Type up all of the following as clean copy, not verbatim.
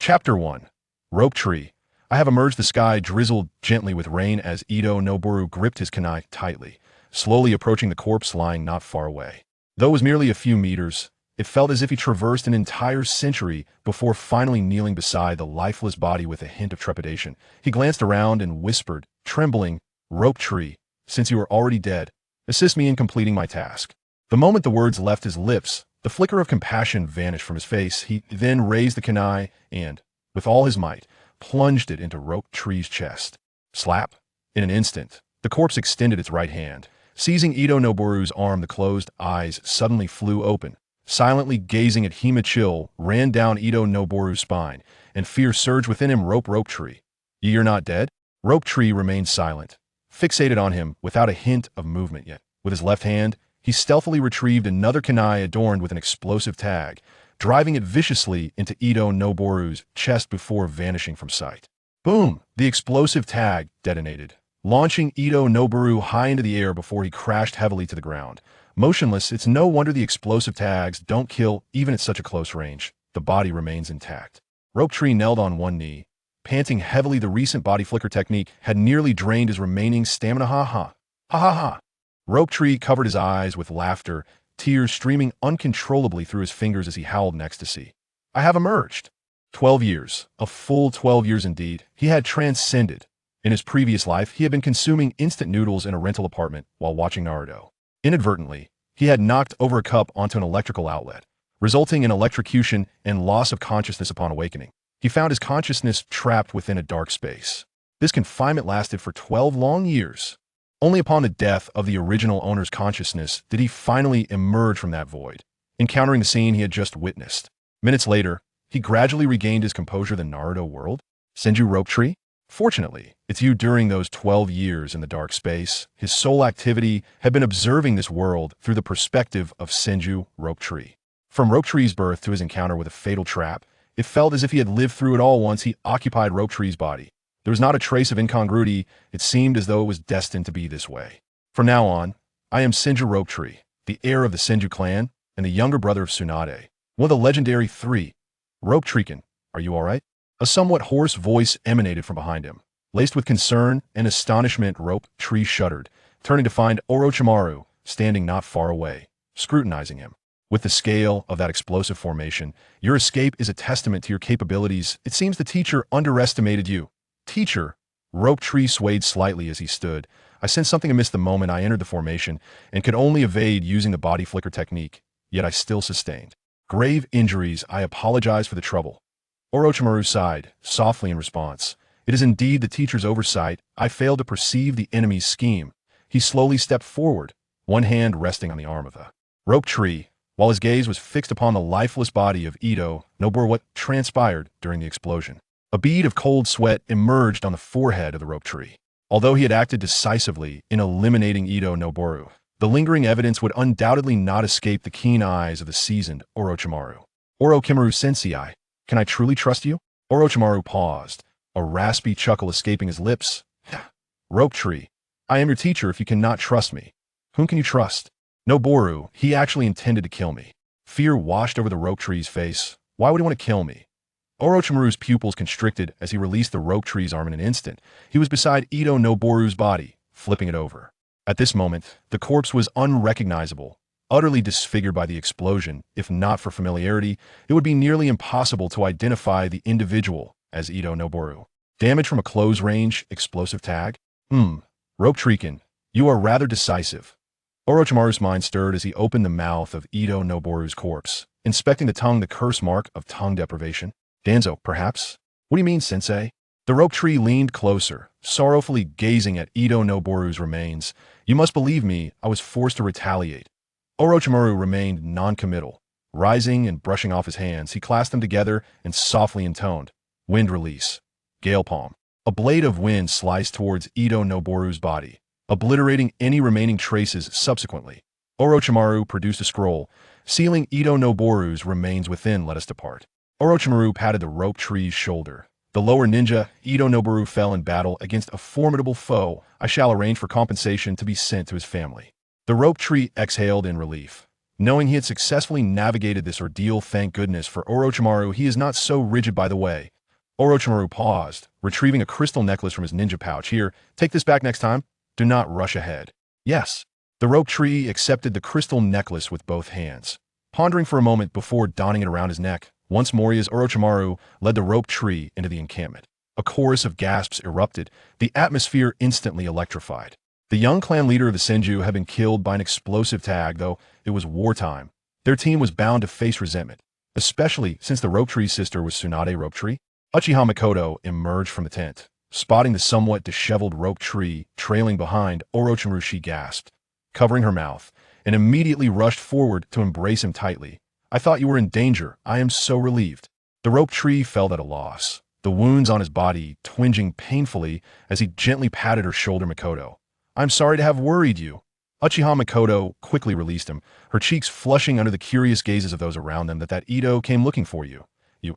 Chapter 1. Rope Tree. I have emerged. The sky drizzled gently with rain as Ito Noboru gripped his kunai tightly, slowly approaching the corpse lying not far away. Though it was merely a few meters, it felt as if he traversed an entire century before finally kneeling beside the lifeless body with a hint of trepidation. He glanced around and whispered, trembling, "Rope Tree, since you are already dead, assist me in completing my task." The moment the words left his lips, the flicker of compassion vanished from his face. He then raised the kunai and, with all his might, plunged it into Rope Tree's chest. Slap! In an instant, the corpse extended its right hand. Seizing Ito Noboru's arm, the closed eyes suddenly flew open. Silently gazing at him, a chill ran down Ito Noboru's spine, and fear surged within him. Rope Tree. You're not dead? Rope Tree remained silent, fixated on him without a hint of movement yet. With his left hand, he stealthily retrieved another kunai adorned with an explosive tag, driving it viciously into Ito Noboru's chest before vanishing from sight. Boom! The explosive tag detonated, launching Ito Noboru high into the air before he crashed heavily to the ground. Motionless, it's no wonder the explosive tags don't kill even at such a close range. The body remains intact. Rope Tree knelt on one knee, panting heavily. The recent body flicker technique had nearly drained his remaining stamina. Ha ha! Ha ha ha! Rope Tree covered his eyes with laughter, tears streaming uncontrollably through his fingers as he howled in ecstasy. I have emerged. 12 years, a full 12 years indeed, he had transcended. In his previous life, he had been consuming instant noodles in a rental apartment while watching Naruto. Inadvertently, he had knocked over a cup onto an electrical outlet, resulting in electrocution and loss of consciousness upon awakening. He found his consciousness trapped within a dark space. This confinement lasted for 12 long years. Only upon the death of the original owner's consciousness did he finally emerge from that void, encountering the scene he had just witnessed. Minutes later, he gradually regained his composure. The Naruto world? Senju Rope Tree? Fortunately, it's you. During those 12 years in the dark space, his sole activity had been observing this world through the perspective of Senju Rope Tree. From Rope Tree's birth to his encounter with a fatal trap, it felt as if he had lived through it all. Once he occupied Rope Tree's body, there was not a trace of incongruity. It seemed as though it was destined to be this way. From now on, I am Senju Rope Tree, the heir of the Senju clan and the younger brother of Tsunade, one of the legendary three. Rope Treekin, are you all right? A somewhat hoarse voice emanated from behind him. Laced with concern and astonishment, Rope Tree shuddered, turning to find Orochimaru standing not far away, scrutinizing him. With the scale of that explosive formation, your escape is a testament to your capabilities. It seems the teacher underestimated you. Teacher? Rope Tree swayed slightly as he stood. I sensed something amiss the moment I entered the formation and could only evade using the body flicker technique, yet I still sustained grave injuries. I apologize for the trouble. Orochimaru sighed, softly in response. It is indeed the teacher's oversight. I failed to perceive the enemy's scheme. He slowly stepped forward, one hand resting on the arm of the Rope Tree, while his gaze was fixed upon the lifeless body of Ito Noboru. What transpired during the explosion? A bead of cold sweat emerged on the forehead of the Rope Tree. Although he had acted decisively in eliminating Ito Noboru, the lingering evidence would undoubtedly not escape the keen eyes of the seasoned Orochimaru. Orochimaru Sensei, can I truly trust you? Orochimaru paused, a raspy chuckle escaping his lips. Rope Tree, I am your teacher. If you cannot trust me, whom can you trust? Noboru, he actually intended to kill me. Fear washed over the Rope Tree's face. Why would he want to kill me? Orochimaru's pupils constricted as he released the Rope Tree's arm. In an instant, he was beside Ito Noboru's body, flipping it over. At this moment, the corpse was unrecognizable, utterly disfigured by the explosion. If not for familiarity, it would be nearly impossible to identify the individual as Ito Noboru. Damage from a close-range explosive tag? Rope Treekin, you are rather decisive. Orochimaru's mind stirred as he opened the mouth of Ito Noboru's corpse, inspecting the tongue, the curse mark of tongue deprivation. Danzo, perhaps? What do you mean, Sensei? The Rope Tree leaned closer, sorrowfully gazing at Ito Noboru's remains. You must believe me, I was forced to retaliate. Orochimaru remained non-committal. Rising and brushing off his hands, he clasped them together and softly intoned. Wind release. Gale palm. A blade of wind sliced towards Ito Noboru's body, obliterating any remaining traces subsequently. Orochimaru produced a scroll, sealing Ito Noboru's remains within. Let us depart. Orochimaru patted the Rope Tree's shoulder. The lower ninja, Ito Noboru, fell in battle against a formidable foe. I shall arrange for compensation to be sent to his family. The Rope Tree exhaled in relief, knowing he had successfully navigated this ordeal. Thank goodness for Orochimaru, he is not so rigid. By the way, Orochimaru paused, retrieving a crystal necklace from his ninja pouch. Here, take this back next time. Do not rush ahead. Yes. The rope tree accepted the crystal necklace with both hands, pondering for a moment before donning it around his neck. Once more as Orochimaru led the rope tree into the encampment. A chorus of gasps erupted, the atmosphere instantly electrified. The young clan leader of the Senju had been killed by an explosive tag, though it was wartime. Their team was bound to face resentment, especially since the rope tree's sister was Tsunade Rope Tree. Uchiha Mikoto emerged from the tent. Spotting the somewhat disheveled rope tree trailing behind Orochimaru, she gasped, covering her mouth, and immediately rushed forward to embrace him tightly. I thought you were in danger. I am so relieved. The rope tree felt at a loss, the wounds on his body twinging painfully as he gently patted her shoulder. Mikoto, I'm sorry to have worried you. Uchiha Mikoto quickly released him, her cheeks flushing under the curious gazes of those around them. That Ito came looking for you.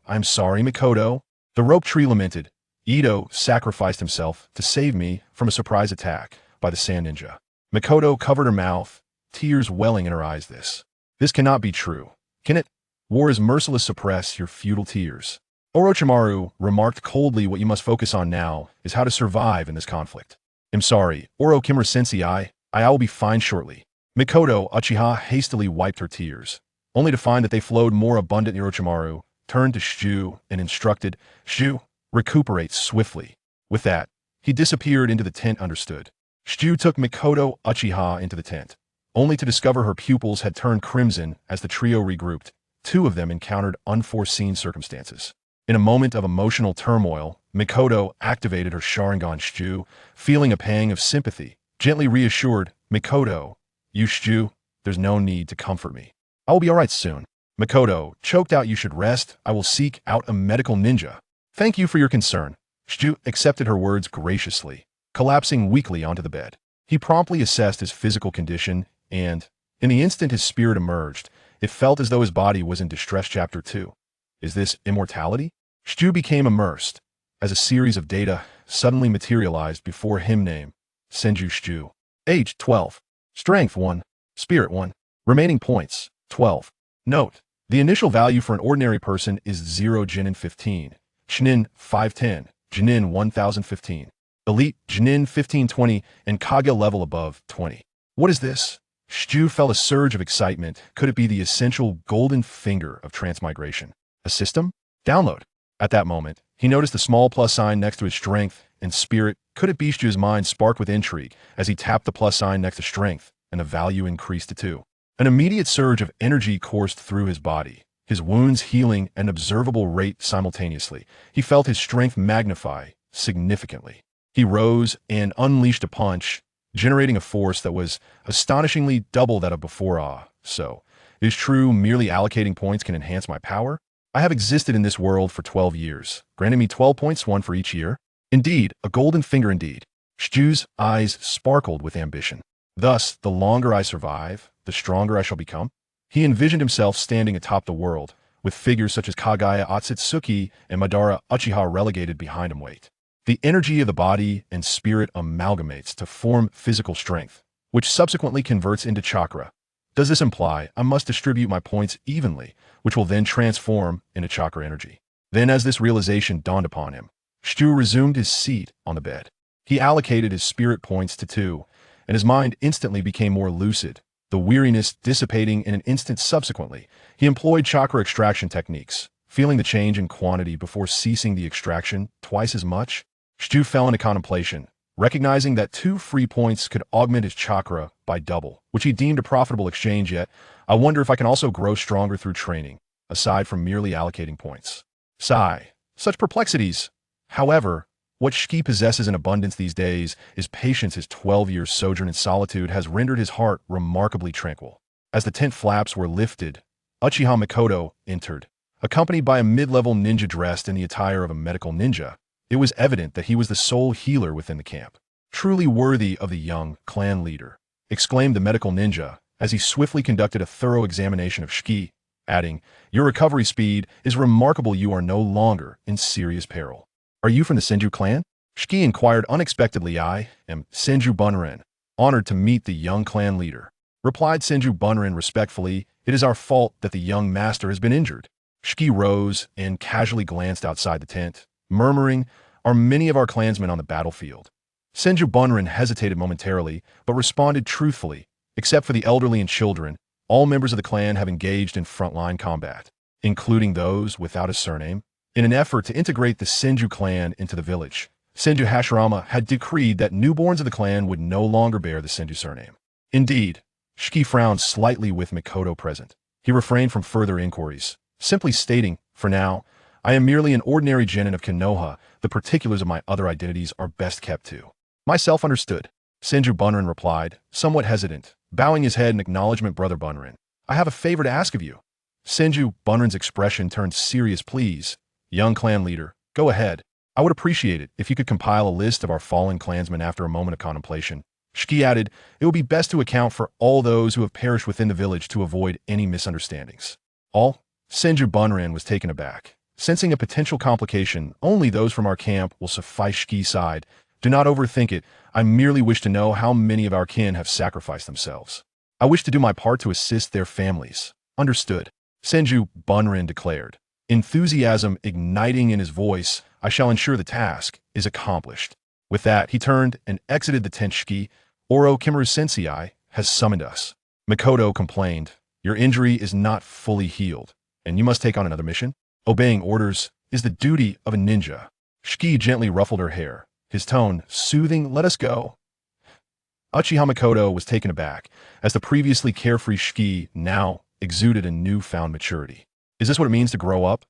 I'm sorry, Mikoto. The rope tree lamented. Ito sacrificed himself to save me from a surprise attack by the sand ninja. Mikoto covered her mouth, tears welling in her eyes. This cannot be true. Can it? War is merciless. Suppress your futile tears. Orochimaru remarked coldly, what you must focus on now is how to survive in this conflict. I'm sorry, Orochimaru sensei, I will be fine shortly. Mikoto Uchiha hastily wiped her tears, only to find that they flowed more abundantly. Orochimaru turned to Shenshu and instructed, Shenshu, recuperate swiftly. With that, he disappeared into the tent. Understood. Shenshu took Mikoto Uchiha into the tent, only to discover her pupils had turned crimson as the trio regrouped. Two of them encountered unforeseen circumstances. In a moment of emotional turmoil, Mikoto activated her Sharingan. Shenshu, feeling a pang of sympathy, gently reassured, Mikoto, you Shenshu, there's no need to comfort me. I will be alright soon. Mikoto choked out, you should rest. I will seek out a medical ninja. Thank you for your concern. Shenshu accepted her words graciously, collapsing weakly onto the bed. He promptly assessed his physical condition, and, in the instant his spirit emerged, it felt as though his body was in distress. Chapter 2. Is this immortality? Shenshu became immersed, as a series of data suddenly materialized before him. Name, Senju Shenshu. Age, 12. Strength, 1. Spirit, 1. Remaining points, 12. Note, the initial value for an ordinary person is 0. Jinin 15. Chunin 510. Jinin 1015. Elite Jinin 1520 and Kage level above 20. What is this? Shenshu felt a surge of excitement. Could it be the essential golden finger of transmigration? A system? Download. At that moment, he noticed the small plus sign next to his strength and spirit. Could it be? Shenshu's mind sparked with intrigue as he tapped the plus sign next to strength, and the value increased to 2. An immediate surge of energy coursed through his body, his wounds healing at an observable rate simultaneously. He felt his strength magnify significantly. He rose and unleashed a punch, generating a force that was astonishingly double that of before. So, is true merely allocating points can enhance my power? I have existed in this world for 12 years, granting me 12 points, 1 for each year. Indeed, a golden finger indeed. Shenshu's eyes sparkled with ambition. Thus, the longer I survive, the stronger I shall become. He envisioned himself standing atop the world, with figures such as Kagaya Otsutsuki and Madara Uchiha relegated behind him. Wait. The energy of the body and spirit amalgamates to form physical strength, which subsequently converts into chakra. Does this imply I must distribute my points evenly, which will then transform into chakra energy? Then, as this realization dawned upon him, Shenshu resumed his seat on the bed. He allocated his spirit points to 2, and his mind instantly became more lucid, the weariness dissipating in an instant. Subsequently, he employed chakra extraction techniques, feeling the change in quantity before ceasing the extraction twice as much. Shenshu fell into contemplation, recognizing that 2 free points could augment his chakra by double, which he deemed a profitable exchange. Yet, I wonder if I can also grow stronger through training, aside from merely allocating points. Sigh. Such perplexities. However, what Shiki possesses in abundance these days is patience. His 12-year sojourn in solitude has rendered his heart remarkably tranquil. As the tent flaps were lifted, Uchiha Mikoto entered, accompanied by a mid-level ninja dressed in the attire of a medical ninja. It was evident that he was the sole healer within the camp. Truly worthy of the young clan leader, exclaimed the medical ninja as he swiftly conducted a thorough examination of Shiki, adding, your recovery speed is remarkable. You are no longer in serious peril. Are you from the Senju clan? Shiki inquired unexpectedly. I am Senju Bunrin, honored to meet the young clan leader. Replied Senju Bunrin respectfully, it is our fault that the young master has been injured. Shiki rose and casually glanced outside the tent, murmuring, "Are many of our clansmen on the battlefield?" Senju Bunrin hesitated momentarily, but responded truthfully, "Except for the elderly and children, all members of the clan have engaged in frontline combat, including those without a surname." In an effort to integrate the Senju clan into the village, Senju Hashirama had decreed that newborns of the clan would no longer bear the Senju surname. Indeed, Shiki frowned slightly with Mikoto present. He refrained from further inquiries, simply stating, "For now, I am merely an ordinary genin of Konoha. The particulars of my other identities are best kept to myself." "Understood," Senju Bunrin replied, somewhat hesitant, bowing his head in acknowledgement. "Brother Bunrin, I have a favor to ask of you." Senju Bunrin's expression turned serious. "Please, young clan leader, go ahead. I would appreciate it if you could compile a list of our fallen clansmen." After a moment of contemplation, Shiki added, "It would be best to account for all those who have perished within the village to avoid any misunderstandings." "All?" Senju Bunrin was taken aback. Sensing a potential complication, "Only those from our camp will suffice." Shiki sighed. "Do not overthink it. I merely wish to know how many of our kin have sacrificed themselves. I wish to do my part to assist their families." "Understood," Senju Bunrin declared, enthusiasm igniting in his voice. "I shall ensure the task is accomplished." With that, he turned and exited the tent. "Shiki, Orochimaru Sensei has summoned us." Mikoto complained, "Your injury is not fully healed, and you must take on another mission. Obeying orders is the duty of a ninja." Shiki gently ruffled her hair, his tone soothing. "Let us go." Uchiha Mikoto was taken aback, as the previously carefree Shiki now exuded a newfound maturity. "Is this what it means to grow up?"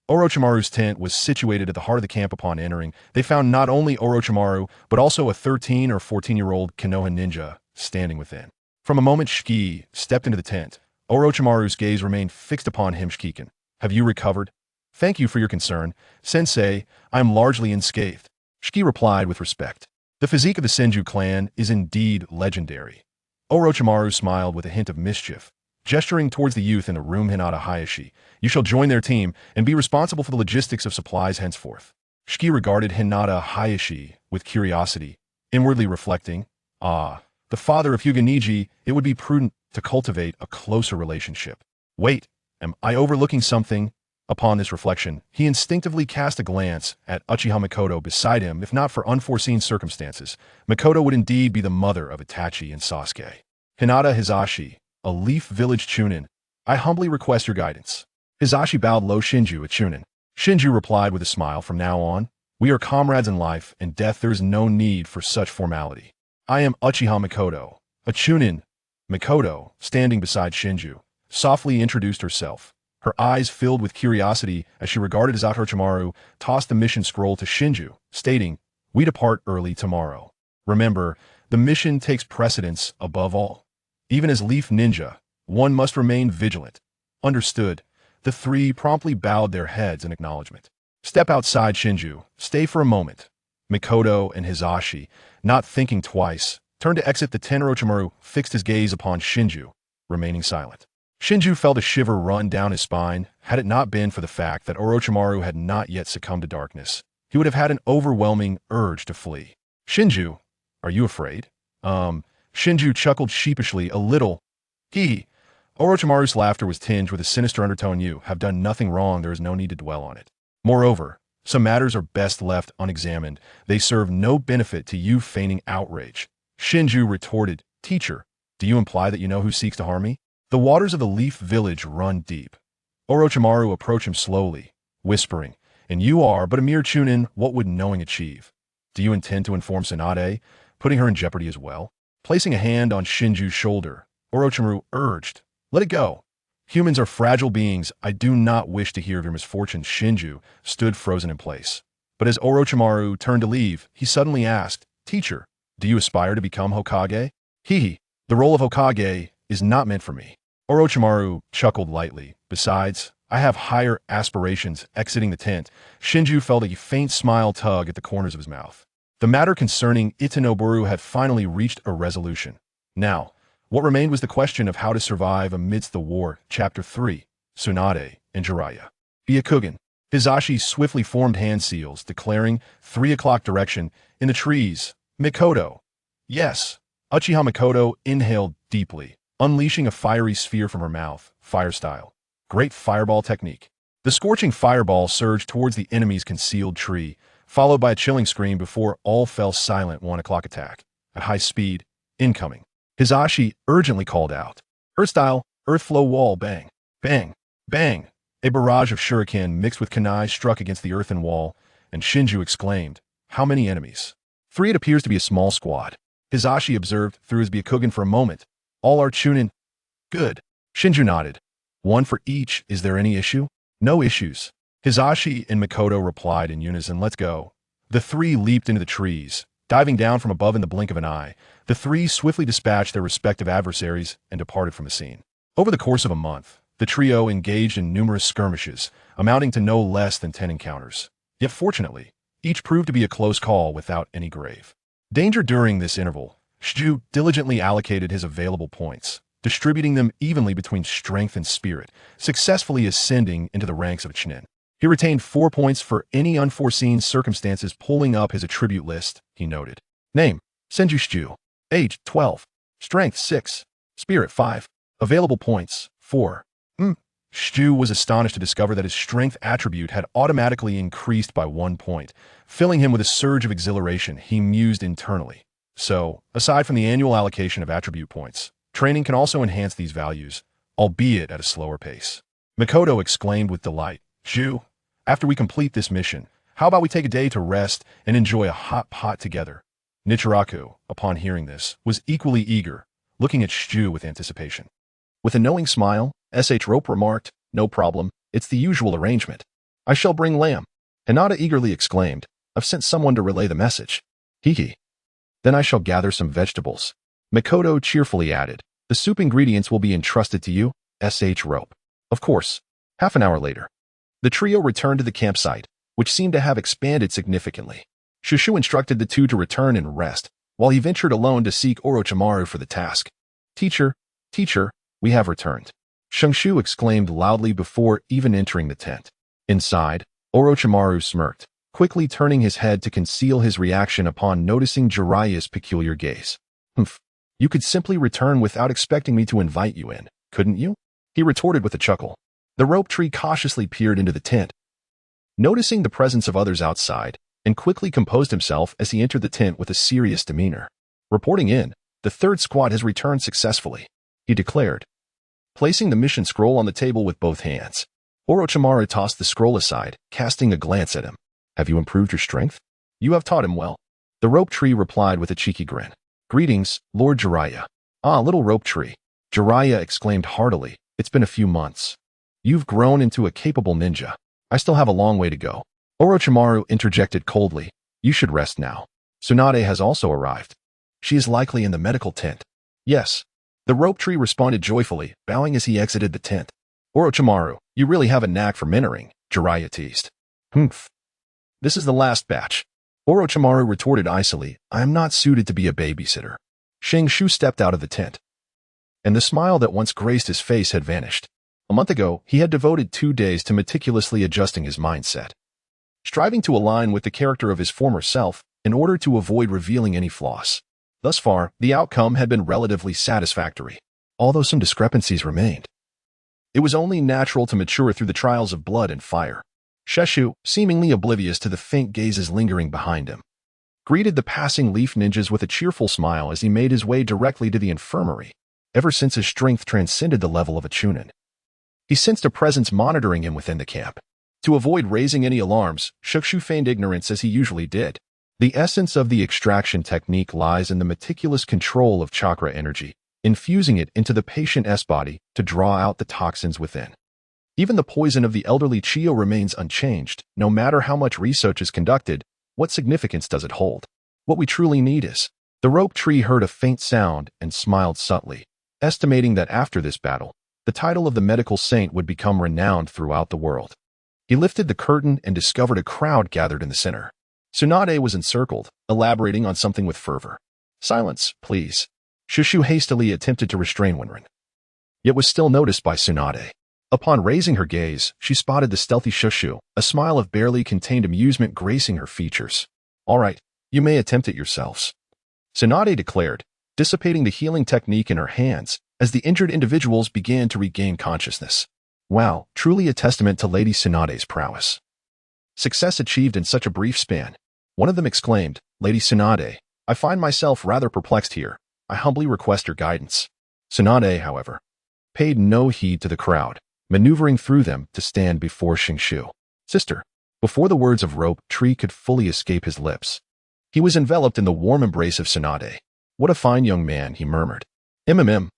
Orochimaru's tent was situated at the heart of the camp. Upon entering, they found not only Orochimaru, but also a 13 or 14-year-old Konoha ninja standing within. From a moment Shiki stepped into the tent, Orochimaru's gaze remained fixed upon him. "Shikiken, have you recovered?" "Thank you for your concern, Sensei. I am largely unscathed," Shiki replied with respect. "The physique of the Senju clan is indeed legendary." Orochimaru smiled with a hint of mischief, gesturing towards the youth in the room. "Hinata Hayashi, you shall join their team and be responsible for the logistics of supplies henceforth." Shiki regarded Hinata Hayashi with curiosity, inwardly reflecting, the father of Hyuga Niji, it would be prudent to cultivate a closer relationship. Wait, am I overlooking something? Upon this reflection, he instinctively cast a glance at Uchiha Mikoto beside him. If not for unforeseen circumstances, Mikoto would indeed be the mother of Itachi and Sasuke. "Hinata Hizashi, a Leaf Village Chunin, I humbly request your guidance." Hizashi bowed low. "Shinju, a Chunin." Shinju replied with a smile. "From now on, we are comrades in life and death. There is no need for such formality. I am Uchiha Mikoto, a Chunin." Mikoto, standing beside Shinju, softly introduced herself. Her eyes filled with curiosity as she regarded as Orochimaru tossed the mission scroll to Shinju, stating, "We depart early tomorrow. Remember, the mission takes precedence above all. Even as Leaf Ninja, one must remain vigilant." "Understood." The three promptly bowed their heads in acknowledgement. "Step outside, Shinju. Stay for a moment." Mikoto and Hizashi, not thinking twice, turned to exit the tent. Orochimaru fixed his gaze upon Shinju, remaining silent. Shinju felt a shiver run down his spine. Had it not been for the fact that Orochimaru had not yet succumbed to darkness, he would have had an overwhelming urge to flee. "Shinju, are you afraid?" Shinju chuckled sheepishly. "A little." "Hee." Orochimaru's laughter was tinged with a sinister undertone. "You have done nothing wrong. There is no need to dwell on it. Moreover, some matters are best left unexamined. They serve no benefit to you feigning outrage." Shinju retorted, "Teacher, do you imply that you know who seeks to harm me?" The waters of the Leaf Village run deep. Orochimaru approached him slowly, whispering, "And you are but a mere Chunin. What would knowing achieve? Do you intend to inform Tsunade, putting her in jeopardy as well?" Placing a hand on Shinju's shoulder, Orochimaru urged, "Let it go. Humans are fragile beings. I do not wish to hear of your misfortunes." Shinju stood frozen in place. But as Orochimaru turned to leave, he suddenly asked, "Teacher, do you aspire to become Hokage?" "The role of Hokage is not meant for me." Orochimaru chuckled lightly. "Besides, I have higher aspirations." Exiting the tent, Shinju felt a faint smile tug at the corners of his mouth. The matter concerning Itanoboru had finally reached a resolution. Now, what remained was the question of how to survive amidst the war. Chapter 3, Tsunade and Jiraiya. Byakugan. Hizashi swiftly formed hand seals, declaring 3 o'clock direction in the trees. "Mikoto." "Yes." Uchiha Mikoto inhaled deeply, unleashing a fiery sphere from her mouth, fire style. Great fireball technique. The scorching fireball surged towards the enemy's concealed tree, followed by a chilling scream before all fell silent. 1 o'clock attack. At high speed, incoming. Hisashi urgently called out. Earth style, earth flow wall, bang, bang, bang. A barrage of shuriken mixed with kunai struck against the earthen wall, and Shinju exclaimed, "How many enemies?" 3. It appears to be a small squad. Hisashi observed through his Byakugan for a moment. All are Chunin. Good. Shinju nodded. 1 for each. Is there any issue? No issues. Hisashi and Mikoto replied in unison, "Let's go." The 3 leaped into the trees. Diving down from above in the blink of an eye, the 3 swiftly dispatched their respective adversaries and departed from the scene. Over the course of a month, the trio engaged in numerous skirmishes, amounting to no less than 10 encounters. Yet fortunately, each proved to be a close call without any grave danger. During this interval, Shinju diligently allocated his available points, distributing them evenly between strength and spirit, successfully ascending into the ranks of Chunin. He retained 4 points for any unforeseen circumstances. Pulling up his attribute list, he noted. Name, Senju Shinju. Age, 12. Strength, 6. Spirit, 5. Available points, 4. Shinju was astonished to discover that his strength attribute had automatically increased by 1 point, filling him with a surge of exhilaration. He mused internally. So, aside from the annual allocation of attribute points, training can also enhance these values, albeit at a slower pace. Mikoto exclaimed with delight, "Shinju, after we complete this mission, how about we take a day to rest and enjoy a hot pot together?" Nichiraku, upon hearing this, was equally eager, looking at Shinju with anticipation. With a knowing smile, Rope remarked, "No problem, it's the usual arrangement. I shall bring lamb." Hinata eagerly exclaimed, "I've sent someone to relay the message." "Hee. Then I shall gather some vegetables." Mikoto cheerfully added, "The soup ingredients will be entrusted to you, Rope." Of course. Half an hour later, the trio returned to the campsite, which seemed to have expanded significantly. Shushu instructed the 2 to return and rest, while he ventured alone to seek Orochimaru for the task. Teacher, we have returned." Shenshu exclaimed loudly before even entering the tent. Inside, Orochimaru smirked, quickly turning his head to conceal his reaction upon noticing Jiraiya's peculiar gaze. "Humph, you could simply return without expecting me to invite you in, couldn't you?" he retorted with a chuckle. The rope tree cautiously peered into the tent, noticing the presence of others outside, and quickly composed himself as he entered the tent with a serious demeanor. "Reporting in, the 3rd squad has returned successfully," he declared, placing the mission scroll on the table with both hands. Orochimaru tossed the scroll aside, casting a glance at him. "Have you improved your strength?" "You have taught him well." The rope tree replied with a cheeky grin. "Greetings, Lord Jiraiya." "Ah, little rope tree." Jiraiya exclaimed heartily, "It's been a few months. You've grown into a capable ninja. I still have a long way to go." Orochimaru interjected coldly, "You should rest now. Tsunade has also arrived. She is likely in the medical tent." "Yes." The rope tree responded joyfully, bowing as he exited the tent. "Orochimaru, you really have a knack for mentoring," Jiraiya teased. "Humph. This is the last batch." Orochimaru retorted icily, "I am not suited to be a babysitter." Shenshu stepped out of the tent, and the smile that once graced his face had vanished. A month ago, he had devoted 2 days to meticulously adjusting his mindset, striving to align with the character of his former self in order to avoid revealing any flaws. Thus far, the outcome had been relatively satisfactory, although some discrepancies remained. It was only natural to mature through the trials of blood and fire. Shenshu, seemingly oblivious to the faint gazes lingering behind him, greeted the passing leaf ninjas with a cheerful smile as he made his way directly to the infirmary. Ever since his strength transcended the level of a Chunin, he sensed a presence monitoring him within the camp. To avoid raising any alarms, Shenshu feigned ignorance as he usually did. The essence of the extraction technique lies in the meticulous control of chakra energy, infusing it into the patient's body to draw out the toxins within. Even the poison of the elderly Chiyo remains unchanged. No matter how much research is conducted, what significance does it hold? What we truly need is... The rope tree heard a faint sound and smiled subtly, estimating that after this battle, the title of the medical saint would become renowned throughout the world. He lifted the curtain and discovered a crowd gathered in the center. Tsunade was encircled, elaborating on something with fervor. "Silence, please." Shushu hastily attempted to restrain Winrin, yet was still noticed by Tsunade. Upon raising her gaze, she spotted the stealthy Shushu, a smile of barely contained amusement gracing her features. "All right, you may attempt it yourselves," Tsunade declared, dissipating the healing technique in her hands as the injured individuals began to regain consciousness. Wow, truly a testament to Lady Tsunade's prowess. Success achieved in such a brief span. One of them exclaimed, Lady Tsunade, I find myself rather perplexed here. I humbly request your guidance. Tsunade, however, paid no heed to the crowd, maneuvering through them to stand before Shenshu. Sister. Before the words of Rope Tree could fully escape his lips, he was enveloped in the warm embrace of Tsunade. What a fine young man, he murmured. MMM.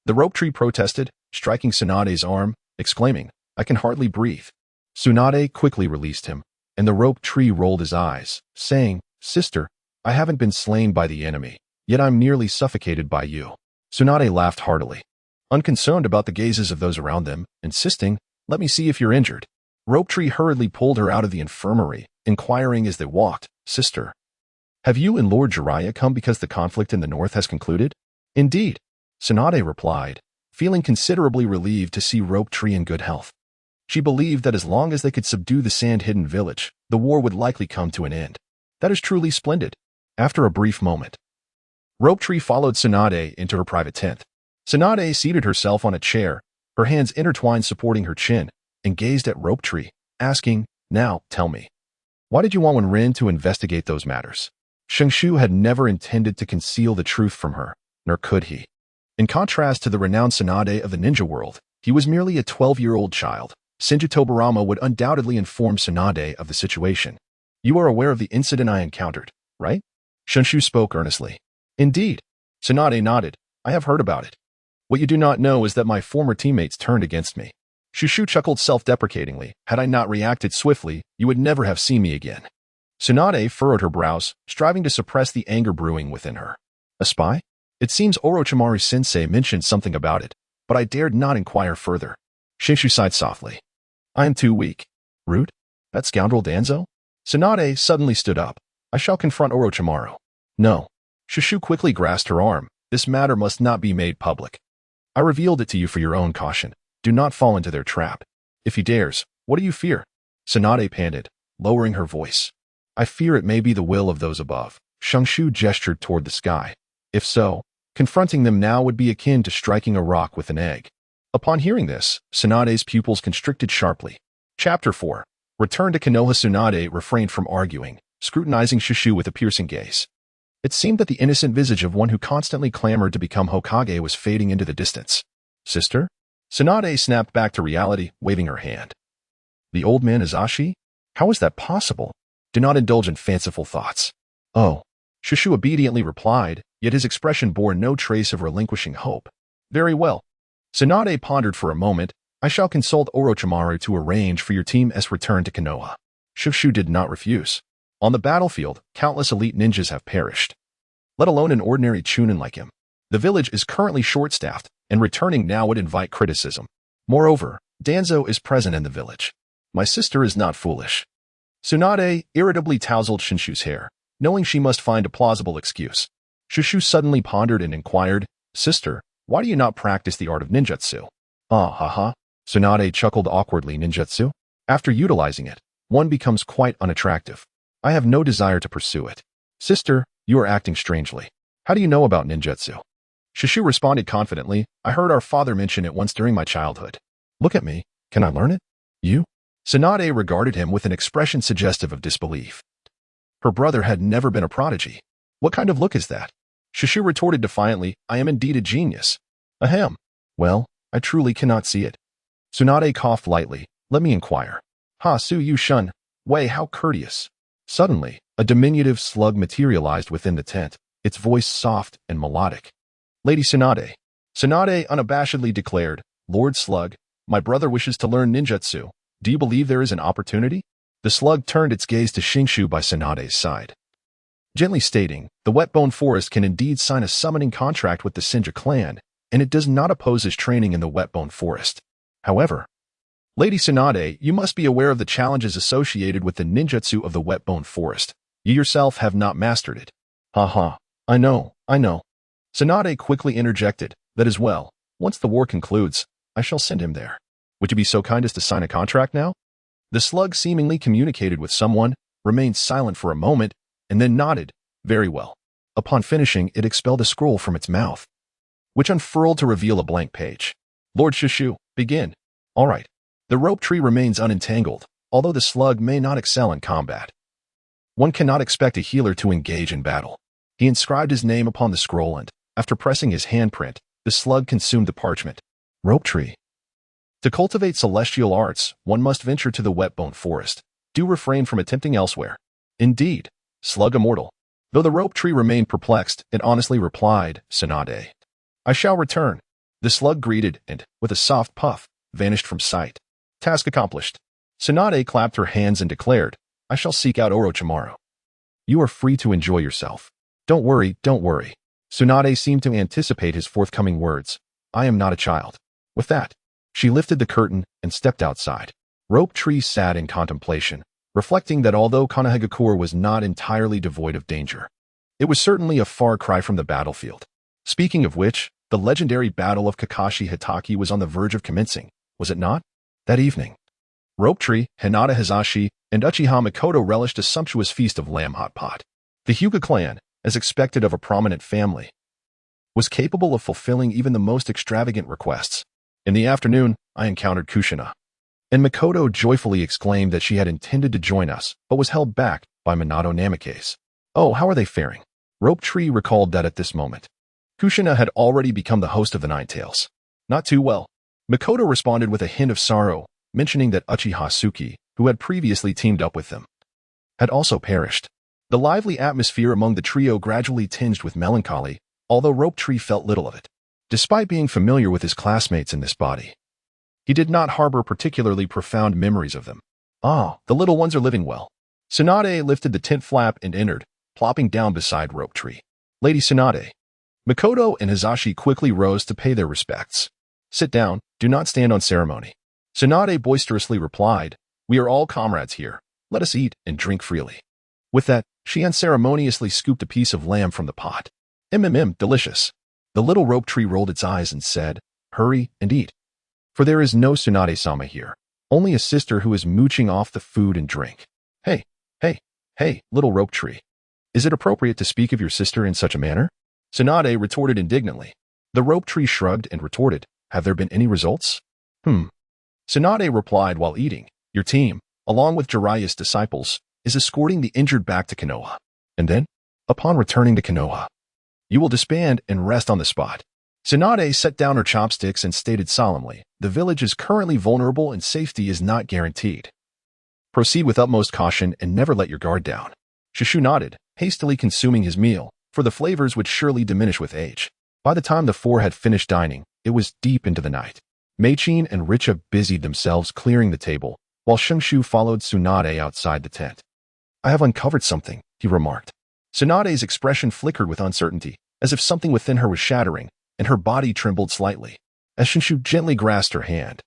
The Rope Tree protested, striking Tsunade's arm, exclaiming, I can hardly breathe. Tsunade quickly released him, and the Rope Tree rolled his eyes, saying, Sister, I haven't been slain by the enemy, yet I'm nearly suffocated by you. Tsunade laughed heartily, unconcerned about the gazes of those around them, insisting, Let me see if you're injured. Rope Tree hurriedly pulled her out of the infirmary, inquiring as they walked, Sister, have you and Lord Jiraiya come because the conflict in the north has concluded? Indeed, Tsunade replied, feeling considerably relieved to see Rope Tree in good health. She believed that as long as they could subdue the sand-hidden village, the war would likely come to an end. That is truly splendid. After a brief moment, Rope Tree followed Tsunade into her private tent. Tsunade seated herself on a chair, her hands intertwined supporting her chin, and gazed at Rope Tree, asking, Now, tell me, why did you want Ren to investigate those matters? Shenshu had never intended to conceal the truth from her, nor could he. In contrast to the renowned Tsunade of the ninja world, he was merely a 12-year-old child. Senju Tobirama would undoubtedly inform Tsunade of the situation. You are aware of the incident I encountered, right? Shenshu spoke earnestly. Indeed. Tsunade nodded. I have heard about it. What you do not know is that my former teammates turned against me. Shushu chuckled self-deprecatingly. Had I not reacted swiftly, you would never have seen me again. Tsunade furrowed her brows, striving to suppress the anger brewing within her. A spy? It seems Orochimaru-sensei mentioned something about it, but I dared not inquire further. Shenshu sighed softly. I am too weak. Rude? That scoundrel Danzo? Tsunade suddenly stood up. I shall confront Orochimaru. No. Shushu quickly grasped her arm. This matter must not be made public. I revealed it to you for your own caution. Do not fall into their trap. If he dares, what do you fear? Tsunade panted, lowering her voice. I fear it may be the will of those above. Shenshu gestured toward the sky. If so, confronting them now would be akin to striking a rock with an egg. Upon hearing this, Tsunade's pupils constricted sharply. Chapter 4. Return to Konoha. Tsunade refrained from arguing, scrutinizing Shushu with a piercing gaze. It seemed that the innocent visage of one who constantly clamored to become Hokage was fading into the distance. Sister? Tsunade snapped back to reality, waving her hand. The old man Azashi? How is that possible? Do not indulge in fanciful thoughts. Oh. Shushu obediently replied, yet his expression bore no trace of relinquishing hope. Very well. Tsunade pondered for a moment. I shall consult Orochimaru to arrange for your team's return to Konoha. Shushu did not refuse. On the battlefield, countless elite ninjas have perished, let alone an ordinary chunin like him. The village is currently short-staffed, and returning now would invite criticism. Moreover, Danzo is present in the village. My sister is not foolish. Tsunade irritably tousled Shenshu's hair, knowing she must find a plausible excuse. Shushu suddenly pondered and inquired, Sister, why do you not practice the art of ninjutsu? Ah, haha. Tsunade chuckled awkwardly. Ninjutsu? After utilizing it, one becomes quite unattractive. I have no desire to pursue it. Sister, you are acting strangely. How do you know about ninjutsu? Shushu responded confidently, I heard our father mention it once during my childhood. Look at me. Can I learn it? You? Tsunade regarded him with an expression suggestive of disbelief. Her brother had never been a prodigy. What kind of look is that? Shushu retorted defiantly, I am indeed a genius. Ahem. Well, I truly cannot see it. Tsunade coughed lightly. Let me inquire. Ha, Su Yu Shun. Wei, how courteous. Suddenly, a diminutive slug materialized within the tent, its voice soft and melodic. Lady Tsunade. Tsunade unabashedly declared, Lord Slug, my brother wishes to learn ninjutsu. Do you believe there is an opportunity? The slug turned its gaze to Shenshu by Tsunade's side, gently stating, the Wetbone Forest can indeed sign a summoning contract with the Senju clan, and it does not oppose his training in the Wetbone Forest. However, Lady Tsunade, you must be aware of the challenges associated with the ninjutsu of the Wetbone Forest. You yourself have not mastered it. Haha, I know. Tsunade quickly interjected, that is well. Once the war concludes, I shall send him there. Would you be so kind as to sign a contract now? The slug seemingly communicated with someone, remained silent for a moment, and then nodded, very well. Upon finishing, it expelled a scroll from its mouth, which unfurled to reveal a blank page. Lord Shushu, begin. All right. The rope tree remains unentangled, although the slug may not excel in combat. One cannot expect a healer to engage in battle. He inscribed his name upon the scroll and, after pressing his handprint, the slug consumed the parchment. Rope tree. To cultivate celestial arts, one must venture to the wet-bone forest. Do refrain from attempting elsewhere. Indeed, slug immortal. Though the rope tree remained perplexed, it honestly replied, Tsunade. I shall return. The slug greeted and, with a soft puff, vanished from sight. Task accomplished. Tsunade clapped her hands and declared, I shall seek out Orochimaru. You are free to enjoy yourself. Don't worry, don't worry. Tsunade seemed to anticipate his forthcoming words. I am not a child. With that, she lifted the curtain and stepped outside. Rope Tree sat in contemplation, reflecting that although Konoha was not entirely devoid of danger, it was certainly a far cry from the battlefield. Speaking of which, the legendary battle of Kakashi Hatake was on the verge of commencing, was it not? That evening, Rope Tree, Hinata Hizashi, and Uchiha Makoto relished a sumptuous feast of lamb hot pot. The Hyuga clan, as expected of a prominent family, was capable of fulfilling even the most extravagant requests. In the afternoon, I encountered Kushina, and Makoto joyfully exclaimed that she had intended to join us, but was held back by Minato Namikaze. Oh, how are they faring? Rope Tree recalled that at this moment, Kushina had already become the host of the Nine Tails. Not too well. Makoto responded with a hint of sorrow, mentioning that Uchiha Suki, who had previously teamed up with them, had also perished. The lively atmosphere among the trio gradually tinged with melancholy, although Rope Tree felt little of it. Despite being familiar with his classmates in this body, he did not harbor particularly profound memories of them. Ah, the little ones are living well. Tsunade lifted the tent flap and entered, plopping down beside Rope Tree. Lady Tsunade. Makoto and Hizashi quickly rose to pay their respects. Sit down, do not stand on ceremony. Tsunade boisterously replied, We are all comrades here. Let us eat and drink freely. With that, she unceremoniously scooped a piece of lamb from the pot. Delicious. The little Rope Tree rolled its eyes and said, Hurry and eat. For there is no Tsunade-sama here, only a sister who is mooching off the food and drink. Hey, little Rope Tree. Is it appropriate to speak of your sister in such a manner? Tsunade retorted indignantly. The Rope Tree shrugged and retorted, Have there been any results? Tsunade replied while eating, Your team, along with Jiraiya's disciples, is escorting the injured back to Konoha. And then, upon returning to Konoha, you will disband and rest on the spot. Tsunade set down her chopsticks and stated solemnly, The village is currently vulnerable and safety is not guaranteed. Proceed with utmost caution and never let your guard down. Shenshu nodded, hastily consuming his meal, for the flavors would surely diminish with age. By the time the four had finished dining, it was deep into the night. Meichin and Richa busied themselves clearing the table, while Shenshu followed Tsunade outside the tent. I have uncovered something, he remarked. Tsunade's expression flickered with uncertainty, as if something within her was shattering, and her body trembled slightly, as Shenshu gently grasped her hand.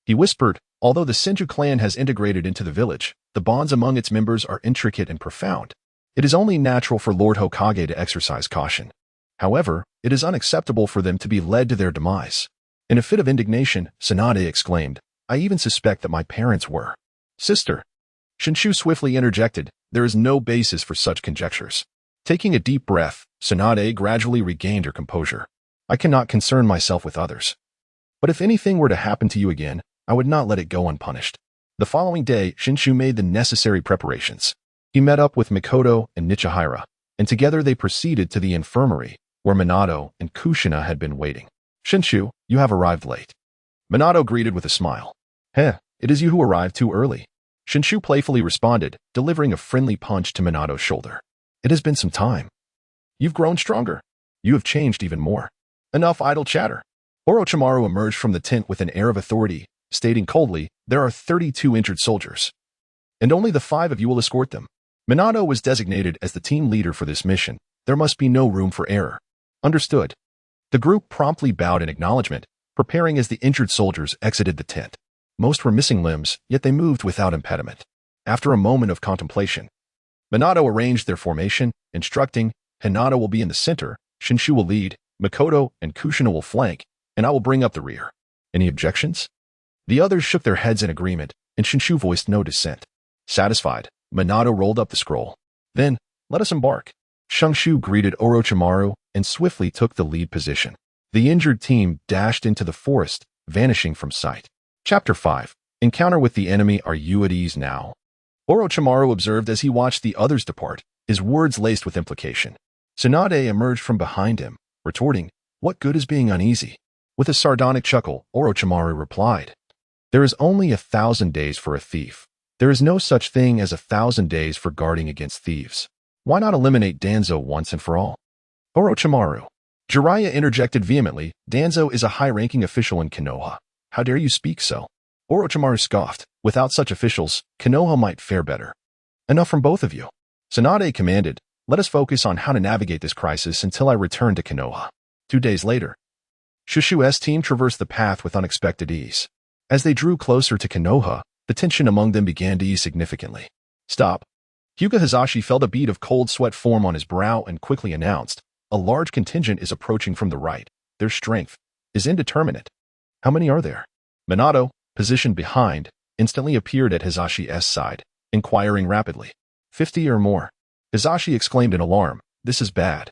He whispered, Although the Senju clan has integrated into the village, the bonds among its members are intricate and profound. It is only natural for Lord Hokage to exercise caution. However, it is unacceptable for them to be led to their demise. In a fit of indignation, Tsunade exclaimed, I even suspect that my parents were. Sister. Shenshu swiftly interjected, There is no basis for such conjectures. Taking a deep breath, Tsunade gradually regained her composure. I cannot concern myself with others. But if anything were to happen to you again, I would not let it go unpunished. The following day, Shenshu made the necessary preparations. He met up with Makoto and Nichihara, and together they proceeded to the infirmary, where Minato and Kushina had been waiting. Shenshu, you have arrived late. Minato greeted with a smile. It is you who arrived too early. Shenshu playfully responded, delivering a friendly punch to Minato's shoulder. It has been some time. You've grown stronger. You have changed even more. Enough idle chatter. Orochimaru emerged from the tent with an air of authority, stating coldly, There are 32 injured soldiers, and only the 5 of you will escort them. Minato was designated as the team leader for this mission. There must be no room for error. Understood. The group promptly bowed in acknowledgement, preparing as the injured soldiers exited the tent. Most were missing limbs, yet they moved without impediment. After a moment of contemplation, Minato arranged their formation, instructing, Hinata will be in the center, Shenshu will lead, Makoto and Kushina will flank, and I will bring up the rear. Any objections? The others shook their heads in agreement, and Shenshu voiced no dissent. Satisfied, Minato rolled up the scroll. Then, let us embark. Shenshu greeted Orochimaru and swiftly took the lead position. The injured team dashed into the forest, vanishing from sight. Chapter 5. Encounter with the enemy. Are you at ease now? Orochimaru observed as he watched the others depart, his words laced with implication. Tsunade emerged from behind him, retorting, "What good is being uneasy?" With a sardonic chuckle, Orochimaru replied, "There is only 1,000 days for a thief. There is no such thing as 1,000 days for guarding against thieves. Why not eliminate Danzo once and for all?" Orochimaru. Jiraiya interjected vehemently, "Danzo is a high-ranking official in Konoha. How dare you speak so?" Orochimaru scoffed, "Without such officials, Konoha might fare better." "Enough from both of you." Tsunade commanded, "Let us focus on how to navigate this crisis until I return to Konoha." 2 days later, Shushu's team traversed the path with unexpected ease. As they drew closer to Konoha, the tension among them began to ease significantly. "Stop." Hyuga Hazashi felt a bead of cold sweat form on his brow and quickly announced, "A large contingent is approaching from the right. Their strength is indeterminate." "How many are there?" Minato, positioned behind, instantly appeared at Hazashi's side, inquiring rapidly. 50 or more. Hazashi exclaimed in alarm, "This is bad.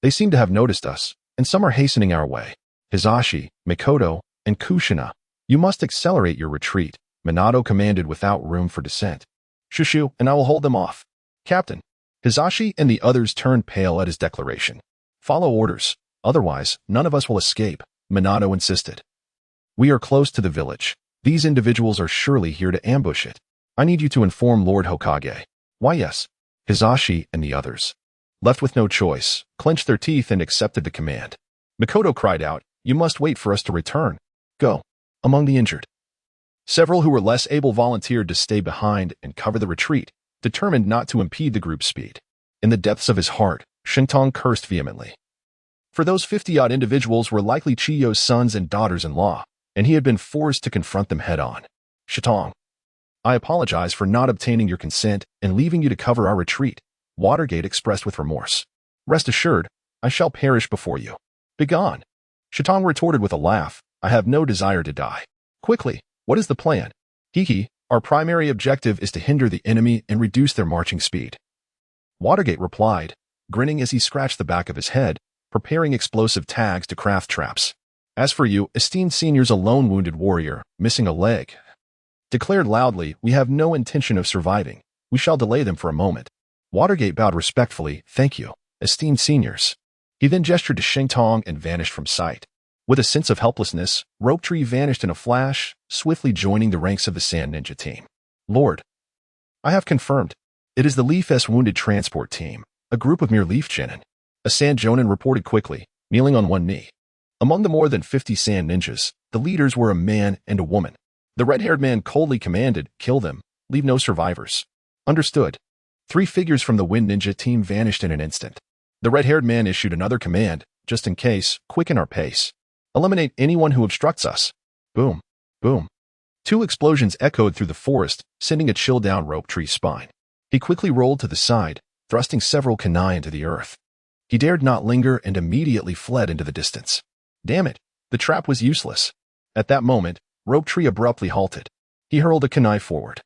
They seem to have noticed us, and some are hastening our way. Hazashi, Mikoto, and Kushina, you must accelerate your retreat," Minato commanded without room for dissent. "Shushu, and I will hold them off." "Captain." Hazashi and the others turned pale at his declaration. "Follow orders, otherwise none of us will escape," Minato insisted. "We are close to the village. These individuals are surely here to ambush it. I need you to inform Lord Hokage." "Why yes." Hazashi and the others, left with no choice, clenched their teeth and accepted the command. Mikoto cried out, "You must wait for us to return. Go." Among the injured, several who were less able volunteered to stay behind and cover the retreat, determined not to impede the group's speed. In the depths of his heart, Shintong cursed vehemently. For those 50-odd individuals were likely Chiyo's sons and daughters-in-law, and he had been forced to confront them head-on. "Shintong, I apologize for not obtaining your consent and leaving you to cover our retreat," Watergate expressed with remorse. "Rest assured, I shall perish before you." "Begone." Shintong retorted with a laugh, "I have no desire to die. Quickly, what is the plan?" "Hiki, our primary objective is to hinder the enemy and reduce their marching speed." Watergate replied, grinning as he scratched the back of his head, preparing explosive tags to craft traps. "As for you, esteemed seniors, a lone wounded warrior, missing a leg, declared loudly, we have no intention of surviving. We shall delay them for a moment." Watergate bowed respectfully, "Thank you, esteemed seniors." He then gestured to Shintong and vanished from sight. With a sense of helplessness, Rope Tree vanished in a flash, swiftly joining the ranks of the Sand Ninja team. "Lord, I have confirmed. It is the Leaf S Wounded Transport Team, a group of mere Leaf Genin." A Sand Jonin reported quickly, kneeling on one knee. Among the more than 50 Sand Ninjas, the leaders were a man and a woman. The red-haired man coldly commanded, "Kill them. Leave no survivors." "Understood." 3 figures from the Wind Ninja team vanished in an instant. The red-haired man issued another command, "Just in case, quicken our pace. Eliminate anyone who obstructs us." Boom. Boom. 2 explosions echoed through the forest, sending a chill down Rope Tree's spine. He quickly rolled to the side, thrusting several kunai into the earth. He dared not linger and immediately fled into the distance. Damn it, the trap was useless. At that moment, Rope Tree abruptly halted. He hurled a kunai forward,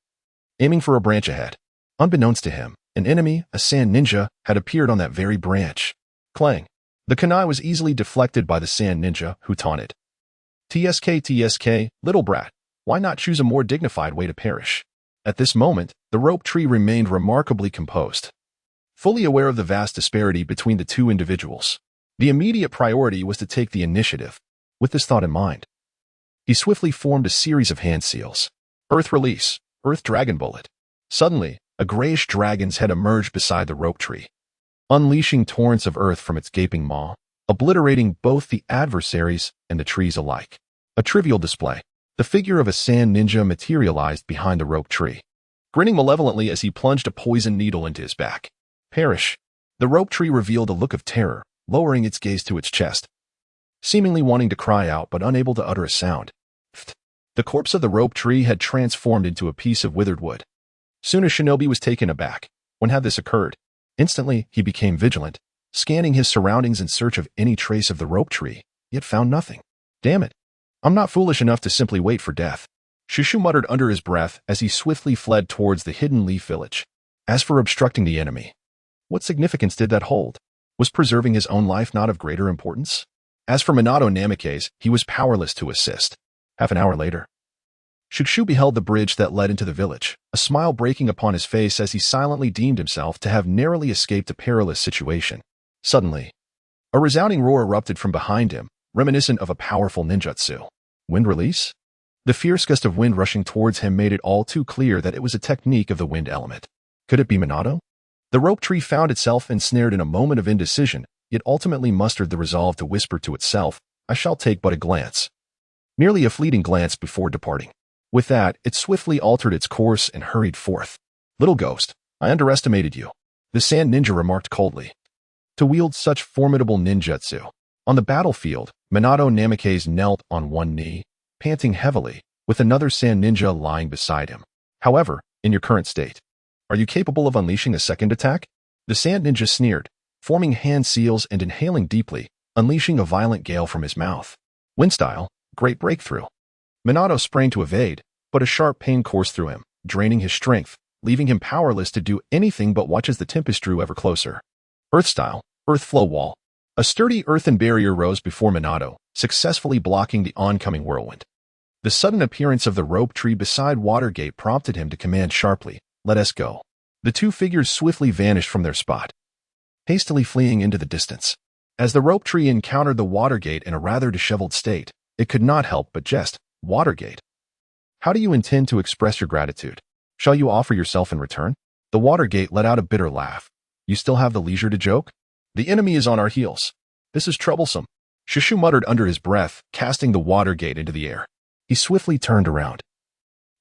aiming for a branch ahead. Unbeknownst to him, an enemy, a Sand Ninja, had appeared on that very branch. Clang. The kunai was easily deflected by the Sand Ninja, who taunted, TSK, little brat, why not choose a more dignified way to perish?" At this moment, the Rope Tree remained remarkably composed, fully aware of the vast disparity between the 2 individuals. The immediate priority was to take the initiative. With this thought in mind, he swiftly formed a series of hand seals. Earth Release, Earth Dragon Bullet. Suddenly, a grayish dragon's head emerged beside the Rope Tree, unleashing torrents of earth from its gaping maw, obliterating both the adversaries and the trees alike. A trivial display. The figure of a Sand Ninja materialized behind the Rope Tree, grinning malevolently as he plunged a poison needle into his back. "Perish." The Rope Tree revealed a look of terror, lowering its gaze to its chest, seemingly wanting to cry out but unable to utter a sound. The corpse of the Rope Tree had transformed into a piece of withered wood. Soon as Shinobi was taken aback. When had this occurred? Instantly, he became vigilant, scanning his surroundings in search of any trace of the Rope Tree, yet found nothing. "Damn it. I'm not foolish enough to simply wait for death," Shushu muttered under his breath as he swiftly fled towards the hidden Leaf Village. As for obstructing the enemy, what significance did that hold? Was preserving his own life not of greater importance? As for Minato Namikaze, he was powerless to assist. Half an hour later, Shenshu beheld the bridge that led into the village, a smile breaking upon his face as he silently deemed himself to have narrowly escaped a perilous situation. Suddenly, a resounding roar erupted from behind him, reminiscent of a powerful ninjutsu. Wind release? The fierce gust of wind rushing towards him made it all too clear that it was a technique of the wind element. Could it be Minato? The rope tree found itself ensnared in a moment of indecision, yet ultimately mustered the resolve to whisper to itself, "I shall take but a glance." Merely a fleeting glance before departing. With that, it swiftly altered its course and hurried forth. "Little ghost, I underestimated you," the sand ninja remarked coldly. To wield such formidable ninjutsu. On the battlefield, Minato Namikaze knelt on one knee, panting heavily, with another sand ninja lying beside him. "However, in your current state, are you capable of unleashing a second attack?" The sand ninja sneered, forming hand seals and inhaling deeply, unleashing a violent gale from his mouth. Wind style, great breakthrough. Minato sprang to evade, but a sharp pain coursed through him, draining his strength, leaving him powerless to do anything but watch as the tempest drew ever closer. Earth style, earth flow wall. A sturdy earthen barrier rose before Minato, successfully blocking the oncoming whirlwind. The sudden appearance of the rope tree beside Watergate prompted him to command sharply, "Let us go." The two figures swiftly vanished from their spot, hastily fleeing into the distance. As the rope tree encountered the Watergate in a rather disheveled state, it could not help but jest, "Watergate, how do you intend to express your gratitude? Shall you offer yourself in return?" The Watergate let out a bitter laugh. "You still have the leisure to joke? The enemy is on our heels. This is troublesome." Shenshu muttered under his breath, casting the Watergate into the air. He swiftly turned around,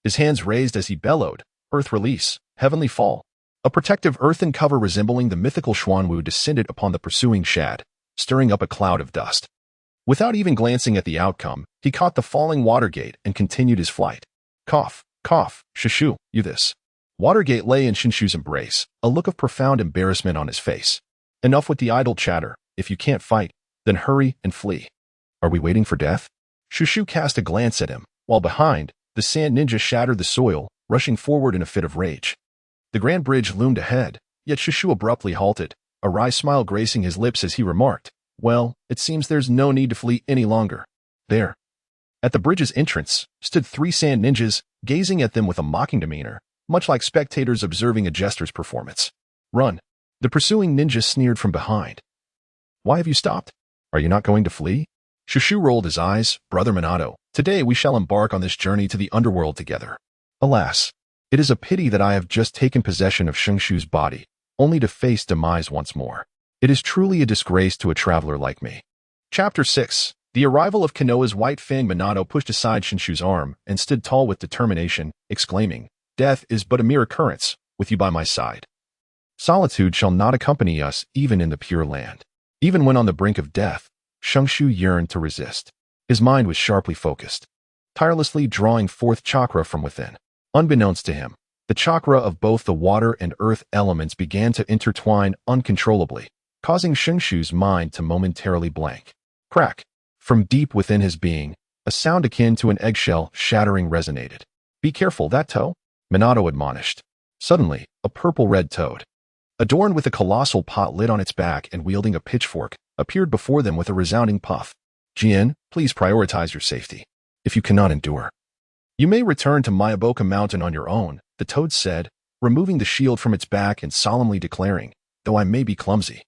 his hands raised as he bellowed, "Earth release, heavenly fall." A protective earthen cover resembling the mythical Xuanwu descended upon the pursuing Shad, stirring up a cloud of dust. Without even glancing at the outcome, he caught the falling Watergate and continued his flight. Cough, cough, Shenshu, you this. Watergate lay in Shenshu's embrace, a look of profound embarrassment on his face. "Enough with the idle chatter. If you can't fight, then hurry and flee." "Are we waiting for death?" Shenshu cast a glance at him, while behind, the sand ninja shattered the soil, rushing forward in a fit of rage. The grand bridge loomed ahead, yet Shenshu abruptly halted, a wry smile gracing his lips as he remarked, "Well, it seems there's no need to flee any longer." There, at the bridge's entrance, stood three sand ninjas, gazing at them with a mocking demeanor, much like spectators observing a jester's performance. "Run!" The pursuing ninja sneered from behind. "Why have you stopped? Are you not going to flee?" Shenshu rolled his eyes. "Brother Minato, today we shall embark on this journey to the underworld together. Alas, it is a pity that I have just taken possession of Shenshu's body, only to face demise once more. It is truly a disgrace to a traveler like me." Chapter 6. The arrival of Konoha's White Fang. Minato pushed aside Shenshu's arm and stood tall with determination, exclaiming, "Death is but a mere occurrence, with you by my side. Solitude shall not accompany us even in the Pure Land." Even when on the brink of death, Shenshu yearned to resist. His mind was sharply focused, tirelessly drawing forth chakra from within. Unbeknownst to him, the chakra of both the water and earth elements began to intertwine uncontrollably, causing Shenshu's mind to momentarily blank. Crack! From deep within his being, a sound akin to an eggshell shattering resonated. "Be careful, that toe," Minato admonished. Suddenly, a purple-red toad, adorned with a colossal pot lid on its back and wielding a pitchfork, appeared before them with a resounding puff. "Jin, please prioritize your safety. If you cannot endure, you may return to Mayaboka Mountain on your own," the toad said, removing the shield from its back and solemnly declaring, "Though I may be clumsy,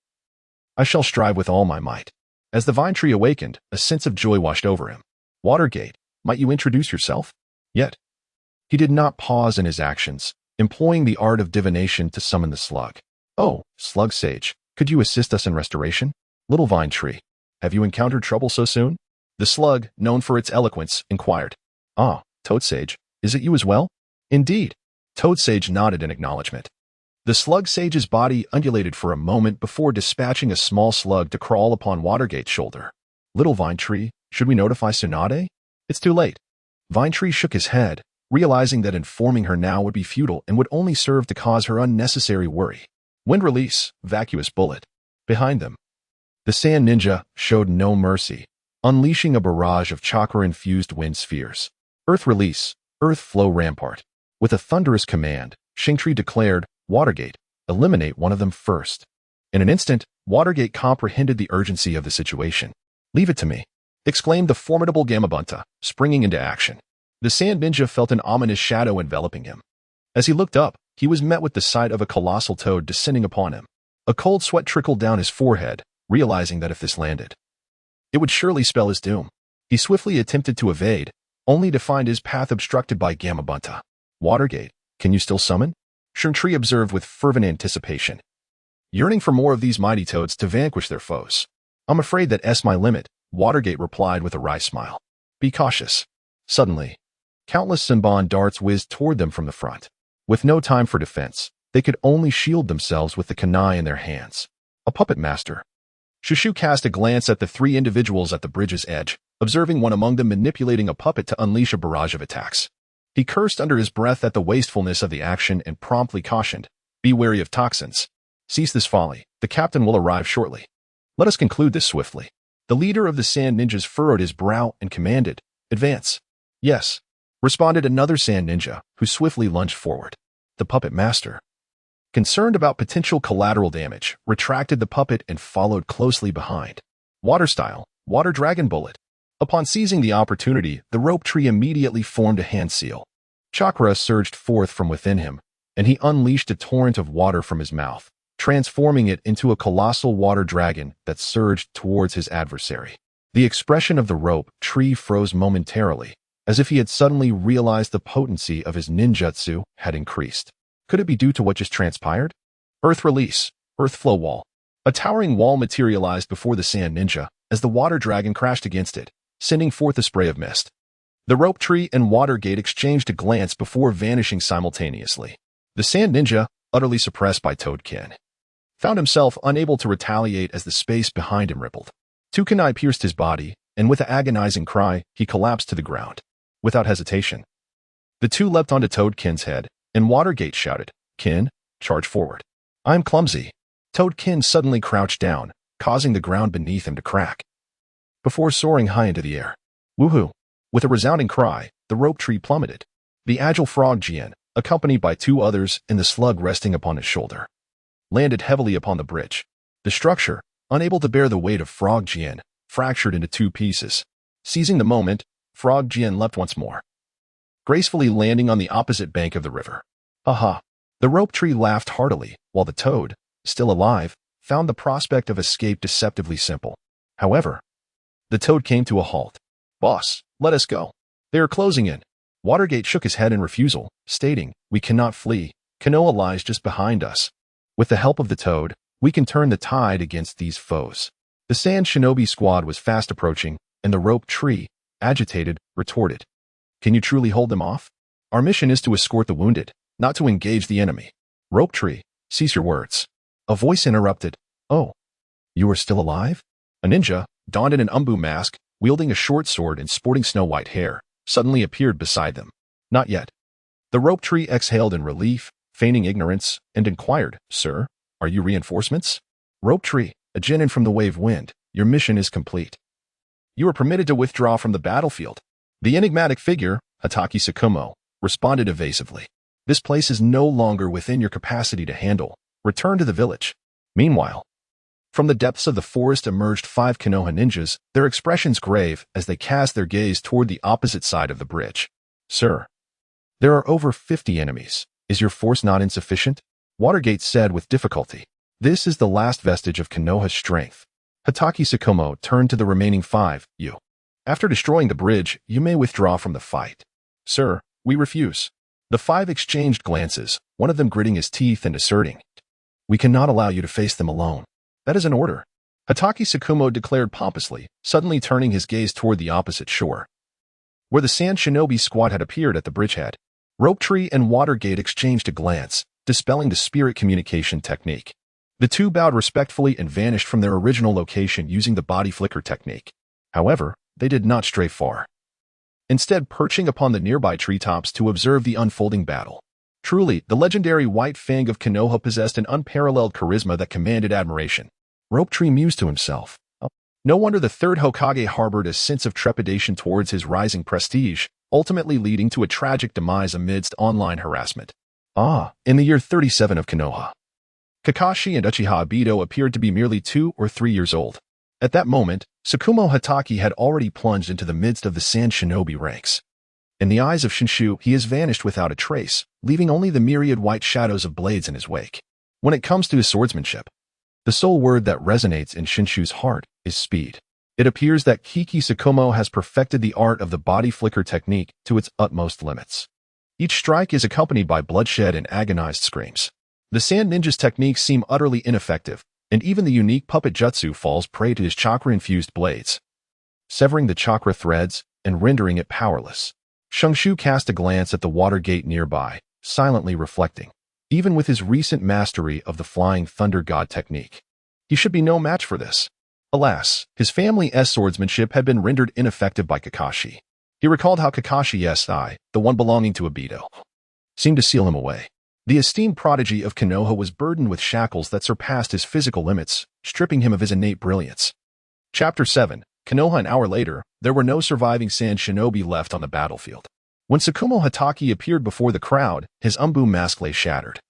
I shall strive with all my might." As the vine tree awakened, a sense of joy washed over him. "Watergate, might you introduce yourself?" Yet, he did not pause in his actions, employing the art of divination to summon the slug. "Oh, slug sage, could you assist us in restoration?" "Little vine tree, have you encountered trouble so soon?" The slug, known for its eloquence, inquired. "Ah, Toad Sage, is it you as well?" "Indeed." Toad Sage nodded in acknowledgement. The slug sage's body undulated for a moment before dispatching a small slug to crawl upon Watergate's shoulder. "Little vine tree, should we notify Tsunade?" "It's too late." Vine tree shook his head, realizing that informing her now would be futile and would only serve to cause her unnecessary worry. Wind release, vacuous bullet. Behind them, the sand ninja showed no mercy, unleashing a barrage of chakra-infused wind spheres. Earth release, earth flow rampart. With a thunderous command, Shingtree declared, "Watergate, eliminate one of them first." In an instant, Watergate comprehended the urgency of the situation. "Leave it to me," exclaimed the formidable Gamabunta, springing into action. The sand ninja felt an ominous shadow enveloping him. As he looked up, he was met with the sight of a colossal toad descending upon him. A cold sweat trickled down his forehead, realizing that if this landed, it would surely spell his doom. He swiftly attempted to evade, only to find his path obstructed by Gamabunta. Watergate, can you still summon? Shenshu observed with fervent anticipation, yearning for more of these mighty toads to vanquish their foes. I'm afraid that's my limit, Watergate replied with a wry smile. Be cautious. Suddenly, countless Senbon darts whizzed toward them from the front. With no time for defense, they could only shield themselves with the kunai in their hands. A puppet master. Shenshu cast a glance at the three individuals at the bridge's edge, observing one among them manipulating a puppet to unleash a barrage of attacks. He cursed under his breath at the wastefulness of the action and promptly cautioned, be wary of toxins. Cease this folly. The captain will arrive shortly. Let us conclude this swiftly. The leader of the sand ninjas furrowed his brow and commanded, advance. Yes, responded another sand ninja, who swiftly lunged forward. The puppet master, concerned about potential collateral damage, retracted the puppet and followed closely behind. Water style, water dragon bullet. Upon seizing the opportunity, the rope tree immediately formed a hand seal. Chakra surged forth from within him, and he unleashed a torrent of water from his mouth, transforming it into a colossal water dragon that surged towards his adversary. The expression of the rope tree froze momentarily, as if he had suddenly realized the potency of his ninjutsu had increased. Could it be due to what just transpired? Earth release, earth flow wall. A towering wall materialized before the sand ninja as the water dragon crashed against it, sending forth a spray of mist. The rope tree and Watergate exchanged a glance before vanishing simultaneously. The sand ninja, utterly suppressed by Toadkin, found himself unable to retaliate as the space behind him rippled. Two kunai pierced his body, and with an agonizing cry, he collapsed to the ground. Without hesitation, the two leapt onto Toadkin's head, and Watergate shouted, Kin, charge forward. I'm clumsy. Toadkin suddenly crouched down, causing the ground beneath him to crack, before soaring high into the air. Woohoo! With a resounding cry, the rope tree plummeted. The agile frog Jian, accompanied by two others and the slug resting upon his shoulder, landed heavily upon the bridge. The structure, unable to bear the weight of Frog Jian, fractured into two pieces. Seizing the moment, Frog Jian leapt once more, gracefully landing on the opposite bank of the river. Aha! The rope tree laughed heartily, while the toad, still alive, found the prospect of escape deceptively simple. However, the toad came to a halt. Boss, let us go. They are closing in. Watergate shook his head in refusal, stating, we cannot flee. Konoha lies just behind us. With the help of the toad, we can turn the tide against these foes. The sand shinobi squad was fast approaching, and the rope tree, agitated, retorted. Can you truly hold them off? Our mission is to escort the wounded, not to engage the enemy. Rope tree, cease your words. A voice interrupted. Oh, you are still alive? A ninja, donned in an umbu mask, wielding a short sword and sporting snow-white hair, suddenly appeared beside them. Not yet. The rope tree exhaled in relief, feigning ignorance, and inquired, Sir, are you reinforcements? Rope tree, a genin from the wave wind, your mission is complete. You are permitted to withdraw from the battlefield. The enigmatic figure, Hatake Tsukumo, responded evasively. This place is no longer within your capacity to handle. Return to the village. Meanwhile, from the depths of the forest emerged 5 Konoha ninjas, their expressions grave as they cast their gaze toward the opposite side of the bridge. Sir, there are over 50 enemies. Is your force not insufficient? Watergate said with difficulty. This is the last vestige of Konoha's strength. Hatake Tsukumo turned to the remaining 5. You. After destroying the bridge, you may withdraw from the fight. Sir, we refuse. The 5 exchanged glances, one of them gritting his teeth and asserting, we cannot allow you to face them alone. That is an order. Hatake Tsukumo declared pompously, suddenly turning his gaze toward the opposite shore, where the sand shinobi squad had appeared at the bridgehead. Rope tree and Watergate exchanged a glance, dispelling the spirit communication technique. The two bowed respectfully and vanished from their original location using the body flicker technique. However, they did not stray far, instead perching upon the nearby treetops to observe the unfolding battle. Truly, the legendary White Fang of Konoha possessed an unparalleled charisma that commanded admiration. Rope tree mused to himself. No wonder the third Hokage harbored a sense of trepidation towards his rising prestige, ultimately leading to a tragic demise amidst online harassment. In the year 37 of Konoha, Kakashi and Uchiha Obito appeared to be merely 2 or 3 years old. At that moment, Tsukumo Hatake had already plunged into the midst of the sand shinobi ranks. In the eyes of Shenshu, he has vanished without a trace, leaving only the myriad white shadows of blades in his wake. When it comes to his swordsmanship, the sole word that resonates in Shenshu's heart is speed. It appears that Kiki Tsukumo has perfected the art of the body flicker technique to its utmost limits. Each strike is accompanied by bloodshed and agonized screams. The Sand Ninja's techniques seem utterly ineffective, and even the unique puppet jutsu falls prey to his chakra-infused blades, severing the chakra threads and rendering it powerless. Shenshu cast a glance at the water gate nearby, silently reflecting. Even with his recent mastery of the Flying Thunder God technique, he should be no match for this. Alas, his family's swordsmanship had been rendered ineffective by Kakashi. He recalled how Kakashi's eye, the one belonging to Obito, seemed to seal him away. The esteemed prodigy of Konoha was burdened with shackles that surpassed his physical limits, stripping him of his innate brilliance. Chapter 7. Konoha. An hour later, there were no surviving sand shinobi left on the battlefield. When Tsukumo Hatake appeared before the crowd, his umbu mask lay shattered,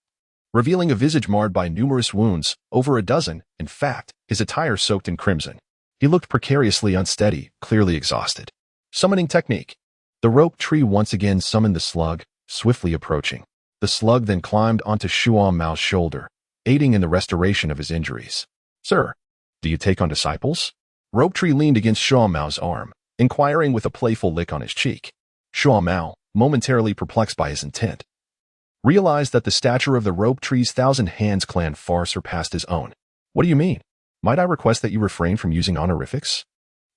revealing a visage marred by numerous wounds, over a dozen, in fact, his attire soaked in crimson. He looked precariously unsteady, clearly exhausted. Summoning technique. The rope tree once again summoned the slug, swiftly approaching. The slug then climbed onto Shuaomao's shoulder, aiding in the restoration of his injuries. Sir, do you take on disciples? Rope tree leaned against Shuaomao's arm, inquiring with a playful lick on his cheek. Shuaomao, momentarily perplexed by his intent, realized that the stature of the rope tree's Thousand Hands clan far surpassed his own. What do you mean? Might I request that you refrain from using honorifics?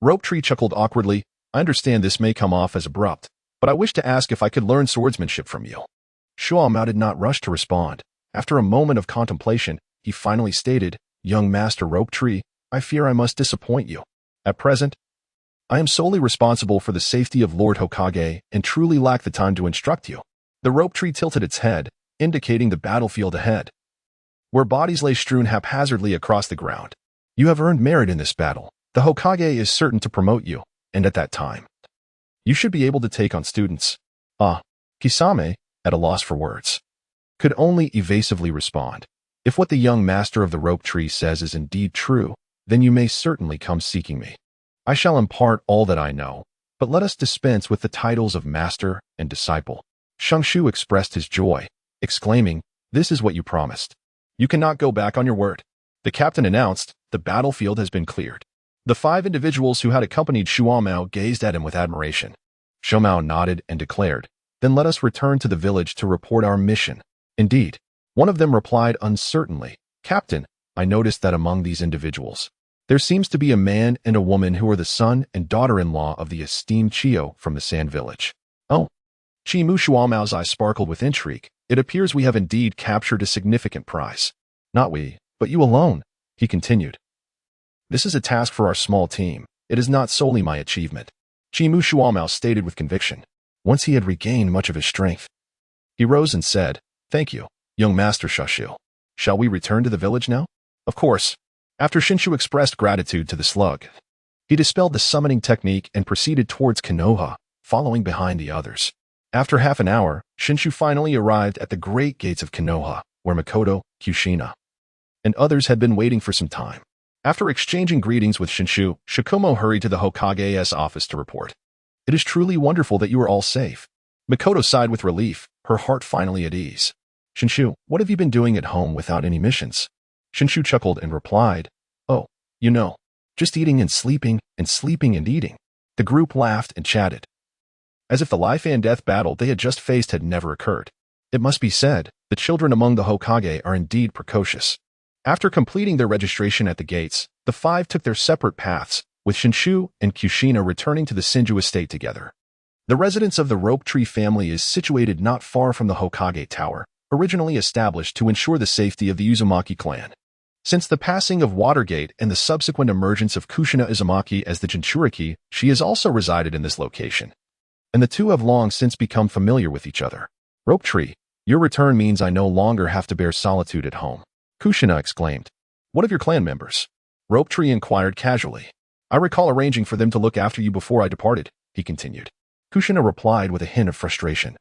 Rope tree chuckled awkwardly. I understand this may come off as abrupt, but I wish to ask if I could learn swordsmanship from you. Shuaomao did not rush to respond. After a moment of contemplation, he finally stated, Young Master Rope Tree, I fear I must disappoint you. At present, I am solely responsible for the safety of Lord Hokage and truly lack the time to instruct you. The rope tree tilted its head, indicating the battlefield ahead, where bodies lay strewn haphazardly across the ground. You have earned merit in this battle. The Hokage is certain to promote you, and at that time, you should be able to take on students. Kisame, at a loss for words, could only evasively respond. If what the young master of the rope tree says is indeed true, then you may certainly come seeking me. I shall impart all that I know, but let us dispense with the titles of master and disciple. Shenshu expressed his joy, exclaiming, This is what you promised. You cannot go back on your word. The captain announced, the battlefield has been cleared. The 5 individuals who had accompanied Shuaomao gazed at him with admiration. Shuaomao nodded and declared, Then let us return to the village to report our mission. Indeed, one of them replied uncertainly, Captain, I noticed that among these individuals, there seems to be a man and a woman who are the son and daughter-in-law of the esteemed Chio from the Sand Village. Oh. Chimu Shuaomao's eyes sparkled with intrigue. It appears we have indeed captured a significant prize. Not we, but you alone, he continued. This is a task for our small team. It is not solely my achievement. Chimu Shuaomao stated with conviction. Once he had regained much of his strength, he rose and said, Thank you, young Master Shenshu. Shall we return to the village now? Of course. After Shenshu expressed gratitude to the slug, he dispelled the summoning technique and proceeded towards Konoha, following behind the others. After half an hour, Shenshu finally arrived at the great gates of Konoha, where Makoto, Kushina, and others had been waiting for some time. After exchanging greetings with Shenshu, Shikumo hurried to the Hokage's office to report. It is truly wonderful that you are all safe. Makoto sighed with relief, her heart finally at ease. Shenshu, what have you been doing at home without any missions? Shenshu chuckled and replied, Oh, you know, just eating and sleeping and eating. The group laughed and chatted, as if the life and death battle they had just faced had never occurred. It must be said, the children among the Hokage are indeed precocious. After completing their registration at the gates, the 5 took their separate paths, with Shenshu and Kushina returning to the Senju estate together. The residence of the Rope Tree family is situated not far from the Hokage Tower, originally established to ensure the safety of the Uzumaki clan. Since the passing of Watergate and the subsequent emergence of Kushina Uzumaki as the Jinchuriki, she has also resided in this location, and the two have long since become familiar with each other. Rope Tree, your return means I no longer have to bear solitude at home. Kushina exclaimed. What of your clan members? Rope Tree inquired casually. I recall arranging for them to look after you before I departed, he continued. Kushina replied with a hint of frustration.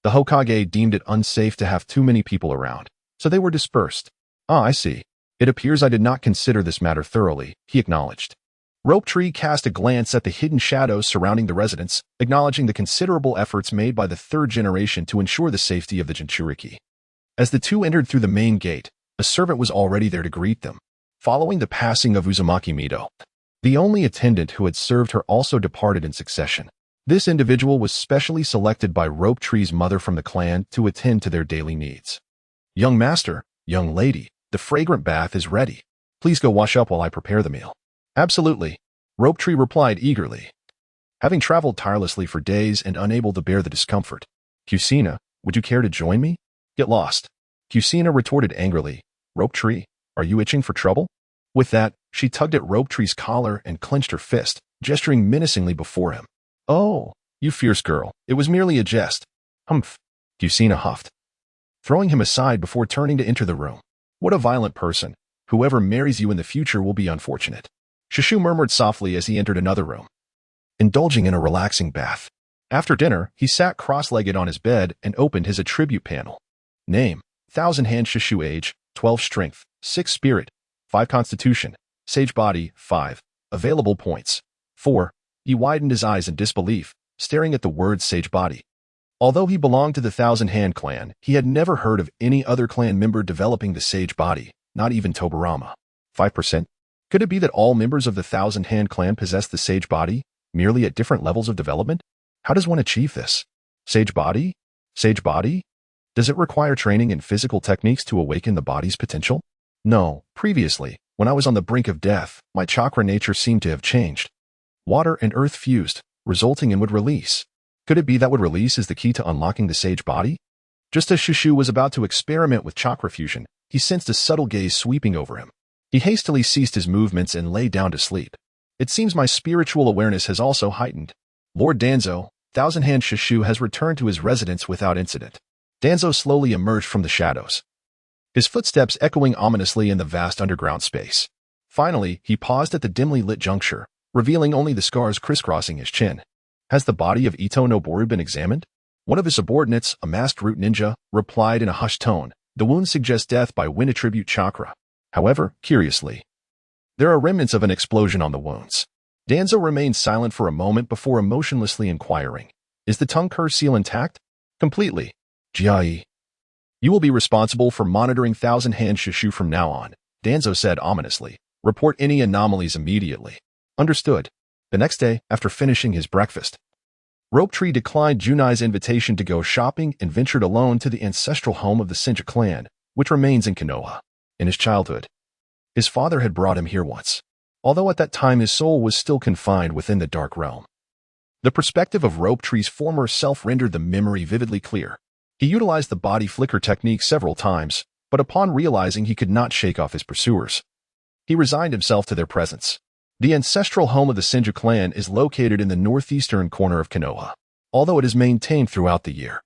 The Hokage deemed it unsafe to have too many people around, so they were dispersed. I see. It appears I did not consider this matter thoroughly, he acknowledged. Rope Tree cast a glance at the hidden shadows surrounding the residence, acknowledging the considerable efforts made by the third generation to ensure the safety of the Jinchuriki. As the two entered through the main gate, a servant was already there to greet them. Following the passing of Uzumaki Mido, the only attendant who had served her also departed in succession. This individual was specially selected by Rope Tree's mother from the clan to attend to their daily needs. "Young master, young lady, the fragrant bath is ready. Please go wash up while I prepare the meal." "Absolutely," Rope Tree replied eagerly. Having traveled tirelessly for days and unable to bear the discomfort, "Kusina, would you care to join me?" "Get lost." Kusina retorted angrily. "Rope Tree, are you itching for trouble?" With that, she tugged at Rope Tree's collar and clenched her fist, gesturing menacingly before him. "Oh, you fierce girl, it was merely a jest." "Humph," Kusina huffed, throwing him aside before turning to enter the room. "What a violent person. Whoever marries you in the future will be unfortunate." Shenshu murmured softly as he entered another room, indulging in a relaxing bath. After dinner, he sat cross-legged on his bed and opened his attribute panel. Name: Thousand Hand Shenshu. Age: 12 Strength, 6 Spirit, 5 Constitution, Sage Body, 5. Available points: 4. He widened his eyes in disbelief, staring at the word Sage Body. Although he belonged to the Thousand Hand clan, he had never heard of any other clan member developing the Sage Body, not even Tobirama. 5%? Could it be that all members of the Thousand Hand clan possess the Sage Body, merely at different levels of development? How does one achieve this? Sage Body? Sage Body? Does it require training in physical techniques to awaken the body's potential? No, previously, when I was on the brink of death, my chakra nature seemed to have changed. Water and earth fused, resulting in would release. Could it be that would release is the key to unlocking the Sage Body? Just as Shenshu was about to experiment with chakra fusion, he sensed a subtle gaze sweeping over him. He hastily ceased his movements and lay down to sleep. It seems my spiritual awareness has also heightened. Lord Danzo, Thousand Hand Shenshu has returned to his residence without incident. Danzo slowly emerged from the shadows, his footsteps echoing ominously in the vast underground space. Finally, he paused at the dimly lit juncture, revealing only the scars crisscrossing his chin. "Has the body of Ito Noboru been examined?" One of his subordinates, a masked root ninja, replied in a hushed tone. "The wounds suggest death by wind attribute chakra. However, curiously, there are remnants of an explosion on the wounds." Danzo remained silent for a moment before emotionlessly inquiring, "Is the tongue curse seal intact?" "Completely. Jai. You will be responsible for monitoring Thousand Hand Shenshu from now on," Danzo said ominously. "Report any anomalies immediately." "Understood." The next day, after finishing his breakfast, Rope Tree declined Junai's invitation to go shopping and ventured alone to the ancestral home of the Senju clan, which remains in Konoha. In his childhood, his father had brought him here once, although at that time his soul was still confined within the dark realm. The perspective of Rope Tree's former self rendered the memory vividly clear. He utilized the body flicker technique several times, but upon realizing he could not shake off his pursuers, he resigned himself to their presence. The ancestral home of the Senju clan is located in the northeastern corner of Konoha, although it is maintained throughout the year.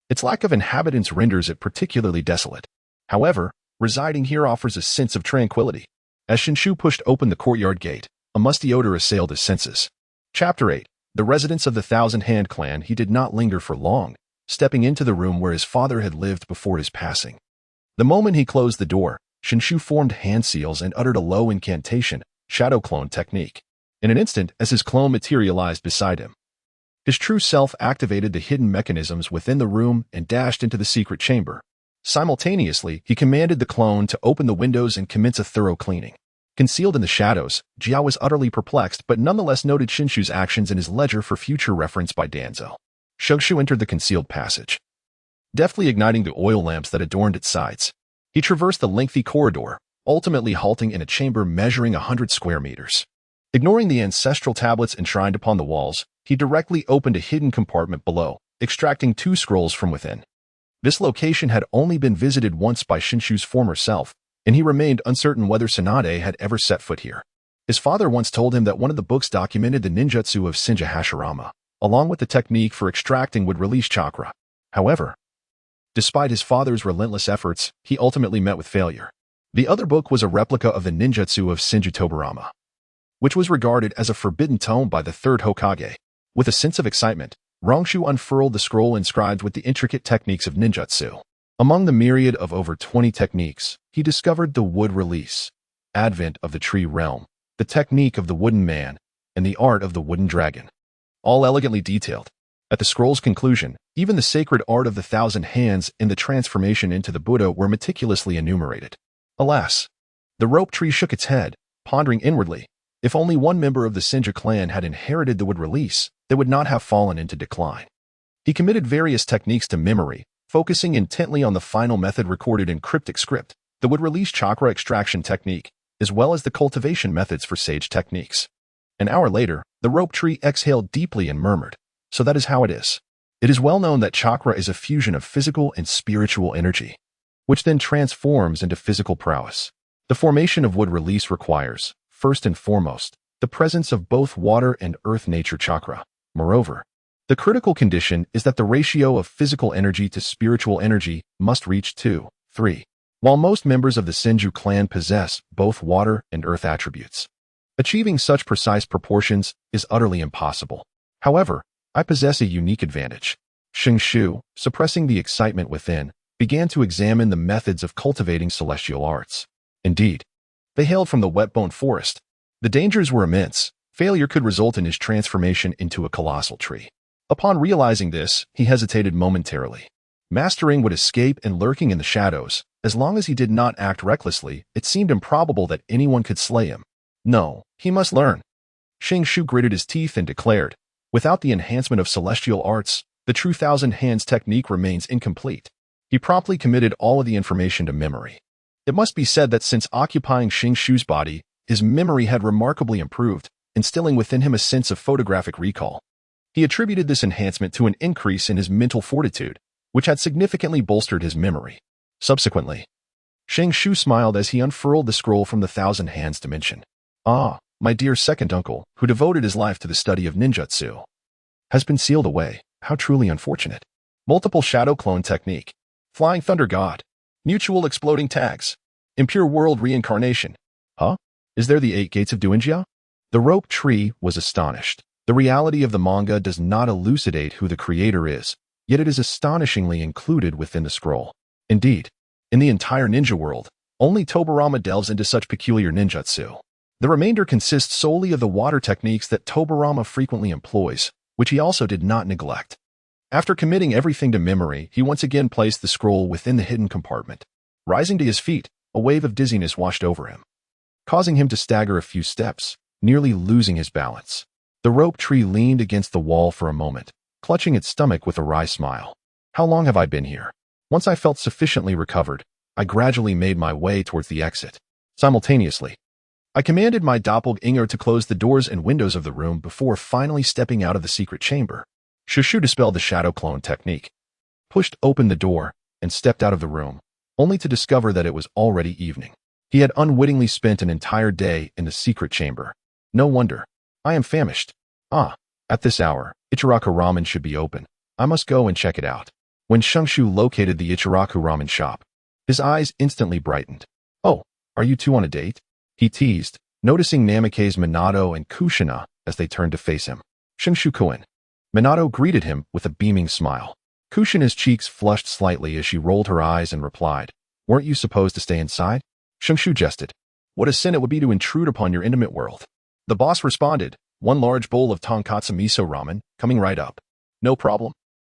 Its lack of inhabitants renders it particularly desolate. However, residing here offers a sense of tranquility. As Shenshu pushed open the courtyard gate, a musty odor assailed his senses. Chapter 8. The residence of the Thousand Hand clan. He did not linger for long, stepping into the room where his father had lived before his passing. The moment he closed the door, Shenshu formed hand seals and uttered a low incantation, shadow clone technique. In an instant, as his clone materialized beside him, his true self activated the hidden mechanisms within the room and dashed into the secret chamber. Simultaneously, he commanded the clone to open the windows and commence a thorough cleaning. Concealed in the shadows, Jia was utterly perplexed but nonetheless noted Shenshu's actions in his ledger for future reference by Danzo. Shenshu entered the concealed passage, deftly igniting the oil lamps that adorned its sides. He traversed the lengthy corridor, ultimately halting in a chamber measuring 100 square meters. Ignoring the ancestral tablets enshrined upon the walls, he directly opened a hidden compartment below, extracting 2 scrolls from within. This location had only been visited once by Shenshu's former self, and he remained uncertain whether Tsunade had ever set foot here. His father once told him that one of the books documented the ninjutsu of Senju Hashirama, along with the technique for extracting would release chakra. However, despite his father's relentless efforts, he ultimately met with failure. The other book was a replica of the ninjutsu of Senju Tobirama, which was regarded as a forbidden tome by the third Hokage. With a sense of excitement, Rongshu unfurled the scroll inscribed with the intricate techniques of ninjutsu. Among the myriad of over 20 techniques, he discovered the wood release, advent of the tree realm, the technique of the wooden man, and the art of the wooden dragon. All elegantly detailed. At the scroll's conclusion, even the sacred art of the 1,000 hands and the transformation into the Buddha were meticulously enumerated. Alas! The rope tree shook its head, pondering inwardly. If only one member of the Senju clan had inherited the wood release, they would not have fallen into decline. He committed various techniques to memory, focusing intently on the final method recorded in cryptic script, the wood release chakra extraction technique, as well as the cultivation methods for sage techniques. An hour later, the rope tree exhaled deeply and murmured, "So that is how it is. It is well known that chakra is a fusion of physical and spiritual energy, which then transforms into physical prowess. The formation of wood release requires, first and foremost, the presence of both water and earth nature chakra. Moreover, the critical condition is that the ratio of physical energy to spiritual energy must reach 2:3. While most members of the Senju clan possess both water and earth attributes, achieving such precise proportions is utterly impossible. However, I possess a unique advantage." Shenshu, suppressing the excitement within, began to examine the methods of cultivating celestial arts. Indeed, they hailed from the wet-bone forest. The dangers were immense. Failure could result in his transformation into a colossal tree. Upon realizing this, he hesitated momentarily. Mastering would escape and lurking in the shadows. As long as he did not act recklessly, it seemed improbable that anyone could slay him. No, he must learn. Shenshu gritted his teeth and declared, "Without the enhancement of celestial arts, the true 1,000 hands technique remains incomplete." He promptly committed all of the information to memory. It must be said that since occupying Shenshu's body, his memory had remarkably improved, instilling within him a sense of photographic recall. He attributed this enhancement to an increase in his mental fortitude, which had significantly bolstered his memory. Subsequently, Shenshu smiled as he unfurled the scroll from the 1,000 hands dimension. "Ah, my dear second uncle, who devoted his life to the study of ninjutsu, has been sealed away. How truly unfortunate. Multiple shadow clone technique. Flying thunder god. Mutual exploding tags. Impure world reincarnation. Huh? Is there the 8 gates of Duinjia?" The rope tree was astonished. The reality of the manga does not elucidate who the creator is, yet it is astonishingly included within the scroll. Indeed, in the entire ninja world, only Tobirama delves into such peculiar ninjutsu. The remainder consists solely of the water techniques that Tobirama frequently employs, which he also did not neglect. After committing everything to memory, he once again placed the scroll within the hidden compartment. Rising to his feet, a wave of dizziness washed over him, causing him to stagger a few steps, nearly losing his balance. The rope tree leaned against the wall for a moment, clutching its stomach with a wry smile. "How long have I been here?" Once I felt sufficiently recovered, I gradually made my way towards the exit. Simultaneously, I commanded my doppelganger to close the doors and windows of the room before finally stepping out of the secret chamber. Shenshu dispelled the shadow clone technique, pushed open the door, and stepped out of the room, only to discover that it was already evening. He had unwittingly spent an entire day in the secret chamber. No wonder. I am famished. Ah, at this hour, Ichiraku Ramen should be open. I must go and check it out. When Shenshu located the Ichiraku Ramen shop, his eyes instantly brightened. "Oh, are you two on a date?" he teased, noticing Namake's Minato and Kushina as they turned to face him. "Shenshu-kun." Minato greeted him with a beaming smile. Kushina's cheeks flushed slightly as she rolled her eyes and replied, "Weren't you supposed to stay inside?" Shenshu jested. "What a sin it would be to intrude upon your intimate world." The boss responded, "One large bowl of tonkatsu miso ramen, coming right up." "No problem."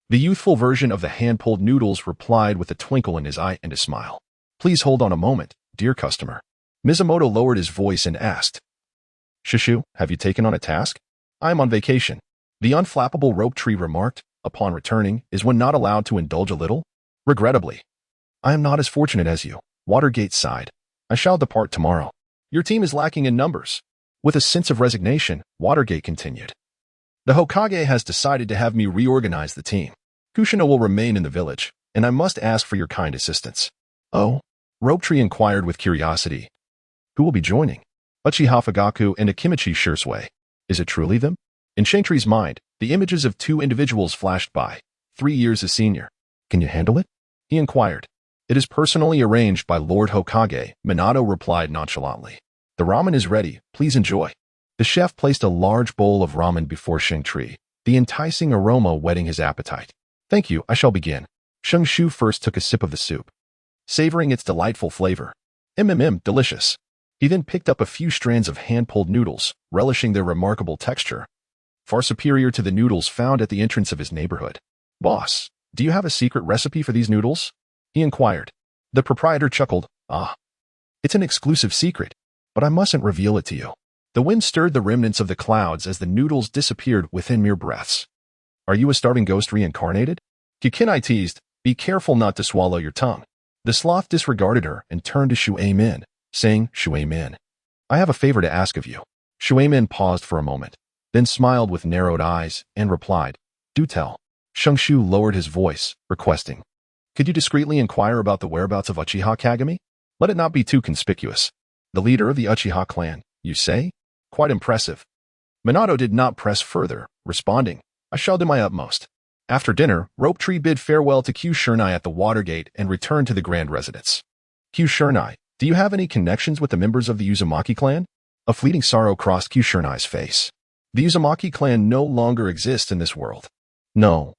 The youthful version of the hand-pulled noodles replied with a twinkle in his eye and a smile. "Please hold on a moment, dear customer." Mizumoto lowered his voice and asked, "Shenshu, have you taken on a task?" "I am on vacation." The unflappable rope tree remarked, upon returning, is one not allowed to indulge a little? "Regrettably. I am not as fortunate as you." Watergate sighed. "I shall depart tomorrow. Your team is lacking in numbers." With a sense of resignation, Watergate continued. "The Hokage has decided to have me reorganize the team. Kushina will remain in the village, and I must ask for your kind assistance." "Oh?" Rope Tree inquired with curiosity. "Who will be joining?" "Uchiha Fugaku and Akimichi Shirsue." "Is it truly them?" In Shantry's mind, the images of 2 individuals flashed by, 3 years his senior. "Can you handle it?" he inquired. "It is personally arranged by Lord Hokage," Minato replied nonchalantly. "The ramen is ready, please enjoy." The chef placed a large bowl of ramen before Shantry, the enticing aroma whetting his appetite. "Thank you, I shall begin." Shenshu first took a sip of the soup, savoring its delightful flavor. Delicious. He then picked up a few strands of hand-pulled noodles, relishing their remarkable texture, far superior to the noodles found at the entrance of his neighborhood. "Boss, do you have a secret recipe for these noodles?" he inquired. The proprietor chuckled. "Ah, it's an exclusive secret, but I mustn't reveal it to you." The wind stirred the remnants of the clouds as the noodles disappeared within mere breaths. "Are you a starving ghost reincarnated?" Kukinai teased. "Be careful not to swallow your tongue." The sloth disregarded her and turned to Shuemin, saying, "Shuemin, I have a favor to ask of you." Shuemin paused for a moment, then smiled with narrowed eyes and replied, "Do tell." Shenshu lowered his voice, requesting, "Could you discreetly inquire about the whereabouts of Uchiha Kagami? Let it not be too conspicuous." "The leader of the Uchiha clan, you say? Quite impressive." Minato did not press further, responding, "I shall do my utmost." After dinner, Rope Tree bid farewell to Q Shernai at the Watergate and returned to the grand residence. "Q Shernai, do you have any connections with the members of the Uzumaki clan?" A fleeting sorrow crossed Q Shernai's face. "The Uzumaki clan no longer exists in this world." No.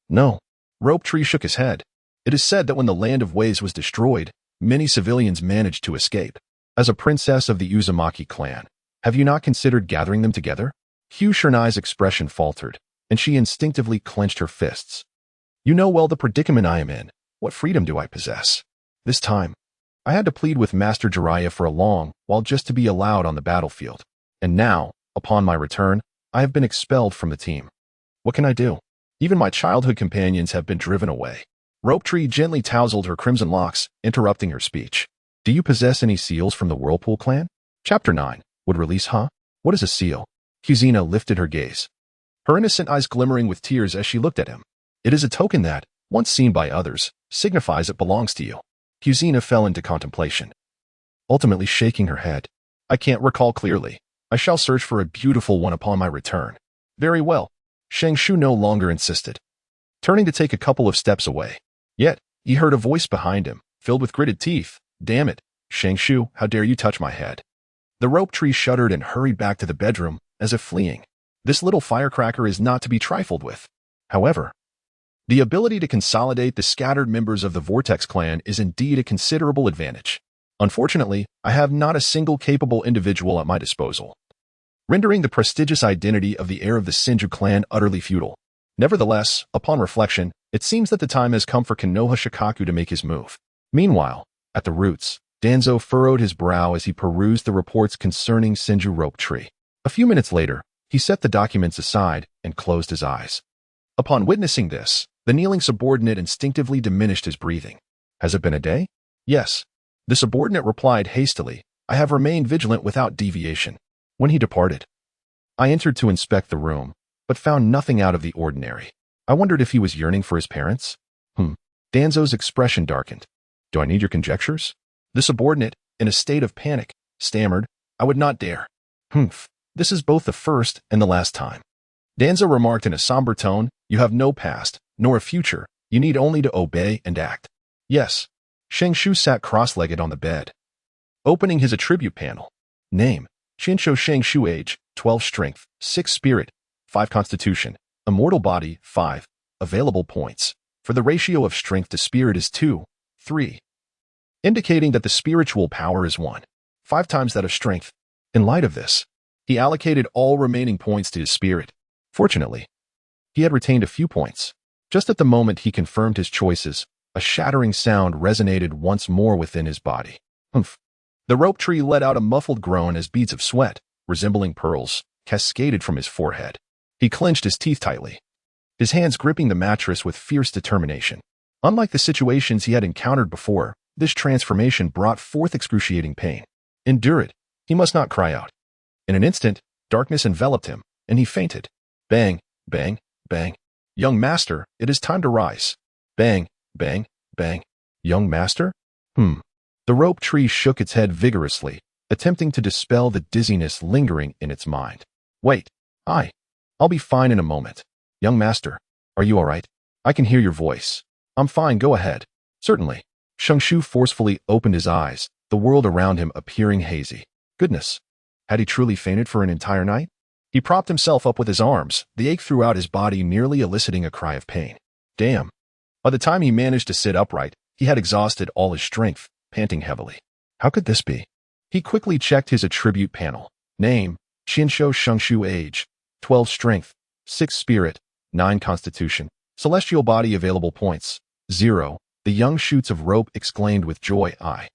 Rope Tree shook his head. "It is said that when the Land of Waves was destroyed, many civilians managed to escape. As a princess of the Uzumaki clan, have you not considered gathering them together?" Q Shernai's expression faltered, and she instinctively clenched her fists. "You know well the predicament I am in. What freedom do I possess? This time, I had to plead with Master Jiraiya for a long while just to be allowed on the battlefield. And now, upon my return, I have been expelled from the team. What can I do? Even my childhood companions have been driven away." Rope Tree gently tousled her crimson locks, interrupting her speech. "Do you possess any seals from the Whirlpool clan?" Chapter 9. Would release, huh? What is a seal? Kuzina lifted her gaze, her innocent eyes glimmering with tears as she looked at him. "It is a token that, once seen by others, signifies it belongs to you." Kuzina fell into contemplation, ultimately shaking her head. "I can't recall clearly. I shall search for a beautiful one upon my return." "Very well." Shenshu no longer insisted, turning to take a couple of steps away. Yet, he heard a voice behind him, filled with gritted teeth. "Damn it, Shenshu, how dare you touch my head?" The Rope Tree shuddered and hurried back to the bedroom, as if fleeing. This little firecracker is not to be trifled with. However, the ability to consolidate the scattered members of the Vortex clan is indeed a considerable advantage. Unfortunately, I have not a single capable individual at my disposal, rendering the prestigious identity of the heir of the Senju clan utterly futile. Nevertheless, upon reflection, it seems that the time has come for Konoha Shikaku to make his move. Meanwhile, at the roots, Danzo furrowed his brow as he perused the reports concerning Senju Rope Tree. A few minutes later, he set the documents aside and closed his eyes. Upon witnessing this, the kneeling subordinate instinctively diminished his breathing. "Has it been a day?" "Yes." The subordinate replied hastily, "I have remained vigilant without deviation." When he departed, I entered to inspect the room, but found nothing out of the ordinary. I wondered if he was yearning for his parents. Danzo's expression darkened. "Do I need your conjectures?" The subordinate, in a state of panic, stammered, "I would not dare." This is both the first and the last time." Danzo remarked in a somber tone, "You have no past, nor a future. You need only to obey and act." "Yes." Shenshu sat cross-legged on the bed, opening his attribute panel. Name: Shinsho Shenshu. Age: 12. Strength: 6. Spirit: 5. Constitution: Immortal Body: 5. Available points: for the ratio of strength to spirit is 2:3, indicating that the spiritual power is 1.5 times that of strength. In light of this, he allocated all remaining points to his spirit. Fortunately, he had retained a few points. Just at the moment he confirmed his choices, a shattering sound resonated once more within his body. The Rope Tree let out a muffled groan as beads of sweat, resembling pearls, cascaded from his forehead. He clenched his teeth tightly, his hands gripping the mattress with fierce determination. Unlike the situations he had encountered before, this transformation brought forth excruciating pain. Endure it. He must not cry out. In an instant, darkness enveloped him, and he fainted. Bang, bang, bang. "Young master, it is time to rise." Bang, bang, bang. "Young master?" The Rope Tree shook its head vigorously, attempting to dispel the dizziness lingering in its mind. "Wait. I'll be fine in a moment." "Young master, are you all right? I can hear your voice." "I'm fine, go ahead." "Certainly." Shenshu forcefully opened his eyes, the world around him appearing hazy. Goodness. Had he truly fainted for an entire night? He propped himself up with his arms, the ache throughout his body nearly eliciting a cry of pain. Damn. By the time he managed to sit upright, he had exhausted all his strength, panting heavily. How could this be? He quickly checked his attribute panel. Name, Shenshu. Age, 12 Strength, 6 Spirit, 9 Constitution. Celestial Body available points, 0. The young shoots of rope exclaimed with joy. I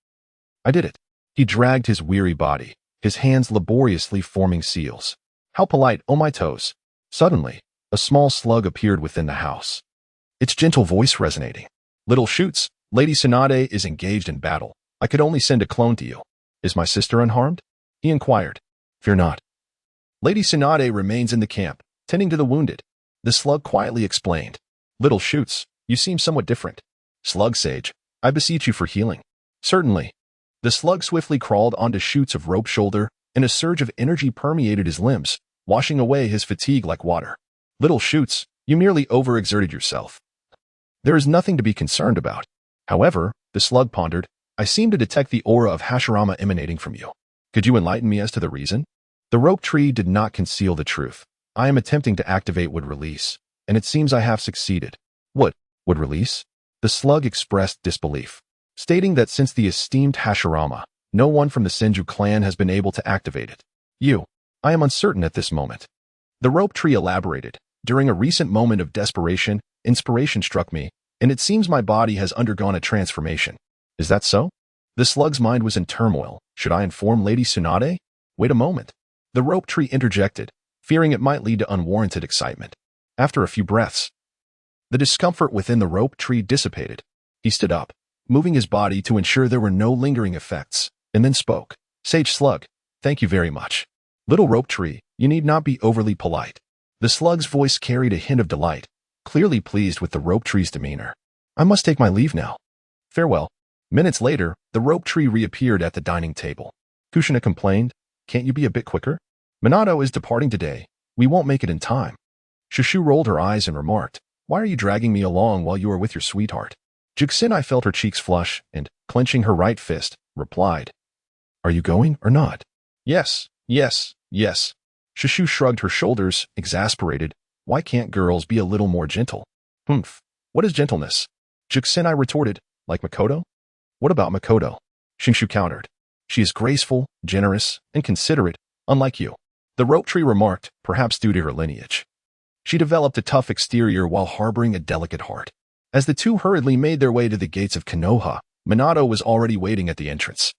did it. He dragged his weary body, his hands laboriously forming seals. How polite, oh my toes. Suddenly, a small slug appeared within the house. Its gentle voice resonating. Little shoots, Lady Tsunade is engaged in battle. I could only send a clone to you. Is my sister unharmed? He inquired. Fear not. Lady Tsunade remains in the camp, tending to the wounded. The slug quietly explained. Little shoots, you seem somewhat different. Slug Sage, I beseech you for healing. Certainly. The slug swiftly crawled onto shoots of rope shoulder, and a surge of energy permeated his limbs, washing away his fatigue like water. Little shoots, you merely overexerted yourself. There is nothing to be concerned about. However, the slug pondered, I seem to detect the aura of Hashirama emanating from you. Could you enlighten me as to the reason? The rope tree did not conceal the truth. I am attempting to activate Would Release, and it seems I have succeeded. What? Would Release? The slug expressed disbelief, stating that since the esteemed Hashirama, no one from the Senju clan has been able to activate it. I am uncertain at this moment. The rope tree elaborated. During a recent moment of desperation, inspiration struck me, and it seems my body has undergone a transformation. Is that so? The slug's mind was in turmoil. Should I inform Lady Tsunade? Wait a moment. The rope tree interjected, fearing it might lead to unwarranted excitement. After a few breaths, the discomfort within the rope tree dissipated. He stood up, moving his body to ensure there were no lingering effects, and then spoke. Sage Slug, thank you very much. Little rope tree, you need not be overly polite. The slug's voice carried a hint of delight, clearly pleased with the rope tree's demeanor. I must take my leave now. Farewell. Minutes later, the rope tree reappeared at the dining table. Kushina complained, can't you be a bit quicker? Minato is departing today. We won't make it in time. Shushu rolled her eyes and remarked, why are you dragging me along while you are with your sweetheart? Juxinai felt her cheeks flush and, clenching her right fist, replied, are you going or not? Yes. Shushu shrugged her shoulders, exasperated. Why can't girls be a little more gentle? Humph. What is gentleness? Juxinai retorted, like Makoto? What about Makoto? Shenshu countered. She is graceful, generous, and considerate, unlike you. The rope tree remarked, perhaps due to her lineage. She developed a tough exterior while harboring a delicate heart. As the two hurriedly made their way to the gates of Konoha, Minato was already waiting at the entrance.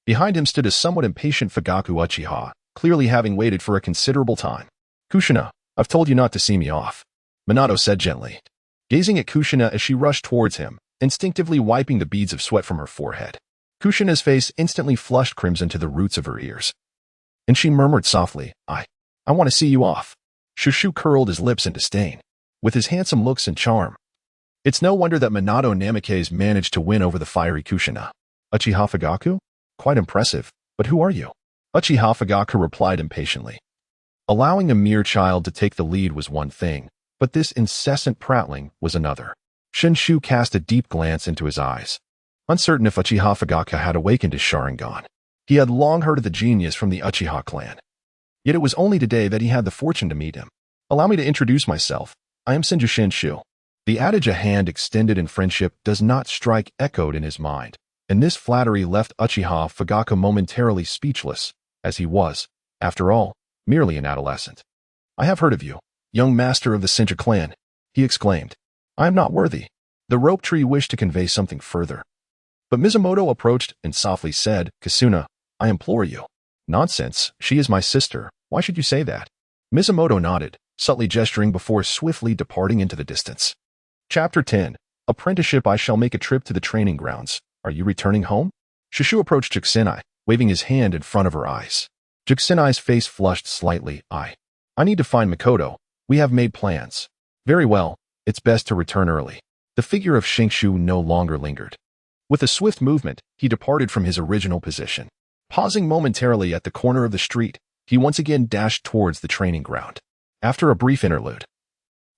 Behind him stood a somewhat impatient Fugaku Uchiha, clearly having waited for a considerable time. Kushina, I've told you not to see me off, Minato said gently, gazing at Kushina as she rushed towards him, instinctively wiping the beads of sweat from her forehead. Kushina's face instantly flushed crimson to the roots of her ears, and she murmured softly, I want to see you off. Shushu curled his lips in disdain. With his handsome looks and charm, it's no wonder that Minato Namikaze managed to win over the fiery Kushina. Uchiha Fugaku? Quite impressive, but who are you? Uchiha Fugaku replied impatiently. Allowing a mere child to take the lead was one thing, but this incessant prattling was another. Shenshu cast a deep glance into his eyes, uncertain if Uchiha Fugaku had awakened his Sharingan. He had long heard of the genius from the Uchiha clan. Yet it was only today that he had the fortune to meet him. Allow me to introduce myself. I am Senju Shenshu. The adage a hand extended in friendship does not strike echoed in his mind, and this flattery left Uchiha Fugaku momentarily speechless, as he was, after all, merely an adolescent. I have heard of you, young master of the Senju clan, he exclaimed. I am not worthy. The rope tree wished to convey something further, but Mizumoto approached and softly said, Kasuna, I implore you. Nonsense, she is my sister. Why should you say that? Mizumoto nodded, subtly gesturing before swiftly departing into the distance. Chapter 10. Apprenticeship. I shall make a trip to the training grounds. Are you returning home? Shushu approached Juxinai, waving his hand in front of her eyes. Juxinai's face flushed slightly. I need to find Makoto. We have made plans. Very well, it's best to return early. The figure of Shenshu no longer lingered. With a swift movement, he departed from his original position. Pausing momentarily at the corner of the street, he once again dashed towards the training ground. After a brief interlude,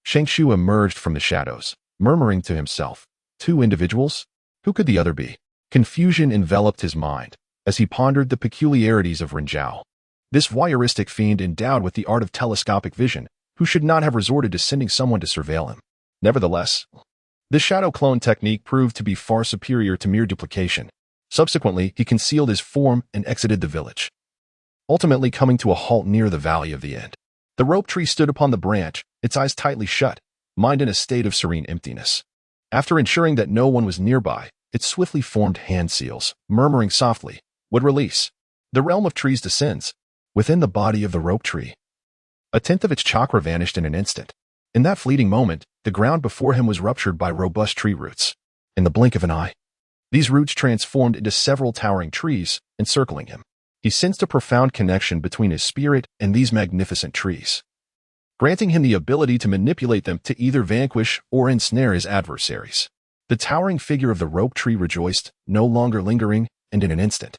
Shenshu emerged from the shadows, murmuring to himself, 2 individuals? Who could the other be? Confusion enveloped his mind as he pondered the peculiarities of Rinzhao. This voyeuristic fiend endowed with the art of telescopic vision, who should not have resorted to sending someone to surveil him. Nevertheless, the shadow clone technique proved to be far superior to mere duplication. Subsequently, he concealed his form and exited the village, ultimately coming to a halt near the Valley of the End. The rope tree stood upon the branch, its eyes tightly shut, mind in a state of serene emptiness. After ensuring that no one was nearby, it swiftly formed hand seals, murmuring softly, would release. The realm of trees descends. Within the body of the rope tree, a tenth of its chakra vanished in an instant. In that fleeting moment, the ground before him was ruptured by robust tree roots. In the blink of an eye, these roots transformed into several towering trees, encircling him. He sensed a profound connection between his spirit and these magnificent trees, granting him the ability to manipulate them to either vanquish or ensnare his adversaries. The towering figure of the rope tree rejoiced, no longer lingering, and in an instant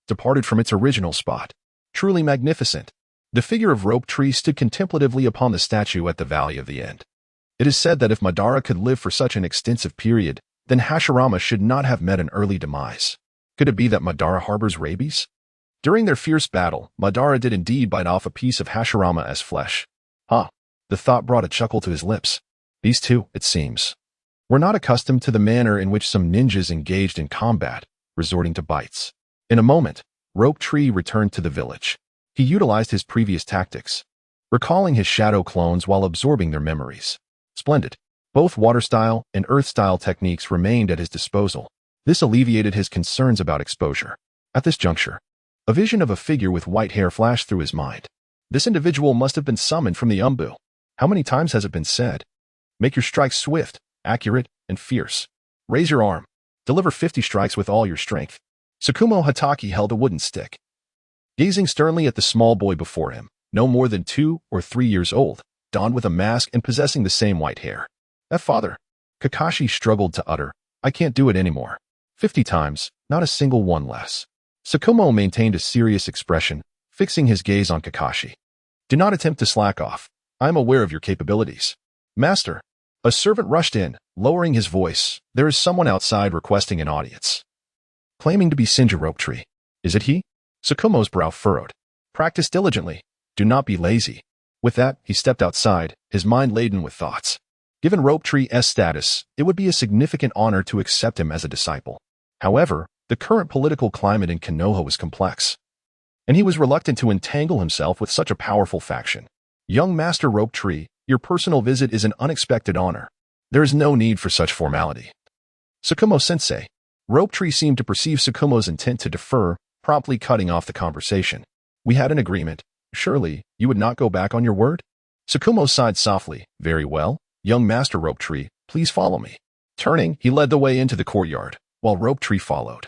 departed from its original spot. Truly magnificent. The figure of rope tree stood contemplatively upon the statue at the Valley of the End. It is said that if Madara could live for such an extensive period, then Hashirama should not have met an early demise. Could it be that Madara harbors rabies? During their fierce battle, Madara did indeed bite off a piece of Hashirama as flesh. Huh. The thought brought a chuckle to his lips. These two, it seems, were not accustomed to the manner in which some ninjas engaged in combat, resorting to bites. In a moment, Rope Tree returned to the village. He utilized his previous tactics, recalling his shadow clones while absorbing their memories. Splendid. Both water-style and earth-style techniques remained at his disposal. This alleviated his concerns about exposure. At this juncture, a vision of a figure with white hair flashed through his mind. This individual must have been summoned from the Umbu. How many times has it been said? Make your strikes swift, accurate, and fierce. Raise your arm. Deliver 50 strikes with all your strength. Tsukumo Hatake held a wooden stick, gazing sternly at the small boy before him, no more than 2 or 3 years old, donned with a mask and possessing the same white hair. That father, Kakashi struggled to utter, I can't do it anymore. 50 times, not a single one less. Tsukumo maintained a serious expression, fixing his gaze on Kakashi. Do not attempt to slack off. I am aware of your capabilities. Master. A servant rushed in, lowering his voice. There is someone outside requesting an audience. Claiming to be Senju Rope Tree. Is it he? Tsukumo's brow furrowed. Practice diligently. Do not be lazy. With that, he stepped outside, his mind laden with thoughts. Given Rope Tree's status, it would be a significant honor to accept him as a disciple. However, the current political climate in Konoha was complex, and he was reluctant to entangle himself with such a powerful faction. Young Master Rope Tree, your personal visit is an unexpected honor. There is no need for such formality. Tsukumo-sensei. Rope Tree seemed to perceive Tsukumo's intent to defer, promptly cutting off the conversation. We had an agreement. Surely, you would not go back on your word? Tsukumo sighed softly. Very well. Young Master Rope Tree, please follow me. Turning, he led the way into the courtyard, while Rope Tree followed,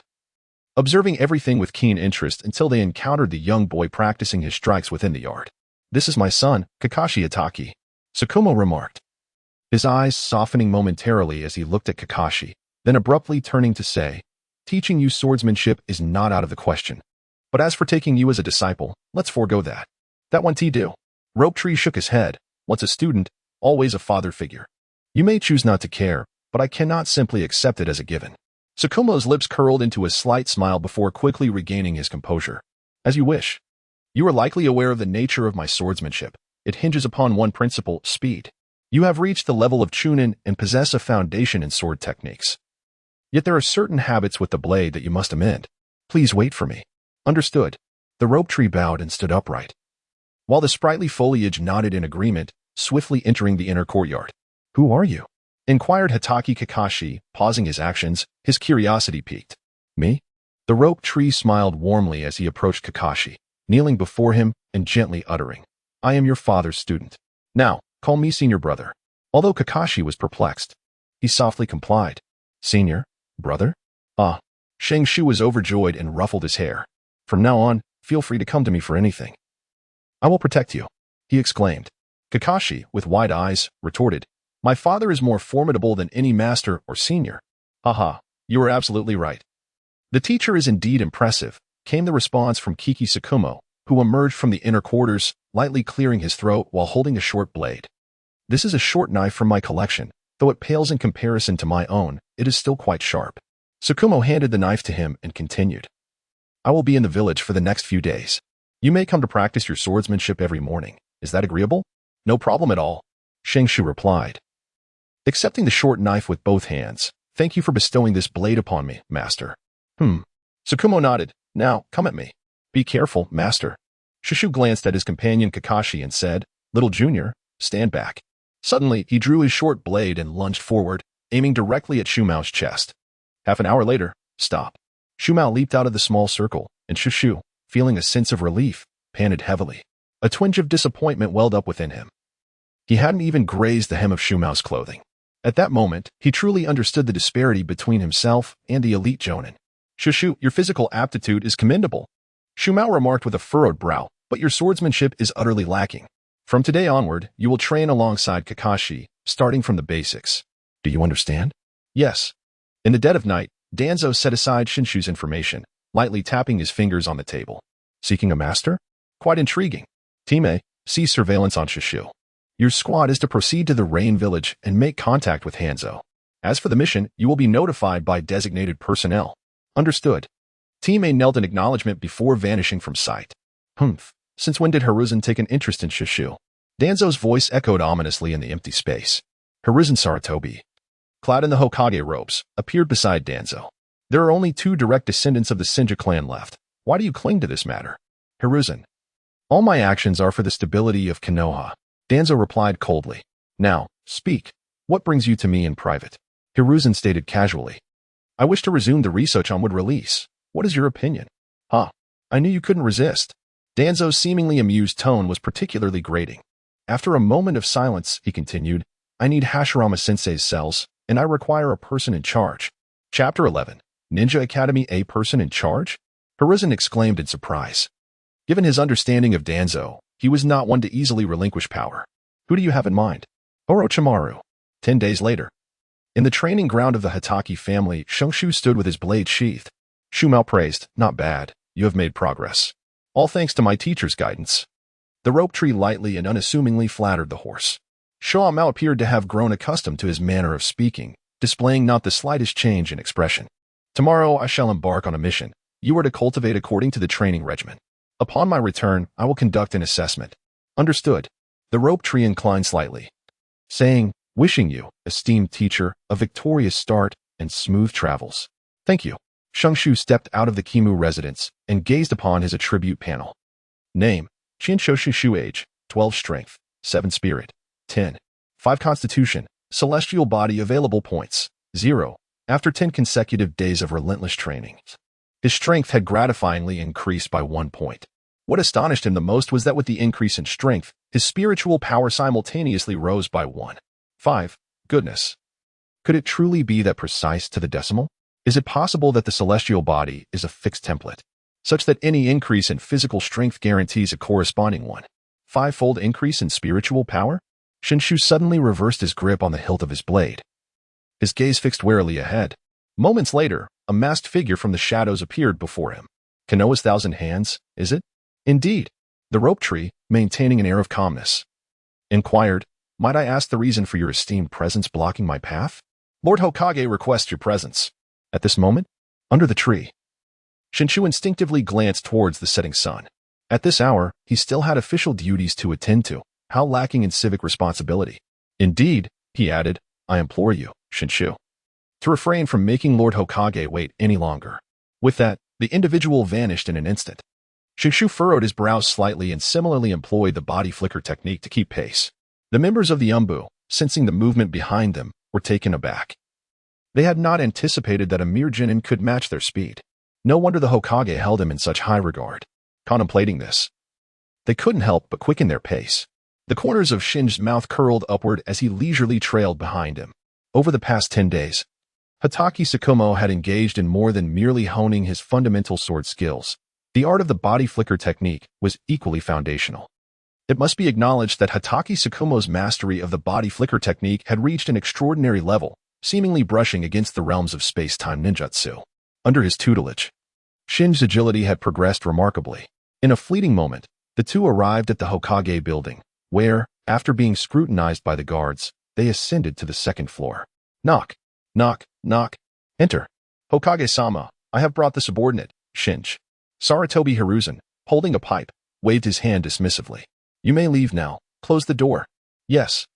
observing everything with keen interest until they encountered the young boy practicing his strikes within the yard. This is my son, Kakashi Hatake, Tsukumo remarked, his eyes softening momentarily as he looked at Kakashi, then abruptly turning to say, teaching you swordsmanship is not out of the question. But as for taking you as a disciple, let's forego that. That won't do. Rope Tree shook his head. Once a student, always a father figure. You may choose not to care, but I cannot simply accept it as a given. Tsukumo's lips curled into a slight smile before quickly regaining his composure. As you wish. You are likely aware of the nature of my swordsmanship. It hinges upon one principle, speed. You have reached the level of Chunin and possess a foundation in sword techniques. Yet there are certain habits with the blade that you must amend. Please wait for me. Understood. The Rope Tree bowed and stood upright, while the sprightly foliage nodded in agreement, swiftly entering the inner courtyard. Who are you? Inquired Hatake Kakashi, pausing his actions, his curiosity piqued. Me? The Rope Tree smiled warmly as he approached Kakashi, kneeling before him and gently uttering, I am your father's student. Now, call me senior brother. Although Kakashi was perplexed, he softly complied. Senior? Brother? Ah. Shenshu was overjoyed and ruffled his hair. From now on, feel free to come to me for anything. I will protect you, he exclaimed. Kakashi, with wide eyes, retorted, my father is more formidable than any master or senior. Haha, you are absolutely right. The teacher is indeed impressive, came the response from Kiki Tsukumo, who emerged from the inner quarters, lightly clearing his throat while holding a short blade. This is a short knife from my collection. Though it pales in comparison to my own, it is still quite sharp. Tsukumo handed the knife to him and continued. I will be in the village for the next few days. You may come to practice your swordsmanship every morning. Is that agreeable? No problem at all, Shenshu replied, accepting the short knife with both hands. Thank you for bestowing this blade upon me, master. Tsukumo nodded. Now, come at me. Be careful, master. Shenshu glanced at his companion Kakashi and said, Little Junior, stand back. Suddenly, he drew his short blade and lunged forward, aiming directly at Shumao's chest. Half an hour later, stop. Shumao leaped out of the small circle, and Shenshu, feeling a sense of relief, panted heavily. A twinge of disappointment welled up within him. He hadn't even grazed the hem of Shumao's clothing. At that moment, he truly understood the disparity between himself and the elite Jonin. Shenshu, your physical aptitude is commendable. Shumao remarked with a furrowed brow, but your swordsmanship is utterly lacking. From today onward, you will train alongside Kakashi, starting from the basics. Do you understand? Yes. In the dead of night, Danzo set aside Shenshu's information, lightly tapping his fingers on the table. Seeking a master? Quite intriguing. Team A, cease surveillance on Shenshu. Your squad is to proceed to the Rain Village and make contact with Hanzo. As for the mission, you will be notified by designated personnel. Understood. Team A knelt in acknowledgement before vanishing from sight. Since when did Hiruzen take an interest in Shenshu? Danzo's voice echoed ominously in the empty space. Hiruzen Sarutobi, clad in the Hokage robes, appeared beside Danzo. There are only 2 direct descendants of the Senju clan left. Why do you cling to this matter? Hiruzen. All my actions are for the stability of Konoha. Danzo replied coldly. Now, speak. What brings you to me in private? Hiruzen stated casually. I wish to resume the research on Wood release. What is your opinion? I knew you couldn't resist. Danzo's seemingly amused tone was particularly grating. After a moment of silence, he continued, I need Hashirama-sensei's cells, and I require a person in charge. Chapter 11. Ninja Academy, a person in charge? Hiruzen exclaimed in surprise. Given his understanding of Danzo, he was not one to easily relinquish power. Who do you have in mind? Orochimaru. 10 days later. In the training ground of the Hatake family, Shenshu stood with his blade sheathed. Shumao praised, not bad, you have made progress. All thanks to my teacher's guidance. The rope tree lightly and unassumingly flattered the horse. Shumao appeared to have grown accustomed to his manner of speaking, displaying not the slightest change in expression. Tomorrow I shall embark on a mission. You are to cultivate according to the training regimen. Upon my return, I will conduct an assessment. Understood. The rope tree inclined slightly, saying, wishing you, esteemed teacher, a victorious start and smooth travels. Thank you. Shenshu stepped out of the Kimu residence and gazed upon his attribute panel. Name, Shenshu. Age, 12 strength, 7 spirit, 10. 5 constitution, celestial body. Available points, 0. After 10 consecutive days of relentless training, his strength had gratifyingly increased by 1 point. What astonished him the most was that with the increase in strength, his spiritual power simultaneously rose by 1. 5. Goodness. Could it truly be that precise to the decimal? Is it possible that the celestial body is a fixed template, such that any increase in physical strength guarantees a corresponding 1? 5-fold increase in spiritual power? Shenshu suddenly reversed his grip on the hilt of his blade. His gaze fixed warily ahead. Moments later, a masked figure from the shadows appeared before him. Konoha's 1,000 hands, is it? Indeed. The rope tree, maintaining an air of calmness, inquired, might I ask the reason for your esteemed presence blocking my path? Lord Hokage requests your presence. At this moment, under the tree, Shenshu instinctively glanced towards the setting sun. At this hour, he still had official duties to attend to. How lacking in civic responsibility. Indeed, he added, I implore you, Shenshu, to refrain from making Lord Hokage wait any longer. With that, the individual vanished in an instant. Shenshu furrowed his brows slightly and similarly employed the body flicker technique to keep pace. The members of the Umbu, sensing the movement behind them, were taken aback. They had not anticipated that a mere genin could match their speed. No wonder the Hokage held him in such high regard. Contemplating this, they couldn't help but quicken their pace. The corners of Shin's mouth curled upward as he leisurely trailed behind him. Over the past 10 days, Hatake Tsukumo had engaged in more than merely honing his fundamental sword skills. The art of the body flicker technique was equally foundational. It must be acknowledged that Hatake Tsukumo's mastery of the body flicker technique had reached an extraordinary level, seemingly brushing against the realms of space-time ninjutsu. Under his tutelage, Shin's agility had progressed remarkably. In a fleeting moment, the two arrived at the Hokage building, where, after being scrutinized by the guards, they ascended to the 2nd floor. Knock, knock, knock. Enter. Hokage-sama, I have brought the subordinate, Shinj. Sarutobi Hiruzen, holding a pipe, waved his hand dismissively. You may leave now. Close the door. Yes.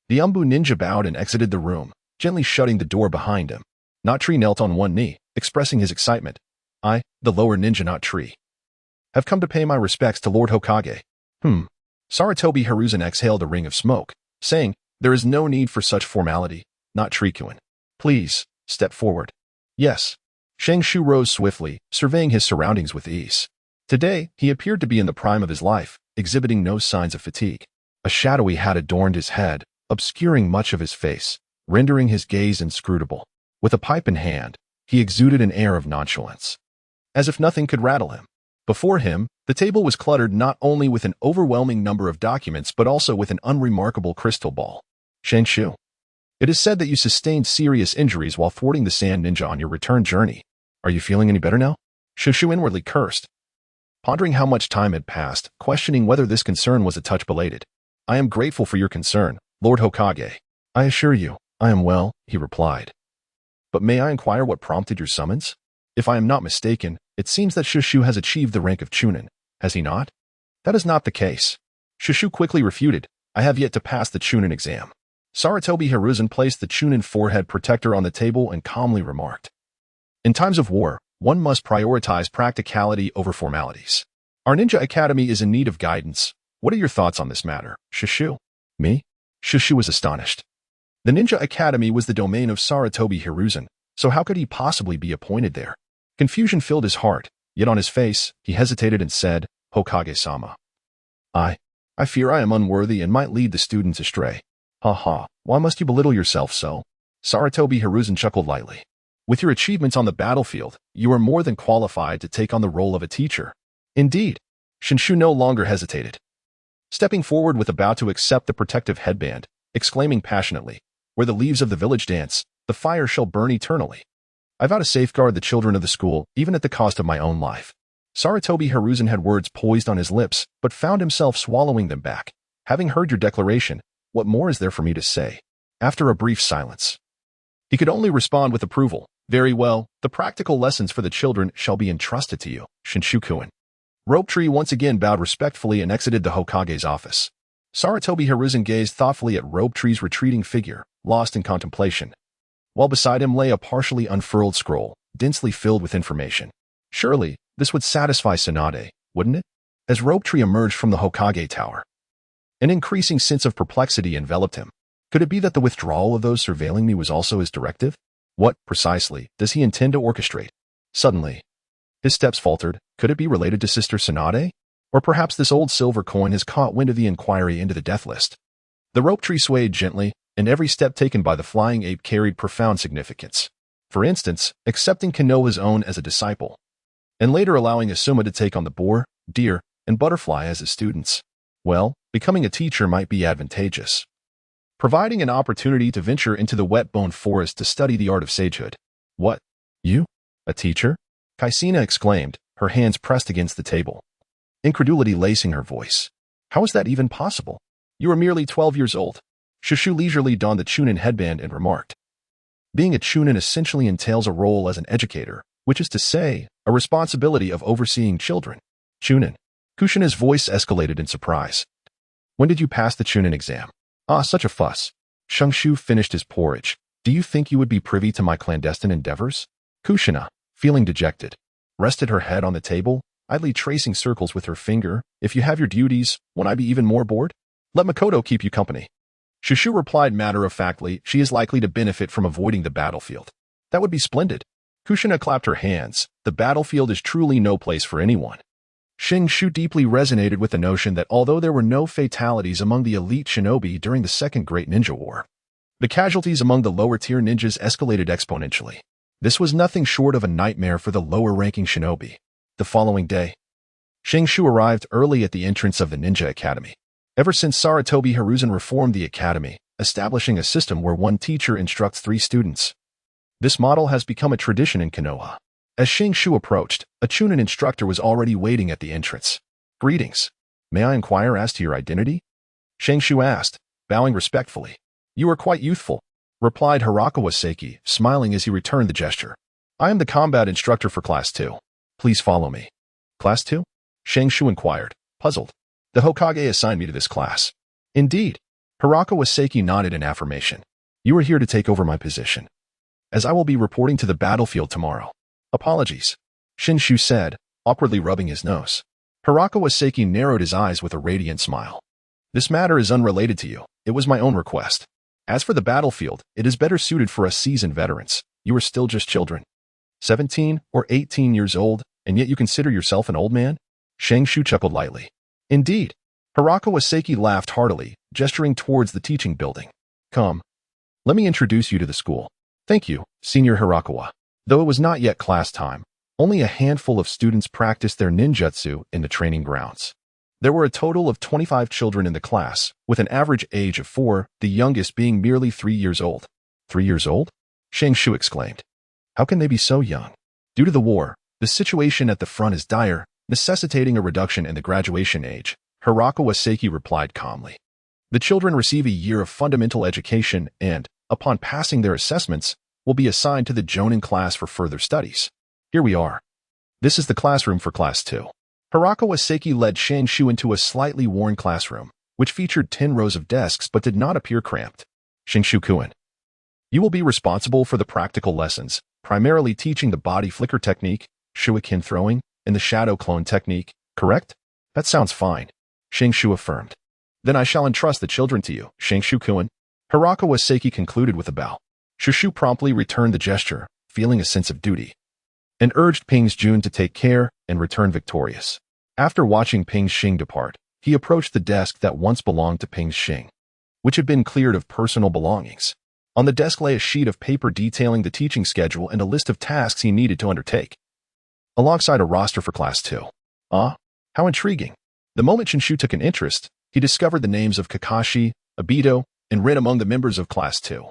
The Umbu ninja bowed and exited the room, gently shutting the door behind him. Natree knelt on one knee, expressing his excitement. I, the lower ninja not tree, have come to pay my respects to Lord Hokage. Sarutobi Hiruzen exhaled a ring of smoke, saying, there is no need for such formality, not Trikuin. Please, step forward. Yes. Shenshu rose swiftly, surveying his surroundings with ease. Today, he appeared to be in the prime of his life, exhibiting no signs of fatigue. A shadowy hat adorned his head, obscuring much of his face, rendering his gaze inscrutable. With a pipe in hand, he exuded an air of nonchalance, as if nothing could rattle him. Before him, the table was cluttered not only with an overwhelming number of documents but also with an unremarkable crystal ball. Shenshu, it is said that you sustained serious injuries while thwarting the Sand Ninja on your return journey. Are you feeling any better now? Shenshu inwardly cursed, pondering how much time had passed, questioning whether this concern was a touch belated. I am grateful for your concern, Lord Hokage. I assure you, I am well, he replied. But may I inquire what prompted your summons? If I am not mistaken, it seems that Shenshu has achieved the rank of Chunin, has he not? That is not the case. Shenshu quickly refuted, I have yet to pass the Chunin exam. Sarutobi Hiruzen placed the Chunin forehead protector on the table and calmly remarked, in times of war, one must prioritize practicality over formalities. Our ninja academy is in need of guidance. What are your thoughts on this matter, Shenshu? Me? Shenshu was astonished. The ninja academy was the domain of Sarutobi Hiruzen, so how could he possibly be appointed there? Confusion filled his heart, yet on his face, he hesitated and said, Hokage-sama. I fear I am unworthy and might lead the students astray. Why must you belittle yourself so? Sarutobi Hiruzen chuckled lightly. With your achievements on the battlefield, you are more than qualified to take on the role of a teacher. Indeed. Shenshu no longer hesitated, stepping forward with a bow to accept the protective headband, exclaiming passionately, where the leaves of the village dance, the fire shall burn eternally. I vow to safeguard the children of the school, even at the cost of my own life. Sarutobi Hiruzen had words poised on his lips, but found himself swallowing them back. Having heard your declaration, what more is there for me to say? After a brief silence, he could only respond with approval. Very well, the practical lessons for the children shall be entrusted to you, Shenshu-kun. Rope Tree once again bowed respectfully and exited the Hokage's office. Sarutobi Hiruzen gazed thoughtfully at Rope Tree's retreating figure, lost in contemplation, while beside him lay a partially unfurled scroll, densely filled with information. Surely, this would satisfy Tsunade, wouldn't it? As Rope Tree emerged from the Hokage Tower, an increasing sense of perplexity enveloped him. Could it be that the withdrawal of those surveilling me was also his directive? What, precisely, does he intend to orchestrate? Suddenly, his steps faltered. Could it be related to Sister Tsunade? Or perhaps this old silver coin has caught wind of the inquiry into the death list. The Rope Tree swayed gently, and every step taken by the flying ape carried profound significance. For instance, accepting Konoha's own as a disciple, and later allowing Asuma to take on the boar, deer, and butterfly as his students. Well, becoming a teacher might be advantageous, providing an opportunity to venture into the wet-bone forest to study the art of sagehood. What? You? A teacher? Kaisina exclaimed, her hands pressed against the table, incredulity lacing her voice. How is that even possible? You are merely 12 years old. Shenshu leisurely donned the Chunin headband and remarked, being a Chunin essentially entails a role as an educator, which is to say, a responsibility of overseeing children. Chunin. Kushina's voice escalated in surprise. When did you pass the Chunin exam? Ah, such a fuss. Shenshu finished his porridge. Do you think you would be privy to my clandestine endeavors? Kushina, feeling dejected, rested her head on the table, idly tracing circles with her finger. If you have your duties, won't I be even more bored? Let Makoto keep you company. Shenshu replied matter-of-factly, she is likely to benefit from avoiding the battlefield. That would be splendid. Kushina clapped her hands. The battlefield is truly no place for anyone. Shenshu deeply resonated with the notion that although there were no fatalities among the elite shinobi during the Second Great Ninja War, the casualties among the lower-tier ninjas escalated exponentially. This was nothing short of a nightmare for the lower-ranking shinobi. The following day, Shenshu arrived early at the entrance of the Ninja Academy. Ever since Sarutobi Hiruzen reformed the academy, establishing a system where one teacher instructs 3 students, this model has become a tradition in Konoha. As Shenshu approached, a Chunin instructor was already waiting at the entrance. Greetings. May I inquire as to your identity? Shenshu asked, bowing respectfully. You are quite youthful, replied Hirakawa Seiki, smiling as he returned the gesture. I am the combat instructor for Class 2. Please follow me. Class 2? Shenshu inquired, puzzled. The Hokage assigned me to this class. Indeed. Hirakawa Seiki nodded in affirmation. You are here to take over my position, as I will be reporting to the battlefield tomorrow. Apologies. Shenshu said, awkwardly rubbing his nose. Hirakawa Seiki narrowed his eyes with a radiant smile. This matter is unrelated to you. It was my own request. As for the battlefield, it is better suited for us seasoned veterans. You are still just children. 17 or 18 years old, and yet you consider yourself an old man? Shenshu chuckled lightly. Indeed. Hirakawa Seiki laughed heartily, gesturing towards the teaching building. Come. Let me introduce you to the school. Thank you, Senior Hirakawa. Though it was not yet class time, only a handful of students practiced their ninjutsu in the training grounds. There were a total of 25 children in the class, with an average age of 4, the youngest being merely 3 years old. 3 years old? Shenshu exclaimed. How can they be so young? Due to the war, the situation at the front is dire, necessitating a reduction in the graduation age, Hirakawa Seiki replied calmly. The children receive a year of fundamental education and, upon passing their assessments, will be assigned to the Jonin class for further studies. Here we are. This is the classroom for Class 2. Hirakawa Seiki led Shenshu into a slightly worn classroom, which featured 10 rows of desks but did not appear cramped. Shenshu-kun. You will be responsible for the practical lessons, primarily teaching the body flicker technique, shuriken throwing, and the shadow clone technique, correct? That sounds fine. Shenshu affirmed. Then I shall entrust the children to you, Shenshu-kun. Hirakawa Seiki concluded with a bow. Shushu promptly returned the gesture, feeling a sense of duty, and urged Ping's Jun to take care and return victorious. After watching Ping's Xing depart, he approached the desk that once belonged to Ping's Xing, which had been cleared of personal belongings. On the desk lay a sheet of paper detailing the teaching schedule and a list of tasks he needed to undertake, alongside a roster for Class 2. Ah, how intriguing. The moment Shenshu took an interest, he discovered the names of Kakashi, Obito, and Rene among the members of Class 2.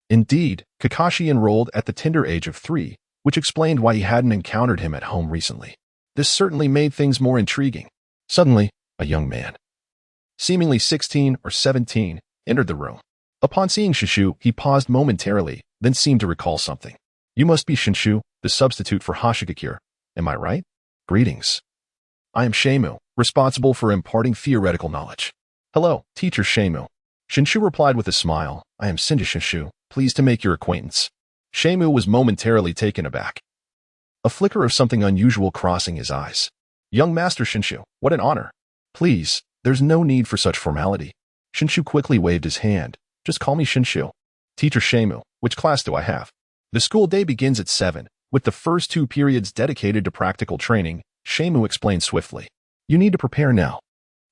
Indeed, Kakashi enrolled at the tender age of 3, which explained why he hadn't encountered him at home recently. This certainly made things more intriguing. Suddenly, a young man, seemingly 16 or 17, entered the room. Upon seeing Shenshu, he paused momentarily, then seemed to recall something. You must be Shenshu, the substitute for Hashigakure. Am I right? Greetings. I am Shemu, responsible for imparting theoretical knowledge. Hello, Teacher Shemu. Shenshu replied with a smile. I am Senju Shenshu, pleased to make your acquaintance. Shemu was momentarily taken aback, a flicker of something unusual crossing his eyes. Young Master Shenshu, what an honor. Please, there's no need for such formality. Shenshu quickly waved his hand. Just call me Shenshu. Teacher Shemu, which class do I have? The school day begins at 7, with the first 2 periods dedicated to practical training, Shemu explained swiftly. You need to prepare now.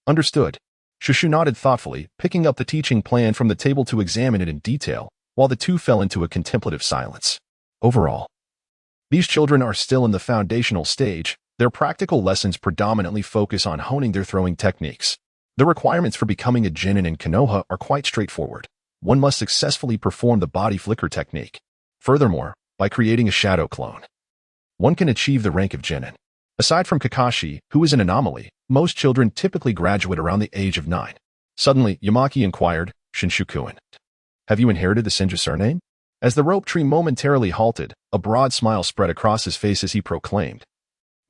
Understood. Shenshu nodded thoughtfully, picking up the teaching plan from the table to examine it in detail, while the two fell into a contemplative silence. Overall, these children are still in the foundational stage. Their practical lessons predominantly focus on honing their throwing techniques. The requirements for becoming a genin in Konoha are quite straightforward. One must successfully perform the body flicker technique. Furthermore, by creating a shadow clone, one can achieve the rank of genin. Aside from Kakashi, who is an anomaly, most children typically graduate around the age of 9. Suddenly, Yamaki inquired, Shenshu-kun, have you inherited the Senju surname? As the rope tree momentarily halted, a broad smile spread across his face as he proclaimed.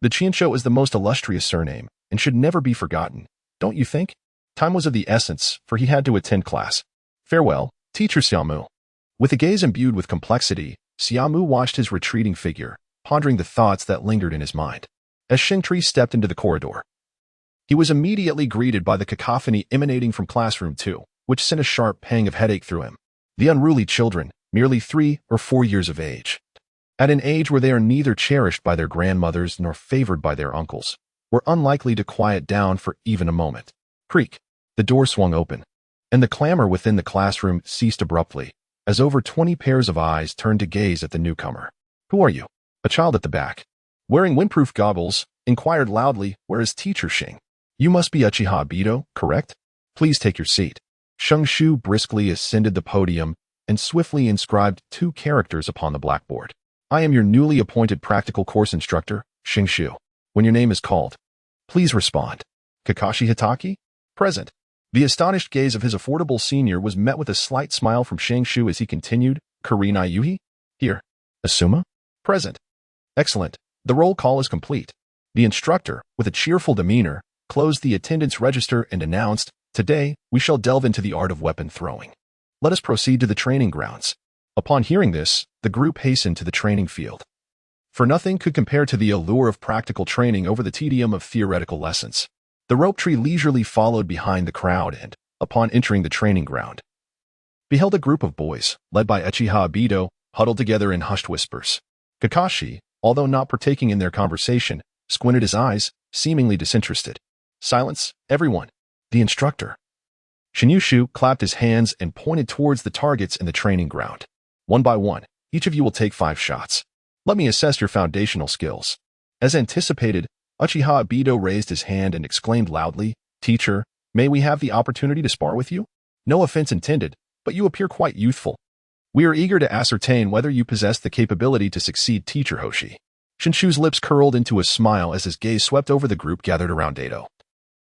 The Chinsho is the most illustrious surname, and should never be forgotten, don't you think? Time was of the essence, for he had to attend class. Farewell, Teacher Xiaomu. With a gaze imbued with complexity, Xiaomu watched his retreating figure, pondering the thoughts that lingered in his mind. As Shingtree stepped into the corridor, he was immediately greeted by the cacophony emanating from Classroom 2, which sent a sharp pang of headache through him. The unruly children, merely 3 or 4 years of age, at an age where they are neither cherished by their grandmothers nor favored by their uncles, were unlikely to quiet down for even a moment. Creak. The door swung open, and the clamor within the classroom ceased abruptly, as over 20 pairs of eyes turned to gaze at the newcomer. Who are you? A child at the back, wearing windproof goggles, inquired loudly, where is Teacher Xing? You must be Uchiha Obito, correct? Please take your seat. Shenshu briskly ascended the podium and swiftly inscribed 2 characters upon the blackboard. I am your newly appointed practical course instructor, Shenshu. When your name is called, please respond. Kakashi Hatake? Present. The astonished gaze of his affordable senior was met with a slight smile from Shenshu as he continued, Karina Yuhi? Here. Asuma? Present. Excellent. The roll call is complete. The instructor, with a cheerful demeanor, closed the attendance register and announced, Today, we shall delve into the art of weapon throwing. Let us proceed to the training grounds. Upon hearing this, the group hastened to the training field. for nothing could compare to the allure of practical training over the tedium of theoretical lessons. The rope tree leisurely followed behind the crowd and, upon entering the training ground, beheld a group of boys, led by Uchiha Obito, huddled together in hushed whispers. Kakashi, although not partaking in their conversation, squinted his eyes, seemingly disinterested. Silence, everyone. The instructor. Shenshu clapped his hands and pointed towards the targets in the training ground. One by one, each of you will take 5 shots. Let me assess your foundational skills. As anticipated, Uchiha Obito raised his hand and exclaimed loudly, Teacher, may we have the opportunity to spar with you? No offense intended, but you appear quite youthful. We are eager to ascertain whether you possess the capability to succeed, Teacher Hoshi. Shenshu's lips curled into a smile as his gaze swept over the group gathered around Dato,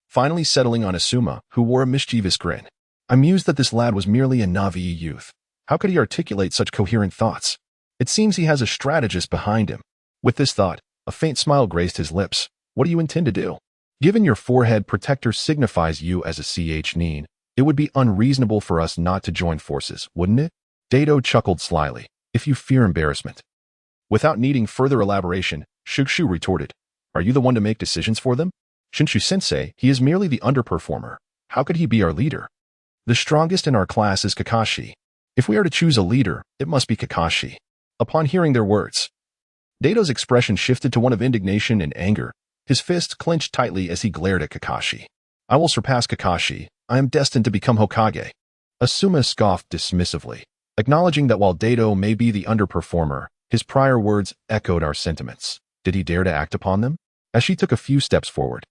finally settling on Asuma, who wore a mischievous grin. I'm mused that this lad was merely a Navi youth. How could he articulate such coherent thoughts? It seems he has a strategist behind him. With this thought, a faint smile graced his lips. What do you intend to do? Given your forehead protector signifies you as a nin, it would be unreasonable for us not to join forces, wouldn't it? Dato chuckled slyly. If you fear embarrassment. Without needing further elaboration, Shenshu retorted, Are you the one to make decisions for them? Shenshu-sensei, he is merely the underperformer. How could he be our leader? The strongest in our class is Kakashi. If we are to choose a leader, it must be Kakashi. Upon hearing their words, Dato's expression shifted to one of indignation and anger. His fists clenched tightly as he glared at Kakashi. I will surpass Kakashi. I am destined to become Hokage. Asuma scoffed dismissively, acknowledging that while Dato may be the underperformer, his prior words echoed our sentiments. Did he dare to act upon them? As she took a few steps forward,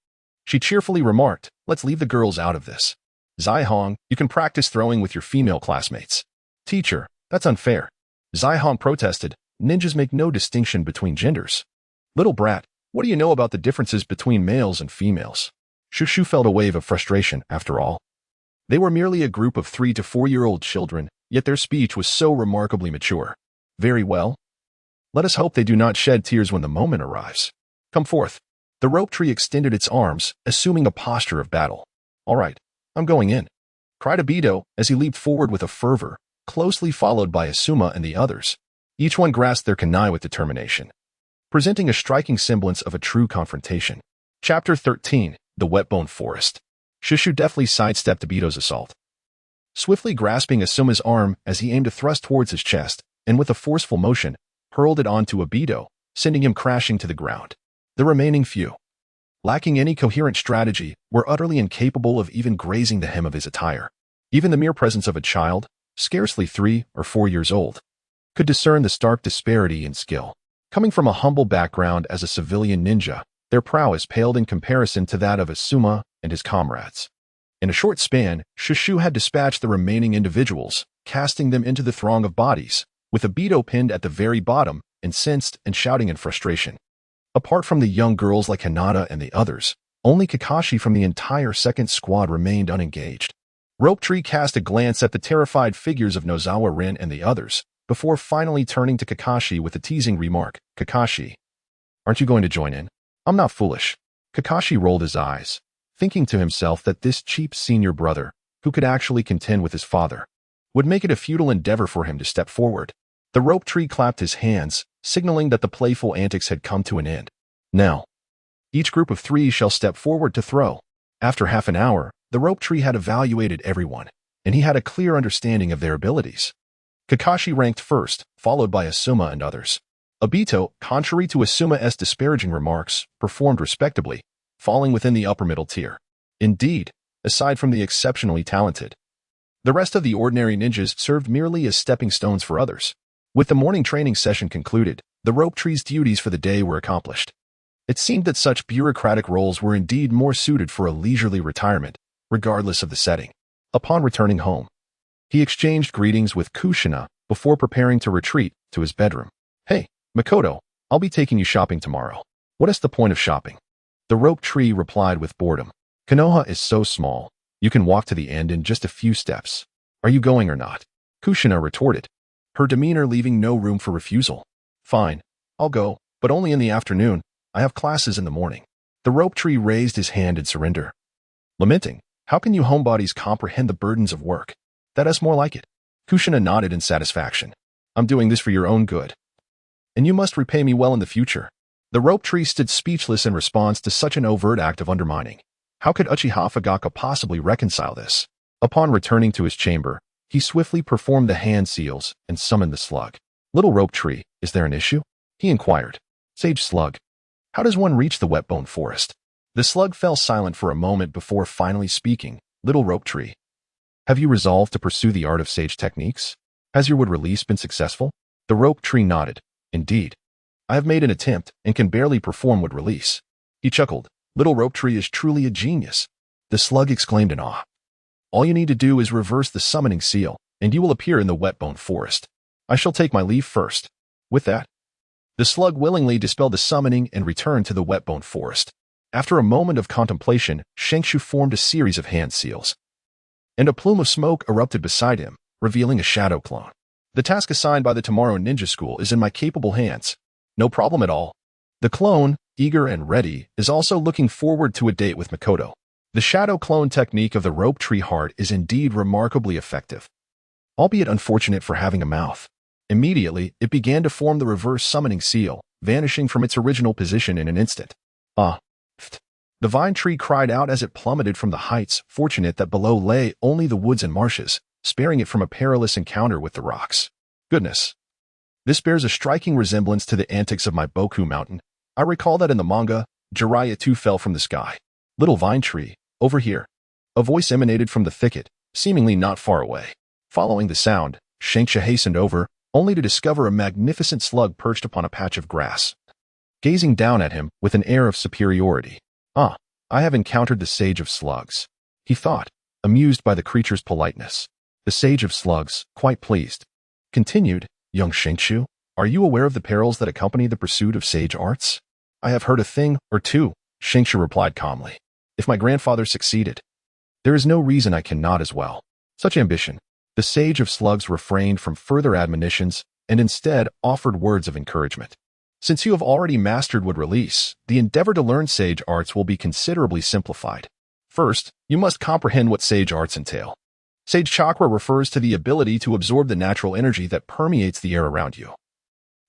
she cheerfully remarked, Let's leave the girls out of this. Zai-hong, you can practice throwing with your female classmates. Teacher, that's unfair. Zai-hong protested, Ninjas make no distinction between genders. Little brat, what do you know about the differences between males and females? Shenshu felt a wave of frustration, after all. They were merely a group of 3 to 4-year-old children, yet their speech was so remarkably mature. Very well. Let us hope they do not shed tears when the moment arrives. Come forth. The rope tree extended its arms, assuming a posture of battle. All right, I'm going in, cried Obito as he leaped forward with a fervor, closely followed by Asuma and the others. Each one grasped their kunai with determination, presenting a striking semblance of a true confrontation. Chapter 13, The Wetbone Forest. Shenshu deftly sidestepped Obito's assault, swiftly grasping Asuma's arm as he aimed to thrust towards his chest, and with a forceful motion, hurled it onto Obito, sending him crashing to the ground. The remaining few, lacking any coherent strategy, were utterly incapable of even grazing the hem of his attire. Even the mere presence of a child, scarcely 3 or 4 years old, could discern the stark disparity in skill. Coming from a humble background as a civilian ninja, their prowess paled in comparison to that of Asuma and his comrades. In a short span, Shenshu had dispatched the remaining individuals, casting them into the throng of bodies, with Obito pinned at the very bottom, incensed and shouting in frustration. Apart from the young girls like Hinata and the others, only Kakashi from the entire second squad remained unengaged. Rope Tree cast a glance at the terrified figures of Nozawa Rin and the others, before finally turning to Kakashi with a teasing remark, Kakashi, aren't you going to join in? I'm not foolish. Kakashi rolled his eyes, thinking to himself that this cheap senior brother, who could actually contend with his father, would make it a futile endeavor for him to step forward. The Rope Tree clapped his hands, signaling that the playful antics had come to an end. Now, each group of 3 shall step forward to throw. After half an hour, the Rope Tree had evaluated everyone, and he had a clear understanding of their abilities. Kakashi ranked first, followed by Asuma and others. Obito, contrary to Asuma's disparaging remarks, performed respectably, falling within the upper middle tier. Indeed, aside from the exceptionally talented, the rest of the ordinary ninjas served merely as stepping stones for others. With the morning training session concluded, the Rope Tree's duties for the day were accomplished. It seemed that such bureaucratic roles were indeed more suited for a leisurely retirement, regardless of the setting. Upon returning home, he exchanged greetings with Kushina before preparing to retreat to his bedroom. Hey, Makoto, I'll be taking you shopping tomorrow. What is the point of shopping? The Rope Tree replied with boredom. Konoha is so small, you can walk to the end in just a few steps. Are you going or not? Kushina retorted, her demeanor leaving no room for refusal. Fine, I'll go, but only in the afternoon. I have classes in the morning. The Rope Tree raised his hand in surrender, lamenting, how can you homebodies comprehend the burdens of work? That is more like it. Kushina nodded in satisfaction. I'm doing this for your own good. and you must repay me well in the future. The rope tree stood speechless in response to such an overt act of undermining. How could Uchiha Fugaka possibly reconcile this? Upon returning to his chamber, he swiftly performed the hand seals and summoned the slug. Little rope tree, is there an issue? He inquired. Sage slug. How does one reach the wet-bone forest? The slug fell silent for a moment before finally speaking. Little rope tree. Have you resolved to pursue the art of sage techniques? Has your wood release been successful? The rope tree nodded. Indeed. I have made an attempt and can barely perform wood release. He chuckled. Little rope tree is truly a genius. The slug exclaimed in awe. All you need to do is reverse the summoning seal, and you will appear in the wet-bone forest. I shall take my leave first. With that, the slug willingly dispelled the summoning and returned to the wet-bone forest. After a moment of contemplation, Shenshu formed a series of hand seals, and a plume of smoke erupted beside him, revealing a shadow clone. The task assigned by the Tomorrow Ninja School is in my capable hands. No problem at all. The clone, eager and ready, is also looking forward to a date with Makoto. The shadow clone technique of the rope tree heart is indeed remarkably effective, albeit unfortunate for having a mouth. Immediately, it began to form the reverse summoning seal, vanishing from its original position in an instant. The vine tree cried out as it plummeted from the heights, fortunate that below lay only the woods and marshes, sparing it from a perilous encounter with the rocks. Goodness. This bears a striking resemblance to the antics of my Boku Mountain. I recall that in the manga, Jiraiya too fell from the sky. Little vine tree, over here. A voice emanated from the thicket, seemingly not far away. Following the sound, Shenshu hastened over, only to discover a magnificent slug perched upon a patch of grass, gazing down at him with an air of superiority. I have encountered the Sage of Slugs, he thought, amused by the creature's politeness. The Sage of Slugs, quite pleased, continued, Young Shenshu, are you aware of the perils that accompany the pursuit of sage arts? I have heard a thing or two, Shenshu replied calmly. If my grandfather succeeded, there is no reason I cannot as well. Such ambition. The Sage of Slugs refrained from further admonitions and instead offered words of encouragement. Since you have already mastered wood release, the endeavor to learn sage arts will be considerably simplified. First, you must comprehend what sage arts entail. Sage chakra refers to the ability to absorb the natural energy that permeates the air around you,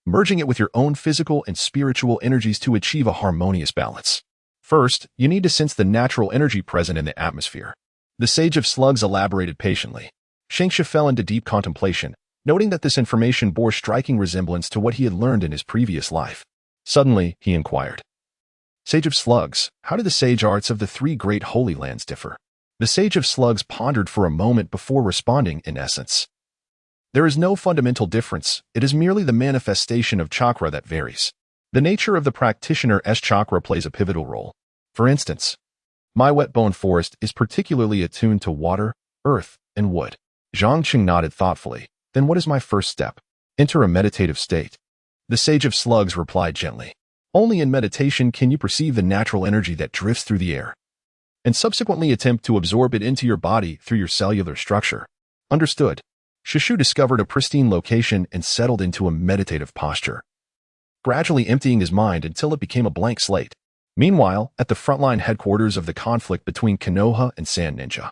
merging it with your own physical and spiritual energies to achieve a harmonious balance. First, you need to sense the natural energy present in the atmosphere. The Sage of Slugs elaborated patiently. Shenshu fell into deep contemplation, noting that this information bore striking resemblance to what he had learned in his previous life. Suddenly, he inquired, Sage of Slugs, how do the sage arts of the three great holy lands differ? The Sage of Slugs pondered for a moment before responding in essence. There is no fundamental difference, it is merely the manifestation of chakra that varies. The nature of the practitioner's chakra plays a pivotal role. For instance, my wet-bone forest is particularly attuned to water, earth, and wood. Zhang Qing nodded thoughtfully. Then what is my first step? Enter a meditative state. The Sage of Slugs replied gently. Only in meditation can you perceive the natural energy that drifts through the air, and subsequently attempt to absorb it into your body through your cellular structure. Understood. Shenshu discovered a pristine location and settled into a meditative posture, gradually emptying his mind until it became a blank slate. Meanwhile, at the frontline headquarters of the conflict between Konoha and Sand Ninja,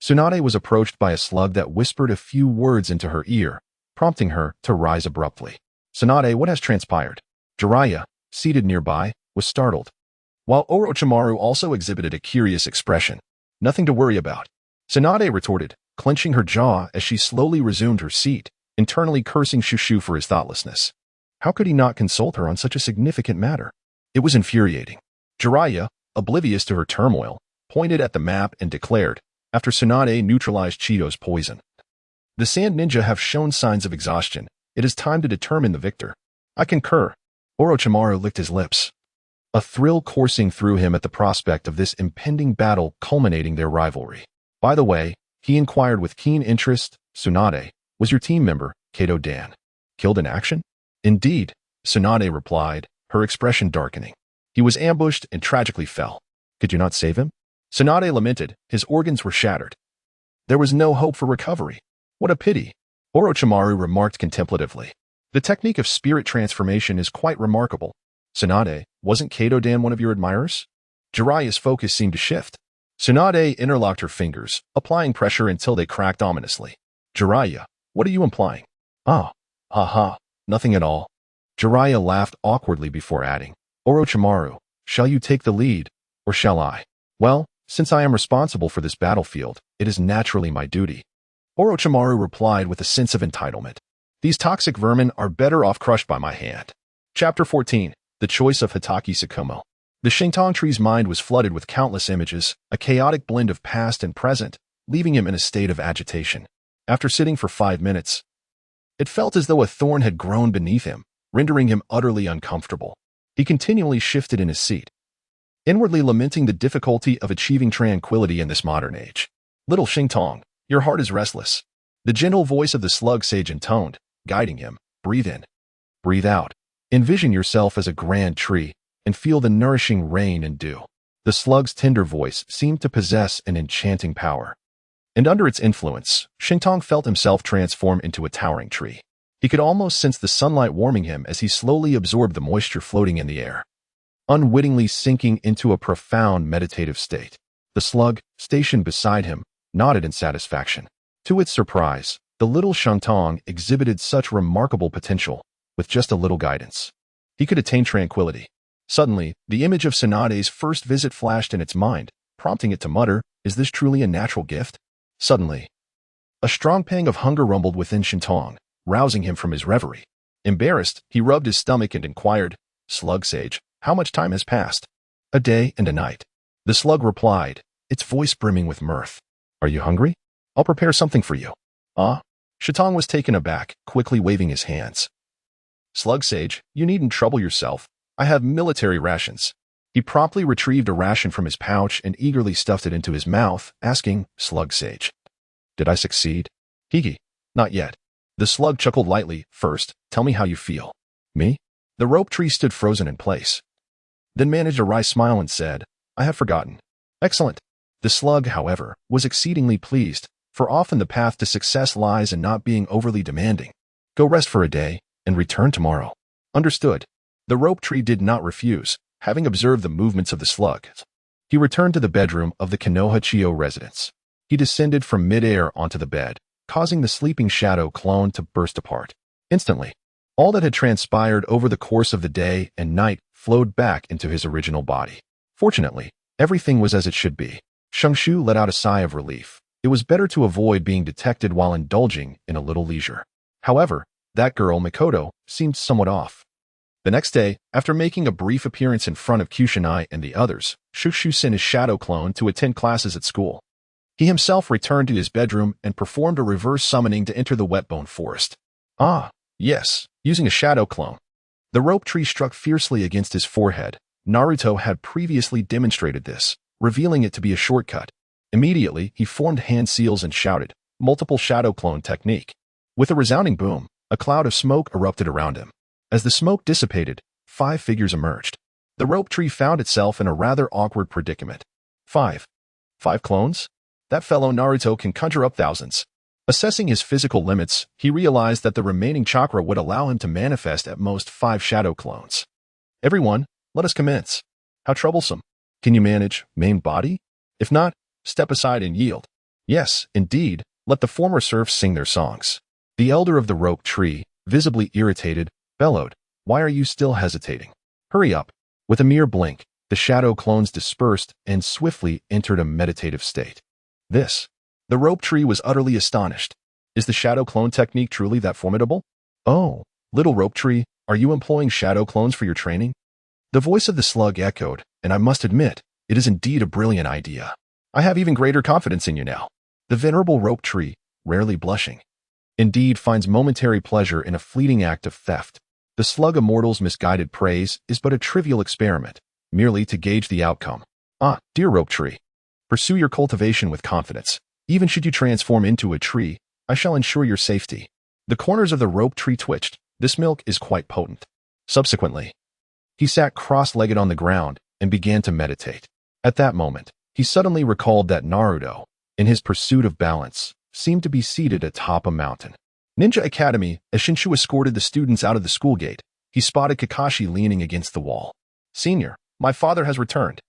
Tsunade was approached by a slug that whispered a few words into her ear, prompting her to rise abruptly. Tsunade, what has transpired? Jiraiya, seated nearby, was startled, while Orochimaru also exhibited a curious expression. Nothing to worry about, Tsunade retorted, clenching her jaw as she slowly resumed her seat, internally cursing Shenshu for his thoughtlessness. How could he not consult her on such a significant matter? It was infuriating. Jiraiya, oblivious to her turmoil, pointed at the map and declared, after Tsunade neutralized Cheeto's poison, the Sand Ninja have shown signs of exhaustion. It is time to determine the victor. I concur. Orochimaru licked his lips, a thrill coursing through him at the prospect of this impending battle culminating their rivalry. By the way, he inquired with keen interest, Tsunade, was your team member, Kato Dan, killed in action? Indeed, Tsunade replied, her expression darkening. He was ambushed and tragically fell. Could you not save him? Tsunade lamented, his organs were shattered. There was no hope for recovery. What a pity, Orochimaru remarked contemplatively. The technique of spirit transformation is quite remarkable. Tsunade, wasn't Kato Dan one of your admirers? Jiraiya's focus seemed to shift. Tsunade interlocked her fingers, applying pressure until they cracked ominously. Jiraiya, what are you implying? Nothing at all. Jiraiya laughed awkwardly before adding, Orochimaru, shall you take the lead, or shall I? Well, since I am responsible for this battlefield, it is naturally my duty. Orochimaru replied with a sense of entitlement. These toxic vermin are better off crushed by my hand. Chapter 14. The Choice of Hatake Tsukumo. The Shintong tree's mind was flooded with countless images, a chaotic blend of past and present, leaving him in a state of agitation. After sitting for 5 minutes, it felt as though a thorn had grown beneath him, rendering him utterly uncomfortable. He continually shifted in his seat, inwardly lamenting the difficulty of achieving tranquility in this modern age. Little Shintong, your heart is restless. The gentle voice of the slug sage intoned, guiding him. Breathe in. Breathe out. Envision yourself as a grand tree, and feel the nourishing rain and dew. The slug's tender voice seemed to possess an enchanting power. And under its influence, Shintong felt himself transform into a towering tree. He could almost sense the sunlight warming him as he slowly absorbed the moisture floating in the air, unwittingly sinking into a profound meditative state. The slug, stationed beside him, nodded in satisfaction. To its surprise, the little Shintong exhibited such remarkable potential. With just a little guidance, he could attain tranquility. Suddenly, the image of Tsunade's first visit flashed in its mind, prompting it to mutter, is this truly a natural gift? Suddenly, a strong pang of hunger rumbled within Shintong, rousing him from his reverie. Embarrassed, he rubbed his stomach and inquired, Slug Sage, how much time has passed? A day and a night. The slug replied, its voice brimming with mirth. Are you hungry? I'll prepare something for you. Ah? Shintong was taken aback, quickly waving his hands. Slug Sage, you needn't trouble yourself. I have military rations. He promptly retrieved a ration from his pouch and eagerly stuffed it into his mouth, asking, Slug Sage, did I succeed? Hige, not yet. The slug chuckled lightly. First, tell me how you feel. Me? The rope tree stood frozen in place, then managed a wry smile and said, I have forgotten. Excellent. The slug, however, was exceedingly pleased, for often the path to success lies in not being overly demanding. Go rest for a day, and return tomorrow. Understood. The rope tree did not refuse, having observed the movements of the slug. He returned to the bedroom of the Konoha Chiyo residence. He descended from midair onto the bed, causing the sleeping shadow clone to burst apart. Instantly, all that had transpired over the course of the day and night flowed back into his original body. Fortunately, everything was as it should be. Shenshu let out a sigh of relief. It was better to avoid being detected while indulging in a little leisure. However, that girl, Mikoto, seemed somewhat off. The next day, after making a brief appearance in front of Kusanai and the others, Shenshu sent his shadow clone to attend classes at school. He himself returned to his bedroom and performed a reverse summoning to enter the Wetbone Forest. Ah, yes, using a shadow clone. The rope tree struck fiercely against his forehead. Naruto had previously demonstrated this, revealing it to be a shortcut. Immediately, he formed hand seals and shouted, multiple shadow clone technique. With a resounding boom, a cloud of smoke erupted around him. As the smoke dissipated, 5 figures emerged. The rope tree found itself in a rather awkward predicament. 5 clones? That fellow Naruto can conjure up thousands. Assessing his physical limits, he realized that the remaining chakra would allow him to manifest at most 5 shadow clones. Everyone, let us commence. How troublesome. Can you manage main body? If not, step aside and yield. Yes, indeed, let the former serfs sing their songs. The elder of the rope tree, visibly irritated, bellowed, why are you still hesitating? Hurry up. With a mere blink, the shadow clones dispersed and swiftly entered a meditative state. The rope tree was utterly astonished. Is the shadow clone technique truly that formidable? Oh, little rope tree, are you employing shadow clones for your training? The voice of the slug echoed, and I must admit, it is indeed a brilliant idea. I have even greater confidence in you now. The venerable rope tree, rarely blushing, indeed finds momentary pleasure in a fleeting act of theft. The slug immortal's misguided praise is but a trivial experiment, merely to gauge the outcome. Ah, dear rope tree, pursue your cultivation with confidence. Even should you transform into a tree, I shall ensure your safety. The corners of the rope tree twitched. This milk is quite potent. Subsequently, he sat cross-legged on the ground and began to meditate. At that moment, he suddenly recalled that Naruto, in his pursuit of balance, seemed to be seated atop a mountain. Ninja Academy, as Shenshu escorted the students out of the school gate, he spotted Kakashi leaning against the wall. Senior, my father has returned.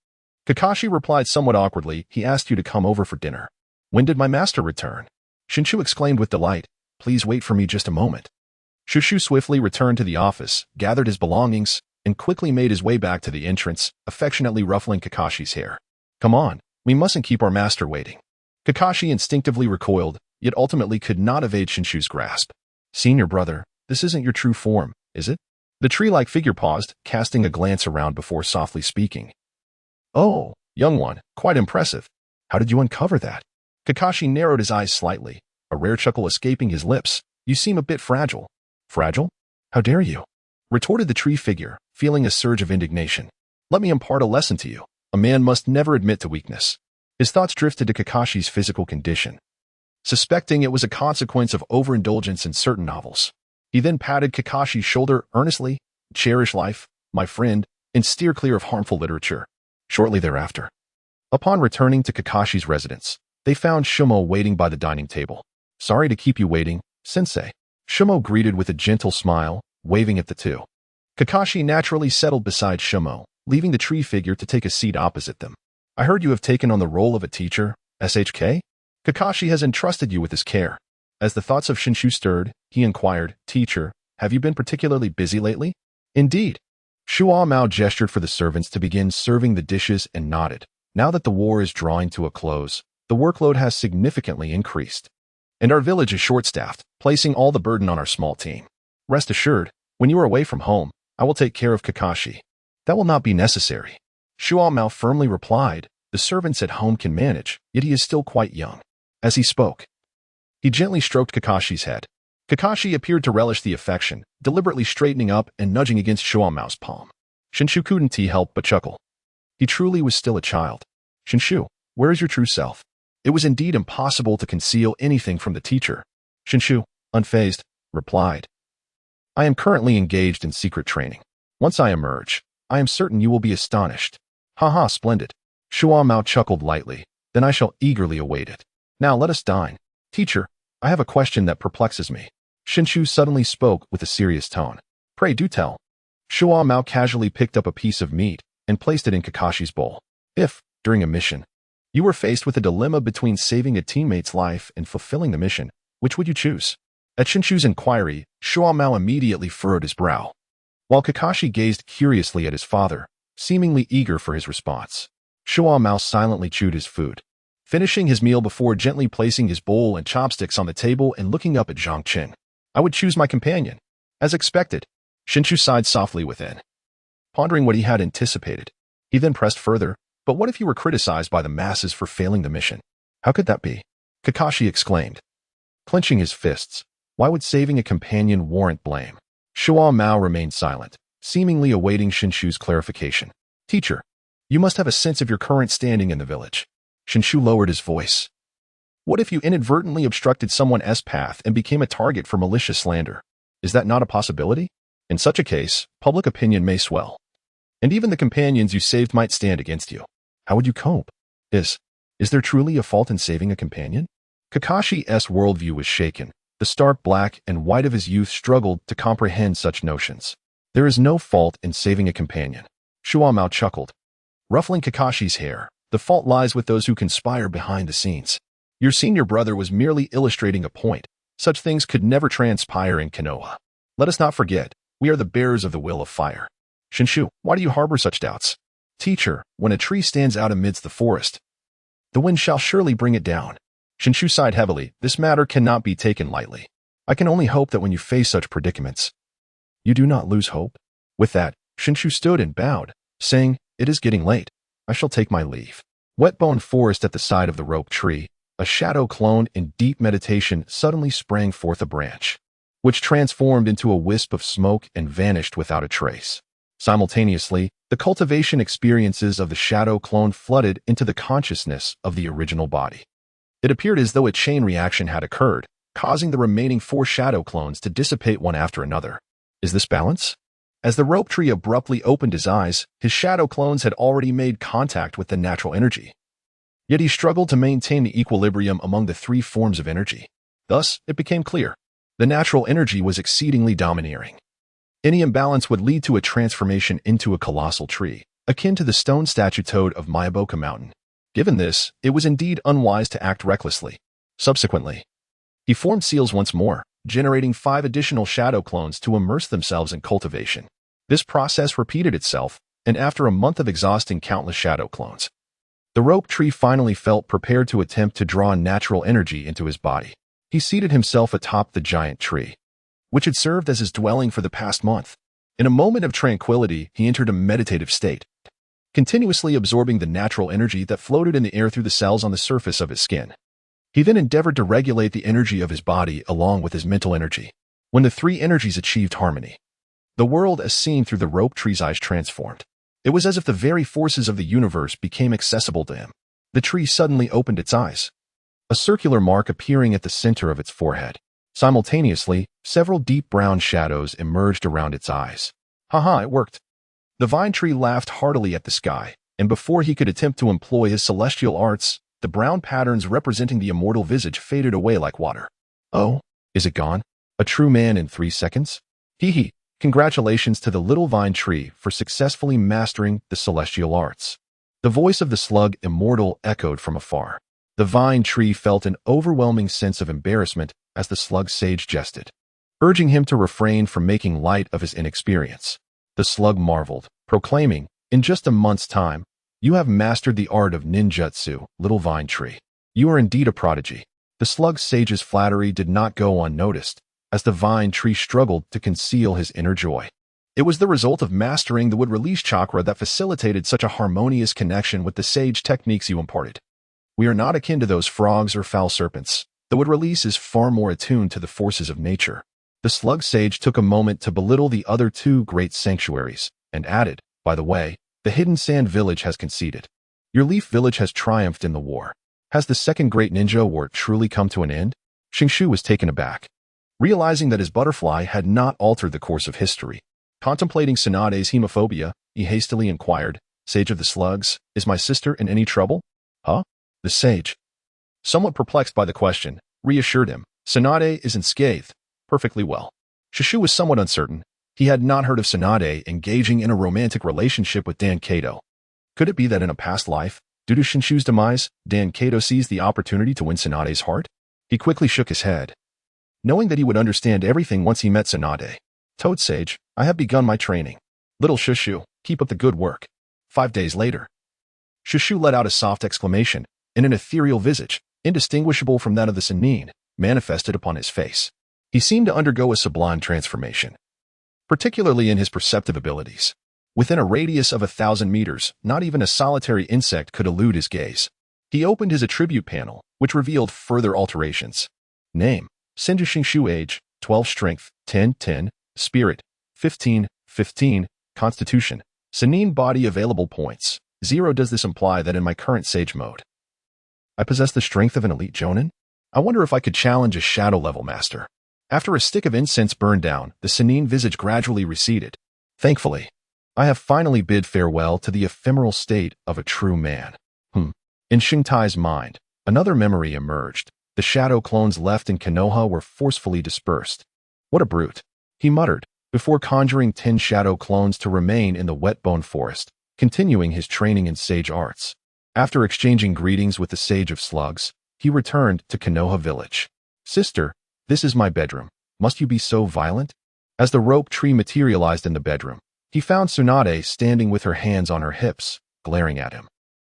Kakashi replied somewhat awkwardly, he asked you to come over for dinner. When did my master return? Shenshu exclaimed with delight, please wait for me just a moment. Shushu swiftly returned to the office, gathered his belongings, and quickly made his way back to the entrance, affectionately ruffling Kakashi's hair. Come on, we mustn't keep our master waiting. Kakashi instinctively recoiled, yet ultimately could not evade Shenshu's grasp. Senior brother, this isn't your true form, is it? The tree-like figure paused, casting a glance around before softly speaking. Oh, young one, quite impressive. How did you uncover that? Kakashi narrowed his eyes slightly, a rare chuckle escaping his lips. You seem a bit fragile. Fragile? How dare you? Retorted the tree figure, feeling a surge of indignation. Let me impart a lesson to you. A man must never admit to weakness. His thoughts drifted to Kakashi's physical condition, suspecting it was a consequence of overindulgence in certain novels. He then patted Kakashi's shoulder earnestly. Cherish life, my friend, and steer clear of harmful literature. Shortly thereafter, upon returning to Kakashi's residence, they found Shumo waiting by the dining table. Sorry to keep you waiting, sensei. Shumo greeted with a gentle smile, waving at the two. Kakashi naturally settled beside Shumo, leaving the tree figure to take a seat opposite them. I heard you have taken on the role of a teacher, SHK? Kakashi has entrusted you with his care. As the thoughts of Shenshu stirred, he inquired, Teacher, have you been particularly busy lately? Indeed. Shuo Mao gestured for the servants to begin serving the dishes and nodded. Now that the war is drawing to a close, the workload has significantly increased. And our village is short-staffed, placing all the burden on our small team. Rest assured, when you are away from home, I will take care of Kakashi. That will not be necessary. Shuo Mao firmly replied, the servants at home can manage, yet he is still quite young. As he spoke, he gently stroked Kakashi's head. Kakashi appeared to relish the affection, deliberately straightening up and nudging against Shuo Mao's palm. Shenshu couldn't help but chuckle. He truly was still a child. Shenshu, where is your true self? It was indeed impossible to conceal anything from the teacher. Shenshu, unfazed, replied, I am currently engaged in secret training. Once I emerge, I am certain you will be astonished. Haha, splendid. Shuo Mao chuckled lightly. Then I shall eagerly await it. Now let us dine. Teacher, I have a question that perplexes me. Shenshu suddenly spoke with a serious tone. Pray do tell. Shuo Mao casually picked up a piece of meat and placed it in Kakashi's bowl. If, during a mission, you were faced with a dilemma between saving a teammate's life and fulfilling the mission, which would you choose? At Shenshu's inquiry, Shuo Mao immediately furrowed his brow, while Kakashi gazed curiously at his father, seemingly eager for his response. Shuo Mao silently chewed his food, finishing his meal before gently placing his bowl and chopsticks on the table and looking up at Zhang Qin. I would choose my companion. As expected, Shenshu sighed softly within, pondering what he had anticipated. He then pressed further, but what if you were criticized by the masses for failing the mission? How could that be? Kakashi exclaimed, clenching his fists. Why would saving a companion warrant blame? Shuo Mao remained silent, seemingly awaiting Shenshu's clarification. Teacher, you must have a sense of your current standing in the village. Shenshu lowered his voice. What if you inadvertently obstructed someone's path and became a target for malicious slander? Is that not a possibility? In such a case, public opinion may swell, and even the companions you saved might stand against you. How would you cope? Is there truly a fault in saving a companion? Kakashi's worldview was shaken. The stark black and white of his youth struggled to comprehend such notions. There is no fault in saving a companion. Shuo Mao chuckled, ruffling Kakashi's hair. The fault lies with those who conspire behind the scenes. Your senior brother was merely illustrating a point. Such things could never transpire in Konoha. Let us not forget, we are the bearers of the will of fire. Shenshu, why do you harbor such doubts? Teacher, when a tree stands out amidst the forest, the wind shall surely bring it down. Shenshu sighed heavily. This matter cannot be taken lightly. I can only hope that when you face such predicaments, you do not lose hope. With that, Shenshu stood and bowed, saying, It is getting late. I shall take my leave. Wet-bone forest at the side of the rope tree, a shadow clone in deep meditation suddenly sprang forth a branch, which transformed into a wisp of smoke and vanished without a trace. Simultaneously, the cultivation experiences of the shadow clone flooded into the consciousness of the original body. It appeared as though a chain reaction had occurred, causing the remaining 4 shadow clones to dissipate one after another. Is this balance? As the rope tree abruptly opened his eyes, his shadow clones had already made contact with the natural energy. Yet he struggled to maintain the equilibrium among the 3 forms of energy. Thus, it became clear. The natural energy was exceedingly domineering. Any imbalance would lead to a transformation into a colossal tree, akin to the stone statue toad of Miyaboka Mountain. Given this, it was indeed unwise to act recklessly. Subsequently, he formed seals once more, generating 5 additional shadow clones to immerse themselves in cultivation. This process repeated itself, and after a month of exhausting countless shadow clones, the rope tree finally felt prepared to attempt to draw natural energy into his body. He seated himself atop the giant tree, which had served as his dwelling for the past month. In a moment of tranquility, he entered a meditative state, continuously absorbing the natural energy that floated in the air through the cells on the surface of his skin. He then endeavored to regulate the energy of his body along with his mental energy. When the 3 energies achieved harmony, the world as seen through the rope tree's eyes transformed. It was as if the very forces of the universe became accessible to him. The tree suddenly opened its eyes, a circular mark appearing at the center of its forehead. Simultaneously, several deep brown shadows emerged around its eyes. Haha, it worked. The vine tree laughed heartily at the sky, and before he could attempt to employ his celestial arts, the brown patterns representing the immortal visage faded away like water. Oh, is it gone? A true man in 3 seconds? Hee hee. Congratulations to the little vine tree for successfully mastering the celestial arts. The voice of the slug immortal echoed from afar. The vine tree felt an overwhelming sense of embarrassment as the slug sage jested, urging him to refrain from making light of his inexperience. The slug marveled, proclaiming, "In just a month's time, you have mastered the art of ninjutsu, little vine tree. You are indeed a prodigy." The slug sage's flattery did not go unnoticed, as the vine tree struggled to conceal his inner joy. It was the result of mastering the wood-release chakra that facilitated such a harmonious connection with the sage techniques you imparted. We are not akin to those frogs or foul serpents. The wood-release is far more attuned to the forces of nature. The slug sage took a moment to belittle the other 2 great sanctuaries, and added, "By the way, the hidden sand village has conceded. Your leaf village has triumphed in the war. Has the second great ninja war truly come to an end?" Shenshu was taken aback, realizing that his butterfly had not altered the course of history. Contemplating Tsunade's hemophobia, he hastily inquired, "Sage of the Slugs, is my sister in any trouble?" "Huh?" The sage, somewhat perplexed by the question, reassured him, "Tsunade is unscathed, perfectly well." Shenshu was somewhat uncertain. He had not heard of Tsunade engaging in a romantic relationship with Dan Kato. Could it be that in a past life, due to Shenshu's demise, Dan Kato seized the opportunity to win Tsunade's heart? He quickly shook his head, knowing that he would understand everything once he met Tsunade. "Toad Sage, I have begun my training. Little Shenshu, keep up the good work." 5 days later, Shenshu let out a soft exclamation, and an ethereal visage, indistinguishable from that of the Sennin, manifested upon his face. He seemed to undergo a sublime transformation, particularly in his perceptive abilities. Within a radius of 1,000 meters, not even a solitary insect could elude his gaze. He opened his attribute panel, which revealed further alterations. Name: Senju Shenshu. Age: 12. Strength: 10, Spirit: 15, Constitution: Sennin. Body available points: 0. Does this imply that in my current sage mode, I possess the strength of an elite jonin? I wonder if I could challenge a shadow level master. After a stick of incense burned down, the Sennin visage gradually receded. Thankfully, I have finally bid farewell to the ephemeral state of a true man. In Shingtai's mind, another memory emerged. The shadow clones left in Konoha were forcefully dispersed. What a brute, he muttered, before conjuring 10 shadow clones to remain in the wet bone forest, continuing his training in sage arts. After exchanging greetings with the Sage of Slugs, he returned to Konoha village. "Sister, this is my bedroom. Must you be so violent?" As the rope tree materialized in the bedroom, he found Tsunade standing with her hands on her hips, glaring at him.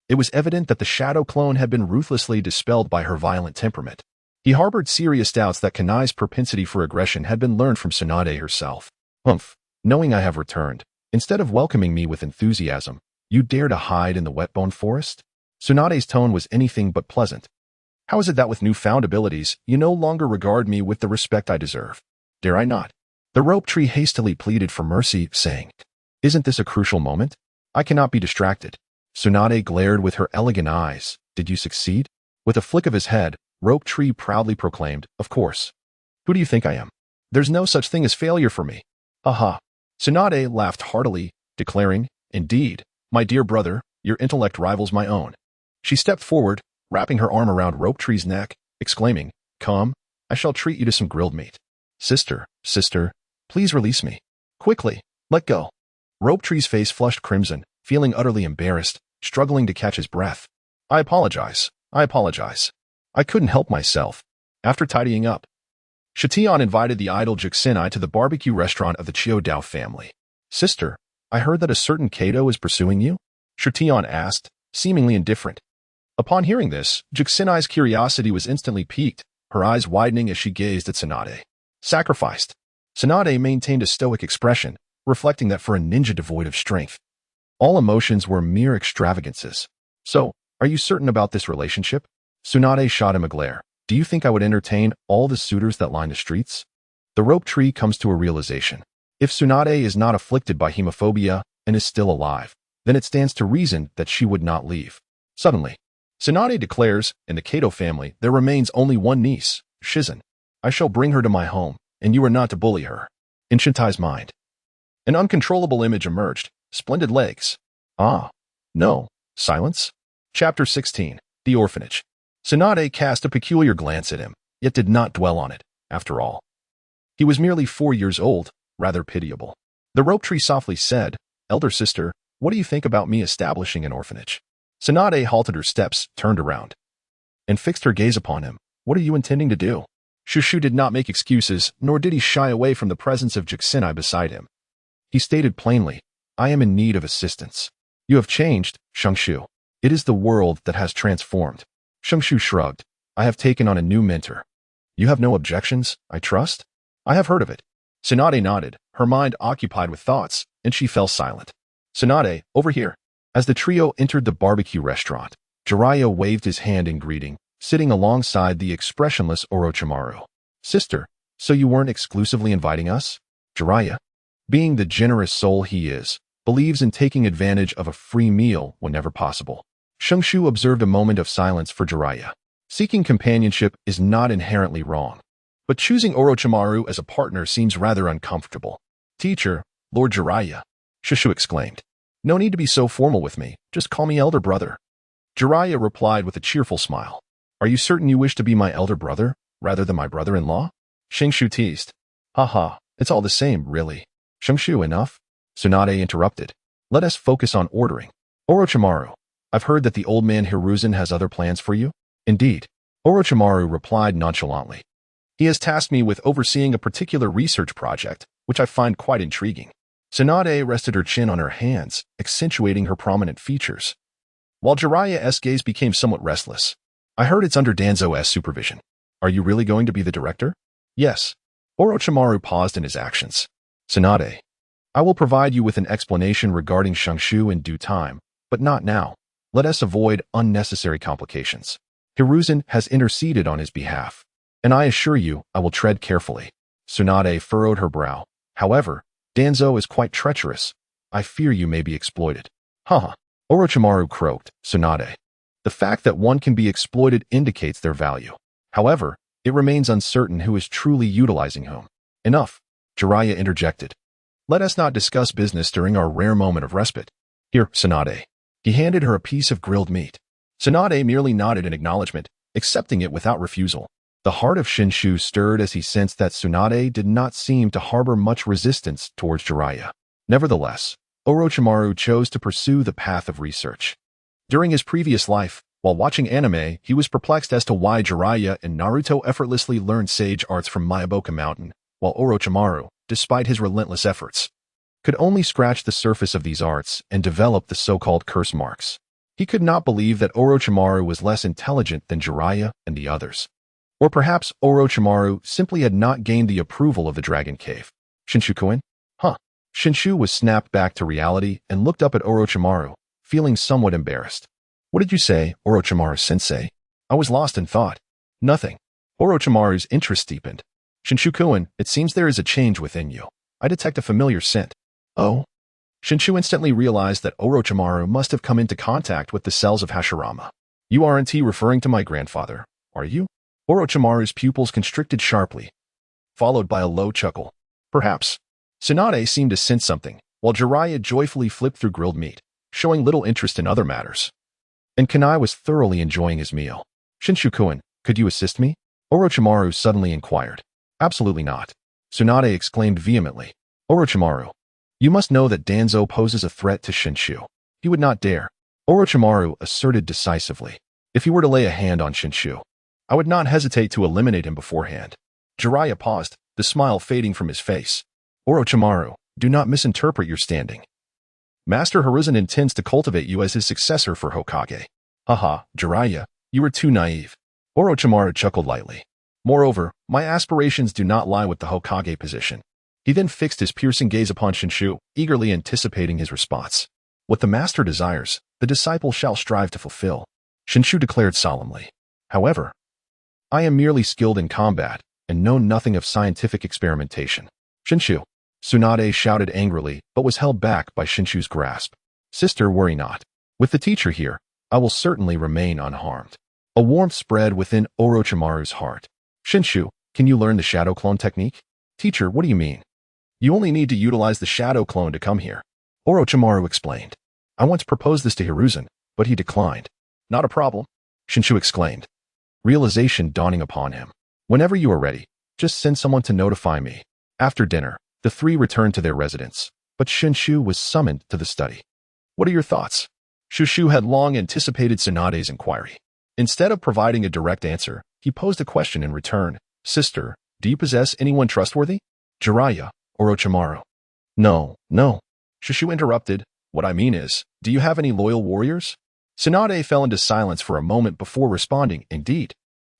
It was evident that the shadow clone had been ruthlessly dispelled by her violent temperament. He harbored serious doubts that Kanai's propensity for aggression had been learned from Tsunade herself. Knowing I have returned, instead of welcoming me with enthusiasm, you dare to hide in the wet bone forest? Tsunade's tone was anything but pleasant. How is it that with newfound abilities, you no longer regard me with the respect I deserve? Dare I not? The rope tree hastily pleaded for mercy, saying, "Isn't this a crucial moment? I cannot be distracted." Tsunade glared with her elegant eyes. "Did you succeed?" With a flick of his head, Rope Tree proudly proclaimed, "Of course. Who do you think I am? There's no such thing as failure for me." Aha. Tsunade laughed heartily, declaring, "Indeed, my dear brother, your intellect rivals my own." She stepped forward, wrapping her arm around Rope Tree's neck, exclaiming, "Come, I shall treat you to some grilled meat." Sister, please release me. Quickly, let go." Rope Tree's face flushed crimson, feeling utterly embarrassed, struggling to catch his breath. I apologize. I couldn't help myself." After tidying up, Shitian invited the idol Juxinai to the barbecue restaurant of the Chiodao family. Sister, I heard that a certain Kato is pursuing you? Shitian asked, seemingly indifferent. Upon hearing this, Juxinai's curiosity was instantly piqued, her eyes widening as she gazed at Tsunade. Sacrificed. Tsunade maintained a stoic expression, reflecting that for a ninja devoid of strength, all emotions were mere extravagances. So, are you certain about this relationship? Tsunade shot him a glare. Do you think I would entertain all the suitors that line the streets? The rope tree comes to a realization. If Tsunade is not afflicted by hemophobia and is still alive, then it stands to reason that she would not leave. Suddenly, Tsunade declares, in the Kato family, there remains only one niece, Shizen. I shall bring her to my home, and you are not to bully her. In Shintai's mind, an uncontrollable image emerged. Splendid legs. Ah, no. Silence? Chapter 16. The Orphanage. Tsunade cast a peculiar glance at him, yet did not dwell on it, after all. He was merely 4 years old, rather pitiable. The rope tree softly said, Elder sister, what do you think about me establishing an orphanage? Tsunade halted her steps, turned around, and fixed her gaze upon him. What are you intending to do? Shushu did not make excuses, nor did he shy away from the presence of Juxinai beside him. He stated plainly, I am in need of assistance. You have changed, Shenshu. It is the world that has transformed. Shenshu shrugged. I have taken on a new mentor. You have no objections, I trust? I have heard of it. Tsunade nodded, her mind occupied with thoughts, and she fell silent. Tsunade, over here. As the trio entered the barbecue restaurant, Jiraiya waved his hand in greeting, sitting alongside the expressionless Orochimaru. Sister, so you weren't exclusively inviting us? Jiraiya, being the generous soul he is, believes in taking advantage of a free meal whenever possible. Shenshu observed a moment of silence for Jiraiya. Seeking companionship is not inherently wrong, but choosing Orochimaru as a partner seems rather uncomfortable. Teacher, Lord Jiraiya, Shushu exclaimed. No need to be so formal with me, just call me elder brother. Jiraiya replied with a cheerful smile. Are you certain you wish to be my elder brother, rather than my brother-in-law? Shenshu teased. Haha, it's all the same, really. Shenshu, enough? Tsunade interrupted. Let us focus on ordering. Orochimaru, I've heard that the old man Hiruzen has other plans for you. Indeed. Orochimaru replied nonchalantly. He has tasked me with overseeing a particular research project, which I find quite intriguing. Tsunade rested her chin on her hands, accentuating her prominent features, while Jiraiya's gaze became somewhat restless. I heard it's under Danzo's supervision. Are you really going to be the director? Yes. Orochimaru paused in his actions. Tsunade, I will provide you with an explanation regarding Shenshu in due time, but not now. Let us avoid unnecessary complications. Hiruzen has interceded on his behalf, and I assure you I will tread carefully. Tsunade furrowed her brow. However, Danzo is quite treacherous. I fear you may be exploited. Haha. Orochimaru croaked. Tsunade. The fact that one can be exploited indicates their value. However, it remains uncertain who is truly utilizing whom. Enough. Jiraiya interjected. Let us not discuss business during our rare moment of respite. Here, Tsunade. He handed her a piece of grilled meat. Tsunade merely nodded in acknowledgement, accepting it without refusal. The heart of Shenshu stirred as he sensed that Tsunade did not seem to harbor much resistance towards Jiraiya. Nevertheless, Orochimaru chose to pursue the path of research. During his previous life, while watching anime, he was perplexed as to why Jiraiya and Naruto effortlessly learned sage arts from Myaboka Mountain, while Orochimaru, despite his relentless efforts, could only scratch the surface of these arts and develop the so-called curse marks. He could not believe that Orochimaru was less intelligent than Jiraiya and the others. Or perhaps Orochimaru simply had not gained the approval of the Dragon Cave. Shinshu-kun? Huh. Shenshu was snapped back to reality and looked up at Orochimaru, feeling somewhat embarrassed. What did you say, Orochimaru-sensei? I was lost in thought. Nothing. Orochimaru's interest deepened. Shinshu-kun, it seems there is a change within you. I detect a familiar scent. Oh? Shenshu instantly realized that Orochimaru must have come into contact with the cells of Hashirama. You aren't referring to my grandfather, are you? Orochimaru's pupils constricted sharply, followed by a low chuckle. Perhaps. Tsunade seemed to sense something, while Jiraiya joyfully flipped through grilled meat, showing little interest in other matters. And Kanai was thoroughly enjoying his meal. Shinshu-kun, could you assist me? Orochimaru suddenly inquired. Absolutely not. Tsunade exclaimed vehemently. Orochimaru, you must know that Danzo poses a threat to Shenshu. He would not dare. Orochimaru asserted decisively. If he were to lay a hand on Shenshu, I would not hesitate to eliminate him beforehand. Jiraiya paused, the smile fading from his face. Orochimaru, do not misinterpret your standing. Master Hiruzen intends to cultivate you as his successor for Hokage. Haha, Jiraiya, you are too naive. Orochimaru chuckled lightly. Moreover, my aspirations do not lie with the Hokage position. He then fixed his piercing gaze upon Shenshu, eagerly anticipating his response. What the master desires, the disciple shall strive to fulfill, Shenshu declared solemnly. However, I am merely skilled in combat and know nothing of scientific experimentation. Shenshu, Tsunade shouted angrily, but was held back by Shenshu's grasp. Sister, worry not. With the teacher here, I will certainly remain unharmed. A warmth spread within Orochimaru's heart. Shenshu, can you learn the shadow clone technique? Teacher, what do you mean? You only need to utilize the shadow clone to come here. Orochimaru explained. I once proposed this to Hiruzen, but he declined. Not a problem, Shenshu exclaimed, realization dawning upon him. Whenever you are ready, just send someone to notify me. After dinner, the three returned to their residence, but Shenshu was summoned to the study. What are your thoughts? Shushu had long anticipated Tsunade's inquiry. Instead of providing a direct answer, he posed a question in return. Sister, do you possess anyone trustworthy? Jiraiya, Orochimaru. No. Shushu interrupted. What I mean is, do you have any loyal warriors? Tsunade fell into silence for a moment before responding. Indeed.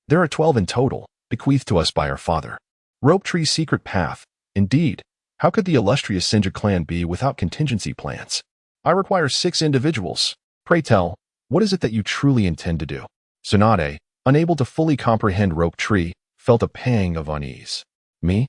There are 12 in total, bequeathed to us by our father. Rope Tree's secret path. Indeed. How could the illustrious Senju clan be without contingency plans? I require 6 individuals. Pray tell, what is it that you truly intend to do? Tsunade, unable to fully comprehend Rope Tree, felt a pang of unease. Me?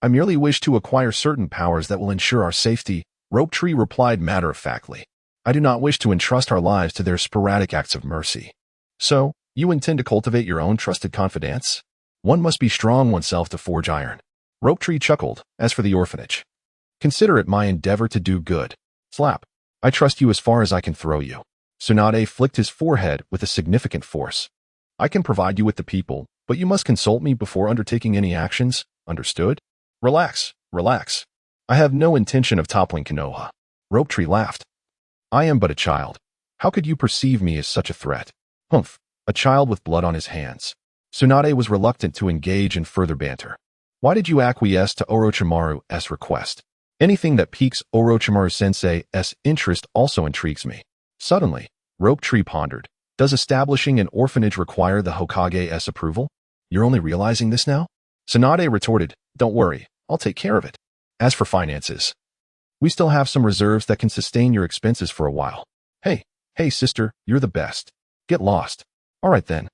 I merely wish to acquire certain powers that will ensure our safety, Rope Tree replied matter-of-factly. I do not wish to entrust our lives to their sporadic acts of mercy. So, you intend to cultivate your own trusted confidants? One must be strong oneself to forge iron. Rope Tree chuckled. As for the orphanage, consider it my endeavor to do good. Slap. I trust you as far as I can throw you. Tsunade flicked his forehead with a significant force. I can provide you with the people, but you must consult me before undertaking any actions. Understood? Relax. I have no intention of toppling Konoha. Rope Tree laughed. I am but a child. How could you perceive me as such a threat? Humph, a child with blood on his hands. Tsunade was reluctant to engage in further banter. Why did you acquiesce to Orochimaru's request? Anything that piques Orochimaru-sensei's interest also intrigues me. Suddenly, Rope Tree pondered. Does establishing an orphanage require the Hokage's approval? You're only realizing this now? Tsunade retorted, don't worry, I'll take care of it. As for finances, we still have some reserves that can sustain your expenses for a while. Hey sister, you're the best. Get lost. All right then.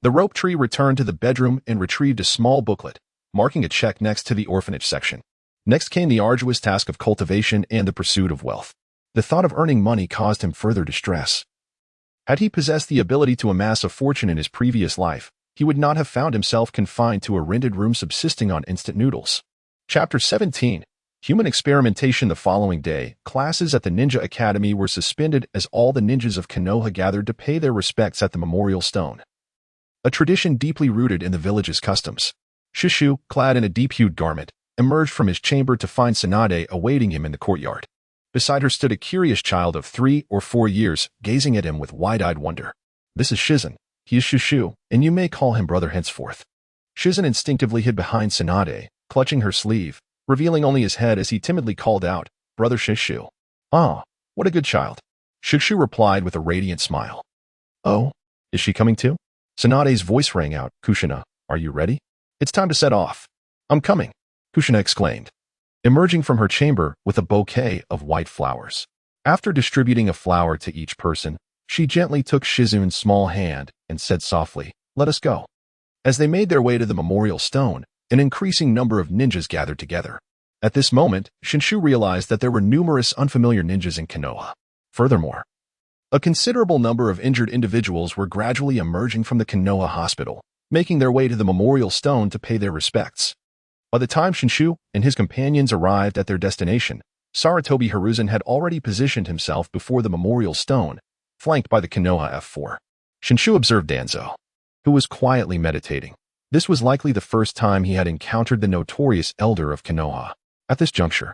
The Rope Tree returned to the bedroom and retrieved a small booklet, marking a check next to the orphanage section. Next came the arduous task of cultivation and the pursuit of wealth. The thought of earning money caused him further distress. Had he possessed the ability to amass a fortune in his previous life, he would not have found himself confined to a rented room subsisting on instant noodles. Chapter 17. Human Experimentation. The following day, classes at the Ninja Academy were suspended as all the ninjas of Konoha gathered to pay their respects at the memorial stone, a tradition deeply rooted in the village's customs. Shushu, clad in a deep-hued garment, emerged from his chamber to find Tsunade awaiting him in the courtyard. Beside her stood a curious child of 3 or 4 years, gazing at him with wide-eyed wonder. This is Shizen. He is Shushu, and you may call him brother henceforth. Shizen instinctively hid behind Tsunade, clutching her sleeve, revealing only his head as he timidly called out, Brother Shushu. Ah, what a good child. Shushu replied with a radiant smile. Oh, is she coming too? Tsunade's voice rang out. Kushina, are you ready? It's time to set off. I'm coming, Kushina exclaimed, emerging from her chamber with a bouquet of white flowers. After distributing a flower to each person, she gently took Shizun's small hand and said softly, let us go. As they made their way to the memorial stone, an increasing number of ninjas gathered together. At this moment, Shenshu realized that there were numerous unfamiliar ninjas in Konoha. Furthermore, a considerable number of injured individuals were gradually emerging from the Konoha hospital, making their way to the memorial stone to pay their respects. By the time Shenshu and his companions arrived at their destination, Sarutobi Hiruzen had already positioned himself before the memorial stone, flanked by the Konoha F4. Shenshu observed Danzo, who was quietly meditating. This was likely the first time he had encountered the notorious elder of Konoha. At this juncture,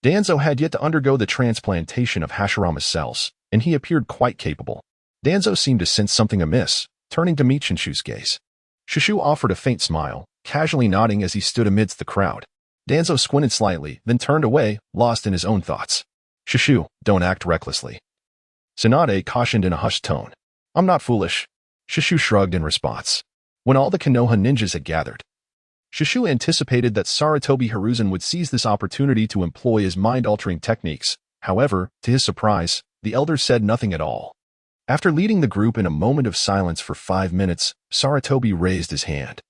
Danzo had yet to undergo the transplantation of Hashirama's cells, and he appeared quite capable. Danzo seemed to sense something amiss, turning to meet Shenshu's gaze. Shushu offered a faint smile, casually nodding as he stood amidst the crowd. Danzo squinted slightly, then turned away, lost in his own thoughts. Shenshu, don't act recklessly. Tsunade cautioned in a hushed tone. I'm not foolish. Shenshu shrugged in response. When all the Konoha ninjas had gathered, Shenshu anticipated that Sarutobi Hiruzen would seize this opportunity to employ his mind-altering techniques. However, to his surprise, the elder said nothing at all. After leading the group in a moment of silence for 5 minutes, Sarutobi raised his hand,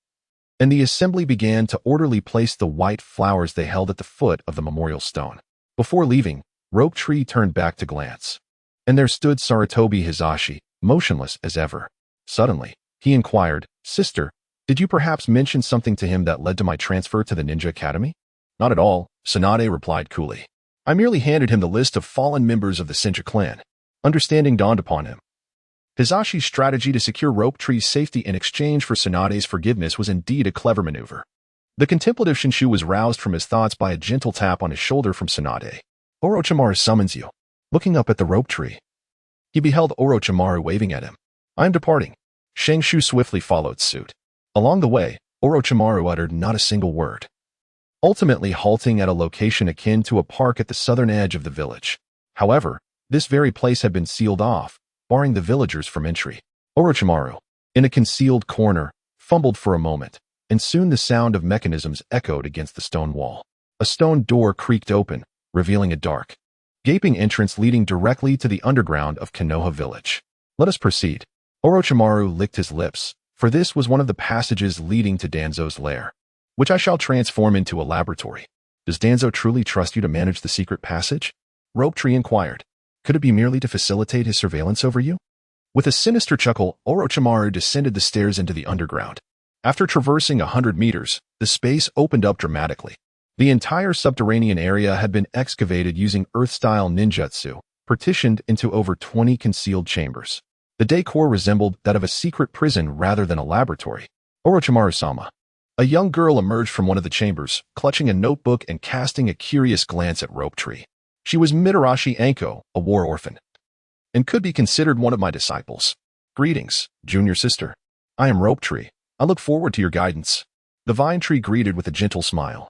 and the assembly began to orderly place the white flowers they held at the foot of the memorial stone. Before leaving, Rope Tree turned back to glance, and there stood Sarutobi Hizashi, motionless as ever. Suddenly, he inquired, Sister, did you perhaps mention something to him that led to my transfer to the Ninja Academy? Not at all, Tsunade replied coolly. I merely handed him the list of fallen members of the Senju clan. Understanding dawned upon him. Hizashi's strategy to secure Rope Tree's safety in exchange for Tsunade's forgiveness was indeed a clever maneuver. The contemplative Shenshu was roused from his thoughts by a gentle tap on his shoulder from Tsunade. Orochimaru summons you. Looking up at the Rope Tree, he beheld Orochimaru waving at him. I am departing. Shenshu swiftly followed suit. Along the way, Orochimaru uttered not a single word, ultimately halting at a location akin to a park at the southern edge of the village. However, this very place had been sealed off, barring the villagers from entry. Orochimaru, in a concealed corner, fumbled for a moment, and soon the sound of mechanisms echoed against the stone wall. A stone door creaked open, revealing a dark, gaping entrance leading directly to the underground of Konoha village. Let us proceed. Orochimaru licked his lips, for this was one of the passages leading to Danzo's lair, which I shall transform into a laboratory. Does Danzo truly trust you to manage the secret passage? Rope Tree inquired. Could it be merely to facilitate his surveillance over you? With a sinister chuckle, Orochimaru descended the stairs into the underground. After traversing 100 meters, the space opened up dramatically. The entire subterranean area had been excavated using Earth-style ninjutsu, partitioned into over 20 concealed chambers. The decor resembled that of a secret prison rather than a laboratory. Orochimaru-sama. A young girl emerged from one of the chambers, clutching a notebook and casting a curious glance at Rope Tree. She was Mitarashi Anko, a war orphan, and could be considered one of my disciples. Greetings, junior sister. I am Rope Tree. I look forward to your guidance. The Vine Tree greeted with a gentle smile.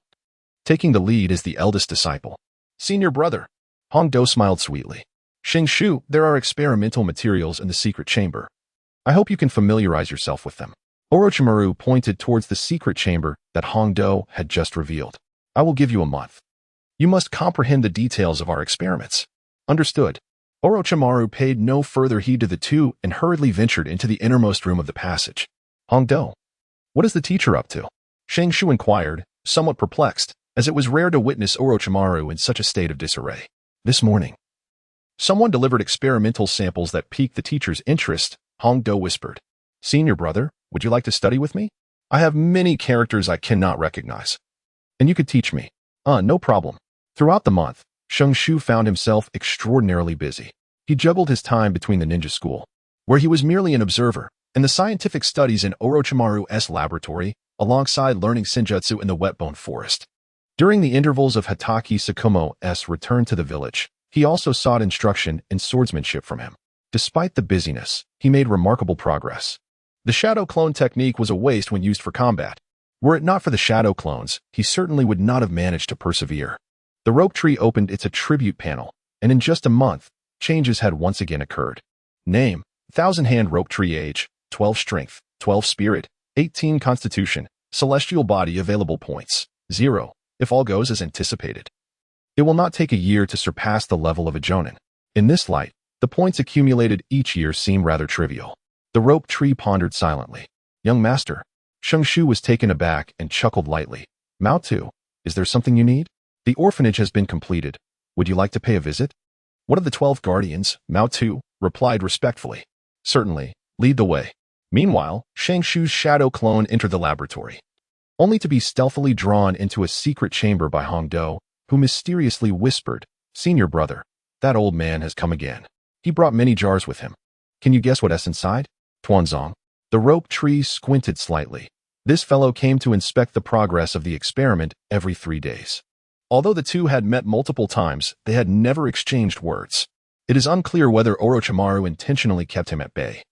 Taking the lead is the eldest disciple. Senior brother. Hongdo smiled sweetly. Shenshu, there are experimental materials in the secret chamber. I hope you can familiarize yourself with them. Orochimaru pointed towards the secret chamber that Hongdo had just revealed. I will give you a month. You must comprehend the details of our experiments. Understood. Orochimaru paid no further heed to the two and hurriedly ventured into the innermost room of the passage. Hongdo, what is the teacher up to? Shenshu inquired, somewhat perplexed, as it was rare to witness Orochimaru in such a state of disarray. This morning, someone delivered experimental samples that piqued the teacher's interest, Hongdo whispered. Senior brother, would you like to study with me? I have many characters I cannot recognize, and you could teach me. No problem. Throughout the month, Shenshu found himself extraordinarily busy. He juggled his time between the ninja school, where he was merely an observer, and the scientific studies in Orochimaru's laboratory, alongside learning senjutsu in the Wetbone Forest. During the intervals of Hatake Tsukumo's return to the village, he also sought instruction in swordsmanship from him. Despite the busyness, he made remarkable progress. The shadow clone technique was a waste when used for combat. Were it not for the shadow clones, he certainly would not have managed to persevere. The Rope Tree opened its attribute panel, and in just a month, changes had once again occurred. Name, 1000-hand Rope Tree. Age, 12 strength, 12 spirit, 18 constitution, celestial body. Available points, 0, if all goes as anticipated. It will not take a year to surpass the level of a Jonin. In this light, the points accumulated each year seem rather trivial. The Rope Tree pondered silently. Young master. Shenshu was taken aback and chuckled lightly. Mao Tu, is there something you need? The orphanage has been completed. Would you like to pay a visit? One of the 12 guardians, Mao Tu, replied respectfully. Certainly, lead the way. Meanwhile, Shenshu's shadow clone entered the laboratory, only to be stealthily drawn into a secret chamber by Hongdo, who mysteriously whispered, Senior brother, that old man has come again. He brought many jars with him. Can you guess what's inside? Tuanzong. The Rope Tree squinted slightly. This fellow came to inspect the progress of the experiment every 3 days. Although the two had met multiple times, they had never exchanged words. It is unclear whether Orochimaru intentionally kept him at bay,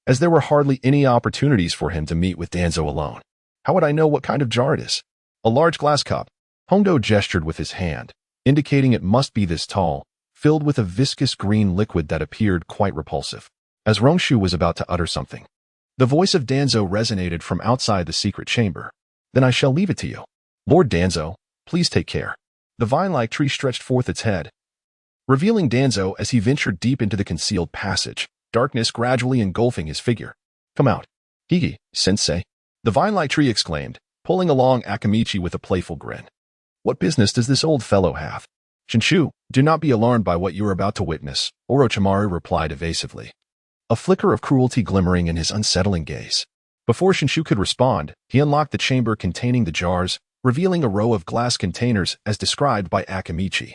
as there were hardly any opportunities for him to meet with Danzo alone. How would I know what kind of jar it is? A large glass cup. Hondo gestured with his hand, indicating it must be this tall, filled with a viscous green liquid that appeared quite repulsive. As Rongshu was about to utter something, the voice of Danzo resonated from outside the secret chamber. Then I shall leave it to you. Lord Danzo, please take care. The vine-like tree stretched forth its head, revealing Danzo as he ventured deep into the concealed passage, darkness gradually engulfing his figure. Come out. Hige, sensei. The vine-like tree exclaimed, pulling along Akamichi with a playful grin. What business does this old fellow have? Shenshu, do not be alarmed by what you are about to witness, Orochimaru replied evasively, a flicker of cruelty glimmering in his unsettling gaze. Before Shenshu could respond, he unlocked the chamber containing the jars, revealing a row of glass containers as described by Akamichi.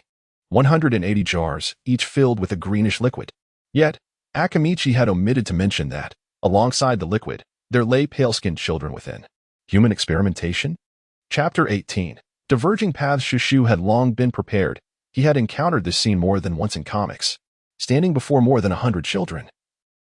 180 jars, each filled with a greenish liquid. Yet, Akamichi had omitted to mention that, alongside the liquid, there lay pale-skinned children within. Human experimentation? Chapter 18. Diverging paths. Shenshu had long been prepared. He had encountered this scene more than once in comics. Standing before more than 100 children,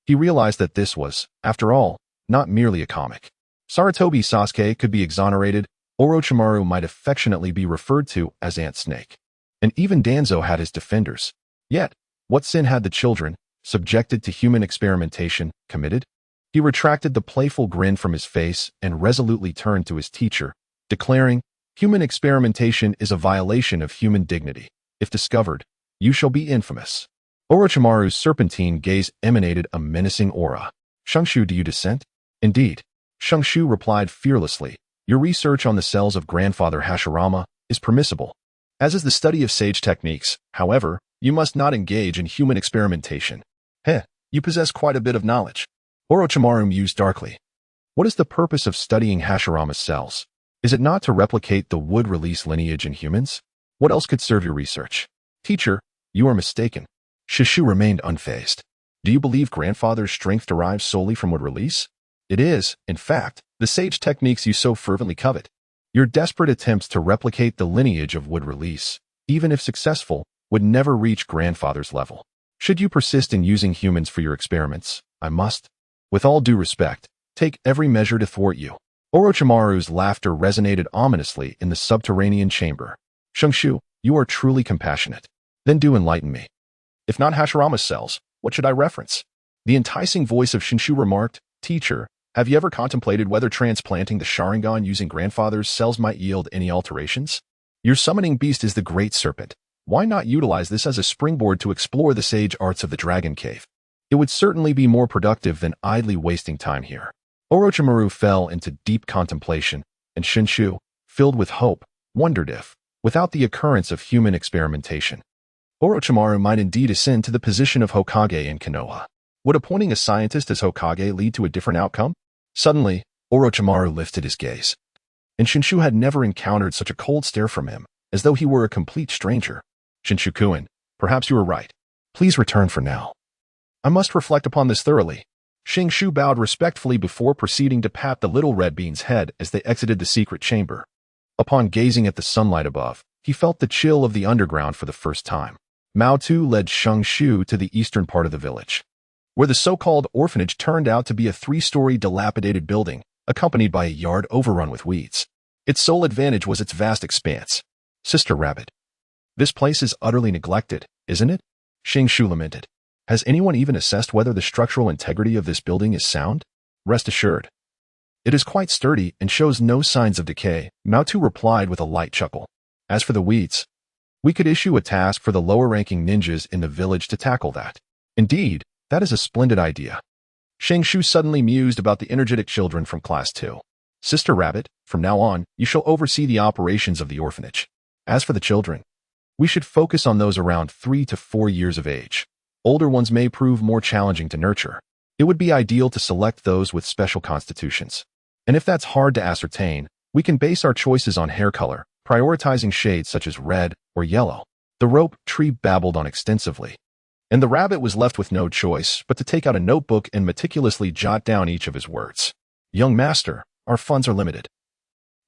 he realized that this was, after all, not merely a comic. Sarutobi Sasuke could be exonerated, Orochimaru might affectionately be referred to as Ant Snake. And even Danzo had his defenders. Yet, what sin had the children, subjected to human experimentation, committed? He retracted the playful grin from his face and resolutely turned to his teacher, declaring, human experimentation is a violation of human dignity. If discovered, you shall be infamous. Orochimaru's serpentine gaze emanated a menacing aura. Shenshu, do you dissent? Indeed. Shenshu replied fearlessly, your research on the cells of Grandfather Hashirama is permissible, as is the study of sage techniques. However, you must not engage in human experimentation. You possess quite a bit of knowledge. Orochimaru mused darkly. What is the purpose of studying Hashirama's cells? Is it not to replicate the wood-release lineage in humans? What else could serve your research? Teacher, you are mistaken. Shenshu remained unfazed. Do you believe Grandfather's strength derives solely from wood release? It is, in fact, the sage techniques you so fervently covet. Your desperate attempts to replicate the lineage of wood release, even if successful, would never reach Grandfather's level. Should you persist in using humans for your experiments, I must, with all due respect, take every measure to thwart you. Orochimaru's laughter resonated ominously in the subterranean chamber. Shenshu, you are truly compassionate. Then do enlighten me. If not Hashirama's cells, what should I reference? The enticing voice of Shenshu remarked, Teacher, have you ever contemplated whether transplanting the Sharingan using Grandfather's cells might yield any alterations? Your summoning beast is the Great Serpent. Why not utilize this as a springboard to explore the sage arts of the Dragon Cave? It would certainly be more productive than idly wasting time here. Orochimaru fell into deep contemplation, and Shenshu, filled with hope, wondered if, without the occurrence of human experimentation, Orochimaru might indeed ascend to the position of Hokage in Konoha. Would appointing a scientist as Hokage lead to a different outcome? Suddenly, Orochimaru lifted his gaze, and Shenshu had never encountered such a cold stare from him, as though he were a complete stranger. Shenshu-kun, perhaps you are right. Please return for now. I must reflect upon this thoroughly. Shenshu bowed respectfully before proceeding to pat the little red bean's head as they exited the secret chamber. Upon gazing at the sunlight above, he felt the chill of the underground for the first time. Mao Tu led Shenshu to the eastern part of the village, where the so-called orphanage turned out to be a 3-story dilapidated building, accompanied by a yard overrun with weeds. Its sole advantage was its vast expanse. Sister Rabbit. This place is utterly neglected, isn't it? Shenshu lamented. Has anyone even assessed whether the structural integrity of this building is sound? Rest assured, it is quite sturdy and shows no signs of decay, Mao Tu replied with a light chuckle. As for the weeds, we could issue a task for the lower-ranking ninjas in the village to tackle that. Indeed, that is a splendid idea. Shenshu suddenly mused about the energetic children from Class 2. Sister Rabbit, from now on, you shall oversee the operations of the orphanage. As for the children, we should focus on those around 3 to 4 years of age. Older ones may prove more challenging to nurture. It would be ideal to select those with special constitutions. And if that's hard to ascertain, we can base our choices on hair color, prioritizing shades such as red or yellow. The rope tree babbled on extensively, and the rabbit was left with no choice but to take out a notebook and meticulously jot down each of his words. Young master, our funds are limited.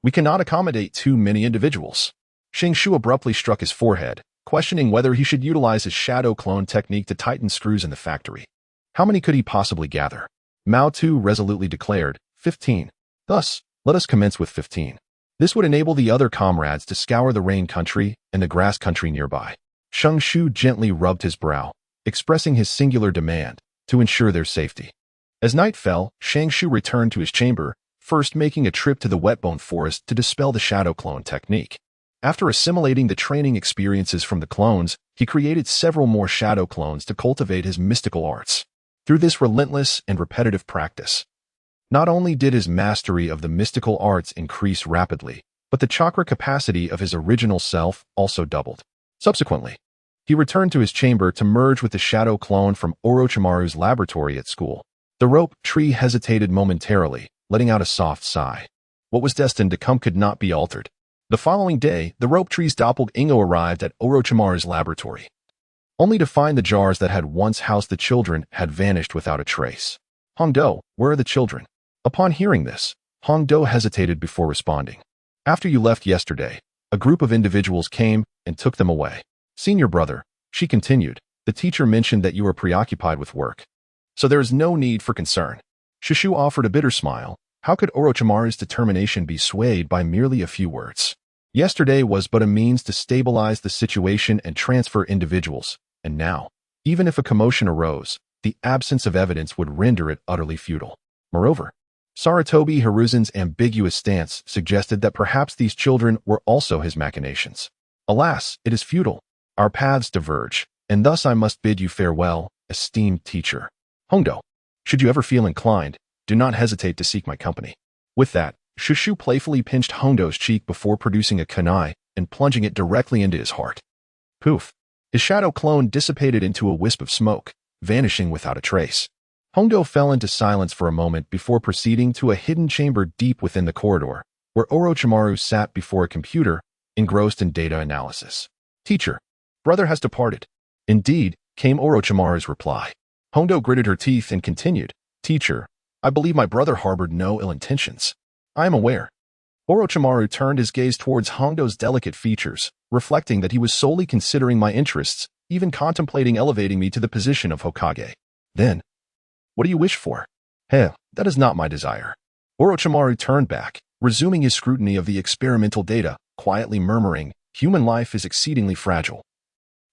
We cannot accommodate too many individuals. Shenshu abruptly struck his forehead, questioning whether he should utilize his shadow clone technique to tighten screws in the factory. How many could he possibly gather? Mao Tu resolutely declared, 15. Thus, Let us commence with 15. This would enable the other comrades to scour the rain country and the grass country nearby. Shenshu gently rubbed his brow, expressing his singular demand to ensure their safety. As night fell, Shenshu returned to his chamber, first making a trip to the wetbone forest to dispel the shadow clone technique. After assimilating the training experiences from the clones, he created several more shadow clones to cultivate his mystical arts. Through this relentless and repetitive practice, not only did his mastery of the mystical arts increase rapidly, but the chakra capacity of his original self also doubled. Subsequently, he returned to his chamber to merge with the shadow clone from Orochimaru's laboratory at school. The rope tree hesitated momentarily, letting out a soft sigh. What was destined to come could not be altered. The following day, the rope tree's doppelganger arrived at Orochimaru's laboratory, only to find the jars that had once housed the children had vanished without a trace. Hongdo, where are the children? Upon hearing this, Hongdo hesitated before responding. After you left yesterday, a group of individuals came and took them away. Senior brother, she continued, the teacher mentioned that you were preoccupied with work, so there is no need for concern. Shenshu offered a bitter smile. How could Orochimaru's determination be swayed by merely a few words? Yesterday was but a means to stabilize the situation and transfer individuals, and now, even if a commotion arose, the absence of evidence would render it utterly futile. Moreover, Sarutobi Hiruzen's ambiguous stance suggested that perhaps these children were also his machinations. Alas, it is futile. Our paths diverge, and thus I must bid you farewell, esteemed teacher. Hongdo, should you ever feel inclined, do not hesitate to seek my company. With that, Shenshu playfully pinched Hongdo's cheek before producing a kunai and plunging it directly into his heart. Poof! His shadow clone dissipated into a wisp of smoke, vanishing without a trace. Hongdo fell into silence for a moment before proceeding to a hidden chamber deep within the corridor, where Orochimaru sat before a computer, engrossed in data analysis. Teacher, brother has departed. Indeed, came Orochimaru's reply. Hongdo gritted her teeth and continued, Teacher, I believe my brother harbored no ill intentions. I am aware. Orochimaru turned his gaze towards Hongdo's delicate features, reflecting that he was solely considering my interests, even contemplating elevating me to the position of Hokage. Then, what do you wish for? That is not my desire. Orochimaru turned back, resuming his scrutiny of the experimental data, quietly murmuring, human life is exceedingly fragile.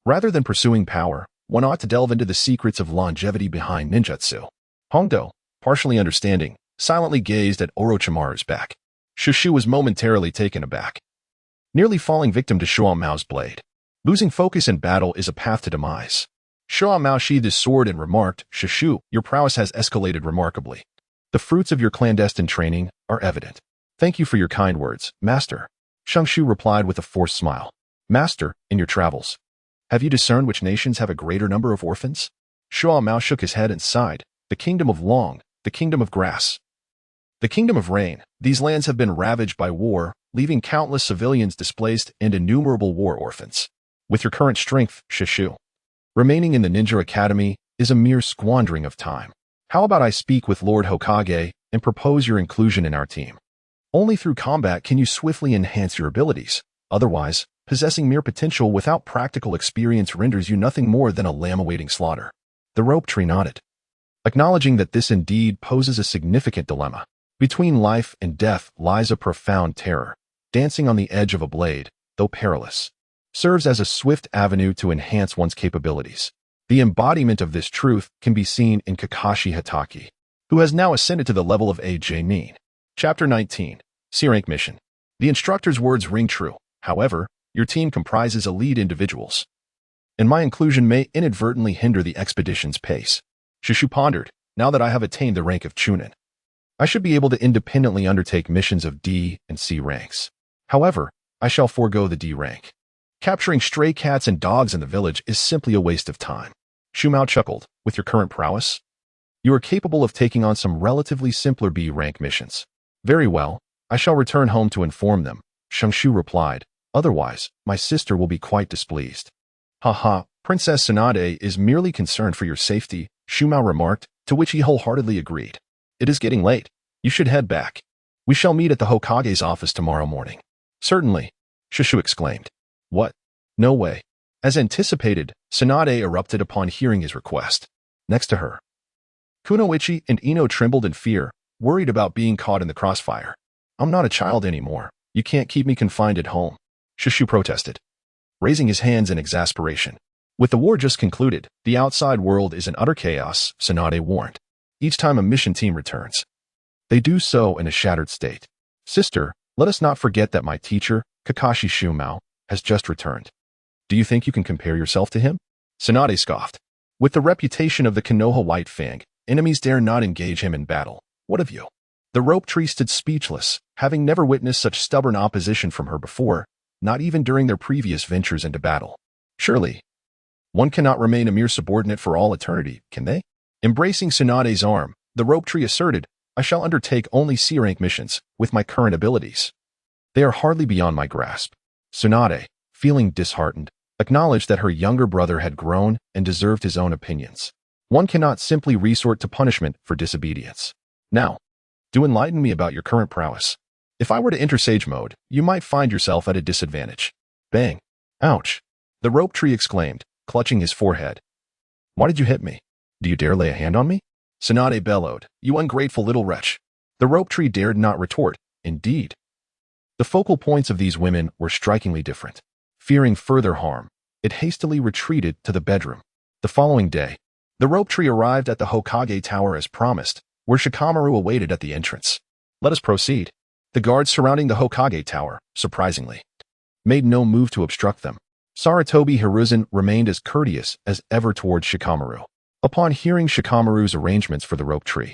Rather than pursuing power, one ought to delve into the secrets of longevity behind ninjutsu. Hongdo, partially understanding, silently gazed at Orochimaru's back. Shenshu was momentarily taken aback, nearly falling victim to Shuo Mao's blade. Losing focus in battle is a path to demise. Shuo Mao sheathed his sword and remarked, Shenshu, your prowess has escalated remarkably. The fruits of your clandestine training are evident. Thank you for your kind words, Master. Shenshu replied with a forced smile. Master, in your travels, have you discerned which nations have a greater number of orphans? Shuo Mao shook his head and sighed. The kingdom of Long, the kingdom of grass, the kingdom of rain. These lands have been ravaged by war, leaving countless civilians displaced and innumerable war orphans. With your current strength, Shenshu, remaining in the Ninja Academy is a mere squandering of time. How about I speak with Lord Hokage and propose your inclusion in our team? Only through combat can you swiftly enhance your abilities. Otherwise, possessing mere potential without practical experience renders you nothing more than a lamb awaiting slaughter. The rope tree nodded, acknowledging that this indeed poses a significant dilemma. Between life and death lies a profound terror. Dancing on the edge of a blade, though perilous, serves as a swift avenue to enhance one's capabilities. The embodiment of this truth can be seen in Kakashi Hatake, who has now ascended to the level of AJ Nin. Chapter 19. C-Rank Mission. The instructor's words ring true. However, your team comprises elite individuals, and my inclusion may inadvertently hinder the expedition's pace. Shenshu pondered, now that I have attained the rank of Chunin, I should be able to independently undertake missions of D and C ranks. However, I shall forego the D rank. Capturing stray cats and dogs in the village is simply a waste of time. Shu Mao chuckled, with your current prowess, you are capable of taking on some relatively simpler B rank missions. Very well, I shall return home to inform them, Shenshu replied. Otherwise, my sister will be quite displeased. Haha, Princess Tsunade is merely concerned for your safety, Shu Mao remarked, to which he wholeheartedly agreed. It is getting late. You should head back. We shall meet at the Hokage's office tomorrow morning. Certainly, Shenshu exclaimed. What? No way. As anticipated, Tsunade erupted upon hearing his request. Next to her, Kunoichi and Ino trembled in fear, worried about being caught in the crossfire. I'm not a child anymore. You can't keep me confined at home. Shenshu protested, raising his hands in exasperation. With the war just concluded, the outside world is in utter chaos, Tsunade warned. Each time a mission team returns, they do so in a shattered state. Sister, let us not forget that my teacher, Kakashi Shumao, has just returned. Do you think you can compare yourself to him? Tsunade scoffed. With the reputation of the Konoha White Fang, enemies dare not engage him in battle. What of you? The rope tree stood speechless, having never witnessed such stubborn opposition from her before, not even during their previous ventures into battle. Surely, one cannot remain a mere subordinate for all eternity, can they? Embracing Tsunade's arm, the rope tree asserted, I shall undertake only C-rank missions with my current abilities. They are hardly beyond my grasp. Tsunade, feeling disheartened, acknowledged that her younger brother had grown and deserved his own opinions. One cannot simply resort to punishment for disobedience. Now, do enlighten me about your current prowess. If I were to enter Sage mode, you might find yourself at a disadvantage. Bang. Ouch. The rope tree exclaimed, clutching his forehead. Why did you hit me? Do you dare lay a hand on me? Tsunade bellowed, you ungrateful little wretch. The rope tree dared not retort. Indeed. The focal points of these women were strikingly different. Fearing further harm, it hastily retreated to the bedroom. The following day, the rope tree arrived at the Hokage Tower as promised, where Shikamaru awaited at the entrance. Let us proceed. The guards surrounding the Hokage Tower, surprisingly, made no move to obstruct them. Sarutobi Hiruzen remained as courteous as ever towards Shikamaru. Upon hearing Shikamaru's arrangements for the rope tree,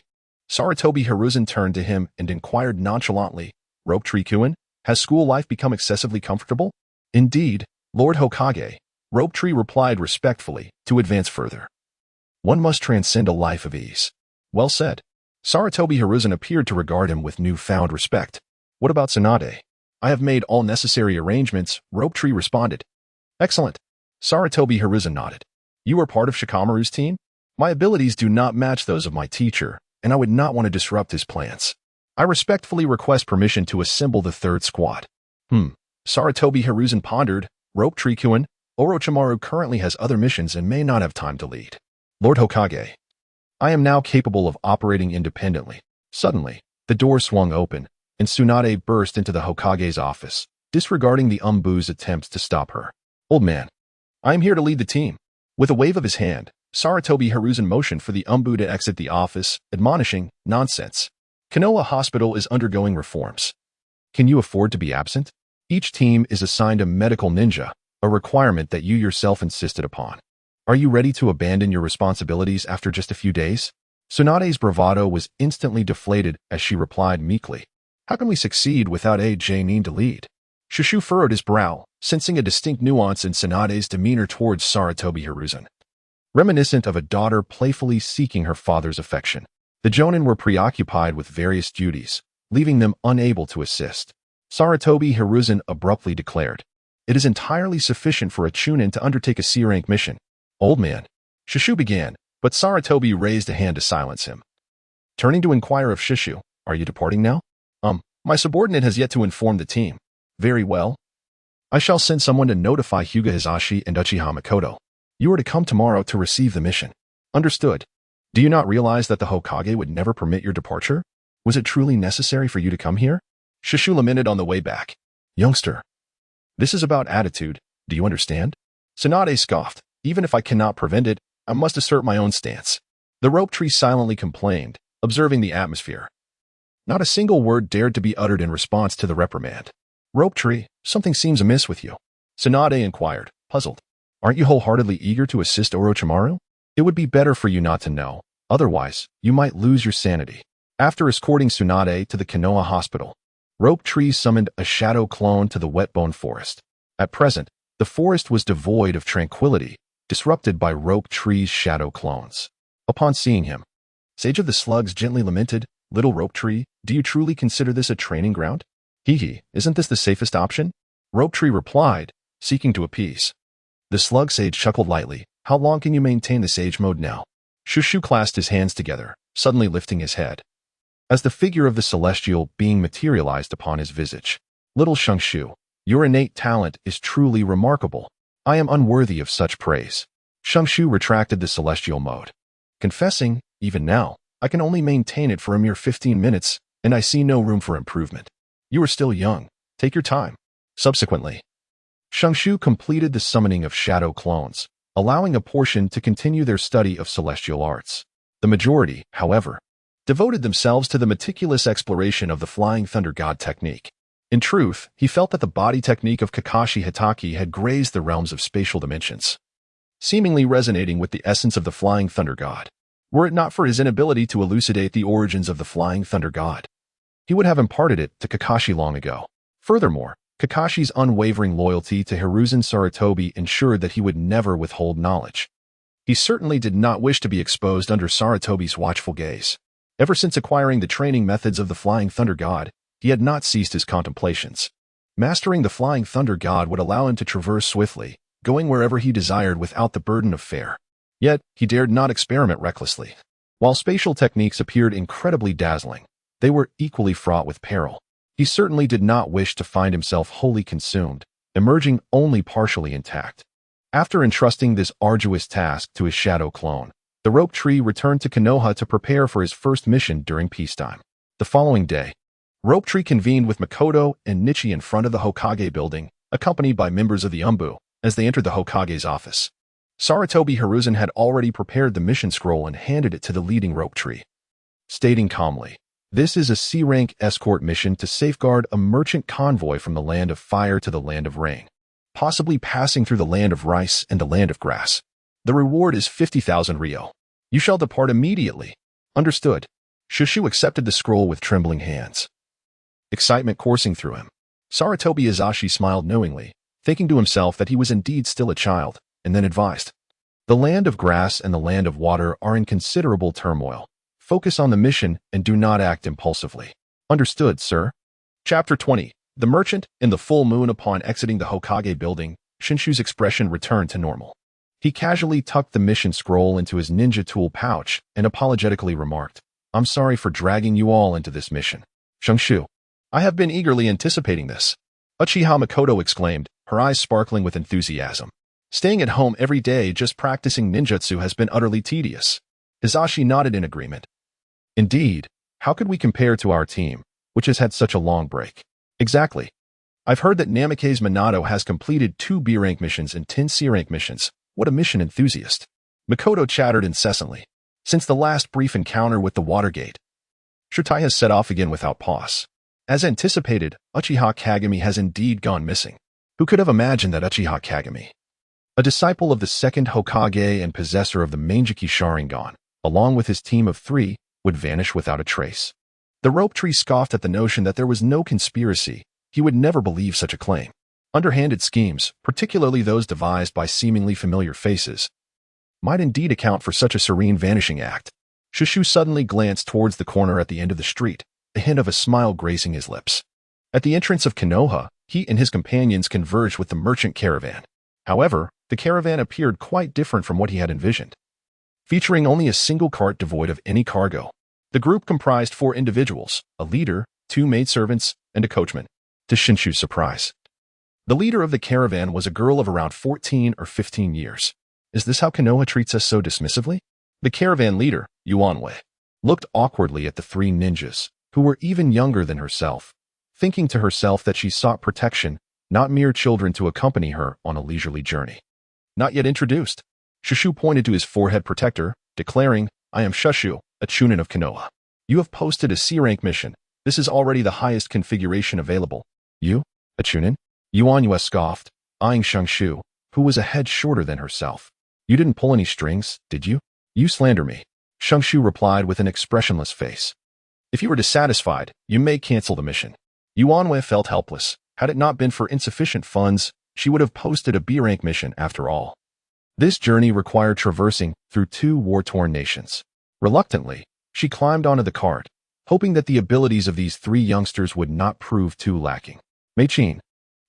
Sarutobi Hiruzen turned to him and inquired nonchalantly, Rope Tree-kun, has school life become excessively comfortable? Indeed, Lord Hokage, Rope Tree replied respectfully to advance further. One must transcend a life of ease. Well said. Sarutobi Hiruzen appeared to regard him with newfound respect. What about Tsunade? I have made all necessary arrangements, Rope Tree responded. Excellent. Sarutobi Hiruzen nodded. You are part of Shikamaru's team? My abilities do not match those of my teacher, and I would not want to disrupt his plans. I respectfully request permission to assemble the third squad. Sarutobi Hiruzen pondered, Rope Tree-kun, Orochimaru currently has other missions and may not have time to lead. Lord Hokage, I am now capable of operating independently. Suddenly, the door swung open, and Tsunade burst into the Hokage's office, disregarding the Umbu's attempts to stop her. Old man, I am here to lead the team. With a wave of his hand, Sarutobi Hiruzen motioned for the Umbu to exit the office, admonishing, nonsense. Konoha Hospital is undergoing reforms. Can you afford to be absent? Each team is assigned a medical ninja, a requirement that you yourself insisted upon. Are you ready to abandon your responsibilities after just a few days? Tsunade's bravado was instantly deflated as she replied meekly. How can we succeed without a Jainin to lead? Shenshu furrowed his brow, sensing a distinct nuance in Tsunade's demeanor towards Sarutobi Hiruzen, reminiscent of a daughter playfully seeking her father's affection. The Jonin were preoccupied with various duties, leaving them unable to assist. Sarutobi Hiruzen abruptly declared, It is entirely sufficient for a Chunin to undertake a C-rank mission. Old man. Shenshu began, but Sarutobi raised a hand to silence him. Turning to inquire of Shenshu, are you departing now? My subordinate has yet to inform the team. Very well. I shall send someone to notify Hyuga Hisashi and Uchiha Makoto. You are to come tomorrow to receive the mission. Understood. Do you not realize that the Hokage would never permit your departure? Was it truly necessary for you to come here? Shenshu lamented on the way back. Youngster. This is about attitude. Do you understand? Tsunade scoffed. Even if I cannot prevent it, I must assert my own stance. The rope tree silently complained, observing the atmosphere. Not a single word dared to be uttered in response to the reprimand. Rope tree, something seems amiss with you. Tsunade inquired, puzzled. Aren't you wholeheartedly eager to assist Orochimaru? It would be better for you not to know. Otherwise, you might lose your sanity. After escorting Tsunade to the Konoha hospital, Rope Tree summoned a shadow clone to the Wetbone Forest. At present, the forest was devoid of tranquility, disrupted by Rope Tree's shadow clones. Upon seeing him, Sage of the Slugs gently lamented, Little Rope Tree, do you truly consider this a training ground? Hee, isn't this the safest option? Rope Tree replied, seeking to appease. The Slug Sage chuckled lightly. How long can you maintain the Sage mode now? Shenshu clasped his hands together, suddenly lifting his head, as the figure of the celestial being materialized upon his visage. Little Shenshu, your innate talent is truly remarkable. I am unworthy of such praise. Shenshu retracted the celestial mode, confessing, even now, I can only maintain it for a mere 15 minutes, and I see no room for improvement. You are still young. Take your time. Subsequently, Shenshu completed the summoning of shadow clones, allowing a portion to continue their study of celestial arts. The majority, however, devoted themselves to the meticulous exploration of the Flying Thunder God technique. In truth, he felt that the body technique of Kakashi Hatake had grazed the realms of spatial dimensions, seemingly resonating with the essence of the Flying Thunder God. Were it not for his inability to elucidate the origins of the Flying Thunder God, he would have imparted it to Kakashi long ago. Furthermore, Kakashi's unwavering loyalty to Hiruzen Sarutobi ensured that he would never withhold knowledge. He certainly did not wish to be exposed under Sarutobi's watchful gaze. Ever since acquiring the training methods of the Flying Thunder God, he had not ceased his contemplations. Mastering the Flying Thunder God would allow him to traverse swiftly, going wherever he desired without the burden of fear. Yet, he dared not experiment recklessly. While spatial techniques appeared incredibly dazzling, they were equally fraught with peril. He certainly did not wish to find himself wholly consumed, emerging only partially intact. After entrusting this arduous task to his shadow clone, the rope tree returned to Konoha to prepare for his first mission during peacetime. The following day, Rope Tree convened with Makoto and Nichi in front of the Hokage building, accompanied by members of the Umbu, as they entered the Hokage's office. Sarutobi Hiruzen had already prepared the mission scroll and handed it to the leading Rope Tree, stating calmly, "This is a C-rank escort mission to safeguard a merchant convoy from the land of fire to the land of rain, possibly passing through the land of rice and the land of grass. The reward is 50,000 ryo. You shall depart immediately." Understood. Shenshu accepted the scroll with trembling hands, excitement coursing through him. Sarutobi Izashi smiled knowingly, thinking to himself that he was indeed still a child, and then advised, "The land of grass and the land of water are in considerable turmoil. Focus on the mission and do not act impulsively." Understood, sir. Chapter 20. The Merchant. In the full moon upon exiting the Hokage building, Shenshu's expression returned to normal. He casually tucked the mission scroll into his ninja tool pouch and apologetically remarked, "I'm sorry for dragging you all into this mission. Shenshu, I have been eagerly anticipating this." Uchiha Makoto exclaimed, her eyes sparkling with enthusiasm. "Staying at home every day just practicing ninjutsu has been utterly tedious." Hizashi nodded in agreement. "Indeed, how could we compare to our team, which has had such a long break?" "Exactly. I've heard that Namikaze Minato has completed 2 B-rank missions and 10 C-rank missions. What a mission enthusiast." Makoto chattered incessantly. Since the last brief encounter with the Watergate, Shirtai has set off again without pause. As anticipated, Uchiha Kagami has indeed gone missing. Who could have imagined that Uchiha Kagami, a disciple of the second Hokage and possessor of the Manjiki Sharingan, along with his team of 3, would vanish without a trace? The Rope Tree scoffed at the notion that there was no conspiracy. He would never believe such a claim. Underhanded schemes, particularly those devised by seemingly familiar faces, might indeed account for such a serene vanishing act. Shenshu suddenly glanced towards the corner at the end of the street, a hint of a smile gracing his lips. At the entrance of Konoha, he and his companions converged with the merchant caravan. However, the caravan appeared quite different from what he had envisioned. Featuring only a single cart devoid of any cargo, the group comprised 4 individuals, a leader, 2 maidservants, and a coachman. To Shenshu's surprise, the leader of the caravan was a girl of around 14 or 15 years. Is this how Konoha treats us so dismissively? The caravan leader, Yuanwei, looked awkwardly at the 3 ninjas, who were even younger than herself, thinking to herself that she sought protection, not mere children to accompany her on a leisurely journey. Not yet introduced. Shenshu pointed to his forehead protector, declaring, "I am Shenshu, a chunin of Konoha. You have posted a C-rank mission. This is already the highest configuration available." "You? A chunin?" Yuanwei scoffed, eyeing Shenshu, who was a head shorter than herself. "You didn't pull any strings, did you? You slander me." Shenshu replied with an expressionless face. "If you are dissatisfied, you may cancel the mission." Yuanwei felt helpless. Had it not been for insufficient funds, she would have posted a B-rank mission after all. This journey required traversing through 2 war-torn nations. Reluctantly, she climbed onto the cart, hoping that the abilities of these 3 youngsters would not prove too lacking. "Mei-chin,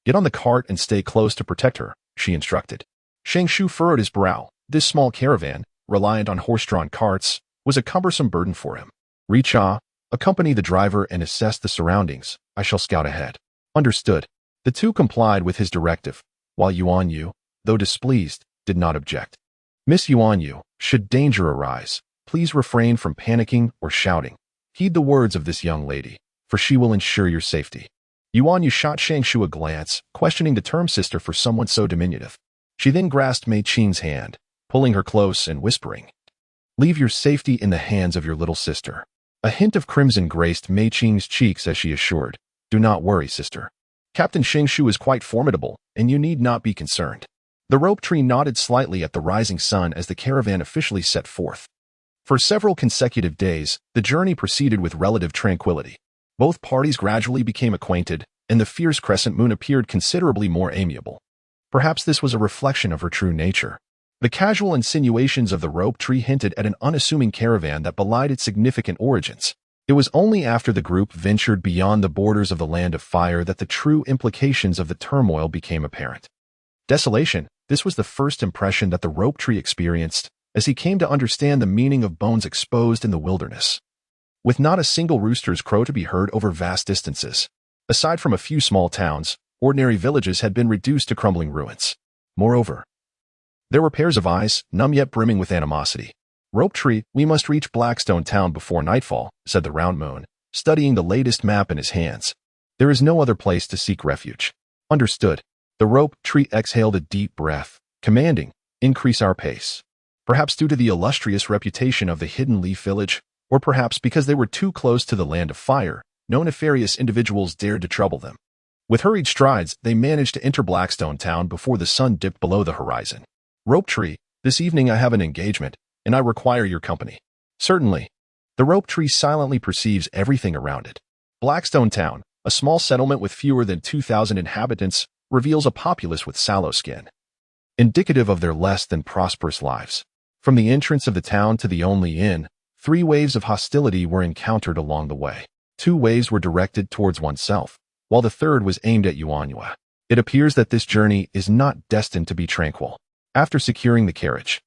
get on the cart and stay close to protect her," she instructed. Shenshu furrowed his brow. This small caravan, reliant on horse-drawn carts, was a cumbersome burden for him. "Richa, accompany the driver and assess the surroundings. I shall scout ahead." Understood. The 2 complied with his directive, while Yuanyu, though displeased, did not object. "Miss Yuanyu, should danger arise, please refrain from panicking or shouting. Heed the words of this young lady, for she will ensure your safety." Yuan Yu shot Shenshu a glance, questioning the term sister for someone so diminutive. She then grasped Mei Qing's hand, pulling her close and whispering, "Leave your safety in the hands of your little sister." A hint of crimson graced Mei Qing's cheeks as she assured, "Do not worry, sister. Captain Shenshu is quite formidable, and you need not be concerned." The rope tree nodded slightly at the rising sun as the caravan officially set forth. For several consecutive days, the journey proceeded with relative tranquility. Both parties gradually became acquainted, and the fierce crescent moon appeared considerably more amiable. Perhaps this was a reflection of her true nature. The casual insinuations of the rope tree hinted at an unassuming caravan that belied its significant origins. It was only after the group ventured beyond the borders of the Land of Fire that the true implications of the turmoil became apparent. Desolation, this was the first impression that the rope tree experienced, as he came to understand the meaning of bones exposed in the wilderness. With not a single rooster's crow to be heard over vast distances, aside from a few small towns, ordinary villages had been reduced to crumbling ruins. Moreover, there were pairs of eyes, numb yet brimming with animosity. "Rope tree, we must reach Blackstone Town before nightfall," said the Round Moon, studying the latest map in his hands. "There is no other place to seek refuge." "Understood." The rope tree exhaled a deep breath, commanding, "Increase our pace." Perhaps due to the illustrious reputation of the Hidden Leaf Village, or perhaps because they were too close to the Land of Fire, no nefarious individuals dared to trouble them. With hurried strides, they managed to enter Blackstone Town before the sun dipped below the horizon. "Rope tree, this evening I have an engagement, and I require your company." "Certainly." The rope tree silently perceives everything around it. Blackstone Town, a small settlement with fewer than 2,000 inhabitants, reveals a populace with sallow skin, indicative of their less than prosperous lives. From the entrance of the town to the only inn, 3 waves of hostility were encountered along the way. 2 waves were directed towards oneself, while the third was aimed at Yuan Yu. It appears that this journey is not destined to be tranquil. After securing the carriage,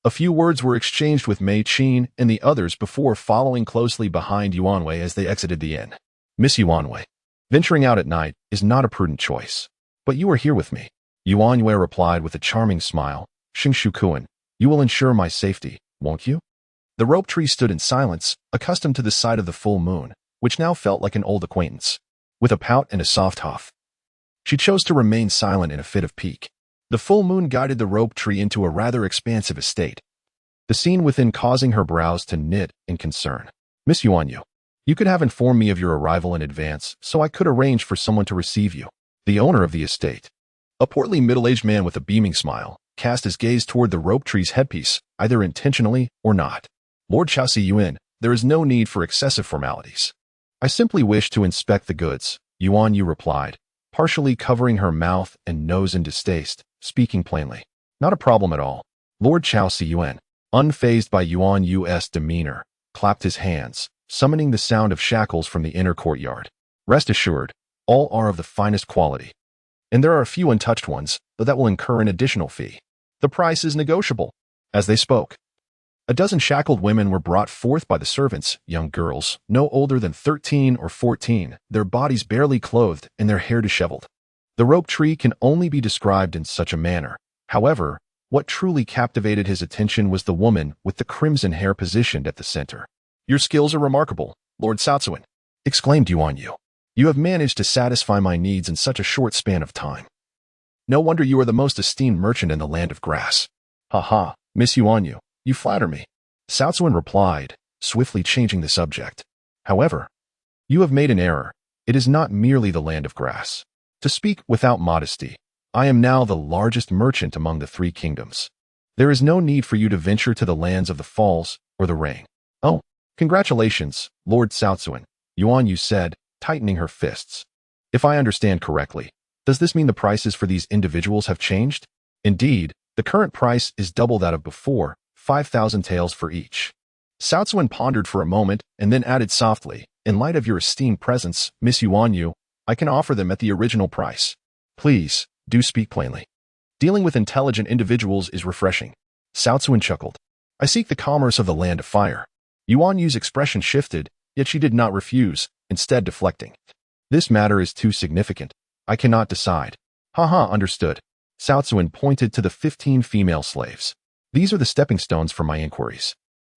a few words were exchanged with Mei Qing and the others before following closely behind Yuan Yu as they exited the inn. "Miss Yuan Yu, venturing out at night is not a prudent choice. But you are here with me." Yuan Yu replied with a charming smile, "Shingshu-kun, you will ensure my safety, won't you?" The rope tree stood in silence, accustomed to the sight of the full moon, which now felt like an old acquaintance. With a pout and a soft huff, she chose to remain silent in a fit of pique. The full moon guided the rope tree into a rather expansive estate, the scene within causing her brows to knit in concern. "Miss Yuan Yu, you could have informed me of your arrival in advance so I could arrange for someone to receive you." The owner of the estate, a portly middle-aged man with a beaming smile, cast his gaze toward the rope tree's headpiece, either intentionally or not. "Lord Chao Yuan, there is no need for excessive formalities. I simply wish to inspect the goods," Yuan Yu replied, partially covering her mouth and nose in distaste, speaking plainly. "Not a problem at all." Lord Chao Yuan, unfazed by Yuan Yu's demeanor, clapped his hands, summoning the sound of shackles from the inner courtyard. "Rest assured, all are of the finest quality. And there are a few untouched ones, though that will incur an additional fee. The price is negotiable." As they spoke, a dozen shackled women were brought forth by the servants, young girls, no older than 13 or 14, their bodies barely clothed and their hair disheveled. The rope tree can only be described in such a manner. However, what truly captivated his attention was the woman with the crimson hair positioned at the center. "Your skills are remarkable, Lord Satsuin," exclaimed Yuan Yu. "You have managed to satisfy my needs in such a short span of time. No wonder you are the most esteemed merchant in the Land of Grass." "Ha ha, Miss Yuan Yu, you flatter me," Satsuin replied, swiftly changing the subject. "However, you have made an error. It is not merely the Land of Grass. To speak without modesty, I am now the largest merchant among the 3 kingdoms. There is no need for you to venture to the lands of the Falls or the Rain." "Oh, congratulations, Lord Satsuin," Yuan Yu said, tightening her fists. "If I understand correctly, does this mean the prices for these individuals have changed?" "Indeed, the current price is double that of before, 5,000 taels for each." Satsuin pondered for a moment and then added softly, "In light of your esteemed presence, Miss Yuan Yu, I can offer them at the original price." "Please, do speak plainly. Dealing with intelligent individuals is refreshing." Satsuin chuckled. "I seek the commerce of the Land of Fire." Yuan Yu's expression shifted, yet she did not refuse, instead deflecting. "This matter is too significant. I cannot decide." "Haha, understood." Satsuin pointed to the 15 female slaves. "These are the stepping stones for my inquiries."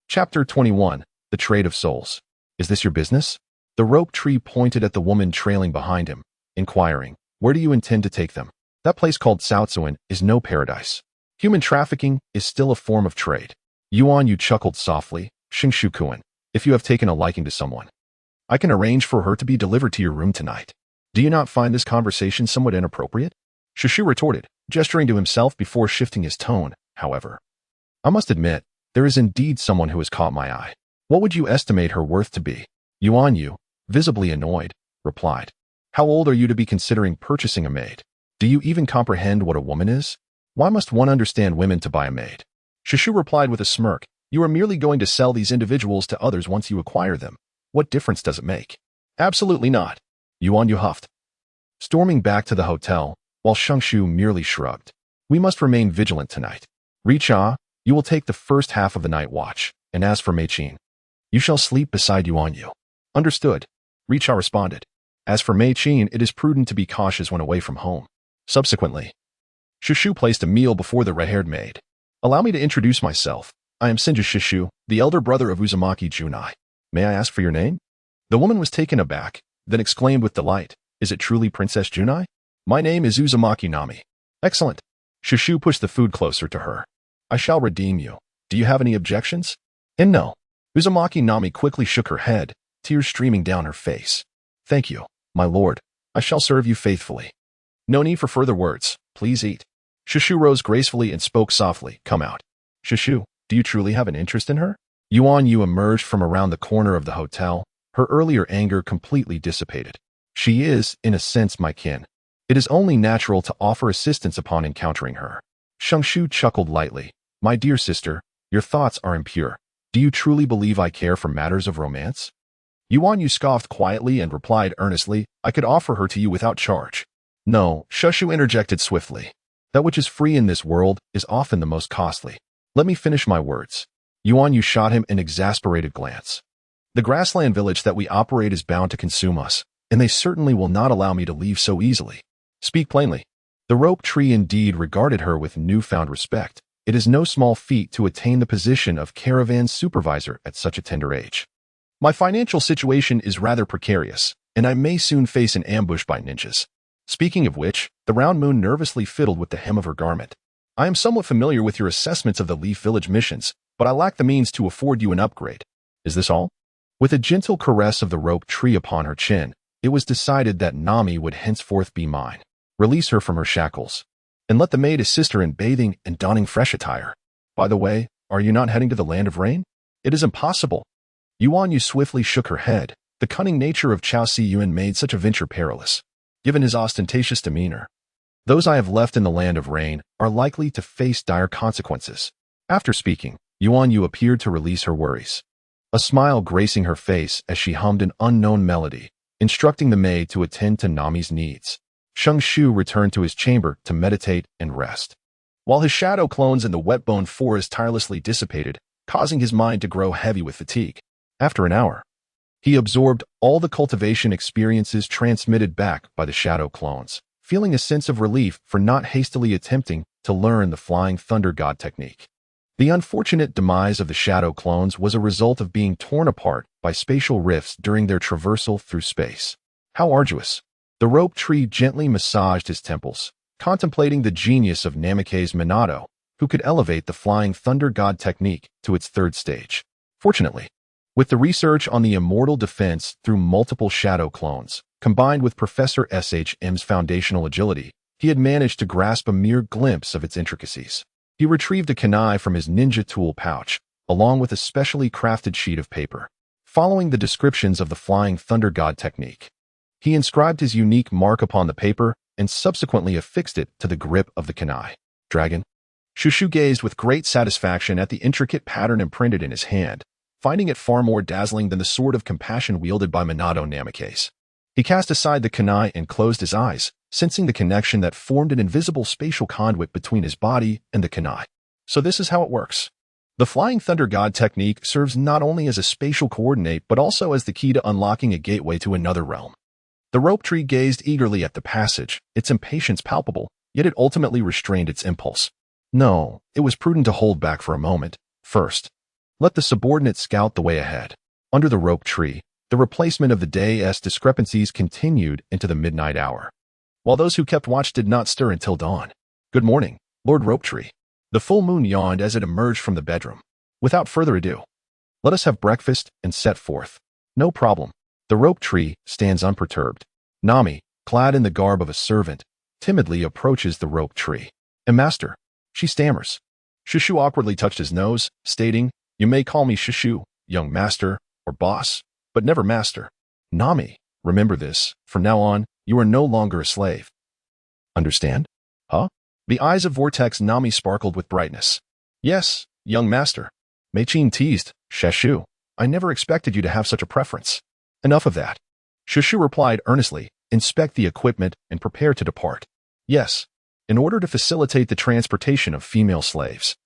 Chapter 21, The Trade of Souls. "Is this your business?" The rope tree pointed at the woman trailing behind him, inquiring, "Where do you intend to take them?" "That place called Saotsuin is no paradise. Human trafficking is still a form of trade." Yu chuckled softly, "Shenshu-kun, if you have taken a liking to someone, I can arrange for her to be delivered to your room tonight. Do you not find this conversation somewhat inappropriate?" Shenshu retorted, gesturing to himself before shifting his tone, however. "I must admit, there is indeed someone who has caught my eye. What would you estimate her worth to be?" Yu, visibly annoyed, replied, "How old are you to be considering purchasing a maid? Do you even comprehend what a woman is? Why must one understand women to buy a maid?" Shenshu replied with a smirk, "You are merely going to sell these individuals to others once you acquire them. What difference does it make?" "Absolutely not," Yu huffed. Storming back to the hotel, while Shenshu merely shrugged. "We must remain vigilant tonight. Richa, you will take the first half of the night watch, and as for Mei-chin, you shall sleep beside Yu. "Understood," Richa responded. As for Mei-chin, it is prudent to be cautious when away from home. Subsequently, Shenshu placed a meal before the red-haired maid. "Allow me to introduce myself. I am Senju Shenshu, the elder brother of Uzumaki Junai. May I ask for your name?" The woman was taken aback, then exclaimed with delight, "Is it truly Princess Junai? My name is Uzumaki Nami." "Excellent." Shenshu pushed the food closer to her. "I shall redeem you. Do you have any objections?" "And no." Uzumaki Nami quickly shook her head, tears streaming down her face. "Thank you, my lord. I shall serve you faithfully." "No need for further words. Please eat." Shenshu rose gracefully and spoke softly, "Come out." "Shenshu, do you truly have an interest in her?" Yu emerged from around the corner of the hotel, her earlier anger completely dissipated. "She is, in a sense, my kin. It is only natural to offer assistance upon encountering her." Shenshu chuckled lightly. "My dear sister, your thoughts are impure. Do you truly believe I care for matters of romance?" Yu scoffed quietly and replied earnestly, "I could offer her to you without charge." "No," Shenshu interjected swiftly. "That which is free in this world is often the most costly. Let me finish my words." Yu shot him an exasperated glance. "The grassland village that we operate is bound to consume us, and they certainly will not allow me to leave so easily. Speak plainly." The rope tree indeed regarded her with newfound respect. It is no small feat to attain the position of caravan supervisor at such a tender age. "My financial situation is rather precarious, and I may soon face an ambush by ninjas." Speaking of which, the round moon nervously fiddled with the hem of her garment. "I am somewhat familiar with your assessments of the Leaf Village missions, but I lack the means to afford you an upgrade. Is this all?" With a gentle caress of the rope tree upon her chin, it was decided that Nami would henceforth be mine. Release her from her shackles, and let the maid assist her in bathing and donning fresh attire. By the way, are you not heading to the land of rain? It is impossible. Yu swiftly shook her head. The cunning nature of Chao Si-yun made such a venture perilous, given his ostentatious demeanor. Those I have left in the land of rain are likely to face dire consequences. After speaking, Yu appeared to release her worries, a smile gracing her face as she hummed an unknown melody, instructing the maid to attend to Nami's needs. Shenshu returned to his chamber to meditate and rest, while his shadow clones in the wet-bone forest tirelessly dissipated, causing his mind to grow heavy with fatigue. After an hour, he absorbed all the cultivation experiences transmitted back by the shadow clones, feeling a sense of relief for not hastily attempting to learn the Flying Thunder God technique. The unfortunate demise of the shadow clones was a result of being torn apart by spatial rifts during their traversal through space. How arduous! The rope tree gently massaged his temples, contemplating the genius of Namikaze Minato, who could elevate the Flying Thunder God technique to its third stage. Fortunately, with the research on the immortal defense through multiple shadow clones, combined with Professor SHM's foundational agility, he had managed to grasp a mere glimpse of its intricacies. He retrieved a kunai from his ninja tool pouch, along with a specially crafted sheet of paper. Following the descriptions of the Flying Thunder God technique, he inscribed his unique mark upon the paper and subsequently affixed it to the grip of the kunai. Dragon. Shenshu gazed with great satisfaction at the intricate pattern imprinted in his hand, finding it far more dazzling than the sword of compassion wielded by Minato Namikaze. He cast aside the kunai and closed his eyes, sensing the connection that formed an invisible spatial conduit between his body and the kunai. So this is how it works. The Flying Thunder God technique serves not only as a spatial coordinate but also as the key to unlocking a gateway to another realm. The rope tree gazed eagerly at the passage, its impatience palpable, yet it ultimately restrained its impulse. No, it was prudent to hold back for a moment. First, let the subordinate scout the way ahead. Under the rope tree, The replacement of the day's discrepancies continued into the midnight hour, while those who kept watch did not stir until dawn. "Good morning, Lord Ropetree." The full moon yawned as it emerged from the bedroom. "Without further ado, let us have breakfast and set forth." "No problem." The Ropetree stands unperturbed. Nami, clad in the garb of a servant, timidly approaches the Ropetree. "Master," she stammers. Shenshu awkwardly touched his nose, stating, "You may call me Shenshu, young master, or boss, but never master." "Nami, remember this. From now on, you are no longer a slave." "Understand?" "Huh?" The eyes of Vortex Nami sparkled with brightness. "Yes, young master." Meichin teased, "Shenshu, I never expected you to have such a preference." "Enough of that." Shenshu replied earnestly, "Inspect the equipment and prepare to depart." "Yes, in order to facilitate the transportation of female slaves."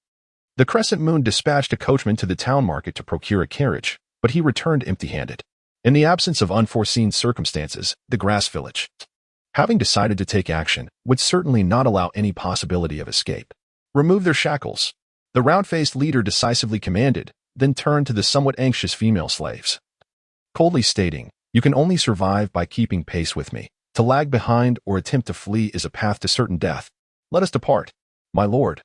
The Crescent Moon dispatched a coachman to the town market to procure a carriage, but he returned empty-handed. In the absence of unforeseen circumstances, the grass village, having decided to take action, would certainly not allow any possibility of escape. "Remove their shackles," the round-faced leader decisively commanded, then turned to the somewhat anxious female slaves, coldly stating, "You can only survive by keeping pace with me. To lag behind or attempt to flee is a path to certain death. Let us depart." "My lord."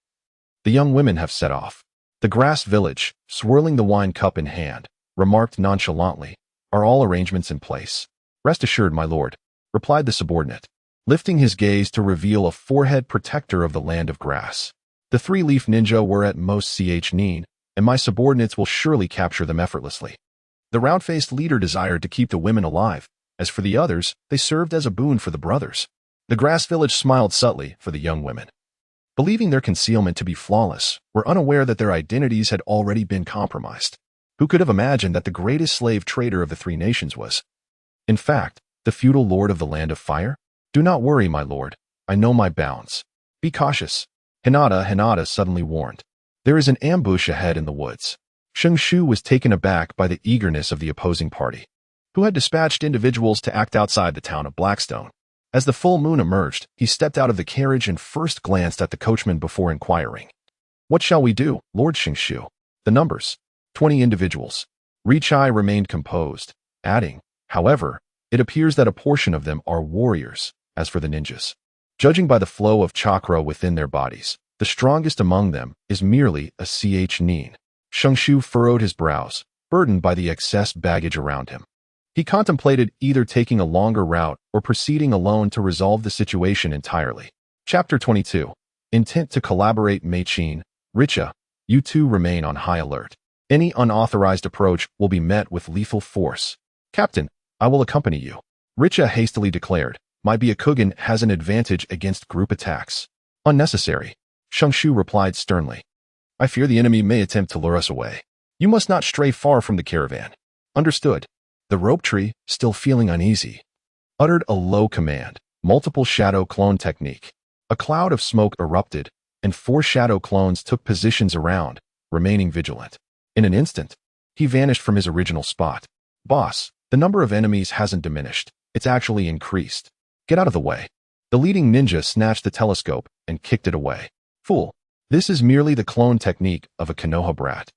The young women have set off. The grass village, swirling the wine cup in hand, remarked nonchalantly, "Are all arrangements in place?" "Rest assured, my lord," replied the subordinate, lifting his gaze to reveal a forehead protector of the land of grass. "The three-leaf ninja were at most ch-9, and my subordinates will surely capture them effortlessly." The round-faced leader desired to keep the women alive. As for the others, they served as a boon for the brothers. The grass village smiled subtly for the young women, believing their concealment to be flawless, were unaware that their identities had already been compromised. Who could have imagined that the greatest slave trader of the three nations was, in fact, the feudal lord of the land of fire? "Do not worry, my lord. I know my bounds. Be cautious." Hinata suddenly warned. "There is an ambush ahead in the woods." Shenshu was taken aback by the eagerness of the opposing party, who had dispatched individuals to act outside the town of Blackstone. As the full moon emerged, he stepped out of the carriage and first glanced at the coachman before inquiring, "What shall we do, Lord Shenshu?" "The numbers. 20 individuals." Richai remained composed, adding, "However, it appears that a portion of them are warriors. As for the ninjas, judging by the flow of chakra within their bodies, the strongest among them is merely a ch-9. Shenshu furrowed his brows, burdened by the excess baggage around him. He contemplated either taking a longer route or proceeding alone to resolve the situation entirely. Chapter 22. Intent to collaborate. Meichin, Richa, you two remain on high alert. Any unauthorized approach will be met with lethal force. "Captain, I will accompany you," Richa hastily declared. "My Byakugan has an advantage against group attacks." "Unnecessary," Shenshu replied sternly. "I fear the enemy may attempt to lure us away. You must not stray far from the caravan." "Understood." The Ropetree, still feeling uneasy, uttered a low command. Multiple shadow clone technique. A cloud of smoke erupted, and 4 shadow clones took positions around, remaining vigilant. In an instant, he vanished from his original spot. "Boss, the number of enemies hasn't diminished. It's actually increased. Get out of the way." The leading ninja snatched the telescope and kicked it away. "Fool. This is merely the clone technique of a Konoha brat.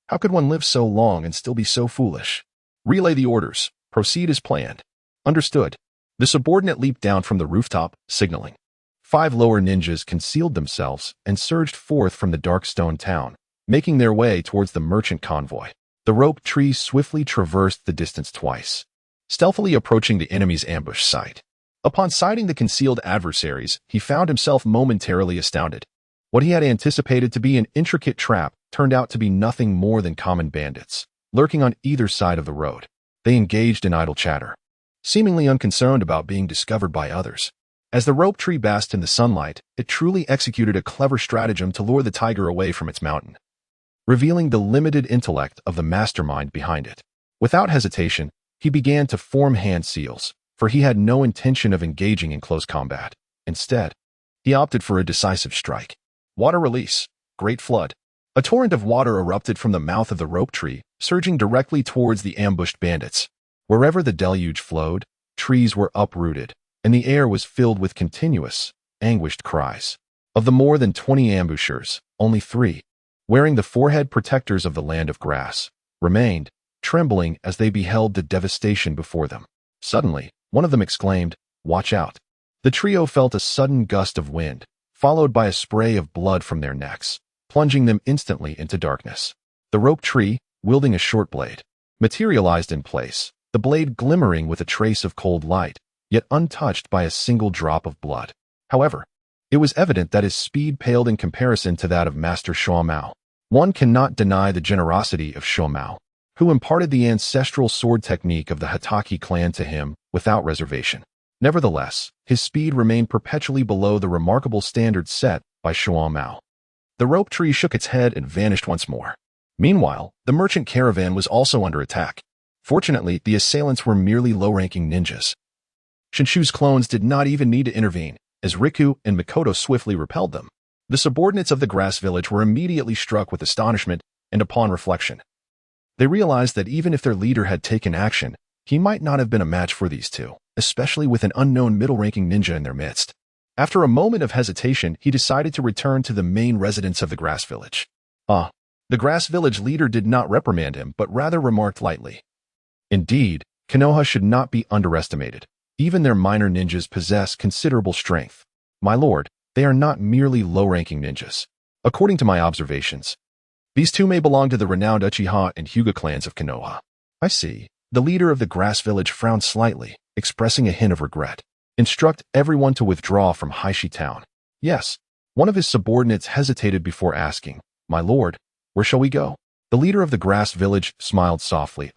How could one live so long and still be so foolish? Relay the orders. Proceed as planned." "Understood." The subordinate leaped down from the rooftop, signaling. 5 lower ninjas concealed themselves and surged forth from the dark stone town, making their way towards the merchant convoy. The Ropetree swiftly traversed the distance twice, stealthily approaching the enemy's ambush site. Upon sighting the concealed adversaries, he found himself momentarily astounded. What he had anticipated to be an intricate trap turned out to be nothing more than common bandits, lurking on either side of the road. They engaged in idle chatter, seemingly unconcerned about being discovered by others. As the Ropetree basked in the sunlight, it truly executed a clever stratagem to lure the tiger away from its mountain, revealing the limited intellect of the mastermind behind it. Without hesitation, he began to form hand seals, for he had no intention of engaging in close combat. Instead, he opted for a decisive strike. Water release. Great flood. A torrent of water erupted from the mouth of the Ropetree, surging directly towards the ambushed bandits. Wherever the deluge flowed, trees were uprooted, and the air was filled with continuous, anguished cries. Of the more than 20 ambushers, only 3, wearing the forehead protectors of the land of grass, remained, trembling as they beheld the devastation before them. Suddenly, one of them exclaimed, "Watch out." The trio felt a sudden gust of wind, followed by a spray of blood from their necks, plunging them instantly into darkness. The rope tree, wielding a short blade, materialized in place, the blade glimmering with a trace of cold light, yet untouched by a single drop of blood. However, it was evident that his speed paled in comparison to that of Master Shuamao. One cannot deny the generosity of Shuamao, who imparted the ancestral sword technique of the Hatake clan to him without reservation. Nevertheless, his speed remained perpetually below the remarkable standard set by Shuamao. The rope tree shook its head and vanished once more. Meanwhile, the merchant caravan was also under attack. Fortunately, the assailants were merely low-ranking ninjas. Shenshu's clones did not even need to intervene, as Riku and Mikoto swiftly repelled them. The subordinates of the grass village were immediately struck with astonishment, and upon reflection, they realized that even if their leader had taken action, he might not have been a match for these two, especially with an unknown middle-ranking ninja in their midst. After a moment of hesitation, he decided to return to the main residence of the grass village. The grass village leader did not reprimand him, but rather remarked lightly. Indeed, Konoha should not be underestimated. Even their minor ninjas possess considerable strength. My lord, they are not merely low-ranking ninjas. According to my observations, these two may belong to the renowned Uchiha and Hyuga clans of Konoha. I see. The leader of the grass village frowned slightly, expressing a hint of regret. Instruct everyone to withdraw from Haishi town. Yes. One of his subordinates hesitated before asking, "My lord, where shall we go?" The leader of the grass village smiled softly.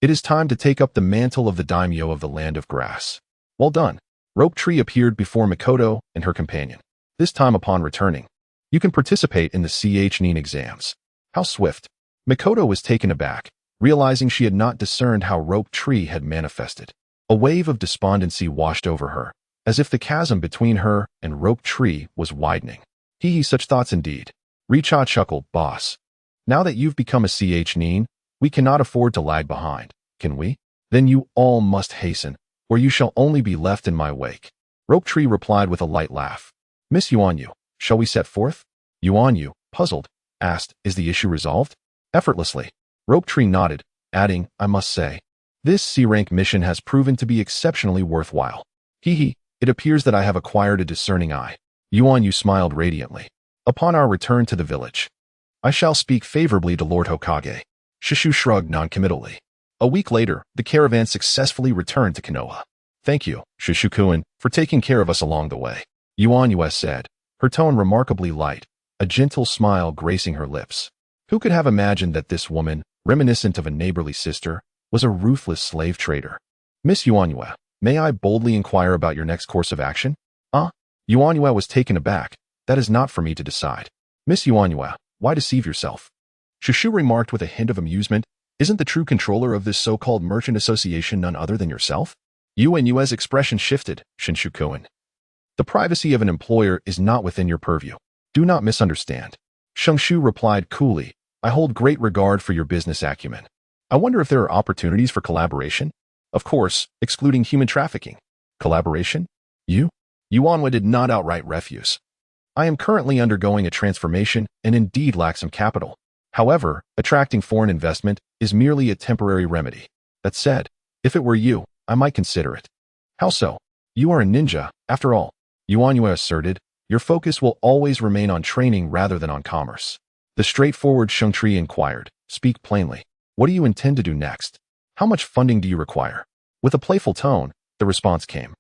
It is time to take up the mantle of the daimyo of the land of grass. Well done. Rope Tree appeared before Mikoto and her companion. This time upon returning, you can participate in the CHNIN exams. How swift. Mikoto was taken aback, realizing she had not discerned how Rope Tree had manifested. A wave of despondency washed over her, as if the chasm between her and Rope Tree was widening. Such thoughts indeed. Richa chuckled, "Boss. Now that you've become a CHNIN, we cannot afford to lag behind, can we? Then you all must hasten, or you shall only be left in my wake." Rope Tree replied with a light laugh. "Miss Yuanyu, shall we set forth?" Yuanyu, puzzled, asked, "Is the issue resolved?" "Effortlessly." Rope Tree nodded, adding, "I must say, this C-rank mission has proven to be exceptionally worthwhile. It appears that I have acquired a discerning eye." Yuanyu smiled radiantly. "Upon our return to the village, I shall speak favorably to Lord Hokage." Shenshu shrugged noncommittally. A week later, the caravan successfully returned to Konoha. "Thank you, Shenshu-kun, for taking care of us along the way," Yuanyu said, her tone remarkably light, a gentle smile gracing her lips. Who could have imagined that this woman, reminiscent of a neighborly sister, was a ruthless slave trader? "Miss Yuanyu, may I boldly inquire about your next course of action?" Yuanyu was taken aback. "That is not for me to decide." "Miss Yuanyu, why deceive yourself?" Shenshu remarked with a hint of amusement. "Isn't the true controller of this so-called merchant association none other than yourself?" Yuanyu's expression shifted. "Shenshu-kun, the privacy of an employer is not within your purview. Do not misunderstand." Shenshu replied coolly, "I hold great regard for your business acumen. I wonder if there are opportunities for collaboration? Of course, excluding human trafficking." "Collaboration? Yuanyu did not outright refuse. "I am currently undergoing a transformation and indeed lack some capital. However, attracting foreign investment is merely a temporary remedy. That said, if it were you, I might consider it." "How so?" "You are a ninja, after all," Yuanyu asserted. "Your focus will always remain on training rather than on commerce." The straightforward Shengtri inquired, "Speak plainly. What do you intend to do next? How much funding do you require?" With a playful tone, the response came.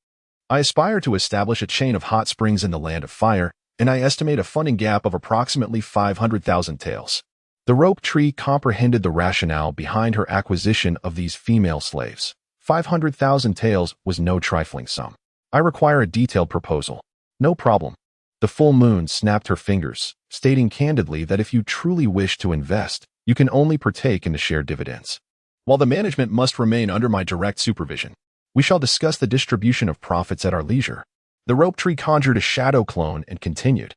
"I aspire to establish a chain of hot springs in the land of fire, and I estimate a funding gap of approximately 500,000 taels." The Rope Tree comprehended the rationale behind her acquisition of these female slaves. 500,000 taels was no trifling sum. "I require a detailed proposal." "No problem." The full moon snapped her fingers, stating candidly that if you truly wish to invest, you can only partake in the shared dividends. "While the management must remain under my direct supervision, we shall discuss the distribution of profits at our leisure." The Rope Tree conjured a shadow clone and continued,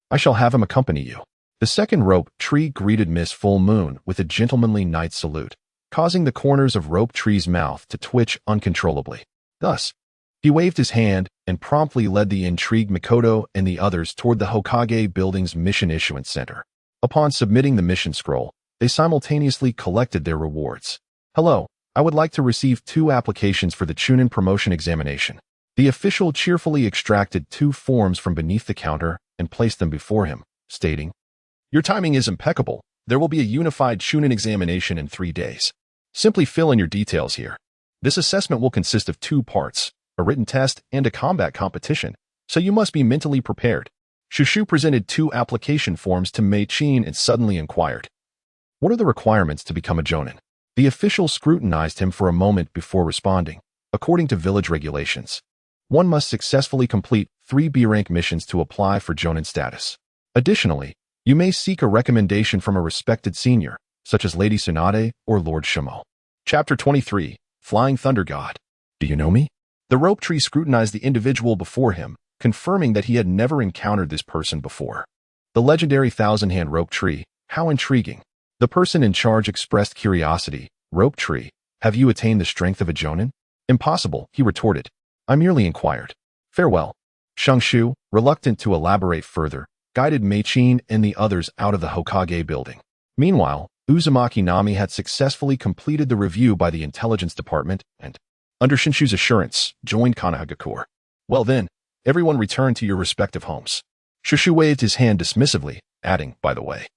"I shall have him accompany you." The second Rope Tree greeted Miss Full Moon with a gentlemanly knight's salute, causing the corners of Rope Tree's mouth to twitch uncontrollably. Thus, he waved his hand and promptly led the intrigued Mikoto and the others toward the Hokage building's mission issuance center. Upon submitting the mission scroll, they simultaneously collected their rewards. Hello, I would like to receive 2 applications for the Chunin promotion examination. The official cheerfully extracted 2 forms from beneath the counter and placed them before him, stating, "Your timing is impeccable. There will be a unified Chunin examination in 3 days. Simply fill in your details here. This assessment will consist of 2 parts, a written test and a combat competition, so you must be mentally prepared." Shenshu presented 2 application forms to Mei-chin and suddenly inquired, "What are the requirements to become a jonin?" The official scrutinized him for a moment before responding. According to village regulations, one must successfully complete 3 B-rank missions to apply for jonin status. Additionally, you may seek a recommendation from a respected senior, such as Lady Tsunade or Lord Shimo. Chapter 23, Flying Thunder God. Do you know me? The rope tree scrutinized the individual before him, confirming that he had never encountered this person before. The legendary thousand-hand rope tree, how intriguing. The person in charge expressed curiosity. Rope tree, have you attained the strength of a jonin? Impossible, he retorted. I merely inquired. Farewell. Shenshu, reluctant to elaborate further, guided Mei-chin and the others out of the Hokage building. Meanwhile, Uzumaki Nami had successfully completed the review by the intelligence department and, under Shenshu's assurance, joined Konoha. Well then, everyone returned to your respective homes. Shenshu waved his hand dismissively, adding, by the way,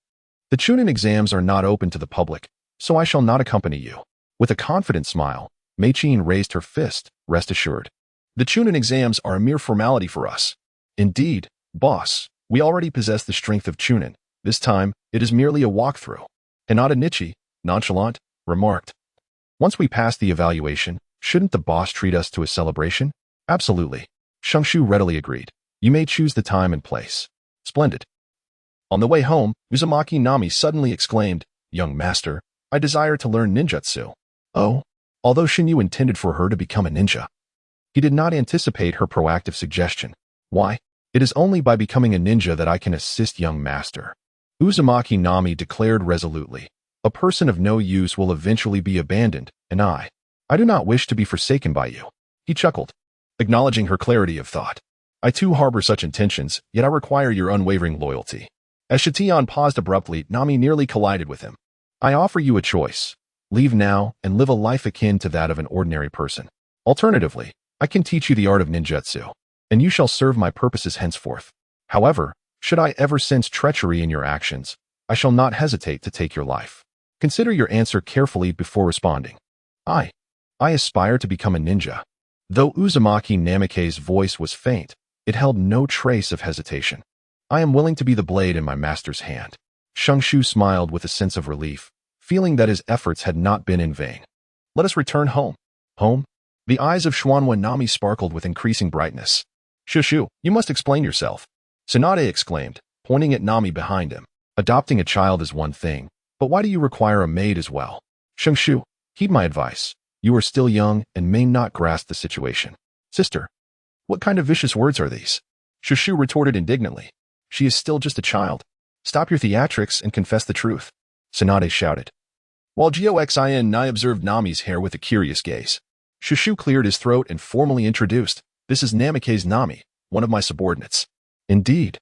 the Chunin exams are not open to the public, so I shall not accompany you. With a confident smile, Mei-chin raised her fist, rest assured. The Chunin exams are a mere formality for us. Indeed, boss, we already possess the strength of Chunin. This time, it is merely a walkthrough. Hinata Nichi, nonchalant, remarked. Once we pass the evaluation, shouldn't the boss treat us to a celebration? Absolutely. Shenshu readily agreed. You may choose the time and place. Splendid. On the way home, Uzumaki Nami suddenly exclaimed, Young master, I desire to learn ninjutsu. Oh, although Shinyu intended for her to become a ninja. He did not anticipate her proactive suggestion. Why? It is only by becoming a ninja that I can assist young master. Uzumaki Nami declared resolutely. A person of no use will eventually be abandoned, and I do not wish to be forsaken by you. He chuckled, acknowledging her clarity of thought. I too harbor such intentions, yet I require your unwavering loyalty. As Shitian paused abruptly, Nami nearly collided with him. I offer you a choice. Leave now and live a life akin to that of an ordinary person. Alternatively, I can teach you the art of ninjutsu, and you shall serve my purposes henceforth. However, should I ever sense treachery in your actions, I shall not hesitate to take your life. Consider your answer carefully before responding. I aspire to become a ninja. Though Uzumaki Namikaze's voice was faint, it held no trace of hesitation. I am willing to be the blade in my master's hand. Shenshu smiled with a sense of relief, feeling that his efforts had not been in vain. Let us return home. Home? The eyes of Xuanwen Nami sparkled with increasing brightness. Shushu, you must explain yourself. Tsunade exclaimed, pointing at Nami behind him. Adopting a child is one thing, but why do you require a maid as well? Shenshu, heed my advice. You are still young and may not grasp the situation. Sister, what kind of vicious words are these? Shushu retorted indignantly. She is still just a child. Stop your theatrics and confess the truth. Tsunade shouted. While Goxin Nai observed Nami's hair with a curious gaze, Shushu cleared his throat and formally introduced, This is Namikaze Nami, one of my subordinates. Indeed.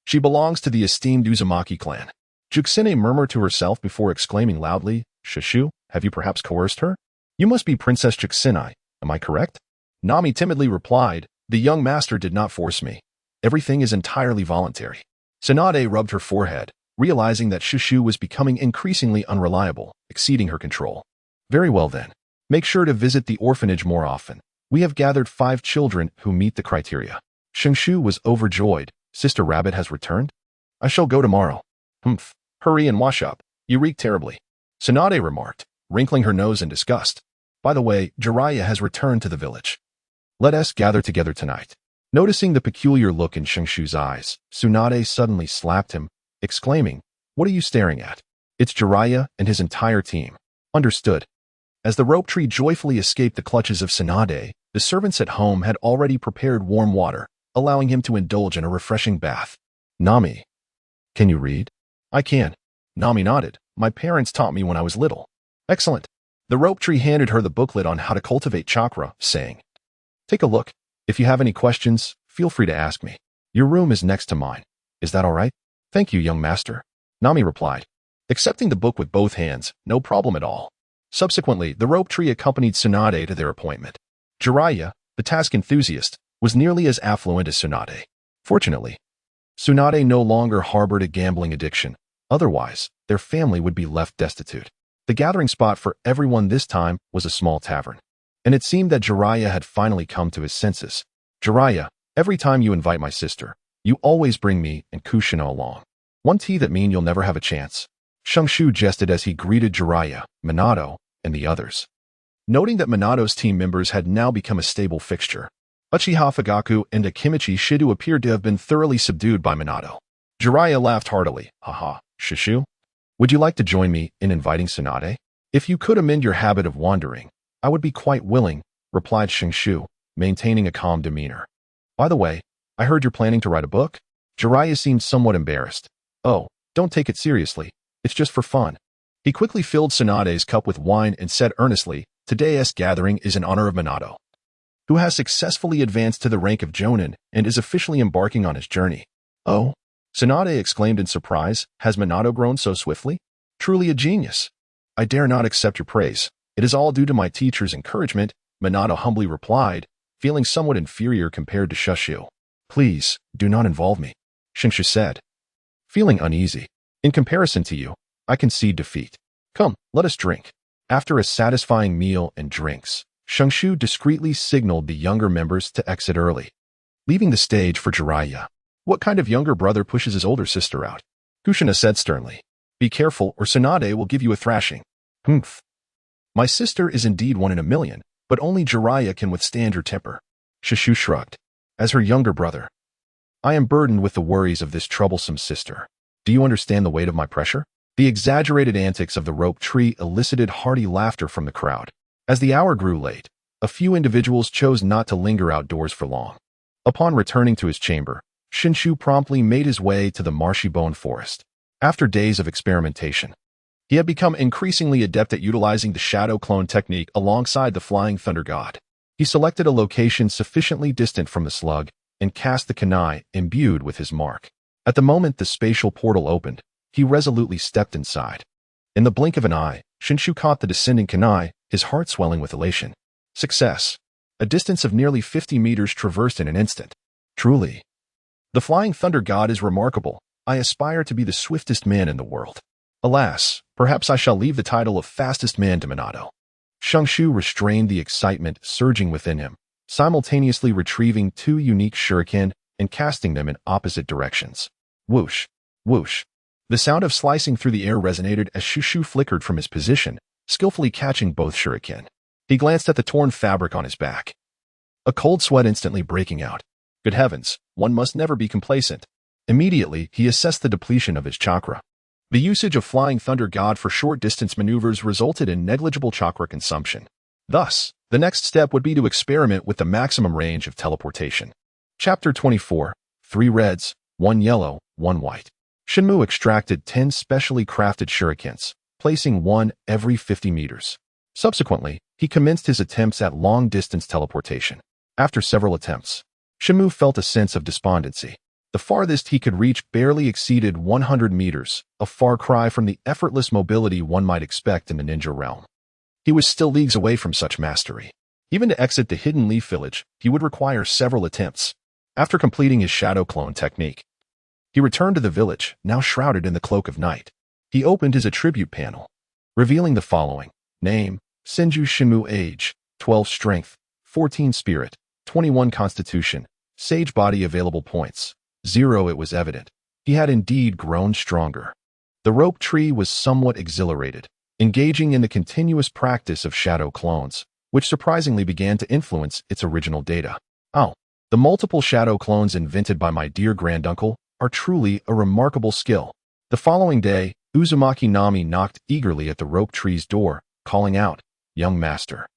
She belongs to the esteemed Uzumaki clan. Juxine murmured to herself before exclaiming loudly, Shushu, have you perhaps coerced her? You must be Princess Juxine, am I correct? Nami timidly replied, The young master did not force me. Everything is entirely voluntary. Tsunade rubbed her forehead, realizing that Shushu was becoming increasingly unreliable, exceeding her control. Very well then. Make sure to visit the orphanage more often. We have gathered 5 children who meet the criteria. Shenshu was overjoyed. Sister Rabbit has returned? I shall go tomorrow. Humph. Hurry and wash up. You reek terribly. Tsunade remarked, wrinkling her nose in disgust. By the way, Jiraiya has returned to the village. Let us gather together tonight. Noticing the peculiar look in Shenshu's eyes, Tsunade suddenly slapped him, exclaiming, What are you staring at? It's Jiraiya and his entire team. Understood. As the rope tree joyfully escaped the clutches of Tsunade, the servants at home had already prepared warm water, allowing him to indulge in a refreshing bath. Nami. Can you read? I can. Nami nodded. My parents taught me when I was little. Excellent. The rope tree handed her the booklet on how to cultivate chakra, saying, Take a look. If you have any questions, feel free to ask me. Your room is next to mine. Is that all right? Thank you, young master. Nami replied. accepting the book with both hands, no problem at all. Subsequently, the rope tree accompanied Tsunade to their appointment. Jiraiya, the task enthusiast, was nearly as affluent as Tsunade. Fortunately, Tsunade no longer harbored a gambling addiction. Otherwise, their family would be left destitute. The gathering spot for everyone this time was a small tavern. And it seemed that Jiraiya had finally come to his senses. Jiraiya, every time you invite my sister, you always bring me and Kushina along. One tea that mean you'll never have a chance. Shenshu jested as he greeted Jiraiya, Minato, and the others. Noting that Minato's team members had now become a stable fixture, Uchiha Fugaku and Akimichi Shido appeared to have been thoroughly subdued by Minato. Jiraiya laughed heartily. Haha, Shishu? Would you like to join me in inviting Tsunade? If you could amend your habit of wandering, I would be quite willing, replied Shenshu, maintaining a calm demeanor. By the way, I heard you're planning to write a book? Jiraiya seemed somewhat embarrassed. Oh, don't take it seriously. It's just for fun. He quickly filled Tsunade's cup with wine and said earnestly, today's gathering is in honor of Minato, who has successfully advanced to the rank of Jonin and is officially embarking on his journey. Oh? Tsunade exclaimed in surprise, has Minato grown so swiftly? Truly a genius. I dare not accept your praise. It is all due to my teacher's encouragement, Minato humbly replied, feeling somewhat inferior compared to Shushu. Please, do not involve me, Shenshu said, feeling uneasy. In comparison to you, I concede defeat. Come, let us drink. After a satisfying meal and drinks, Shenshu discreetly signaled the younger members to exit early, leaving the stage for Jiraiya. What kind of younger brother pushes his older sister out? Kushina said sternly. Be careful or Tsunade will give you a thrashing. Humph. My sister is indeed one in a million, but only Jiraiya can withstand her temper. Shushu shrugged. As her younger brother, I am burdened with the worries of this troublesome sister. Do you understand the weight of my pressure? The exaggerated antics of the rope tree elicited hearty laughter from the crowd. As the hour grew late, a few individuals chose not to linger outdoors for long. Upon returning to his chamber, Shenshu promptly made his way to the marshy bone forest. After days of experimentation, he had become increasingly adept at utilizing the shadow clone technique alongside the flying thunder god. He selected a location sufficiently distant from the slug and cast the kunai imbued with his mark. At the moment the spatial portal opened, he resolutely stepped inside. In the blink of an eye, Shenshu caught the descending kunai, his heart swelling with elation. Success. A distance of nearly 50 meters traversed in an instant. Truly, the flying thunder god is remarkable. I aspire to be the swiftest man in the world. Alas, perhaps I shall leave the title of fastest man to Minato. Shenshu restrained the excitement surging within him, simultaneously retrieving two unique shuriken and casting them in opposite directions. Whoosh, whoosh. The sound of slicing through the air resonated as Shushu flickered from his position, skillfully catching both shuriken. He glanced at the torn fabric on his back, a cold sweat instantly breaking out. Good heavens, one must never be complacent. Immediately, he assessed the depletion of his chakra. The usage of Flying Thunder God for short-distance maneuvers resulted in negligible chakra consumption. Thus, the next step would be to experiment with the maximum range of teleportation. Chapter 24, 3 reds, 1 yellow, 1 white. Shenmue extracted 10 specially crafted shurikens, placing one every 50 meters. Subsequently, he commenced his attempts at long-distance teleportation. After several attempts, Shenmue felt a sense of despondency. The farthest he could reach barely exceeded 100 meters, a far cry from the effortless mobility one might expect in the ninja realm. He was still leagues away from such mastery. Even to exit the Hidden Leaf Village, he would require several attempts. After completing his shadow clone technique, he returned to the village, now shrouded in the cloak of night. He opened his attribute panel, revealing the following. Name, Senju Shenmue. Age, 12 Strength, 14 Spirit, 21 Constitution. Sage Body. Available points, 0. It was evident he had indeed grown stronger. The rope tree was somewhat exhilarated, engaging in the continuous practice of shadow clones, which surprisingly began to influence its original data. Oh, the multiple shadow clones invented by my dear granduncle are truly a remarkable skill. The following day, Uzumaki Nami knocked eagerly at the rope tree's door, calling out, Young master,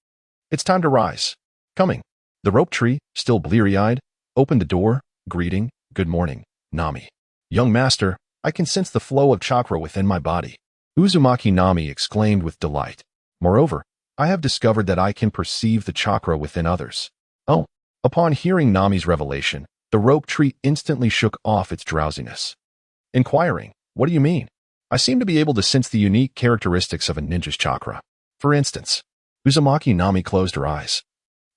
it's time to rise. Coming. The rope tree, still bleary-eyed, opened the door, greeting, Good morning, Nami. Young master, I can sense the flow of chakra within my body. Uzumaki Nami exclaimed with delight. Moreover, I have discovered that I can perceive the chakra within others. Oh. Upon hearing Nami's revelation, the rope tree instantly shook off its drowsiness. Inquiring, What do you mean? I seem to be able to sense the unique characteristics of a ninja's chakra. For instance, Uzumaki Nami closed her eyes,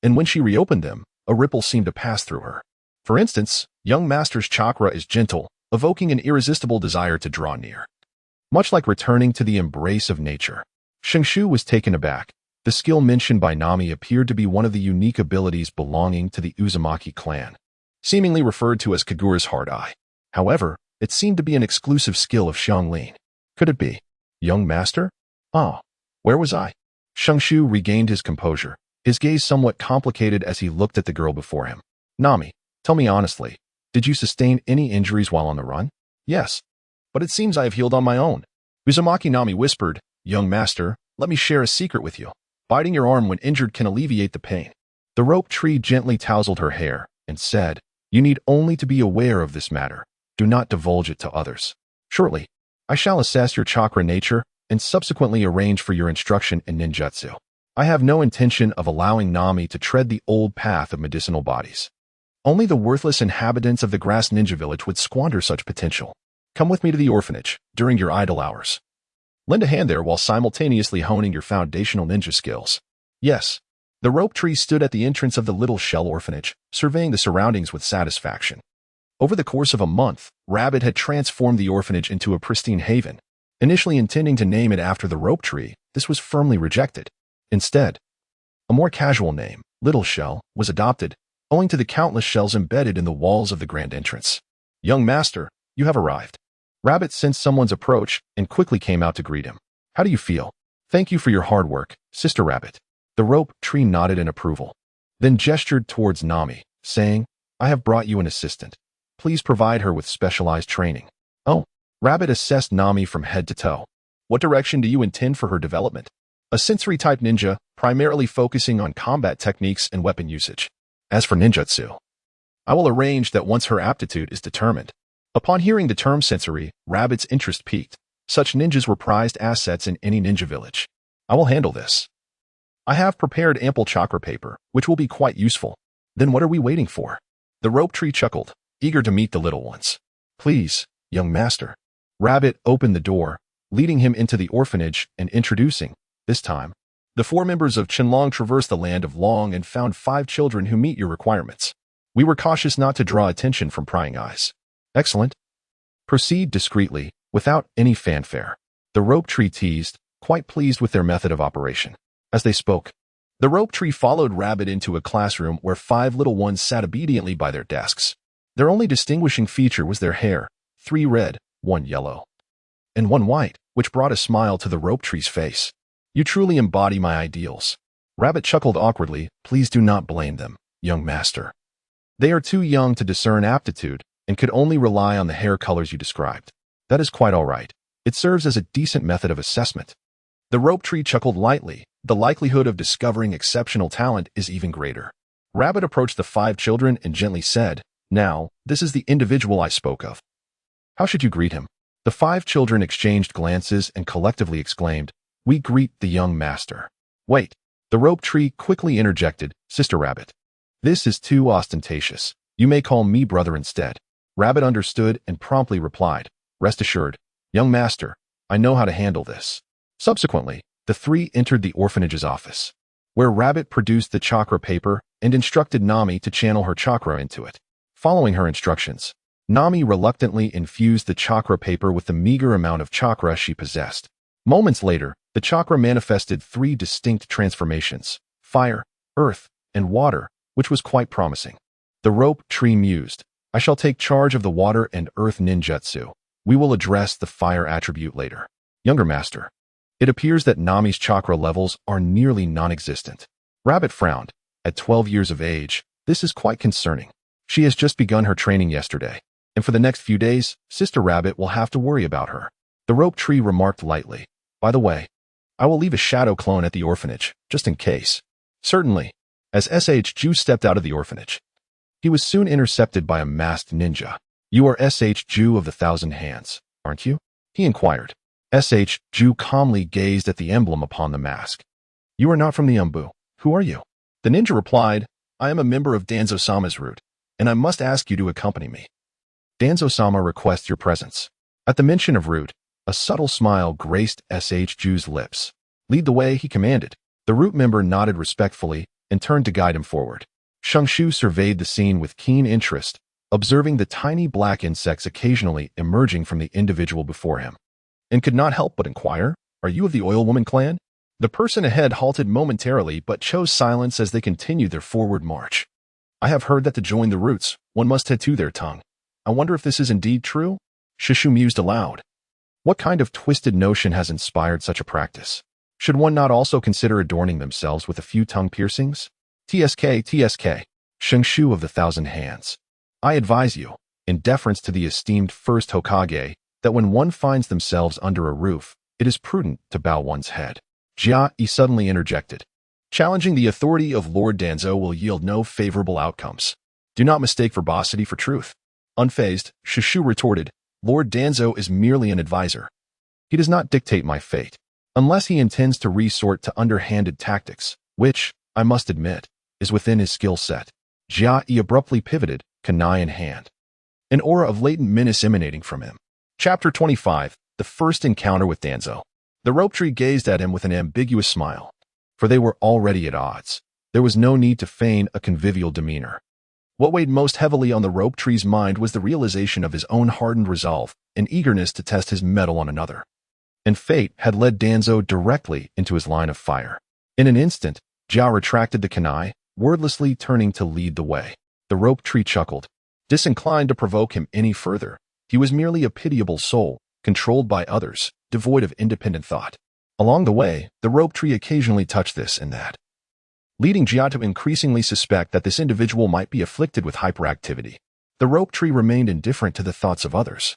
and when she reopened them, a ripple seemed to pass through her. For instance, young master's chakra is gentle, evoking an irresistible desire to draw near. Much like returning to the embrace of nature. Shenshu was taken aback. The skill mentioned by Nami appeared to be one of the unique abilities belonging to the Uzumaki clan, seemingly referred to as Kagura's Hard Eye. However, it seemed to be an exclusive skill of Xianglin. Could it be? Young master? Ah, where was I? Shenshu regained his composure, his gaze somewhat complicated as he looked at the girl before him. Nami, tell me honestly, did you sustain any injuries while on the run? Yes, but it seems I have healed on my own. Uzumaki Nami whispered, Young master, let me share a secret with you. Biting your arm when injured can alleviate the pain. The rope tree gently tousled her hair and said, You need only to be aware of this matter. Do not divulge it to others. Shortly, I shall assess your chakra nature and subsequently arrange for your instruction in ninjutsu. I have no intention of allowing Nami to tread the old path of medicinal bodies. Only the worthless inhabitants of the grass ninja village would squander such potential. Come with me to the orphanage during your idle hours. Lend a hand there while simultaneously honing your foundational ninja skills. Yes. The rope tree stood at the entrance of the little shell orphanage, surveying the surroundings with satisfaction. Over the course of a month, Rabbit had transformed the orphanage into a pristine haven. Initially intending to name it after the rope tree, this was firmly rejected. Instead, a more casual name, Little Shell, was adopted, owing to the countless shells embedded in the walls of the grand entrance. Young master, you have arrived. Rabbit sensed someone's approach and quickly came out to greet him. How do you feel? Thank you for your hard work, Sister Rabbit. The rope tree nodded in approval, then gestured towards Nami, saying, I have brought you an assistant. Please provide her with specialized training. Oh, Rabbit assessed Nami from head to toe. What direction do you intend for her development? A sensory-type ninja, primarily focusing on combat techniques and weapon usage. As for ninjutsu, I will arrange that once her aptitude is determined. Upon hearing the term sensory, Rabbit's interest peaked. Such ninjas were prized assets in any ninja village. I will handle this. I have prepared ample chakra paper, which will be quite useful. Then what are we waiting for? The rope tree chuckled, eager to meet the little ones. Please, young master. Rabbit opened the door, leading him into the orphanage and introducing, this time, the 4 members of Qianlong traversed the land of Long and found 5 children who meet your requirements. We were cautious not to draw attention from prying eyes. Excellent. Proceed discreetly, without any fanfare. The rope tree teased, quite pleased with their method of operation. As they spoke, the rope tree followed Rabbit into a classroom where 5 little ones sat obediently by their desks. Their only distinguishing feature was their hair, 3 red, 1 yellow, and 1 white, which brought a smile to the rope tree's face. You truly embody my ideals. Rabbit chuckled awkwardly. Please do not blame them, young master. They are too young to discern aptitude and could only rely on the hair colors you described. That is quite all right. It serves as a decent method of assessment. The rope tree chuckled lightly. The likelihood of discovering exceptional talent is even greater. Rabbit approached the 5 children and gently said, Now, this is the individual I spoke of. How should you greet him? The 5 children exchanged glances and collectively exclaimed, We greet the young master. Wait, the rope tree quickly interjected, Sister Rabbit. This is too ostentatious. You may call me brother instead. Rabbit understood and promptly replied, Rest assured, young master, I know how to handle this. Subsequently, the 3 entered the orphanage's office, where Rabbit produced the chakra paper and instructed Nami to channel her chakra into it. Following her instructions, Nami reluctantly infused the chakra paper with the meager amount of chakra she possessed. Moments later, the chakra manifested 3 distinct transformations, fire, earth, and water, which was quite promising. The rope tree mused, I shall take charge of the water and earth ninjutsu. We will address the fire attribute later. Younger master, it appears that Nami's chakra levels are nearly non-existent. Rabbit frowned. At 12 years of age, this is quite concerning. She has just begun her training yesterday, and for the next few days, Sister Rabbit will have to worry about her. The rope tree remarked lightly, By the way, I will leave a shadow clone at the orphanage, just in case. Certainly. As Shju stepped out of the orphanage, he was soon intercepted by a masked ninja. You are Shju of the 1,000 Hands, aren't you? He inquired. Shju calmly gazed at the emblem upon the mask. You are not from the Umbu. Who are you? The ninja replied, I am a member of Danzo-sama's route, and I must ask you to accompany me. Danzo-sama requests your presence. At the mention of route, A subtle smile graced Ju's lips. "Lead the way," he commanded. The root member nodded respectfully and turned to guide him forward. Shenshu surveyed the scene with keen interest, observing the tiny black insects occasionally emerging from the individual before him, and could not help but inquire, "Are you of the Oil Woman clan?" The person ahead halted momentarily but chose silence as they continued their forward march. "I have heard that to join the roots, one must tattoo their tongue. I wonder if this is indeed true?" Shenshu mused aloud. What kind of twisted notion has inspired such a practice? Should one not also consider adorning themselves with a few tongue piercings? TSK, Shenshu of the Thousand Hands. I advise you, in deference to the esteemed first Hokage, that when one finds themselves under a roof, it is prudent to bow one's head. Jia suddenly interjected. Challenging the authority of Lord Danzo will yield no favorable outcomes. Do not mistake verbosity for truth. Unfazed, Shenshu retorted, Lord Danzo is merely an advisor. He does not dictate my fate, unless he intends to resort to underhanded tactics, which, I must admit, is within his skill set. Jia abruptly pivoted, kunai in hand, an aura of latent menace emanating from him. Chapter 25, The First Encounter with Danzo. The rope tree gazed at him with an ambiguous smile, for they were already at odds. There was no need to feign a convivial demeanor. What weighed most heavily on the rope tree's mind was the realization of his own hardened resolve and eagerness to test his mettle on another. And fate had led Danzo directly into his line of fire. In an instant, Jia retracted the kunai, wordlessly turning to lead the way. The rope tree chuckled, disinclined to provoke him any further. He was merely a pitiable soul, controlled by others, devoid of independent thought. Along the way, the rope tree occasionally touched this and that, leading Jia to increasingly suspect that this individual might be afflicted with hyperactivity. The rope tree remained indifferent to the thoughts of others,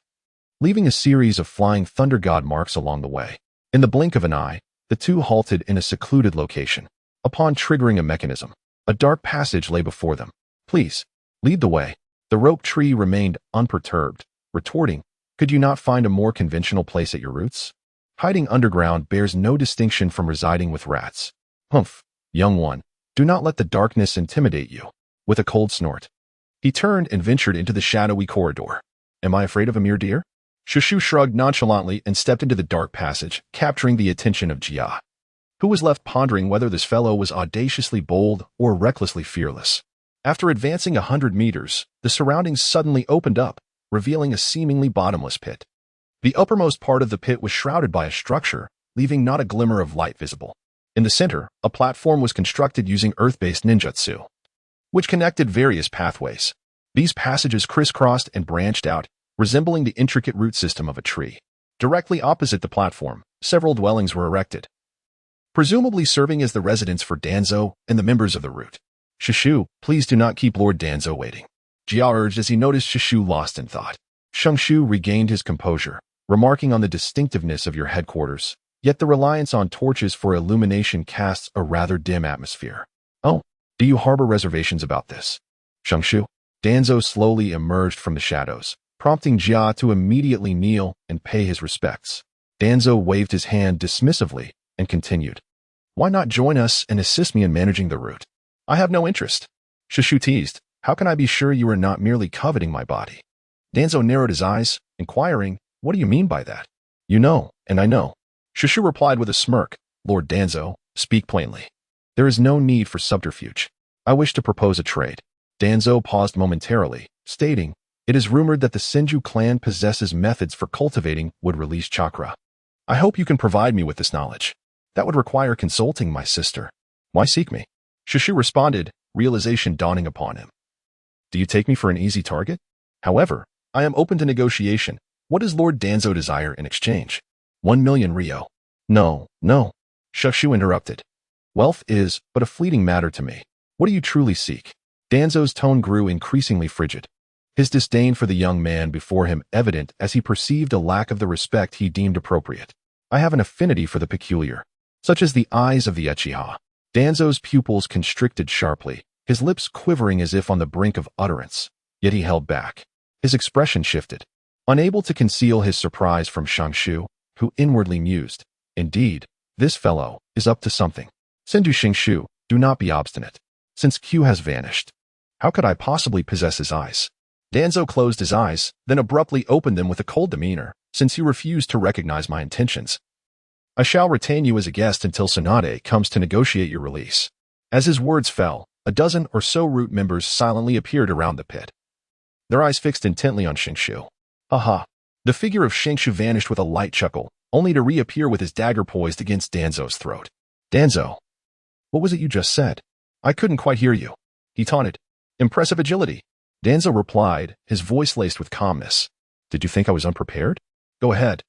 leaving a series of flying thunder god marks along the way. In the blink of an eye, the two halted in a secluded location. Upon triggering a mechanism, a dark passage lay before them. Please, lead the way. The rope tree remained unperturbed, retorting, could you not find a more conventional place at your roots? Hiding underground bears no distinction from residing with rats. Humph, young one, do not let the darkness intimidate you. With a cold snort, he turned and ventured into the shadowy corridor. Am I afraid of a mere deer? Shenshu shrugged nonchalantly and stepped into the dark passage, capturing the attention of Jia, who was left pondering whether this fellow was audaciously bold or recklessly fearless. After advancing 100 meters, the surroundings suddenly opened up, revealing a seemingly bottomless pit. The uppermost part of the pit was shrouded by a structure, leaving not a glimmer of light visible. In the center, a platform was constructed using earth-based ninjutsu, which connected various pathways. These passages crisscrossed and branched out, resembling the intricate root system of a tree. Directly opposite the platform, several dwellings were erected, presumably serving as the residence for Danzo and the members of the root. Shenshu, please do not keep Lord Danzo waiting, Jia urged as he noticed Shenshu lost in thought. Shenshu regained his composure, remarking on the distinctiveness of your headquarters, yet the reliance on torches for illumination casts a rather dim atmosphere. Oh, do you harbor reservations about this? Shenshu? Danzo slowly emerged from the shadows, prompting Jia to immediately kneel and pay his respects. Danzo waved his hand dismissively and continued. Why not join us and assist me in managing the root? I have no interest. Shenshu teased. How can I be sure you are not merely coveting my body? Danzo narrowed his eyes, inquiring, what do you mean by that? You know, and I know. Shenshu replied with a smirk. Lord Danzo, speak plainly. There is no need for subterfuge. I wish to propose a trade. Danzo paused momentarily, stating, it is rumored that the Senju clan possesses methods for cultivating wood-release chakra. I hope you can provide me with this knowledge. That would require consulting my sister. Why seek me? Shenshu responded, realization dawning upon him. Do you take me for an easy target? However, I am open to negotiation. What does Lord Danzo desire in exchange? 1 million Rio. No. Shenshu interrupted. Wealth is but a fleeting matter to me. What do you truly seek? Danzo's tone grew increasingly frigid, his disdain for the young man before him evident as he perceived a lack of the respect he deemed appropriate. I have an affinity for the peculiar, such as the eyes of the Uchiha. Danzo's pupils constricted sharply, his lips quivering as if on the brink of utterance, yet he held back. His expression shifted, unable to conceal his surprise from Shenshu, who inwardly mused, indeed, this fellow is up to something. Senju Shenshu, do not be obstinate. Since Q has vanished, how could I possibly possess his eyes? Danzo closed his eyes, then abruptly opened them with a cold demeanor, since you refuse to recognize my intentions. I shall retain you as a guest until Tsunade comes to negotiate your release." As his words fell, a dozen or so root members silently appeared around the pit, their eyes fixed intently on Shenshu. "Haha." The figure of Shenshu vanished with a light chuckle, only to reappear with his dagger poised against Danzo's throat. "Danzo, what was it you just said? I couldn't quite hear you," he taunted. "Impressive agility." Danzo replied, his voice laced with calmness. "Did you think I was unprepared? Go ahead.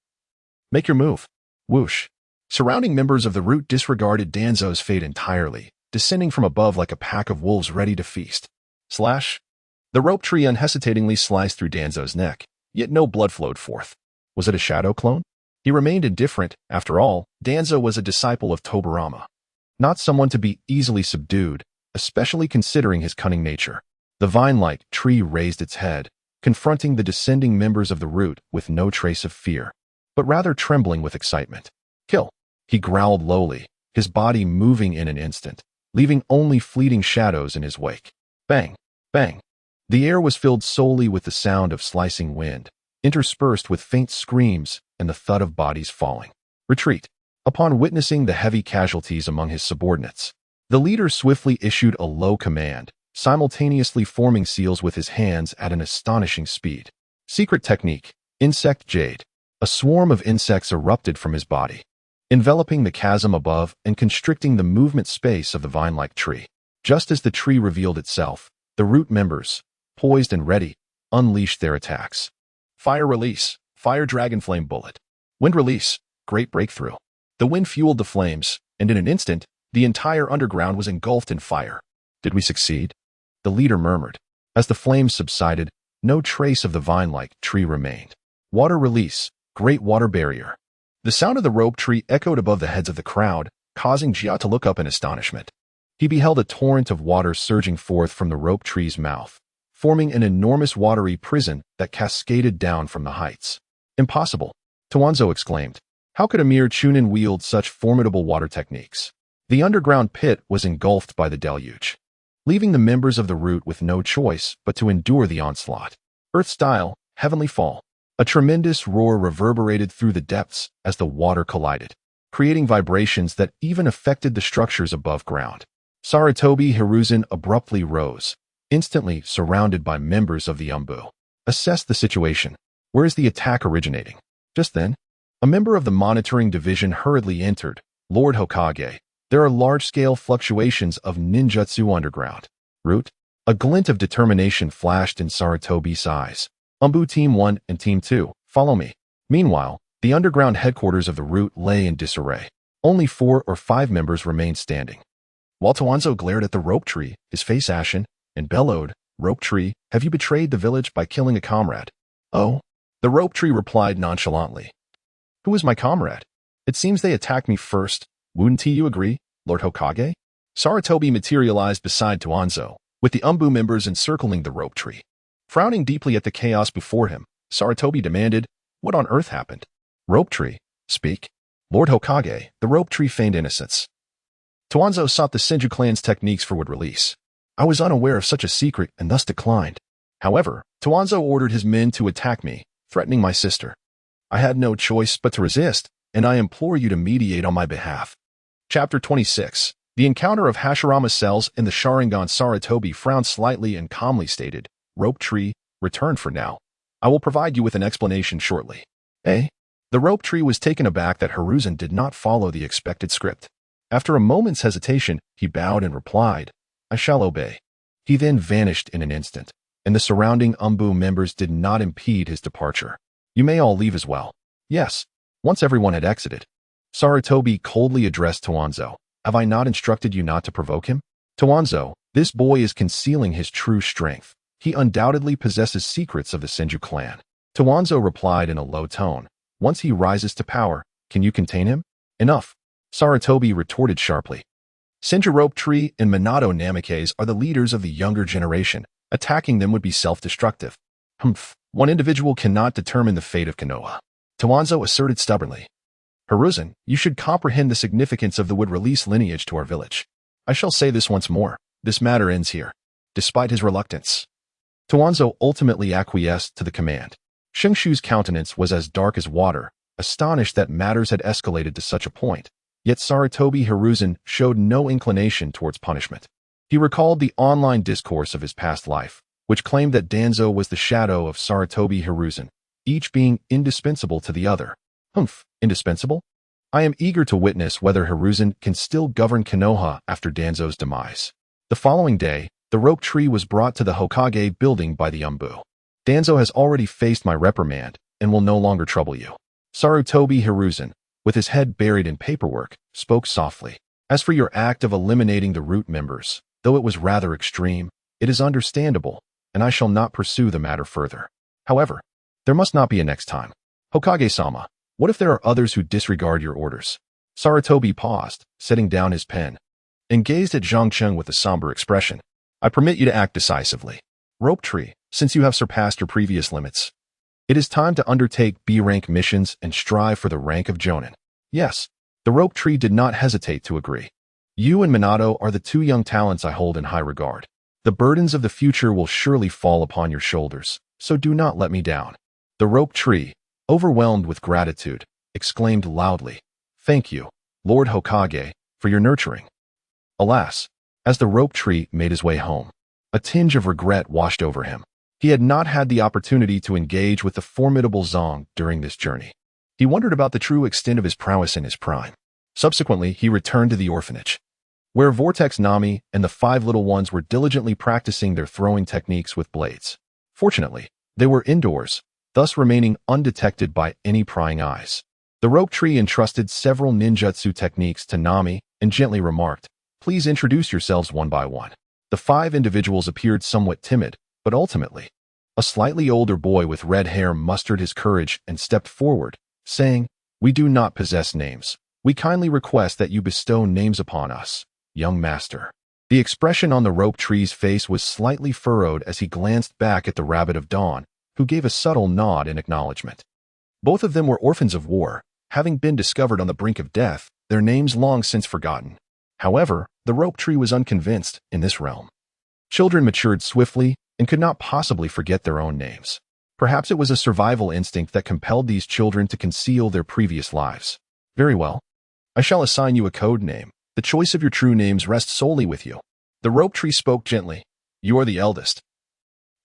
Make your move." Whoosh. Surrounding members of the root disregarded Danzo's fate entirely, descending from above like a pack of wolves ready to feast. Slash. The rope tree unhesitatingly sliced through Danzo's neck, yet no blood flowed forth. Was it a shadow clone? He remained indifferent. After all, Danzo was a disciple of Tobirama, not someone to be easily subdued, especially considering his cunning nature. The vine-like tree raised its head, confronting the descending members of the root with no trace of fear, but rather trembling with excitement. "Kill," he growled lowly, his body moving in an instant, leaving only fleeting shadows in his wake. Bang, bang. The air was filled solely with the sound of slicing wind, interspersed with faint screams and the thud of bodies falling. Retreat. Upon witnessing the heavy casualties among his subordinates, the leader swiftly issued a low command, simultaneously forming seals with his hands at an astonishing speed. Secret technique, Insect Jade. A swarm of insects erupted from his body, enveloping the chasm above and constricting the movement space of the vine-like tree. Just as the tree revealed itself, the root members, poised and ready, unleashed their attacks. Fire release, fire dragon flame bullet. Wind release, great breakthrough. The wind fueled the flames, and in an instant, the entire underground was engulfed in fire. "Did we succeed?" the leader murmured. As the flames subsided, no trace of the vine-like tree remained. Water release, great water barrier. The sound of the rope tree echoed above the heads of the crowd, causing Jia to look up in astonishment. He beheld a torrent of water surging forth from the rope tree's mouth, forming an enormous watery prison that cascaded down from the heights. "Impossible," Tuanzo exclaimed. "How could a mere Chunin wield such formidable water techniques?" The underground pit was engulfed by the deluge, leaving the members of the root with no choice but to endure the onslaught. Earth-style, heavenly fall. A tremendous roar reverberated through the depths as the water collided, creating vibrations that even affected the structures above ground. Sarutobi Hiruzen abruptly rose, instantly surrounded by members of the Umbu. "Assess the situation. Where is the attack originating?" Just then, a member of the monitoring division hurriedly entered. "Lord Hokage, there are large-scale fluctuations of ninjutsu underground." Root. A glint of determination flashed in Sarutobi's eyes. "Umbu Team 1 and Team 2, follow me." Meanwhile, the underground headquarters of the root lay in disarray. Only 4 or 5 members remained standing. While Tuanzo glared at the rope tree, his face ashen, and bellowed, "Rope tree, have you betrayed the village by killing a comrade?" "Oh?" The rope tree replied nonchalantly. "Who is my comrade? It seems they attacked me first. Wouldn't you agree, Lord Hokage?" Sarutobi materialized beside Tuanzo, with the Umbu members encircling the rope tree. Frowning deeply at the chaos before him, Sarutobi demanded, "What on earth happened?" "Rope tree, speak." "Lord Hokage," the rope tree feigned innocence. "Tuanzo sought the Senju clan's techniques for wood release. I was unaware of such a secret and thus declined. However, Tuanzo ordered his men to attack me, threatening my sister. I had no choice but to resist, and I implore you to mediate on my behalf." Chapter 26. The encounter of Hashirama cells in the Sharingan. Sarutobi frowned slightly and calmly stated, "Rope tree, return for now. I will provide you with an explanation shortly." "Eh?" The rope tree was taken aback that Hiruzen did not follow the expected script. After a moment's hesitation, he bowed and replied, "I shall obey." He then vanished in an instant, and the surrounding Umbu members did not impede his departure. "You may all leave as well." "Yes." Once everyone had exited, Sarutobi coldly addressed Tuanzo. "Have I not instructed you not to provoke him?" "Tuanzo, this boy is concealing his true strength. He undoubtedly possesses secrets of the Senju clan." Tuanzo replied in a low tone, "Once he rises to power, can you contain him?" "Enough," Sarutobi retorted sharply. "Senju Rope Tree and Minato Namikaze are the leaders of the younger generation. Attacking them would be self-destructive." "Humph, one individual cannot determine the fate of Konoha," Tuanzo asserted stubbornly. "Hiruzen, you should comprehend the significance of the wood release lineage to our village. I shall say this once more, this matter ends here." Despite his reluctance, Tuanzo ultimately acquiesced to the command. Shenshu's countenance was as dark as water, astonished that matters had escalated to such a point. Yet Sarutobi Hiruzen showed no inclination towards punishment. He recalled the online discourse of his past life, which claimed that Danzo was the shadow of Sarutobi Hiruzen, each being indispensable to the other. Indispensable? I am eager to witness whether Hiruzen can still govern Konoha after Danzo's demise. The following day, the rope tree was brought to the Hokage building by the Umbu. Danzo has already faced my reprimand and will no longer trouble you. Sarutobi Hiruzen, with his head buried in paperwork, spoke softly. As for your act of eliminating the root members, though it was rather extreme, it is understandable, and I shall not pursue the matter further. However, there must not be a next time. Hokage-sama, what if there are others who disregard your orders? Sarutobi paused, setting down his pen, and gazed at Zhang Cheng with a somber expression. I permit you to act decisively. Rope Tree, since you have surpassed your previous limits, it is time to undertake B-rank missions and strive for the rank of Jonin. Yes, the Rope Tree did not hesitate to agree. You and Minato are the two young talents I hold in high regard. The burdens of the future will surely fall upon your shoulders, so do not let me down. The Rope Tree, overwhelmed with gratitude, exclaimed loudly, Thank you, Lord Hokage, for your nurturing. Alas, as the Rope Tree made his way home, a tinge of regret washed over him. He had not had the opportunity to engage with the formidable Zong during this journey. He wondered about the true extent of his prowess in his prime. Subsequently, he returned to the orphanage, where Vortex Nami and the 5 little ones were diligently practicing their throwing techniques with blades. Fortunately, they were indoors, thus remaining undetected by any prying eyes. The Rope Tree entrusted several ninjutsu techniques to Nami and gently remarked, Please introduce yourselves one by one. The 5 individuals appeared somewhat timid, but ultimately, a slightly older boy with red hair mustered his courage and stepped forward, saying, We do not possess names. We kindly request that you bestow names upon us, young master. The expression on the Rope Tree's face was slightly furrowed as he glanced back at the Rabbit of Dawn, who gave a subtle nod in acknowledgement. Both of them were orphans of war, having been discovered on the brink of death, their names long since forgotten. However, the Rope Tree was unconvinced in this realm. Children matured swiftly and could not possibly forget their own names. Perhaps it was a survival instinct that compelled these children to conceal their previous lives. Very well. I shall assign you a code name. The choice of your true names rests solely with you. The Rope Tree spoke gently. You are the eldest.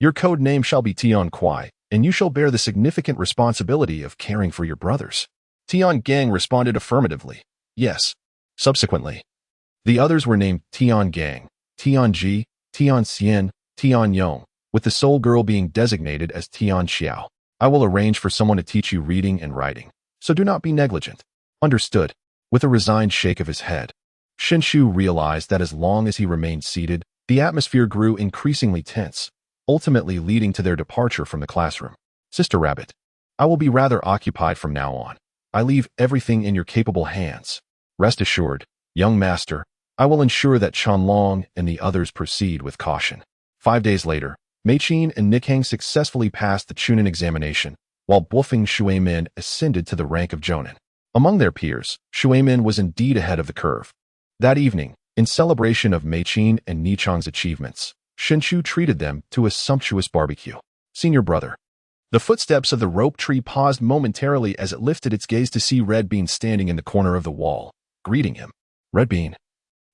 Your code name shall be Tian Kwai, and you shall bear the significant responsibility of caring for your brothers. Tian Gang responded affirmatively. Yes. Subsequently, the others were named Tian Gang, Tian Ji, Tian Xian, Tian Yong, with the sole girl being designated as Tian Xiao. I will arrange for someone to teach you reading and writing, so do not be negligent. Understood. With a resigned shake of his head, Shenshu realized that as long as he remained seated, the atmosphere grew increasingly tense, ultimately leading to their departure from the classroom. Sister Rabbit, I will be rather occupied from now on. I leave everything in your capable hands. Rest assured, young master, I will ensure that Chanlong and the others proceed with caution. 5 days later, Meichin and Nikhang successfully passed the Chunin examination, while Buofing Shuemin ascended to the rank of Jonin. Among their peers, Shuemin was indeed ahead of the curve. That evening, in celebration of Meichin and Nichang's achievements, Shenshu treated them to a sumptuous barbecue. Senior brother. The footsteps of the Rope Tree paused momentarily as it lifted its gaze to see Red Bean standing in the corner of the wall, greeting him. Red Bean,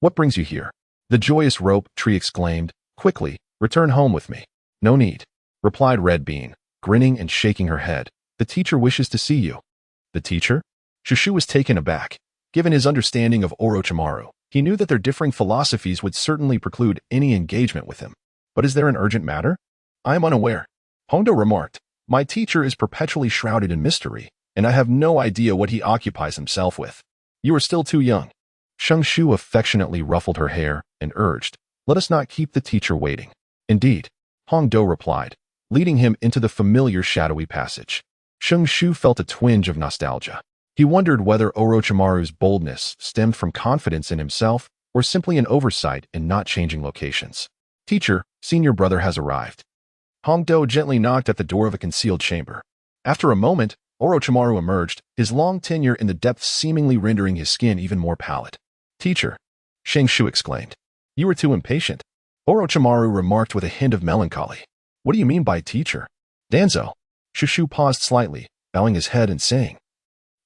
what brings you here? The joyous Rope Tree exclaimed, quickly, return home with me. No need, replied Red Bean, grinning and shaking her head. The teacher wishes to see you. The teacher? Shushu was taken aback. Given his understanding of Orochimaru, he knew that their differing philosophies would certainly preclude any engagement with him. But is there an urgent matter? I am unaware. Hondo remarked, my teacher is perpetually shrouded in mystery, and I have no idea what he occupies himself with. You are still too young. Shenshu affectionately ruffled her hair and urged, let us not keep the teacher waiting. Indeed, Hongdo replied, leading him into the familiar shadowy passage. Shenshu felt a twinge of nostalgia. He wondered whether Orochimaru's boldness stemmed from confidence in himself or simply an oversight in not changing locations. Teacher, senior brother has arrived. Hongdo gently knocked at the door of a concealed chamber. After a moment, Orochimaru emerged, his long tenure in the depths seemingly rendering his skin even more pallid. Teacher, Shenshu exclaimed. You were too impatient. Orochimaru remarked with a hint of melancholy. What do you mean by teacher? Danzo. Shenshu paused slightly, bowing his head and saying,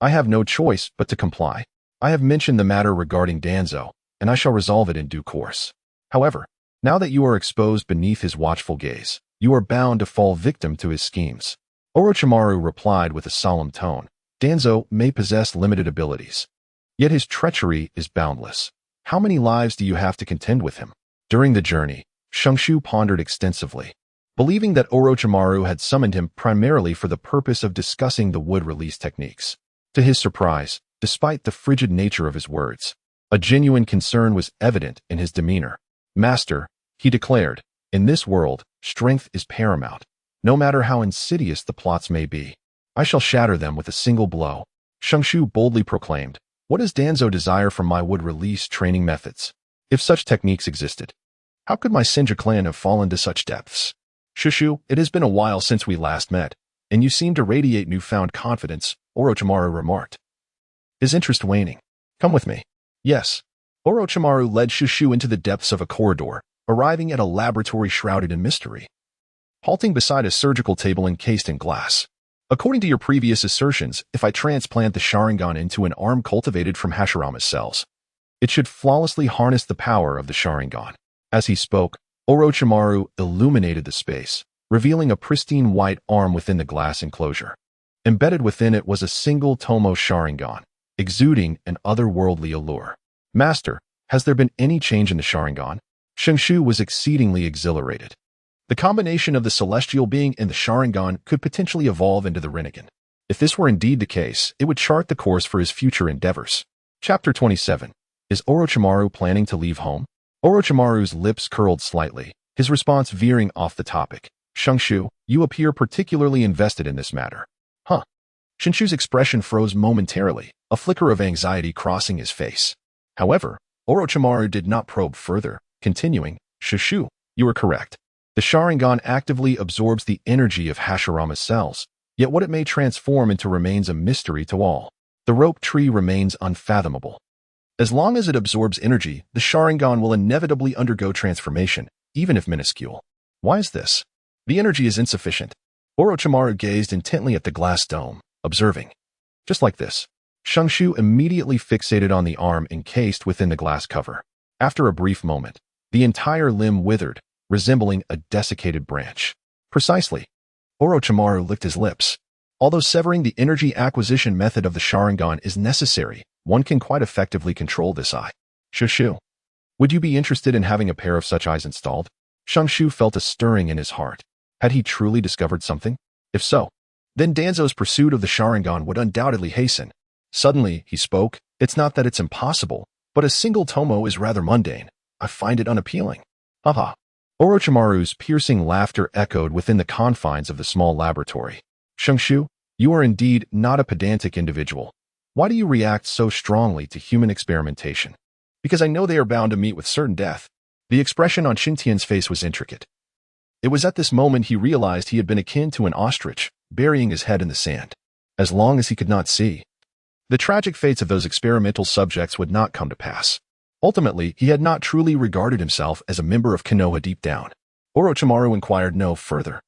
I have no choice but to comply. I have mentioned the matter regarding Danzo, and I shall resolve it in due course. However, now that you are exposed beneath his watchful gaze, you are bound to fall victim to his schemes. Orochimaru replied with a solemn tone, Danzo may possess limited abilities, yet his treachery is boundless. How many lives do you have to contend with him? During the journey, Shenshu pondered extensively, believing that Orochimaru had summoned him primarily for the purpose of discussing the wood release techniques. To his surprise, despite the frigid nature of his words, a genuine concern was evident in his demeanor. Master, he declared, in this world, strength is paramount. No matter how insidious the plots may be, I shall shatter them with a single blow. Shenshu boldly proclaimed, what does Danzo desire from my wood release training methods? If such techniques existed, how could my Senju clan have fallen to such depths? Shenshu, it has been a while since we last met, and you seem to radiate newfound confidence, Orochimaru remarked, his interest waning. Come with me. Yes. Orochimaru led Shenshu into the depths of a corridor, arriving at a laboratory shrouded in mystery. Halting beside a surgical table encased in glass. According to your previous assertions, if I transplant the Sharingan into an arm cultivated from Hashirama's cells, it should flawlessly harness the power of the Sharingan. As he spoke, Orochimaru illuminated the space, revealing a pristine white arm within the glass enclosure. Embedded within it was a single Tomo Sharingan, exuding an otherworldly allure. Master, has there been any change in the Sharingan? Shenshu was exceedingly exhilarated. The combination of the celestial being and the Sharingan could potentially evolve into the Rinnegan. If this were indeed the case, it would chart the course for his future endeavors. Chapter 27. Is Orochimaru planning to leave home? Orochimaru's lips curled slightly, his response veering off the topic. Shenshu, you appear particularly invested in this matter. Huh? Shenshu's expression froze momentarily, a flicker of anxiety crossing his face. However, Orochimaru did not probe further, continuing, Shenshu, you are correct. The Sharingan actively absorbs the energy of Hashirama's cells, yet what it may transform into remains a mystery to all. The rope tree remains unfathomable. As long as it absorbs energy, the Sharingan will inevitably undergo transformation, even if minuscule. Why is this? The energy is insufficient. Orochimaru gazed intently at the glass dome, observing. Just like this. Shenshu immediately fixated on the arm encased within the glass cover. After a brief moment, the entire limb withered, resembling a desiccated branch. Precisely. Orochimaru licked his lips. Although severing the energy acquisition method of the Sharingan is necessary, one can quite effectively control this eye. Shenshu, would you be interested in having a pair of such eyes installed? Shenshu felt a stirring in his heart. Had he truly discovered something? If so, then Danzo's pursuit of the Sharingan would undoubtedly hasten. Suddenly, he spoke, it's not that it's impossible, but a single Tomo is rather mundane. I find it unappealing. Haha. Orochimaru's piercing laughter echoed within the confines of the small laboratory. Shenshu, you are indeed not a pedantic individual. Why do you react so strongly to human experimentation? Because I know they are bound to meet with certain death. The expression on Shintian's face was intricate. It was at this moment he realized he had been akin to an ostrich, burying his head in the sand. As long as he could not see, the tragic fates of those experimental subjects would not come to pass. Ultimately, he had not truly regarded himself as a member of Konoha deep down. Orochimaru inquired no further,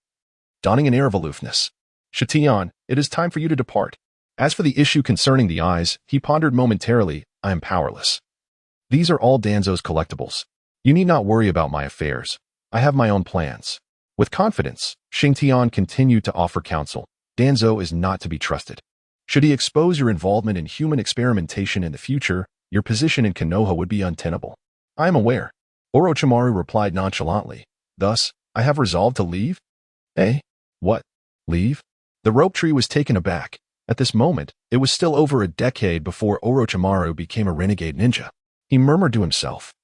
donning an air of aloofness. Shintian, it is time for you to depart. As for the issue concerning the eyes, he pondered momentarily, I am powerless. These are all Danzo's collectibles. You need not worry about my affairs. I have my own plans. With confidence, Shintian continued to offer counsel. Danzo is not to be trusted. Should he expose your involvement in human experimentation in the future, your position in Konoha would be untenable. I am aware. Orochimaru replied nonchalantly. Thus, I have resolved to leave? Eh? What? Leave? The rope tree was taken aback. At this moment, it was still over a decade before Orochimaru became a renegade ninja. He murmured to himself.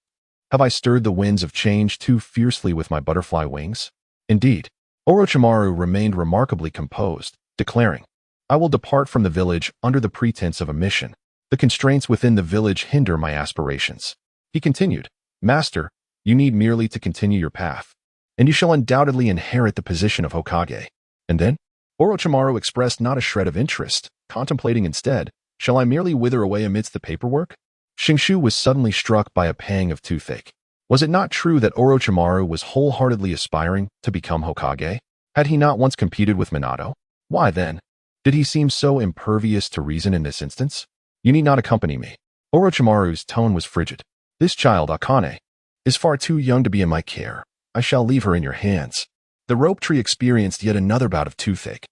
Have I stirred the winds of change too fiercely with my butterfly wings? Indeed, Orochimaru remained remarkably composed, declaring, I will depart from the village under the pretense of a mission. The constraints within the village hinder my aspirations. He continued, Master, you need merely to continue your path, and you shall undoubtedly inherit the position of Hokage. And then? Orochimaru expressed not a shred of interest, contemplating instead, shall I merely wither away amidst the paperwork? Shenshu was suddenly struck by a pang of toothache. Was it not true that Orochimaru was wholeheartedly aspiring to become Hokage? Had he not once competed with Minato? Why then? Did he seem so impervious to reason in this instance? You need not accompany me. Orochimaru's tone was frigid. This child, Akane, is far too young to be in my care. I shall leave her in your hands. The rope tree experienced yet another bout of toothache.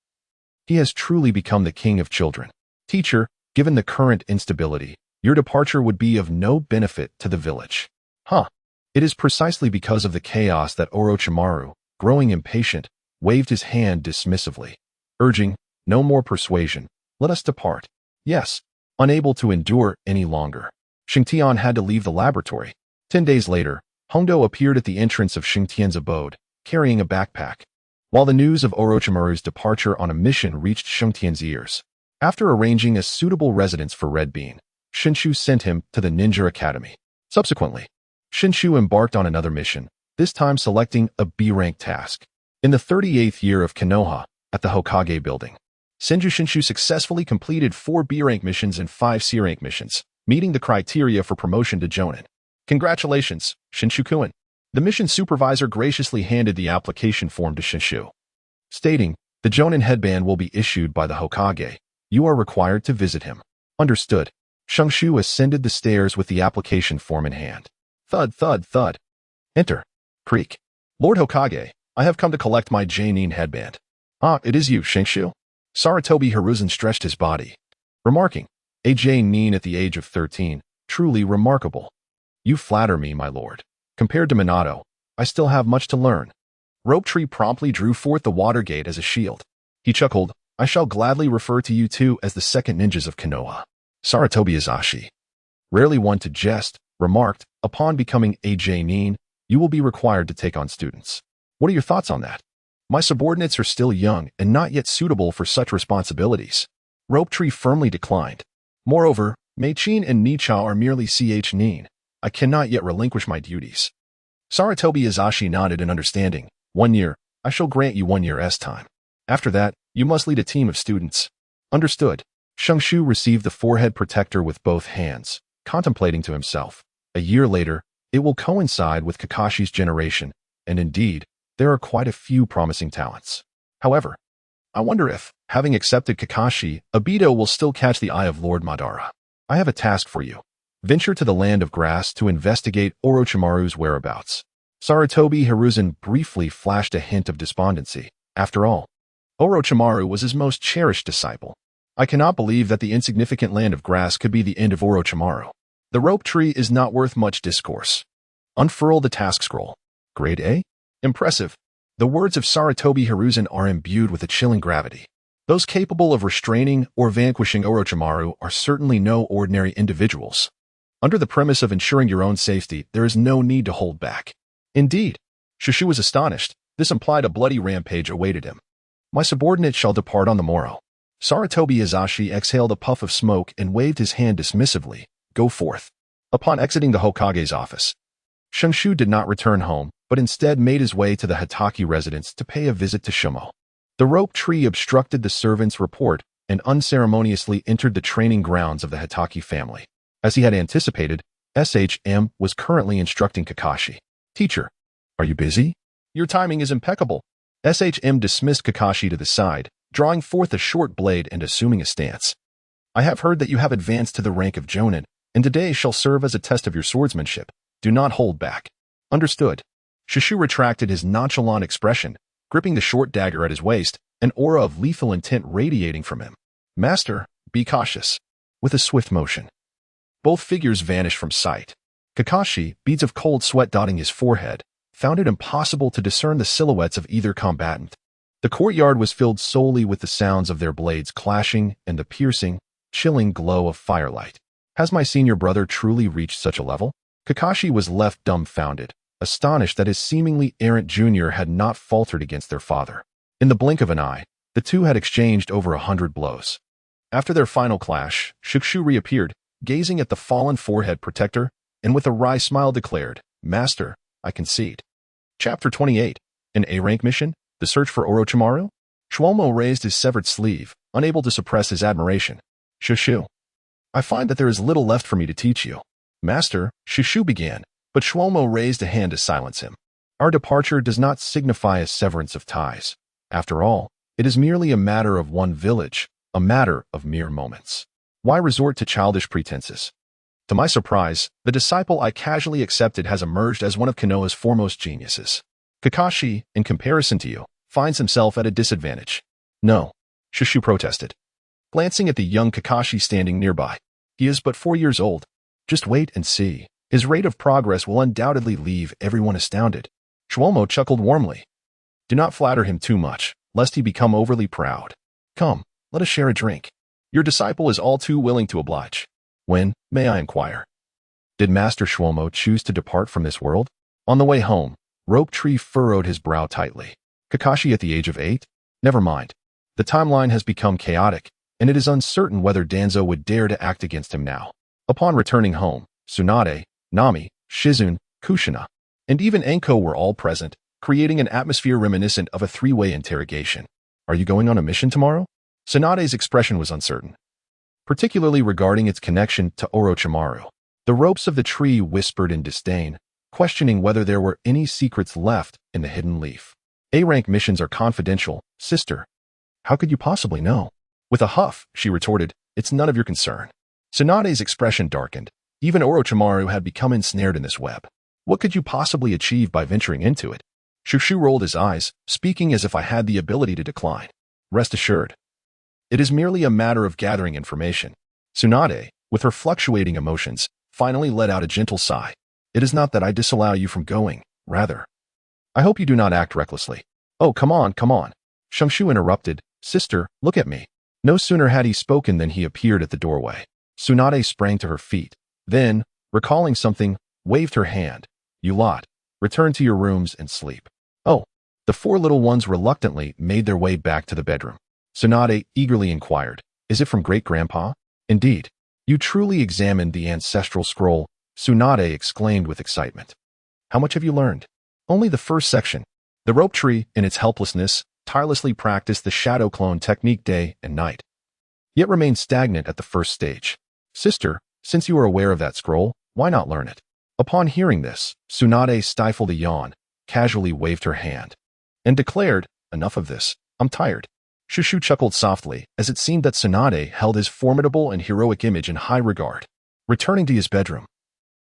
He has truly become the king of children. Teacher, given the current instability, your departure would be of no benefit to the village. Huh. It is precisely because of the chaos that Orochimaru, growing impatient, waved his hand dismissively, urging, no more persuasion, let us depart. Yes. Unable to endure any longer, Xingtian had to leave the laboratory. 10 days later, Hongdo appeared at the entrance of Xingtian's abode, carrying a backpack. While the news of Orochimaru's departure on a mission reached Xingtian's ears, after arranging a suitable residence for Red Bean, Shenshu sent him to the Ninja Academy. Subsequently, Shenshu embarked on another mission, this time selecting a B-rank task. In the 38th year of Konoha, at the Hokage building, Senju Shenshu successfully completed 4 B-rank missions and 5 C-rank missions, meeting the criteria for promotion to Jonin. Congratulations, Shenshu-kun. The mission supervisor graciously handed the application form to Shenshu, stating, the Jonin headband will be issued by the Hokage. You are required to visit him. Understood. Shenshu ascended the stairs with the application form in hand. Thud, thud, thud. Enter. Creak. Lord Hokage, I have come to collect my Jonin headband. Ah, it is you, Shenshu. Sarutobi Hiruzen stretched his body, remarking, a Jonin at the age of 13, truly remarkable. You flatter me, my lord. Compared to Minato, I still have much to learn. Rope Tree promptly drew forth the water gate as a shield. He chuckled, I shall gladly refer to you two as the second ninjas of Konoha. Sarutobi Izashi, rarely one to jest, remarked, upon becoming a Jonin, you will be required to take on students. What are your thoughts on that? My subordinates are still young and not yet suitable for such responsibilities. Rope Tree firmly declined. Moreover, Meichin and Nichao are merely ch-nin. I cannot yet relinquish my duties. Sarutobi Izashi nodded in understanding. 1 year, I shall grant you 1 year's time. After that, you must lead a team of students. Understood. Shenshu received the forehead protector with both hands, contemplating to himself. A year later, it will coincide with Kakashi's generation, and indeed, there are quite a few promising talents. However, I wonder if, having accepted Kakashi, Obito will still catch the eye of Lord Madara. I have a task for you. Venture to the land of grass to investigate Orochimaru's whereabouts. Sarutobi Hiruzen briefly flashed a hint of despondency. After all, Orochimaru was his most cherished disciple. I cannot believe that the insignificant land of grass could be the end of Orochimaru. The rope tree is not worth much discourse. Unfurl the task scroll. Grade A? Impressive. The words of Sarutobi Hiruzen are imbued with a chilling gravity. Those capable of restraining or vanquishing Orochimaru are certainly no ordinary individuals. Under the premise of ensuring your own safety, there is no need to hold back. Indeed, Shushu was astonished. This implied a bloody rampage awaited him. My subordinate shall depart on the morrow. Sarutobi Izashi exhaled a puff of smoke and waved his hand dismissively. Go forth. Upon exiting the Hokage's office, Shenshu did not return home, but instead made his way to the Hatake residence to pay a visit to Shumo. The rope tree obstructed the servant's report and unceremoniously entered the training grounds of the Hatake family. As he had anticipated, SHM was currently instructing Kakashi. Teacher, are you busy? Your timing is impeccable. SHM dismissed Kakashi to the side, drawing forth a short blade and assuming a stance. I have heard that you have advanced to the rank of Jonin, and today shall serve as a test of your swordsmanship. Do not hold back. Understood. Shushu retracted his nonchalant expression, gripping the short dagger at his waist, an aura of lethal intent radiating from him. Master, be cautious. With a swift motion, both figures vanished from sight. Kakashi, beads of cold sweat dotting his forehead, found it impossible to discern the silhouettes of either combatant. The courtyard was filled solely with the sounds of their blades clashing and the piercing, chilling glow of firelight. Has my senior brother truly reached such a level? Kakashi was left dumbfounded, astonished that his seemingly errant junior had not faltered against their father. In the blink of an eye, the two had exchanged over 100 blows. After their final clash, Shushu reappeared, gazing at the fallen forehead protector, and with a wry smile declared, Master, I concede. Chapter 28. An A-rank mission? The search for Orochimaru? Shwomo raised his severed sleeve, unable to suppress his admiration. Shushu, I find that there is little left for me to teach you. Master, Shushu began, but Shwomo raised a hand to silence him. Our departure does not signify a severance of ties. After all, It is merely a matter of one village, a matter of mere moments. Why resort to childish pretenses? To my surprise, the disciple I casually accepted has emerged as one of Konoha's foremost geniuses. Kakashi, in comparison to you, finds himself at a disadvantage. No, Shenshu protested, glancing at the young Kakashi standing nearby. He is but 4 years old. Just wait and see. His rate of progress will undoubtedly leave everyone astounded. Shwomo chuckled warmly. Do not flatter him too much, lest he become overly proud. Come, let us share a drink. Your disciple is all too willing to oblige. When, may I inquire? Did Master Shwomo choose to depart from this world? On the way home, Rope Tree furrowed his brow tightly. Kakashi at the age of 8? Never mind. The timeline has become chaotic, and it is uncertain whether Danzo would dare to act against him now. Upon returning home, Tsunade, Nami, Shizune, Kushina, and even Enko were all present, creating an atmosphere reminiscent of a three-way interrogation. Are you going on a mission tomorrow? Tsunade's expression was uncertain, particularly regarding its connection to Orochimaru. The ropes of the tree whispered in disdain, questioning whether there were any secrets left in the hidden leaf. A-rank missions are confidential, sister. How could you possibly know? With a huff, she retorted, it's none of your concern. Tsunade's expression darkened. Even Orochimaru had become ensnared in this web. What could you possibly achieve by venturing into it? Shenshu rolled his eyes, speaking as if I had the ability to decline. Rest assured. It is merely a matter of gathering information. Tsunade, with her fluctuating emotions, finally let out a gentle sigh. It is not that I disallow you from going, rather. I hope you do not act recklessly. Oh, come on, come on. Shenshu interrupted. Sister, look at me. No sooner had he spoken than he appeared at the doorway. Tsunade sprang to her feet. Then, recalling something, waved her hand. You lot, return to your rooms and sleep. Oh, the four little ones reluctantly made their way back to the bedroom. Tsunade eagerly inquired, is it from great-grandpa? Indeed. You truly examined the ancestral scroll, Tsunade exclaimed with excitement. How much have you learned? Only the first section. The rope tree, in its helplessness, tirelessly practiced the shadow clone technique day and night, yet remained stagnant at the first stage. Sister, since you are aware of that scroll, why not learn it? Upon hearing this, Tsunade stifled a yawn, casually waved her hand, and declared, enough of this, I'm tired. Shenshu chuckled softly, as it seemed that Tsunade held his formidable and heroic image in high regard. Returning to his bedroom,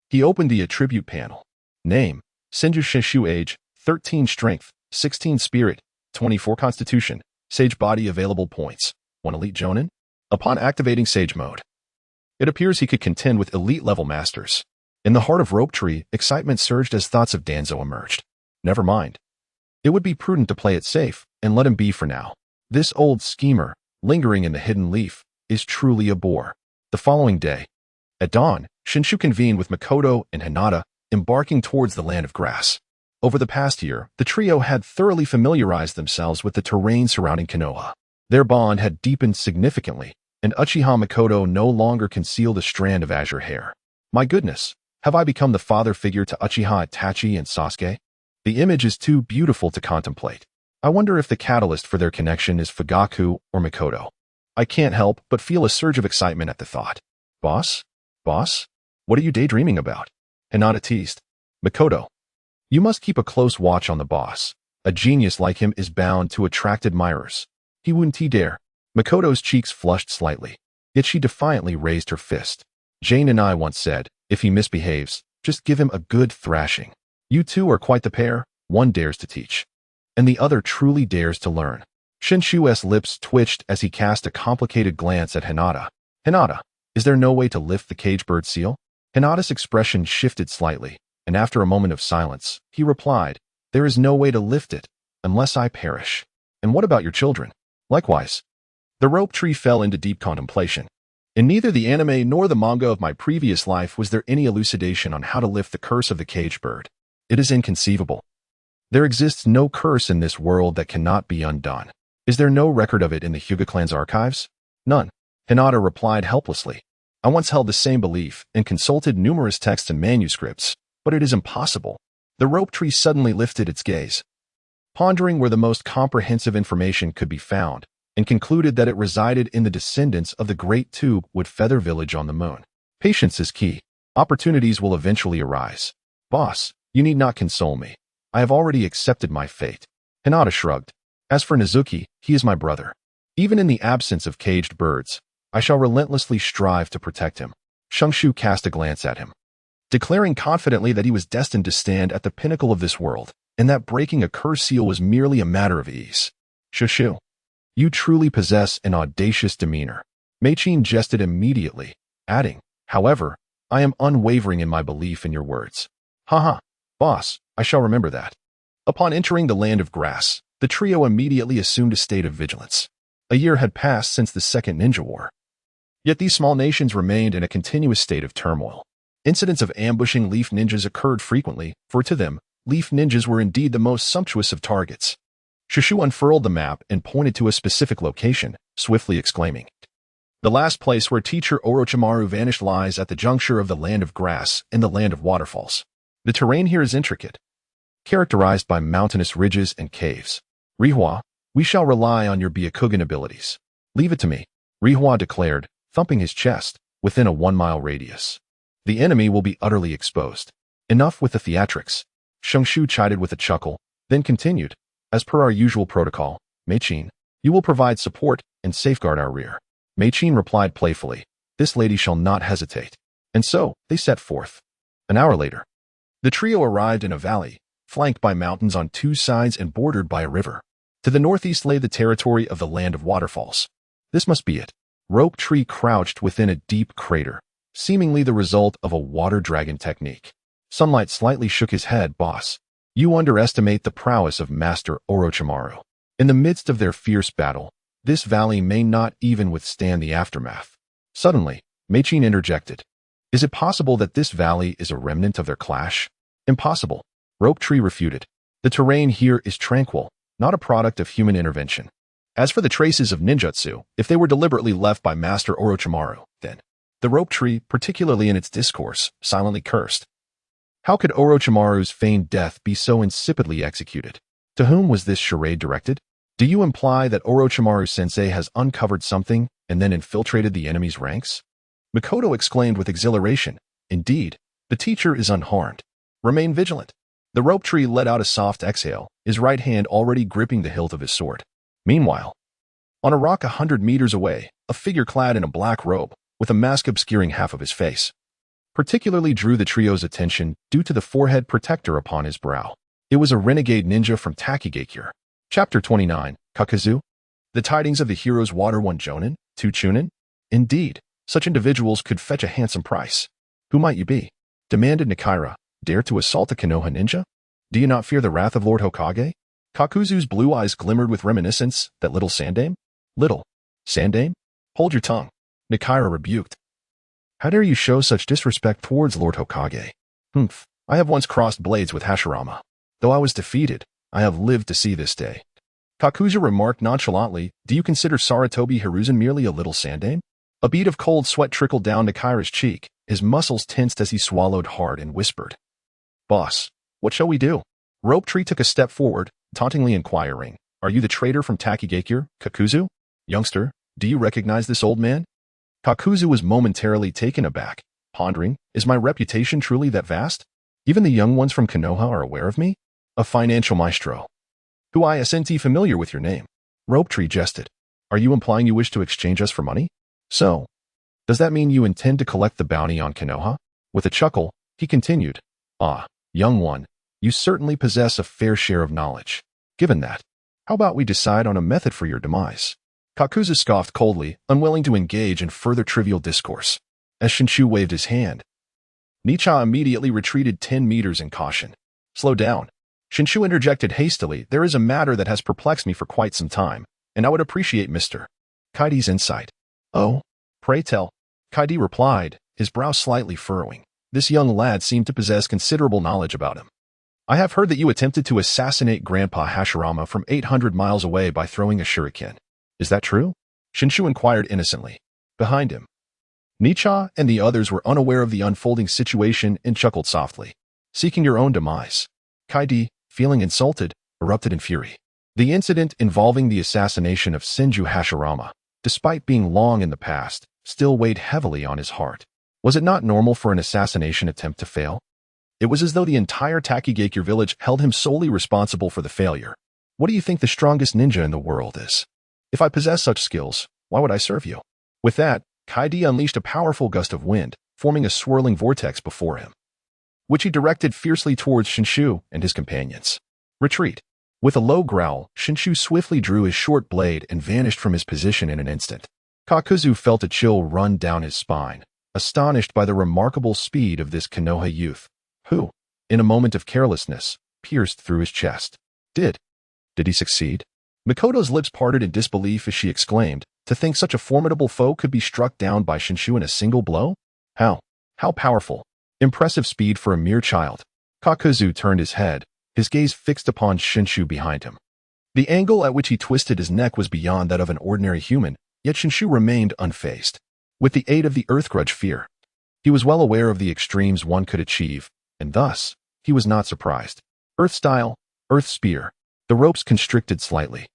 he opened the attribute panel. Name, Senju Shenshu. Age, 13 Strength, 16 Spirit, 24 Constitution, Sage Body. Available points, 1 Elite Jonin. Upon activating Sage Mode, it appears he could contend with elite-level masters. In the heart of Rope Tree, excitement surged as thoughts of Danzo emerged. Never mind. It would be prudent to play it safe and let him be for now. This old schemer, lingering in the hidden leaf, is truly a bore. The following day, at dawn, Shenshu convened with Makoto and Hinata, embarking towards the land of grass. Over the past year, the trio had thoroughly familiarized themselves with the terrain surrounding Konoha. Their bond had deepened significantly, and Uchiha Makoto no longer concealed a strand of azure hair. My goodness, have I become the father figure to Uchiha Itachi and Sasuke? The image is too beautiful to contemplate. I wonder if the catalyst for their connection is Fugaku or Makoto. I can't help but feel a surge of excitement at the thought. Boss? Boss? What are you daydreaming about? Hinata teased. Makoto, you must keep a close watch on the boss. A genius like him is bound to attract admirers. He wouldn't dare. Makoto's cheeks flushed slightly, yet she defiantly raised her fist. Jane and I once said, if he misbehaves, just give him a good thrashing. You two are quite the pair, one dares to teach, and the other truly dares to learn. Shenshu's lips twitched as he cast a complicated glance at Hinata. Hinata, is there no way to lift the cage bird seal? Hinata's expression shifted slightly, and after a moment of silence, he replied, there is no way to lift it, unless I perish. And what about your children? Likewise. The rope tree fell into deep contemplation. In neither the anime nor the manga of my previous life was there any elucidation on how to lift the curse of the cage bird. It is inconceivable. There exists no curse in this world that cannot be undone. Is there no record of it in the Hyuga clan's archives? None. Hinata replied helplessly. I once held the same belief and consulted numerous texts and manuscripts, but it is impossible. The rope tree suddenly lifted its gaze, pondering where the most comprehensive information could be found, and concluded that it resided in the descendants of the great Tube-Wood Feather Village on the moon. Patience is key. Opportunities will eventually arise. Boss, you need not console me. I have already accepted my fate. Hinata shrugged. As for Nezuki, he is my brother. Even in the absence of caged birds, I shall relentlessly strive to protect him. Shenshu cast a glance at him, declaring confidently that he was destined to stand at the pinnacle of this world, and that breaking a curse seal was merely a matter of ease. Shushu, you truly possess an audacious demeanor. Meichin jested immediately, adding, however, I am unwavering in my belief in your words. Haha, boss, I shall remember that. Upon entering the land of grass, the trio immediately assumed a state of vigilance. A year had passed since the Second Ninja War. Yet these small nations remained in a continuous state of turmoil. Incidents of ambushing leaf ninjas occurred frequently, for to them, leaf ninjas were indeed the most sumptuous of targets. Shushu unfurled the map and pointed to a specific location, swiftly exclaiming, the last place where teacher Orochimaru vanished lies at the juncture of the land of grass and the land of waterfalls. The terrain here is intricate, characterized by mountainous ridges and caves. Rihua, we shall rely on your Byakugan abilities. Leave it to me, Rihua declared, thumping his chest, within a 1-mile radius. The enemy will be utterly exposed. Enough with the theatrics. Shenshu chided with a chuckle, then continued, as per our usual protocol, Meichin, you will provide support and safeguard our rear. Meichin replied playfully, this lady shall not hesitate. And so, they set forth. An hour later, the trio arrived in a valley, flanked by mountains on 2 sides and bordered by a river. To the northeast lay the territory of the land of waterfalls. This must be it. Rope Tree crouched within a deep crater, seemingly the result of a water dragon technique. Sunlight slightly shook his head, boss. You underestimate the prowess of Master Orochimaru. In the midst of their fierce battle, this valley may not even withstand the aftermath. Suddenly, Meichin interjected. Is it possible that this valley is a remnant of their clash? Impossible. Rope Tree refuted. The terrain here is tranquil, not a product of human intervention. As for the traces of ninjutsu, if they were deliberately left by Master Orochimaru, then the Rope Tree, particularly in its discourse, silently cursed. How could Orochimaru's feigned death be so insipidly executed? To whom was this charade directed? Do you imply that Orochimaru-sensei has uncovered something and then infiltrated the enemy's ranks? Mikoto exclaimed with exhilaration. Indeed, the teacher is unharmed. Remain vigilant. The Rope Tree let out a soft exhale, his right hand already gripping the hilt of his sword. Meanwhile, on a rock 100 meters away, a figure clad in a black robe, with a mask obscuring half of his face, particularly drew the trio's attention due to the forehead protector upon his brow. It was a renegade ninja from Takigakure. Chapter 29, Kakazu? The tidings of the hero's water 1 jonin, 2 chunin? Indeed, such individuals could fetch a handsome price. Who might you be? Demanded Nakaira. Dare to assault a Konoha ninja? Do you not fear the wrath of Lord Hokage? Kakuzu's blue eyes glimmered with reminiscence. That little sandame? Little sandame? Hold your tongue. Nakaira rebuked. How dare you show such disrespect towards Lord Hokage? Humph, I have once crossed blades with Hashirama. Though I was defeated, I have lived to see this day. Kakuzu remarked nonchalantly, do you consider Saratobi Hiruzen merely a little sandame? A bead of cold sweat trickled down Nakaira's cheek, his muscles tensed as he swallowed hard and whispered. Boss, what shall we do? Rope Tree took a step forward, tauntingly inquiring, are you the traitor from Takigakure, Kakuzu? Youngster, do you recognize this old man? Kakuzu was momentarily taken aback, pondering, is my reputation truly that vast? Even the young ones from Konoha are aware of me? A financial maestro. Who I ascenti familiar with your name. Rope Tree jested. Are you implying you wish to exchange us for money? So, does that mean you intend to collect the bounty on Konoha? With a chuckle, he continued, ah, young one, you certainly possess a fair share of knowledge. Given that, how about we decide on a method for your demise? Kakuzu scoffed coldly, unwilling to engage in further trivial discourse. As Shenshu waved his hand, Nicha immediately retreated 10 meters in caution. Slow down. Shenshu interjected hastily, there is a matter that has perplexed me for quite some time, and I would appreciate Mr. Kaidi's insight. Oh, pray tell. Kaidi replied, his brow slightly furrowing. This young lad seemed to possess considerable knowledge about him. I have heard that you attempted to assassinate Grandpa Hashirama from 800 miles away by throwing a shuriken. Is that true? Shenshu inquired innocently. Behind him, Nicha and the others were unaware of the unfolding situation and chuckled softly. Seeking your own demise. Kaidi, feeling insulted, erupted in fury. The incident involving the assassination of Senju Hashirama, despite being long in the past, still weighed heavily on his heart. Was it not normal for an assassination attempt to fail? It was as though the entire Takigakure village held him solely responsible for the failure. What do you think the strongest ninja in the world is? If I possess such skills, why would I serve you? With that, Kaidi unleashed a powerful gust of wind, forming a swirling vortex before him, which he directed fiercely towards Shenshu and his companions. Retreat. With a low growl, Shenshu swiftly drew his short blade and vanished from his position in an instant. Kakuzu felt a chill run down his spine, astonished by the remarkable speed of this Konoha youth, who, in a moment of carelessness, pierced through his chest. Did he succeed? Mikoto's lips parted in disbelief as she exclaimed, to think such a formidable foe could be struck down by Shenshu in a single blow? How powerful. Impressive speed for a mere child. Kakuzu turned his head, his gaze fixed upon Shenshu behind him. The angle at which he twisted his neck was beyond that of an ordinary human, yet Shenshu remained unfazed. With the aid of the Earth Grudge fear, he was well aware of the extremes one could achieve, and thus, he was not surprised. Earth Style, Earth Spear. The ropes constricted slightly,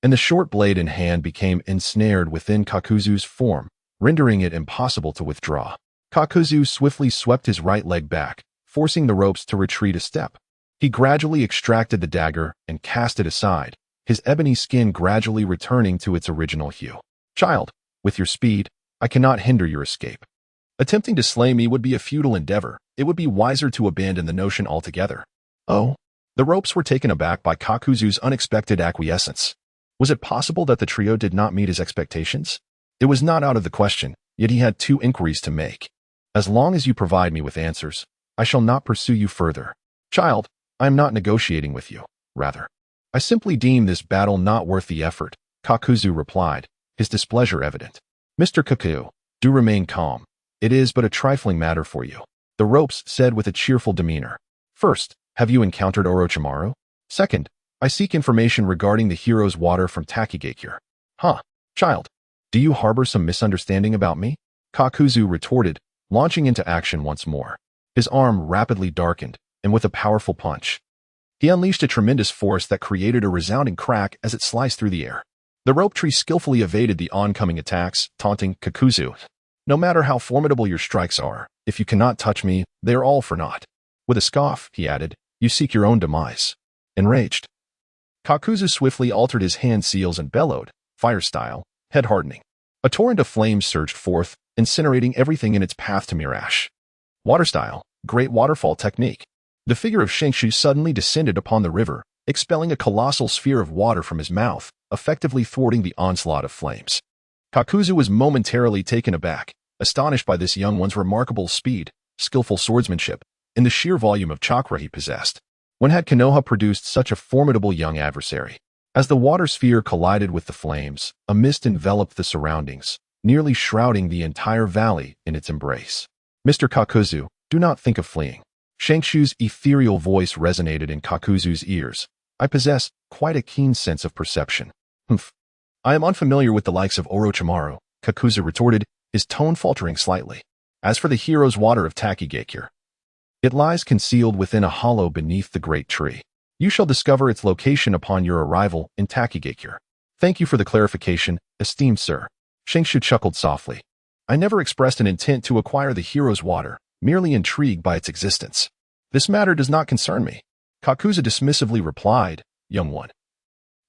and the short blade in hand became ensnared within Kakuzu's form, rendering it impossible to withdraw. Kakuzu swiftly swept his right leg back, forcing the ropes to retreat a step. He gradually extracted the dagger and cast it aside, his ebony skin gradually returning to its original hue. Child, with your speed, I cannot hinder your escape. Attempting to slay me would be a futile endeavor. It would be wiser to abandon the notion altogether. Oh? The ropes were taken aback by Kakuzu's unexpected acquiescence. Was it possible that the trio did not meet his expectations? It was not out of the question, yet he had two inquiries to make. As long as you provide me with answers, I shall not pursue you further. Child, I am not negotiating with you. Rather, I simply deem this battle not worth the effort, Kakuzu replied, his displeasure evident. Mr. Kaku, do remain calm. It is but a trifling matter for you. The ropes said with a cheerful demeanor. First, have you encountered Orochimaru? Second, I seek information regarding the hero's water from Takigakure. Child, do you harbor some misunderstanding about me? Kakuzu retorted, launching into action once more. His arm rapidly darkened, and with a powerful punch, he unleashed a tremendous force that created a resounding crack as it sliced through the air. The rope tree skillfully evaded the oncoming attacks, taunting Kakuzu. No matter how formidable your strikes are, if you cannot touch me, they are all for naught. With a scoff, he added, you seek your own demise. Enraged, Kakuzu swiftly altered his hand seals and bellowed, fire style, head hardening. A torrent of flames surged forth, incinerating everything in its path to mere ash. Water style, great waterfall technique. The figure of Shenshu suddenly descended upon the river, expelling a colossal sphere of water from his mouth, effectively thwarting the onslaught of flames. Kakuzu was momentarily taken aback, astonished by this young one's remarkable speed, skillful swordsmanship, and the sheer volume of chakra he possessed. When had Konoha produced such a formidable young adversary? As the water sphere collided with the flames, a mist enveloped the surroundings, nearly shrouding the entire valley in its embrace. Mr. Kakuzu, do not think of fleeing. Shenshu's ethereal voice resonated in Kakuzu's ears. I possess quite a keen sense of perception. I am unfamiliar with the likes of Orochimaru, Kakuzu retorted, his tone faltering slightly. As for the hero's water of Takigakure, it lies concealed within a hollow beneath the great tree. You shall discover its location upon your arrival in Takigakure. Thank you for the clarification, esteemed sir. Shenshu chuckled softly. I never expressed an intent to acquire the hero's water, merely intrigued by its existence. This matter does not concern me. Kakuzu dismissively replied, young one.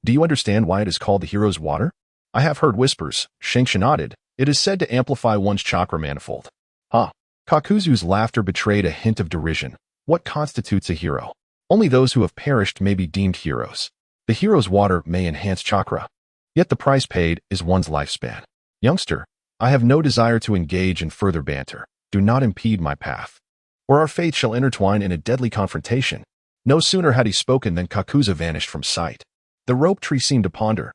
Do you understand why it is called the hero's water? I have heard whispers, Shenshu nodded. It is said to amplify one's chakra manifold. Kakuzu's laughter betrayed a hint of derision. What constitutes a hero? Only those who have perished may be deemed heroes. The hero's water may enhance chakra, yet the price paid is one's lifespan. Youngster, I have no desire to engage in further banter. Do not impede my path, or our fates shall intertwine in a deadly confrontation. No sooner had he spoken than Kakuzu vanished from sight. The rope tree seemed to ponder,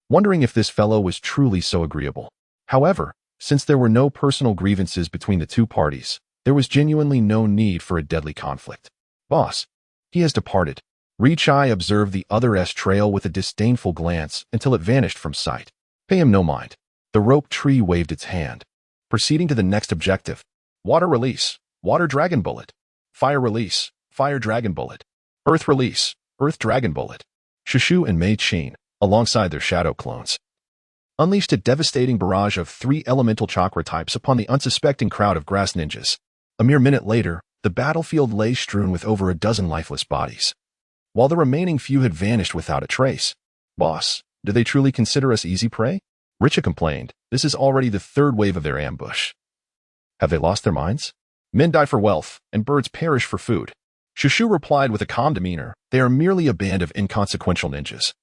wondering if this fellow was truly so agreeable. However, since there were no personal grievances between the two parties, there was genuinely no need for a deadly conflict. Boss, he has departed. Richai observed the other's trail with a disdainful glance until it vanished from sight. Pay him no mind. The rope tree waved its hand, proceeding to the next objective. Water release, water dragon bullet. Fire release, fire dragon bullet. Earth release, earth dragon bullet. Shushu and Mei Qin, alongside their shadow clones, unleashed a devastating barrage of 3 elemental chakra types upon the unsuspecting crowd of grass ninjas. A mere minute later, the battlefield lay strewn with over a dozen lifeless bodies. while the remaining few had vanished without a trace. Boss, do they truly consider us easy prey? Richa complained. This is already the third wave of their ambush. Have they lost their minds? Men die for wealth, and birds perish for food. Shushu replied with a calm demeanor. They are merely a band of inconsequential ninjas,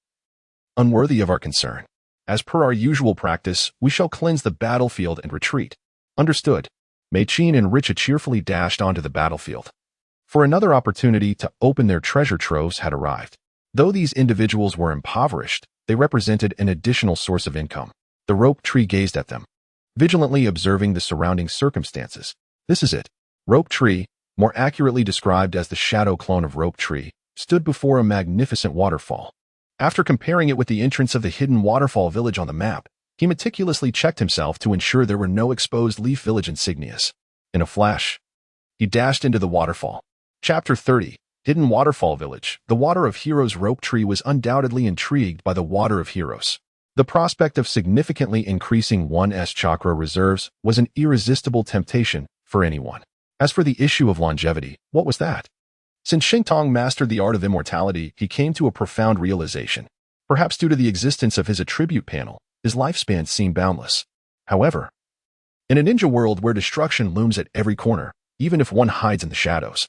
unworthy of our concern. As per our usual practice, we shall cleanse the battlefield and retreat. Understood. Mei-Chin and Richa cheerfully dashed onto the battlefield. For another opportunity to open their treasure troves had arrived. Though these individuals were impoverished, they represented an additional source of income. The rope tree gazed at them, vigilantly observing the surrounding circumstances. This is it. Rope tree, more accurately described as the shadow clone of rope tree, stood before a magnificent waterfall. After comparing it with the entrance of the hidden waterfall village on the map, he meticulously checked himself to ensure there were no exposed leaf village insignias. In a flash, he dashed into the waterfall. Chapter 30. Hidden Waterfall Village. The Water of Heroes rope tree was undoubtedly intrigued by the Water of Heroes. The prospect of significantly increasing one's chakra reserves was an irresistible temptation for anyone. As for the issue of longevity, what was that? Since Xingtong mastered the art of immortality, he came to a profound realization. Perhaps due to the existence of his attribute panel, his lifespan seemed boundless. However, in a ninja world where destruction looms at every corner, even if one hides in the shadows,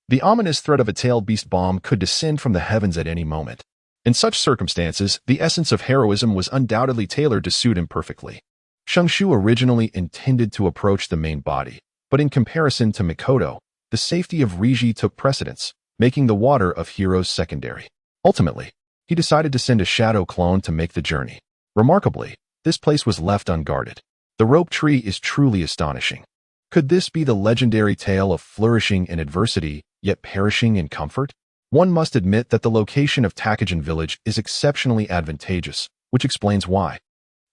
the ominous threat of a tailed beast bomb could descend from the heavens at any moment. In such circumstances, the essence of heroism was undoubtedly tailored to suit him perfectly. Shenshu originally intended to approach the main body, but in comparison to Mikoto, the safety of Riji took precedence, making the Water of Heroes secondary. Ultimately, he decided to send a shadow clone to make the journey. Remarkably, this place was left unguarded. The rope tree is truly astonishing. Could this be the legendary tale of flourishing in adversity, yet perishing in comfort? One must admit that the location of Takagen village is exceptionally advantageous, which explains why.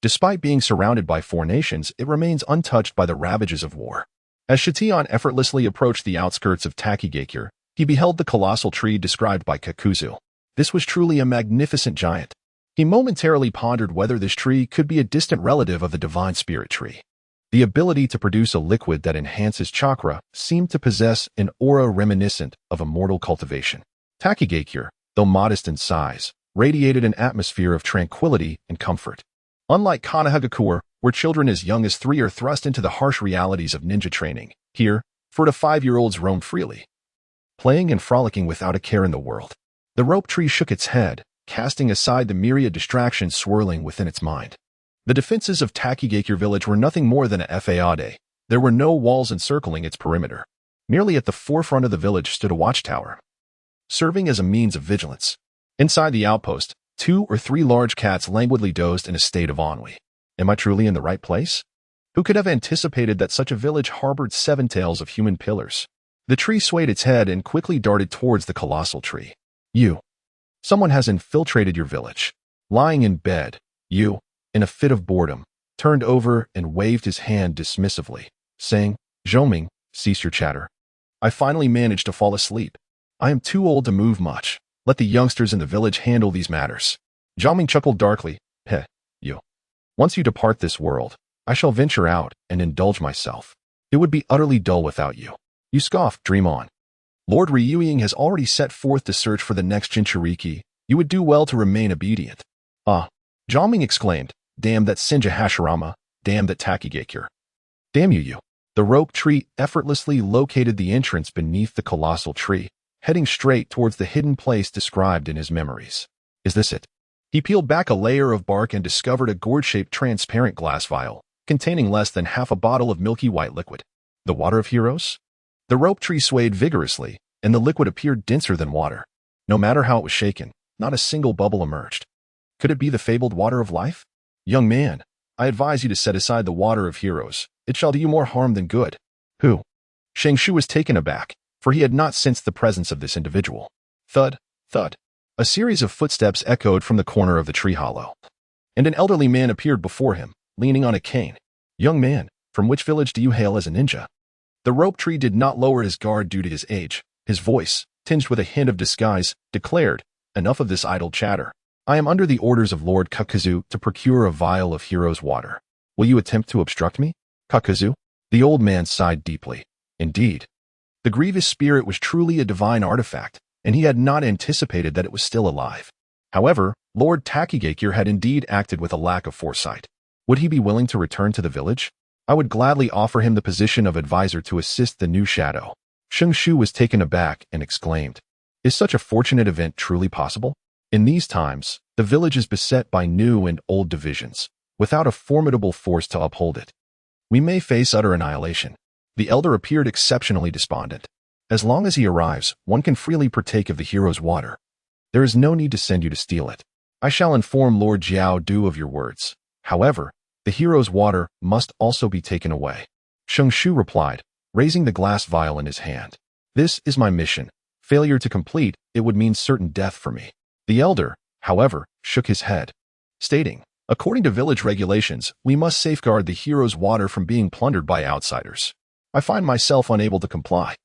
Despite being surrounded by 4 nations, it remains untouched by the ravages of war. As Shitian effortlessly approached the outskirts of Takigakure, he beheld the colossal tree described by Kakuzu. This was truly a magnificent giant. He momentarily pondered whether this tree could be a distant relative of the divine spirit tree. The ability to produce a liquid that enhances chakra seemed to possess an aura reminiscent of immortal cultivation. Takigakure, though modest in size, radiated an atmosphere of tranquility and comfort. Unlike Konoha, where children as young as 3 are thrust into the harsh realities of ninja training, here, 4 to 5-year-olds roam freely, playing and frolicking without a care in the world. The rope tree shook its head, casting aside the myriad distractions swirling within its mind. The defenses of Takigakure village were nothing more than a fade. There were no walls encircling its perimeter. Merely at the forefront of the village stood a watchtower, serving as a means of vigilance. Inside the outpost, 2 or 3 large cats languidly dozed in a state of ennui. Am I truly in the right place? Who could have anticipated that such a village harbored 7 tails of human pillars? The tree swayed its head and quickly darted towards the colossal tree. You. Someone has infiltrated your village. Lying in bed, you, in a fit of boredom, turned over and waved his hand dismissively, saying, Zhoming, cease your chatter. I finally managed to fall asleep. I am too old to move much. Let the youngsters in the village handle these matters. Zhoming chuckled darkly. Heh, you. Once you depart this world, I shall venture out and indulge myself. It would be utterly dull without you. You scoff, dream on. Lord Ryuing has already set forth to search for the next Jinchuriki. You would do well to remain obedient. Ah, Zhoming exclaimed. Damn that Senju Hashirama, damn that Takigakure. Damn you. The rope tree effortlessly located the entrance beneath the colossal tree, heading straight towards the hidden place described in his memories. Is this it? He peeled back a layer of bark and discovered a gourd-shaped transparent glass vial, containing less than half a bottle of milky white liquid. The Water of Heroes? The rope tree swayed vigorously, and the liquid appeared denser than water. No matter how it was shaken, not a single bubble emerged. Could it be the fabled water of life? Young man, I advise you to set aside the Water of Heroes. It shall do you more harm than good. Who? Shenshu was taken aback, for he had not sensed the presence of this individual. Thud, thud. A series of footsteps echoed from the corner of the tree hollow, and an elderly man appeared before him, leaning on a cane. Young man, from which village do you hail as a ninja? The rope tree did not lower his guard due to his age. His voice, tinged with a hint of disguise, declared, Enough of this idle chatter. I am under the orders of Lord Kakuzu to procure a vial of hero's water. Will you attempt to obstruct me? Kakuzu? The old man sighed deeply. Indeed. The grievous spirit was truly a divine artifact, and he had not anticipated that it was still alive. However, Lord Takigakure had indeed acted with a lack of foresight. Would he be willing to return to the village? I would gladly offer him the position of advisor to assist the new shadow. Shenshu was taken aback and exclaimed, "Is such a fortunate event truly possible? In these times, the village is beset by new and old divisions, without a formidable force to uphold it. We may face utter annihilation." The elder appeared exceptionally despondent. "As long as he arrives, one can freely partake of the hero's water. There is no need to send you to steal it. I shall inform Lord Jiao Du of your words. However, the hero's water must also be taken away." Shenshu replied, raising the glass vial in his hand. "This is my mission. Failure to complete it would mean certain death for me." The elder, however, shook his head, stating, "According to village regulations, we must safeguard the hero's water from being plundered by outsiders. I find myself unable to comply.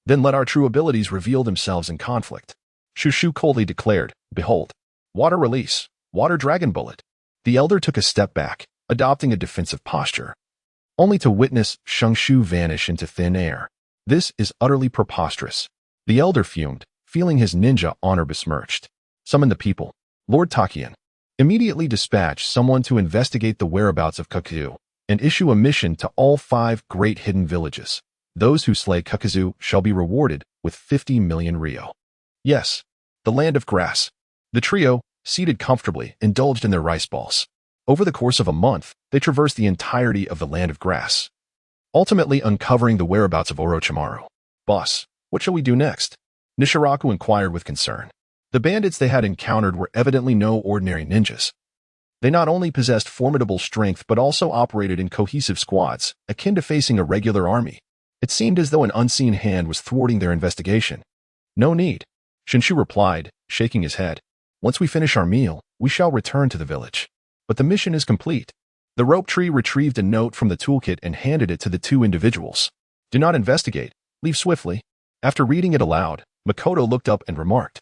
Then let our true abilities reveal themselves in conflict." Shushu coldly declared, "Behold, water release, water dragon bullet." The elder took a step back, adopting a defensive posture, only to witness Shenshu vanish into thin air. This is utterly preposterous. The elder fumed, feeling his ninja honor besmirched. "Summon the people. Lord Takian. Immediately dispatch someone to investigate the whereabouts of Kakazu and issue a mission to all 5 great hidden villages. Those who slay Kakazu shall be rewarded with 50 million ryo." Yes, the land of grass. The trio, seated comfortably, indulged in their rice balls. Over the course of a month, they traversed the entirety of the land of grass, ultimately uncovering the whereabouts of Orochimaru. "Boss, what shall we do next?" Nishiraku inquired with concern. The bandits they had encountered were evidently no ordinary ninjas. They not only possessed formidable strength but also operated in cohesive squads, akin to facing a regular army. It seemed as though an unseen hand was thwarting their investigation. "No need," Shenshu replied, shaking his head. "Once we finish our meal, we shall return to the village. But the mission is complete." The rope tree retrieved a note from the toolkit and handed it to the 2 individuals. "Do not investigate. Leave swiftly." After reading it aloud, Makoto looked up and remarked,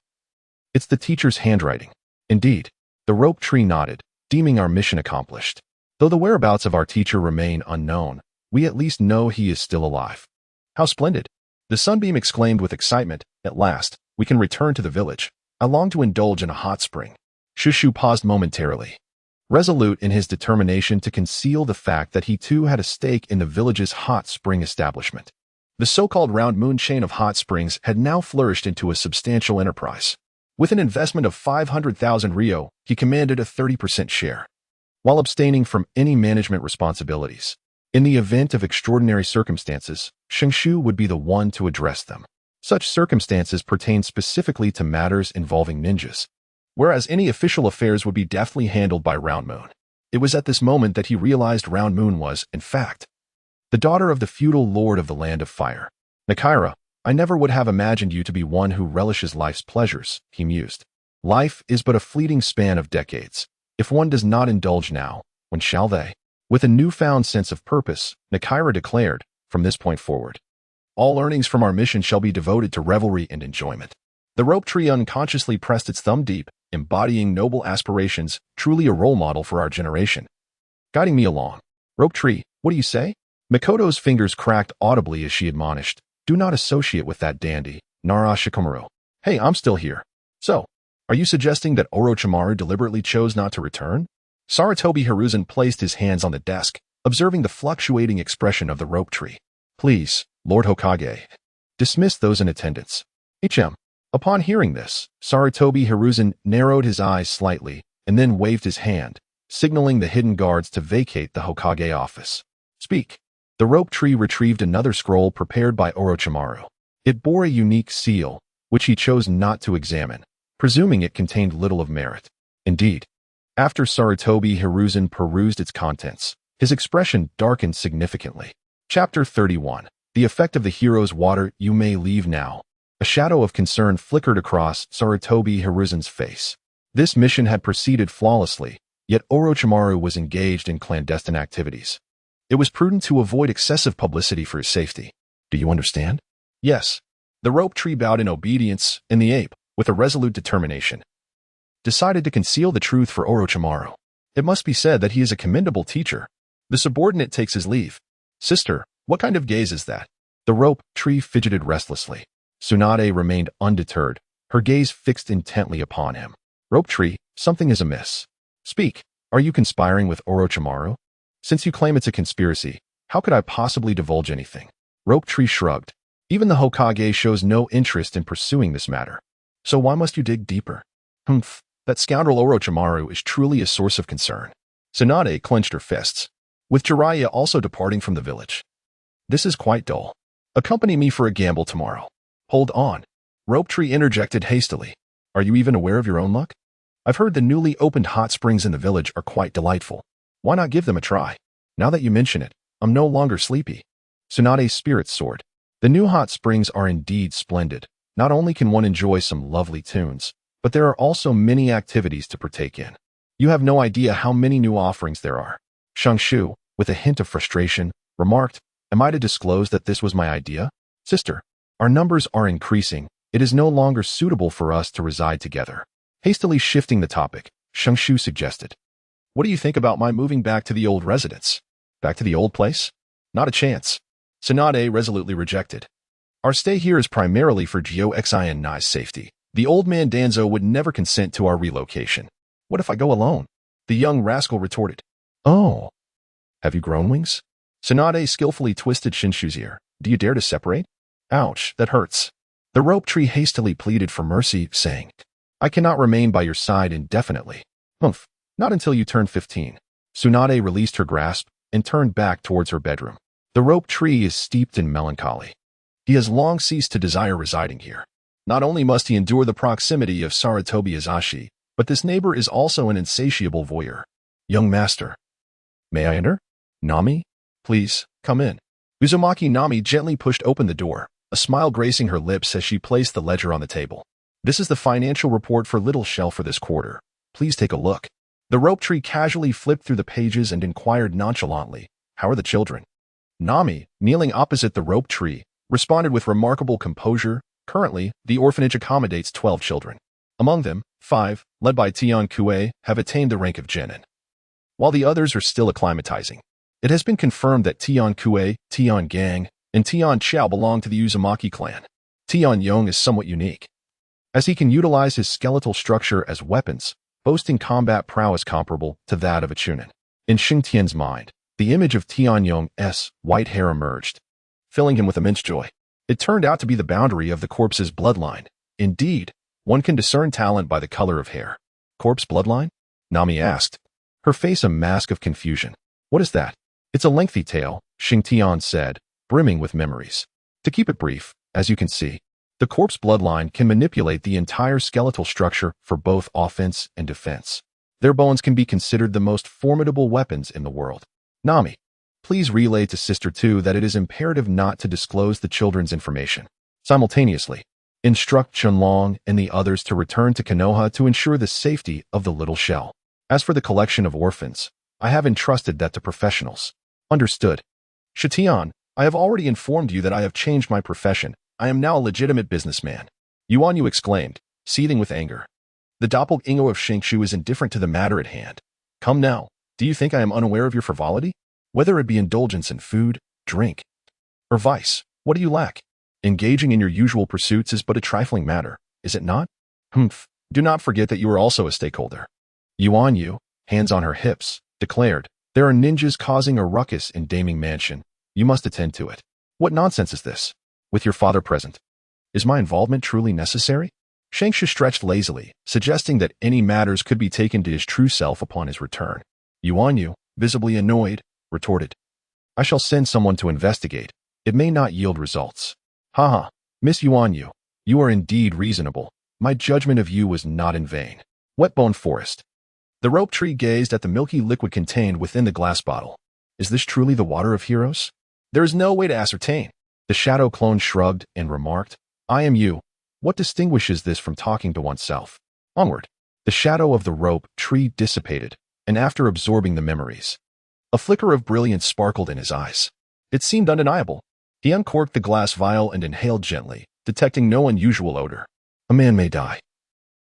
"It's the teacher's handwriting." Indeed, the rope tree nodded, deeming our mission accomplished. Though the whereabouts of our teacher remain unknown, we at least know he is still alive. "How splendid!" The sunbeam exclaimed with excitement. "At last, we can return to the village. I long to indulge in a hot spring." Shushu paused momentarily, resolute in his determination to conceal the fact that he too had a stake in the village's hot spring establishment. The so-called round moon chain of hot springs had now flourished into a substantial enterprise. With an investment of 500,000 ryo, he commanded a 30% share, while abstaining from any management responsibilities. In the event of extraordinary circumstances, Shenshu would be the one to address them. Such circumstances pertain specifically to matters involving ninjas, whereas any official affairs would be deftly handled by Round Moon. It was at this moment that he realized Round Moon was, in fact, the daughter of the feudal lord of the Land of Fire. "Nakaira, I never would have imagined you to be one who relishes life's pleasures," he mused. "Life is but a fleeting span of decades. If one does not indulge now, when shall they?" With a newfound sense of purpose, Nakaira declared, "From this point forward, all earnings from our mission shall be devoted to revelry and enjoyment." The rope tree unconsciously pressed its thumb deep, embodying noble aspirations, truly a role model for our generation. "Guiding me along. Rope tree, what do you say?" Makoto's fingers cracked audibly as she admonished, "Do not associate with that dandy, Nara Shikamaru." "Hey, I'm still here. So, are you suggesting that Orochimaru deliberately chose not to return?" Sarutobi Hiruzen placed his hands on the desk, observing the fluctuating expression of the rope tree. "Please, Lord Hokage, dismiss those in attendance." HM. Upon hearing this, Sarutobi Hiruzen narrowed his eyes slightly and then waved his hand, signaling the hidden guards to vacate the Hokage office. "Speak." The rope tree retrieved another scroll prepared by Orochimaru. It bore a unique seal, which he chose not to examine, presuming it contained little of merit. Indeed, after Sarutobi Hiruzen perused its contents, his expression darkened significantly. Chapter 31. The Effect of the Hero's Water. "You may leave now." A shadow of concern flickered across Sarutobi Hiruzen's face. This mission had proceeded flawlessly, yet Orochimaru was engaged in clandestine activities. It was prudent to avoid excessive publicity for his safety. "Do you understand?" "Yes." The rope tree bowed in obedience, and the ape, with a resolute determination, decided to conceal the truth for Orochimaru. It must be said that he is a commendable teacher. The subordinate takes his leave. "Sister, what kind of gaze is that?" The rope tree fidgeted restlessly. Tsunade remained undeterred, her gaze fixed intently upon him. Rope Tree, something is amiss. Speak, are you conspiring with Orochimaru? Since you claim it's a conspiracy, how could I possibly divulge anything? Rope Tree shrugged. Even the Hokage shows no interest in pursuing this matter. So why must you dig deeper? Humph, that scoundrel Orochimaru is truly a source of concern. Tsunade clenched her fists, with Jiraiya also departing from the village. This is quite dull. Accompany me for a gamble tomorrow. Hold on. Rope Tree interjected hastily. Are you even aware of your own luck? I've heard the newly opened hot springs in the village are quite delightful. Why not give them a try? Now that you mention it, I'm no longer sleepy. Tsunade's spirits soared. The new hot springs are indeed splendid. Not only can one enjoy some lovely tunes, but there are also many activities to partake in. You have no idea how many new offerings there are. Shenshu, with a hint of frustration, remarked, Am I to disclose that this was my idea? Sister, our numbers are increasing. It is no longer suitable for us to reside together. Hastily shifting the topic, Shenshu suggested. What do you think about my moving back to the old residence? Back to the old place? Not a chance. Tsunade resolutely rejected. Our stay here is primarily for Gyo-Xi and Nai's safety. The old man Danzo would never consent to our relocation. What if I go alone? The young rascal retorted. Oh. Have you grown wings? Tsunade skillfully twisted Shenshu's ear. Do you dare to separate? Ouch, that hurts. The Rope Tree hastily pleaded for mercy, saying, I cannot remain by your side indefinitely. Humph, not until you turn 15. Tsunade released her grasp and turned back towards her bedroom. The Rope Tree is steeped in melancholy. He has long ceased to desire residing here. Not only must he endure the proximity of Sarutobi Azashi, but this neighbor is also an insatiable voyeur. Young master. May I enter? Nami? Please, come in. Uzumaki Nami gently pushed open the door, a smile gracing her lips as she placed the ledger on the table. This is the financial report for Little Shell for this quarter. Please take a look. The Rope Tree casually flipped through the pages and inquired nonchalantly, How are the children? Nami, kneeling opposite the Rope Tree, responded with remarkable composure. Currently, the orphanage accommodates 12 children. Among them, 5, led by Tian Kue, have attained the rank of genin, while the others are still acclimatizing. It has been confirmed that Tian Kue, Tian Gang, and Tian Chao belong to the Uzumaki clan. Tian Yong is somewhat unique, as he can utilize his skeletal structure as weapons, boasting combat prowess comparable to that of a Chunin. In Xingtian's mind, the image of Tian Yong's white hair emerged, filling him with immense joy. It turned out to be the boundary of the corpse's bloodline. Indeed, one can discern talent by the color of hair. Corpse bloodline? Nami asked, her face a mask of confusion. What is that? It's a lengthy tale, Xingtian said, brimming with memories. To keep it brief, as you can see, the corpse bloodline can manipulate the entire skeletal structure for both offense and defense. Their bones can be considered the most formidable weapons in the world. Nami, please relay to Sister 2 that it is imperative not to disclose the children's information. Simultaneously, instruct Chunlong and the others to return to Konoha to ensure the safety of the Little Shell. As for the collection of orphans, I have entrusted that to professionals. Understood. Shitian, I have already informed you that I have changed my profession. I am now a legitimate businessman. Yuan Yu exclaimed, seething with anger. The doppelganger of Shenshu is indifferent to the matter at hand. Come now, do you think I am unaware of your frivolity? Whether it be indulgence in food, drink, or vice, what do you lack? Engaging in your usual pursuits is but a trifling matter, is it not? Humph, do not forget that you are also a stakeholder. Yuan Yu, hands on her hips, declared, there are ninjas causing a ruckus in Daming Mansion. You must attend to it. What nonsense is this? With your father present. Is my involvement truly necessary? Shenshu stretched lazily, suggesting that any matters could be taken to his true self upon his return. Yuan Yu, visibly annoyed, retorted, I shall send someone to investigate. It may not yield results. Haha, Miss Yuan Yu, you are indeed reasonable. My judgment of you was not in vain. Wetbone Forest. The Rope Tree gazed at the milky liquid contained within the glass bottle. Is this truly the water of heroes? There is no way to ascertain. The shadow clone shrugged and remarked, I am you. What distinguishes this from talking to oneself? Onward. The shadow of the Rope Tree dissipated, and after absorbing the memories, a flicker of brilliance sparkled in his eyes. It seemed undeniable. He uncorked the glass vial and inhaled gently, detecting no unusual odor. A man may die,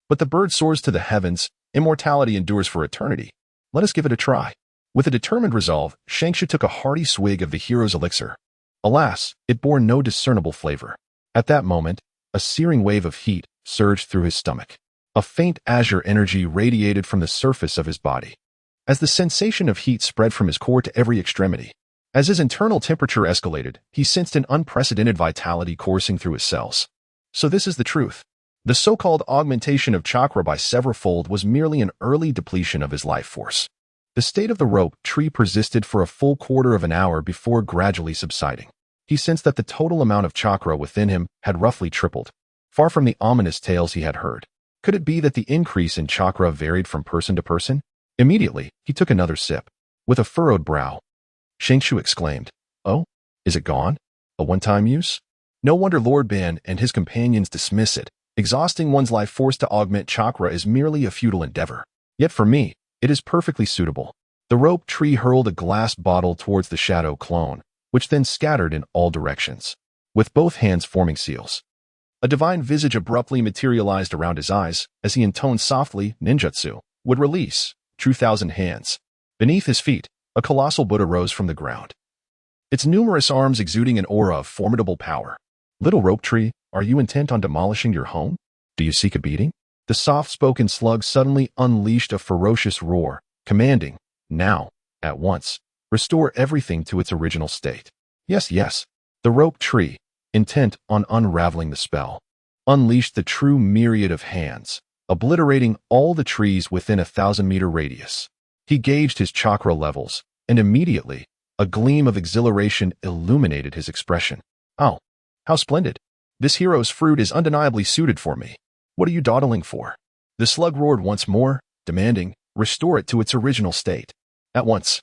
but the bird soars to the heavens. Immortality endures for eternity. Let us give it a try. With a determined resolve, Shenshu took a hearty swig of the hero's elixir. Alas, it bore no discernible flavor. At that moment, a searing wave of heat, surged through his stomach. A faint azure energy radiated from the surface of his body, as the sensation of heat spread from his core to every extremity. As his internal temperature escalated, he sensed an unprecedented vitality coursing through his cells. So this is the truth. The so-called augmentation of chakra by several-fold was merely an early depletion of his life force. The state of the rope tree persisted for a full quarter of an hour before gradually subsiding. He sensed that the total amount of chakra within him had roughly tripled, far from the ominous tales he had heard. Could it be that the increase in chakra varied from person to person? Immediately, he took another sip. With a furrowed brow, Shenshu exclaimed, "Oh, is it gone? A one-time use? No wonder Lord Ban and his companions dismiss it. Exhausting one's life force to augment chakra is merely a futile endeavor. Yet for me, it is perfectly suitable." The rope tree hurled a glass bottle towards the shadow clone, which then scattered in all directions, with both hands forming seals. A divine visage abruptly materialized around his eyes as he intoned softly, "Ninjutsu would release, true thousand hands." Beneath his feet, a colossal Buddha rose from the ground, its numerous arms exuding an aura of formidable power. "Little rope tree, are you intent on demolishing your home? Do you seek a beating?" The soft-spoken slug suddenly unleashed a ferocious roar, commanding, "Now, at once, restore everything to its original state." Yes, yes. The rope tree, intent on unraveling the spell, unleashed the true myriad of hands, obliterating all the trees within a 1,000-meter radius. He gauged his chakra levels, and immediately, a gleam of exhilaration illuminated his expression. "Oh, how splendid! This hero's fruit is undeniably suited for me. What are you dawdling for?" The slug roared once more, demanding, "Restore it to its original state. At once."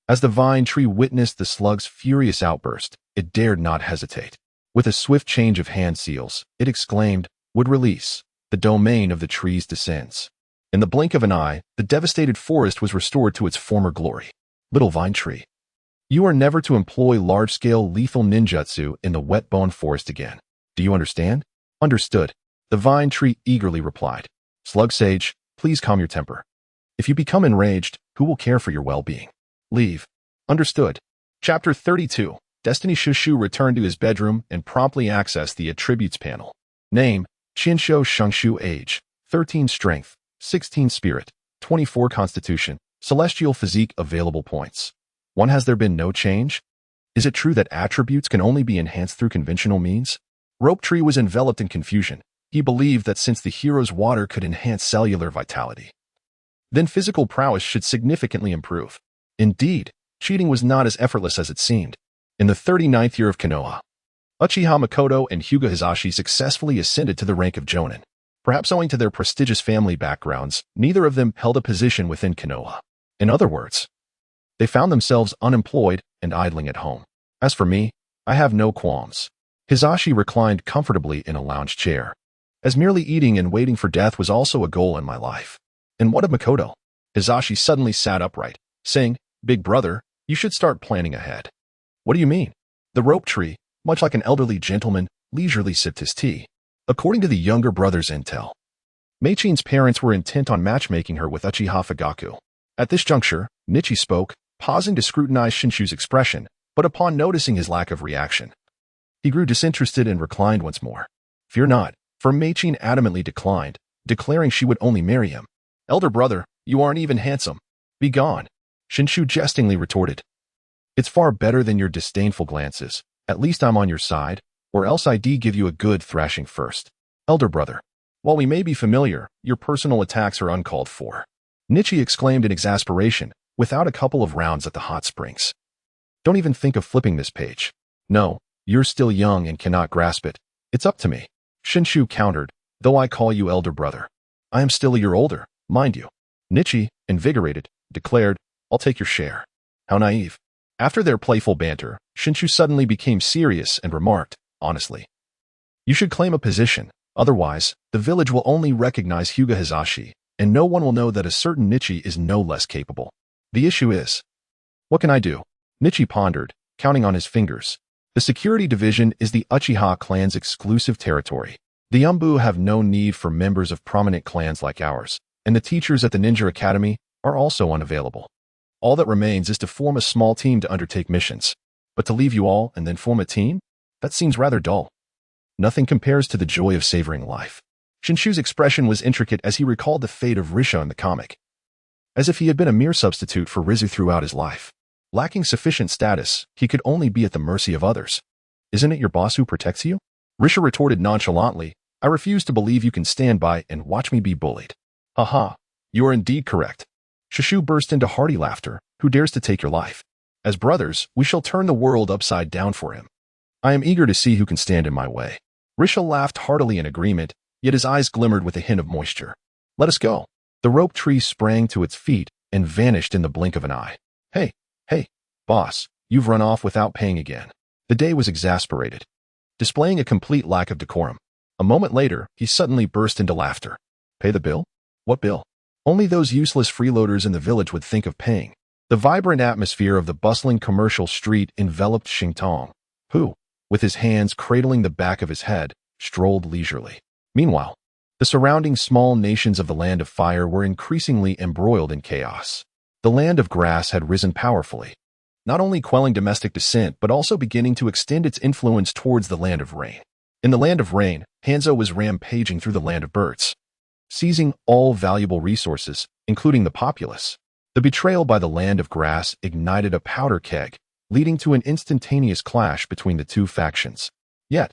As the vine tree witnessed the slug's furious outburst, it dared not hesitate. With a swift change of hand seals, it exclaimed, "Would release. The domain of the trees descends." In the blink of an eye, the devastated forest was restored to its former glory. "Little vine tree, you are never to employ large-scale lethal ninjutsu in the wet bone forest again. Do you understand?" "Understood," the vine tree eagerly replied. "Slug sage, please calm your temper. If you become enraged, who will care for your well-being? Leave." "Understood." Chapter 32. Destiny. Shushu returned to his bedroom and promptly accessed the attributes panel. Name, Chinsho Shungshu. Age, 13 strength, 16 spirit, 24 constitution, celestial physique. Available points, 1. Has there been no change? Is it true that attributes can only be enhanced through conventional means? Rope tree was enveloped in confusion. He believed that since the hero's water could enhance cellular vitality, then physical prowess should significantly improve. Indeed, cheating was not as effortless as it seemed. In the 39th year of Konoha, Uchiha Makoto and Hyuga Hisashi successfully ascended to the rank of Jonin. Perhaps owing to their prestigious family backgrounds, neither of them held a position within Konoha. In other words, they found themselves unemployed and idling at home. As for me, I have no qualms. Hisashi reclined comfortably in a lounge chair, as merely eating and waiting for death was also a goal in my life. And what of Makoto? Hisashi suddenly sat upright, saying, "Big brother, you should start planning ahead." "What do you mean?" The rope tree, much like an elderly gentleman, leisurely sipped his tea. According to the younger brother's intel, Meichin's parents were intent on matchmaking her with Uchiha Fugaku. At this juncture, Nichi spoke, pausing to scrutinize Shinshu's expression, but upon noticing his lack of reaction, he grew disinterested and reclined once more. "Fear not," for Meichin adamantly declined, declaring she would only marry him. "Elder brother, you aren't even handsome. Be gone," Shenshu jestingly retorted. "It's far better than your disdainful glances. At least I'm on your side, or else I'd give you a good thrashing first." "Elder brother, while we may be familiar, your personal attacks are uncalled for," Nichi exclaimed in exasperation, without a couple of rounds at the hot springs. "Don't even think of flipping this page. No, you're still young and cannot grasp it. It's up to me," Shenshu countered, "though I call you elder brother. I am still a year older, mind you." Nichi, invigorated, declared, "I'll take your share." How naive. After their playful banter, Shenshu suddenly became serious and remarked, "Honestly, you should claim a position. Otherwise, the village will only recognize Hyuga Hisashi, and no one will know that a certain Nichi is no less capable. The issue is, what can I do?" Nichi pondered, counting on his fingers. The security division is the Uchiha clan's exclusive territory. The Umbu have no need for members of prominent clans like ours, and the teachers at the Ninja Academy are also unavailable. All that remains is to form a small team to undertake missions. But to leave you all and then form a team? That seems rather dull. Nothing compares to the joy of savoring life. Shenshu's expression was intricate as he recalled the fate of Risha in the comic, as if he had been a mere substitute for Rizu throughout his life. Lacking sufficient status, he could only be at the mercy of others. Isn't it your boss who protects you? Risha retorted nonchalantly. I refuse to believe you can stand by and watch me be bullied. Haha, you are indeed correct. Shenshu burst into hearty laughter. Who dares to take your life? As brothers, we shall turn the world upside down for him. I am eager to see who can stand in my way. Risha laughed heartily in agreement, yet his eyes glimmered with a hint of moisture. Let us go. The rope tree sprang to its feet and vanished in the blink of an eye. Hey, boss, you've run off without paying again. The day was exasperated, displaying a complete lack of decorum. A moment later, he suddenly burst into laughter. Pay the bill? What bill? Only those useless freeloaders in the village would think of paying. The vibrant atmosphere of the bustling commercial street enveloped Xingtong, who, with his hands cradling the back of his head, strolled leisurely. Meanwhile, the surrounding small nations of the Land of Fire were increasingly embroiled in chaos. The Land of Grass had risen powerfully, not only quelling domestic dissent but also beginning to extend its influence towards the Land of Rain. In the Land of Rain, Hanzo was rampaging through the Land of Birds, seizing all valuable resources, including the populace. The betrayal by the Land of Grass ignited a powder keg, leading to an instantaneous clash between the two factions. Yet,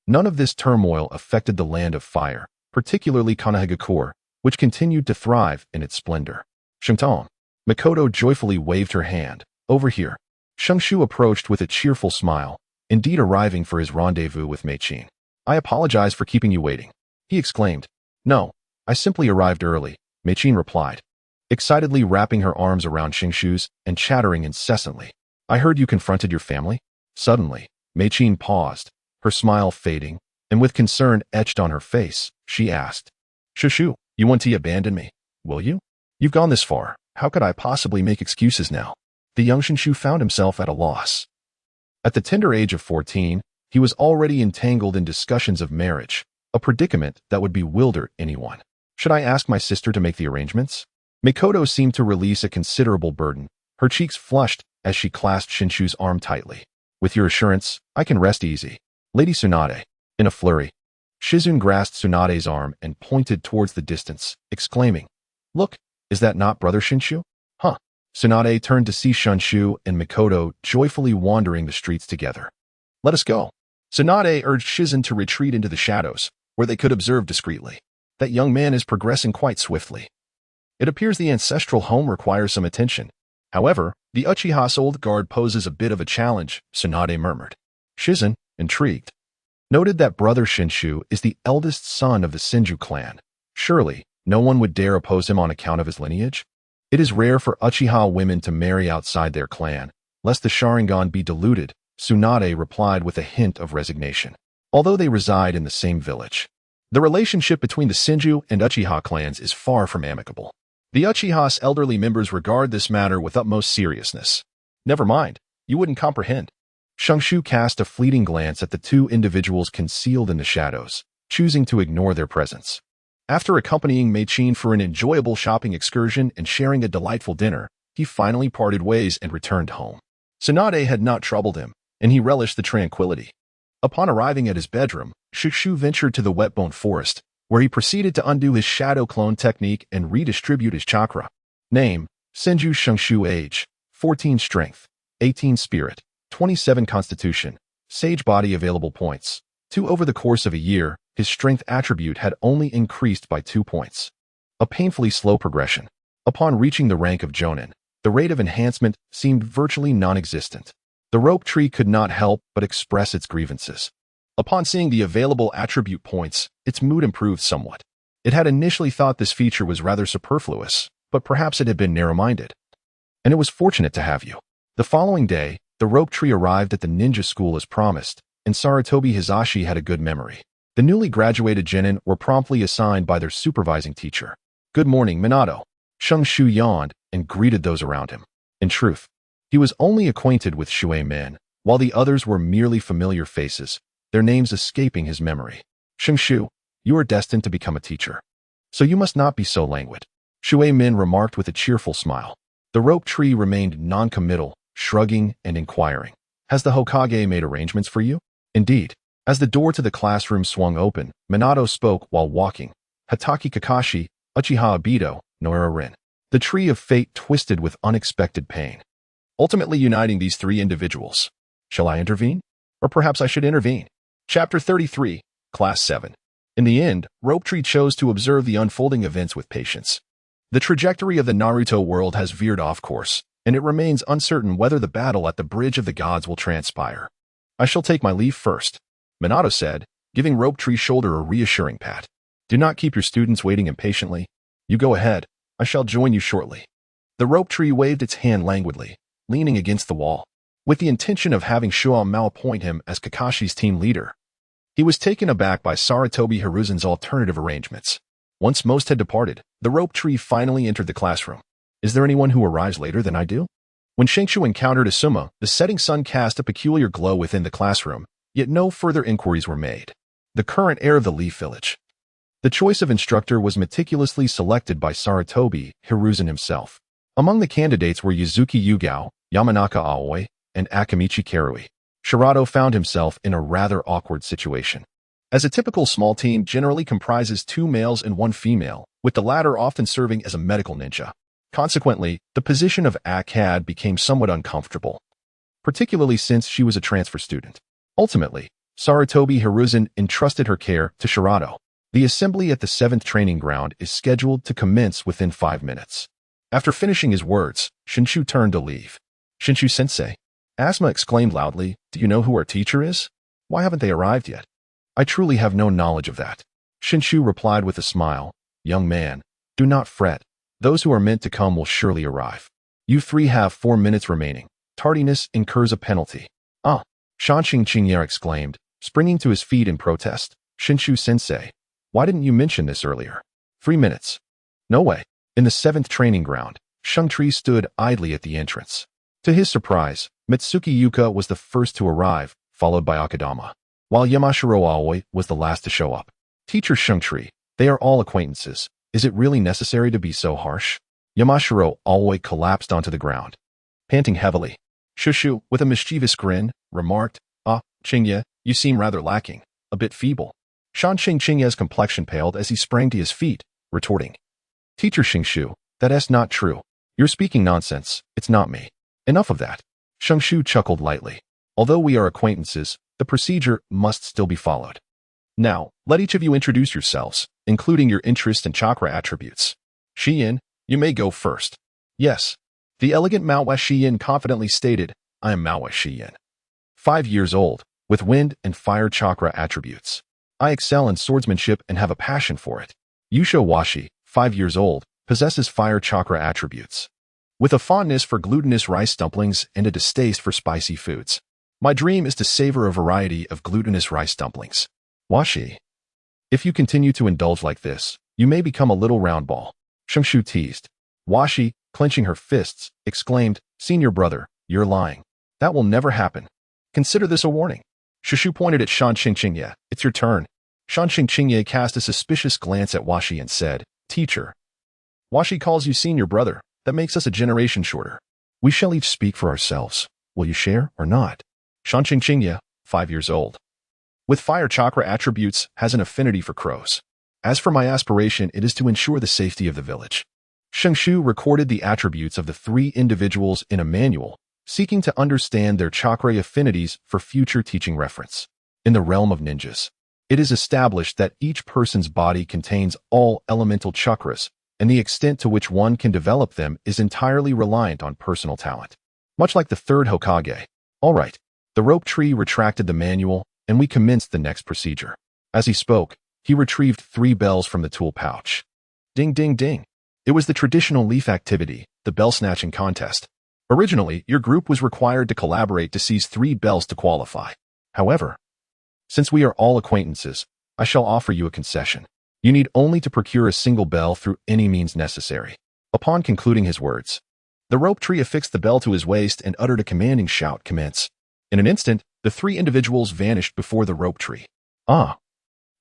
none of this turmoil affected the Land of Fire, particularly Konoha, which continued to thrive in its splendor. Shentong. Mikoto joyfully waved her hand. Over here. Shenshu approached with a cheerful smile, indeed arriving for his rendezvous with Meichin. I apologize for keeping you waiting, he exclaimed. No, I simply arrived early, Meichin replied, excitedly wrapping her arms around Shenshu's and chattering incessantly. I heard you confronted your family? Suddenly, Meichin paused, her smile fading, and with concern etched on her face, she asked, Shenshu, you want to abandon me, will you? You've gone this far, how could I possibly make excuses now? The young Shenshu found himself at a loss. At the tender age of 14, he was already entangled in discussions of marriage, a predicament that would bewilder anyone. Should I ask my sister to make the arrangements? Mikoto seemed to release a considerable burden. Her cheeks flushed as she clasped Shenshu's arm tightly. With your assurance, I can rest easy. Lady Tsunade. In a flurry, Shizun grasped Tsunade's arm and pointed towards the distance, exclaiming, Look, is that not Brother Shenshu? Huh. Tsunade turned to see Shenshu and Mikoto joyfully wandering the streets together. Let us go. Tsunade urged Shizun to retreat into the shadows, where they could observe discreetly. That young man is progressing quite swiftly. It appears the ancestral home requires some attention. However, the Uchiha's old guard poses a bit of a challenge, Tsunade murmured. Shizun, intrigued, noted that Brother Shenshu is the eldest son of the Senju clan. Surely, no one would dare oppose him on account of his lineage? It is rare for Uchiha women to marry outside their clan, lest the Sharingan be diluted, Tsunade replied with a hint of resignation. Although they reside in the same village, the relationship between the Senju and Uchiha clans is far from amicable. The Uchiha's elderly members regard this matter with utmost seriousness. Never mind, you wouldn't comprehend. Shenshu cast a fleeting glance at the two individuals concealed in the shadows, choosing to ignore their presence. After accompanying Meichin for an enjoyable shopping excursion and sharing a delightful dinner, he finally parted ways and returned home. Tsunade had not troubled him, and he relished the tranquility. Upon arriving at his bedroom, Shenshu ventured to the wet-bone forest, where he proceeded to undo his shadow clone technique and redistribute his chakra. Name, Senju Shenshu. Age, 14 Strength, 18 Spirit, 27 Constitution, Sage Body. Available points, 2. Over the course of a year, his strength attribute had only increased by 2 points. A painfully slow progression. Upon reaching the rank of Jonin, the rate of enhancement seemed virtually non-existent. The rope tree could not help but express its grievances. Upon seeing the available attribute points, its mood improved somewhat. It had initially thought this feature was rather superfluous, but perhaps it had been narrow-minded. And it was fortunate to have you. The following day, the rope tree arrived at the ninja school as promised, and Sarutobi Hizashi had a good memory. The newly graduated genin were promptly assigned by their supervising teacher. Good morning, Minato. Shenshu yawned and greeted those around him. In truth, he was only acquainted with Shui men, while the others were merely familiar faces, their names escaping his memory. Shenshu, you are destined to become a teacher. So you must not be so languid, Shui Min remarked with a cheerful smile. The rope tree remained non-committal, shrugging and inquiring. Has the Hokage made arrangements for you? Indeed. As the door to the classroom swung open, Minato spoke while walking. Hatake Kakashi, Uchiha Obito, Nora Rin. The tree of fate twisted with unexpected pain, ultimately uniting these three individuals. Shall I intervene? Or perhaps I should intervene. Chapter 33, Class 7. In the end, Rope Tree chose to observe the unfolding events with patience. The trajectory of the Naruto world has veered off course, and it remains uncertain whether the battle at the Bridge of the Gods will transpire. I shall take my leave first, Minato said, giving Rope Tree's shoulder a reassuring pat. Do not keep your students waiting impatiently. You go ahead. I shall join you shortly. The Rope Tree waved its hand languidly, leaning against the wall, with the intention of having Shuamao appoint him as Kakashi's team leader. He was taken aback by Sarutobi Hiruzen's alternative arrangements. Once most had departed, the Rope Tree finally entered the classroom. Is there anyone who arrives later than I do? When Shenshu encountered Asuma, the setting sun cast a peculiar glow within the classroom, yet no further inquiries were made. The current heir of the Leaf Village. The choice of instructor was meticulously selected by Sarutobi Hiruzen himself. Among the candidates were Yuzuki Yugao, Yamanaka Aoi, and Akamichi Karui. Shirato found himself in a rather awkward situation. As a typical small team generally comprises 2 males and 1 female, with the latter often serving as a medical ninja. Consequently, the position of Akkad became somewhat uncomfortable, particularly since she was a transfer student. Ultimately, Sarutobi Hiruzen entrusted her care to Shirato. The assembly at the 7th training ground is scheduled to commence within 5 minutes. After finishing his words, Shenshu turned to leave. Shenshu-sensei, Asuma exclaimed loudly, do you know who our teacher is? Why haven't they arrived yet? I truly have no knowledge of that. Shenshu replied with a smile, young man, do not fret. Those who are meant to come will surely arrive. You 3 have 4 minutes remaining. Tardiness incurs a penalty. Ah, Shanshin Qingye exclaimed, springing to his feet in protest. Shenshu-sensei, why didn't you mention this earlier? 3 minutes. No way. In the 7th training ground, Shungtree stood idly at the entrance. To his surprise, Mitsuki Yuka was the first to arrive, followed by Akadama, while Yamashiro Aoi was the last to show up. Teacher Shungtree, they are all acquaintances. Is it really necessary to be so harsh? Yamashiro Aoi collapsed onto the ground, panting heavily. Shushu, with a mischievous grin, remarked, Ah, Qingye, you seem rather lacking, a bit feeble. Shanshin Qingye's complexion paled as he sprang to his feet, retorting, Teacher Shingshu, that's not true. You're speaking nonsense, it's not me. Enough of that. Shingshu chuckled lightly. Although we are acquaintances, the procedure must still be followed. Now, let each of you introduce yourselves, including your interest and chakra attributes. Shiyin, you may go first. Yes. The elegant Maowa Shiyin confidently stated, I am Maowa Shiyin. 5 years old, with wind and fire chakra attributes. I excel in swordsmanship and have a passion for it. Yusho Washi, 5 years old, possesses fire chakra attributes, with a fondness for glutinous rice dumplings and a distaste for spicy foods. My dream is to savor a variety of glutinous rice dumplings. Washi, if you continue to indulge like this, you may become a little round ball. Shungshu teased. Washi, clenching her fists, exclaimed, Senior brother, you're lying. That will never happen. Consider this a warning. Shushu pointed at Shanshin Qingye. It's your turn. Shanshin Qingye cast a suspicious glance at Washi and said, Teacher. Washi calls you senior brother. That makes us a generation shorter. We shall each speak for ourselves. Will you share or not? Shanshin Qingye, 5 years old, with fire chakra attributes, has an affinity for crows. As for my aspiration, it is to ensure the safety of the village. Shengshu recorded the attributes of the 3 individuals in a manual, seeking to understand their chakra affinities for future teaching reference. In the realm of ninjas, it is established that each person's body contains all elemental chakras, and the extent to which one can develop them is entirely reliant on personal talent. Much like the 3rd Hokage. All right. The Rope Tree retracted the manual, and we commenced the next procedure. As he spoke, he retrieved 3 bells from the tool pouch. Ding, ding, ding. It was the traditional leaf activity, the bell snatching contest. Originally, your group was required to collaborate to seize 3 bells to qualify. However, since we are all acquaintances, I shall offer you a concession. You need only to procure a single bell through any means necessary. Upon concluding his words, the Rope Tree affixed the bell to his waist and uttered a commanding shout, Commence. In an instant, the 3 individuals vanished before the Rope Tree. Ah!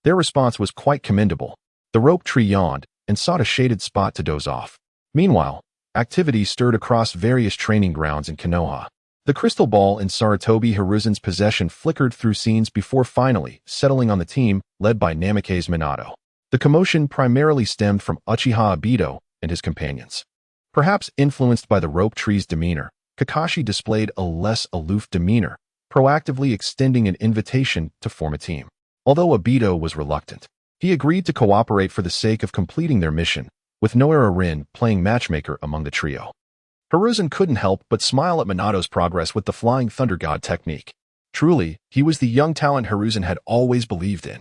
Their response was quite commendable. The Rope Tree yawned and sought a shaded spot to doze off. Meanwhile, activity stirred across various training grounds in Konoha. The crystal ball in Sarutobi Hiruzen's possession flickered through scenes before finally settling on the team led by Namake's Minato. The commotion primarily stemmed from Uchiha Obito and his companions. Perhaps influenced by the rope tree's demeanor, Kakashi displayed a less aloof demeanor, proactively extending an invitation to form a team. Although Obito was reluctant, he agreed to cooperate for the sake of completing their mission, with Noara Rin playing matchmaker among the trio. Hiruzen couldn't help but smile at Minato's progress with the Flying Thunder God technique. Truly, he was the young talent Hiruzen had always believed in.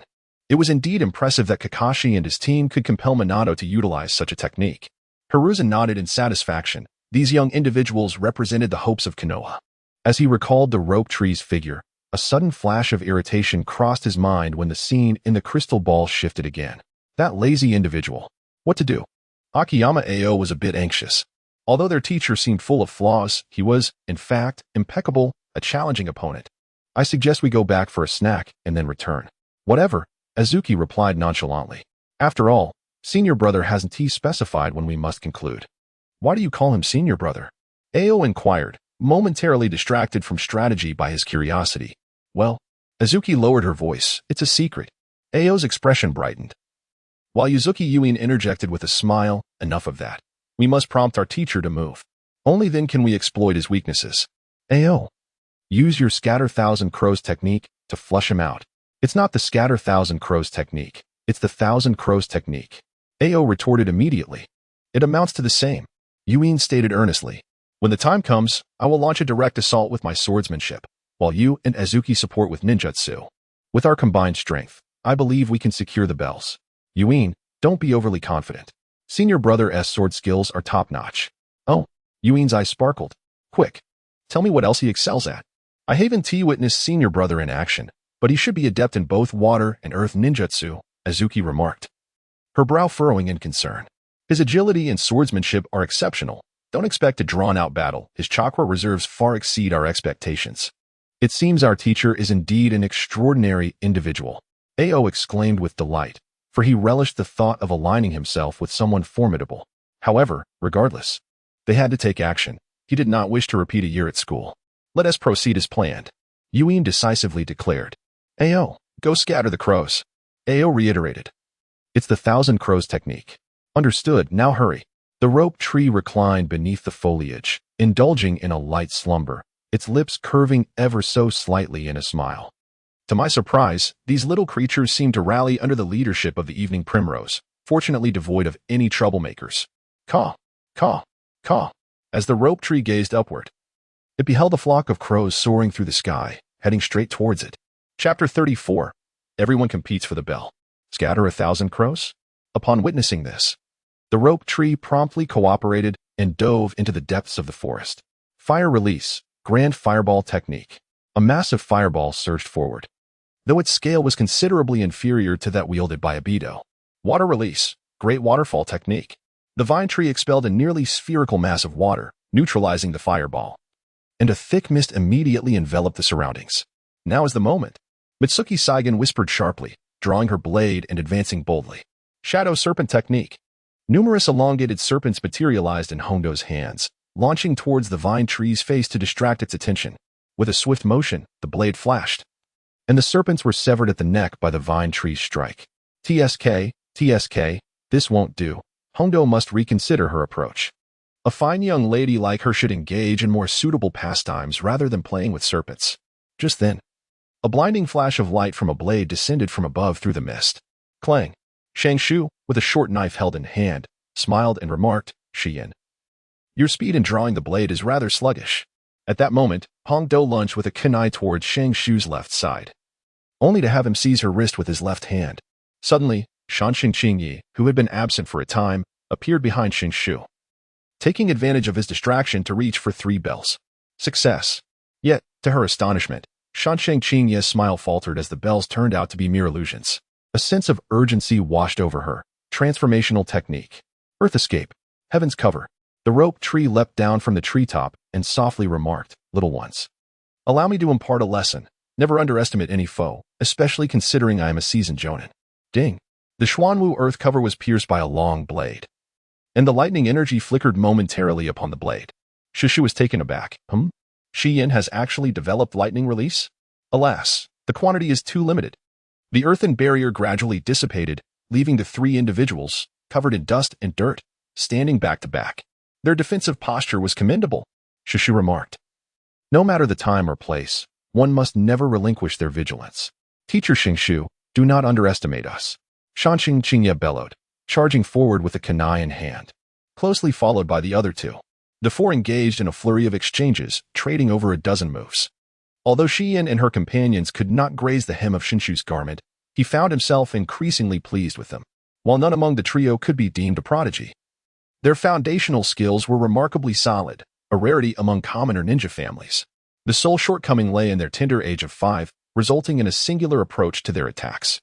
It was indeed impressive that Kakashi and his team could compel Minato to utilize such a technique. Hiruzen nodded in satisfaction. These young individuals represented the hopes of Konoha. As he recalled the rope tree's figure, a sudden flash of irritation crossed his mind when the scene in the crystal ball shifted again. That lazy individual. What to do? Akiyama Ao was a bit anxious. Although their teacher seemed full of flaws, he was, in fact, impeccable, a challenging opponent. I suggest we go back for a snack and then return. Whatever, Azuki replied nonchalantly. After all, senior brother hasn't he specified when we must conclude. Why do you call him senior brother? Ao inquired, momentarily distracted from strategy by his curiosity. Well, Azuki lowered her voice. It's a secret. Ao's expression brightened. While Yuzuki Yuin interjected with a smile, enough of that. We must prompt our teacher to move. Only then can we exploit his weaknesses. Ao, use your scatter thousand crows technique to flush him out. It's not the scatter thousand crows technique. It's the thousand crows technique. Ao retorted immediately. It amounts to the same. Yuin stated earnestly. When the time comes, I will launch a direct assault with my swordsmanship, while you and Azuki support with ninjutsu. With our combined strength, I believe we can secure the bells. Yuin, don't be overly confident. Senior brother's sword skills are top-notch. Oh, Yuin's eyes sparkled. Quick, tell me what else he excels at. I haven't witnessed senior brother in action, but he should be adept in both water and earth ninjutsu, Azuki remarked, her brow furrowing in concern. His agility and swordsmanship are exceptional. Don't expect a drawn-out battle. His chakra reserves far exceed our expectations. It seems our teacher is indeed an extraordinary individual. Ao exclaimed with delight, for he relished the thought of aligning himself with someone formidable. However, regardless, they had to take action. He did not wish to repeat a year at school. Let us proceed as planned. Yuin decisively declared. Ao, go scatter the crows. Ao reiterated. It's the thousand crows technique. Understood, now hurry. The rope tree reclined beneath the foliage, indulging in a light slumber, its lips curving ever so slightly in a smile. To my surprise, these little creatures seemed to rally under the leadership of the evening primrose, fortunately devoid of any troublemakers. Caw, caw, caw, as the rope tree gazed upward. It beheld a flock of crows soaring through the sky, heading straight towards it. Chapter 34. Everyone competes for the bell. Scatter 1,000 crows? Upon witnessing this, the rope tree promptly cooperated and dove into the depths of the forest. Fire release, grand fireball technique. A massive fireball surged forward, though its scale was considerably inferior to that wielded by Obito. Water release, great waterfall technique. The vine tree expelled a nearly spherical mass of water, neutralizing the fireball, and a thick mist immediately enveloped the surroundings. Now is the moment. Mitsuki Saigen whispered sharply, drawing her blade and advancing boldly. Shadow serpent technique. Numerous elongated serpents materialized in Hondo's hands, launching towards the vine tree's face to distract its attention. With a swift motion, the blade flashed, and the serpents were severed at the neck by the vine tree's strike. TSK, this won't do. Hondo must reconsider her approach. A fine young lady like her should engage in more suitable pastimes rather than playing with serpents. Just then, a blinding flash of light from a blade descended from above through the mist. Clang. Shenshu, with a short knife held in hand, smiled and remarked, Shiyin, your speed in drawing the blade is rather sluggish. At that moment, Hongdo lunged with a kunai towards Shengshu's left side, only to have him seize her wrist with his left hand. Suddenly, Shanshin Qingyi, who had been absent for a time, appeared behind Shengshu, taking advantage of his distraction to reach for 3 bells. Success. Yet, to her astonishment, Shanshin Qingyi's smile faltered as the bells turned out to be mere illusions. A sense of urgency washed over her. Transformational technique. Earth escape. Heaven's cover. The rope tree leapt down from the treetop and softly remarked, little ones, allow me to impart a lesson. Never underestimate any foe, especially considering I am a seasoned jonin. Ding. The Xuanwu earth cover was pierced by a long blade, and the lightning energy flickered momentarily upon the blade. Shushu was taken aback. Shi Yin has actually developed lightning release? Alas, the quantity is too limited. The earthen barrier gradually dissipated, leaving the three individuals, covered in dust and dirt, standing back to back. Their defensive posture was commendable, Shenshu remarked. No matter the time or place, one must never relinquish their vigilance. Teacher Shenshu, do not underestimate us. Shanshin Qingye bellowed, charging forward with a kunai in hand, closely followed by the other two. The four engaged in a flurry of exchanges, trading over a dozen moves. Although Shi Yin and her companions could not graze the hem of Shenshu's garment, he found himself increasingly pleased with them, while none among the trio could be deemed a prodigy. Their foundational skills were remarkably solid, a rarity among commoner ninja families. The sole shortcoming lay in their tender age of 5, resulting in a singular approach to their attacks.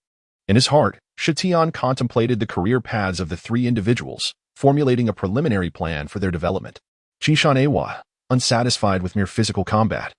In his heart, Shitian contemplated the career paths of the three individuals, formulating a preliminary plan for their development. Jishan Awa, unsatisfied with mere physical combat,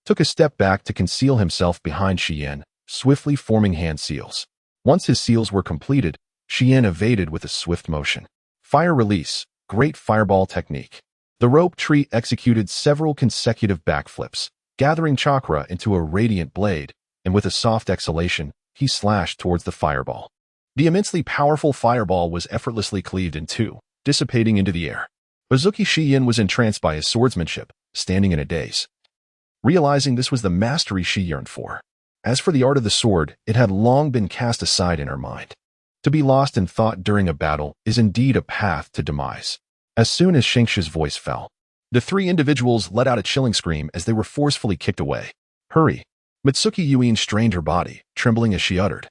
took a step back to conceal himself behind Shi Yin, swiftly forming hand seals. Once his seals were completed, Shi Yin evaded with a swift motion. Fire release, great fireball technique. The rope tree executed several consecutive backflips, gathering chakra into a radiant blade, and with a soft exhalation, he slashed towards the fireball. The immensely powerful fireball was effortlessly cleaved in two, dissipating into the air. Uzuki Shi Yin was entranced by his swordsmanship, standing in a daze, realizing this was the mastery she yearned for. As for the art of the sword, it had long been cast aside in her mind. To be lost in thought during a battle is indeed a path to demise. As soon as Shenshu's voice fell, the three individuals let out a chilling scream as they were forcefully kicked away. Hurry! Mitsuki Yuin strained her body, trembling as she uttered,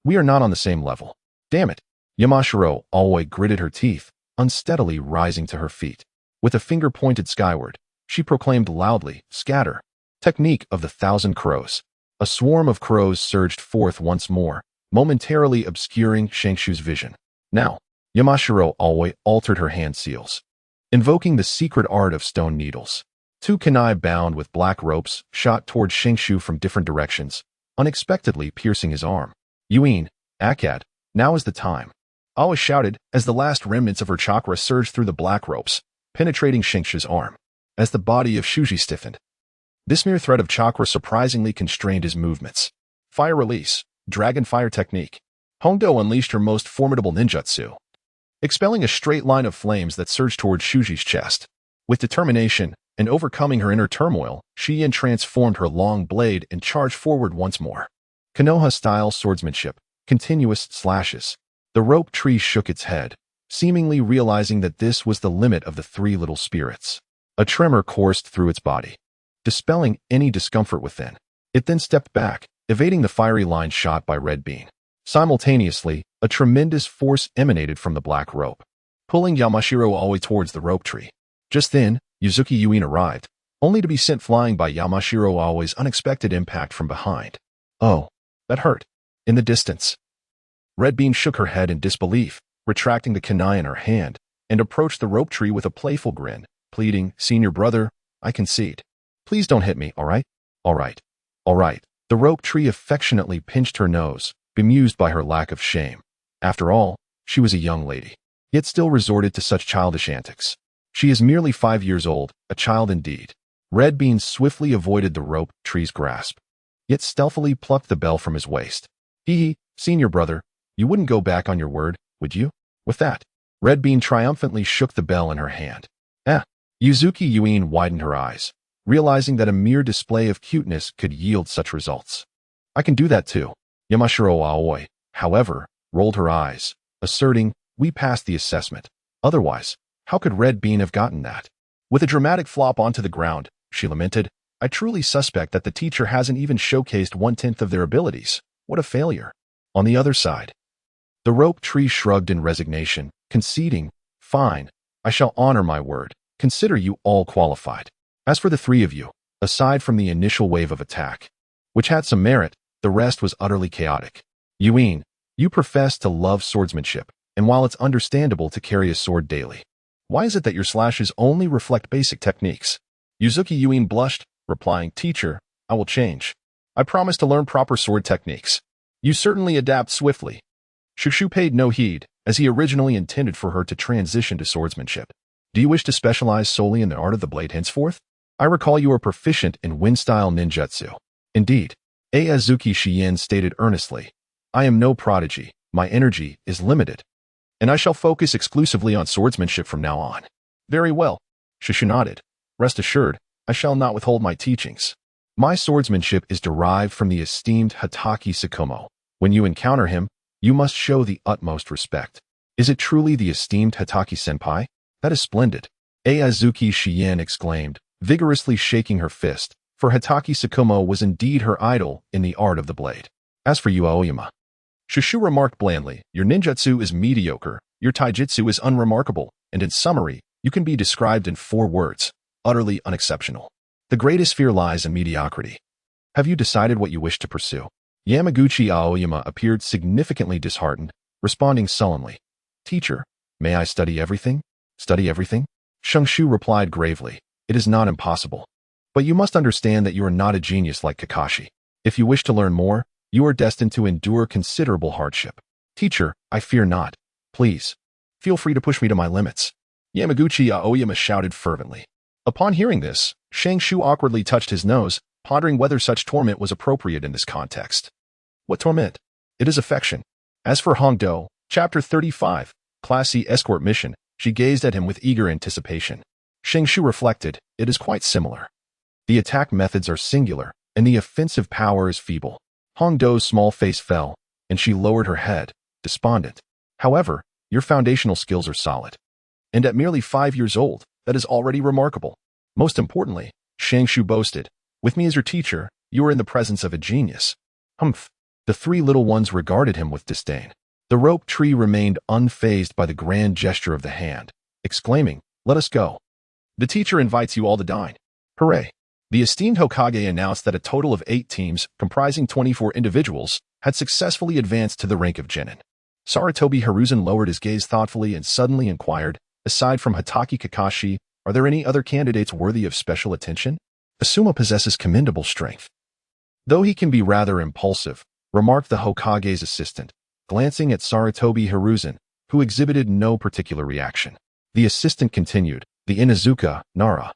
"We are not on the same level. Damn it!" Yamashiro always gritted her teeth, unsteadily rising to her feet. With a finger pointed skyward, she proclaimed loudly, "Scatter! Technique of the 1,000 crows." A swarm of crows surged forth once more, momentarily obscuring Shenshu's vision. Now, Yamashiro always altered her hand seals, invoking the secret art of stone needles. Two kunai bound with black ropes shot toward Shenshu from different directions, unexpectedly piercing his arm. "Yuin, Akad, now is the time," Awa shouted as the last remnants of her chakra surged through the black ropes, penetrating Shenshu's arm. As the body of Shuji stiffened, this mere thread of chakra surprisingly constrained his movements. Fire release, dragon fire technique. Hongdo unleashed her most formidable ninjutsu, expelling a straight line of flames that surged toward Shuji's chest. With determination, and overcoming her inner turmoil, Shi Yin transformed her long blade and charged forward once more. Konoha-style swordsmanship, continuous slashes. The rope tree shook its head, seemingly realizing that this was the limit of the three little spirits. A tremor coursed through its body, dispelling any discomfort within. It then stepped back, evading the fiery line shot by Red Bean. Simultaneously, a tremendous force emanated from the black rope, pulling Yamashiro always towards the rope tree. Just then, Uzuki Yuin arrived, only to be sent flying by Yamashiro Aoi's unexpected impact from behind. "Oh, that hurt." In the distance, Red Bean shook her head in disbelief, retracting the kunai in her hand, and approached the rope tree with a playful grin, pleading, "Senior brother, I concede. Please don't hit me, all right? All right. All right." The rope tree affectionately pinched her nose, bemused by her lack of shame. After all, she was a young lady, yet still resorted to such childish antics. She is merely 5 years old, a child indeed. Red Bean swiftly avoided the rope tree's grasp, yet stealthily plucked the bell from his waist. "Hee, senior brother, you wouldn't go back on your word, would you?" With that, Red Bean triumphantly shook the bell in her hand. Uzuki Yuin widened her eyes, realizing that a mere display of cuteness could yield such results. "I can do that too." Yamashiro Aoi, however, rolled her eyes, asserting, "We passed the assessment. Otherwise, how could Red Bean have gotten that?" With a dramatic flop onto the ground, she lamented, "I truly suspect that the teacher hasn't even showcased 1/10 of their abilities. What a failure." On the other side, the rope tree shrugged in resignation, conceding, "Fine, I shall honor my word. Consider you all qualified. As for the three of you, aside from the initial wave of attack, which had some merit, the rest was utterly chaotic. Yuin, you profess to love swordsmanship, and while it's understandable to carry a sword daily, why is it that your slashes only reflect basic techniques?" Uzuki Yuin blushed, replying, "Teacher, I will change. I promise to learn proper sword techniques. You certainly adapt swiftly." Shushu paid no heed, as he originally intended for her to transition to swordsmanship. "Do you wish to specialize solely in the art of the blade henceforth?" I recall you are proficient in wind-style ninjutsu. Indeed, Azuki Shien stated earnestly. I am no prodigy, my energy is limited, and I shall focus exclusively on swordsmanship from now on. Very well, Shenshu nodded. Rest assured, I shall not withhold my teachings. My swordsmanship is derived from the esteemed Hatake Tsukumo. When you encounter him, you must show the utmost respect. Is it truly the esteemed Hatake-senpai? That is splendid. Azuki Shien exclaimed, vigorously shaking her fist, for Hatake Tsukumo was indeed her idol in the art of the blade. As for you, Aoyama, Shenshu remarked blandly, your ninjutsu is mediocre, your taijutsu is unremarkable, and in summary, you can be described in 4 words, utterly unexceptional. The greatest fear lies in mediocrity. Have you decided what you wish to pursue? Yamaguchi Aoyama appeared significantly disheartened, responding sullenly. Teacher, may I study everything? Study everything? Shenshu replied gravely, it is not impossible. But you must understand that you are not a genius like Kakashi. If you wish to learn more, you are destined to endure considerable hardship. Teacher, I fear not. Please, feel free to push me to my limits. Yamaguchi Aoyama shouted fervently. Upon hearing this, Shenshu awkwardly touched his nose, pondering whether such torment was appropriate in this context. What torment? It is affection. As for Hongdo, Chapter 35, Class C Escort Mission, she gazed at him with eager anticipation. Shenshu reflected, it is quite similar. The attack methods are singular, and the offensive power is feeble. Hongdo's small face fell, and she lowered her head, despondent. However, your foundational skills are solid. And at merely 5 years old, that is already remarkable. Most importantly, Shenshu boasted, with me as your teacher, you are in the presence of a genius. Humph. The 3 little ones regarded him with disdain. The rope tree remained unfazed by the grand gesture of the hand, exclaiming, let us go. The teacher invites you all to dine. Hooray. The esteemed Hokage announced that a total of 8 teams, comprising 24 individuals, had successfully advanced to the rank of Genin. Sarutobi Hiruzen lowered his gaze thoughtfully and suddenly inquired, aside from Hatake Kakashi, are there any other candidates worthy of special attention? Asuma possesses commendable strength, though he can be rather impulsive, remarked the Hokage's assistant, glancing at Sarutobi Hiruzen, who exhibited no particular reaction. The assistant continued, the Inuzuka, Nara,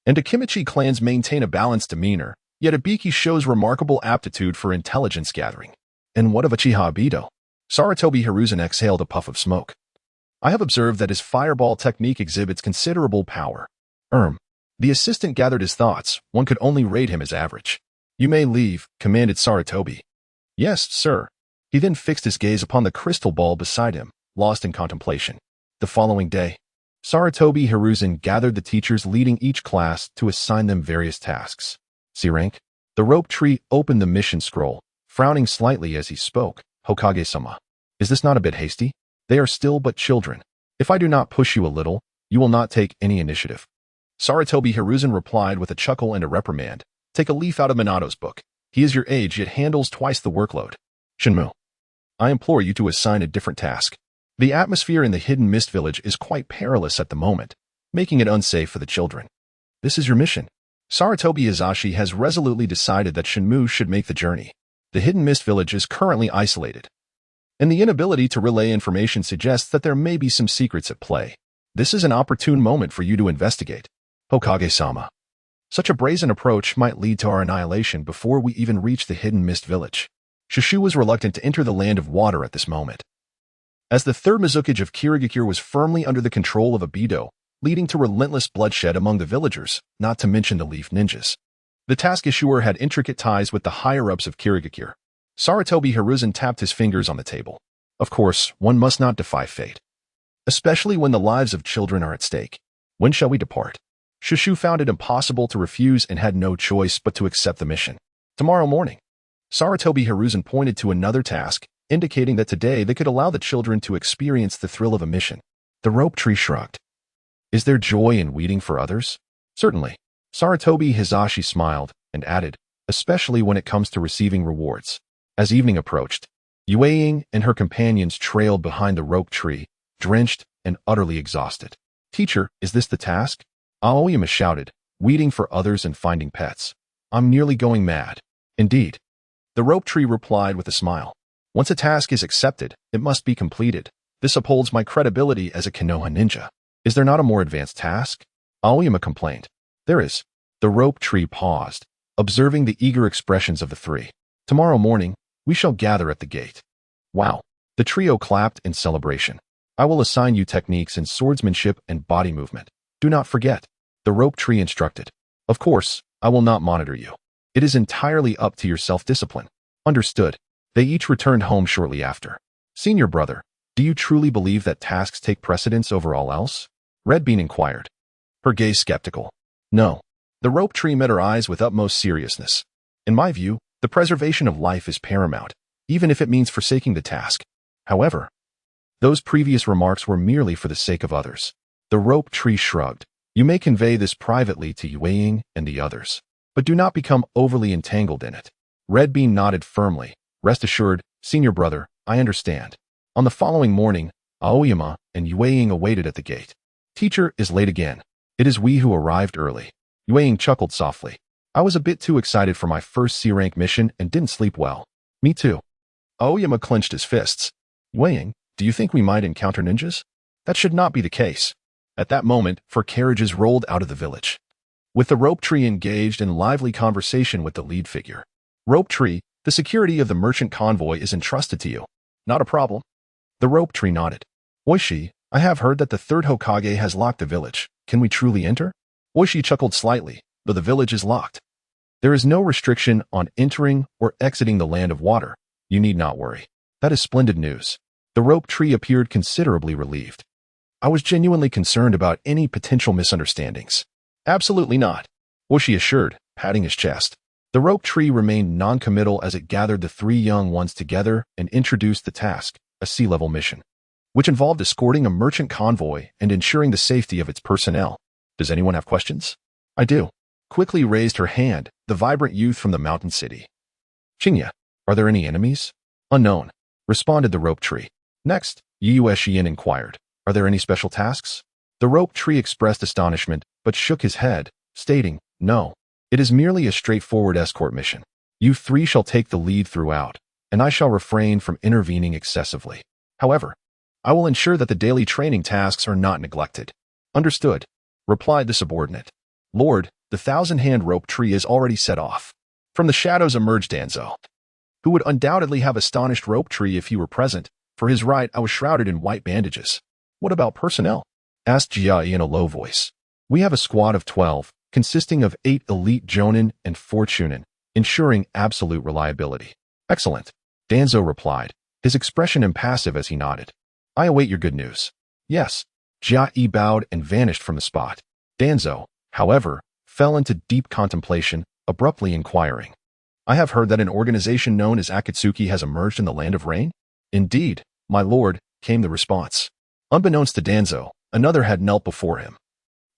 and Akimichi clans maintain a balanced demeanor, yet Ibiki shows remarkable aptitude for intelligence gathering. And what of Uchiha Obito? Sarutobi Hiruzen exhaled a puff of smoke. I have observed that his fireball technique exhibits considerable power. The assistant gathered his thoughts, one could only rate him as average. You may leave, commanded Sarutobi. Yes, sir. He then fixed his gaze upon the crystal ball beside him, lost in contemplation. The following day, Sarutobi Hiruzen gathered the teachers leading each class to assign them various tasks. C rank. The rope tree opened the mission scroll, frowning slightly as he spoke. Hokage-sama, is this not a bit hasty? They are still but children. If I do not push you a little, you will not take any initiative. Sarutobi Hiruzen replied with a chuckle and a reprimand. Take a leaf out of Minato's book. He is your age yet handles twice the workload. Shinmu, I implore you to assign a different task. The atmosphere in the Hidden Mist Village is quite perilous at the moment, making it unsafe for the children. This is your mission. Sarutobi Izashi has resolutely decided that Shinmu should make the journey. The Hidden Mist Village is currently isolated, and the inability to relay information suggests that there may be some secrets at play. This is an opportune moment for you to investigate. Hokage-sama, such a brazen approach might lead to our annihilation before we even reach the Hidden Mist Village. Shenshu was reluctant to enter the land of water at this moment, as the third Mizukage of Kirigakure was firmly under the control of Obito, leading to relentless bloodshed among the villagers, not to mention the Leaf Ninjas. The task issuer had intricate ties with the higher-ups of Kirigakure. Sarutobi Hiruzen tapped his fingers on the table. Of course, one must not defy fate, especially when the lives of children are at stake. When shall we depart? Shenshu found it impossible to refuse and had no choice but to accept the mission. Tomorrow morning. Sarutobi Hiruzen pointed to another task, indicating that today they could allow the children to experience the thrill of a mission. The rope tree shrugged. Is there joy in weeding for others? Certainly. Sarutobi Hizashi smiled and added, especially when it comes to receiving rewards. As evening approached, Yueying and her companions trailed behind the rope tree, drenched and utterly exhausted. Teacher, is this the task? Aoyama shouted, weeding for others and finding pets. I'm nearly going mad. Indeed. The rope tree replied with a smile. Once a task is accepted, it must be completed. This upholds my credibility as a Konoha ninja. Is there not a more advanced task? Aoyama complained. There is. The rope tree paused, observing the eager expressions of the three. Tomorrow morning, we shall gather at the gate. Wow. The trio clapped in celebration. I will assign you techniques in swordsmanship and body movement. Do not forget. The rope tree instructed. Of course, I will not monitor you. It is entirely up to your self-discipline. Understood. They each returned home shortly after. Senior brother, do you truly believe that tasks take precedence over all else? Red Bean inquired. Her gaze skeptical. No. The rope tree met her eyes with utmost seriousness. In my view, the preservation of life is paramount, even if it means forsaking the task. However, those previous remarks were merely for the sake of others. The rope tree shrugged. You may convey this privately to Yue and the others, but do not become overly entangled in it. Red Bean nodded firmly. Rest assured, senior brother, I understand. On the following morning, Aoyama and Yue awaited at the gate. Teacher is late again. It is we who arrived early. Yue chuckled softly. I was a bit too excited for my first C-rank mission and didn't sleep well. Me too. Aoyama clenched his fists. Yue, do you think we might encounter ninjas? That should not be the case. At that moment, 4 carriages rolled out of the village, with the rope tree engaged in lively conversation with the lead figure. Rope tree, the security of the merchant convoy is entrusted to you. Not a problem. The rope tree nodded. Oishi, I have heard that the third Hokage has locked the village. Can we truly enter? Oishi chuckled slightly, though the village is locked. There is no restriction on entering or exiting the land of water. You need not worry. That is splendid news. The rope tree appeared considerably relieved. I was genuinely concerned about any potential misunderstandings. Absolutely not, Oishi assured, patting his chest. The rope tree remained non-committal as it gathered the 3 young ones together and introduced the task, a sea-level mission, which involved escorting a merchant convoy and ensuring the safety of its personnel. Does anyone have questions? I do. Quickly raised her hand, the vibrant youth from the mountain city. Chinya, are there any enemies? Unknown, responded the rope tree. Next, Yueshian inquired. Are there any special tasks? The rope tree expressed astonishment, but shook his head, stating, no. It is merely a straightforward escort mission. You 3 shall take the lead throughout, and I shall refrain from intervening excessively. However, I will ensure that the daily training tasks are not neglected. Understood, replied the subordinate. Lord, the 1,000-hand rope tree is already set off. From the shadows emerged Danzo, who would undoubtedly have astonished rope tree if he were present. For his right, I was shrouded in white bandages. What about personnel? Asked Jia in a low voice. We have a squad of 12, consisting of 8 elite Jonin and 4 Chunin, ensuring absolute reliability. Excellent, Danzo replied, his expression impassive as he nodded. I await your good news. Yes. Jia bowed and vanished from the spot. Danzo, however, fell into deep contemplation, abruptly inquiring. I have heard that an organization known as Akatsuki has emerged in the Land of Rain? Indeed, my lord, came the response. Unbeknownst to Danzo, another had knelt before him,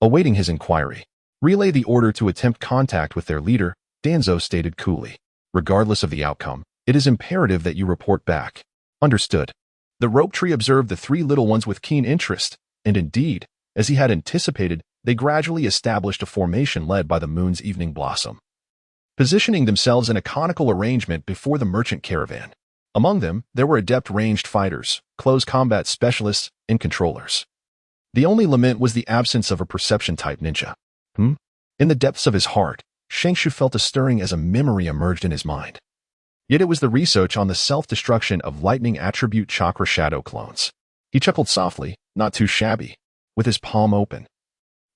awaiting his inquiry. Relay the order to attempt contact with their leader, Danzo stated coolly. Regardless of the outcome, it is imperative that you report back. Understood. The rope tree observed the 3 little ones with keen interest, and indeed, as he had anticipated, they gradually established a formation led by the moon's evening blossom, positioning themselves in a conical arrangement before the merchant caravan. Among them, there were adept ranged fighters, close combat specialists, and controllers. The only lament was the absence of a perception-type ninja. In the depths of his heart, Shenshu felt a stirring as a memory emerged in his mind. Yet it was the research on the self-destruction of lightning attribute chakra shadow clones. He chuckled softly, not too shabby, with his palm open.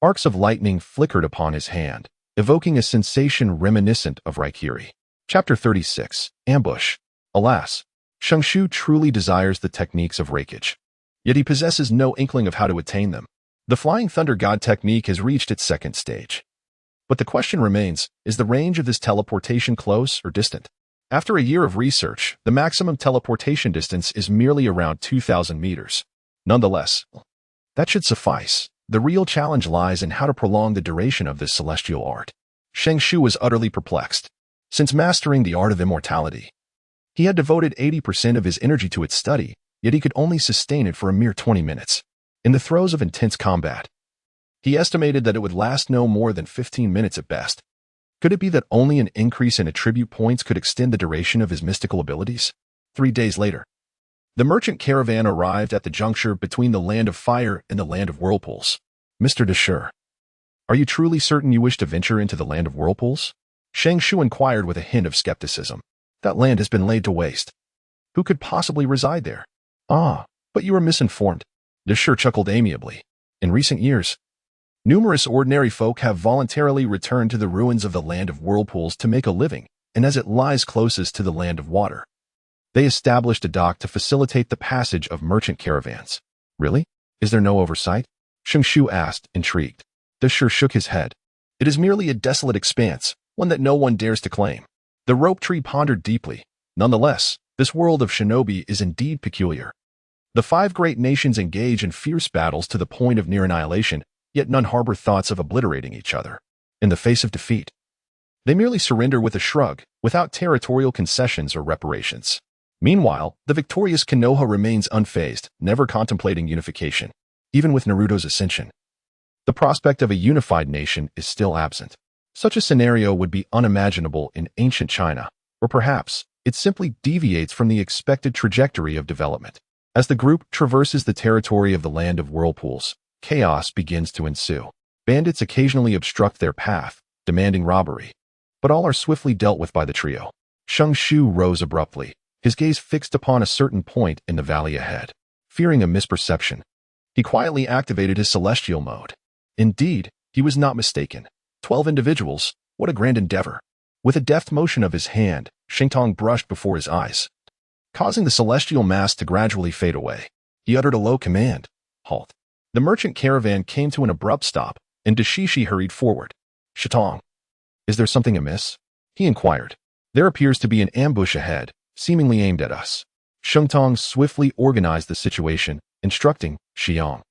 Arcs of lightning flickered upon his hand, evoking a sensation reminiscent of Raikiri. Chapter 36, Ambush. Alas, Shenshu truly desires the techniques of Raikage. Yet he possesses no inkling of how to attain them. The Flying Thunder God technique has reached its 2nd stage. But the question remains, is the range of this teleportation close or distant? After a year of research, the maximum teleportation distance is merely around 2,000 meters. Nonetheless, that should suffice. The real challenge lies in how to prolong the duration of this celestial art. Shenshu was utterly perplexed. Since mastering the art of immortality, he had devoted 80% of his energy to its study, yet he could only sustain it for a mere 20 minutes. In the throes of intense combat, he estimated that it would last no more than 15 minutes at best. Could it be that only an increase in attribute points could extend the duration of his mystical abilities? 3 days later, the merchant caravan arrived at the juncture between the Land of Fire and the Land of Whirlpools. Mr. Deshur, Are you truly certain you wish to venture into the land of whirlpools? Shenshu inquired with a hint of skepticism. That land has been laid to waste. Who could possibly reside there? Ah, but you are misinformed. Deshur chuckled amiably. In recent years, numerous ordinary folk have voluntarily returned to the ruins of the land of whirlpools to make a living, and as it lies closest to the land of water, they established a dock to facilitate the passage of merchant caravans. Really? Is there no oversight? Shenshu asked, intrigued. Deshur shook his head. It is merely a desolate expanse, one that no one dares to claim. The rope tree pondered deeply. Nonetheless, this world of shinobi is indeed peculiar. The 5 great nations engage in fierce battles to the point of near annihilation, yet none harbor thoughts of obliterating each other. In the face of defeat, they merely surrender with a shrug, without territorial concessions or reparations. Meanwhile, the victorious Konoha remains unfazed, never contemplating unification. Even with Naruto's ascension, the prospect of a unified nation is still absent. Such a scenario would be unimaginable in ancient China, or perhaps it simply deviates from the expected trajectory of development. As the group traverses the territory of the land of whirlpools, chaos begins to ensue. Bandits occasionally obstruct their path, demanding robbery, but all are swiftly dealt with by the trio. Shenshu rose abruptly, his gaze fixed upon a certain point in the valley ahead. Fearing a misperception, he quietly activated his celestial mode. Indeed, he was not mistaken. 12 individuals, what a grand endeavor. With a deft motion of his hand, Shentong brushed before his eyes, causing the celestial mass to gradually fade away. He uttered a low command. Halt. The merchant caravan came to an abrupt stop, and Dashishi hurried forward. Shentong, is there something amiss? He inquired. There appears to be an ambush ahead, seemingly aimed at us. Shentong swiftly organized the situation, instructing, Xiang,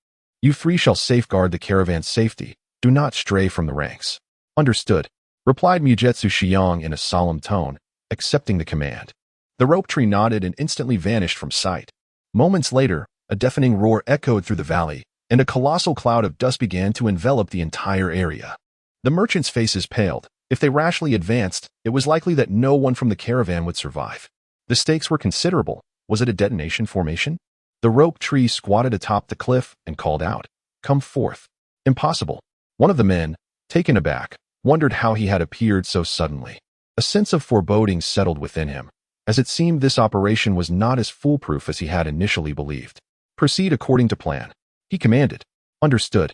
you 3 shall safeguard the caravan's safety. Do not stray from the ranks. Understood, replied Mugetsu Xiang in a solemn tone, accepting the command. The rope tree nodded and instantly vanished from sight. Moments later, a deafening roar echoed through the valley, and a colossal cloud of dust began to envelop the entire area. The merchants' faces paled. If they rashly advanced, it was likely that no one from the caravan would survive. The stakes were considerable. Was it a detonation formation? The rope tree squatted atop the cliff and called out, Come forth. Impossible. One of the men, taken aback, wondered how he had appeared so suddenly. A sense of foreboding settled within him, as it seemed this operation was not as foolproof as he had initially believed. Proceed according to plan, he commanded. Understood.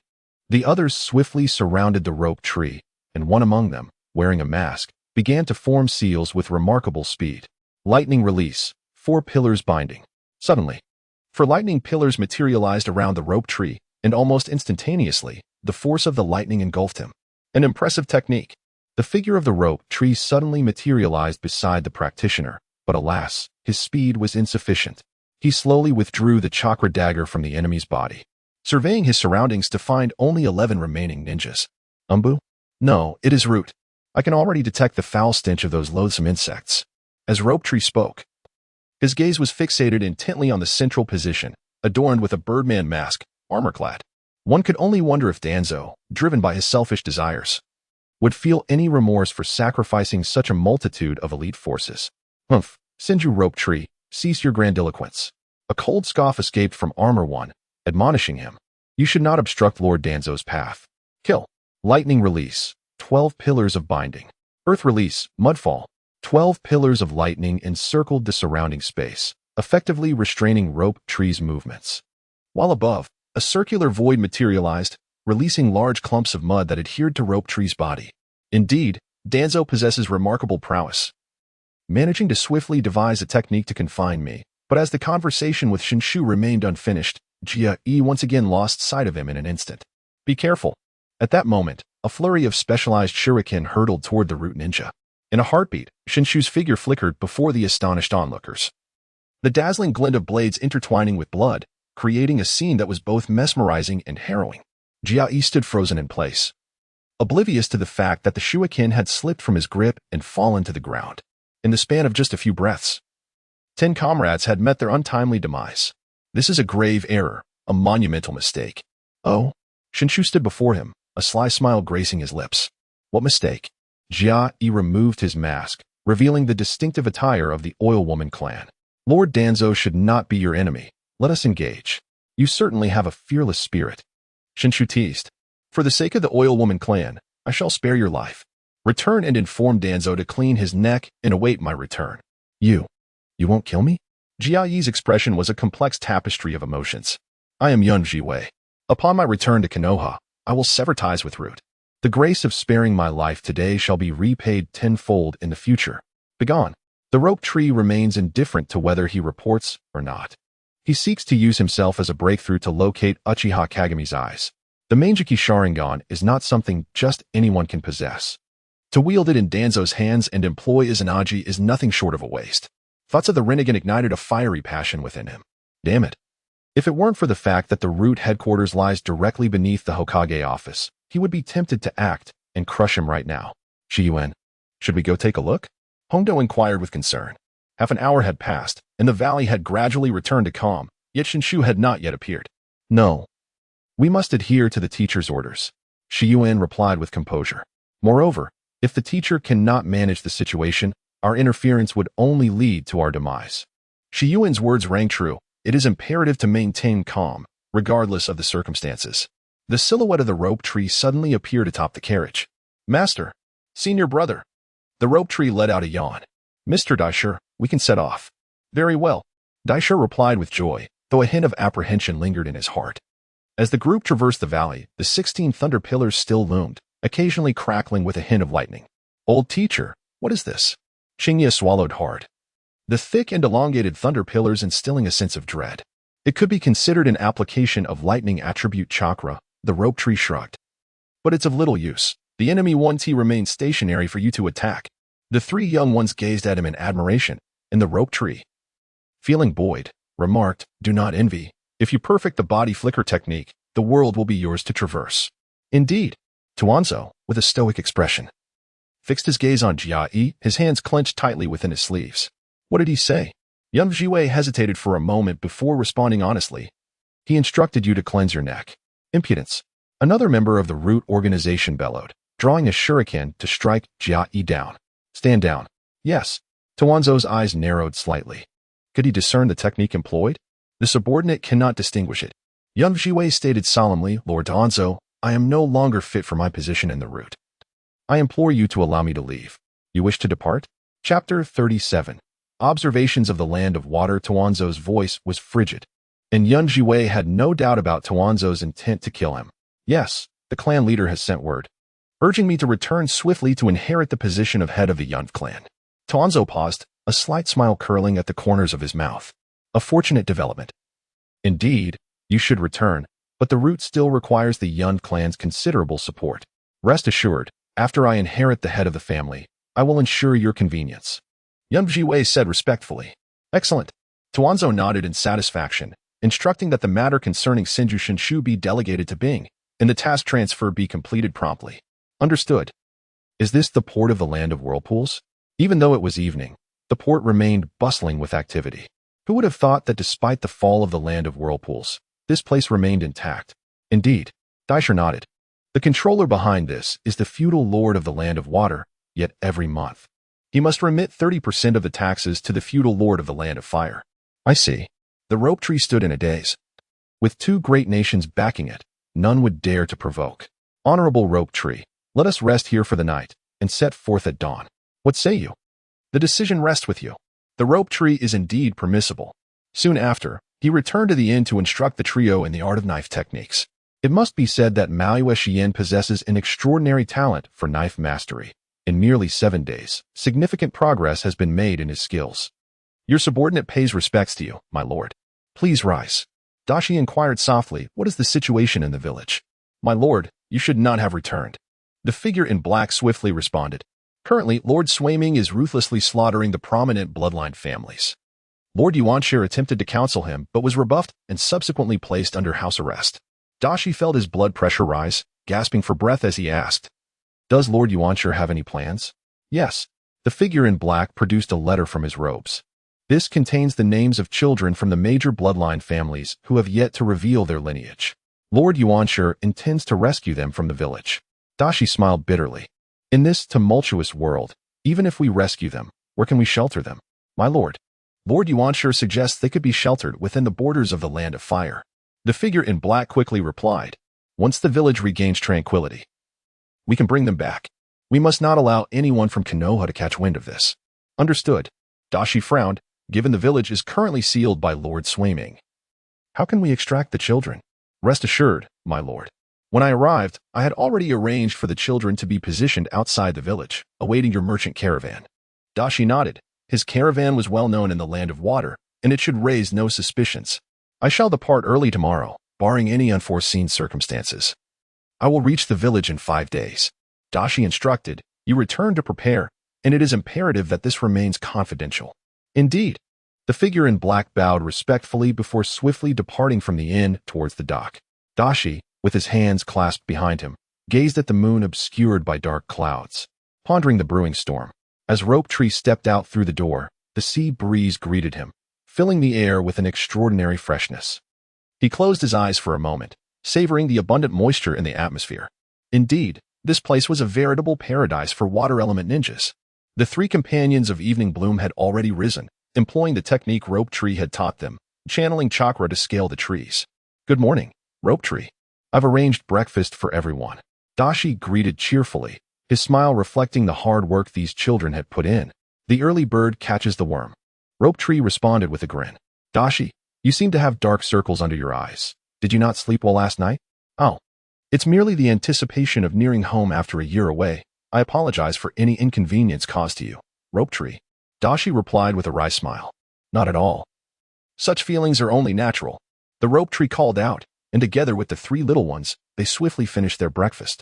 The others swiftly surrounded the rope tree, and one among them, wearing a mask, began to form seals with remarkable speed. Lightning release, 4 pillars binding. Suddenly, 4 lightning pillars materialized around the rope tree, and almost instantaneously, the force of the lightning engulfed him. An impressive technique. The figure of the rope tree suddenly materialized beside the practitioner, but alas, his speed was insufficient. He slowly withdrew the chakra dagger from the enemy's body, surveying his surroundings to find only 11 remaining ninjas. Umbu? No, it is Root. I can already detect the foul stench of those loathsome insects. As Rope Tree spoke, his gaze was fixated intently on the central position, adorned with a birdman mask, armor-clad. One could only wonder if Danzo, driven by his selfish desires, would feel any remorse for sacrificing such a multitude of elite forces. Humph, Senju Rope Tree, cease your grandiloquence. A cold scoff escaped from Armor One, admonishing him. You should not obstruct Lord Danzo's path. Kill. Lightning release, 12 pillars of binding. Earth release, Mudfall. 12 pillars of lightning encircled the surrounding space, effectively restraining Rope Tree's movements. While above, a circular void materialized, releasing large clumps of mud that adhered to Rope Tree's body. Indeed, Danzo possesses remarkable prowess, managing to swiftly devise a technique to confine me, but as the conversation with Shenshu remained unfinished, Jia-E once again lost sight of him in an instant. Be careful. At that moment, a flurry of specialized shuriken hurtled toward the Root Ninja. In a heartbeat, Shenshu's figure flickered before the astonished onlookers. The dazzling glint of blades intertwining with blood, creating a scene that was both mesmerizing and harrowing. Jia-E stood frozen in place, oblivious to the fact that the shuriken had slipped from his grip and fallen to the ground. In the span of just a few breaths, 10 comrades had met their untimely demise. This is a grave error, a monumental mistake. Oh? Shenshu stood before him, a sly smile gracing his lips. What mistake? Jia-E removed his mask, revealing the distinctive attire of the Oil Woman clan. Lord Danzo should not be your enemy. Let us engage. You certainly have a fearless spirit. Shenshu teased. For the sake of the Oil Woman clan, I shall spare your life. Return and inform Danzo to clean his neck and await my return. You won't kill me? Jiayi's expression was a complex tapestry of emotions. I am Yun Jiwei. Upon my return to Konoha, I will sever ties with Root. The grace of sparing my life today shall be repaid tenfold in the future. Begone. The rope tree remains indifferent to whether he reports or not. He seeks to use himself as a breakthrough to locate Uchiha Kageme's eyes. The Mangeki Sharingan is not something just anyone can possess. To wield it in Danzo's hands and employ Izanagi is nothing short of a waste. Thoughts of the Rinnegan ignited a fiery passion within him. Damn it. If it weren't for the fact that the Root headquarters lies directly beneath the Hokage office, he would be tempted to act and crush him right now. Shiyuan, should we go take a look? Hongdo inquired with concern. Half an hour had passed, and the valley had gradually returned to calm, yet Shenshu had not yet appeared. No. We must adhere to the teacher's orders. Shiyuan replied with composure. Moreover, if the teacher cannot manage the situation, our interference would only lead to our demise. Shiyuan's words rang true. It is imperative to maintain calm, regardless of the circumstances. The silhouette of the rope tree suddenly appeared atop the carriage. Master, senior brother. The rope tree let out a yawn. Mr. Daisher, we can set off. Very well. Daisher replied with joy, though a hint of apprehension lingered in his heart. As the group traversed the valley, the 16 thunder pillars still loomed, occasionally crackling with a hint of lightning. Old teacher, what is this? Xingye swallowed hard. The thick and elongated thunder pillars instilling a sense of dread. It could be considered an application of lightning attribute chakra, the rope tree shrugged. But it's of little use. The enemy 1T remains stationary for you to attack. The three young ones gazed at him in admiration, and the rope tree, feeling buoyed, remarked, do not envy. If you perfect the body flicker technique, the world will be yours to traverse. Indeed. Tuanzo, with a stoic expression, fixed his gaze on Jiayi, his hands clenched tightly within his sleeves. What did he say? Young Jiwei hesitated for a moment before responding honestly. He instructed you to cleanse your neck. Impudence. Another member of the Root organization bellowed, drawing a shuriken to strike Jiayi down. Stand down. Yes. Tuanzo's eyes narrowed slightly. Could he discern the technique employed? The subordinate cannot distinguish it. Young Jiwei stated solemnly, Lord Danzo, I am no longer fit for my position in the Root. I implore you to allow me to leave. You wish to depart? Chapter 37. Observations of the Land of Water. Tuanzo's voice was frigid, and Yun Jiwei had no doubt about Tuanzo's intent to kill him. Yes, the clan leader has sent word, urging me to return swiftly to inherit the position of head of the Yun clan. Tuanzo paused, a slight smile curling at the corners of his mouth. A fortunate development. Indeed, you should return, but the Root still requires the Yun clan's considerable support. Rest assured, after I inherit the head of the family, I will ensure your convenience. Yun Jiwei said respectfully. Excellent. Tuanzo nodded in satisfaction, instructing that the matter concerning Senju Shenshu be delegated to Bing, and the task transfer be completed promptly. Understood. Is this the port of the Land of Whirlpools? Even though it was evening, the port remained bustling with activity. Who would have thought that despite the fall of the Land of Whirlpools, this place remained intact? Indeed. Daisher nodded. The controller behind this is the feudal lord of the Land of Water, yet every month he must remit 30% of the taxes to the feudal lord of the Land of Fire. I see. The rope tree stood in a daze. With two great nations backing it, none would dare to provoke. Honorable rope tree, let us rest here for the night, and set forth at dawn. What say you? The decision rests with you. The rope tree is indeed permissible. Soon after, he returned to the inn to instruct the trio in the art of knife techniques. It must be said that Maoyue Shien possesses an extraordinary talent for knife mastery. In merely 7 days, significant progress has been made in his skills. Your subordinate pays respects to you, my lord. Please rise. Dashi inquired softly, what is the situation in the village? My lord, you should not have returned. The figure in black swiftly responded. Currently, Lord Swaiming is ruthlessly slaughtering the prominent bloodline families. Lord Yuanshire attempted to counsel him, but was rebuffed and subsequently placed under house arrest. Dashi felt his blood pressure rise, gasping for breath as he asked, does Lord Yuanshire have any plans? Yes. The figure in black produced a letter from his robes. This contains the names of children from the major bloodline families who have yet to reveal their lineage. Lord Yuanshire intends to rescue them from the village. Dashi smiled bitterly. In this tumultuous world, even if we rescue them, where can we shelter them? My lord. Lord Yuanshire suggests they could be sheltered within the borders of the Land of Fire. The figure in black quickly replied. Once the village regains tranquility, we can bring them back. We must not allow anyone from Konoha to catch wind of this. Understood. Dashi frowned, given the village is currently sealed by Lord Swaiming. How can we extract the children? Rest assured, my lord. When I arrived, I had already arranged for the children to be positioned outside the village, awaiting your merchant caravan. Dashi nodded. His caravan was well known in the Land of Water, and it should raise no suspicions. I shall depart early tomorrow, barring any unforeseen circumstances. I will reach the village in 5 days. Dashi instructed, you return to prepare, and it is imperative that this remains confidential. Indeed. The figure in black bowed respectfully before swiftly departing from the inn towards the dock. Dashi, with his hands clasped behind him, gazed at the moon obscured by dark clouds, pondering the brewing storm. As Rope Tree stepped out through the door, the sea breeze greeted him, filling the air with an extraordinary freshness. He closed his eyes for a moment, savoring the abundant moisture in the atmosphere. Indeed, this place was a veritable paradise for water element ninjas. The 3 companions of Evening Bloom had already risen, employing the technique Rope Tree had taught them, channeling chakra to scale the trees. Good morning, Rope Tree. I've arranged breakfast for everyone. Dashi greeted cheerfully, his smile reflecting the hard work these children had put in. The early bird catches the worm. Rope Tree responded with a grin. Dashi, you seem to have dark circles under your eyes. Did you not sleep well last night? Oh. It's merely the anticipation of nearing home after a year away. I apologize for any inconvenience caused to you. Rope Tree. Dashi replied with a wry smile. Not at all. Such feelings are only natural. The Rope Tree called out, and together with the 3 little ones, they swiftly finished their breakfast.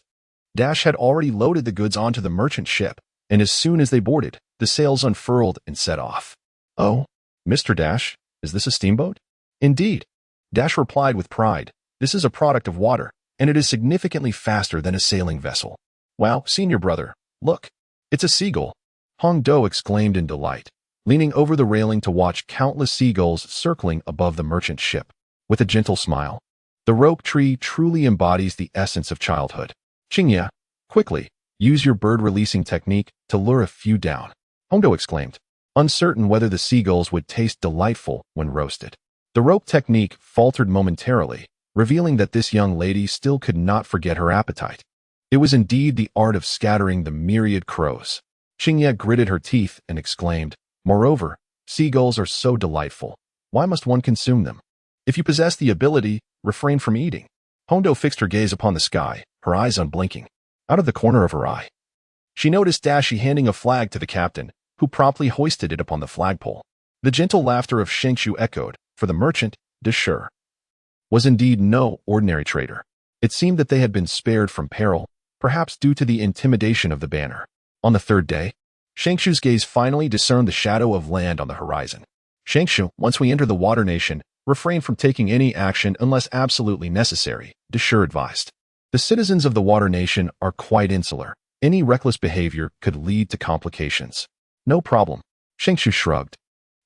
Dash had already loaded the goods onto the merchant ship, and as soon as they boarded, the sails unfurled and set off. Oh, Mr. Dash, is this a steamboat? Indeed. Dash replied with pride. This is a product of water, and it is significantly faster than a sailing vessel. Wow, senior brother, look. It's a seagull. Hong Do exclaimed in delight, leaning over the railing to watch countless seagulls circling above the merchant ship. With a gentle smile, the Rope Tree truly embodies the essence of childhood. Chingya, quickly, use your bird-releasing technique to lure a few down. Hong Do exclaimed, uncertain whether the seagulls would taste delightful when roasted. The rope technique faltered momentarily, revealing that this young lady still could not forget her appetite. It was indeed the art of scattering the myriad crows. Chingya gritted her teeth and exclaimed, moreover, seagulls are so delightful. Why must one consume them? If you possess the ability, refrain from eating. Hondo fixed her gaze upon the sky, her eyes unblinking. Out of the corner of her eye, she noticed Dashi handing a flag to the captain, who promptly hoisted it upon the flagpole. The gentle laughter of Shenshu echoed, for the merchant, Deshur, was indeed no ordinary trader. It seemed that they had been spared from peril, perhaps due to the intimidation of the banner. On the 3rd day, Shengshu's gaze finally discerned the shadow of land on the horizon. Shengshu, once we enter the Water Nation, refrain from taking any action unless absolutely necessary, Deshur advised. The citizens of the Water Nation are quite insular. Any reckless behavior could lead to complications. No problem. Shengshu shrugged,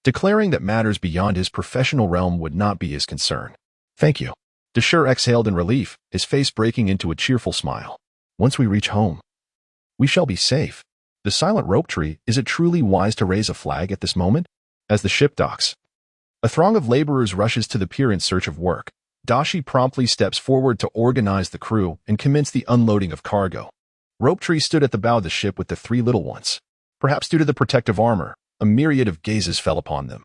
declaring that matters beyond his professional realm would not be his concern. Thank you. Deshur exhaled in relief, his face breaking into a cheerful smile. Once we reach home, we shall be safe. The silent Rope Tree, is it truly wise to raise a flag at this moment? As the ship docks, a throng of laborers rushes to the pier in search of work. Dashi promptly steps forward to organize the crew and commence the unloading of cargo. Rope Tree stood at the bow of the ship with the 3 little ones. Perhaps due to the protective armor, a myriad of gazes fell upon them,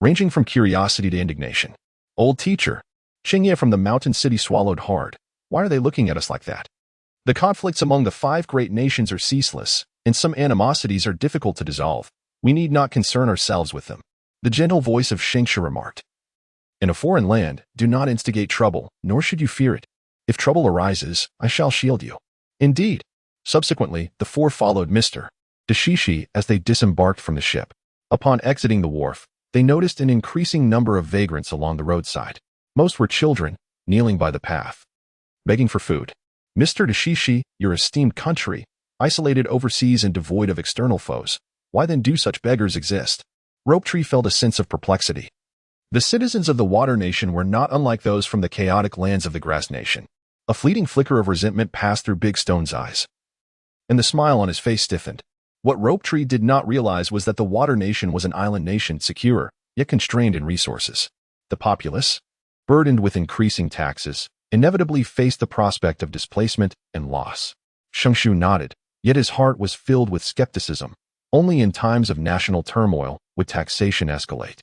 ranging from curiosity to indignation. Old teacher, Chingya from the mountain city swallowed hard. Why are they looking at us like that? The conflicts among the 5 great nations are ceaseless, and some animosities are difficult to dissolve. We need not concern ourselves with them. The gentle voice of Shengshu remarked. In a foreign land, do not instigate trouble, nor should you fear it. If trouble arises, I shall shield you. Indeed. Subsequently, the 4 followed Mr. Dashishi as they disembarked from the ship. Upon exiting the wharf, they noticed an increasing number of vagrants along the roadside. Most were children, kneeling by the path, begging for food. Mr. Dashishi, your esteemed country, isolated overseas and devoid of external foes. Why then do such beggars exist? Rope Tree felt a sense of perplexity. The citizens of the Water Nation were not unlike those from the chaotic lands of the Grass Nation. A fleeting flicker of resentment passed through Big Stone's eyes, and the smile on his face stiffened. What Rope Tree did not realize was that the Water Nation was an island nation secure, yet constrained in resources. The populace, burdened with increasing taxes, inevitably faced the prospect of displacement and loss. Shenshu nodded, yet his heart was filled with skepticism. Only in times of national turmoil would taxation escalate.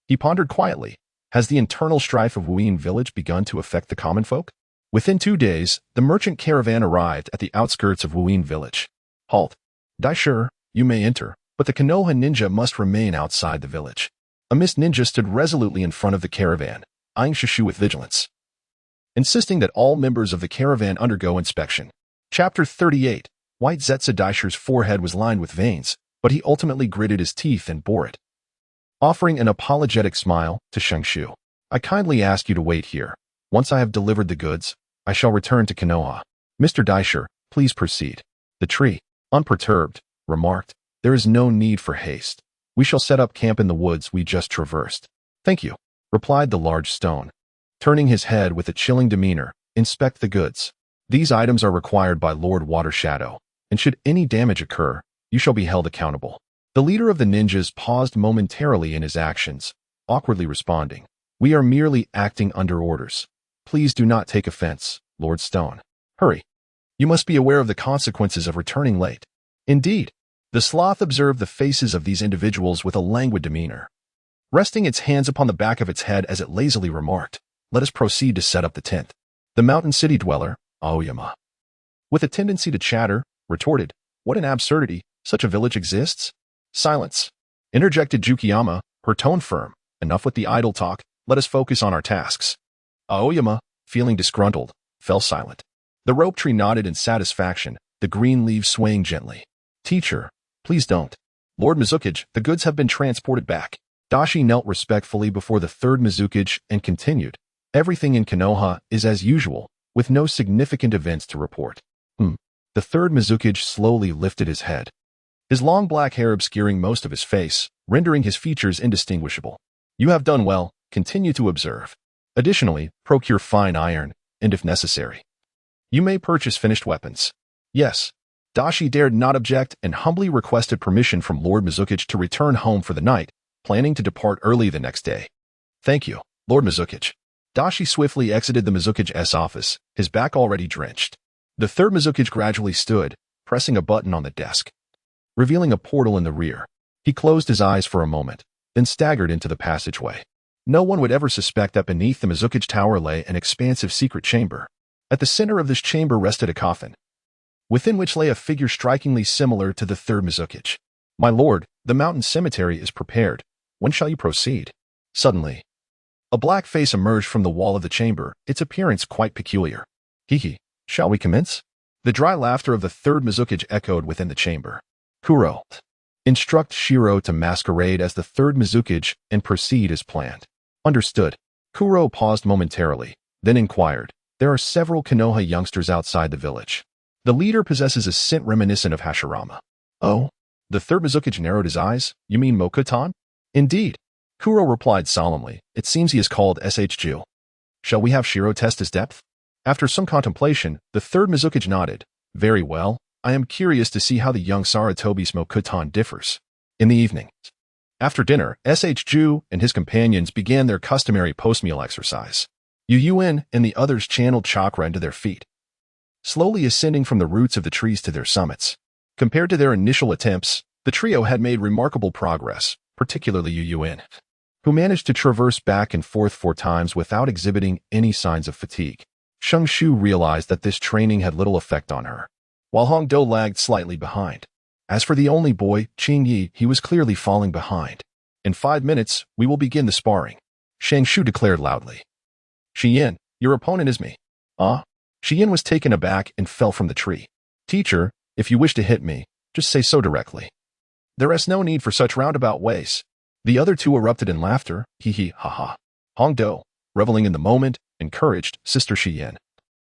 He pondered quietly, has the internal strife of Wuyin village begun to affect the common folk? Within 2 days, the merchant caravan arrived at the outskirts of Wuyin village. Halt. Daisher, you may enter, but the Konoha ninja must remain outside the village. A mist ninja stood resolutely in front of the caravan, eyeing Shenshu with vigilance, insisting that all members of the caravan undergo inspection. Chapter 38. White Zetsu Daisher's forehead was lined with veins, but he ultimately gritted his teeth and bore it. Offering an apologetic smile to Shenshu, I kindly ask you to wait here. Once I have delivered the goods, I shall return to Konoha. Mr. Daisher, please proceed. The tree, unperturbed, remarked, there is no need for haste. We shall set up camp in the woods we just traversed. Thank you, replied the large stone. Turning his head with a chilling demeanor, inspect the goods. These items are required by Lord Water Shadow, and should any damage occur, you shall be held accountable. The leader of the ninjas paused momentarily in his actions, awkwardly responding, we are merely acting under orders. Please do not take offense, Lord Stone. Hurry. You must be aware of the consequences of returning late. Indeed, the sloth observed the faces of these individuals with a languid demeanor. Resting its hands upon the back of its head as it lazily remarked, let us proceed to set up the tent. The mountain city dweller, Aoyama, with a tendency to chatter, retorted, what an absurdity, such a village exists? Silence, interjected Jukiyama, her tone firm. Enough with the idle talk, let us focus on our tasks. Aoyama, feeling disgruntled, fell silent. The rope tree nodded in satisfaction, the green leaves swaying gently. Teacher, please don't. Lord Mizukage, the goods have been transported back. Dashi knelt respectfully before the third Mizukage and continued. Everything in Konoha is as usual, with no significant events to report. The third Mizukage slowly lifted his head, his long black hair obscuring most of his face, rendering his features indistinguishable. You have done well, continue to observe. Additionally, procure fine iron, and if necessary, you may purchase finished weapons. Yes. Dashi dared not object and humbly requested permission from Lord Mizukage to return home for the night, planning to depart early the next day. Thank you, Lord Mizukage. Dashi swiftly exited the Mizukage's office, his back already drenched. The third Mizukage gradually stood, pressing a button on the desk, revealing a portal in the rear. He closed his eyes for a moment, then staggered into the passageway. No one would ever suspect that beneath the Mizukage tower lay an expansive secret chamber. At the center of this chamber rested a coffin, within which lay a figure strikingly similar to the third Mizukage. My lord, the mountain cemetery is prepared. When shall you proceed? Suddenly, a black face emerged from the wall of the chamber, its appearance quite peculiar. Hee. Shall we commence? The dry laughter of the third Mizukage echoed within the chamber. Kuro, instruct Shiro to masquerade as the third Mizukage and proceed as planned. Understood. Kuro paused momentarily, then inquired. There are several Konoha youngsters outside the village. The leader possesses a scent reminiscent of Hashirama. Oh? The third Mizukage narrowed his eyes. You mean Mokutan? Indeed. Kuro replied solemnly. It seems he is called SHG. Shall we have Shiro test his depth? After some contemplation, the third Mizukage nodded. Very well. I am curious to see how the young Saratobi's Mokutan differs. In the evening, after dinner, SHG and his companions began their customary post-meal exercise. Yuen and the others channeled chakra into their feet, slowly ascending from the roots of the trees to their summits. Compared to their initial attempts, the trio had made remarkable progress, particularly Yuen, who managed to traverse back and forth 4 times without exhibiting any signs of fatigue. Shenshu realized that this training had little effect on her, while Hongdo lagged slightly behind. As for the only boy, Qingyi, he was clearly falling behind. In 5 minutes, we will begin the sparring, Shenshu declared loudly. Xian, your opponent is me. Xian was taken aback and fell from the tree. Teacher, if you wish to hit me, just say so directly. There is no need for such roundabout ways. The other two erupted in laughter. Hee ha. Hongdo, reveling in the moment, encouraged Sister Xian.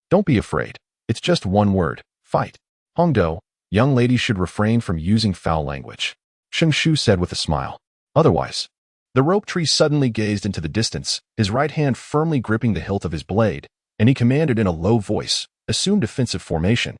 Don't be afraid. It's just one word. Fight. Hongdo, young ladies should refrain from using foul language, Shenshu said with a smile. Otherwise, the rope tree suddenly gazed into the distance, his right hand firmly gripping the hilt of his blade, and he commanded in a low voice, assume defensive formation.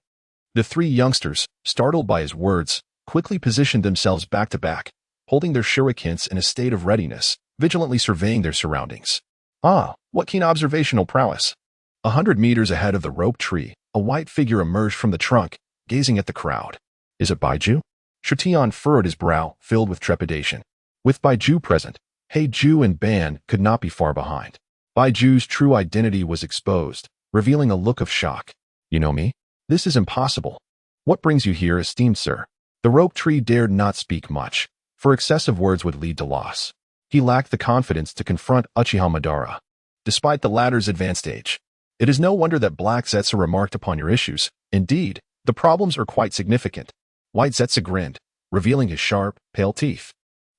The 3 youngsters, startled by his words, quickly positioned themselves back to back, holding their shurikens in a state of readiness, vigilantly surveying their surroundings. What keen observational prowess. 100 meters ahead of the rope tree, a white figure emerged from the trunk, gazing at the crowd. Is it Baiju? Shutian furrowed his brow, filled with trepidation. With Baiju present, Heiju and Ban could not be far behind. Baiju's true identity was exposed, revealing a look of shock. You know me? This is impossible. What brings you here, esteemed sir? The rope tree dared not speak much, for excessive words would lead to loss. He lacked the confidence to confront Uchiha Madara. Despite the latter's advanced age, it is no wonder that Black Zetsu remarked upon your issues. Indeed, the problems are quite significant. White Zetsu grinned, revealing his sharp, pale teeth.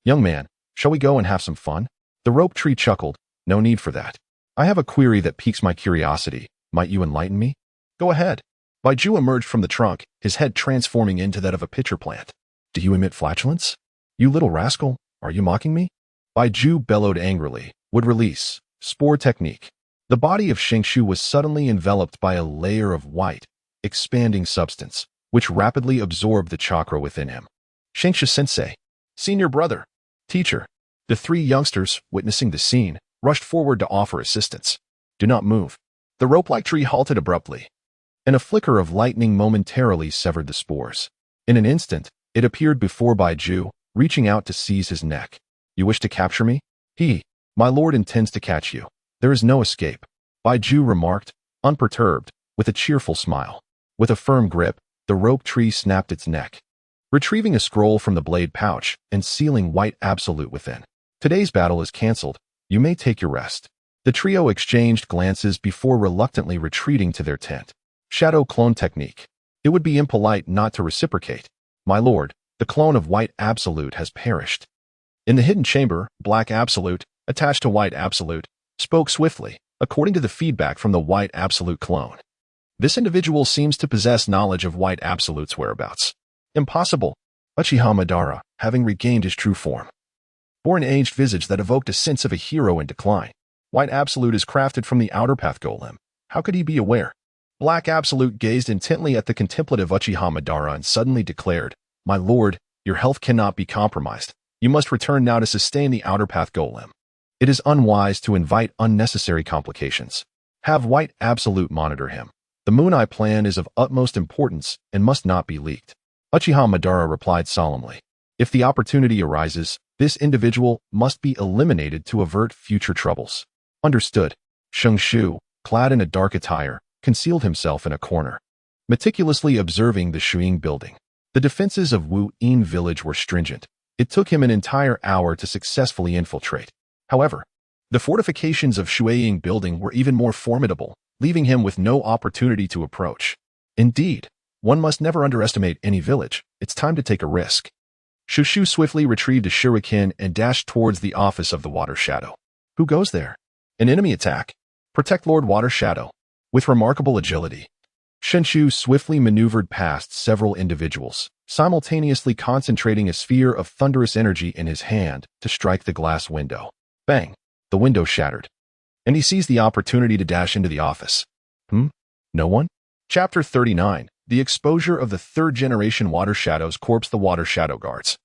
Young man, shall we go and have some fun? The rope tree chuckled. No need for that. I have a query that piques my curiosity. Might you enlighten me? Go ahead. Baiju emerged from the trunk, his head transforming into that of a pitcher plant. Do you emit flatulence? You little rascal, are you mocking me? Baiju bellowed angrily. Would release. Spore technique. The body of Shenshu was suddenly enveloped by a layer of white, expanding substance, which rapidly absorbed the chakra within him. Shenshu-sensei, senior brother, teacher. The three youngsters, witnessing the scene, rushed forward to offer assistance. Do not move. The rope-like tree halted abruptly, and a flicker of lightning momentarily severed the spores. In an instant, it appeared before Baiju, reaching out to seize his neck. You wish to capture me? My lord intends to catch you. There is no escape, Baiju remarked, unperturbed, with a cheerful smile. With a firm grip, the rope tree snapped its neck, retrieving a scroll from the blade pouch and sealing white absolute within. Today's battle is cancelled. You may take your rest. The trio exchanged glances before reluctantly retreating to their tent. Shadow clone technique. It would be impolite not to reciprocate. My lord, the clone of white absolute has perished. In the hidden chamber, black absolute, attached to white absolute, spoke swiftly, according to the feedback from the white absolute clone. This individual seems to possess knowledge of white absolute's whereabouts. Impossible. Uchiha Madara, having regained his true form, bore an aged visage that evoked a sense of a hero in decline. White absolute is crafted from the outer path golem. How could he be aware? Black absolute gazed intently at the contemplative Uchiha Madara and suddenly declared, My lord, your health cannot be compromised. You must return now to sustain the outer path golem. It is unwise to invite unnecessary complications. Have white absolute monitor him. The Moon Eye plan is of utmost importance and must not be leaked. Uchiha Madara replied solemnly. If the opportunity arises, this individual must be eliminated to avert future troubles. Understood. Shenshu, clad in a dark attire, concealed himself in a corner, meticulously observing the Shuing building. The defenses of Wu Yin village were stringent. It took him an entire hour to successfully infiltrate. However, the fortifications of Shuing building were even more formidable, leaving him with no opportunity to approach. Indeed, one must never underestimate any village. It's time to take a risk. Shushu swiftly retrieved a shuriken and dashed towards the office of the Water Shadow. Who goes there? An enemy attack. Protect Lord Water Shadow. With remarkable agility, Shenshu swiftly maneuvered past several individuals, simultaneously concentrating a sphere of thunderous energy in his hand to strike the glass window. Bang! The window shattered, and he seized the opportunity to dash into the office. No one? Chapter 39. The exposure of the third-generation Water Shadow's corpse. The Water Shadow Guards,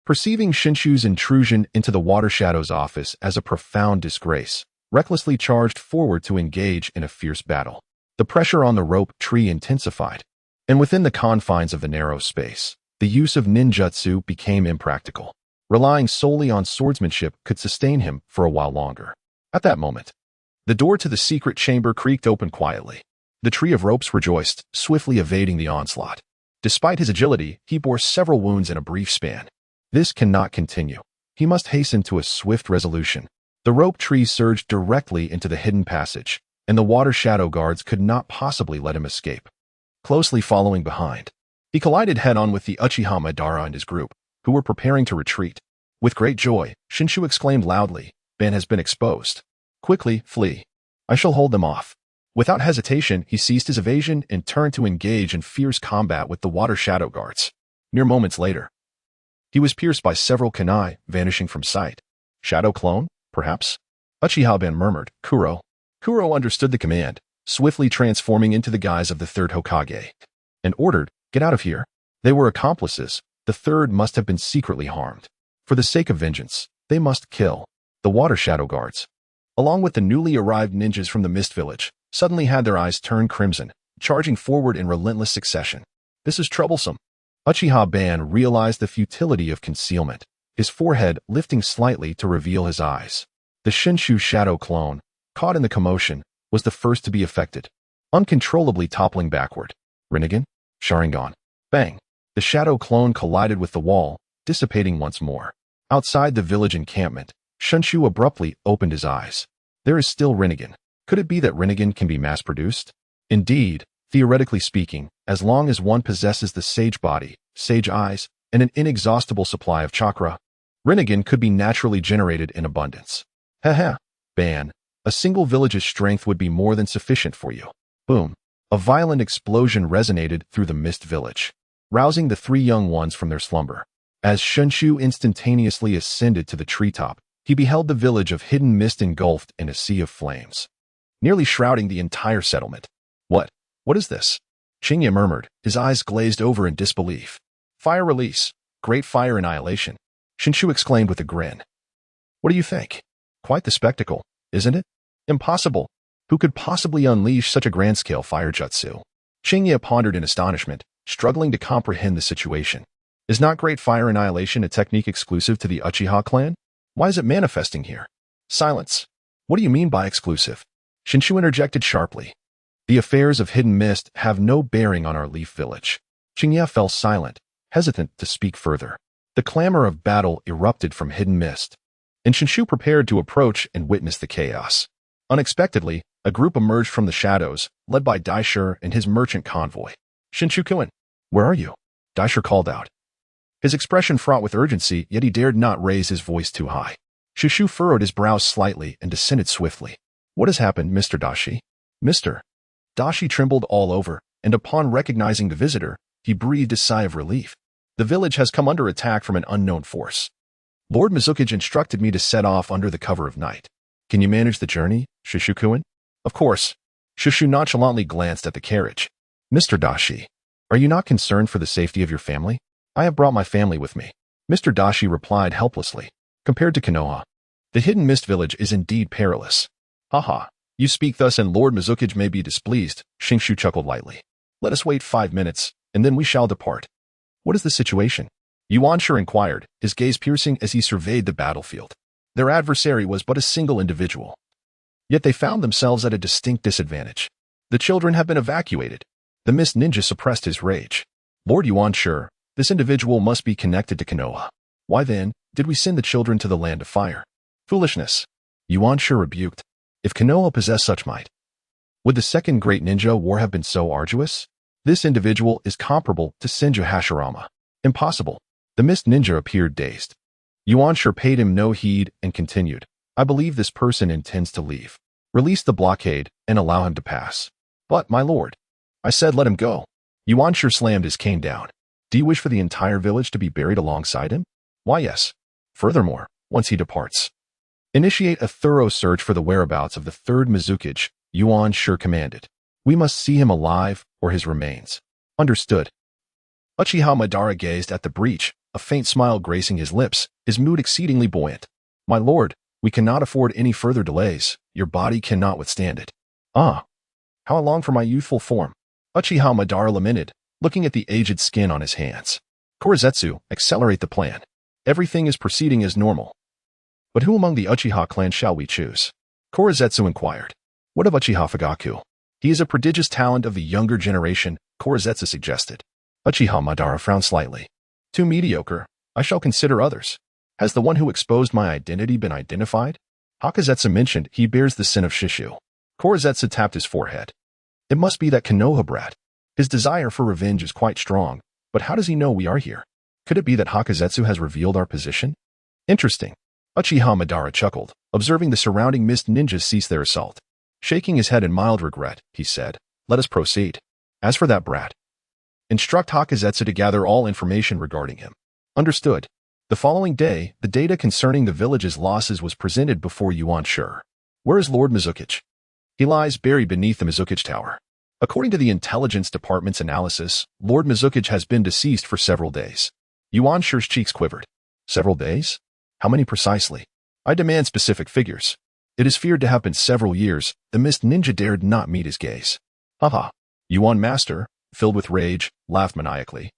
perceiving Shenshu's intrusion into the Water Shadow's office as a profound disgrace, recklessly charged forward to engage in a fierce battle. The pressure on the rope tree intensified, and within the confines of the narrow space, the use of ninjutsu became impractical. Relying solely on swordsmanship could sustain him for a while longer. At that moment, the door to the secret chamber creaked open quietly. The tree of ropes rejoiced, swiftly evading the onslaught. Despite his agility, he bore several wounds in a brief span. This cannot continue. He must hasten to a swift resolution. The rope tree surged directly into the hidden passage, and the Water Shadow Guards could not possibly let him escape. Closely following behind, he collided head-on with the Uchiha Madara and his group, who were preparing to retreat. With great joy, Shenshu exclaimed loudly, "Ban has been exposed. Quickly, flee. I shall hold them off." Without hesitation, he ceased his evasion and turned to engage in fierce combat with the Water Shadow Guards. Mere moments later, he was pierced by several kunai, vanishing from sight. Shadow clone, perhaps? Uchiha Ban murmured, "Kuro." Kuro understood the command, swiftly transforming into the guise of the third Hokage, and ordered, "Get out of here." They were accomplices. The third must have been secretly harmed. For the sake of vengeance, they must kill the Water Shadow Guards. Along with the newly arrived ninjas from the Mist Village, suddenly had their eyes turn crimson, charging forward in relentless succession. This is troublesome. Uchiha Ban realized the futility of concealment, his forehead lifting slightly to reveal his eyes. The Shenshu shadow clone, caught in the commotion, was the first to be affected, uncontrollably toppling backward. Rinnegan? Sharingan. Bang! The shadow clone collided with the wall, dissipating once more. Outside the village encampment, Shenshu abruptly opened his eyes. There is still Rinnegan. Could it be that Rinnegan can be mass-produced? Indeed, theoretically speaking, as long as one possesses the sage body, sage eyes, and an inexhaustible supply of chakra, Rinnegan could be naturally generated in abundance. Haha, Ban, a single village's strength would be more than sufficient for you. Boom. A violent explosion resonated through the mist village, rousing the three young ones from their slumber. As Shenshu instantaneously ascended to the treetop, he beheld the village of hidden mist engulfed in a sea of flames, nearly shrouding the entire settlement. What is this? Chingya murmured, his eyes glazed over in disbelief. Fire release. Great fire annihilation. Shenshu exclaimed with a grin. What do you think? Quite the spectacle, isn't it? Impossible. Who could possibly unleash such a grand-scale fire jutsu? Chingya pondered in astonishment, struggling to comprehend the situation. Is not great fire annihilation a technique exclusive to the Uchiha clan? Why is it manifesting here? Silence. What do you mean by exclusive? Shenshu interjected sharply. The affairs of hidden mist have no bearing on our Leaf Village. Chingya fell silent, hesitant to speak further. The clamor of battle erupted from hidden mist, and Shenshu prepared to approach and witness the chaos. Unexpectedly, a group emerged from the shadows, led by Daisher and his merchant convoy. Shenshu-kun, where are you? Daisher called out. His expression fraught with urgency, yet he dared not raise his voice too high. Shenshu furrowed his brows slightly and descended swiftly. What has happened, Mr. Dashi? Mr. Dashi trembled all over, and upon recognizing the visitor, he breathed a sigh of relief. The village has come under attack from an unknown force. Lord Mizuki instructed me to set off under the cover of night. Can you manage the journey, Shenshu-kun? Of course. Shenshu nonchalantly glanced at the carriage. Mr. Dashi, are you not concerned for the safety of your family? I have brought my family with me. Mr. Dashi replied helplessly. Compared to Konoha, the hidden mist village is indeed perilous. Haha, you speak thus and Lord Mizuki may be displeased, Shenshu chuckled lightly. Let us wait 5 minutes, and then we shall depart. What is the situation? Yuanshu inquired, his gaze piercing as he surveyed the battlefield. Their adversary was but a single individual. Yet they found themselves at a distinct disadvantage. The children have been evacuated. The mist ninja suppressed his rage. Lord Yuanshu, this individual must be connected to Konoha. Why then did we send the children to the land of fire? Foolishness. Yuanshu rebuked. If Konoha possessed such might, would the second great ninja war have been so arduous? This individual is comparable to Senju Hashirama. Impossible. The mist ninja appeared dazed. Yuanshu paid him no heed and continued. I believe this person intends to leave. Release the blockade and allow him to pass. But, my lord, I said let him go. Yuanshu slammed his cane down. Do you wish for the entire village to be buried alongside him? Why, yes. Furthermore, once he departs, initiate a thorough search for the whereabouts of the third Mizuki, Yuanshu commanded. We must see him alive or his remains. Understood. Uchiha Madara gazed at the breach, a faint smile gracing his lips, his mood exceedingly buoyant. My lord, we cannot afford any further delays. Your body cannot withstand it. Ah, how I long for my youthful form. Uchiha Madara lamented, looking at the aged skin on his hands. Korosetsu, accelerate the plan. Everything is proceeding as normal. But who among the Uchiha clan shall we choose? Korosetsu inquired. What of Uchiha Fugaku? He is a prodigious talent of the younger generation, Korosetsu suggested. Uchiha Madara frowned slightly. Too mediocre. I shall consider others. Has the one who exposed my identity been identified? Hakazetsu mentioned he bears the sin of Shishu. Korosetsu tapped his forehead. It must be that Konoha brat. His desire for revenge is quite strong, but how does he know we are here? Could it be that Hakazetsu has revealed our position? Interesting. Uchiha Madara chuckled, observing the surrounding mist ninjas cease their assault. Shaking his head in mild regret, he said, let us proceed. As for that brat, instruct Hakazetsu to gather all information regarding him. Understood. The following day, the data concerning the village's losses was presented before Yuanshu. Where is Lord Mizuki? He lies buried beneath the Mizuki Tower. According to the Intelligence Department's analysis, Lord Mizuki has been deceased for several days. Yuanshu's cheeks quivered. Several days? How many precisely? I demand specific figures. It is feared to have been several years. The mist ninja dared not meet his gaze. Haha. Yuan Master, filled with rage, laughed maniacally,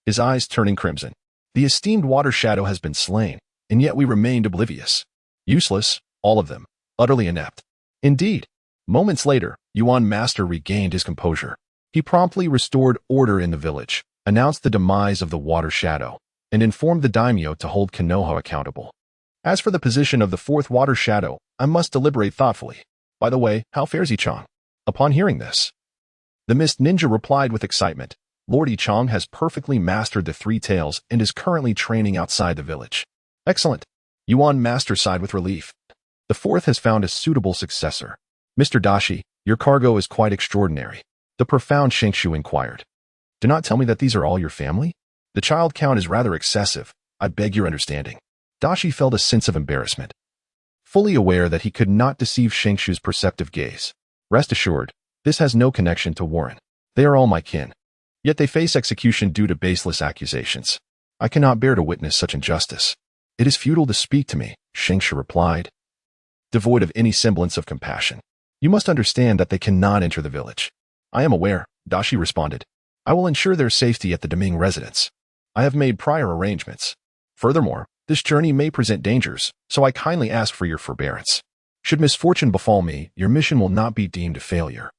his eyes turning crimson. The esteemed water shadow has been slain, and yet we remained oblivious. Useless, all of them, utterly inept. Indeed. Moments later, Yuan Master regained his composure. He promptly restored order in the village, announced the demise of the water shadow, and informed the daimyo to hold Konoha accountable. As for the position of the fourth water shadow, I must deliberate thoughtfully. By the way, how fares Ichang? Upon hearing this, the mist ninja replied with excitement. Lord Ichang has perfectly mastered the three tails and is currently training outside the village. Excellent. Yuan Master sighed with relief. The fourth has found a suitable successor. Mr. Dashi, your cargo is quite extraordinary. The profound Shenshu inquired. Do not tell me that these are all your family? The child count is rather excessive. I beg your understanding. Dashi felt a sense of embarrassment, fully aware that he could not deceive Shenshu's perceptive gaze. Rest assured, this has no connection to Warren. They are all my kin. Yet they face execution due to baseless accusations. I cannot bear to witness such injustice. It is futile to speak to me, Shenshu replied, devoid of any semblance of compassion. You must understand that they cannot enter the village. I am aware, Dashi responded. I will ensure their safety at the Deming residence. I have made prior arrangements. Furthermore, this journey may present dangers, so I kindly ask for your forbearance. Should misfortune befall me, your mission will not be deemed a failure.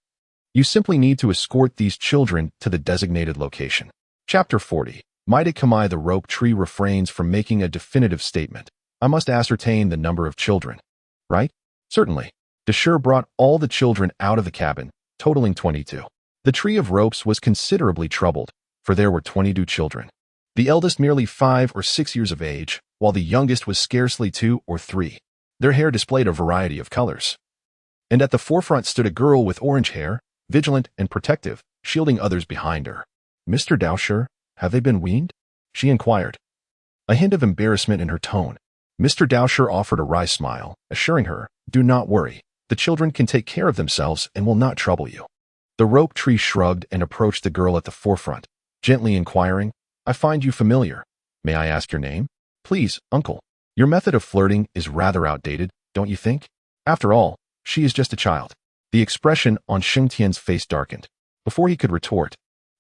You simply need to escort these children to the designated location. Chapter 40. Maida Kamai. The rope tree refrains from making a definitive statement. I must ascertain the number of children. Right? Certainly. Dashur brought all the children out of the cabin, totaling 22. The tree of ropes was considerably troubled, for there were 22 children. The eldest merely 5 or 6 years of age, while the youngest was scarcely 2 or 3. Their hair displayed a variety of colors. And at the forefront stood a girl with orange hair, vigilant and protective, shielding others behind her. Mr. Dashur, have they been weaned? She inquired, a hint of embarrassment in her tone. Mr. Dashur offered a wry smile, assuring her, do not worry. The children can take care of themselves and will not trouble you. The rope tree shrugged and approached the girl at the forefront, gently inquiring, I find you familiar. May I ask your name? Please, uncle. Your method of flirting is rather outdated, don't you think? After all, she is just a child. The expression on Sheng Tian's face darkened. Before he could retort,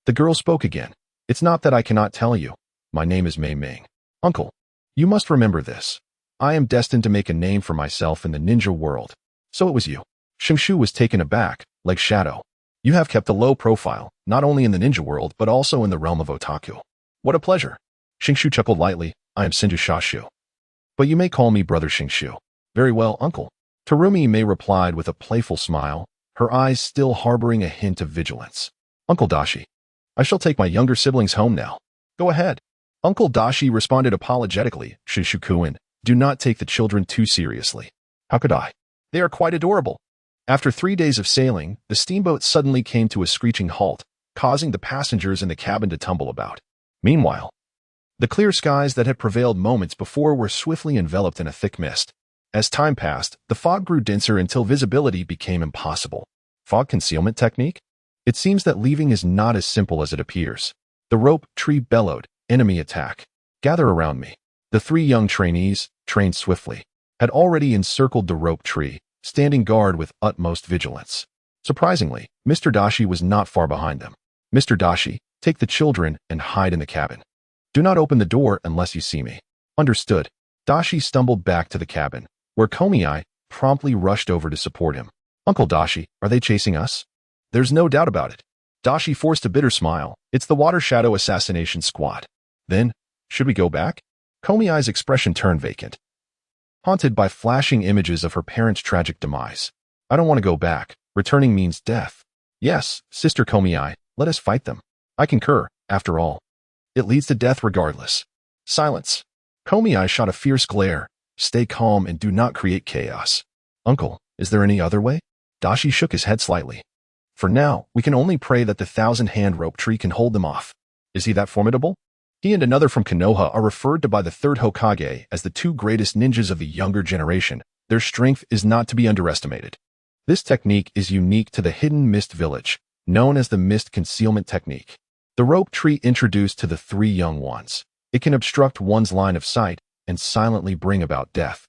the girl spoke again. It's not that I cannot tell you. My name is Mei Ming. Uncle, you must remember this. I am destined to make a name for myself in the ninja world. So it was you. Shenshu was taken aback, like Shadow. You have kept a low profile, not only in the ninja world but also in the realm of otaku. What a pleasure. Shenshu chuckled lightly. I am Senju Shashu. But you may call me Brother Shenshu. Very well, uncle. Terumi Mei replied with a playful smile, her eyes still harboring a hint of vigilance. Uncle Dashi, I shall take my younger siblings home now. Go ahead. Uncle Dashi responded apologetically. Shenshu-kun, do not take the children too seriously. How could I? They are quite adorable. After 3 days of sailing, the steamboat suddenly came to a screeching halt, causing the passengers in the cabin to tumble about. Meanwhile, the clear skies that had prevailed moments before were swiftly enveloped in a thick mist. As time passed, the fog grew denser until visibility became impossible. Fog concealment technique? It seems that leaving is not as simple as it appears. The rope tree bellowed, enemy attack. Gather around me. The 3 young trainees, trained swiftly, had already encircled the rope tree, standing guard with utmost vigilance. Surprisingly, Mr. Dashi was not far behind them. Mr. Dashi, take the children and hide in the cabin. Do not open the door unless you see me. Understood. Dashi stumbled back to the cabin, where Komiai promptly rushed over to support him. Uncle Dashi, are they chasing us? There's no doubt about it. Dashi forced a bitter smile. It's the Water Shadow Assassination Squad. Then, should we go back? Komiai's expression turned vacant, haunted by flashing images of her parents' tragic demise. I don't want to go back. Returning means death. Yes, Sister Komiai, let us fight them. I concur. After all, it leads to death regardless. Silence. Komiai shot a fierce glare. Stay calm and do not create chaos. Uncle, is there any other way? Dashi shook his head slightly. For now, we can only pray that the 1,000-hand rope tree can hold them off. Is he that formidable? He and another from Konoha are referred to by the third Hokage as the 2 greatest ninjas of the younger generation. Their strength is not to be underestimated. This technique is unique to the Hidden Mist Village, known as the Mist Concealment Technique. The rope tree introduced to the 3 young ones. It can obstruct one's line of sight and silently bring about death.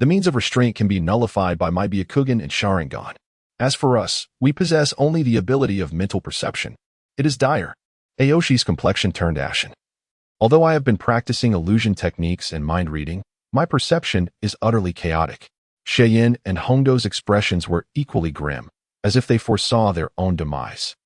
The means of restraint can be nullified by my Byakugan and Sharingan. As for us, we possess only the ability of mental perception. It is dire. Aoshi's complexion turned ashen. Although I have been practicing illusion techniques and mind reading, my perception is utterly chaotic. Cheyenne and Hongdo's expressions were equally grim, as if they foresaw their own demise.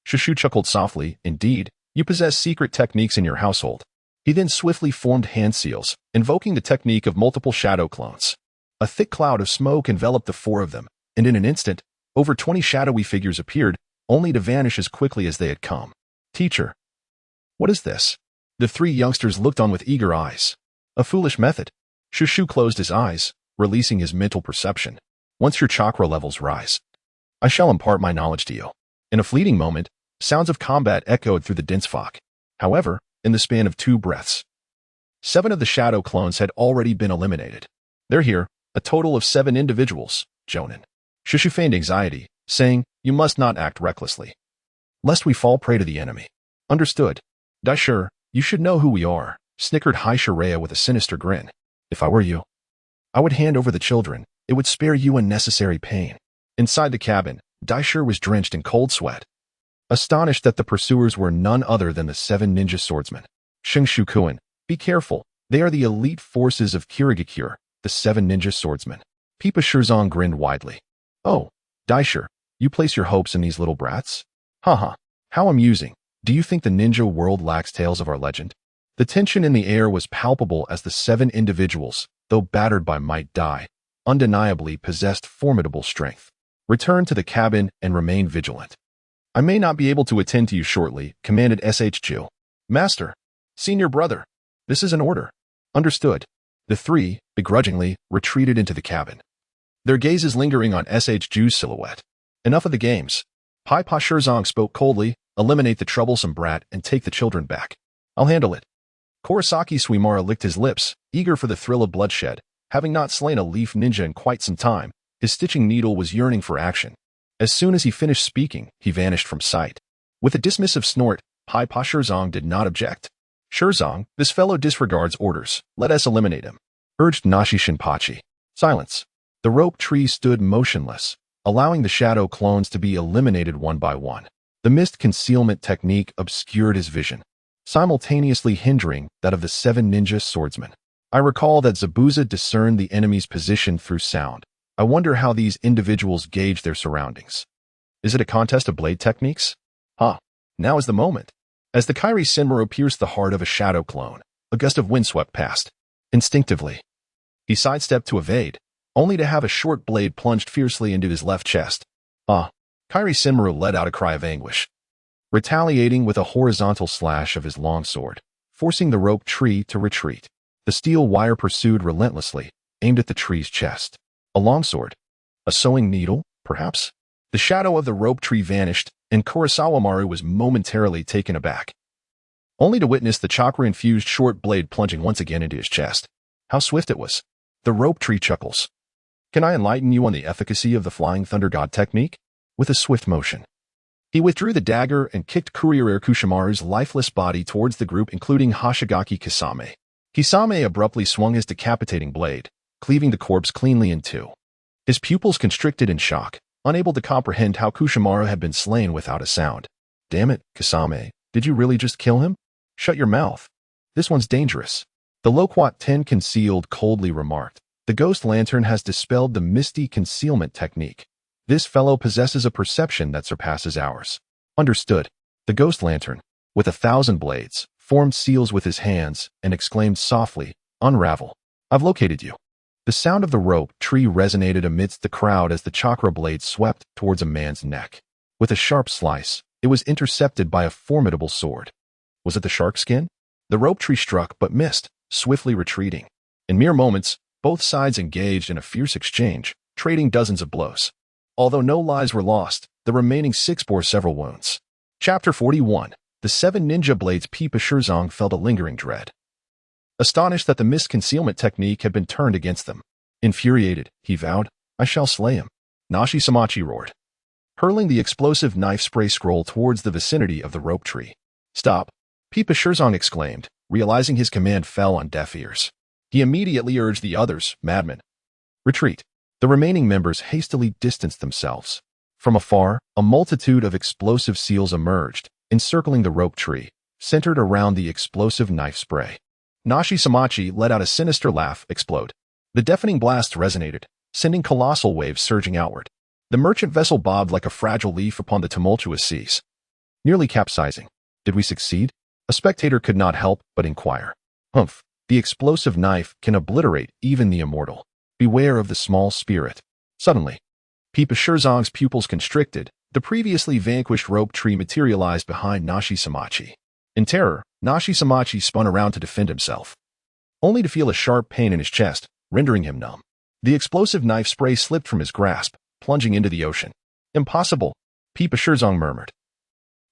Shenshu chuckled softly. Indeed, you possess secret techniques in your household. He then swiftly formed hand seals, invoking the technique of multiple shadow clones. A thick cloud of smoke enveloped the four of them, and in an instant, over 20 shadowy figures appeared, only to vanish as quickly as they had come. Teacher. What is this? The three youngsters looked on with eager eyes. A foolish method. Shenshu closed his eyes, releasing his mental perception. Once your chakra levels rise, I shall impart my knowledge to you. In a fleeting moment, sounds of combat echoed through the dense fog. However, in the span of 2 breaths, 7 of the shadow clones had already been eliminated. They're here, a total of 7 individuals, Jonin. Shenshu feigned anxiety, saying, you must not act recklessly, lest we fall prey to the enemy. Understood. Daisher, you should know who we are, snickered Haishireya with a sinister grin. If I were you, I would hand over the children. It would spare you unnecessary pain. Inside the cabin, Daisher was drenched in cold sweat, astonished that the pursuers were none other than the 7 ninja swordsmen. Shenshu-kun, be careful. They are the elite forces of Kirigakure, the 7 ninja swordsmen. Pipa Shirzong grinned widely. Oh, Daisher, you place your hopes in these little brats? Haha, how amusing. Do you think the ninja world lacks tales of our legend? The tension in the air was palpable as the 7 individuals, though battered by might Dai, undeniably possessed formidable strength. Return to the cabin and remain vigilant. I may not be able to attend to you shortly, commanded SH2. Master. Senior brother. This is an order. Understood. The 3, begrudgingly, retreated into the cabin, their gazes lingering on SH2's silhouette. Enough of the games. Paipa Shirzong spoke coldly. Eliminate the troublesome brat and take the children back. I'll handle it. Kurosaki Suimara licked his lips, eager for the thrill of bloodshed. Having not slain a leaf ninja in quite some time, his stitching needle was yearning for action. As soon as he finished speaking, he vanished from sight. With a dismissive snort, Paipa Shirzong did not object. Shirzong, this fellow disregards orders. Let us eliminate him, urged Nashi Shinpachi. Silence. The rope tree stood motionless, allowing the shadow clones to be eliminated one by one. The mist concealment technique obscured his vision, simultaneously hindering that of the 7 ninja swordsmen. I recall that Zabuza discerned the enemy's position through sound. I wonder how these individuals gauge their surroundings. Is it a contest of blade techniques? Now is the moment. As the Kairi Senmuro pierced the heart of a shadow clone, a gust of wind swept past. Instinctively, he sidestepped to evade, only to have a short blade plunged fiercely into his left chest. Kairi Senmuro let out a cry of anguish, retaliating with a horizontal slash of his long sword, forcing the rope tree to retreat. The steel wire pursued relentlessly, aimed at the tree's chest. A longsword? A sewing needle, perhaps? The shadow of the rope tree vanished, and Kurosawa Maru was momentarily taken aback, only to witness the chakra-infused short blade plunging once again into his chest. How swift it was. The rope tree chuckles. Can I enlighten you on the efficacy of the Flying Thunder God technique? With a swift motion, he withdrew the dagger and kicked Kurire Kushimaru's lifeless body towards the group, including Hoshigaki Kisame. Kisame abruptly swung his decapitating blade, cleaving the corpse cleanly in 2. His pupils constricted in shock, unable to comprehend how Kushimaru had been slain without a sound. Damn it, Kisame, did you really just kill him? Shut your mouth. This one's dangerous. The Loquat 10 concealed coldly remarked. The ghost lantern has dispelled the misty concealment technique. This fellow possesses a perception that surpasses ours. Understood. The ghost lantern, with 1,000 blades, formed seals with his hands and exclaimed softly, Unravel. I've located you. The sound of the rope tree resonated amidst the crowd as the chakra blade swept towards a man's neck. With a sharp slice, it was intercepted by a formidable sword. Was it the shark skin? The rope tree struck but missed, swiftly retreating. In mere moments, both sides engaged in a fierce exchange, trading dozens of blows. Although no lives were lost, the remaining 6 bore several wounds. Chapter 41. The 7 ninja blades. Pipa Shirzong felt a lingering dread, astonished that the mist concealment technique had been turned against them. Infuriated, he vowed, I shall slay him. Nashi Samachi roared, hurling the explosive knife spray scroll towards the vicinity of the rope tree. Stop, Pipa Shirzong exclaimed, realizing his command fell on deaf ears. He immediately urged the others, madmen, Retreat. The remaining members hastily distanced themselves. From afar, a multitude of explosive seals emerged, encircling the rope tree, centered around the explosive knife spray. Nashi Samachi let out a sinister laugh, explode. The deafening blast resonated, sending colossal waves surging outward. The merchant vessel bobbed like a fragile leaf upon the tumultuous seas, nearly capsizing. Did we succeed? A spectator could not help but inquire. Humph, the explosive knife can obliterate even the immortal. Beware of the small spirit. Suddenly, Pipa Shirzong's pupils constricted. The previously vanquished rope tree materialized behind Nashi Samachi. In terror, Nashi Samachi spun around to defend himself, only to feel a sharp pain in his chest, rendering him numb. The explosive knife spray slipped from his grasp, plunging into the ocean. Impossible, Pipa Shirzong murmured,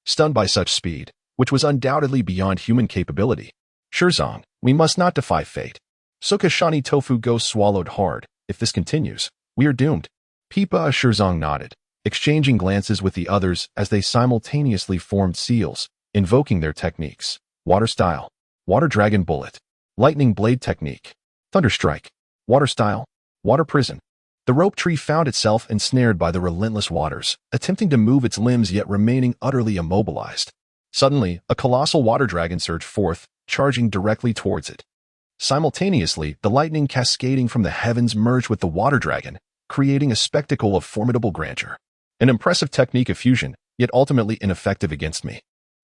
stunned by such speed, which was undoubtedly beyond human capability. Shirzong, we must not defy fate. Sukashani Tofu Ghost swallowed hard. If this continues, we are doomed. Pipa Shirzong nodded, exchanging glances with the others as they simultaneously formed seals, invoking their techniques. Water Style, Water Dragon Bullet, Lightning Blade Technique, Thunder Strike, Water Style, Water Prison. The rope tree found itself ensnared by the relentless waters, attempting to move its limbs yet remaining utterly immobilized. Suddenly, a colossal water dragon surged forth, charging directly towards it. Simultaneously, the lightning cascading from the heavens merged with the water dragon, creating a spectacle of formidable grandeur. An impressive technique of fusion, yet ultimately ineffective against me.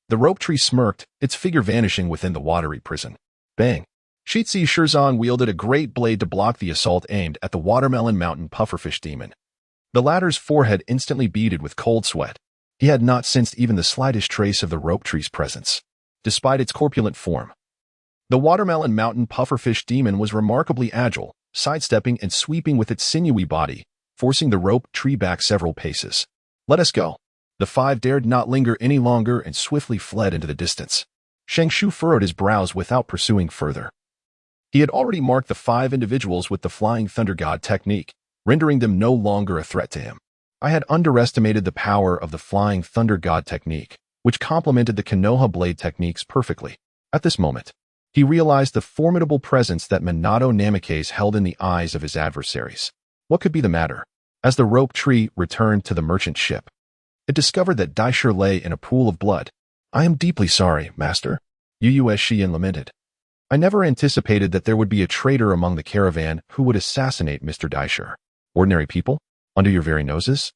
The rope tree smirked, its figure vanishing within the watery prison. Bang! Shitsi Shirzong wielded a great blade to block the assault aimed at the Watermelon Mountain pufferfish demon. The latter's forehead instantly beaded with cold sweat. He had not sensed even the slightest trace of the rope tree's presence, despite its corpulent form. The Watermelon Mountain pufferfish demon was remarkably agile, sidestepping and sweeping with its sinewy body, forcing the rope tree back several paces. Let us go. The five dared not linger any longer and swiftly fled into the distance. Shenshu furrowed his brows without pursuing further. He had already marked the five individuals with the Flying Thunder God technique, rendering them no longer a threat to him. I had underestimated the power of the Flying Thunder God technique, which complemented the Konoha blade techniques perfectly. At this moment, he realized the formidable presence that Minato Namikaze held in the eyes of his adversaries. What could be the matter? As the rope tree returned to the merchant ship, it discovered that Daisher lay in a pool of blood. I am deeply sorry, master, Uu Shien lamented. I never anticipated that there would be a traitor among the caravan who would assassinate Mr. Daisher. Ordinary people? Under your very noses?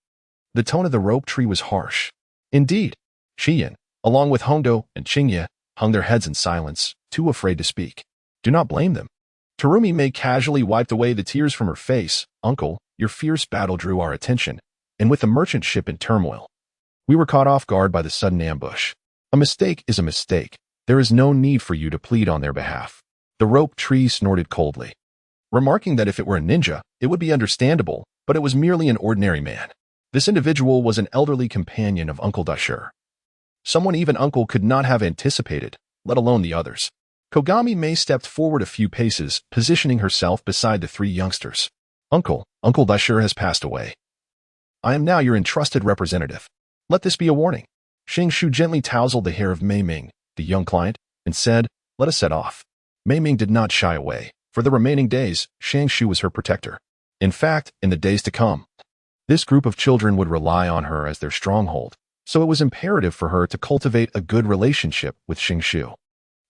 The tone of the rope tree was harsh. Indeed, Shien, along with Hondo and Chingya, hung their heads in silence, too afraid to speak. Do not blame them. Terumi May casually wiped away the tears from her face. Uncle, your fierce battle drew our attention, and with the merchant ship in turmoil, we were caught off guard by the sudden ambush. A mistake is a mistake. There is no need for you to plead on their behalf. The rope tree snorted coldly, remarking that if it were a ninja, it would be understandable, but it was merely an ordinary man. This individual was an elderly companion of Uncle Daisher. Someone even Uncle could not have anticipated, let alone the others. Kogami May stepped forward a few paces, positioning herself beside the three youngsters. Uncle Daisher has passed away. I am now your entrusted representative. Let this be a warning. Shenshu gently tousled the hair of Mei Ming, the young client, and said, let us set off. Mei Ming did not shy away. For the remaining days, Shenshu was her protector. In fact, in the days to come, this group of children would rely on her as their stronghold, so it was imperative for her to cultivate a good relationship with Shenshu.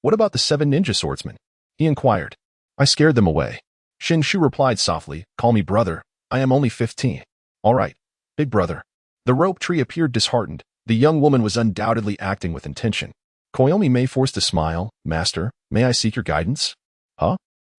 What about the 7 ninja swordsmen? He inquired. I scared them away. Shenshu replied softly, call me brother. I am only 15. All right, big brother. The rope tree appeared disheartened. The young woman was undoubtedly acting with intention. Koyomi May forced a smile. Master, may I seek your guidance? Huh?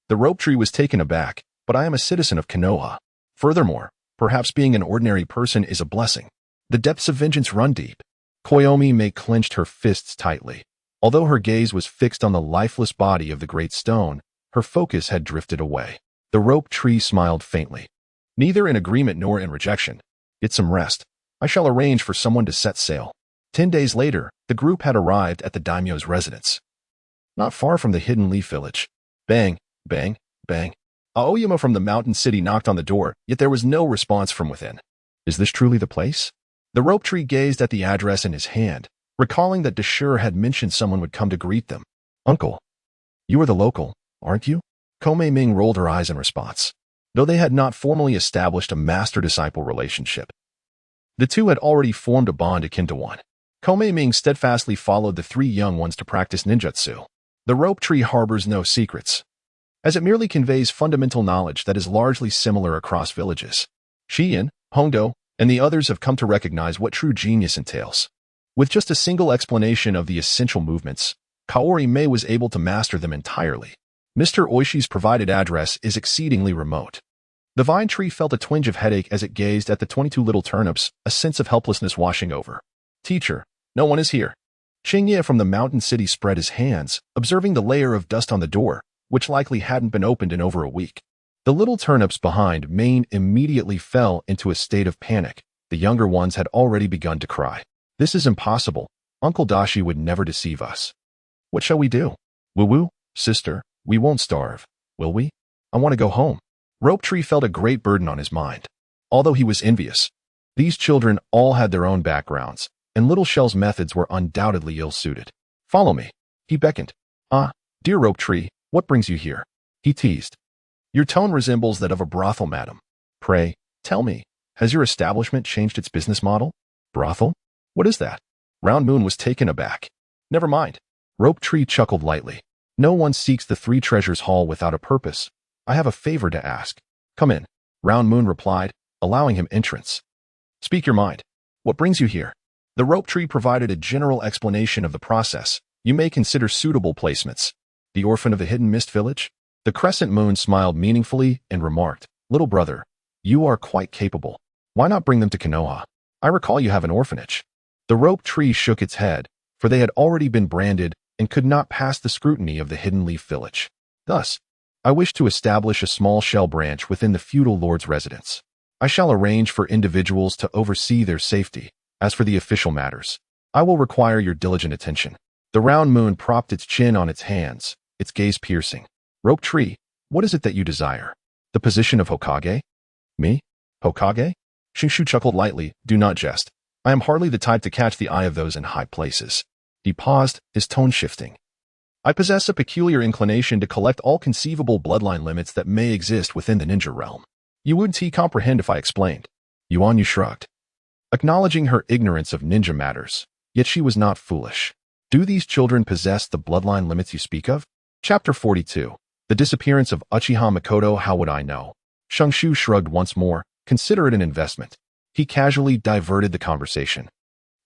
The rope tree was taken aback, but I am a citizen of Konoha. Furthermore, perhaps being an ordinary person is a blessing. The depths of vengeance run deep. Koyomi May clenched her fists tightly. Although her gaze was fixed on the lifeless body of the great stone, her focus had drifted away. The rope tree smiled faintly, neither in agreement nor in rejection. Get some rest. I shall arrange for someone to set sail. 10 days later, the group had arrived at the daimyo's residence, not far from the hidden leaf village. Bang, bang, bang. Aoyama from the mountain city knocked on the door, yet there was no response from within. Is this truly the place? The rope tree gazed at the address in his hand, recalling that Daisher had mentioned someone would come to greet them. Uncle, you are the local, aren't you? Komei Ming rolled her eyes in response. though they had not formally established a master-disciple relationship. The two had already formed a bond akin to one. Konoha steadfastly followed the three young ones to practice ninjutsu. The rope tree harbors no secrets, as it merely conveys fundamental knowledge that is largely similar across villages. Shiin, Hongdo, and the others have come to recognize what true genius entails. With just a single explanation of the essential movements, Kaori was able to master them entirely. Mr. Oishi's provided address is exceedingly remote. The vine tree felt a twinge of headache as it gazed at the 22 little turnips, a sense of helplessness washing over. Teacher, no one is here. Chingye from the mountain city spread his hands, observing the layer of dust on the door, which likely hadn't been opened in over a week. The little turnips behind Maine immediately fell into a state of panic. The younger ones had already begun to cry. This is impossible. Uncle Dashi would never deceive us. What shall we do? Woo-woo, sister, we won't starve, will we? I want to go home. Rope Tree felt a great burden on his mind. Although he was envious, these children all had their own backgrounds, and Little Shell's methods were undoubtedly ill-suited. Follow me. He beckoned. Dear Rope Tree, what brings you here? He teased. Your tone resembles that of a brothel, madam. Pray, tell me, has your establishment changed its business model? Brothel? What is that? Round Moon was taken aback. Never mind. Rope Tree chuckled lightly. No one seeks the Three Treasures Hall without a purpose. I have a favor to ask. Come in. Round Moon replied, allowing him entrance. Speak your mind. What brings you here? The Rope Tree provided a general explanation of the process. You may consider suitable placements. The orphan of the Hidden Mist Village? The Crescent Moon smiled meaningfully and remarked, Little brother, you are quite capable. Why not bring them to Konoha? I recall you have an orphanage. The Rope Tree shook its head, for they had already been branded and could not pass the scrutiny of the Hidden Leaf Village. Thus, I wish to establish a small shell branch within the feudal lord's residence. I shall arrange for individuals to oversee their safety. As for the official matters, I will require your diligent attention. The Round Moon propped its chin on its hands, its gaze piercing. Rope Tree, what is it that you desire? The position of Hokage? Me? Hokage? Shenshu chuckled lightly. Do not jest. I am hardly the type to catch the eye of those in high places. He paused, his tone shifting. I possess a peculiar inclination to collect all conceivable bloodline limits that may exist within the ninja realm. You wouldn't comprehend if I explained. Yuan shrugged, acknowledging her ignorance of ninja matters, yet she was not foolish. Do these children possess the bloodline limits you speak of? Chapter 42. The disappearance of Uchiha Makoto. How would I know? Shenshu shrugged once more. Consider it an investment. He casually diverted the conversation.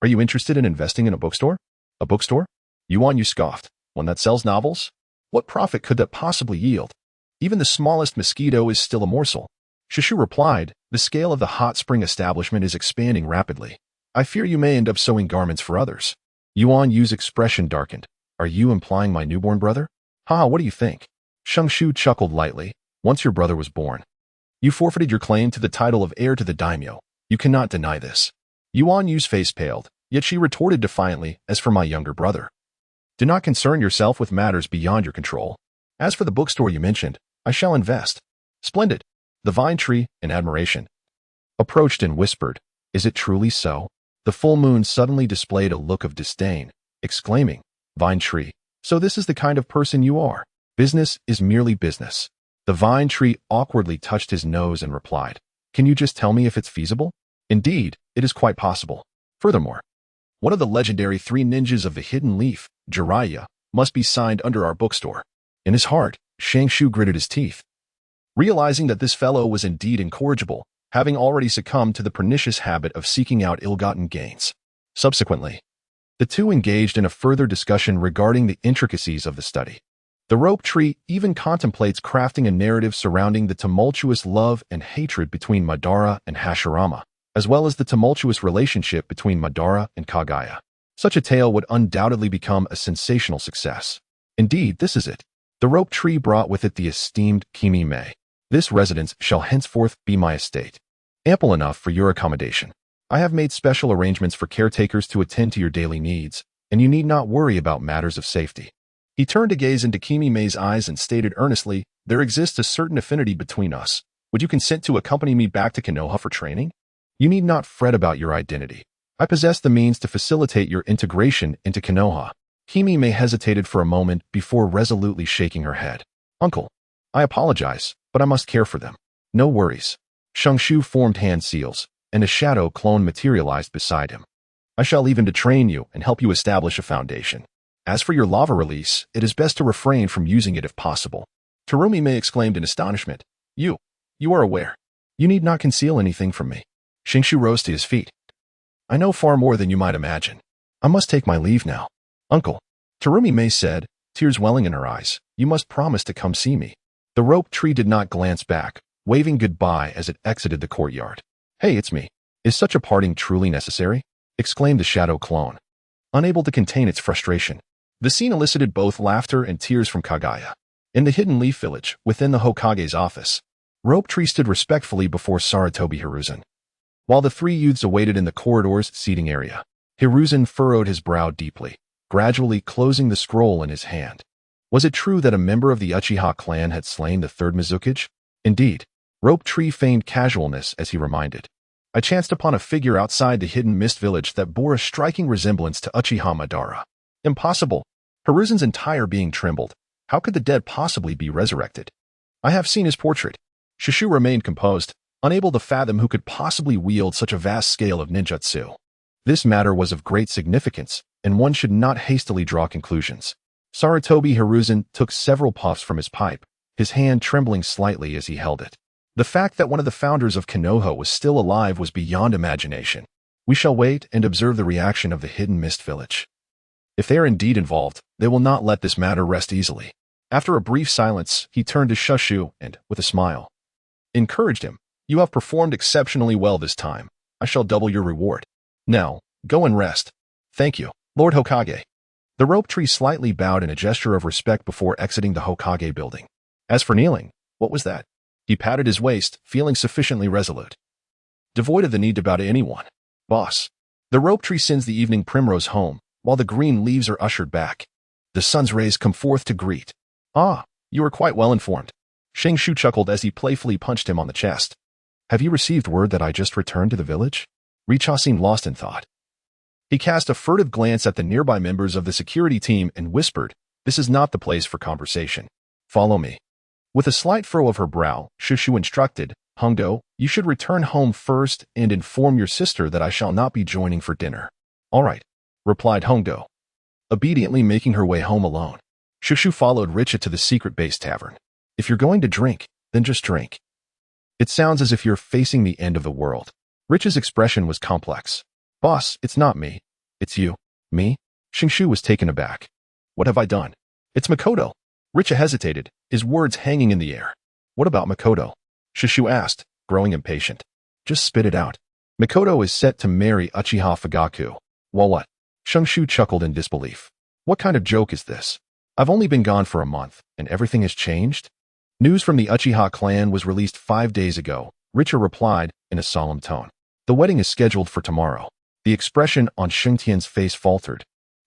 Are you interested in investing in a bookstore? A bookstore? Yuan scoffed. One that sells novels? What profit could that possibly yield? Even the smallest mosquito is still a morsel. Shenshu replied, the scale of the hot spring establishment is expanding rapidly. I fear you may end up sewing garments for others. Yuan's expression darkened. Are you implying my newborn brother? What do you think? Shenshu chuckled lightly. Once your brother was born, you forfeited your claim to the title of heir to the daimyo. You cannot deny this. Yuan's face paled, yet she retorted defiantly, as for my younger brother, do not concern yourself with matters beyond your control. As for the bookstore you mentioned, I shall invest. Splendid. The Vine Tree, in admiration, approached and whispered, is it truly so? The full moon suddenly displayed a look of disdain, exclaiming, Vine Tree, so this is the kind of person you are. Business is merely business. The Vine Tree awkwardly touched his nose and replied, can you just tell me if it's feasible? Indeed, it is quite possible. Furthermore, one of the legendary three ninjas of the Hidden Leaf, Jiraiya, must be signed under our bookstore. In his heart, Shenshu gritted his teeth, realizing that this fellow was indeed incorrigible, having already succumbed to the pernicious habit of seeking out ill-gotten gains. Subsequently, the two engaged in a further discussion regarding the intricacies of the study. The Rope Tree even contemplates crafting a narrative surrounding the tumultuous love and hatred between Madara and Hashirama, as well as the tumultuous relationship between Madara and Kaguya. Such a tale would undoubtedly become a sensational success. Indeed, this is it. The Rope Tree brought with it the esteemed Kimi-Mei. This residence shall henceforth be my estate, ample enough for your accommodation. I have made special arrangements for caretakers to attend to your daily needs, and you need not worry about matters of safety. He turned to gaze into Kimi-Mei's eyes and stated earnestly, there exists a certain affinity between us. Would you consent to accompany me back to Konoha for training? You need not fret about your identity. I possess the means to facilitate your integration into Konoha. Kimi-Mei hesitated for a moment before resolutely shaking her head. Uncle, I apologize, but I must care for them. No worries. Shenshu formed hand seals, and a shadow clone materialized beside him. I shall leave him to train you and help you establish a foundation. As for your lava release, it is best to refrain from using it if possible. Terumi exclaimed in astonishment. You are aware. You need not conceal anything from me. Shenshu rose to his feet. I know far more than you might imagine. I must take my leave now. Uncle, Terumi said, tears welling in her eyes, you must promise to come see me. The rope tree did not glance back, waving goodbye as it exited the courtyard. Hey, it's me. Is such a parting truly necessary? Exclaimed the shadow clone, unable to contain its frustration. The scene elicited both laughter and tears from Kaguya. In the hidden leaf village, within the Hokage's office, Rope Tree stood respectfully before Sarutobi Hiruzen. While the three youths awaited in the corridor's seating area, Hiruzen furrowed his brow deeply, gradually closing the scroll in his hand. Was it true that a member of the Uchiha clan had slain the third Mizukage? Indeed, Rope Tree feigned casualness as he reminded. I chanced upon a figure outside the hidden mist village that bore a striking resemblance to Uchiha Madara. Impossible. Hiruzen's entire being trembled. How could the dead possibly be resurrected? I have seen his portrait. Shenshu remained composed, unable to fathom who could possibly wield such a vast scale of ninjutsu. This matter was of great significance, and one should not hastily draw conclusions. Sarutobi Hiruzen took several puffs from his pipe, his hand trembling slightly as he held it. The fact that one of the founders of Konoha was still alive was beyond imagination. We shall wait and observe the reaction of the hidden mist village. If they are indeed involved, they will not let this matter rest easily. After a brief silence, he turned to Shenshu and, with a smile, encouraged him. You have performed exceptionally well this time. I shall double your reward. Now, go and rest. Thank you, Lord Hokage. The rope tree slightly bowed in a gesture of respect before exiting the Hokage building. As for kneeling, what was that? He patted his waist, feeling sufficiently resolute. Devoid of the need to bow to anyone. Boss. The rope tree sends the evening primrose home, while the green leaves are ushered back. The sun's rays come forth to greet. Ah, you are quite well informed. Shenshu chuckled as he playfully punched him on the chest. Have you received word that I just returned to the village? Richa seemed lost in thought. He cast a furtive glance at the nearby members of the security team and whispered, this is not the place for conversation. Follow me. With a slight furrow of her brow, Shenshu instructed, Hongdo, you should return home first and inform your sister that I shall not be joining for dinner. All right, replied Hongdo, obediently making her way home alone. Shenshu followed Richa to the secret base tavern. If you're going to drink, then just drink. It sounds as if you're facing the end of the world. Richa's expression was complex. Boss, it's not me. It's you. Me? Shenshu was taken aback. What have I done? It's Makoto. Richa hesitated, his words hanging in the air. What about Makoto? Shenshu asked, growing impatient. Just spit it out. Makoto is set to marry Uchiha Fugaku. Well, what? Shenshu chuckled in disbelief. What kind of joke is this? I've only been gone for a month, and everything has changed? News from the Uchiha clan was released 5 days ago, Richa replied in a solemn tone. The wedding is scheduled for tomorrow. The expression on Shengtian's face faltered,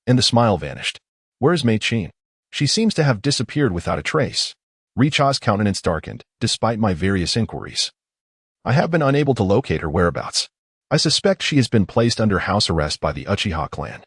and the smile vanished. Where is Mei Qin? She seems to have disappeared without a trace. Richa's countenance darkened, despite my various inquiries. I have been unable to locate her whereabouts. I suspect she has been placed under house arrest by the Uchiha clan.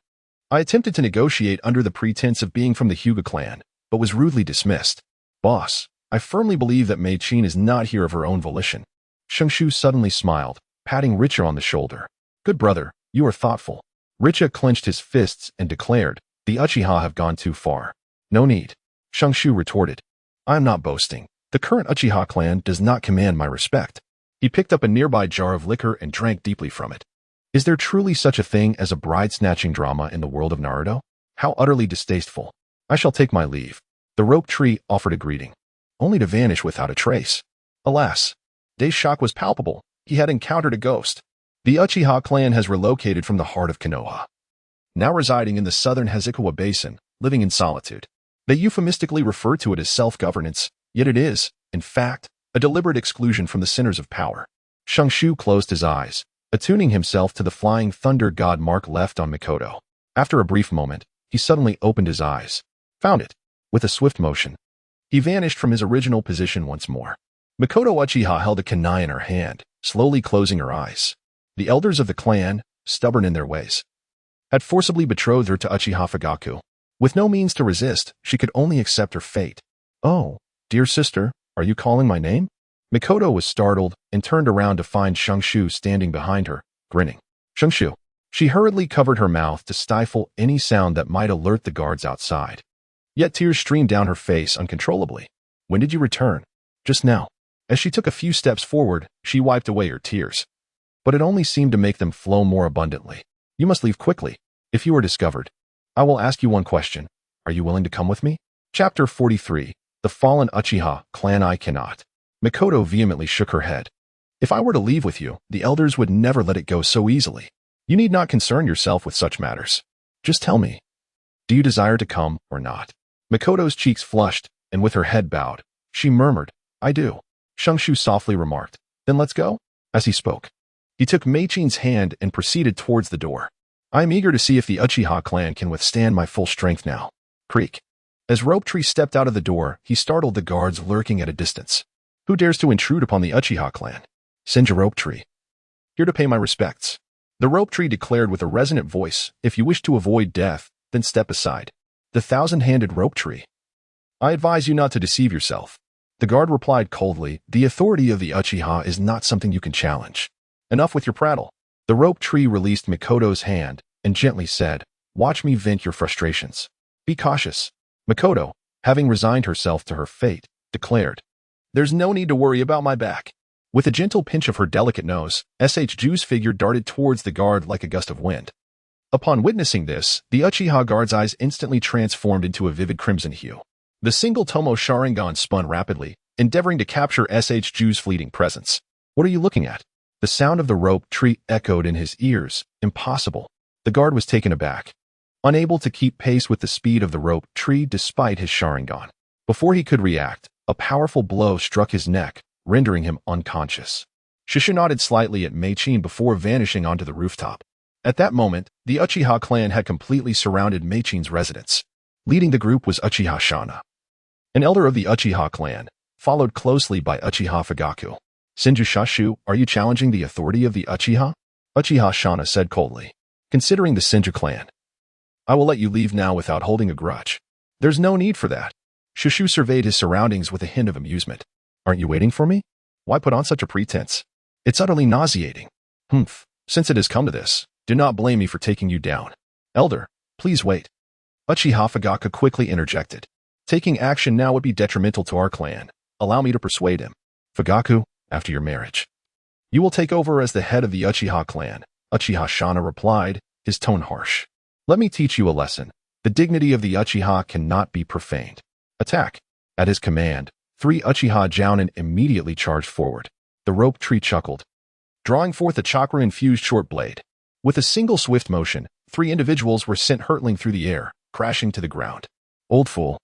I attempted to negotiate under the pretense of being from the Hyuga clan, but was rudely dismissed. Boss, I firmly believe that Mei Qin is not here of her own volition. Shenshu suddenly smiled, patting Richa on the shoulder. Good brother, you are thoughtful. Richa clenched his fists and declared, the Uchiha have gone too far. No need. Shenshu retorted. I am not boasting. The current Uchiha clan does not command my respect. He picked up a nearby jar of liquor and drank deeply from it. Is there truly such a thing as a bride-snatching drama in the world of Naruto? How utterly distasteful. I shall take my leave. The rope tree offered a greeting, only to vanish without a trace. Alas, Day's shock was palpable. He had encountered a ghost. The Uchiha clan has relocated from the heart of Konoha, now residing in the southern Hazikawa Basin, living in solitude. They euphemistically refer to it as self-governance, yet it is, in fact, a deliberate exclusion from the centers of power. Shenshu closed his eyes, attuning himself to the flying thunder god mark left on Makoto. After a brief moment, he suddenly opened his eyes. Found it. With a swift motion, he vanished from his original position once more. Makoto Uchiha held a kunai in her hand, slowly closing her eyes. The elders of the clan, stubborn in their ways, had forcibly betrothed her to Uchiha Fugaku. With no means to resist, she could only accept her fate. Oh, dear sister, are you calling my name? Mikoto was startled and turned around to find Shenshu standing behind her, grinning. Shenshu. She hurriedly covered her mouth to stifle any sound that might alert the guards outside. Yet tears streamed down her face uncontrollably. When did you return? Just now. As she took a few steps forward, she wiped away her tears. But it only seemed to make them flow more abundantly. You must leave quickly. If you are discovered, I will ask you one question. Are you willing to come with me? Chapter 43. The Fallen Uchiha Clan. I cannot. Mikoto vehemently shook her head. If I were to leave with you, the elders would never let it go so easily. You need not concern yourself with such matters. Just tell me. Do you desire to come or not? Mikoto's cheeks flushed, and with her head bowed, she murmured, I do. Shenshu softly remarked, Then let's go. As he spoke, he took Meichin's hand and proceeded towards the door. I am eager to see if the Uchiha clan can withstand my full strength now. Creak. As Rope Tree stepped out of the door, he startled the guards lurking at a distance. Who dares to intrude upon the Uchiha clan? Senju Rope Tree. Here to pay my respects. The Rope Tree declared with a resonant voice, If you wish to avoid death, then step aside. The thousand-handed Rope Tree. I advise you not to deceive yourself. The guard replied coldly, The authority of the Uchiha is not something you can challenge. Enough with your prattle. The Rope Tree released Mikoto's hand and gently said, Watch me vent your frustrations. Be cautious. Mikoto, having resigned herself to her fate, declared, There's no need to worry about my back. With a gentle pinch of her delicate nose, Ju's figure darted towards the guard like a gust of wind. Upon witnessing this, the Uchiha guard's eyes instantly transformed into a vivid crimson hue. The single Tomo Sharingan spun rapidly, endeavoring to capture Ju's fleeting presence. What are you looking at? The sound of the Rope Tree echoed in his ears. Impossible. The guard was taken aback, unable to keep pace with the speed of the Rope Tree despite his Sharingan. Before he could react, a powerful blow struck his neck, rendering him unconscious. Shisha nodded slightly at Meichin before vanishing onto the rooftop. At that moment, the Uchiha clan had completely surrounded Meichin's residence. Leading the group was Uchiha Shana, an elder of the Uchiha clan, followed closely by Uchiha Fugaku. Senju Shashu, are you challenging the authority of the Uchiha? Uchiha Shana said coldly. Considering the Senju clan, I will let you leave now without holding a grudge. There's no need for that. Shushu surveyed his surroundings with a hint of amusement. Aren't you waiting for me? Why put on such a pretense? It's utterly nauseating. Humph. Since it has come to this, do not blame me for taking you down. Elder, please wait. Uchiha Fugaku quickly interjected. Taking action now would be detrimental to our clan. Allow me to persuade him. Fugaku, after your marriage, you will take over as the head of the Uchiha clan. Uchiha Shana replied, his tone harsh. Let me teach you a lesson. The dignity of the Uchiha cannot be profaned. Attack. At his command, 3 Uchiha Jounin immediately charged forward. The Rope Tree chuckled, drawing forth a chakra-infused short blade. With a single swift motion, 3 individuals were sent hurtling through the air, crashing to the ground. Old fool.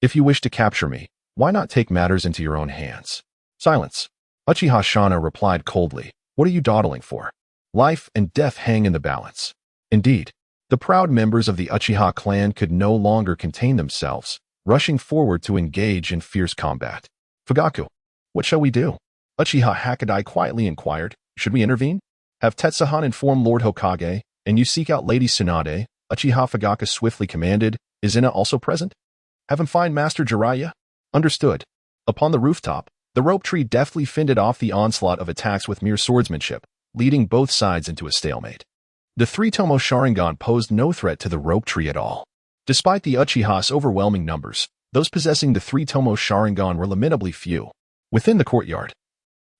If you wish to capture me, why not take matters into your own hands? Silence. Uchiha Shana replied coldly, What are you dawdling for? Life and death hang in the balance. Indeed, the proud members of the Uchiha clan could no longer contain themselves, rushing forward to engage in fierce combat. Fugaku, what shall we do? Uchiha Hakadai quietly inquired. Should we intervene? Have Tetsuhan inform Lord Hokage, and you seek out Lady Tsunade. Uchiha Fugaku swiftly commanded. Is Ina also present? Have him find Master Jiraiya? Understood. Upon the rooftop, the Rope Tree deftly fended off the onslaught of attacks with mere swordsmanship, leading both sides into a stalemate. The 3 Tomo Sharingan posed no threat to the Rope Tree at all. Despite the Uchiha's overwhelming numbers, those possessing the 3 Tomo Sharingan were lamentably few. Within the courtyard,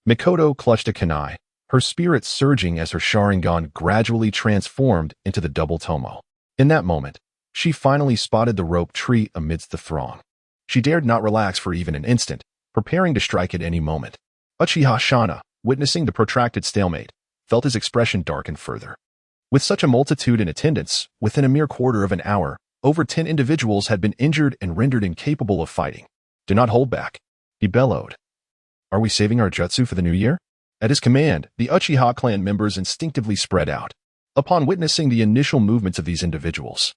Mikoto clutched a kunai, her spirits surging as her Sharingan gradually transformed into the double Tomo. In that moment, she finally spotted the Rope Tree amidst the throng. She dared not relax for even an instant, preparing to strike at any moment. Uchiha Shana, witnessing the protracted stalemate, felt his expression darken further. With such a multitude in attendance, within a mere quarter of an hour, over 10 individuals had been injured and rendered incapable of fighting. Do not hold back, he bellowed. Are we saving our jutsu for the new year? At his command, the Uchiha clan members instinctively spread out. Upon witnessing the initial movements of these individuals,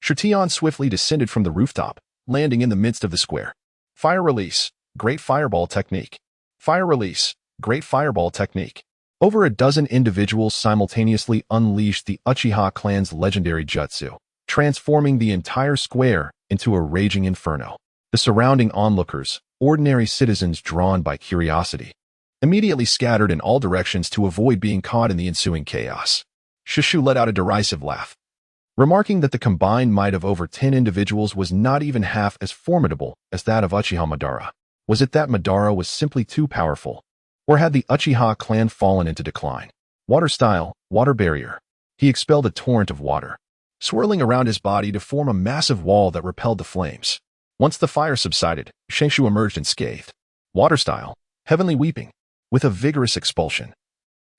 Shirtion swiftly descended from the rooftop, landing in the midst of the square. Fire release, great fireball technique. Fire release, great fireball technique. Over a dozen individuals simultaneously unleashed the Uchiha clan's legendary jutsu, transforming the entire square into a raging inferno. The surrounding onlookers, ordinary citizens drawn by curiosity, immediately scattered in all directions to avoid being caught in the ensuing chaos. Shenshu let out a derisive laugh, remarking that the combined might of over 10 individuals was not even half as formidable as that of Uchiha Madara. Was it that Madara was simply too powerful? Or had the Uchiha clan fallen into decline? Water style, water barrier. He expelled a torrent of water, swirling around his body to form a massive wall that repelled the flames. Once the fire subsided, Shenshu emerged unscathed. Water style, heavenly weeping. With a vigorous expulsion,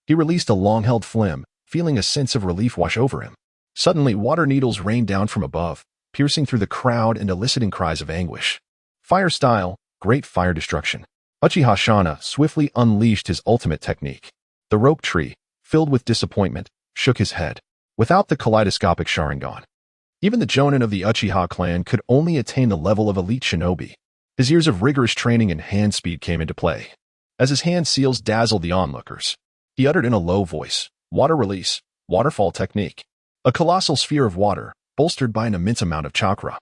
he released a long-held phlegm, feeling a sense of relief wash over him. Suddenly, water needles rained down from above, piercing through the crowd and eliciting cries of anguish. Fire style, great fire destruction. Uchiha Shana swiftly unleashed his ultimate technique. The rope tree, filled with disappointment, shook his head. Without the kaleidoscopic Sharingan, even the Jonin of the Uchiha clan could only attain the level of elite shinobi. His years of rigorous training and hand speed came into play. As his hand seals dazzled the onlookers, he uttered in a low voice, "Water release, waterfall technique." A colossal sphere of water, bolstered by an immense amount of chakra,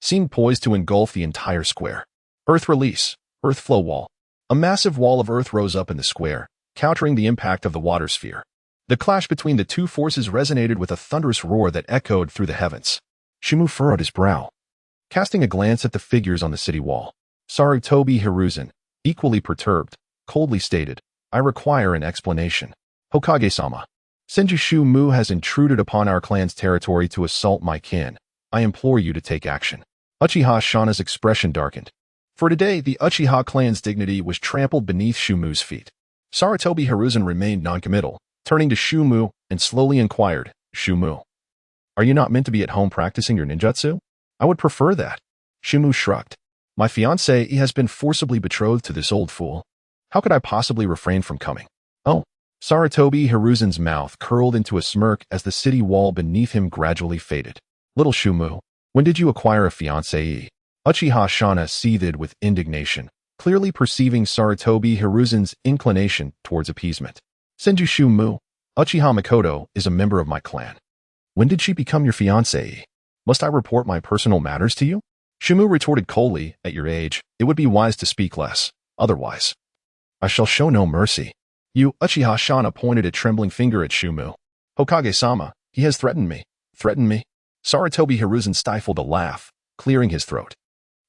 seemed poised to engulf the entire square. Earth release, earth flow wall. A massive wall of earth rose up in the square, countering the impact of the water sphere. The clash between the two forces resonated with a thunderous roar that echoed through the heavens. Shimu furrowed his brow, casting a glance at the figures on the city wall. Sarutobi Hiruzen, equally perturbed, coldly stated, "I require an explanation. Hokage-sama, Senju Shumu has intruded upon our clan's territory to assault my kin. I implore you to take action." Uchiha Shana's expression darkened. For today, the Uchiha clan's dignity was trampled beneath Shumu's feet. Sarutobi Hiruzen remained noncommittal, turning to Shumu and slowly inquired, "Shumu, are you not meant to be at home practicing your ninjutsu? I would prefer that." Shumu shrugged. "My fiancé has been forcibly betrothed to this old fool. How could I possibly refrain from coming?" "Oh." Sarutobi Hiruzen's mouth curled into a smirk as the city wall beneath him gradually faded. "Little Shumu, when did you acquire a fiancé?" Uchiha Shana seethed with indignation, clearly perceiving Sarutobi Hiruzen's inclination towards appeasement. "Senju Shumu, Uchiha Mikoto is a member of my clan. When did she become your fiancé? Must I report my personal matters to you?" Shumu retorted coldly, "At your age, it would be wise to speak less. Otherwise, I shall show no mercy." "You," Uchiha Shana pointed a trembling finger at Shumu. "Hokage-sama, he has threatened me." "Threatened me?" Sarutobi Hiruzen stifled a laugh, clearing his throat.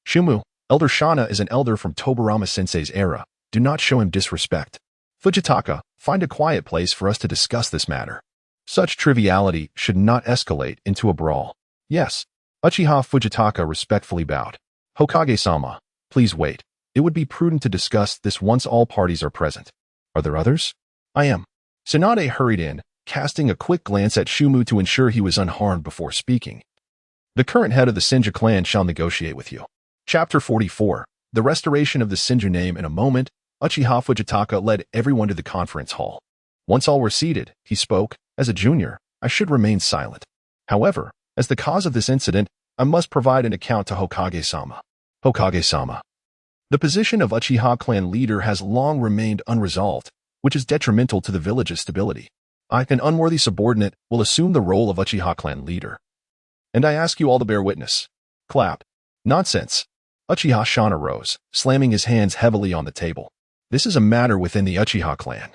"Shumu, Elder Shana is an elder from Tobirama-sensei's era. Do not show him disrespect. Fujitaka, find a quiet place for us to discuss this matter. Such triviality should not escalate into a brawl." "Yes." Uchiha Fujitaka respectfully bowed. "Hokage-sama, please wait. It would be prudent to discuss this once all parties are present. Are there others?" "I am." Tsunade hurried in, casting a quick glance at Shumu to ensure he was unharmed before speaking. "The current head of the Senju clan shall negotiate with you." Chapter 44. The restoration of the Senju name. In a moment, Uchiha Fujitaka led everyone to the conference hall. Once all were seated, he spoke, "As a junior, I should remain silent. However, as the cause of this incident, I must provide an account to Hokage-sama." "Hokage-sama." The position of Uchiha clan leader has long remained unresolved, which is detrimental to the village's stability. I, an unworthy subordinate, will assume the role of Uchiha clan leader. And I ask you all to bear witness. Clap. "Nonsense." Uchiha Shana rose, slamming his hands heavily on the table. "This is a matter within the Uchiha clan.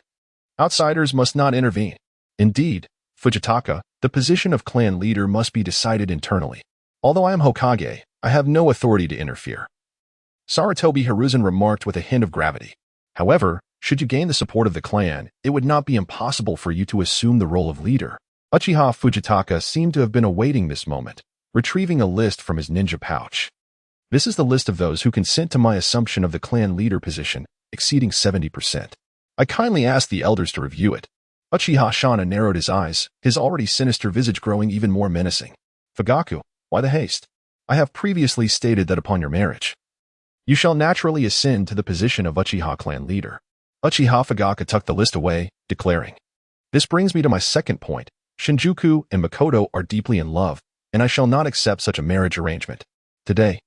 Outsiders must not intervene. Indeed, Fujitaka, the position of clan leader must be decided internally. Although I am Hokage, I have no authority to interfere." Sarutobi Hiruzen remarked with a hint of gravity. "However, should you gain the support of the clan, it would not be impossible for you to assume the role of leader." Uchiha Fujitaka seemed to have been awaiting this moment, retrieving a list from his ninja pouch. "This is the list of those who consent to my assumption of the clan leader position, exceeding 70%. I kindly ask the elders to review it." Uchiha Shana narrowed his eyes, his already sinister visage growing even more menacing. "Fugaku, why the haste? I have previously stated that upon your marriage, you shall naturally ascend to the position of Uchiha clan leader." Uchiha Fugaku tucked the list away, declaring, "This brings me to my second point. Shinjuku and Mikoto are deeply in love, and I shall not accept such a marriage arrangement. Today,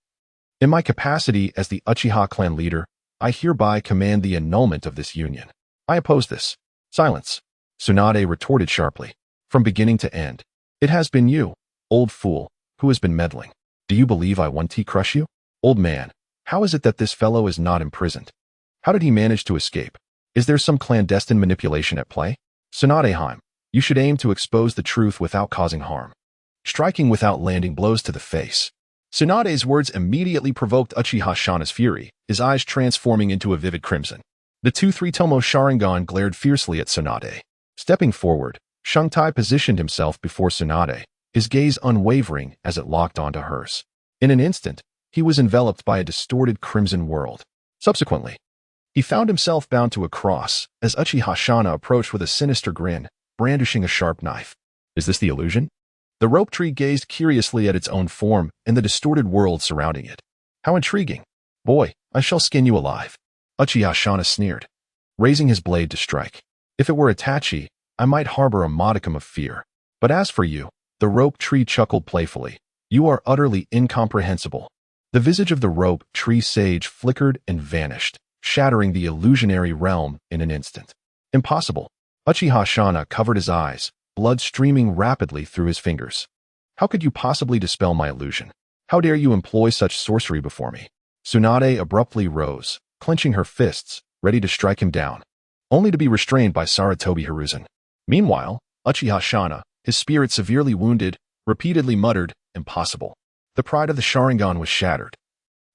in my capacity as the Uchiha clan leader, I hereby command the annulment of this union. I oppose this." "Silence," Tsunade retorted sharply. "From beginning to end, it has been you, old fool, who has been meddling. Do you believe I want to crush you?" Old man, how is it that this fellow is not imprisoned? How did he manage to escape? Is there some clandestine manipulation at play? Tsunadeheim, you should aim to expose the truth without causing harm. Striking without landing blows to the face. Tsunade's words immediately provoked Uchiha Shana's fury, his eyes transforming into a vivid crimson. The 2-3-tomo Sharingan glared fiercely at Tsunade. Stepping forward, Shangtai positioned himself before Tsunade, his gaze unwavering as it locked onto hers. In an instant, he was enveloped by a distorted crimson world. Subsequently, he found himself bound to a cross as Uchiha Shana approached with a sinister grin, brandishing a sharp knife. Is this the illusion? The rope tree gazed curiously at its own form and the distorted world surrounding it. How intriguing. Boy, I shall skin you alive. Uchiha Shana sneered, raising his blade to strike. If it were Itachi, I might harbor a modicum of fear. But as for you, the rope tree chuckled playfully. You are utterly incomprehensible. The visage of the rope tree sage flickered and vanished, shattering the illusionary realm in an instant. Impossible. Uchiha Shana covered his eyes, blood streaming rapidly through his fingers. How could you possibly dispel my illusion? How dare you employ such sorcery before me? Tsunade abruptly rose, clenching her fists, ready to strike him down, only to be restrained by Sarutobi Hiruzen. Meanwhile, Uchiha Shana, his spirit severely wounded, repeatedly muttered, impossible. The pride of the Sharingan was shattered,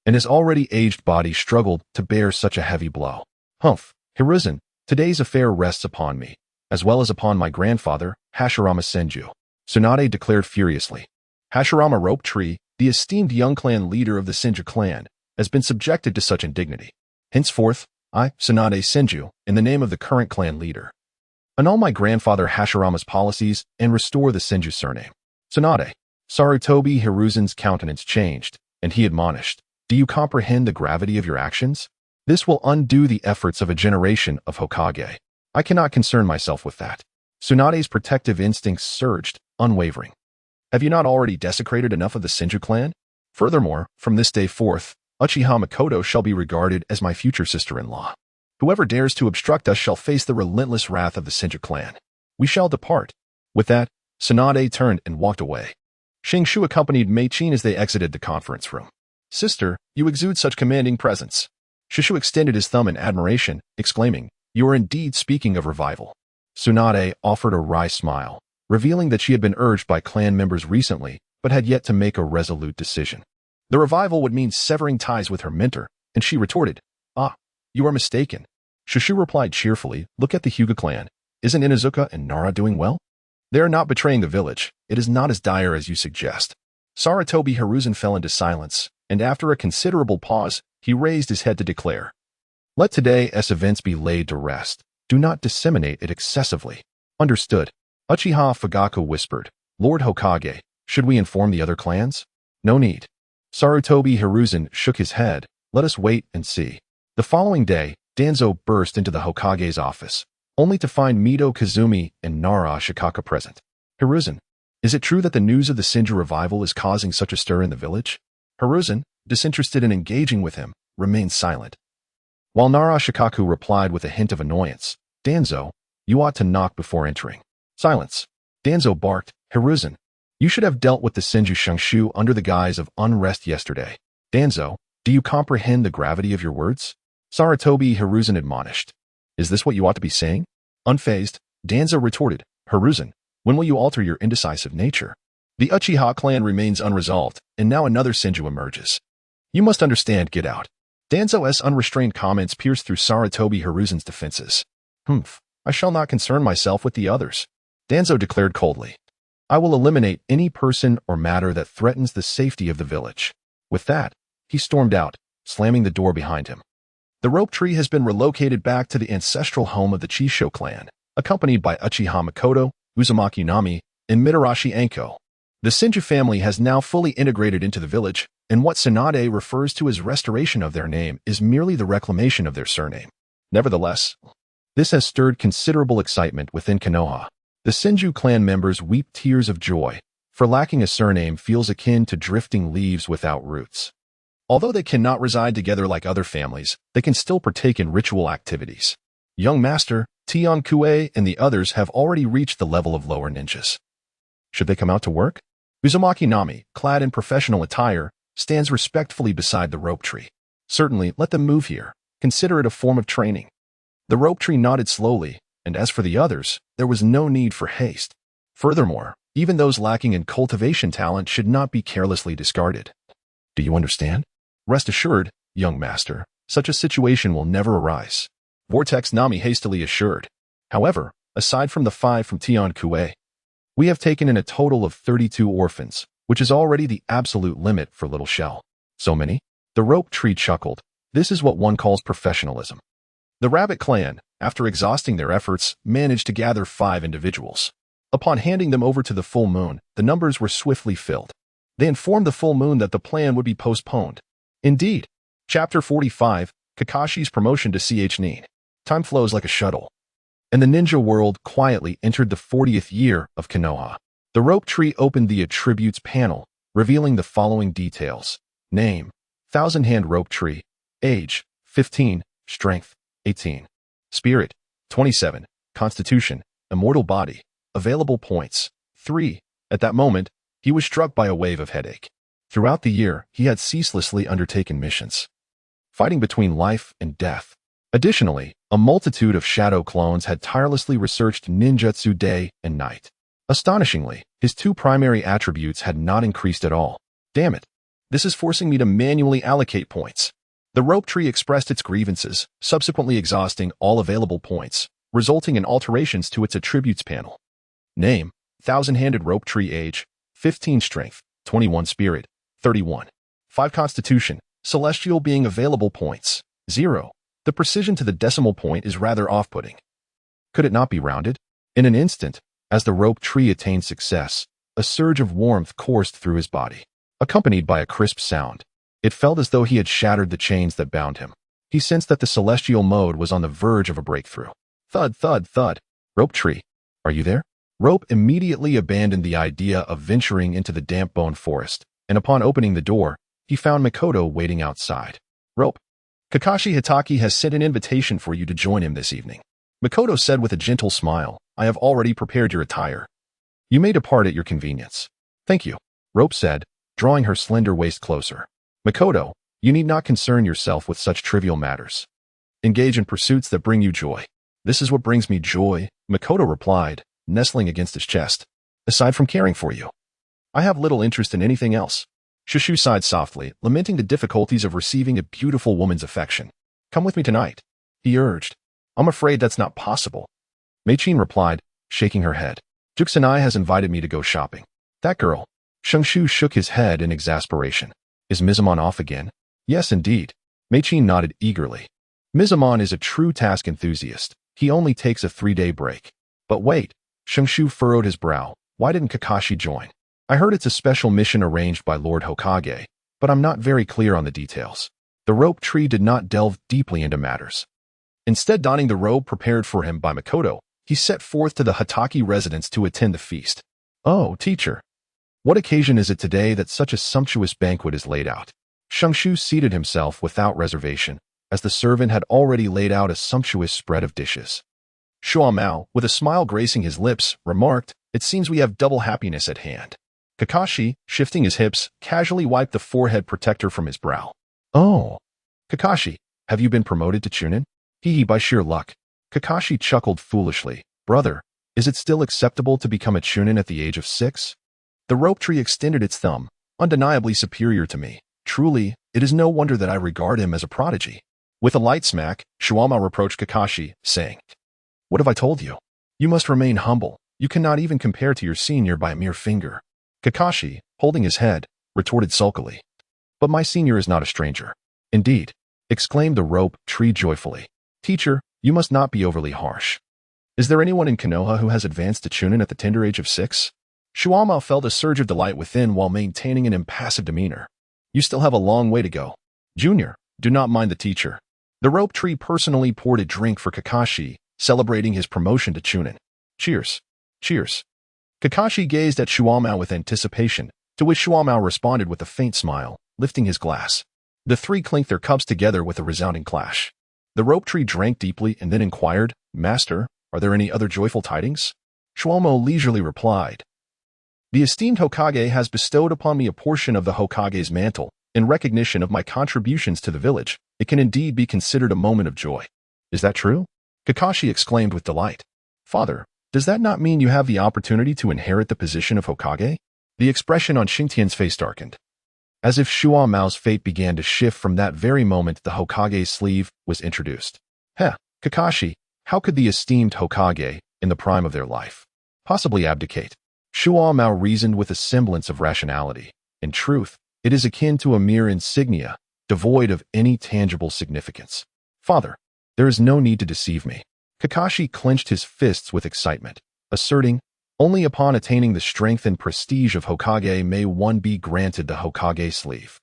and his already aged body struggled to bear such a heavy blow. Humph, Hiruzen, today's affair rests upon me, as well as upon my grandfather, Hashirama Senju. Tsunade declared furiously. Hashirama Rope Tree, the esteemed young clan leader of the Senju clan, has been subjected to such indignity. Henceforth, I, Tsunade Senju, in the name of the current clan leader, annul my grandfather Hashirama's policies and restore the Senju surname. Tsunade. Sarutobi Hiruzen's countenance changed, and he admonished, do you comprehend the gravity of your actions? This will undo the efforts of a generation of Hokage. I cannot concern myself with that. Tsunade's protective instincts surged, unwavering. Have you not already desecrated enough of the Senju clan? Furthermore, from this day forth, Uchiha Makoto shall be regarded as my future sister-in-law. Whoever dares to obstruct us shall face the relentless wrath of the Senju clan. We shall depart. With that, Tsunade turned and walked away. Shenshu accompanied Meichin as they exited the conference room. Sister, you exude such commanding presence. Shenshu extended his thumb in admiration, exclaiming, you are indeed speaking of revival. Tsunade offered a wry smile, revealing that she had been urged by clan members recently, but had yet to make a resolute decision. The revival would mean severing ties with her mentor, and she retorted, ah, you are mistaken. Shenshu replied cheerfully, look at the Hyuga clan. Isn't Inuzuka and Nara doing well? They are not betraying the village. It is not as dire as you suggest. Sarutobi Hiruzen fell into silence, and after a considerable pause, he raised his head to declare, let today's events be laid to rest. Do not disseminate it excessively. Understood. Uchiha Fugaku whispered, Lord Hokage, should we inform the other clans? No need. Sarutobi Hiruzen shook his head, let us wait and see. The following day, Danzo burst into the Hokage's office, only to find Mido Kazumi and Nara Ashikaka present. Hiruzen, is it true that the news of the Senju revival is causing such a stir in the village? Hiruzen, disinterested in engaging with him, remained silent. While Nara Ashikaku replied with a hint of annoyance, Danzo, you ought to knock before entering. Silence. Danzo barked, Hiruzen, you should have dealt with the Senju Shenshu under the guise of unrest yesterday. Danzo, do you comprehend the gravity of your words? Sarutobi Hiruzen admonished. Is this what you ought to be saying? Unfazed, Danzo retorted, Hiruzen, when will you alter your indecisive nature? The Uchiha clan remains unresolved, and now another Senju emerges. You must understand, get out. Danzo's unrestrained comments pierced through Sarutobi Hiruzen's defenses. Humph, I shall not concern myself with the others. Danzo declared coldly. I will eliminate any person or matter that threatens the safety of the village. With that, he stormed out, slamming the door behind him. The rope tree has been relocated back to the ancestral home of the Chisho clan, accompanied by Uchiha Makoto, Uzumaki Nami, and Mitarashi Anko. The Senju family has now fully integrated into the village, and what Tsunade refers to as restoration of their name is merely the reclamation of their surname. Nevertheless, this has stirred considerable excitement within Konoha. The Senju clan members weep tears of joy, for lacking a surname feels akin to drifting leaves without roots. Although they cannot reside together like other families, they can still partake in ritual activities. Young Master, Tian Kue, and the others have already reached the level of lower ninjas. Should they come out to work? Uzumaki Nami, clad in professional attire, stands respectfully beside the rope tree. Certainly, let them move here. Consider it a form of training. The rope tree nodded slowly, and as for the others, there was no need for haste. Furthermore, even those lacking in cultivation talent should not be carelessly discarded. Do you understand? Rest assured, young master, such a situation will never arise. Vortex Nami hastily assured. However, aside from the 5 from Tian Kue, we have taken in a total of 32 orphans, which is already the absolute limit for Little Shell. So many? The rope tree chuckled. This is what one calls professionalism. The Rabbit clan, after exhausting their efforts, managed to gather 5 individuals. Upon handing them over to the full moon, the numbers were swiftly filled. They informed the full moon that the plan would be postponed. Indeed. Chapter 45, Kakashi's promotion to Ch9. Time flows like a shuttle. And the ninja world quietly entered the 40th year of Konoha. The rope tree opened the attributes panel, revealing the following details. Name: Thousand Hand Rope Tree. Age: 15. Strength: 18. Spirit: 27. Constitution: Immortal Body. Available points: 3. At that moment, he was struck by a wave of headache. Throughout the year, he had ceaselessly undertaken missions, fighting between life and death. Additionally, a multitude of shadow clones had tirelessly researched ninjutsu day and night. Astonishingly, his 2 primary attributes had not increased at all. Damn it. This is forcing me to manually allocate points. The rope tree expressed its grievances, subsequently exhausting all available points, resulting in alterations to its attributes panel. Name: Thousand-Handed Rope Tree. Age: 15. Strength: 21. Spirit: 31. 5. Constitution: Celestial Being. Available points: 0. The precision to the decimal point is rather off-putting. Could it not be rounded? In an instant, as the rope tree attained success, a surge of warmth coursed through his body, accompanied by a crisp sound. It felt as though he had shattered the chains that bound him. He sensed that the celestial mode was on the verge of a breakthrough. Thud, thud, thud. Rope tree, are you there? Rope immediately abandoned the idea of venturing into the damp bone forest, and upon opening the door, he found Makoto waiting outside. Rope, Kakashi Hatake has sent an invitation for you to join him this evening. Makoto said with a gentle smile. I have already prepared your attire. You may depart at your convenience. Thank you, Rope said, drawing her slender waist closer. Makoto, you need not concern yourself with such trivial matters. Engage in pursuits that bring you joy. This is what brings me joy, Makoto replied, nestling against his chest. Aside from caring for you, I have little interest in anything else. Shushu sighed softly, lamenting the difficulties of receiving a beautiful woman's affection. Come with me tonight, he urged. I'm afraid that's not possible. Meichin replied, shaking her head. Juxanai has invited me to go shopping. That girl. Shenshu shook his head in exasperation. Is Mizumon off again? Yes, indeed. Meichin nodded eagerly. Mizumon is a true task enthusiast. He only takes a 3-day break. But wait, Shenshu furrowed his brow. Why didn't Kakashi join? I heard it's a special mission arranged by Lord Hokage, but I'm not very clear on the details. The rope tree did not delve deeply into matters. Instead, donning the robe prepared for him by Makoto, he set forth to the Hatake residence to attend the feast. Oh, teacher. What occasion is it today that such a sumptuous banquet is laid out? Shenshu seated himself without reservation, as the servant had already laid out a sumptuous spread of dishes. Shuamao, with a smile gracing his lips, remarked, It seems we have double happiness at hand. Kakashi, shifting his hips, casually wiped the forehead protector from his brow. Oh. Kakashi, have you been promoted to Chunin? Hee by sheer luck. Kakashi chuckled foolishly. Brother, is it still acceptable to become a Chunin at the age of 6? The rope tree extended its thumb, undeniably superior to me. Truly, it is no wonder that I regard him as a prodigy. With a light smack, Shuama reproached Kakashi, saying, What have I told you? You must remain humble. You cannot even compare to your senior by a mere finger. Kakashi, holding his head, retorted sulkily. But my senior is not a stranger. Indeed, exclaimed the rope tree joyfully. Teacher, you must not be overly harsh. Is there anyone in Konoha who has advanced to Chunin at the tender age of 6? Shuama felt a surge of delight within while maintaining an impassive demeanor. You still have a long way to go. Junior, do not mind the teacher. The rope tree personally poured a drink for Kakashi, celebrating his promotion to Chunin. Cheers. Cheers. Kakashi gazed at Shuama with anticipation, to which Shuama responded with a faint smile, lifting his glass. The 3 clinked their cups together with a resounding clash. The rope tree drank deeply and then inquired, Master, are there any other joyful tidings? Shuama leisurely replied, The esteemed Hokage has bestowed upon me a portion of the Hokage's mantle, In recognition of my contributions to the village, it can indeed be considered a moment of joy. Is that true? Kakashi exclaimed with delight. Father, does that not mean you have the opportunity to inherit the position of Hokage? The expression on Xingtian's face darkened. As if Shuo Mao's fate began to shift from that very moment the Hokage's sleeve was introduced. Kakashi, how could the esteemed Hokage, in the prime of their life, possibly abdicate? Shuo Mao reasoned with a semblance of rationality. In truth, it is akin to a mere insignia, devoid of any tangible significance. Father, there is no need to deceive me. Kakashi clenched his fists with excitement, asserting, only upon attaining the strength and prestige of Hokage may one be granted the Hokage sleeve.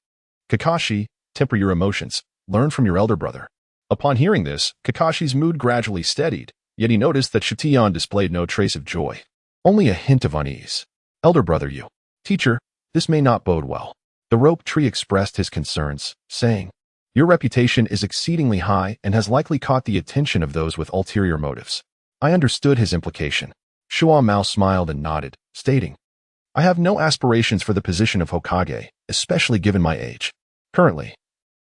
Kakashi, temper your emotions. Learn from your elder brother. Upon hearing this, Kakashi's mood gradually steadied, yet he noticed that Shutian displayed no trace of joy. Only a hint of unease. Elder brother you. Teacher, this may not bode well. The rope tree expressed his concerns, saying, your reputation is exceedingly high and has likely caught the attention of those with ulterior motives. I understood his implication. Shuo Mao smiled and nodded, stating, I have no aspirations for the position of Hokage, especially given my age. Currently,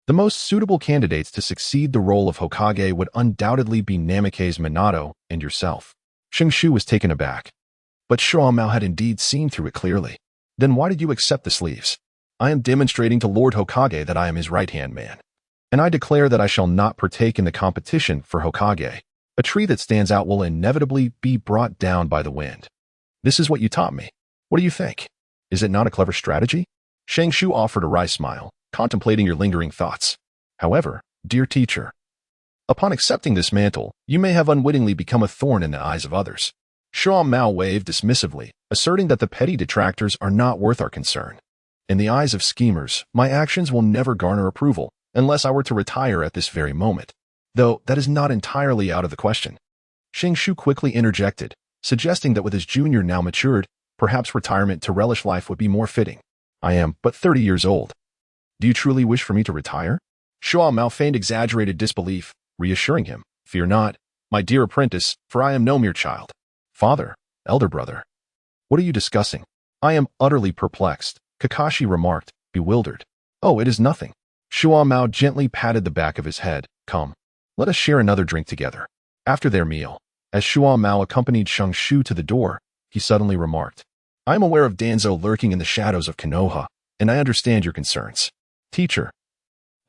the most suitable candidates to succeed the role of Hokage would undoubtedly be Namikaze Minato and yourself. Shenshu was taken aback. But Shuo Mao had indeed seen through it clearly. Then why did you accept the sleeves? I am demonstrating to Lord Hokage that I am his right-hand man. And I declare that I shall not partake in the competition for Hokage. A tree that stands out will inevitably be brought down by the wind. This is what you taught me. What do you think? Is it not a clever strategy? Shenshu offered a wry smile, contemplating your lingering thoughts. However, dear teacher, upon accepting this mantle, you may have unwittingly become a thorn in the eyes of others. Shuo Mao waved dismissively, asserting that the petty detractors are not worth our concern. In the eyes of schemers, my actions will never garner approval, unless I were to retire at this very moment. Though that is not entirely out of the question. Shenshu quickly interjected, suggesting that with his junior now matured, perhaps retirement to relish life would be more fitting. I am but 30 years old. Do you truly wish for me to retire? Shuo Mao feigned exaggerated disbelief, reassuring him, fear not, my dear apprentice, for I am no mere child. Father, elder brother, what are you discussing? I am utterly perplexed, Kakashi remarked, bewildered. Oh, it is nothing. Shuo Mao gently patted the back of his head. Come, let us share another drink together. After their meal, as Shuo Mao accompanied Shenshu to the door, he suddenly remarked, I am aware of Danzo lurking in the shadows of Konoha, and I understand your concerns. Teacher,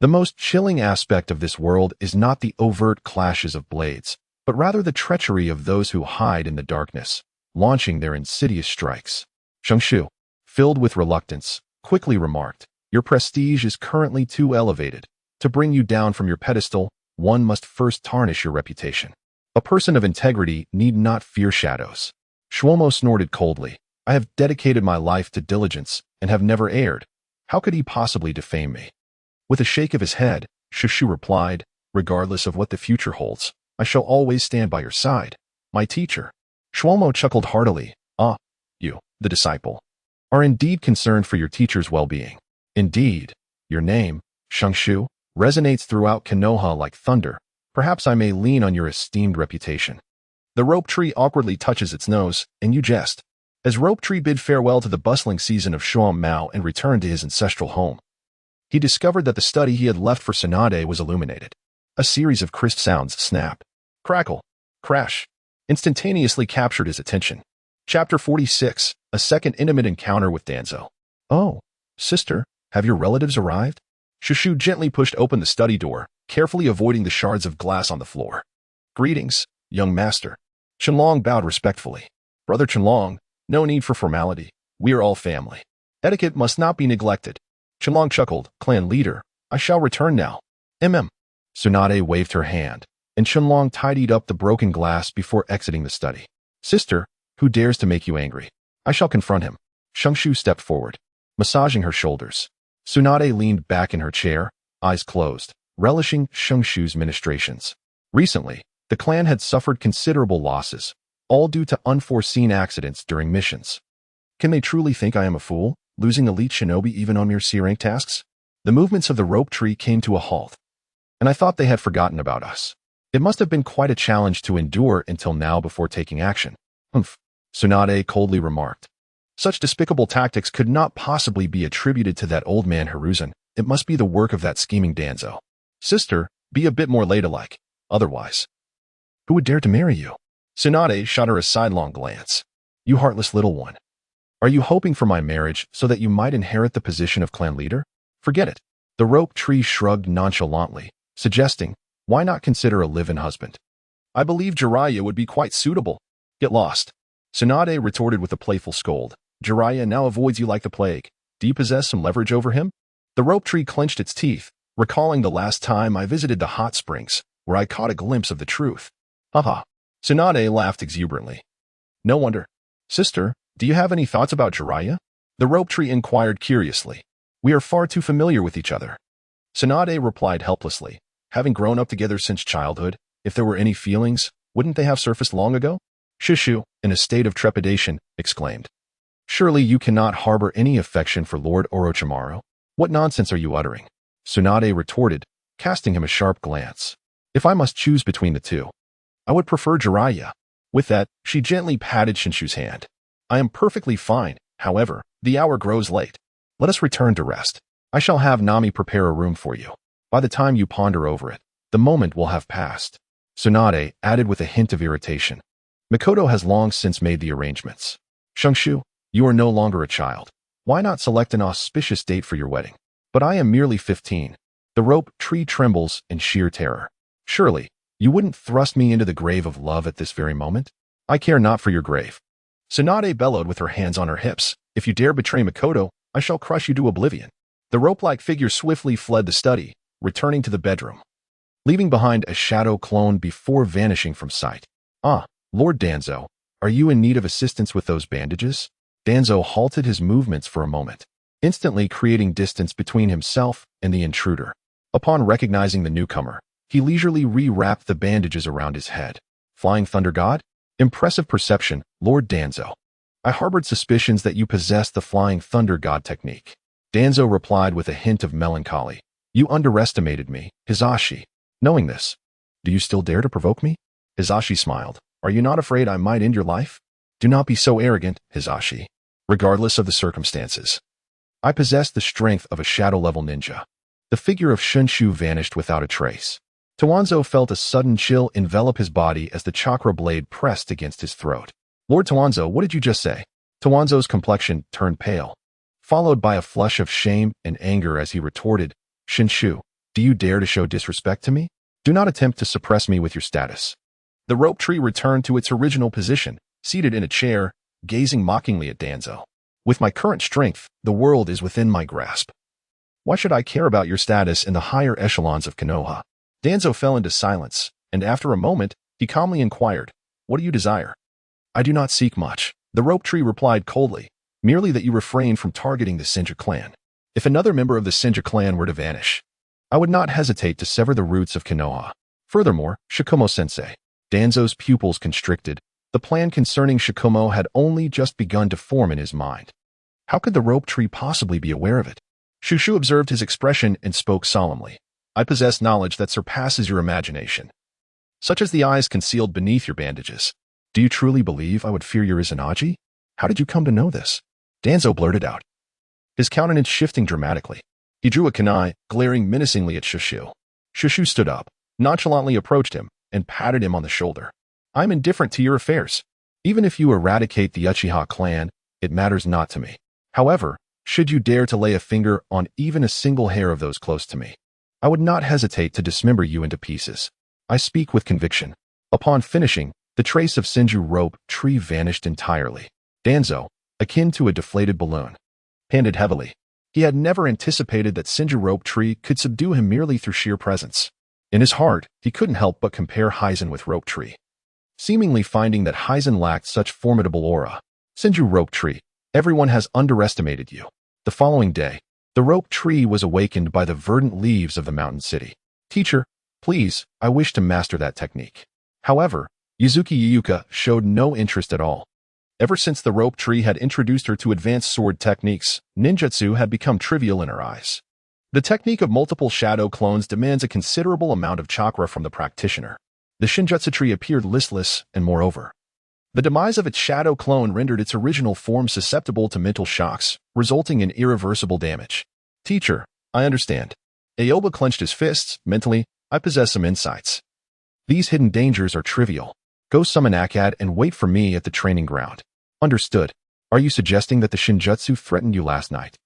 the most chilling aspect of this world is not the overt clashes of blades, but rather the treachery of those who hide in the darkness, launching their insidious strikes. Shenshu, filled with reluctance, quickly remarked, your prestige is currently too elevated. To bring you down from your pedestal, one must first tarnish your reputation. A person of integrity need not fear shadows. Shuomo snorted coldly. I have dedicated my life to diligence and have never erred. How could he possibly defame me? With a shake of his head, Shenshu replied, regardless of what the future holds, I shall always stand by your side, my teacher. Shuomo chuckled heartily. Ah, you, the disciple, are indeed concerned for your teacher's well-being. Indeed, your name, Shenshu, resonates throughout Konoha like thunder. Perhaps I may lean on your esteemed reputation. The rope tree awkwardly touches its nose, and you jest. As rope tree bid farewell to the bustling season of Shuo Mao and returned to his ancestral home, he discovered that the study he had left for Tsunade was illuminated. A series of crisp sounds, snap, crackle, crash, instantaneously captured his attention. Chapter 46, a second intimate encounter with Danzo. Oh, sister, have your relatives arrived? Shenshu gently pushed open the study door, carefully avoiding the shards of glass on the floor. Greetings, young master. Qianlong bowed respectfully. Brother Qianlong, no need for formality. We are all family. Etiquette must not be neglected. Qianlong chuckled, clan leader, I shall return now. Tsunade waved her hand, and Qianlong tidied up the broken glass before exiting the study. Sister, who dares to make you angry? I shall confront him. Shenshu stepped forward, massaging her shoulders. Tsunade leaned back in her chair, eyes closed, relishing Shenshu's ministrations. Recently, the clan had suffered considerable losses, all due to unforeseen accidents during missions. Can they truly think I am a fool, losing elite shinobi even on mere C-rank tasks? The movements of the rope tree came to a halt, and I thought they had forgotten about us. It must have been quite a challenge to endure until now before taking action. Humph, Tsunade coldly remarked. Such despicable tactics could not possibly be attributed to that old man Hiruzen, It must be the work of that scheming Danzo. Sister, be a bit more ladylike. Otherwise, who would dare to marry you? Tsunade shot her a sidelong glance. You heartless little one. Are you hoping for my marriage so that you might inherit the position of clan leader? Forget it. The rope tree shrugged nonchalantly, suggesting, why not consider a live-in husband? I believe Jiraiya would be quite suitable. Get lost. Tsunade retorted with a playful scold. Jiraiya now avoids you like the plague. Do you possess some leverage over him? The rope tree clenched its teeth, recalling the last time I visited the hot springs, where I caught a glimpse of the truth. Haha. Tsunade laughed exuberantly. No wonder. Sister, do you have any thoughts about Jiraiya? The rope tree inquired curiously. We are far too familiar with each other. Tsunade replied helplessly. Having grown up together since childhood, if there were any feelings, wouldn't they have surfaced long ago? Shenshu, in a state of trepidation, exclaimed. Surely you cannot harbor any affection for Lord Orochimaru. What nonsense are you uttering? Tsunade retorted, casting him a sharp glance. If I must choose between the two, I would prefer Jiraiya. With that, she gently patted Shenshu's hand. I am perfectly fine, however, the hour grows late. Let us return to rest. I shall have Nami prepare a room for you. By the time you ponder over it, the moment will have passed. Tsunade added with a hint of irritation. Mikoto has long since made the arrangements. Shenshu, you are no longer a child. Why not select an auspicious date for your wedding? But I am merely 15. The rope tree trembles in sheer terror. Surely, you wouldn't thrust me into the grave of love at this very moment? I care not for your grave. Tsunade bellowed with her hands on her hips. If you dare betray Mikoto, I shall crush you to oblivion. The rope-like figure swiftly fled the study, returning to the bedroom, leaving behind a shadow clone before vanishing from sight. Ah, Lord Danzo, are you in need of assistance with those bandages? Danzo halted his movements for a moment, instantly creating distance between himself and the intruder. Upon recognizing the newcomer, he leisurely re-wrapped the bandages around his head. Flying Thunder God? Impressive perception, Lord Danzo. I harbored suspicions that you possessed the Flying Thunder God technique. Danzo replied with a hint of melancholy. You underestimated me, Hisashi. Knowing this, do you still dare to provoke me? Hisashi smiled. Are you not afraid I might end your life? Do not be so arrogant, Hisashi. Regardless of the circumstances, I possess the strength of a shadow-level ninja. The figure of Shenshu vanished without a trace. Tawanzo felt a sudden chill envelop his body as the chakra blade pressed against his throat. Lord Tawanzo, what did you just say? Tawanzo's complexion turned pale, followed by a flush of shame and anger as he retorted, Shenshu, do you dare to show disrespect to me? Do not attempt to suppress me with your status. The rope tree returned to its original position, seated in a chair, gazing mockingly at Danzo. With my current strength, the world is within my grasp. Why should I care about your status in the higher echelons of Konoha? Danzo fell into silence, and after a moment, he calmly inquired, what do you desire? I do not seek much, the rope tree replied coldly, merely that you refrain from targeting the Senju clan. If another member of the Senju clan were to vanish, I would not hesitate to sever the roots of Konoha. Furthermore, Shikomo-sensei. Danzo's pupils constricted. The plan concerning Shikomo had only just begun to form in his mind. How could the rope tree possibly be aware of it? Shushu observed his expression and spoke solemnly. I possess knowledge that surpasses your imagination, such as the eyes concealed beneath your bandages. Do you truly believe I would fear your Izanagi? How did you come to know this? Danzo blurted out, his countenance shifting dramatically. He drew a kunai, glaring menacingly at Shushu. Shushu stood up, nonchalantly approached him, and patted him on the shoulder. I'm indifferent to your affairs. Even if you eradicate the Uchiha clan, it matters not to me. However, should you dare to lay a finger on even a single hair of those close to me, I would not hesitate to dismember you into pieces. I speak with conviction. Upon finishing, the trace of Senju rope tree vanished entirely. Danzo, akin to a deflated balloon, panted heavily. He had never anticipated that Senju rope tree could subdue him merely through sheer presence. In his heart, he couldn't help but compare Hizen with rope tree, seemingly finding that Hizen lacked such formidable aura. Senju rope tree, everyone has underestimated you. The following day, the rope tree was awakened by the verdant leaves of the mountain city. Teacher, please, I wish to master that technique. However, Yuzuki Yuka showed no interest at all. Ever since the rope tree had introduced her to advanced sword techniques, ninjutsu had become trivial in her eyes. The technique of multiple shadow clones demands a considerable amount of chakra from the practitioner. The Shinjutsu tree appeared listless, and moreover, the demise of its shadow clone rendered its original form susceptible to mental shocks, resulting in irreversible damage. Teacher, I understand. Aoba clenched his fists. Mentally, I possess some insights. These hidden dangers are trivial. Go summon Akad and wait for me at the training ground. Understood. Are you suggesting that the Shinjutsu threatened you last night?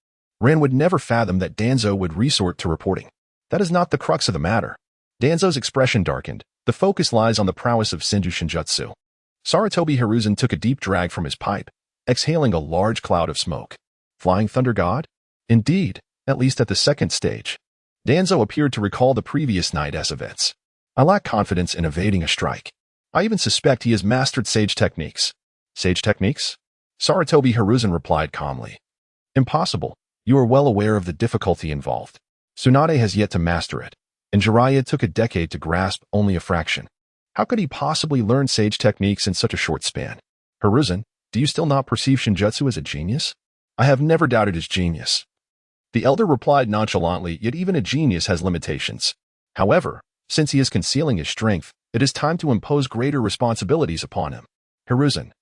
Ran would never fathom that Danzo would resort to reporting. That is not the crux of the matter. Danzo's expression darkened. The focus lies on the prowess of Senju Shinjutsu. Sarutobi Hiruzen took a deep drag from his pipe, exhaling a large cloud of smoke. Flying Thunder God? Indeed, at least at the second stage. Danzo appeared to recall the previous night as events. I lack confidence in evading a strike. I even suspect he has mastered sage techniques. Sage techniques? Sarutobi Hiruzen replied calmly. Impossible. You are well aware of the difficulty involved. Tsunade has yet to master it, and Jiraiya took a decade to grasp only a fraction. How could he possibly learn sage techniques in such a short span? Hiruzen, do you still not perceive Shinjutsu as a genius? I have never doubted his genius. The elder replied nonchalantly, yet even a genius has limitations. However, since he is concealing his strength, it is time to impose greater responsibilities upon him. Hiruzen,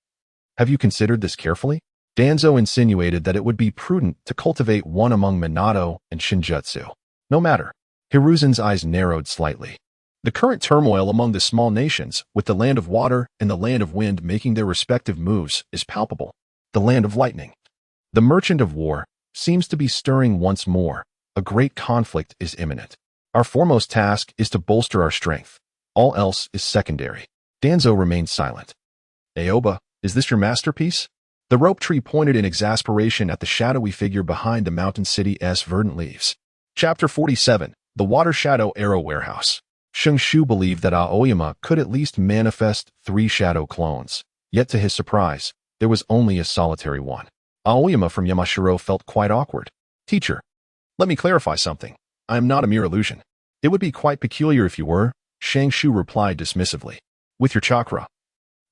have you considered this carefully? Danzo insinuated that it would be prudent to cultivate one among Minato and Shinjutsu. No matter. Hiruzen's eyes narrowed slightly. The current turmoil among the small nations, with the land of water and the land of wind making their respective moves, is palpable. The land of lightning. The merchant of war seems to be stirring once more. A great conflict is imminent. Our foremost task is to bolster our strength. All else is secondary. Danzo remained silent. Aoba, is this your masterpiece? The rope tree pointed in exasperation at the shadowy figure behind the mountain city's verdant leaves. Chapter 47, The Water Shadow Arrow Warehouse. Shenshu believed that Aoyama could at least manifest 3 shadow clones, yet to his surprise, there was only a solitary one. Aoyama from Yamashiro felt quite awkward. Teacher, let me clarify something. I am not a mere illusion. It would be quite peculiar if you were, Shenshu replied dismissively. With your chakra.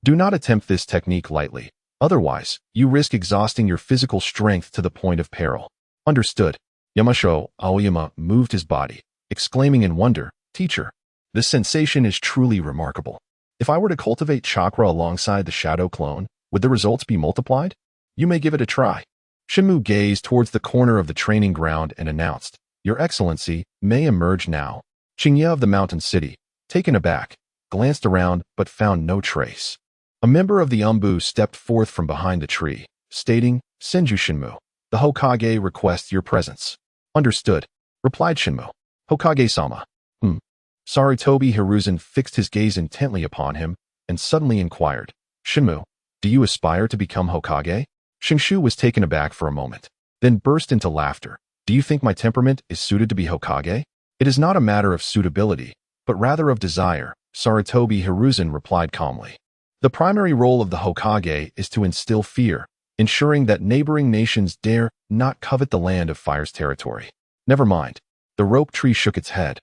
Do not attempt this technique lightly. Otherwise, you risk exhausting your physical strength to the point of peril. Understood. Yamashiro Aoyama moved his body, exclaiming in wonder, Teacher, this sensation is truly remarkable. If I were to cultivate chakra alongside the shadow clone, would the results be multiplied? You may give it a try. Shinmu gazed towards the corner of the training ground and announced, Your Excellency may emerge now. Chingya of the mountain city, taken aback, glanced around but found no trace. A member of the Umbu stepped forth from behind the tree, stating, Senju Shinmu, the Hokage requests your presence. Understood, replied Shinmu. Hokage-sama. Sarutobi Hiruzen fixed his gaze intently upon him and suddenly inquired, Shinmu, do you aspire to become Hokage? Shenshu was taken aback for a moment, then burst into laughter. Do you think my temperament is suited to be Hokage? It is not a matter of suitability, but rather of desire, Sarutobi Hiruzen replied calmly. The primary role of the Hokage is to instill fear, ensuring that neighboring nations dare not covet the land of fire's territory. Never mind. The rope tree shook its head,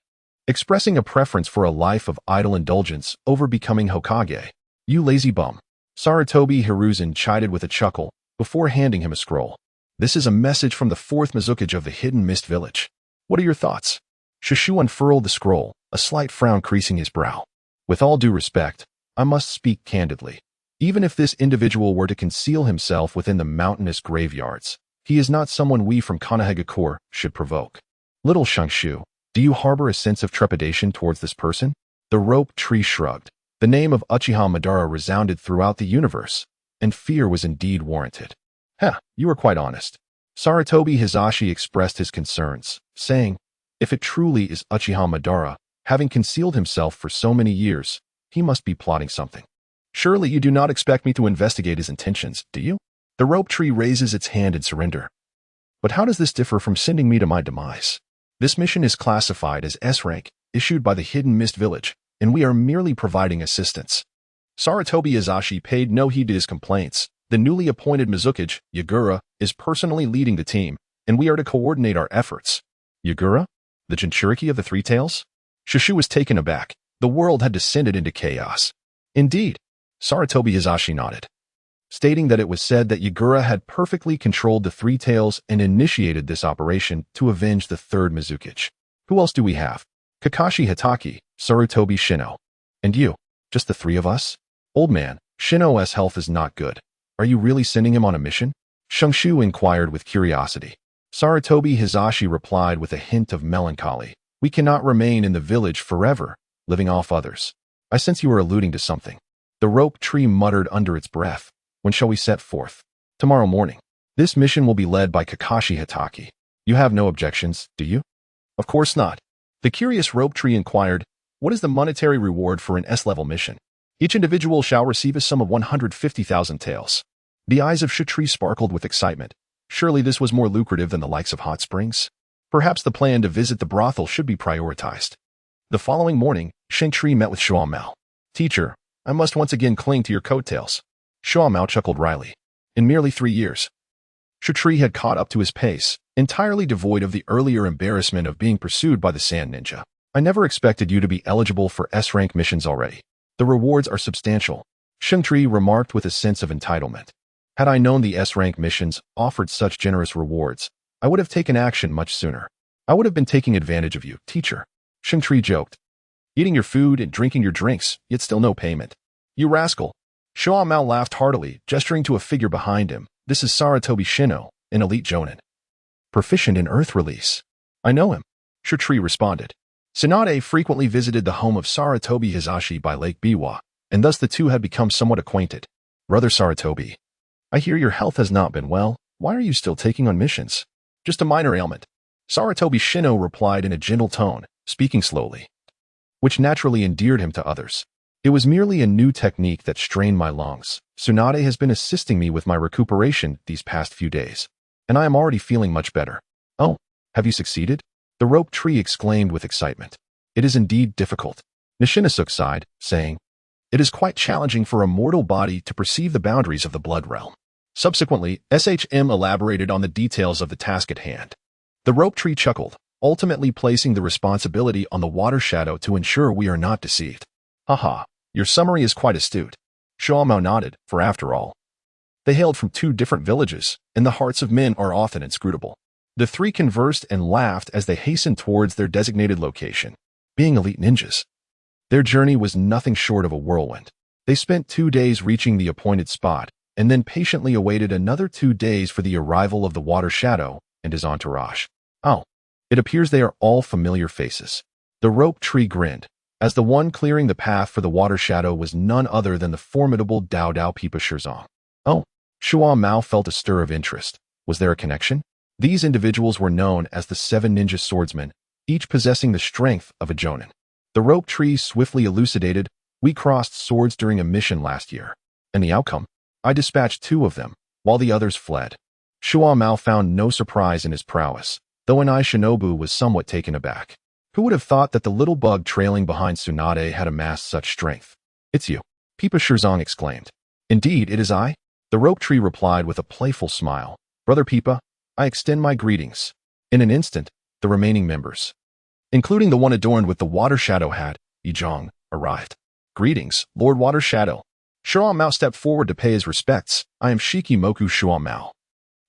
expressing a preference for a life of idle indulgence over becoming Hokage. You lazy bum. Sarutobi Hiruzen chided with a chuckle before handing him a scroll. This is a message from the 4th Mizukage of the Hidden Mist Village. What are your thoughts? Shushu unfurled the scroll, a slight frown creasing his brow. With all due respect, I must speak candidly. Even if this individual were to conceal himself within the mountainous graveyards, he is not someone we from Konoha should provoke. Little Shenshu, do you harbor a sense of trepidation towards this person? The rope tree shrugged. The name of Uchiha Madara resounded throughout the universe, and fear was indeed warranted. You are quite honest. Sarutobi Hizashi expressed his concerns, saying, if it truly is Uchiha Madara, having concealed himself for so many years, he must be plotting something. Surely you do not expect me to investigate his intentions, do you? The rope tree raises its hand in surrender. But how does this differ from sending me to my demise? This mission is classified as S-rank, issued by the Hidden Mist Village, and we are merely providing assistance. Sarutobi Hizashi paid no heed to his complaints. The newly appointed Mizukage, Yagura, is personally leading the team, and we are to coordinate our efforts. Yagura? The Jinchuriki of the Three Tails? Shushu was taken aback. The world had descended into chaos. Indeed, Sarutobi Hizashi nodded, stating that it was said that Yagura had perfectly controlled the Three Tails and initiated this operation to avenge the 3rd Mizukage. Who else do we have? Kakashi Hatake, Sarutobi Shino. And you? Just the 3 of us? Old man, Shino's health is not good. Are you really sending him on a mission? Shenshu inquired with curiosity. Saratobi Hizashi replied with a hint of melancholy. We cannot remain in the village forever, living off others. I sense you are alluding to something. The rope tree muttered under its breath. When shall we set forth? Tomorrow morning. This mission will be led by Kakashi Hatake. You have no objections, do you? Of course not. The curious rope tree inquired, what is the monetary reward for an S-level mission? Each individual shall receive a sum of 150,000 taels. The eyes of Shatri sparkled with excitement. Surely this was more lucrative than the likes of hot springs? Perhaps the plan to visit the brothel should be prioritized. The following morning, Shenshu met with Shuamao. Teacher, I must once again cling to your coattails. Shuamao chuckled wryly. In merely 3 years. Shatri had caught up to his pace, entirely devoid of the earlier embarrassment of being pursued by the Sand Ninja. I never expected you to be eligible for S-rank missions already. The rewards are substantial, Shenshu remarked with a sense of entitlement. Had I known the S-rank missions offered such generous rewards, I would have taken action much sooner. I would have been taking advantage of you, teacher. Shenshu joked. Eating your food and drinking your drinks, yet still no payment. You rascal. Shuamao laughed heartily, gesturing to a figure behind him. This is Saratobi Shino, an elite jonin. Proficient in earth release. I know him, Shatri responded. Tsunade frequently visited the home of Saratobi Hizashi by Lake Biwa, and thus the two had become somewhat acquainted. Brother Saratobi, I hear your health has not been well. Why are you still taking on missions? Just a minor ailment. Saratobi Shino replied in a gentle tone, speaking slowly, which naturally endeared him to others. It was merely a new technique that strained my lungs. Tsunade has been assisting me with my recuperation these past few days, and I am already feeling much better. Oh, have you succeeded? The rope tree exclaimed with excitement. It is indeed difficult. Nishinasuke sighed, saying, it is quite challenging for a mortal body to perceive the boundaries of the blood realm. Subsequently, SHM elaborated on the details of the task at hand. The rope tree chuckled, ultimately placing the responsibility on the water shadow to ensure we are not deceived. Haha, your summary is quite astute. Shuamao nodded, for after all, they hailed from 2 different villages, and the hearts of men are often inscrutable. The 3 conversed and laughed as they hastened towards their designated location, being elite ninjas. Their journey was nothing short of a whirlwind. They spent 2 days reaching the appointed spot, and then patiently awaited another 2 days for the arrival of the water shadow and his entourage. Oh, it appears they are all familiar faces. The rope tree grinned, as the one clearing the path for the water shadow was none other than the formidable Dao Dao Pipa Shirzong. Oh, Shuamao felt a stir of interest. Was there a connection? These individuals were known as the 7 ninja swordsmen, each possessing the strength of a jonin. The rope tree swiftly elucidated, we crossed swords during a mission last year. And the outcome? I dispatched 2 of them, while the others fled. Shuamao found no surprise in his prowess, though an Eye Shinobu was somewhat taken aback. Who would have thought that the little bug trailing behind Tsunade had amassed such strength? It's you, Pipa Shirzong exclaimed. Indeed, it is I. The rope tree replied with a playful smile. Brother Pipa, I extend my greetings. In an instant, the remaining members, including the one adorned with the water shadow hat, Ijong, arrived. Greetings, Lord Water Shadow. Shuamao stepped forward to pay his respects. I am Shikimoku Shuamao,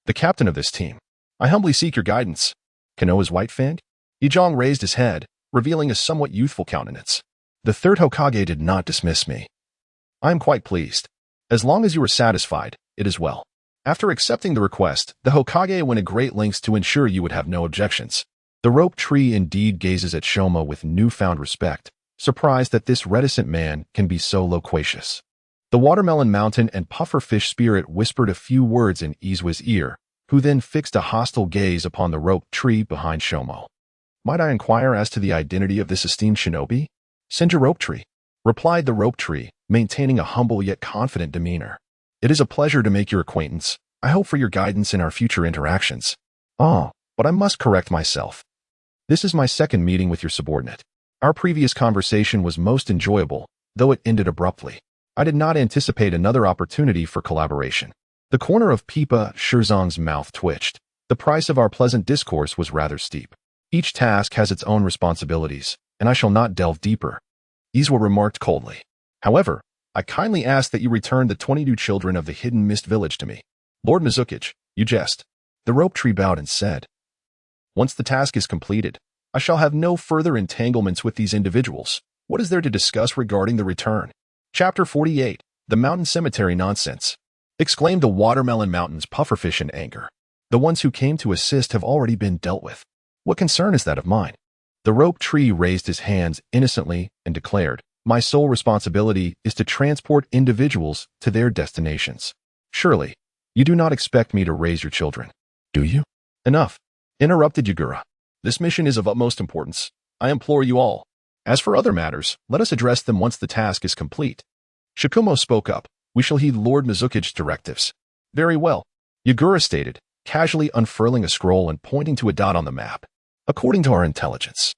the captain of this team. I humbly seek your guidance. Konoha's White Fang? Ijong raised his head, revealing a somewhat youthful countenance. The 3rd Hokage did not dismiss me. I am quite pleased. As long as you are satisfied, it is well. After accepting the request, the Hokage went to great lengths to ensure you would have no objections. The rope tree indeed gazes at Shoma with newfound respect, surprised that this reticent man can be so loquacious. The Watermelon Mountain and Pufferfish Spirit whispered a few words in Izua's ear, who then fixed a hostile gaze upon the rope tree behind Shomo. Might I inquire as to the identity of this esteemed shinobi? Senju Rope Tree, replied the rope tree, maintaining a humble yet confident demeanor. It is a pleasure to make your acquaintance. I hope for your guidance in our future interactions. Oh, but I must correct myself. This is my 2nd meeting with your subordinate. Our previous conversation was most enjoyable, though it ended abruptly. I did not anticipate another opportunity for collaboration. The corner of Pipa Shirzong's mouth twitched. The price of our pleasant discourse was rather steep. Each task has its own responsibilities, and I shall not delve deeper. Izua remarked coldly. However, I kindly ask that you return the 22 children of the Hidden Mist Village to me. Lord Mizukage, you jest. The rope tree bowed and said, once the task is completed, I shall have no further entanglements with these individuals. What is there to discuss regarding the return? Chapter 48, The Mountain Cemetery Nonsense, exclaimed the Watermelon Mountain's Pufferfish in anger. The ones who came to assist have already been dealt with. What concern is that of mine? The rope tree raised his hands innocently and declared, "My sole responsibility is to transport individuals to their destinations. Surely, you do not expect me to raise your children, do you?" "Enough," interrupted Yagura. "This mission is of utmost importance. I implore you all. As for other matters, let us address them once the task is complete." Shikumo spoke up. "We shall heed Lord Mizuki's directives." "Very well," Yagura stated, casually unfurling a scroll and pointing to a dot on the map. "According to our intelligence,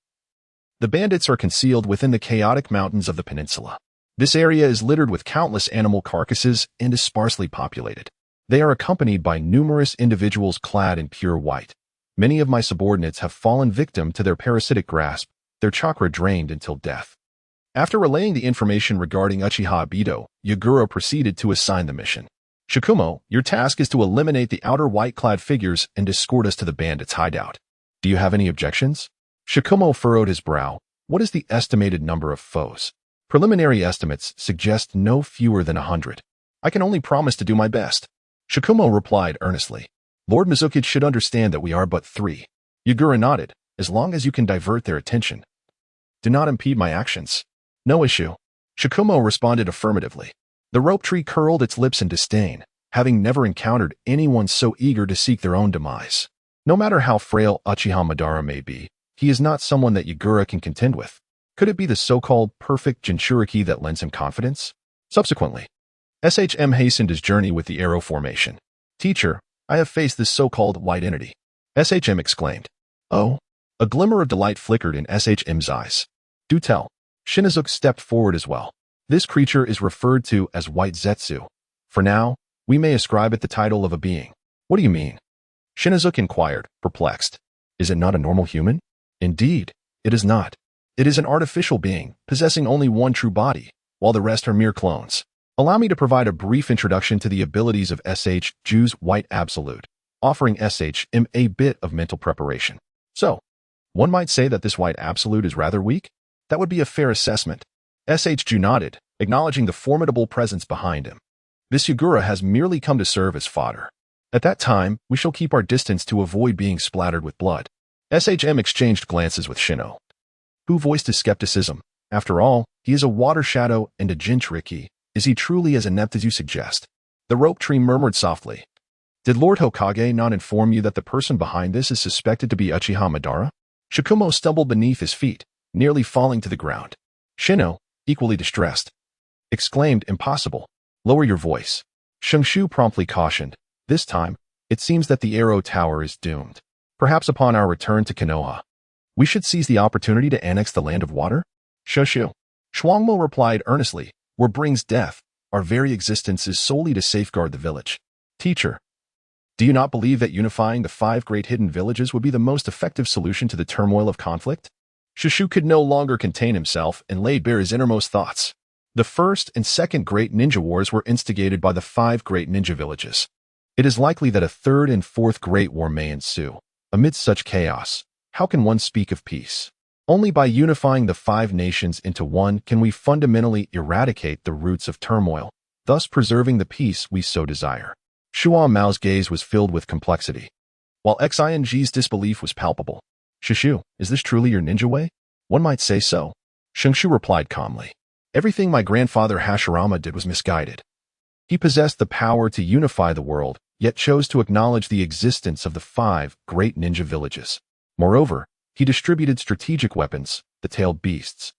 the bandits are concealed within the chaotic mountains of the peninsula. This area is littered with countless animal carcasses and is sparsely populated. They are accompanied by numerous individuals clad in pure white. Many of my subordinates have fallen victim to their parasitic grasp, their chakra drained until death." After relaying the information regarding Uchiha Obito, Yagura proceeded to assign the mission. "Shikumo, your task is to eliminate the outer white-clad figures and escort us to the bandits' hideout. Do you have any objections?" Shikumo furrowed his brow. "What is the estimated number of foes?" "Preliminary estimates suggest no fewer than 100. I can only promise to do my best." Shikumo replied earnestly. "Lord Mizuki should understand that we are but 3. Yagura nodded. "As long as you can divert their attention. Do not impede my actions." "No issue." Shikumo responded affirmatively. The rope tree curled its lips in disdain, having never encountered anyone so eager to seek their own demise. No matter how frail Uchiha Madara may be, he is not someone that Yagura can contend with. Could it be the so-called perfect Jinchuriki that lends him confidence? Subsequently, SHM hastened his journey with the arrow formation. "Teacher, I have faced this so-called white entity," SHM exclaimed. "Oh?" A glimmer of delight flickered in SHM's eyes. "Do tell." Shinizuke stepped forward as well. "This creature is referred to as White Zetsu. For now, we may ascribe it the title of a being." "What do you mean?" Shinizuke inquired, perplexed. "Is it not a normal human?" "Indeed, it is not. It is an artificial being, possessing only one true body, while the rest are mere clones. Allow me to provide a brief introduction to the abilities of SH-Ju's White Absolute, offering SHM a bit of mental preparation. So, one might say that this White Absolute is rather weak? That would be a fair assessment." SH-Ju nodded, acknowledging the formidable presence behind him. "This Yagura has merely come to serve as fodder. At that time, we shall keep our distance to avoid being splattered with blood." SHM exchanged glances with Shino, who voiced his skepticism. "After all, he is a water shadow and a Jinchuriki. Is he truly as inept as you suggest?" The rope tree murmured softly. "Did Lord Hokage not inform you that the person behind this is suspected to be Uchiha Madara?" Shikumo stumbled beneath his feet, nearly falling to the ground. Shino, equally distressed, exclaimed, "Impossible. Lower your voice." Shenshu promptly cautioned. "This time, it seems that the arrow tower is doomed. Perhaps upon our return to Konoha, we should seize the opportunity to annex the land of water?" "Shushu." Shuangmo replied earnestly. "Where brings death, our very existence is solely to safeguard the village." "Teacher, do you not believe that unifying the 5 great hidden villages would be the most effective solution to the turmoil of conflict?" Shushu could no longer contain himself and laid bare his innermost thoughts. The first and second great ninja wars were instigated by the 5 great ninja villages. It is likely that a third and fourth great war may ensue. Amidst such chaos, how can one speak of peace? Only by unifying the 5 nations into one can we fundamentally eradicate the roots of turmoil, thus preserving the peace we so desire. Shuan Mao's gaze was filled with complexity, while Xing's disbelief was palpable. "Shushu, is this truly your ninja way?" "One might say so." Shenshu replied calmly. "Everything my grandfather Hashirama did was misguided. He possessed the power to unify the world, yet chose to acknowledge the existence of the 5 great ninja villages. Moreover, he distributed strategic weapons, the tailed beasts,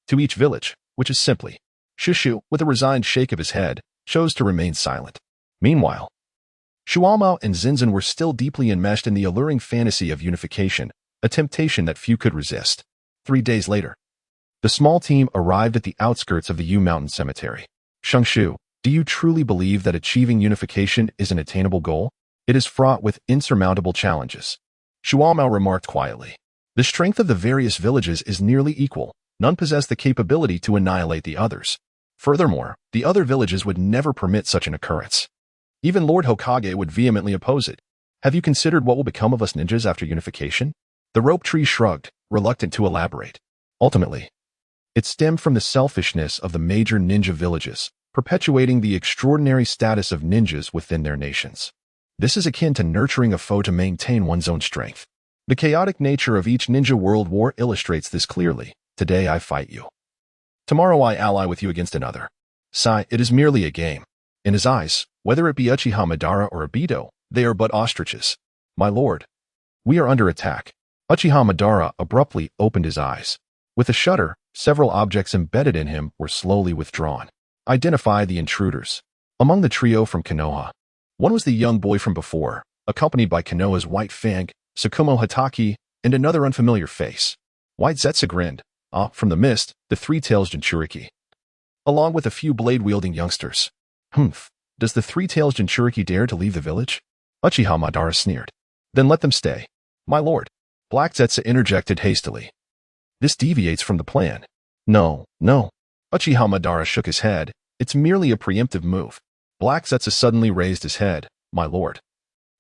to each village, which is simply." Shushu, with a resigned shake of his head, chose to remain silent. Meanwhile, Shuamao and Zinzan were still deeply enmeshed in the alluring fantasy of unification, a temptation that few could resist. 3 days later, the small team arrived at the outskirts of the Yu Mountain Cemetery. "Shenshu, do you truly believe that achieving unification is an attainable goal? It is fraught with insurmountable challenges." Shuamao remarked quietly. "The strength of the various villages is nearly equal. None possess the capability to annihilate the others. Furthermore, the other villages would never permit such an occurrence. Even Lord Hokage would vehemently oppose it. Have you considered what will become of us ninjas after unification?" The rope tree shrugged, reluctant to elaborate. "Ultimately, it stemmed from the selfishness of the major ninja villages, perpetuating the extraordinary status of ninjas within their nations. This is akin to nurturing a foe to maintain one's own strength. The chaotic nature of each ninja world war illustrates this clearly. Today I fight you. Tomorrow I ally with you against another. Sai, it is merely a game. In his eyes, whether it be Uchiha Madara or Obito, they are but ostriches. My lord, we are under attack. Uchiha Madara abruptly opened his eyes. With a shudder, several objects embedded in him were slowly withdrawn. Identify the intruders. Among the trio from Konoha, one was the young boy from before, accompanied by Konoha's white Fang, Tsukumo Hatake, and another unfamiliar face. White Zetsu grinned. From the mist, the Three-Tails Jinchuriki. Along with a few blade-wielding youngsters. Does the Three-Tails Jinchuriki dare to leave the village? Uchiha Madara sneered. Then let them stay. My lord. Black Zetsu interjected hastily. This deviates from the plan. No. Uchiha Madara shook his head. It's merely a preemptive move. Black Zetsu suddenly raised his head. My lord.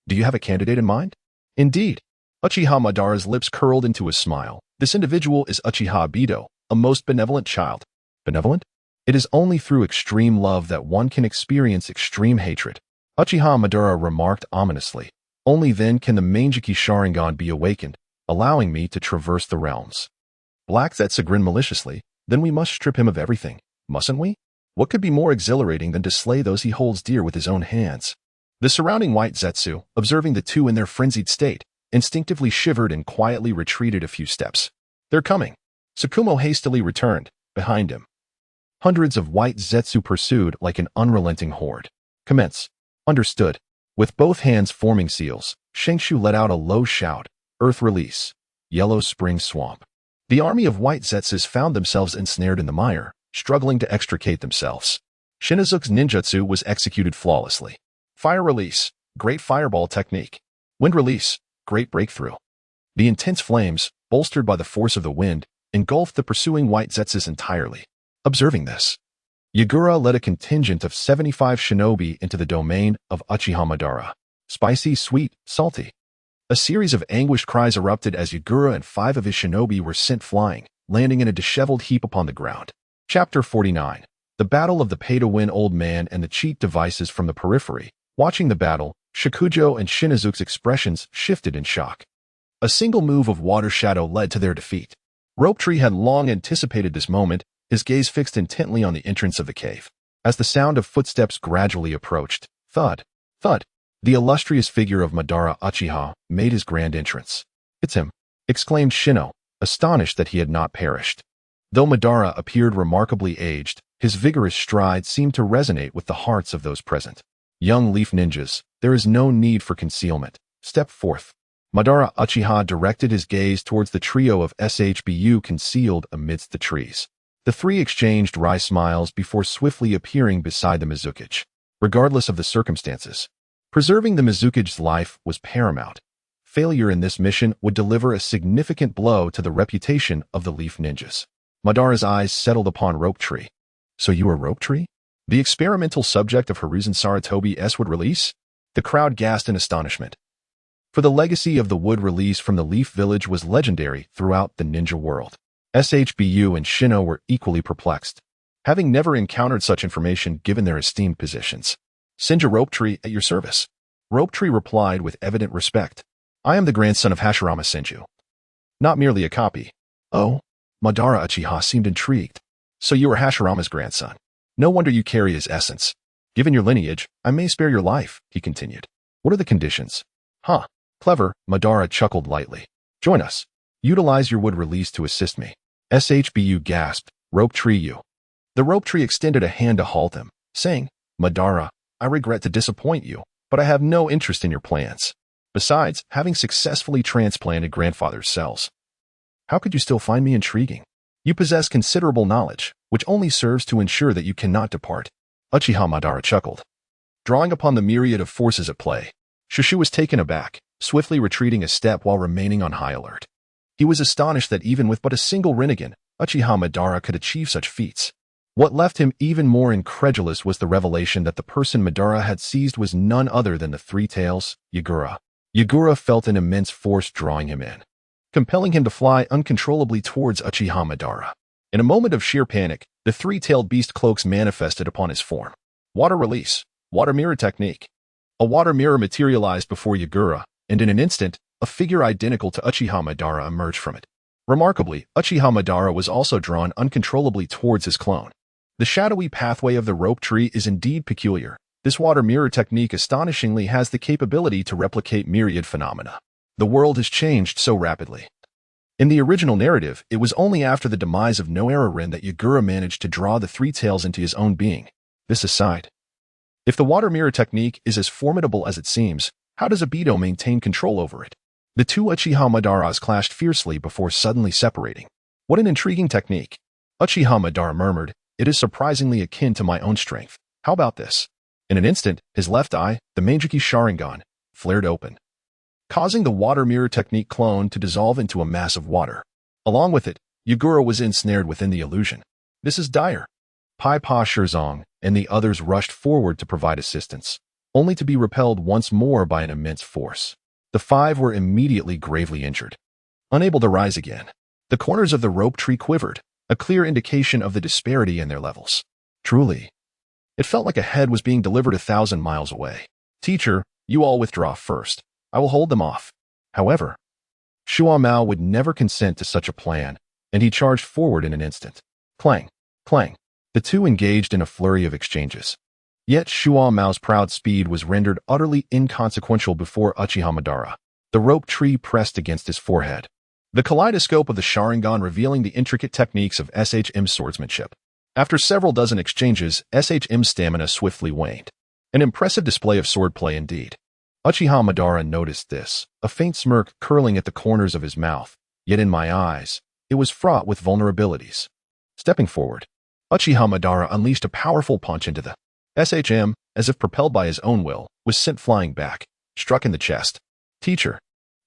Do you have a candidate in mind? Indeed. Uchiha Madara's lips curled into a smile. This individual is Uchiha Obito, a most benevolent child. Benevolent? It is only through extreme love that one can experience extreme hatred. Uchiha Madara remarked ominously. Only then can the Manjiki Sharingan be awakened, allowing me to traverse the realms. Black Zetsu grinned maliciously. Then we must strip him of everything, mustn't we? What could be more exhilarating than to slay those he holds dear with his own hands? The surrounding white Zetsu, observing the two in their frenzied state, instinctively shivered and quietly retreated a few steps. They're coming. Tsukumo hastily returned, behind him. Hundreds of white Zetsu pursued like an unrelenting horde. Commence. Understood. With both hands forming seals, Shenshu let out a low shout. Earth release. Yellow spring swamp. The army of white Zetsus found themselves ensnared in the mire, struggling to extricate themselves. Shinazuke's ninjutsu was executed flawlessly. Fire release. Great fireball technique. Wind release. Great breakthrough. The intense flames, bolstered by the force of the wind, engulfed the pursuing white Zetsus entirely. Observing this, Yagura led a contingent of 75 shinobi into the domain of Uchiha Madara. Spicy, sweet, salty. A series of anguished cries erupted as Yagura and 5 of his shinobi were sent flying, landing in a disheveled heap upon the ground. Chapter 49. The Battle of the Pay-to-Win Old Man and the Cheat Devices from the Periphery. Watching the battle, Shikujo and Shinazuke's expressions shifted in shock. A single move of Water Shadow led to their defeat. Rope Tree had long anticipated this moment, his gaze fixed intently on the entrance of the cave. As the sound of footsteps gradually approached, thud, thud, the illustrious figure of Madara Uchiha made his grand entrance. It's him, exclaimed Shino, astonished that he had not perished. Though Madara appeared remarkably aged, his vigorous stride seemed to resonate with the hearts of those present. Young leaf ninjas, there is no need for concealment. Step forth. Madara Uchiha directed his gaze towards the trio of SHBU concealed amidst the trees. The three exchanged wry smiles before swiftly appearing beside the Mizukage. Regardless of the circumstances, preserving the Mizukage's life was paramount. Failure in this mission would deliver a significant blow to the reputation of the leaf ninjas. Madara's eyes settled upon Rope Tree. So you are Rope Tree? The experimental subject of Hiruzen Sarutobi's Wood release? The crowd gasped in astonishment. For the legacy of the Wood release from the Leaf Village was legendary throughout the ninja world. SHBU and Shino were equally perplexed, having never encountered such information given their esteemed positions. Senju Rope Tree at your service. Rope Tree replied with evident respect. I am the grandson of Hashirama Senju. Not merely a copy. Oh, Madara Uchiha seemed intrigued. So you are Hashirama's grandson. No wonder you carry his essence. Given your lineage, I may spare your life, he continued. What are the conditions? Huh. Clever, Madara chuckled lightly. Join us. Utilize your Wood release to assist me. SHBU gasped. Rope Tree you. The Rope Tree extended a hand to halt him, saying, Madara, I regret to disappoint you, but I have no interest in your plans. Besides, having successfully transplanted grandfather's cells. How could you still find me intriguing? You possess considerable knowledge, which only serves to ensure that you cannot depart. Uchiha Madara chuckled. Drawing upon the myriad of forces at play, Shushu was taken aback, swiftly retreating a step while remaining on high alert. He was astonished that even with but a single Rinnegan, Uchiha Madara could achieve such feats. What left him even more incredulous was the revelation that the person Madara had seized was none other than the Three Tails, Yagura. Yagura felt an immense force drawing him in, compelling him to fly uncontrollably towards Uchiha Madara. In a moment of sheer panic, the three-tailed beast cloaks manifested upon his form. Water release. Water mirror technique. A water mirror materialized before Yagura, and in an instant, a figure identical to Uchiha Madara emerged from it. Remarkably, Uchiha Madara was also drawn uncontrollably towards his clone. The shadowy pathway of the rope tree is indeed peculiar. This water mirror technique astonishingly has the capability to replicate myriad phenomena. The world has changed so rapidly. In the original narrative, it was only after the demise of Noera that Yagura managed to draw the three tails into his own being. This aside, if the water mirror technique is as formidable as it seems, how does Obito maintain control over it? The two Uchiha Madaras clashed fiercely before suddenly separating. What an intriguing technique. Uchiha Madara murmured, "It is surprisingly akin to my own strength. How about this?" In an instant, his left eye, the Manjiki Sharingan, flared open, causing the water mirror technique clone to dissolve into a mass of water. Along with it, Yagura was ensnared within the illusion. This is dire. Pai Pa Shirzong and the others rushed forward to provide assistance, only to be repelled once more by an immense force. The five were immediately gravely injured. Unable to rise again, the corners of the rope tree quivered, a clear indication of the disparity in their levels. Truly, it felt like a head was being delivered 1,000 miles away. "Teacher, you all withdraw first. I will hold them off." However, Shuo Mao would never consent to such a plan, and he charged forward in an instant. Clang, clang. The two engaged in a flurry of exchanges. Yet Shuo Mao's proud speed was rendered utterly inconsequential before Uchiha Madara. The rope tree pressed against his forehead, the kaleidoscope of the Sharingan revealing the intricate techniques of SHM's swordsmanship. After several dozen exchanges, SHM's stamina swiftly waned. An impressive display of swordplay indeed. Uchiha Madara noticed this, a faint smirk curling at the corners of his mouth, yet in my eyes, it was fraught with vulnerabilities. Stepping forward, Uchiha Madara unleashed a powerful punch into the SHM, as if propelled by his own will, was sent flying back, struck in the chest. "Teacher."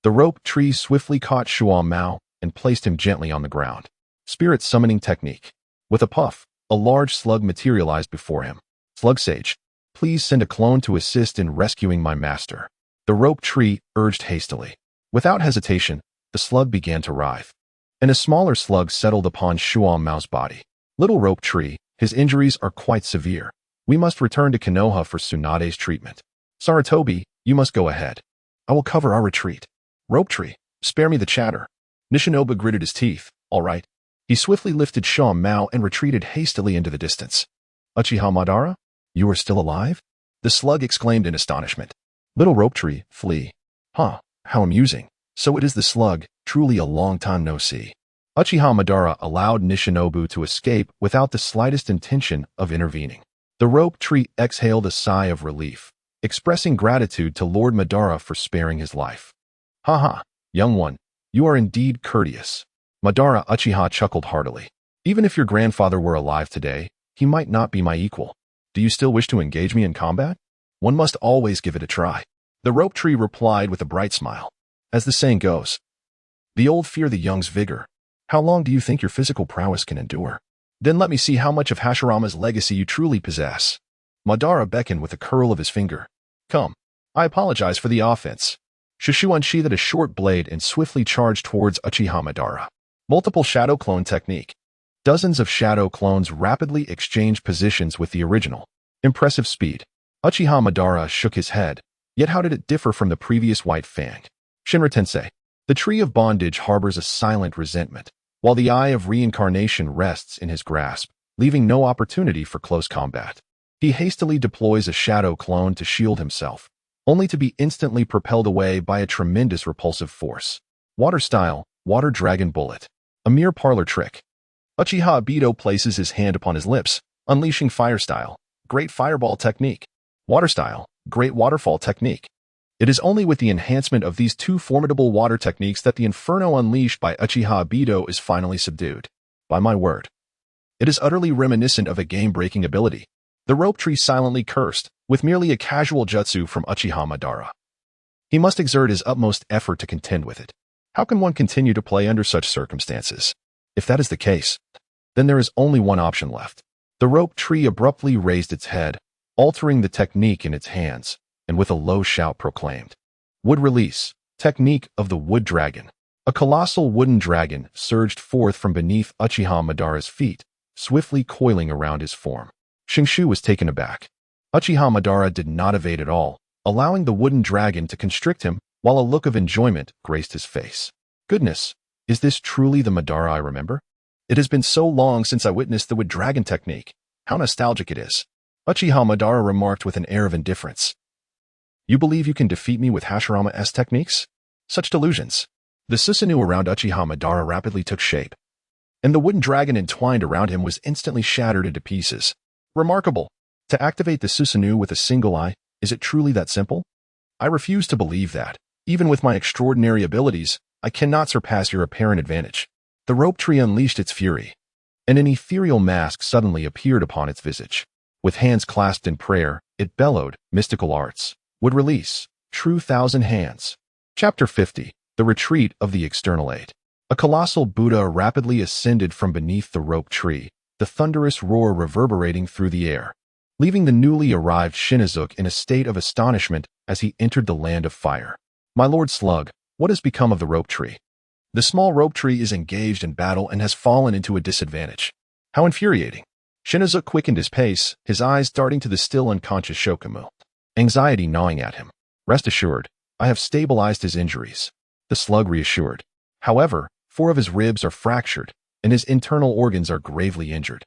The rope tree swiftly caught Shuo Mao and placed him gently on the ground. Spirit summoning technique. With a puff, a large slug materialized before him. "Slug Sage, please send a clone to assist in rescuing my master." The rope tree urged hastily. Without hesitation, the slug began to writhe, and a smaller slug settled upon Shuo Mao's body. "Little rope tree, his injuries are quite severe. We must return to Konoha for Tsunade's treatment. Sarutobi, you must go ahead. I will cover our retreat." "Rope tree, spare me the chatter." Nishinobu gritted his teeth. "All right." He swiftly lifted Shuo Mao and retreated hastily into the distance. "Uchiha Madara, you are still alive?" the slug exclaimed in astonishment. "Little rope tree, flee." "Huh, how amusing. So it is the slug, truly a long time no see." Uchiha Madara allowed Nishinobu to escape without the slightest intention of intervening. The rope tree exhaled a sigh of relief, expressing gratitude to Lord Madara for sparing his life. "Haha, young one, you are indeed courteous." Madara Uchiha chuckled heartily. "Even if your grandfather were alive today, he might not be my equal. Do you still wish to engage me in combat? One must always give it a try." The rope tree replied with a bright smile. "As the saying goes, the old fear the young's vigor. How long do you think your physical prowess can endure? Then let me see how much of Hashirama's legacy you truly possess." Madara beckoned with a curl of his finger. "Come. I apologize for the offense." Shushu unsheathed a short blade and swiftly charged towards Uchiha Madara. Multiple shadow clone technique. Dozens of shadow clones rapidly exchanged positions with the original. Impressive speed. Uchiha Madara shook his head. Yet how did it differ from the previous White Fang? Shinra Tensei. The tree of bondage harbors a silent resentment, while the eye of reincarnation rests in his grasp, leaving no opportunity for close combat. He hastily deploys a shadow clone to shield himself, only to be instantly propelled away by a tremendous repulsive force. Water style, water dragon bullet. A mere parlor trick. Uchiha Obito places his hand upon his lips, unleashing fire style, great fireball technique. Water style, great waterfall technique. It is only with the enhancement of these two formidable water techniques that the inferno unleashed by Uchiha Obito is finally subdued. By my word, it is utterly reminiscent of a game-breaking ability. The rope tree silently cursed, with merely a casual jutsu from Uchiha Madara. He must exert his utmost effort to contend with it. How can one continue to play under such circumstances? If that is the case, then there is only one option left. The rope tree abruptly raised its head, altering the technique in its hands, and with a low shout proclaimed, "Wood release, technique of the wood dragon." A colossal wooden dragon surged forth from beneath Uchiha Madara's feet, swiftly coiling around his form. Shenshu was taken aback. Uchiha Madara did not evade at all, allowing the wooden dragon to constrict him while a look of enjoyment graced his face. Goodness, is this truly the Madara I remember? It has been so long since I witnessed the wood dragon technique. How nostalgic it is. Uchiha Madara remarked with an air of indifference. You believe you can defeat me with Hashirama-esque techniques? Such delusions. The Susanoo around Uchiha Madara rapidly took shape, and the wooden dragon entwined around him was instantly shattered into pieces. Remarkable. To activate the Susanoo with a single eye, is it truly that simple? I refuse to believe that. Even with my extraordinary abilities, I cannot surpass your apparent advantage. The rope tree unleashed its fury, and an ethereal mask suddenly appeared upon its visage. With hands clasped in prayer, it bellowed, mystical arts would release, true thousand hands. Chapter 50, The Retreat of the External Eight. A colossal Buddha rapidly ascended from beneath the rope tree, the thunderous roar reverberating through the air, leaving the newly arrived Shinnezuke in a state of astonishment as he entered the land of fire. My Lord Slug, what has become of the rope tree? The small rope tree is engaged in battle and has fallen into a disadvantage. How infuriating. Shinnezuke quickened his pace, his eyes darting to the still unconscious Shokumu. Anxiety gnawing at him. Rest assured, I have stabilized his injuries. The slug reassured. However, 4 of his ribs are fractured, and his internal organs are gravely injured.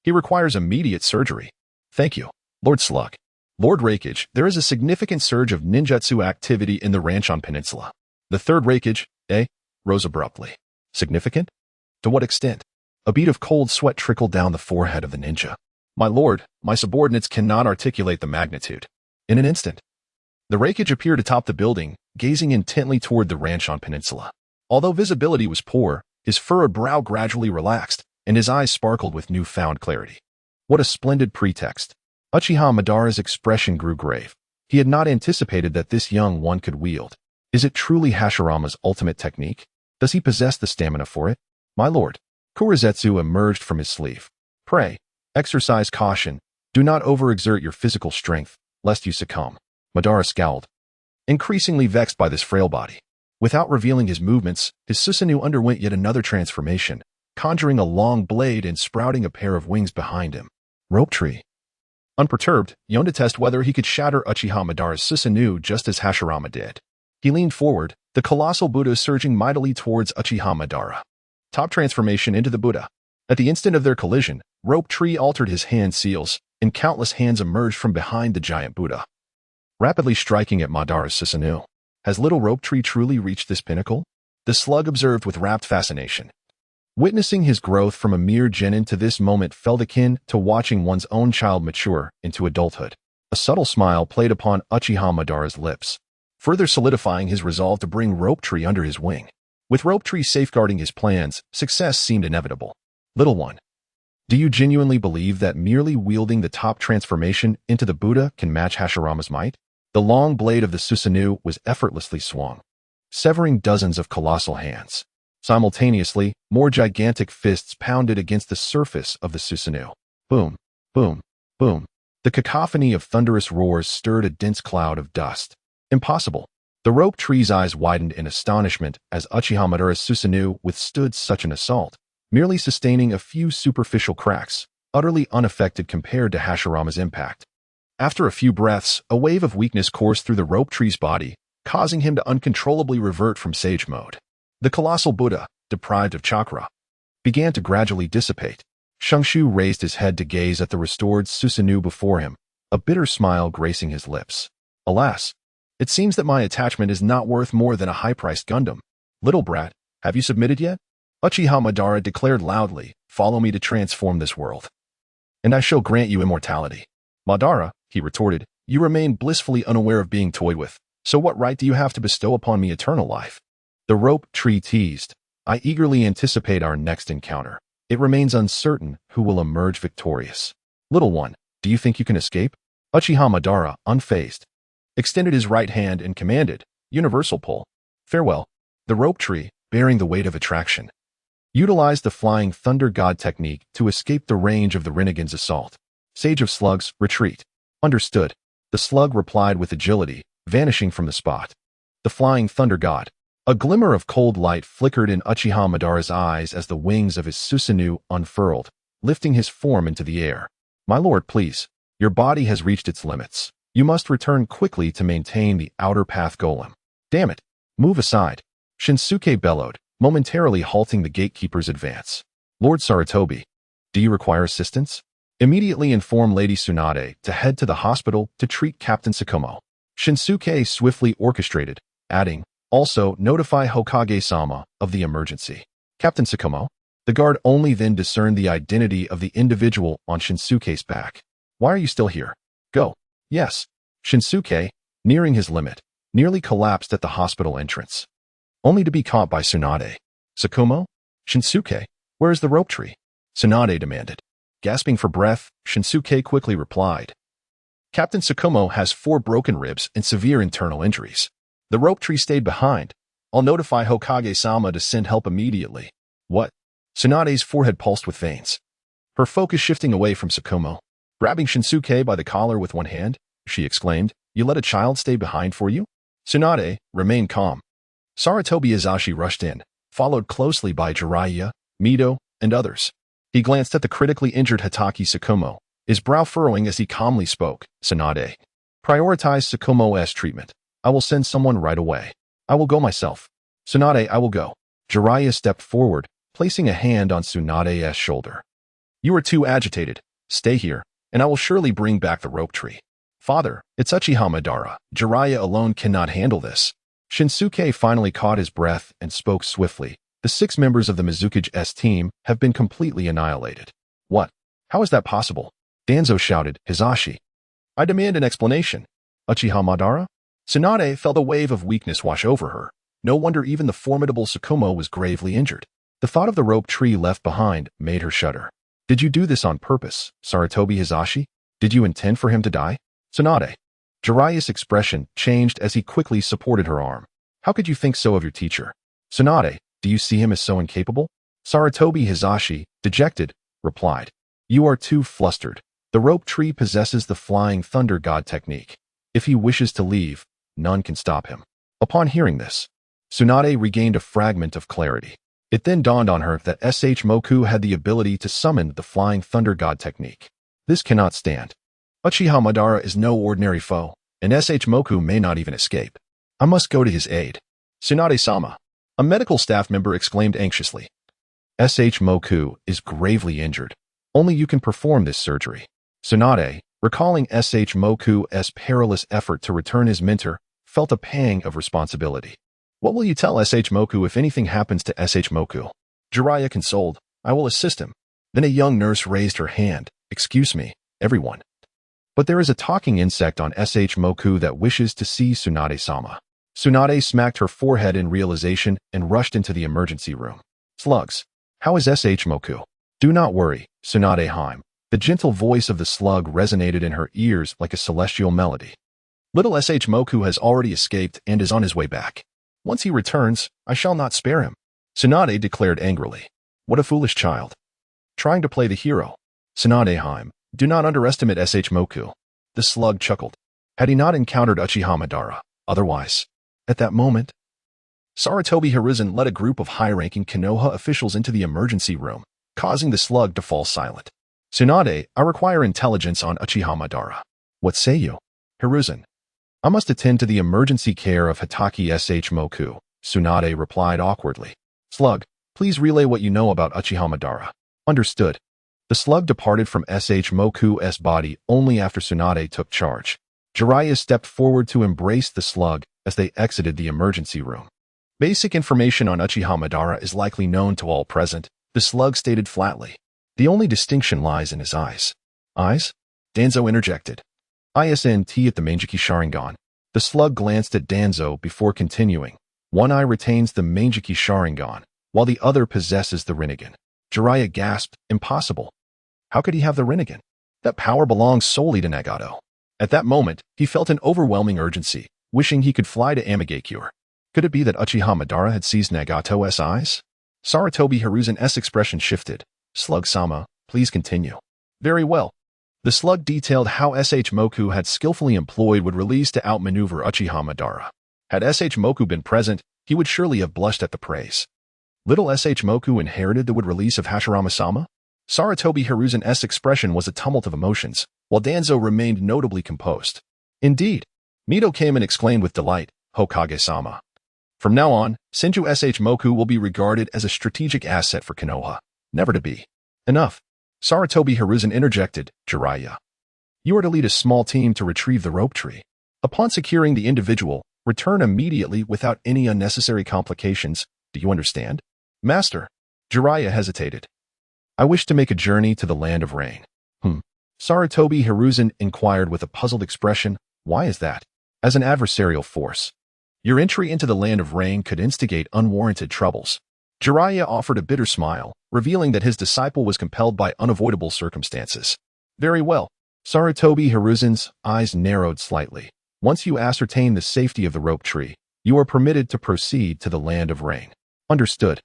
He requires immediate surgery. Thank you, Lord Slug. Lord Raikage, there is a significant surge of ninjutsu activity in the Ranchon Peninsula. The third Raikage, rose abruptly. Significant? To what extent? A bead of cold sweat trickled down the forehead of the ninja. My lord, my subordinates cannot articulate the magnitude. In an instant, the Raikage appeared atop the building, gazing intently toward the Ranchon Peninsula. Although visibility was poor, his furrowed brow gradually relaxed, and his eyes sparkled with newfound clarity. What a splendid pretext. Uchiha Madara's expression grew grave. He had not anticipated that this young one could wield. Is it truly Hashirama's ultimate technique? Does he possess the stamina for it? My lord. Kurizetsu emerged from his sleeve. Pray, exercise caution. Do not overexert your physical strength, lest you succumb. Madara scowled, increasingly vexed by this frail body. Without revealing his movements, his Susanoo underwent yet another transformation, conjuring a long blade and sprouting a pair of wings behind him. Rope tree. Unperturbed, yawned to test whether he could shatter Uchiha Madara's Susanoo just as Hashirama did. He leaned forward, the colossal Buddha surging mightily towards Uchiha Madara. Top transformation into the Buddha. At the instant of their collision, Rope Tree altered his hand seals, and countless hands emerged from behind the giant Buddha, rapidly striking at Madara's Susanoo. Has little Rope Tree truly reached this pinnacle? The slug observed with rapt fascination. Witnessing his growth from a mere genin to this moment felt akin to watching one's own child mature into adulthood. A subtle smile played upon Uchiha Madara's lips, further solidifying his resolve to bring Rope Tree under his wing. With Rope Tree safeguarding his plans, success seemed inevitable. Little one, do you genuinely believe that merely wielding the top transformation into the Buddha can match Hashirama's might? The long blade of the Susanoo was effortlessly swung, severing dozens of colossal hands. Simultaneously, more gigantic fists pounded against the surface of the Susanoo. Boom, boom, boom. The cacophony of thunderous roars stirred a dense cloud of dust. Impossible. The Rope Tree's eyes widened in astonishment as Uchiha Madara's Susanoo withstood such an assault, merely sustaining a few superficial cracks, utterly unaffected compared to Hashirama's impact. After a few breaths, a wave of weakness coursed through the Rope Tree's body, causing him to uncontrollably revert from sage mode. The colossal Buddha, deprived of chakra, began to gradually dissipate. Shenshu raised his head to gaze at the restored Susanoo before him, a bitter smile gracing his lips. Alas, it seems that my attachment is not worth more than a high-priced Gundam. Little brat, have you submitted yet? Uchiha Madara declared loudly, follow me to transform this world, and I shall grant you immortality. Madara, he retorted, you remain blissfully unaware of being toyed with, so what right do you have to bestow upon me eternal life? The Rope Tree teased, I eagerly anticipate our next encounter. It remains uncertain who will emerge victorious. Little one, do you think you can escape? Uchiha Madara, unfazed, extended his right hand and commanded, universal pull. Farewell. The Rope Tree, bearing the weight of attraction, utilized the Flying Thunder God technique to escape the range of the Renegade's assault. Sage of Slugs, retreat. Understood. The slug replied with agility, vanishing from the spot. The Flying Thunder God. A glimmer of cold light flickered in Uchiha Madara's eyes as the wings of his Susanoo unfurled, lifting his form into the air. My lord, please. Your body has reached its limits. You must return quickly to maintain the outer path golem. Damn it. Move aside. Shinsuke bellowed, momentarily halting the gatekeeper's advance. Lord Sarutobi, do you require assistance? Immediately inform Lady Tsunade to head to the hospital to treat Captain Tsukumo. Shinsuke swiftly orchestrated, adding, also notify Hokage-sama of the emergency. Captain Tsukumo? The guard only then discerned the identity of the individual on Shinsuke's back. Why are you still here? Go. Yes. Shinsuke, nearing his limit, nearly collapsed at the hospital entrance, only to be caught by Tsunade. Tsukumo? Shinsuke, where is the rope tree? Tsunade demanded. Gasping for breath, Shinsuke quickly replied. Captain Tsukumo has 4 broken ribs and severe internal injuries. The rope tree stayed behind. I'll notify Hokage-sama to send help immediately. What? Tsunade's forehead pulsed with veins, her focus shifting away from Tsukumo. Grabbing Shinsuke by the collar with one hand, she exclaimed, You let a child stay behind for you? Tsunade, remain calm. Sarutobi Izashi rushed in, followed closely by Jiraiya, Mito, and others. He glanced at the critically injured Hatake Tsukumo, his brow furrowing as he calmly spoke. Tsunade, prioritize Tsukumo's treatment. I will send someone right away. I will go myself. Tsunade, I will go. Jiraiya stepped forward, placing a hand on Tsunade's shoulder. You are too agitated. Stay here, and I will surely bring back the rope tree. Father, it's Uchiha Madara. Jiraiya alone cannot handle this. Shinsuke finally caught his breath and spoke swiftly. The 6 members of the Mizukage's team have been completely annihilated. What? How is that possible? Danzo shouted, Hizashi. I demand an explanation. Uchiha Madara? Tsunade felt a wave of weakness wash over her. No wonder even the formidable Tsukumo was gravely injured. The thought of the rope tree left behind made her shudder. Did you do this on purpose, Sarutobi Hizashi? Did you intend for him to die? Tsunade. Jiraiya's expression changed as he quickly supported her arm. How could you think so of your teacher? Tsunade, do you see him as so incapable? Sarutobi Hizashi, dejected, replied. You are too flustered. The rope tree possesses the flying thunder god technique. If he wishes to leave, none can stop him. Upon hearing this, Tsunade regained a fragment of clarity. It then dawned on her that SH Moku had the ability to summon the flying thunder god technique. This cannot stand. Uchiha Madara is no ordinary foe, and SH Moku may not even escape. I must go to his aid. Tsunade-sama, a medical staff member exclaimed anxiously. SH Moku is gravely injured. Only you can perform this surgery. Tsunade, recalling SH Moku's perilous effort to return his mentor, felt a pang of responsibility. What will you tell SH Moku if anything happens to SH Moku? Jiraiya consoled, I will assist him. Then a young nurse raised her hand. Excuse me, everyone. But there is a talking insect on SH Moku that wishes to see Tsunade-sama. Tsunade smacked her forehead in realization and rushed into the emergency room. Slugs. How is SH Moku? Do not worry, Tsunade-hime. The gentle voice of the slug resonated in her ears like a celestial melody. Little SH Moku has already escaped and is on his way back. Once he returns, I shall not spare him. Tsunade declared angrily. What a foolish child. Trying to play the hero. Tsunade-hime, do not underestimate SH Moku. The slug chuckled. Had he not encountered Uchiha Madara, otherwise. At that moment, Sarutobi Hiruzen led a group of high-ranking Konoha officials into the emergency room, causing the slug to fall silent. Tsunade, I require intelligence on Uchiha Madara. What say you? Hiruzen. I must attend to the emergency care of Hatake SH Moku, Tsunade replied awkwardly. Slug, please relay what you know about Uchiha Madara. Understood. The slug departed from SH Moku's body only after Tsunade took charge. Jiraiya stepped forward to embrace the slug as they exited the emergency room. Basic information on Uchiha Madara is likely known to all present, the slug stated flatly. The only distinction lies in his eyes. Eyes? Danzo interjected. ISNT at the Manjiki Sharingan. The slug glanced at Danzo before continuing. One eye retains the Manjiki Sharingan, while the other possesses the Rinnegan. Jiraiya gasped, impossible. How could he have the Rinnegan? That power belongs solely to Nagato. At that moment, he felt an overwhelming urgency, wishing he could fly to Amigakure. Could it be that Uchiha Madara had seized Nagato's eyes? Sarutobi Hiruzen's expression shifted. Slug-sama, please continue. Very well. The slug detailed how SH Moku had skillfully employed would release to outmaneuver Uchiha Madara. Had SH Moku been present, he would surely have blushed at the praise. Little SH Moku inherited the wood release of Hashirama-sama? Sarutobi Hiruzen's expression was a tumult of emotions, while Danzo remained notably composed. Indeed. Mito came and exclaimed with delight, Hokage-sama. From now on, Senju sh Moku will be regarded as a strategic asset for Konoha. Never to be. Enough. Sarutobi Hiruzen interjected, Jiraiya. You are to lead a small team to retrieve the rope tree. Upon securing the individual, return immediately without any unnecessary complications. Do you understand? Master. Jiraiya hesitated. I wish to make a journey to the land of rain. Sarutobi Hiruzen inquired with a puzzled expression. Why is that? As an adversarial force. Your entry into the land of rain could instigate unwarranted troubles. Jiraiya offered a bitter smile, revealing that his disciple was compelled by unavoidable circumstances. Very well. Sarutobi Hiruzen's eyes narrowed slightly. Once you ascertain the safety of the rope tree, you are permitted to proceed to the land of rain. Understood.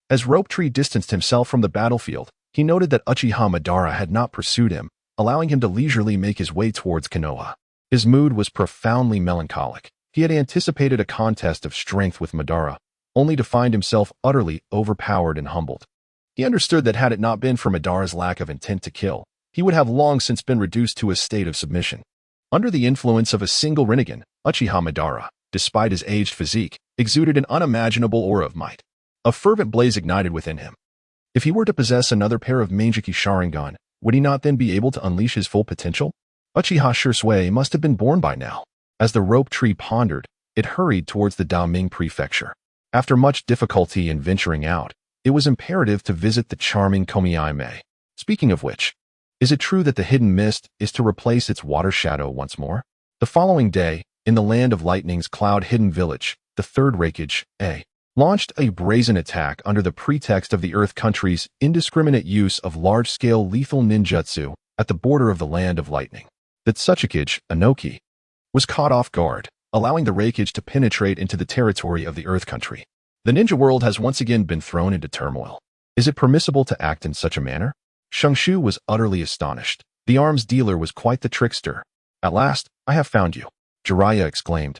As Rope Tree distanced himself from the battlefield, he noted that Uchiha Madara had not pursued him, allowing him to leisurely make his way towards Konoha. His mood was profoundly melancholic. He had anticipated a contest of strength with Madara, only to find himself utterly overpowered and humbled. He understood that had it not been for Madara's lack of intent to kill, he would have long since been reduced to a state of submission. Under the influence of a single Rinnegan, Uchiha Madara, despite his aged physique, exuded an unimaginable aura of might. A fervent blaze ignited within him. If he were to possess another pair of Mangeki Sharingan, would he not then be able to unleash his full potential? Uchiha Shursui must have been born by now. As the rope tree pondered, it hurried towards the Daoming prefecture. After much difficulty in venturing out, it was imperative to visit the charming Komiai-mei. Speaking of which, is it true that the hidden mist is to replace its water shadow once more? The following day, in the land of lightning's cloud-hidden village, the Third Kazekage, launched a brazen attack under the pretext of the Earth Country's indiscriminate use of large-scale lethal ninjutsu at the border of the land of lightning. The Tsuchikage, Anoki, was caught off guard, allowing the Reikage to penetrate into the territory of the Earth Country. The ninja world has once again been thrown into turmoil. Is it permissible to act in such a manner? Shenshu was utterly astonished. The arms dealer was quite the trickster. At last, I have found you, Jiraiya exclaimed,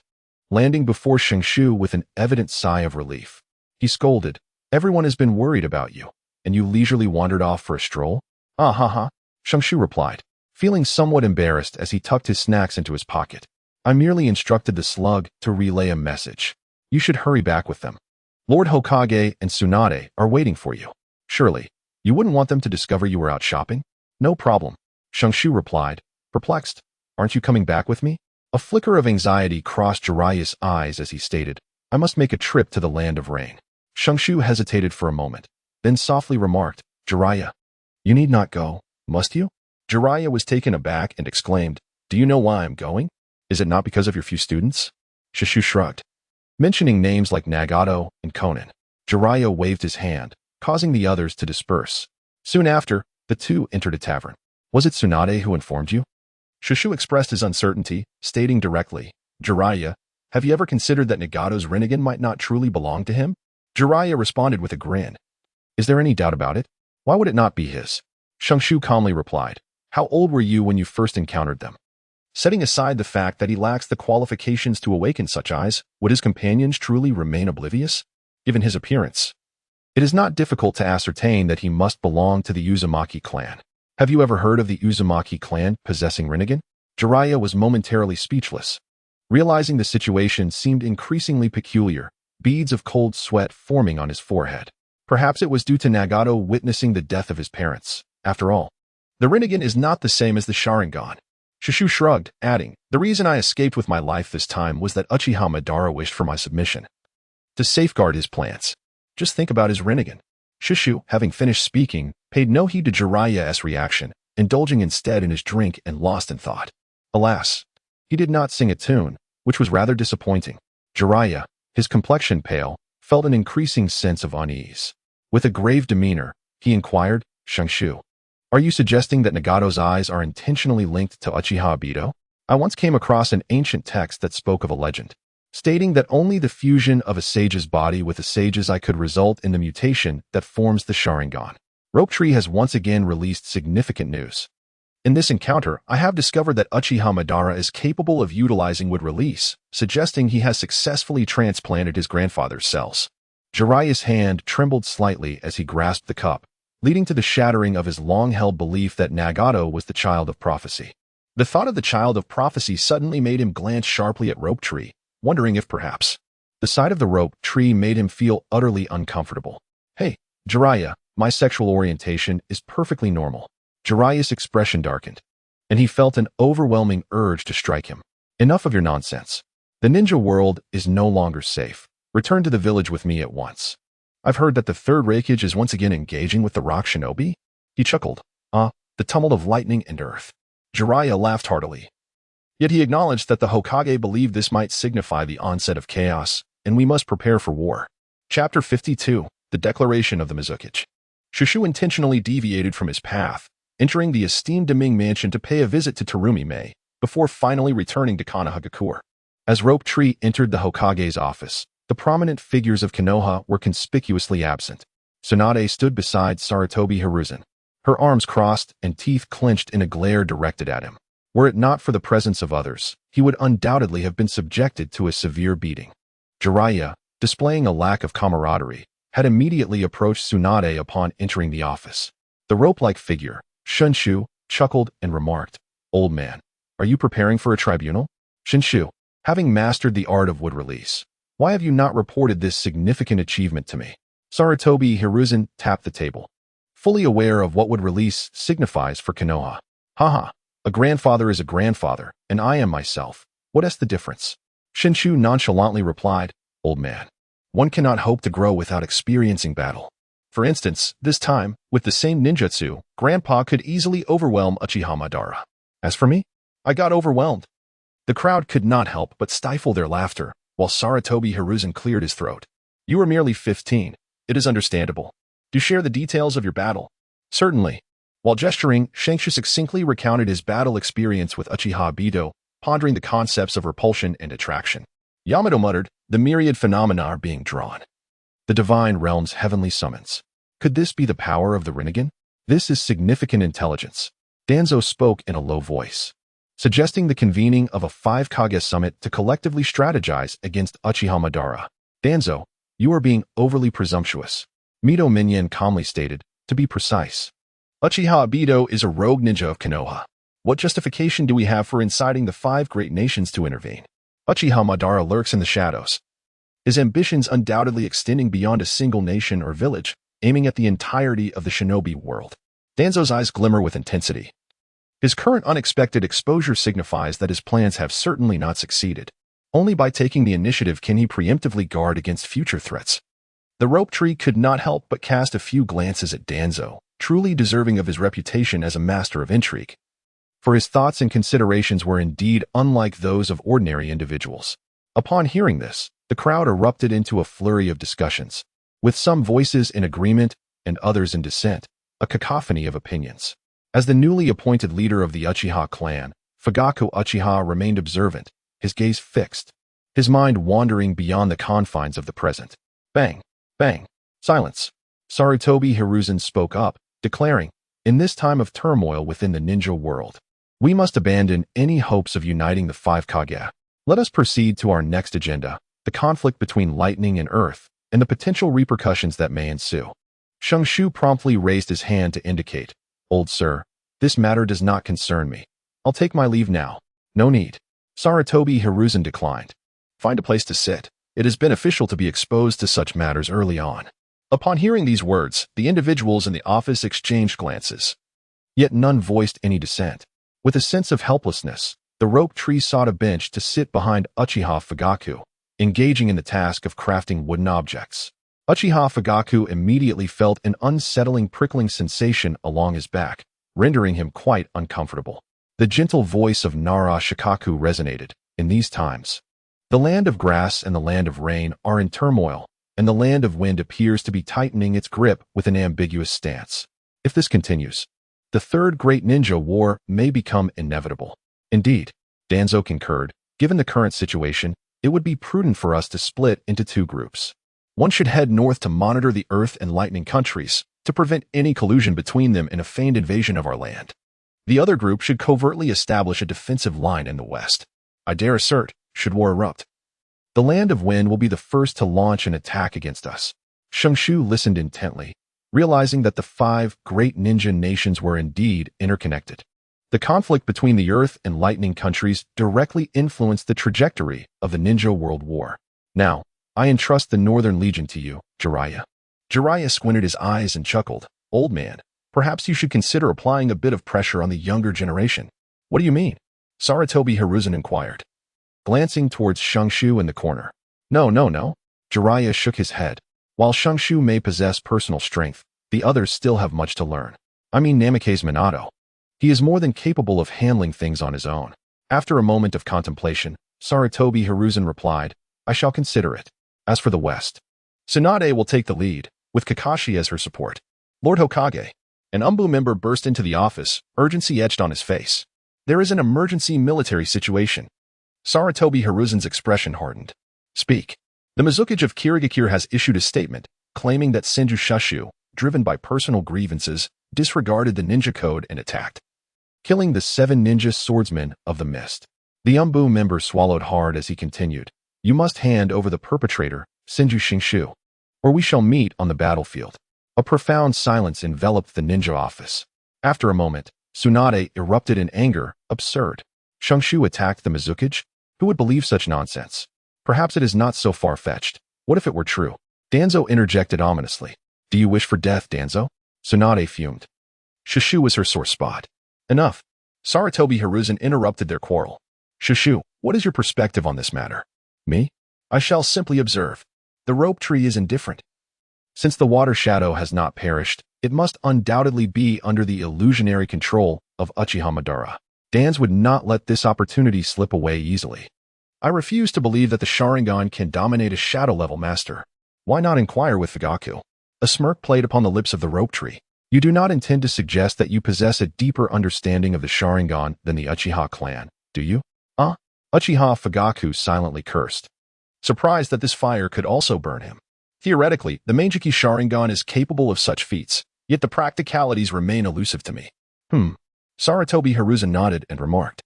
landing before Shenshu with an evident sigh of relief. He scolded, everyone has been worried about you, and you leisurely wandered off for a stroll? Ah ha ha, Shenshu replied, feeling somewhat embarrassed as he tucked his snacks into his pocket. I merely instructed the slug to relay a message. You should hurry back with them. Lord Hokage and Tsunade are waiting for you. Surely, you wouldn't want them to discover you were out shopping? No problem, Shenshu replied, perplexed. Aren't you coming back with me? A flicker of anxiety crossed Jiraiya's eyes as he stated, I must make a trip to the land of rain. Shenshu hesitated for a moment, then softly remarked, Jiraiya, you need not go, must you? Jiraiya was taken aback and exclaimed, do you know why I'm going? Is it not because of your few students? Shenshu shrugged. Mentioning names like Nagato and Konan, Jiraiya waved his hand, causing the others to disperse. Soon after, the two entered a tavern. Was it Tsunade who informed you? Shenshu expressed his uncertainty, stating directly, Jiraiya, have you ever considered that Nagato's Rinnegan might not truly belong to him? Jiraiya responded with a grin. Is there any doubt about it? Why would it not be his? Shenshu calmly replied, how old were you when you first encountered them? Setting aside the fact that he lacks the qualifications to awaken such eyes, would his companions truly remain oblivious? Given his appearance, it is not difficult to ascertain that he must belong to the Uzumaki clan. Have you ever heard of the Uzumaki clan possessing Rinnegan? Jiraiya was momentarily speechless. Realizing the situation seemed increasingly peculiar, beads of cold sweat forming on his forehead. Perhaps it was due to Nagato witnessing the death of his parents. After all, the Rinnegan is not the same as the Sharingan. Shenshu shrugged, adding, the reason I escaped with my life this time was that Uchiha Madara wished for my submission. To safeguard his plans. Just think about his Rinnegan. Shenshu, having finished speaking, paid no heed to Jiraiya's reaction, indulging instead in his drink and lost in thought. Alas, he did not sing a tune, which was rather disappointing. Jiraiya, his complexion pale, felt an increasing sense of unease. With a grave demeanor, he inquired, Shenshu, are you suggesting that Nagato's eyes are intentionally linked to Uchiha Obito? I once came across an ancient text that spoke of a legend, stating that only the fusion of a sage's body with a sage's eye could result in the mutation that forms the Sharingan. Rope Tree has once again released significant news. In this encounter, I have discovered that Uchiha Madara is capable of utilizing wood release, suggesting he has successfully transplanted his grandfather's cells. Jiraiya's hand trembled slightly as he grasped the cup, leading to the shattering of his long-held belief that Nagato was the child of prophecy. The thought of the child of prophecy suddenly made him glance sharply at Rope Tree, wondering if perhaps the sight of the Rope Tree made him feel utterly uncomfortable. Hey, Jiraiya, my sexual orientation is perfectly normal. Jiraiya's expression darkened, and he felt an overwhelming urge to strike him. Enough of your nonsense. The ninja world is no longer safe. Return to the village with me at once. I've heard that the Third Kazekage is once again engaging with the Rock Shinobi? He chuckled. The tumult of lightning and earth. Jiraiya laughed heartily. Yet he acknowledged that the Hokage believed this might signify the onset of chaos, and we must prepare for war. Chapter 52. The Declaration of the Mizukage. Shushu intentionally deviated from his path, entering the esteemed Deming mansion to pay a visit to Terumi Mei, before finally returning to Konoha. As Rope Tree entered the Hokage's office, the prominent figures of Konoha were conspicuously absent. Tsunade stood beside Sarutobi Hiruzen, her arms crossed and teeth clenched in a glare directed at him. Were it not for the presence of others, he would undoubtedly have been subjected to a severe beating. Jiraiya, displaying a lack of camaraderie, had immediately approached Tsunade upon entering the office. The rope-like figure, Shenshu, chuckled and remarked, "Old man, are you preparing for a tribunal?" Shenshu, having mastered the art of wood release, why have you not reported this significant achievement to me? Sarutobi Hiruzen tapped the table, fully aware of what wood release signifies for Konoha. Haha, a grandfather is a grandfather, and I am myself. What is the difference? Shenshu nonchalantly replied, "Old man, one cannot hope to grow without experiencing battle. For instance, this time, with the same ninjutsu, Grandpa could easily overwhelm Uchiha Madara. As for me, I got overwhelmed." The crowd could not help but stifle their laughter, while Sarutobi Hiruzen cleared his throat. "You are merely 15. It is understandable. Do share the details of your battle." "Certainly." While gesturing, Shenshu succinctly recounted his battle experience with Uchiha Obito, pondering the concepts of repulsion and attraction. Yamato muttered, "The myriad phenomena are being drawn. The divine realm's heavenly summons. Could this be the power of the Rinnegan? This is significant intelligence." Danzo spoke in a low voice, suggesting the convening of a 5 Kage summit to collectively strategize against Uchiha Madara. "Danzo, you are being overly presumptuous," Mito Minyan calmly stated, "to be precise. Uchiha Obito is a rogue ninja of Konoha. What justification do we have for inciting the 5 great nations to intervene? Uchiha Madara lurks in the shadows, his ambitions undoubtedly extending beyond a single nation or village, aiming at the entirety of the shinobi world." Danzo's eyes glimmer with intensity. His current unexpected exposure signifies that his plans have certainly not succeeded. Only by taking the initiative can he preemptively guard against future threats. The Rope Tree could not help but cast a few glances at Danzo, truly deserving of his reputation as a master of intrigue. For his thoughts and considerations were indeed unlike those of ordinary individuals. Upon hearing this, the crowd erupted into a flurry of discussions, with some voices in agreement and others in dissent, a cacophony of opinions. As the newly appointed leader of the Uchiha clan, Fugaku Uchiha remained observant, his gaze fixed, his mind wandering beyond the confines of the present. Bang! Bang! Silence! Sarutobi Hiruzen spoke up, declaring, "In this time of turmoil within the ninja world, we must abandon any hopes of uniting the 5 Kage. Let us proceed to our next agenda, the conflict between lightning and earth, and the potential repercussions that may ensue." Shenshu promptly raised his hand to indicate, "Old sir, this matter does not concern me. I'll take my leave now." "No need." Sarutobi Hiruzen declined. "Find a place to sit. It is beneficial to be exposed to such matters early on." Upon hearing these words, the individuals in the office exchanged glances. Yet none voiced any dissent. With a sense of helplessness, the Rope Tree sought a bench to sit behind Uchiha Fugaku, engaging in the task of crafting wooden objects. Uchiha Fugaku immediately felt an unsettling prickling sensation along his back, rendering him quite uncomfortable. The gentle voice of Nara Shikaku resonated. "In these times, the land of grass and the land of rain are in turmoil, and the land of wind appears to be tightening its grip with an ambiguous stance. If this continues, the third great ninja war may become inevitable." Indeed, Danzo concurred, "Given the current situation, it would be prudent for us to split into 2 groups. One should head north to monitor the earth and lightning countries, to prevent any collusion between them in a feigned invasion of our land. The other group should covertly establish a defensive line in the west. I dare assert, should war erupt, the land of wind will be the first to launch an attack against us." Shenshu listened intently, realizing that the 5 great ninja nations were indeed interconnected. The conflict between the Earth and Lightning countries directly influenced the trajectory of the Ninja World War. Now, I entrust the Northern Legion to you, Jiraiya. Jiraiya squinted his eyes and chuckled. Old man, perhaps you should consider applying a bit of pressure on the younger generation. What do you mean? Sarutobi Hiruzen inquired, glancing towards Shenshu in the corner. No. Jiraiya shook his head. While Shenshu may possess personal strength, the others still have much to learn. I mean Namake's Minato. He is more than capable of handling things on his own. After a moment of contemplation, Sarutobi Hiruzen replied, I shall consider it. As for the West, Tsunade will take the lead, with Kakashi as her support. Lord Hokage. An Umbu member burst into the office, urgency etched on his face. There is an emergency military situation. Sarutobi Hiruzen's expression hardened. Speak. The Mizukage of Kirigakure has issued a statement, claiming that Senju Shushu, driven by personal grievances, disregarded the ninja code and attacked, killing the 7 ninja swordsmen of the mist. The Umbu member swallowed hard as he continued. You must hand over the perpetrator, Senju Shenshu, or we shall meet on the battlefield. A profound silence enveloped the ninja office. After a moment, Tsunade erupted in anger. Absurd. Shenshu attacked the Mizukage? Who would believe such nonsense? Perhaps it is not so far-fetched. What if it were true? Danzo interjected ominously. Do you wish for death, Danzo? Tsunade fumed. Shushu was her sore spot. Enough. Sarutobi Hiruzen interrupted their quarrel. Shushu, what is your perspective on this matter? Me? I shall simply observe. The rope tree is indifferent. Since the water shadow has not perished, it must undoubtedly be under the illusionary control of Uchiha Madara. Danzo would not let this opportunity slip away easily. I refuse to believe that the Sharingan can dominate a shadow-level master. Why not inquire with Fugaku? A smirk played upon the lips of the rope tree. You do not intend to suggest that you possess a deeper understanding of the Sharingan than the Uchiha clan, do you? Uchiha Fugaku silently cursed, surprised that this fire could also burn him. Theoretically, the Meijiki Sharingan is capable of such feats, yet the practicalities remain elusive to me. Sarutobi Hiruzen nodded and remarked.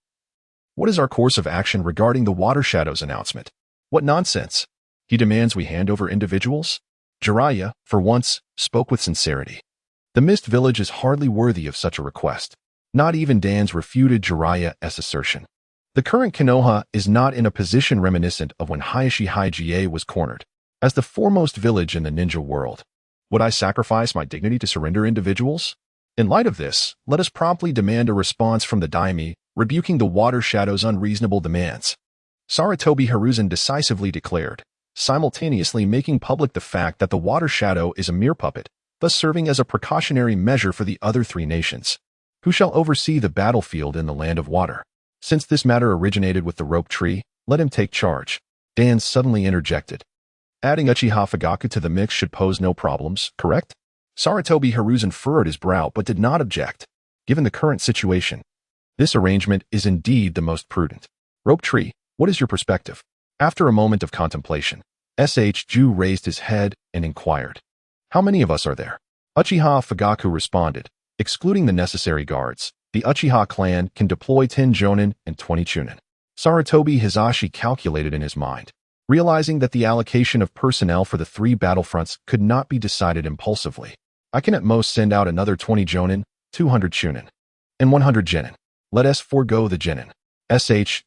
What is our course of action regarding the Water Shadows announcement? What nonsense! He demands we hand over individuals? Jiraiya, for once, spoke with sincerity. The Mist Village is hardly worthy of such a request. Not even Danzo refuted Jiraiya's assertion. The current Konoha is not in a position reminiscent of when Hayashi Hygie was cornered. As the foremost village in the ninja world, would I sacrifice my dignity to surrender individuals? In light of this, let us promptly demand a response from the Daime, rebuking the Water Shadow's unreasonable demands. Sarutobi Hiruzen decisively declared, simultaneously making public the fact that the Water Shadow is a mere puppet, thus serving as a precautionary measure for the other 3 nations, who shall oversee the battlefield in the Land of Water. Since this matter originated with the rope tree, let him take charge. Dan suddenly interjected. Adding Uchiha Fugaku to the mix should pose no problems, correct? Sarutobi Hiruzen furrowed his brow but did not object. Given the current situation, this arrangement is indeed the most prudent. Rope tree, what is your perspective? After a moment of contemplation, Ju raised his head and inquired. How many of us are there? Uchiha Fugaku responded. Excluding the necessary guards, the Uchiha clan can deploy 10 jonin and 20 chunin. Sarutobi Hizashi calculated in his mind, realizing that the allocation of personnel for the 3 battlefronts could not be decided impulsively. I can at most send out another 20 jonin, 200 chunin, and 100 genin. Let us forego the genin.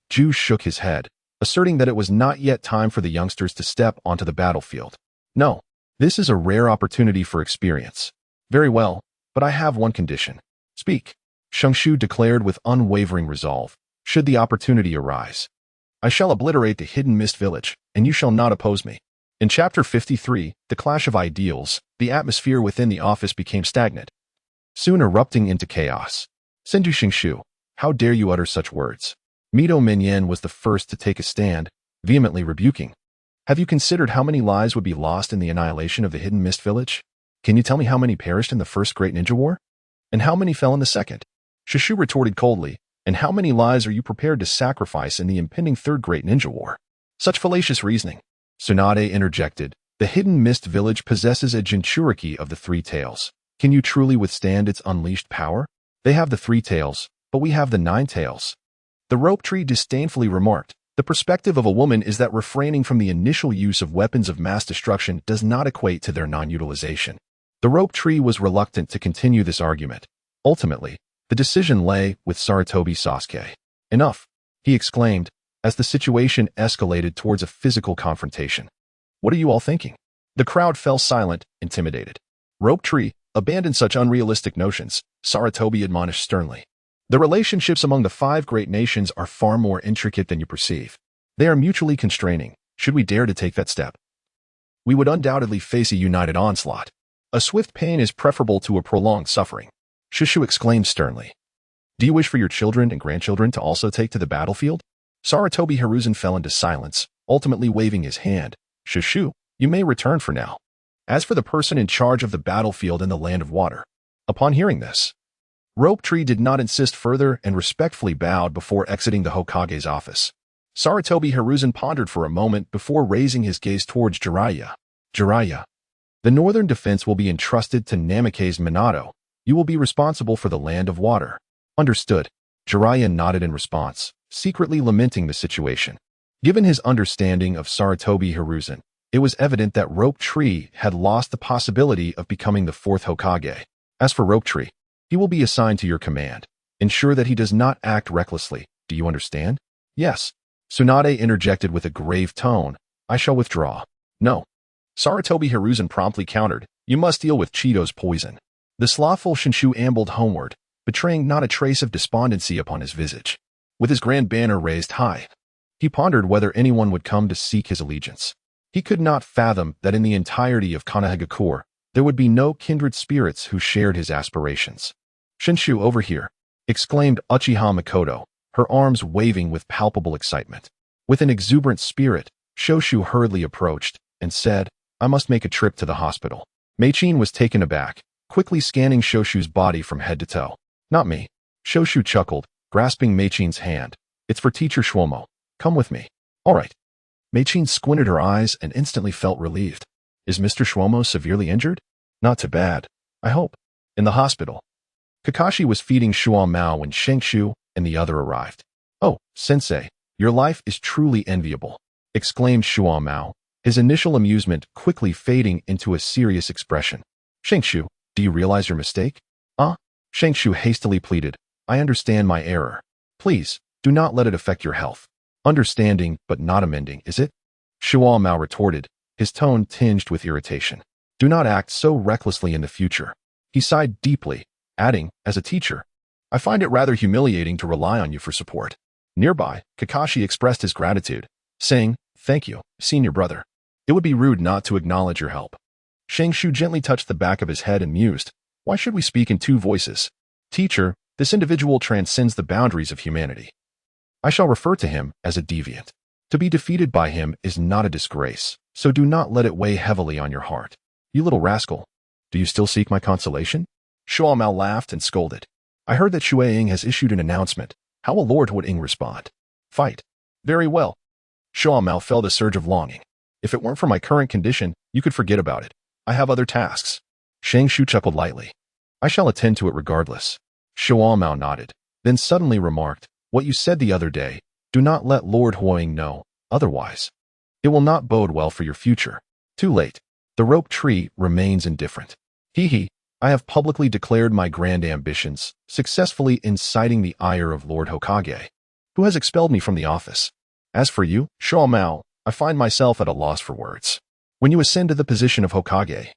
Ju shook his head, asserting that it was not yet time for the youngsters to step onto the battlefield. No, this is a rare opportunity for experience. Very well, but I have one condition. Speak. Shenshu declared with unwavering resolve, should the opportunity arise. I shall obliterate the hidden mist village, and you shall not oppose me. In Chapter 53, The Clash of Ideals, the atmosphere within the office became stagnant, soon erupting into chaos. Senju Shenshu, how dare you utter such words? Mito Minyen was the first to take a stand, vehemently rebuking. Have you considered how many lives would be lost in the annihilation of the hidden mist village? Can you tell me how many perished in the first Great Ninja War? And how many fell in the second? Shenshu retorted coldly, and how many lives are you prepared to sacrifice in the impending Third Great Ninja War? Such fallacious reasoning. Tsunade interjected. The hidden mist village possesses a Jinchuriki of the 3 tails. Can you truly withstand its unleashed power? They have the 3 tails, but we have the 9 tails. The rope tree disdainfully remarked. The perspective of a woman is that refraining from the initial use of weapons of mass destruction does not equate to their non-utilization. The rope tree was reluctant to continue this argument. Ultimately, The decision lay with Sarutobi Sasuke. Enough, he exclaimed, as the situation escalated towards a physical confrontation. What are you all thinking? The crowd fell silent, intimidated. Rope Tree, abandon such unrealistic notions, Sarutobi admonished sternly. The relationships among the 5 great nations are far more intricate than you perceive. They are mutually constraining. Should we dare to take that step, we would undoubtedly face a united onslaught. A swift pain is preferable to a prolonged suffering. Shenshu exclaimed sternly. Do you wish for your children and grandchildren to also take to the battlefield? Sarutobi Hiruzen fell into silence, ultimately waving his hand. Shenshu, you may return for now. As for the person in charge of the battlefield in the Land of Water. Upon hearing this, Rope Tree did not insist further and respectfully bowed before exiting the Hokage's office. Sarutobi Hiruzen pondered for a moment before raising his gaze towards Jiraiya. Jiraiya, the northern defense will be entrusted to Namake's Minato. You will be responsible for the Land of Water. Understood. Jiraiya nodded in response, secretly lamenting the situation. Given his understanding of Sarutobi Hiruzen, it was evident that Rope Tree had lost the possibility of becoming the 4th Hokage. As for Rope Tree, he will be assigned to your command. Ensure that he does not act recklessly. Do you understand? Yes. Tsunade interjected with a grave tone. I shall withdraw. No. Sarutobi Hiruzen promptly countered. You must deal with Cheeto's poison. The slothful Shenshu ambled homeward, betraying not a trace of despondency upon his visage. With his grand banner raised high, he pondered whether anyone would come to seek his allegiance. He could not fathom that in the entirety of Konoha there would be no kindred spirits who shared his aspirations. Shenshu, over here, exclaimed Uchiha Makoto, her arms waving with palpable excitement. With an exuberant spirit, Shoshu hurriedly approached and said, I must make a trip to the hospital. Meichin was taken aback, quickly scanning Shoshu's body from head to toe. Not me. Shoshu chuckled, grasping Meichin's hand. It's for Teacher Shwomo. Come with me. All right. Meichin squinted her eyes and instantly felt relieved. Is Mr. Shwomo severely injured? Not too bad, I hope. In the hospital, Kakashi was feeding Shuan Mao when Shenshu and the other arrived. Oh, Sensei, your life is truly enviable, exclaimed Shuan Mao, his initial amusement quickly fading into a serious expression. Shenshu, do you realize your mistake? Shenshu hastily pleaded. I understand my error. Please, do not let it affect your health. Understanding, but not amending, is it? Shuan Mao retorted, his tone tinged with irritation. Do not act so recklessly in the future. He sighed deeply, adding, as a teacher, I find it rather humiliating to rely on you for support. Nearby, Kakashi expressed his gratitude, saying, Thank you, senior brother. It would be rude not to acknowledge your help. Shenshu gently touched the back of his head and mused, Why should we speak in 2 voices? Teacher, this individual transcends the boundaries of humanity. I shall refer to him as a deviant. To be defeated by him is not a disgrace, so do not let it weigh heavily on your heart. You little rascal. Do you still seek my consolation? Shuan Mao laughed and scolded. I heard that Shui Ying has issued an announcement. How will Lord Huo Ying respond? Fight. Very well. Shuan Mao felt a surge of longing. If it weren't for my current condition, you could forget about it. I have other tasks. Shenshu chuckled lightly. I shall attend to it regardless. Shuan Mao nodded, then suddenly remarked, What you said the other day, do not let Lord Huo Ying know, otherwise. It will not bode well for your future. Too late. The Rope Tree remains indifferent. Hee, I have publicly declared my grand ambitions, successfully inciting the ire of Lord Hokage, who has expelled me from the office. As for you, Shuan Mao, I find myself at a loss for words. When you ascend to the position of Hokage,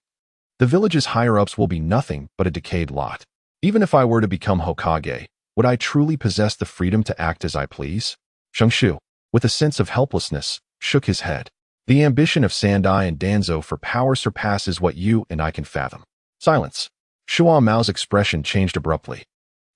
the village's higher-ups will be nothing but a decayed lot. Even if I were to become Hokage, would I truly possess the freedom to act as I please? Shenshu, with a sense of helplessness, shook his head. The ambition of Sandai and Danzo for power surpasses what you and I can fathom. Silence. Shuan Mao's expression changed abruptly,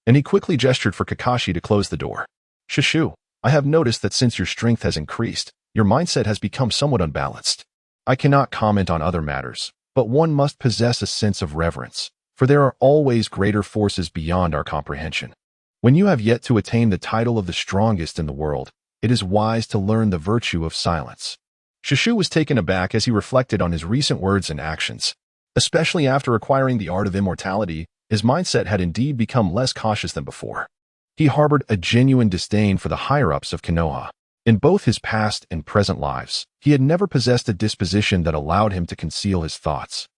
and he quickly gestured for Kakashi to close the door. Shenshu, I have noticed that since your strength has increased, your mindset has become somewhat unbalanced. I cannot comment on other matters, but one must possess a sense of reverence, for there are always greater forces beyond our comprehension. When you have yet to attain the title of the strongest in the world, it is wise to learn the virtue of silence. Shenshu was taken aback as he reflected on his recent words and actions. Especially after acquiring the art of immortality, his mindset had indeed become less cautious than before. He harbored a genuine disdain for the higher-ups of Konoha. In both his past and present lives, he had never possessed a disposition that allowed him to conceal his thoughts.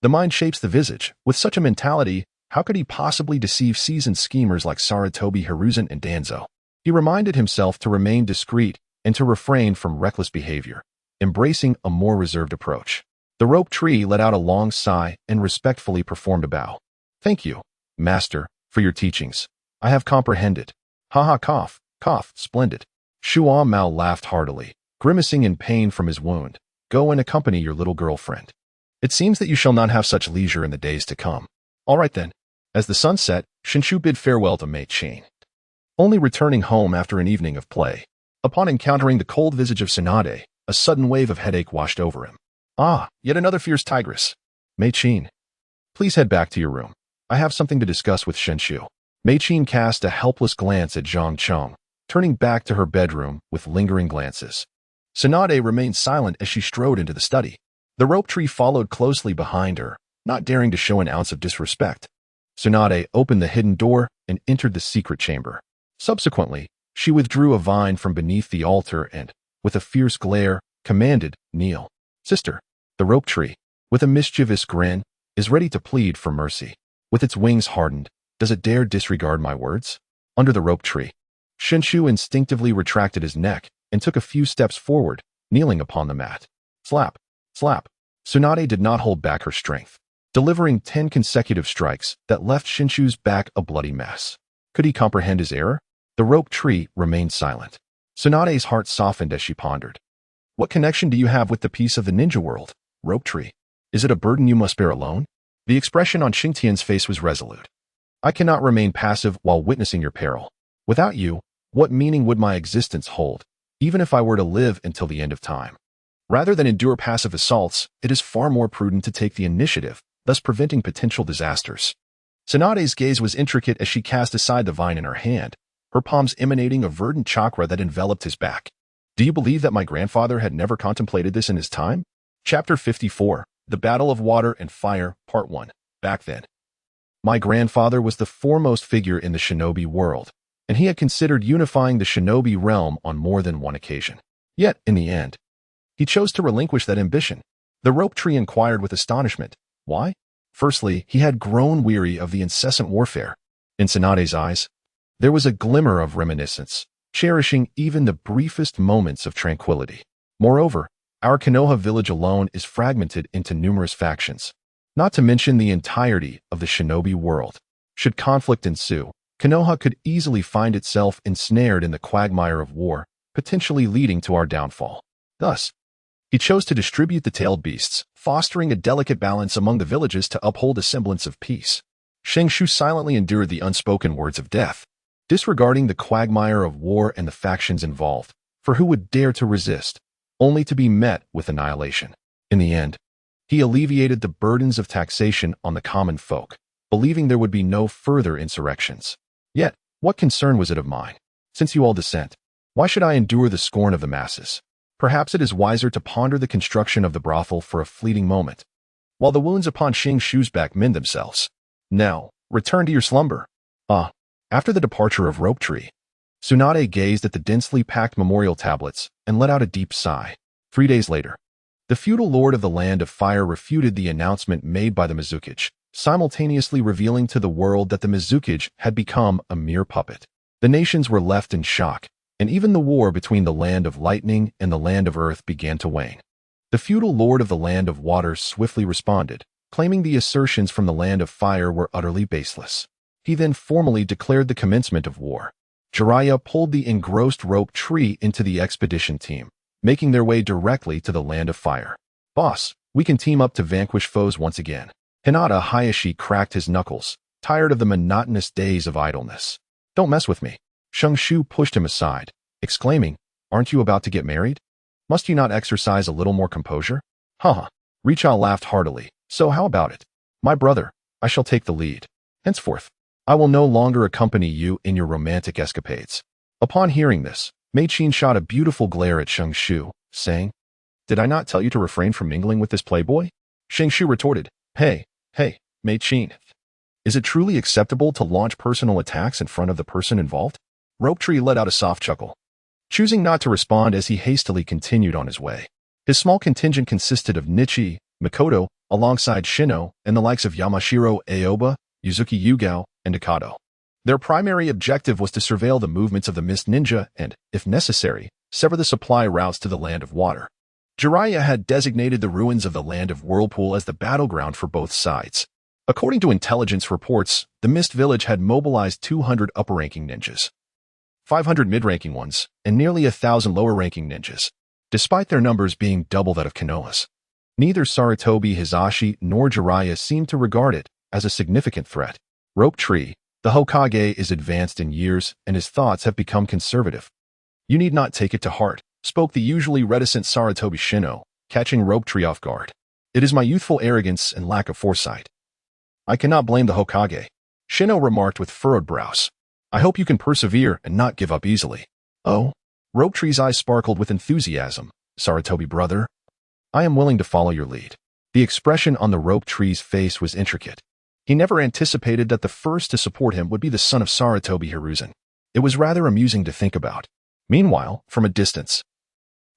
The mind shapes the visage. With such a mentality, How could he possibly deceive seasoned schemers like Sarutobi Hiruzen and Danzo? He reminded himself to remain discreet and to refrain from reckless behavior, embracing a more reserved approach. The rope tree let out a long sigh and respectfully performed a bow. Thank you, Master, for your teachings. I have comprehended. Haha, cough, cough, splendid. Shuo Mao laughed heartily, grimacing in pain from his wound. Go and accompany your little girlfriend. It seems that you shall not have such leisure in the days to come. All right then. As the sun set, Shenshu bid farewell to Mei Qin, only returning home after an evening of play. Upon encountering the cold visage of Tsunade, a sudden wave of headache washed over him. Ah, yet another fierce tigress. Mei Qin, please head back to your room. I have something to discuss with Shenshu. Mei Qin cast a helpless glance at Zhang Cheng, turning back to her bedroom with lingering glances. Tsunade remained silent as she strode into the study. The rope tree followed closely behind her, not daring to show an ounce of disrespect. Tsunade opened the hidden door and entered the secret chamber. Subsequently, she withdrew a vine from beneath the altar and, with a fierce glare, commanded, "Kneel." Sister, the rope tree, with a mischievous grin, is ready to plead for mercy. With its wings hardened, does it dare disregard my words? Under the rope tree, Shenshu instinctively retracted his neck and took a few steps forward, kneeling upon the mat. Slap, slap. Tsunade did not hold back her strength, delivering 10 consecutive strikes that left Shenshu's back a bloody mess. Could he comprehend his error? The rope tree remained silent. Tsunade's heart softened as she pondered. What connection do you have with the peace of the ninja world, rope tree? Is it a burden you must bear alone? The expression on Xingtian's face was resolute. I cannot remain passive while witnessing your peril. Without you, what meaning would my existence hold, even if I were to live until the end of time? Rather than endure passive assaults, it is far more prudent to take the initiative, thus preventing potential disasters. Tsunade's gaze was intricate as she cast aside the vine in her hand, her palms emanating a verdant chakra that enveloped his back. Do you believe that my grandfather had never contemplated this in his time? Chapter 54, The Battle of Water and Fire, Part 1. Back then, my grandfather was the foremost figure in the shinobi world, and he had considered unifying the shinobi realm on more than one occasion. Yet, in the end, he chose to relinquish that ambition. The rope tree inquired with astonishment. Why? Firstly, he had grown weary of the incessant warfare. In Tsunade's eyes, there was a glimmer of reminiscence, cherishing even the briefest moments of tranquility. Moreover, our Konoha village alone is fragmented into numerous factions, not to mention the entirety of the shinobi world. Should conflict ensue, Konoha could easily find itself ensnared in the quagmire of war, potentially leading to our downfall. Thus, he chose to distribute the tailed beasts, fostering a delicate balance among the villages to uphold a semblance of peace. Shenshu silently endured the unspoken words of death, disregarding the quagmire of war and the factions involved, for who would dare to resist, only to be met with annihilation? In the end, he alleviated the burdens of taxation on the common folk, believing there would be no further insurrections. Yet, what concern was it of mine? Since you all dissent, why should I endure the scorn of the masses? Perhaps it is wiser to ponder the construction of the brothel for a fleeting moment, while the wounds upon Shengshu's back mend themselves. Now, return to your slumber. After the departure of Rope Tree, Tsunade gazed at the densely packed memorial tablets and let out a deep sigh. 3 days later, the feudal lord of the Land of Fire refuted the announcement made by the Mizukage, simultaneously revealing to the world that the Mizukage had become a mere puppet. The nations were left in shock, and even the war between the Land of Lightning and the Land of Earth began to wane. The feudal lord of the Land of Water swiftly responded, claiming the assertions from the Land of Fire were utterly baseless. He then formally declared the commencement of war. Jiraiya pulled the engrossed Rope Tree into the expedition team, making their way directly to the Land of Fire. Boss, we can team up to vanquish foes once again. Hinata Hayashi cracked his knuckles, tired of the monotonous days of idleness. Don't mess with me. Shenshu pushed him aside, exclaiming, aren't you about to get married? Must you not exercise a little more composure? Haha. Richao laughed heartily. So how about it? My brother, I shall take the lead. Henceforth, I will no longer accompany you in your romantic escapades. Upon hearing this, Mei Qin shot a beautiful glare at Shenshu, saying, Did I not tell you to refrain from mingling with this playboy? Shenshu retorted, Hey, Mei Qin. Is it truly acceptable to launch personal attacks in front of the person involved? Rope Tree let out a soft chuckle, choosing not to respond as he hastily continued on his way. His small contingent consisted of Nichi, Mikoto, alongside Shino, and the likes of Yamashiro, Aoba, Yuzuki Yugao, and Akado. Their primary objective was to surveil the movements of the Mist Ninja and, if necessary, sever the supply routes to the Land of Water. Jiraiya had designated the ruins of the Land of Whirlpool as the battleground for both sides. According to intelligence reports, the Mist Village had mobilized 200 upper-ranking ninjas, 500 mid-ranking ones, and nearly 1,000 lower-ranking ninjas, despite their numbers being double that of Konoha's. Neither Sarutobi Hisashi nor Jiraiya seemed to regard it as a significant threat. Rope Tree, the Hokage is advanced in years and his thoughts have become conservative. You need not take it to heart, spoke the usually reticent Sarutobi Shino, catching Rope Tree off guard. It is my youthful arrogance and lack of foresight. I cannot blame the Hokage, Shino remarked with furrowed brows. I hope you can persevere and not give up easily. Oh? Rope Tree's eyes sparkled with enthusiasm. Sarutobi brother, I am willing to follow your lead. The expression on the Rope Tree's face was intricate. He never anticipated that the first to support him would be the son of Sarutobi Hiruzen. It was rather amusing to think about. Meanwhile, from a distance,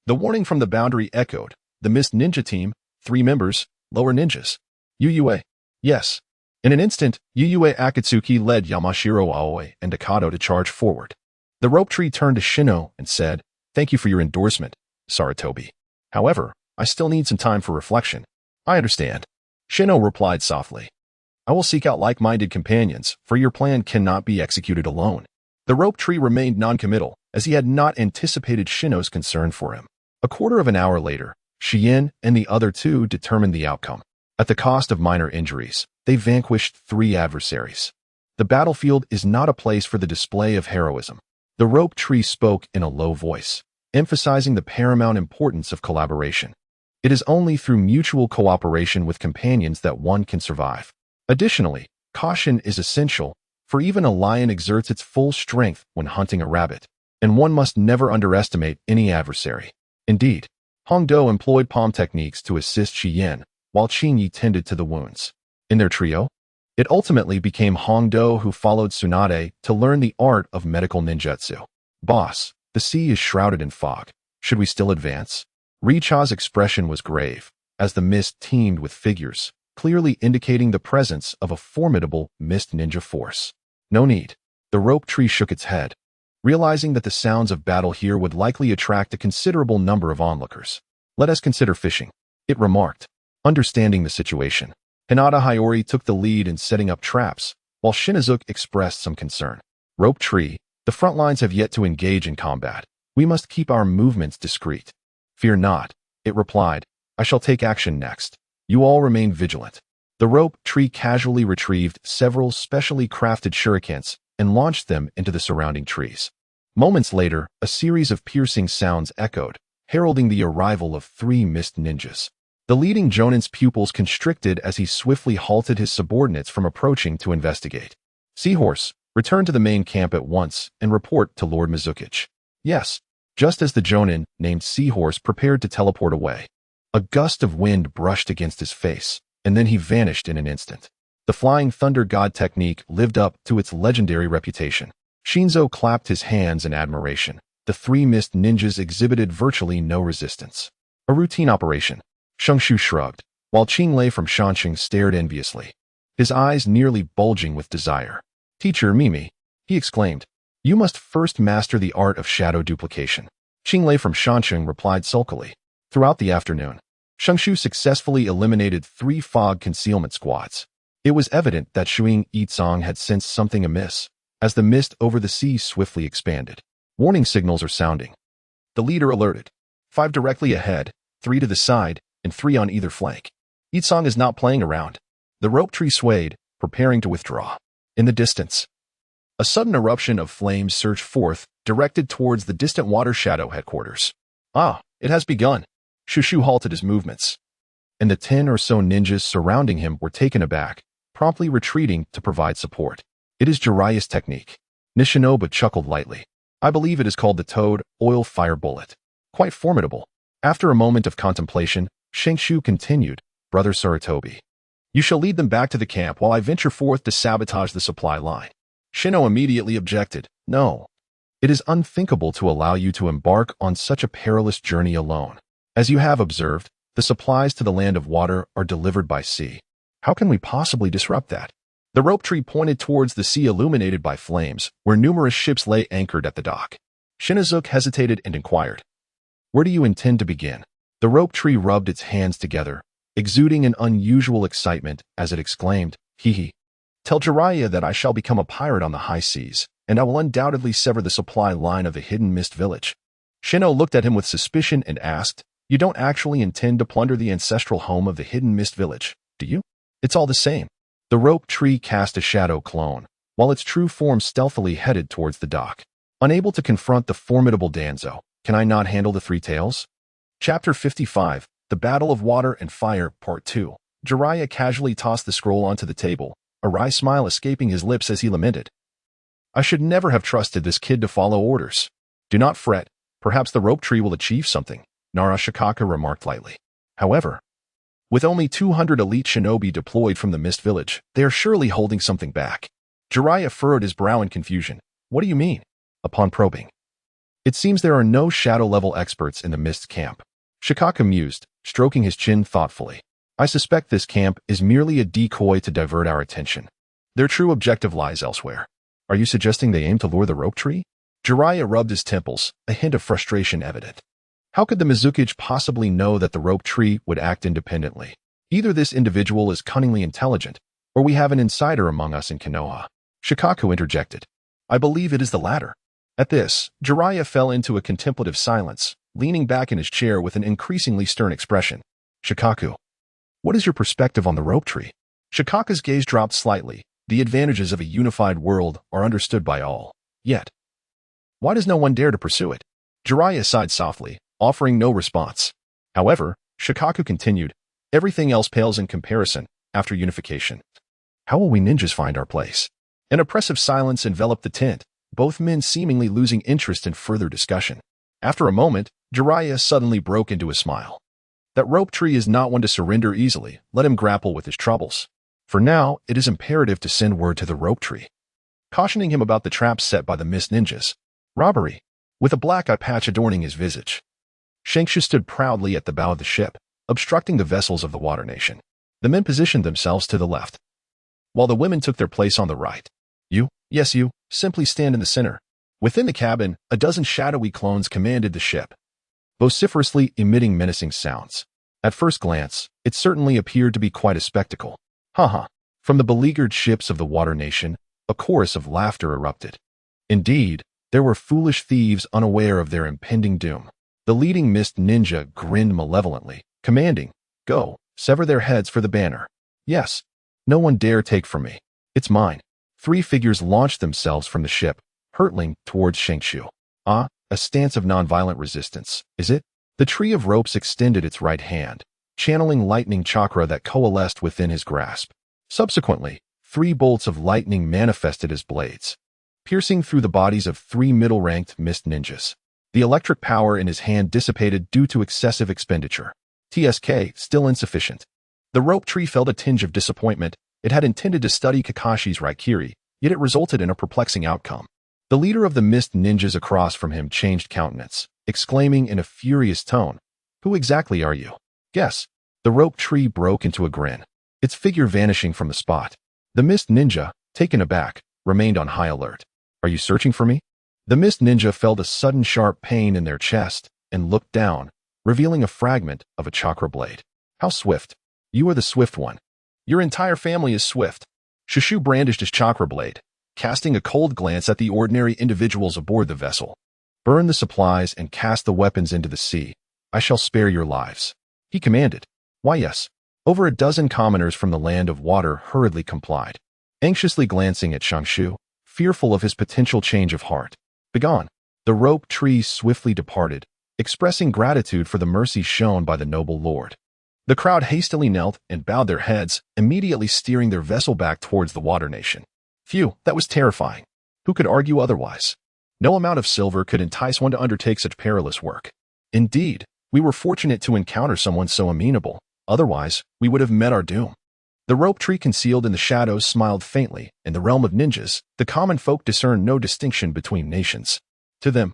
the warning from the boundary echoed. The Mist Ninja team, 3 members, lower ninjas. Yuyue. Yes. In an instant, Yuyue Akatsuki led Yamashiro Aoi and Akado to charge forward. The Rope Tree turned to Shino and said, Thank you for your endorsement, Sarutobi. However, I still need some time for reflection. I understand. Shino replied softly. I will seek out like-minded companions, for your plan cannot be executed alone. The Rope Tree remained non-committal, as he had not anticipated Shino's concern for him. A quarter of an hour later, Shien and the other 2 determined the outcome. At the cost of minor injuries, they vanquished 3 adversaries. The battlefield is not a place for the display of heroism. The Rope Tree spoke in a low voice, emphasizing the paramount importance of collaboration. It is only through mutual cooperation with companions that one can survive. Additionally, caution is essential, for even a lion exerts its full strength when hunting a rabbit, and one must never underestimate any adversary. Indeed, Hongdo employed palm techniques to assist Shien, while Qingyi tended to the wounds. In their trio, it ultimately became Hongdo who followed Tsunade to learn the art of medical ninjutsu. Boss, the sea is shrouded in fog. Should we still advance? Richa's expression was grave, as the mist teemed with figures, clearly indicating the presence of a formidable mist ninja force. No need. The Rope Tree shook its head, realizing that the sounds of battle here would likely attract a considerable number of onlookers. Let us consider fishing, it remarked. Understanding the situation, Hinata Hiyori took the lead in setting up traps, while Shinazuke expressed some concern. Rope Tree, the front lines have yet to engage in combat. We must keep our movements discreet. Fear not, it replied. I shall take action next. You all remain vigilant. The Rope Tree casually retrieved several specially crafted shurikens and launched them into the surrounding trees. Moments later, a series of piercing sounds echoed, heralding the arrival of 3 mist ninjas. The leading Jonin's pupils constricted as he swiftly halted his subordinates from approaching to investigate. Seahorse, return to the main camp at once and report to Lord Mizukichi. Yes. Just as the Jonin, named Seahorse, prepared to teleport away, a gust of wind brushed against his face, and then he vanished in an instant. The Flying Thunder God technique lived up to its legendary reputation. Shinzo clapped his hands in admiration. The 3 mist ninjas exhibited virtually no resistance. A routine operation. Shenshu shrugged, while Qinglei from Shanxing stared enviously, his eyes nearly bulging with desire. Teacher Mimi, he exclaimed, you must first master the art of shadow duplication. Qinglei from Shanxing replied sulkily. Throughout the afternoon, Shenshu successfully eliminated 3 fog concealment squads. It was evident that Shuing Yizong had sensed something amiss, as the mist over the sea swiftly expanded. Warning signals are sounding. The leader alerted. 5 directly ahead, 3 to the side, and 3 on either flank. Yizong is not playing around. The Rope Tree swayed, preparing to withdraw. In the distance, a sudden eruption of flames surged forth, directed towards the distant Water Shadow headquarters. Ah, it has begun. Shushu halted his movements, and the 10 or so ninjas surrounding him were taken aback, promptly retreating to provide support. It is Jiraiya's technique. Nishinobu chuckled lightly. I believe it is called the Toad Oil Fire Bullet. Quite formidable. After a moment of contemplation, Shenshu continued, Brother Sarutobi, you shall lead them back to the camp while I venture forth to sabotage the supply line. Shino immediately objected. No. It is unthinkable to allow you to embark on such a perilous journey alone. As you have observed, the supplies to the Land of Water are delivered by sea. How can we possibly disrupt that? The rope tree pointed towards the sea illuminated by flames, where numerous ships lay anchored at the dock. Shinnezuke hesitated and inquired, "Where do you intend to begin?" The rope tree rubbed its hands together, exuding an unusual excitement as it exclaimed, "Hee hee. Tell Jiraiya that I shall become a pirate on the high seas, and I will undoubtedly sever the supply line of the hidden mist village." Shinno looked at him with suspicion and asked, "You don't actually intend to plunder the ancestral home of the hidden mist village, do you?" "It's all the same." The rope tree cast a shadow clone, while its true form stealthily headed towards the dock. Unable to confront the formidable Danzo, can I not handle the three tails? Chapter 55, The Battle of Water and Fire, Part 2. Jiraiya casually tossed the scroll onto the table, a wry smile escaping his lips as he lamented, "I should never have trusted this kid to follow orders." "Do not fret, perhaps the rope tree will achieve something," Nara Shikaka remarked lightly. However, with only 200 elite shinobi deployed from the Mist Village, they are surely holding something back. Jiraiya furrowed his brow in confusion. "What do you mean?" Upon probing, "It seems there are no shadow-level experts in the Mist camp." Shikaka mused, stroking his chin thoughtfully. "I suspect this camp is merely a decoy to divert our attention. Their true objective lies elsewhere." "Are you suggesting they aim to lure the rope tree?" Jiraiya rubbed his temples, a hint of frustration evident. How could the Mizukage possibly know that the rope tree would act independently? Either this individual is cunningly intelligent, or we have an insider among us in Konoha. Shikaku interjected, "I believe it is the latter." At this, Jiraiya fell into a contemplative silence, leaning back in his chair with an increasingly stern expression. "Shikaku, what is your perspective on the rope tree?" Shikaku's gaze dropped slightly. The advantages of a unified world are understood by all. Yet, why does no one dare to pursue it? Jiraiya sighed softly, offering no response. However, Shikaku continued, "Everything else pales in comparison after unification. How will we ninjas find our place?" An oppressive silence enveloped the tent, both men seemingly losing interest in further discussion. After a moment, Jiraiya suddenly broke into a smile. "That rope tree is not one to surrender easily. Let him grapple with his troubles. For now, it is imperative to send word to the rope tree," cautioning him about the traps set by the Mist Ninjas. Robbery, with a black eye patch adorning his visage. Shenshu stood proudly at the bow of the ship, obstructing the vessels of the Water Nation. The men positioned themselves to the left, while the women took their place on the right. "You, yes you, simply stand in the center." Within the cabin, a dozen shadowy clones commanded the ship, vociferously emitting menacing sounds. At first glance, it certainly appeared to be quite a spectacle. Haha. From the beleaguered ships of the Water Nation, a chorus of laughter erupted. Indeed, there were foolish thieves unaware of their impending doom. The leading Mist Ninja grinned malevolently, commanding, "Go, sever their heads for the banner. Yes, no one dare take from me. It's mine." Three figures launched themselves from the ship, hurtling towards Shenshu. "Ah, a stance of nonviolent resistance, is it?" The tree of ropes extended its right hand, channeling lightning chakra that coalesced within his grasp. Subsequently, 3 bolts of lightning manifested as blades, piercing through the bodies of 3 middle-ranked Mist Ninjas. The electric power in his hand dissipated due to excessive expenditure. TSK, still insufficient. The rope tree felt a tinge of disappointment. It had intended to study Kakashi's Raikiri, yet it resulted in a perplexing outcome. The leader of the Mist Ninjas across from him changed countenance, exclaiming in a furious tone, "Who exactly are you?" "Guess." The rope tree broke into a grin, its figure vanishing from the spot. The Mist Ninja, taken aback, remained on high alert. "Are you searching for me?" The Mist Ninja felt a sudden sharp pain in their chest and looked down, revealing a fragment of a chakra blade. "How swift. You are the swift one. Your entire family is swift." Shushu brandished his chakra blade, casting a cold glance at the ordinary individuals aboard the vessel. "Burn the supplies and cast the weapons into the sea. I shall spare your lives," he commanded. "Why yes." Over a dozen commoners from the land of water hurriedly complied, anxiously glancing at Shenshu, fearful of his potential change of heart. "Begone." The rope tree swiftly departed, expressing gratitude for the mercy shown by the noble lord. The crowd hastily knelt and bowed their heads, immediately steering their vessel back towards the Water Nation. Phew, that was terrifying. Who could argue otherwise? No amount of silver could entice one to undertake such perilous work. Indeed, we were fortunate to encounter someone so amenable. Otherwise, we would have met our doom. The rope tree concealed in the shadows smiled faintly. In the realm of ninjas, the common folk discern no distinction between nations. To them,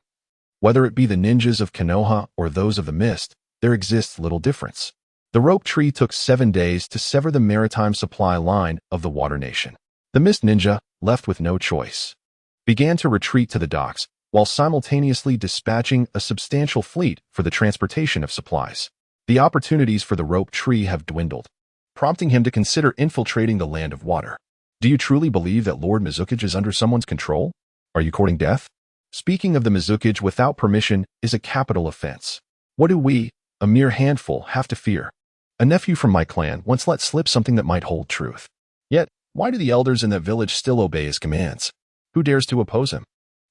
whether it be the ninjas of Konoha or those of the Mist, there exists little difference. The rope tree took 7 days to sever the maritime supply line of the Water Nation. The Mist Ninja, left with no choice, began to retreat to the docks, while simultaneously dispatching a substantial fleet for the transportation of supplies. The opportunities for the rope tree have dwindled, prompting him to consider infiltrating the Land of Water. Do you truly believe that Lord Mizukage is under someone's control? Are you courting death? Speaking of the Mizukage without permission is a capital offense. What do we, a mere handful, have to fear? A nephew from my clan once let slip something that might hold truth. Yet, why do the elders in that village still obey his commands? Who dares to oppose him?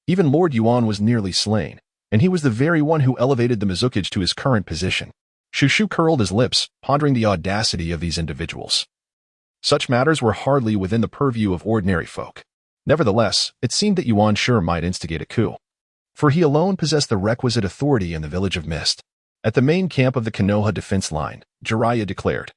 Even Lord Yuan was nearly slain, and he was the very one who elevated the Mizukage to his current position. Shushu curled his lips, pondering the audacity of these individuals. Such matters were hardly within the purview of ordinary folk. Nevertheless, it seemed that Yuan sure might instigate a coup, for he alone possessed the requisite authority in the Village of Mist. At the main camp of the Konoha defense line, Jiraiya declared,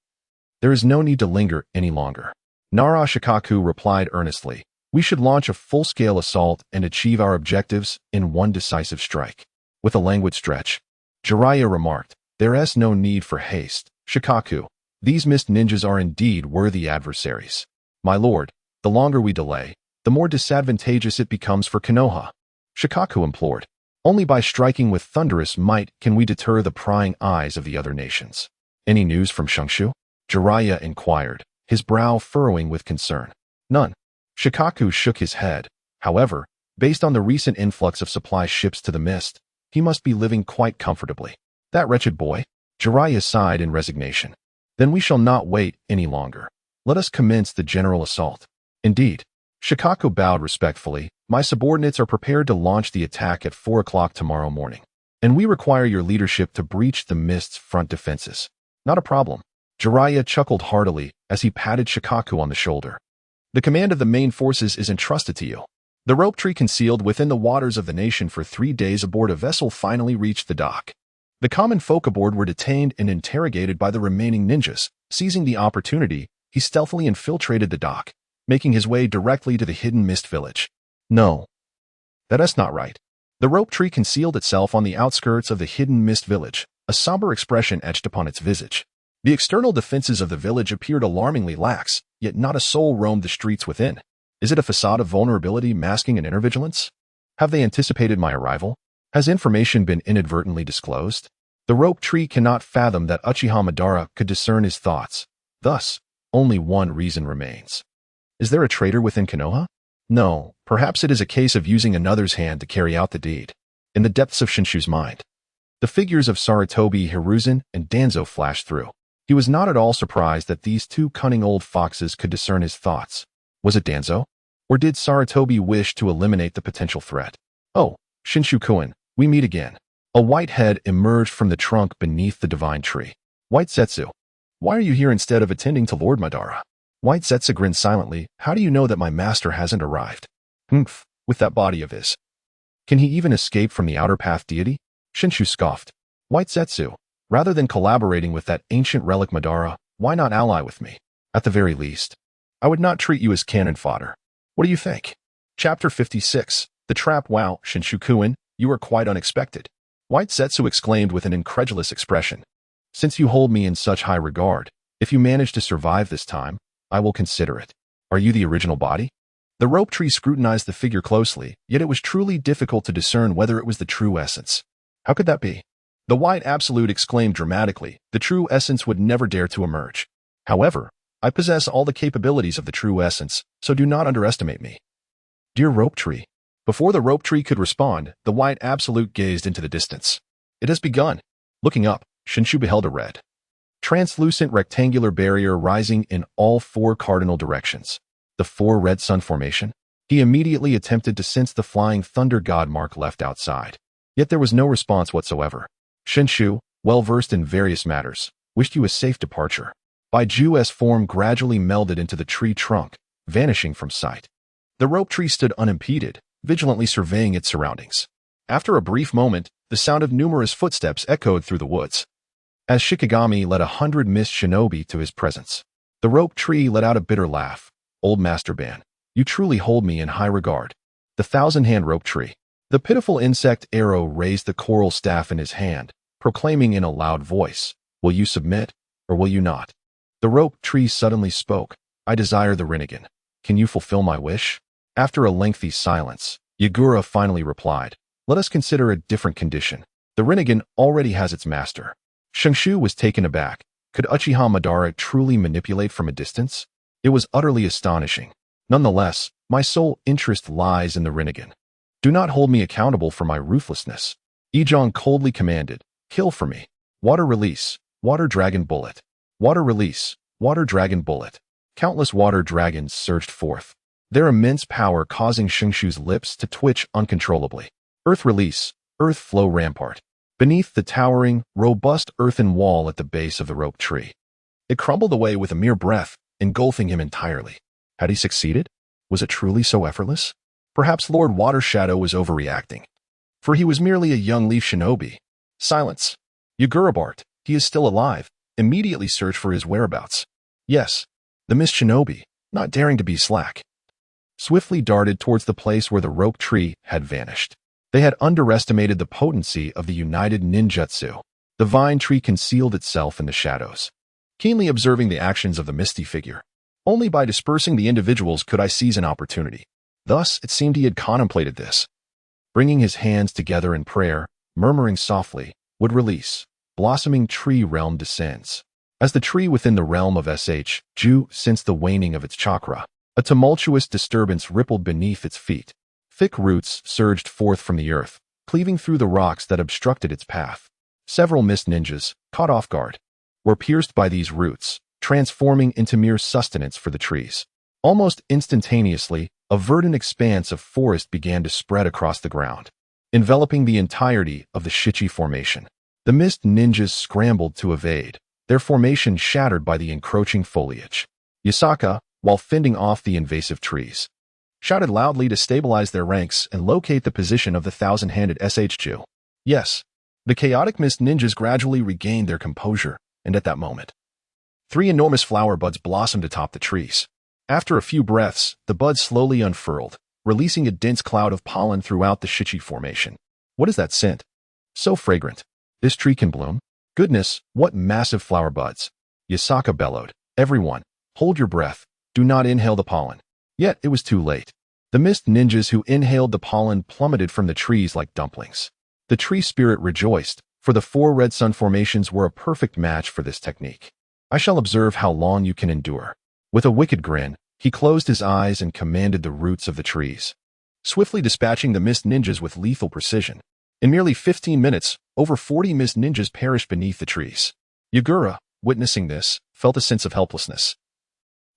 "There is no need to linger any longer." Nara Shikaku replied earnestly, "We should launch a full-scale assault and achieve our objectives in one decisive strike." With a languid stretch, Jiraiya remarked, "There is no need for haste, Shikaku. These Mist Ninjas are indeed worthy adversaries. My lord, the longer we delay, the more disadvantageous it becomes for Konoha." Shikaku implored, "Only by striking with thunderous might can we deter the prying eyes of the other nations." "Any news from Shenshu?" Jiraiya inquired, his brow furrowing with concern. "None." Shikaku shook his head. However, based on the recent influx of supply ships to the Mist, he must be living quite comfortably. "That wretched boy?" Jiraiya sighed in resignation. "Then we shall not wait any longer. Let us commence the general assault." "Indeed." Shikaku bowed respectfully. "My subordinates are prepared to launch the attack at 4 o'clock tomorrow morning, and we require your leadership to breach the Mist's front defenses." "Not a problem." Jiraiya chuckled heartily as he patted Shikaku on the shoulder. "The command of the main forces is entrusted to you." The rope tree concealed within the waters of the nation for 3 days aboard a vessel finally reached the dock. The common folk aboard were detained and interrogated by the remaining ninjas. Seizing the opportunity, he stealthily infiltrated the dock, making his way directly to the hidden Mist village. "No, that is not right." The rope tree concealed itself on the outskirts of the hidden Mist village, a somber expression etched upon its visage. The external defenses of the village appeared alarmingly lax, yet not a soul roamed the streets within. Is it a facade of vulnerability masking an inner vigilance? Have they anticipated my arrival? Has information been inadvertently disclosed? The rope tree cannot fathom that Uchiha Madara could discern his thoughts. Thus, only one reason remains. Is there a traitor within Konoha? No, perhaps it is a case of using another's hand to carry out the deed. In the depths of Shenshu's mind, the figures of Sarutobi Hiruzen and Danzo flashed through. He was not at all surprised that these two cunning old foxes could discern his thoughts. Was it Danzo? Or did Sarutobi wish to eliminate the potential threat? "Oh, Shenshu-kun, we meet again." A white head emerged from the trunk beneath the divine tree. "White Setsu, why are you here instead of attending to Lord Madara?" White Setsu grinned silently. "How do you know that my master hasn't arrived?" "Humph, with that body of his. Can he even escape from the outer path deity?" Shenshu scoffed. "White Setsu, rather than collaborating with that ancient relic Madara, why not ally with me? At the very least, I would not treat you as cannon fodder. What do you think?" Chapter 56. The Trap. "Wow, Shenshu-kun, you are quite unexpected." White Setsu exclaimed with an incredulous expression. "Since you hold me in such high regard, if you manage to survive this time, I will consider it. Are you the original body?" The rope tree scrutinized the figure closely, yet it was truly difficult to discern whether it was the true essence. How could that be? The White Absolute exclaimed dramatically. "The true essence would never dare to emerge. However, I possess all the capabilities of the true essence, so do not underestimate me." "Dear rope tree." Before the rope tree could respond, the White Absolute gazed into the distance. "It has begun." Looking up, Shenshu beheld a red, translucent rectangular barrier rising in all 4 cardinal directions. The 4 red sun formation? He immediately attempted to sense the flying thunder god mark left outside. Yet there was no response whatsoever. Shenshu, well versed in various matters, wished you a safe departure. Baiju's form gradually melded into the tree trunk, vanishing from sight. The rope tree stood unimpeded, vigilantly surveying its surroundings. After a brief moment, the sound of numerous footsteps echoed through the woods, as Shikigami led 100 Mist Shinobi to his presence. The rope tree let out a bitter laugh. "Old Master Ban, you truly hold me in high regard." The 1,000-hand rope tree. The pitiful insect Arrow raised the coral staff in his hand, proclaiming in a loud voice, "Will you submit, or will you not?" The rope tree suddenly spoke. "I desire the Rinnegan." can you fulfill my wish? After a lengthy silence, Yagura finally replied, let us consider a different condition. The Rinnegan already has its master. Shenshu was taken aback. Could Uchiha Madara truly manipulate from a distance? It was utterly astonishing. Nonetheless, my sole interest lies in the Rinnegan. Do not hold me accountable for my ruthlessness. Ijong coldly commanded, kill for me. Water release, water dragon bullet. Water release, water dragon bullet. Countless water dragons surged forth, their immense power causing Shenshu's lips to twitch uncontrollably. Earth release, earth flow rampart. Beneath the towering, robust earthen wall at the base of the rope tree, it crumbled away with a mere breath, engulfing him entirely. Had he succeeded? Was it truly so effortless? Perhaps Lord Water Shadow was overreacting, for he was merely a young leaf shinobi. Silence. Yagura barked, he is still alive. Immediately search for his whereabouts. Yes, the mist shinobi, not daring to be slack, swiftly darted towards the place where the rope tree had vanished. They had underestimated the potency of the united ninjutsu. The vine tree concealed itself in the shadows, keenly observing the actions of the misty figure. Only by dispersing the individuals could I seize an opportunity. Thus, it seemed he had contemplated this. Bringing his hands together in prayer, murmuring softly, would release. Blossoming tree realm descends. As the tree within the realm of Ju sensed the waning of its chakra, a tumultuous disturbance rippled beneath its feet. Thick roots surged forth from the earth, cleaving through the rocks that obstructed its path. Several mist ninjas, caught off guard, were pierced by these roots, transforming into mere sustenance for the trees. Almost instantaneously, a verdant expanse of forest began to spread across the ground, enveloping the entirety of the Shichi formation. The mist ninjas scrambled to evade, their formation shattered by the encroaching foliage. Yasaka, while fending off the invasive trees, shouted loudly to stabilize their ranks and locate the position of the thousand-handed Ju. Yes, the chaotic mist ninjas gradually regained their composure, and at that moment, 3 enormous flower buds blossomed atop the trees. After a few breaths, the buds slowly unfurled, releasing a dense cloud of pollen throughout the Shichi formation. What is that scent? So fragrant. This tree can bloom? Goodness, what massive flower buds! Yasaka bellowed. Everyone, hold your breath. Do not inhale the pollen. Yet it was too late. The mist ninjas who inhaled the pollen plummeted from the trees like dumplings. The tree spirit rejoiced, for the 4 red sun formations were a perfect match for this technique. I shall observe how long you can endure. With a wicked grin, he closed his eyes and commanded the roots of the trees, swiftly dispatching the mist ninjas with lethal precision. In merely 15 minutes, over 40 mist ninjas perished beneath the trees. Yagura, witnessing this, felt a sense of helplessness.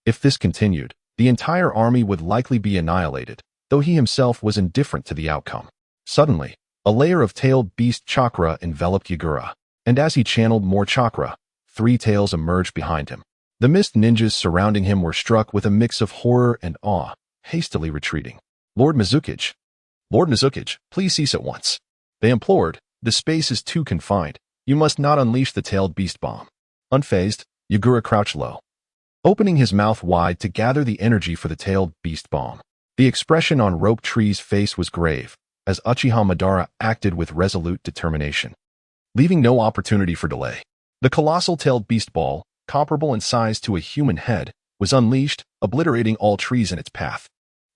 If this continued, the entire army would likely be annihilated, though he himself was indifferent to the outcome. Suddenly, a layer of tailed beast chakra enveloped Yagura, and as he channeled more chakra, 3 tails emerged behind him. The mist ninjas surrounding him were struck with a mix of horror and awe, hastily retreating. Lord Mizukage, please cease at once. They implored, the space is too confined. You must not unleash the tailed beast bomb. Unfazed, Yagura crouched low, opening his mouth wide to gather the energy for the tailed beast bomb. The expression on Rope Tree's face was grave, as Uchiha Madara acted with resolute determination, leaving no opportunity for delay. The colossal tailed beast ball, comparable in size to a human head, was unleashed, obliterating all trees in its path.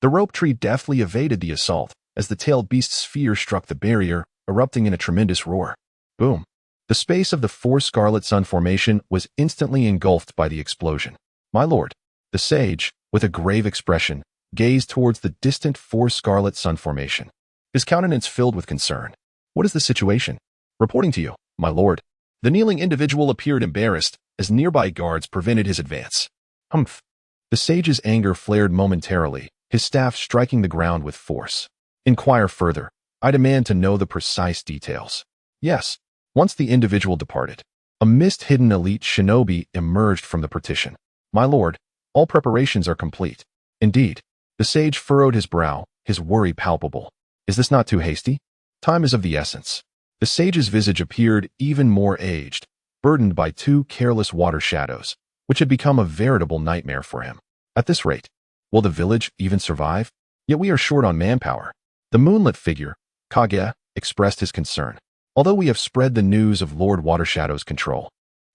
The Rope Tree deftly evaded the assault, as the tailed beast's sphere struck the barrier, erupting in a tremendous roar. Boom! The space of the 4 Scarlet Sun formation was instantly engulfed by the explosion. My lord, the sage, with a grave expression, gazed towards the distant 4 Scarlet Sun formation, his countenance filled with concern. What is the situation? Reporting to you, my lord. The kneeling individual appeared embarrassed, as nearby guards prevented his advance. Humph! The sage's anger flared momentarily, his staff striking the ground with force. Inquire further. I demand to know the precise details. Yes. Once the individual departed, a mist-hidden elite shinobi emerged from the partition. My lord, all preparations are complete. Indeed. The sage furrowed his brow, his worry palpable. Is this not too hasty? Time is of the essence. The sage's visage appeared even more aged, burdened by 2 careless water shadows, which had become a veritable nightmare for him. At this rate, will the village even survive? Yet we are short on manpower. The moonlit figure, Kage, expressed his concern. Although we have spread the news of Lord Watershadow's control,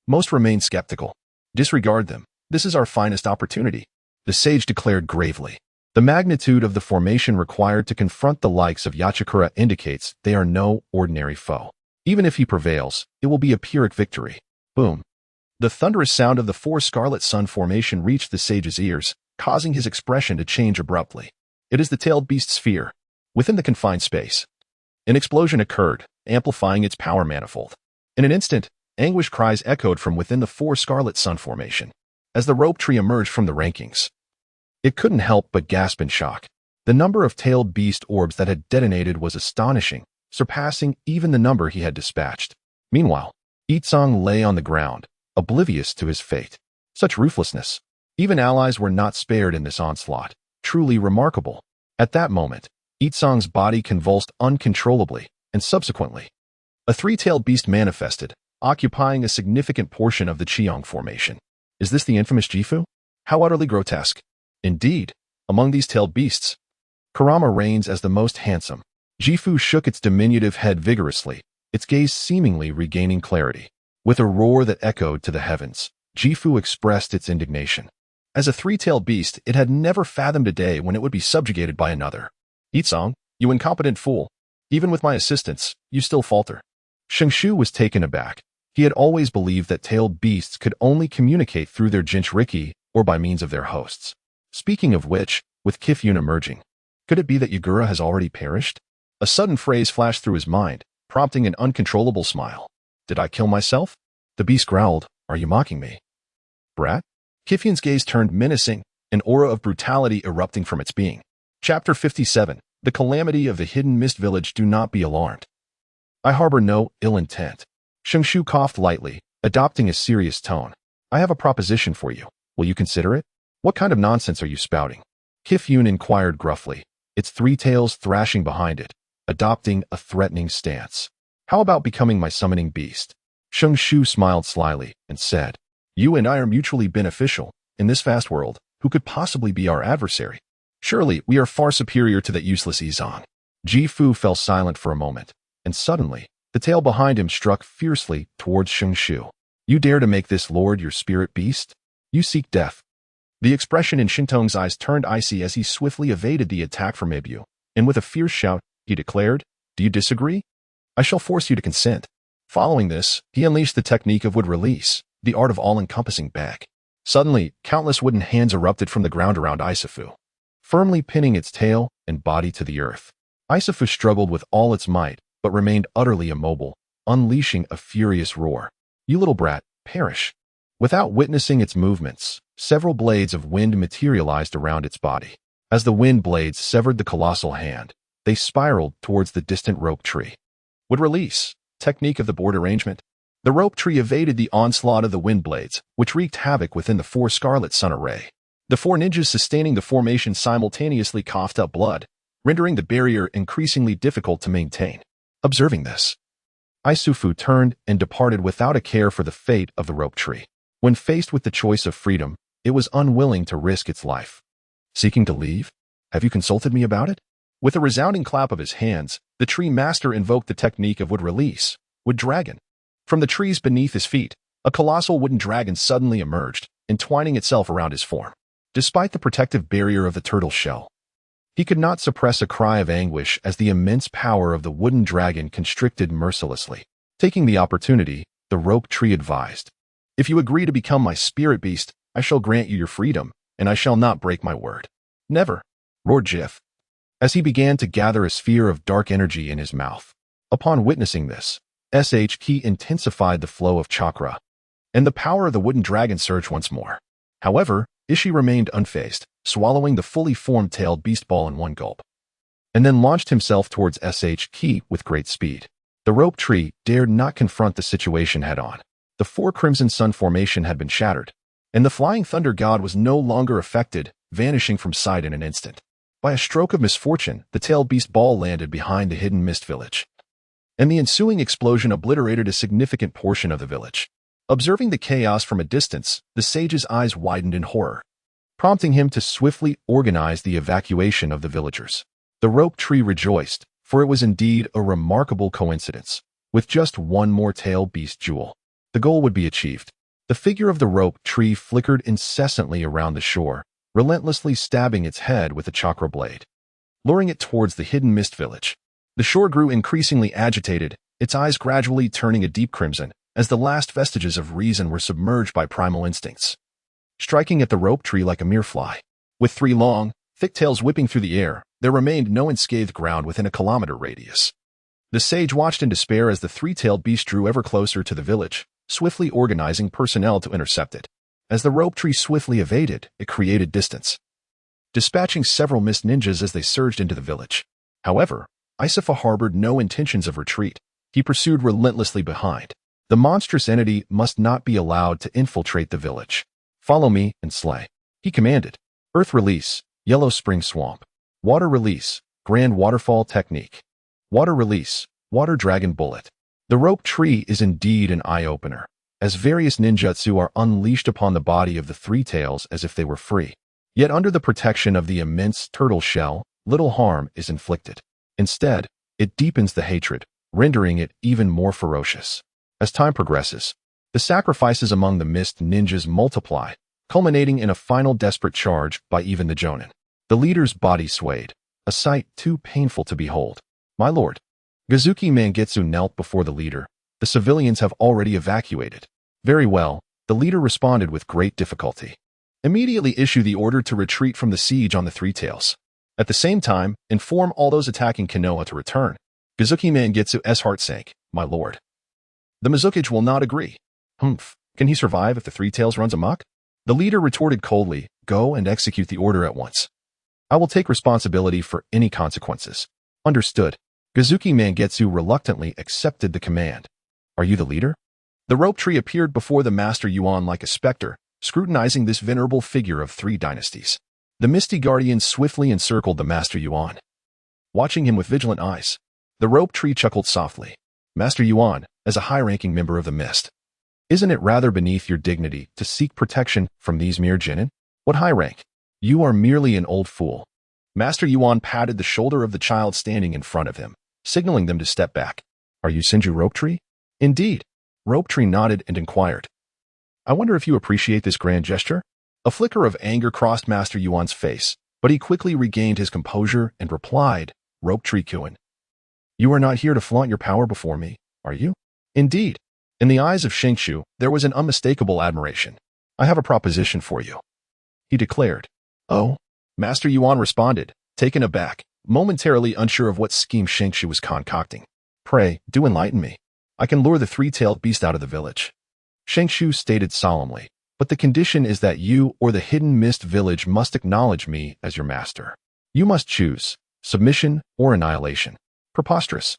most remain skeptical. Disregard them. This is our finest opportunity. the sage declared gravely. The magnitude of the formation required to confront the likes of Yachikura indicates they are no ordinary foe. Even if he prevails, it will be a Pyrrhic victory. Boom. The thunderous sound of the four Scarlet Sun formation reached the sage's ears, causing his expression to change abruptly. It is the tailed beast sphere. Within the confined space, an explosion occurred, amplifying its power manifold. In an instant, anguish cries echoed from within the four Scarlet Sun formation. As the rope tree emerged from the rankings, it couldn't help but gasp in shock. The number of tailed beast orbs that had detonated was astonishing, surpassing even the number he had dispatched. Meanwhile, Itsong lay on the ground, oblivious to his fate. Such ruthlessness. Even allies were not spared in this onslaught. Truly remarkable. At that moment, Itsong's body convulsed uncontrollably, and subsequently, a three-tailed beast manifested, occupying a significant portion of the Cheong formation. Is this the infamous Gifu? How utterly grotesque. Indeed, among these tailed beasts, Kurama reigns as the most handsome. Gifu shook its diminutive head vigorously, its gaze seemingly regaining clarity. With a roar that echoed to the heavens, Gifu expressed its indignation. As a three-tailed beast, it had never fathomed a day when it would be subjugated by another. Itsong, you incompetent fool. Even with my assistance, you still falter. Shenshu was taken aback. He had always believed that tailed beasts could only communicate through their Jinchuriki or by means of their hosts. Speaking of which, with Kifune emerging, could it be that Yagura has already perished? A sudden phrase flashed through his mind, prompting an uncontrollable smile. Did I kill myself? The beast growled, are you mocking me? Brat? Kifune's gaze turned menacing, an aura of brutality erupting from its being. Chapter 57. The Calamity of the Hidden Mist Village. Do not be alarmed. I harbor no ill intent. Shenshu coughed lightly, adopting a serious tone. I have a proposition for you. Will you consider it? What kind of nonsense are you spouting? Kifune inquired gruffly, its three tails thrashing behind it, adopting a threatening stance. How about becoming my summoning beast? Shenshu smiled slyly and said, you and I are mutually beneficial. In this vast world, who could possibly be our adversary? Surely we are far superior to that useless Izong. Gifu fell silent for a moment, and suddenly, the tail behind him struck fiercely towards Shenshu. You dare to make this lord your spirit beast? You seek death. The expression in Shintong's eyes turned icy as he swiftly evaded the attack from Ibu, and with a fierce shout, he declared, do you disagree? I shall force you to consent. Following this, he unleashed the technique of wood release, the art of all-encompassing bag. Suddenly, countless wooden hands erupted from the ground around Isafu, firmly pinning its tail and body to the earth. Isafu struggled with all its might, but remained utterly immobile, unleashing a furious roar. You little brat, perish. Without witnessing its movements, several blades of wind materialized around its body. As the wind blades severed the colossal hand, they spiraled towards the distant rope tree. Would release, technique of the board arrangement. The rope tree evaded the onslaught of the wind blades, which wreaked havoc within the four Scarlet Sun array. The four ninjas sustaining the formation simultaneously coughed up blood, rendering the barrier increasingly difficult to maintain. Observing this, Isufu turned and departed without a care for the fate of the rope tree. When faced with the choice of freedom, it was unwilling to risk its life. Seeking to leave? Have you consulted me about it? With a resounding clap of his hands, the tree master invoked the technique of wood release, wood dragon. From the trees beneath his feet, a colossal wooden dragon suddenly emerged, entwining itself around his form. Despite the protective barrier of the turtle shell, he could not suppress a cry of anguish as the immense power of the wooden dragon constricted mercilessly. Taking the opportunity, the rope tree advised, if you agree to become my spirit beast, I shall grant you your freedom, and I shall not break my word. Never, roared Jif, as he began to gather a sphere of dark energy in his mouth. Upon witnessing this, Ki intensified the flow of chakra, and the power of the wooden dragon surged once more. However, Ishii remained unfazed, swallowing the fully formed tailed beast ball in one gulp, and then launched himself towards Ki with great speed. The rope tree dared not confront the situation head-on. The four Crimson Sun formation had been shattered, and the flying thunder god was no longer affected, vanishing from sight in an instant. By a stroke of misfortune, the tailed beast ball landed behind the hidden mist village, and the ensuing explosion obliterated a significant portion of the village. Observing the chaos from a distance, the sage's eyes widened in horror, prompting him to swiftly organize the evacuation of the villagers. The rope tree rejoiced, for it was indeed a remarkable coincidence. With just one more tail beast jewel, the goal would be achieved. The figure of the rope tree flickered incessantly around the shore, relentlessly stabbing its head with a chakra blade, luring it towards the hidden mist village. The shore grew increasingly agitated, its eyes gradually turning a deep crimson as the last vestiges of reason were submerged by primal instincts. Striking at the rope tree like a mere fly. With 3 long, thick tails whipping through the air, there remained no unscathed ground within a kilometer radius. The sage watched in despair as the 3-tailed beast drew ever closer to the village, swiftly organizing personnel to intercept it. As the rope tree swiftly evaded, it created distance, dispatching several mist ninjas as they surged into the village. However, Isafa harbored no intentions of retreat. He pursued relentlessly behind. The monstrous entity must not be allowed to infiltrate the village. Follow me and slay, he commanded. Earth release, yellow spring swamp. Water release, grand waterfall technique. Water release, water dragon bullet. The rope tree is indeed an eye-opener, as various ninjutsu are unleashed upon the body of the 3 tails as if they were free. Yet under the protection of the immense turtle shell, little harm is inflicted. Instead, it deepens the hatred, rendering it even more ferocious. As time progresses, the sacrifices among the mist ninjas multiply, culminating in a final desperate charge by even the Jonin. The leader's body swayed, a sight too painful to behold. My lord. Kazuki Mangetsu knelt before the leader. The civilians have already evacuated. Very well, the leader responded with great difficulty. Immediately issue the order to retreat from the siege on the 3 tails. At the same time, inform all those attacking Konoha to return. Kazuki Mangetsu's heart sank. My lord. The Mizukage will not agree. Humph, can he survive if the 3 tails runs amok? The leader retorted coldly, go and execute the order at once. I will take responsibility for any consequences. Understood. Kazuki Mangetsu reluctantly accepted the command. Are you the leader? The rope tree appeared before the Master Yuan like a specter, scrutinizing this venerable figure of 3 dynasties. The misty guardian swiftly encircled the Master Yuan, watching him with vigilant eyes. The rope tree chuckled softly. Master Yuan, as a high-ranking member of the mist, isn't it rather beneath your dignity to seek protection from these mere genin? What high rank? You are merely an old fool. Master Yuan patted the shoulder of the child standing in front of him, signaling them to step back. Are you Senju Rope Tree? Indeed. Rope Tree nodded and inquired. I wonder if you appreciate this grand gesture? A flicker of anger crossed Master Yuan's face, but he quickly regained his composure and replied, Rope Tree Kuin. You are not here to flaunt your power before me, are you? Indeed. In the eyes of Shenshu, there was an unmistakable admiration. I have a proposition for you, he declared. Oh? Master Yuan responded, taken aback, momentarily unsure of what scheme Shenshu was concocting. Pray, do enlighten me. I can lure the 3-tailed beast out of the village. Shenshu stated solemnly, but the condition is that you or the hidden mist village must acknowledge me as your master. You must choose, submission or annihilation. Preposterous.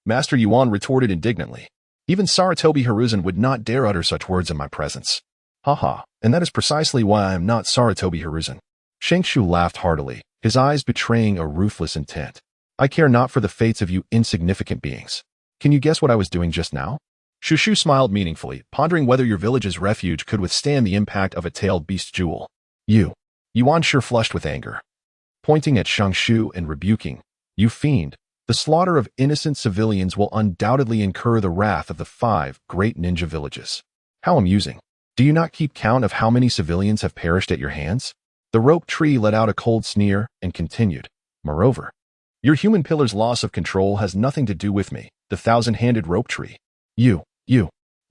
Master Yuan retorted indignantly. Even Saratobi Hiruzen would not dare utter such words in my presence. Haha, and that is precisely why I am not Saratobi Hiruzen. Shenshu laughed heartily, his eyes betraying a ruthless intent. I care not for the fates of you insignificant beings. Can you guess what I was doing just now? Shushu smiled meaningfully, pondering whether your village's refuge could withstand the impact of a tailed beast jewel. Yuan sure flushed with anger. Pointing at Shangshu and rebuking, you fiend. The slaughter of innocent civilians will undoubtedly incur the wrath of the 5 great ninja villages. How amusing. Do you not keep count of how many civilians have perished at your hands? The rope tree let out a cold sneer and continued. Moreover, your human pillar's loss of control has nothing to do with me, the 1,000-handed rope tree. You.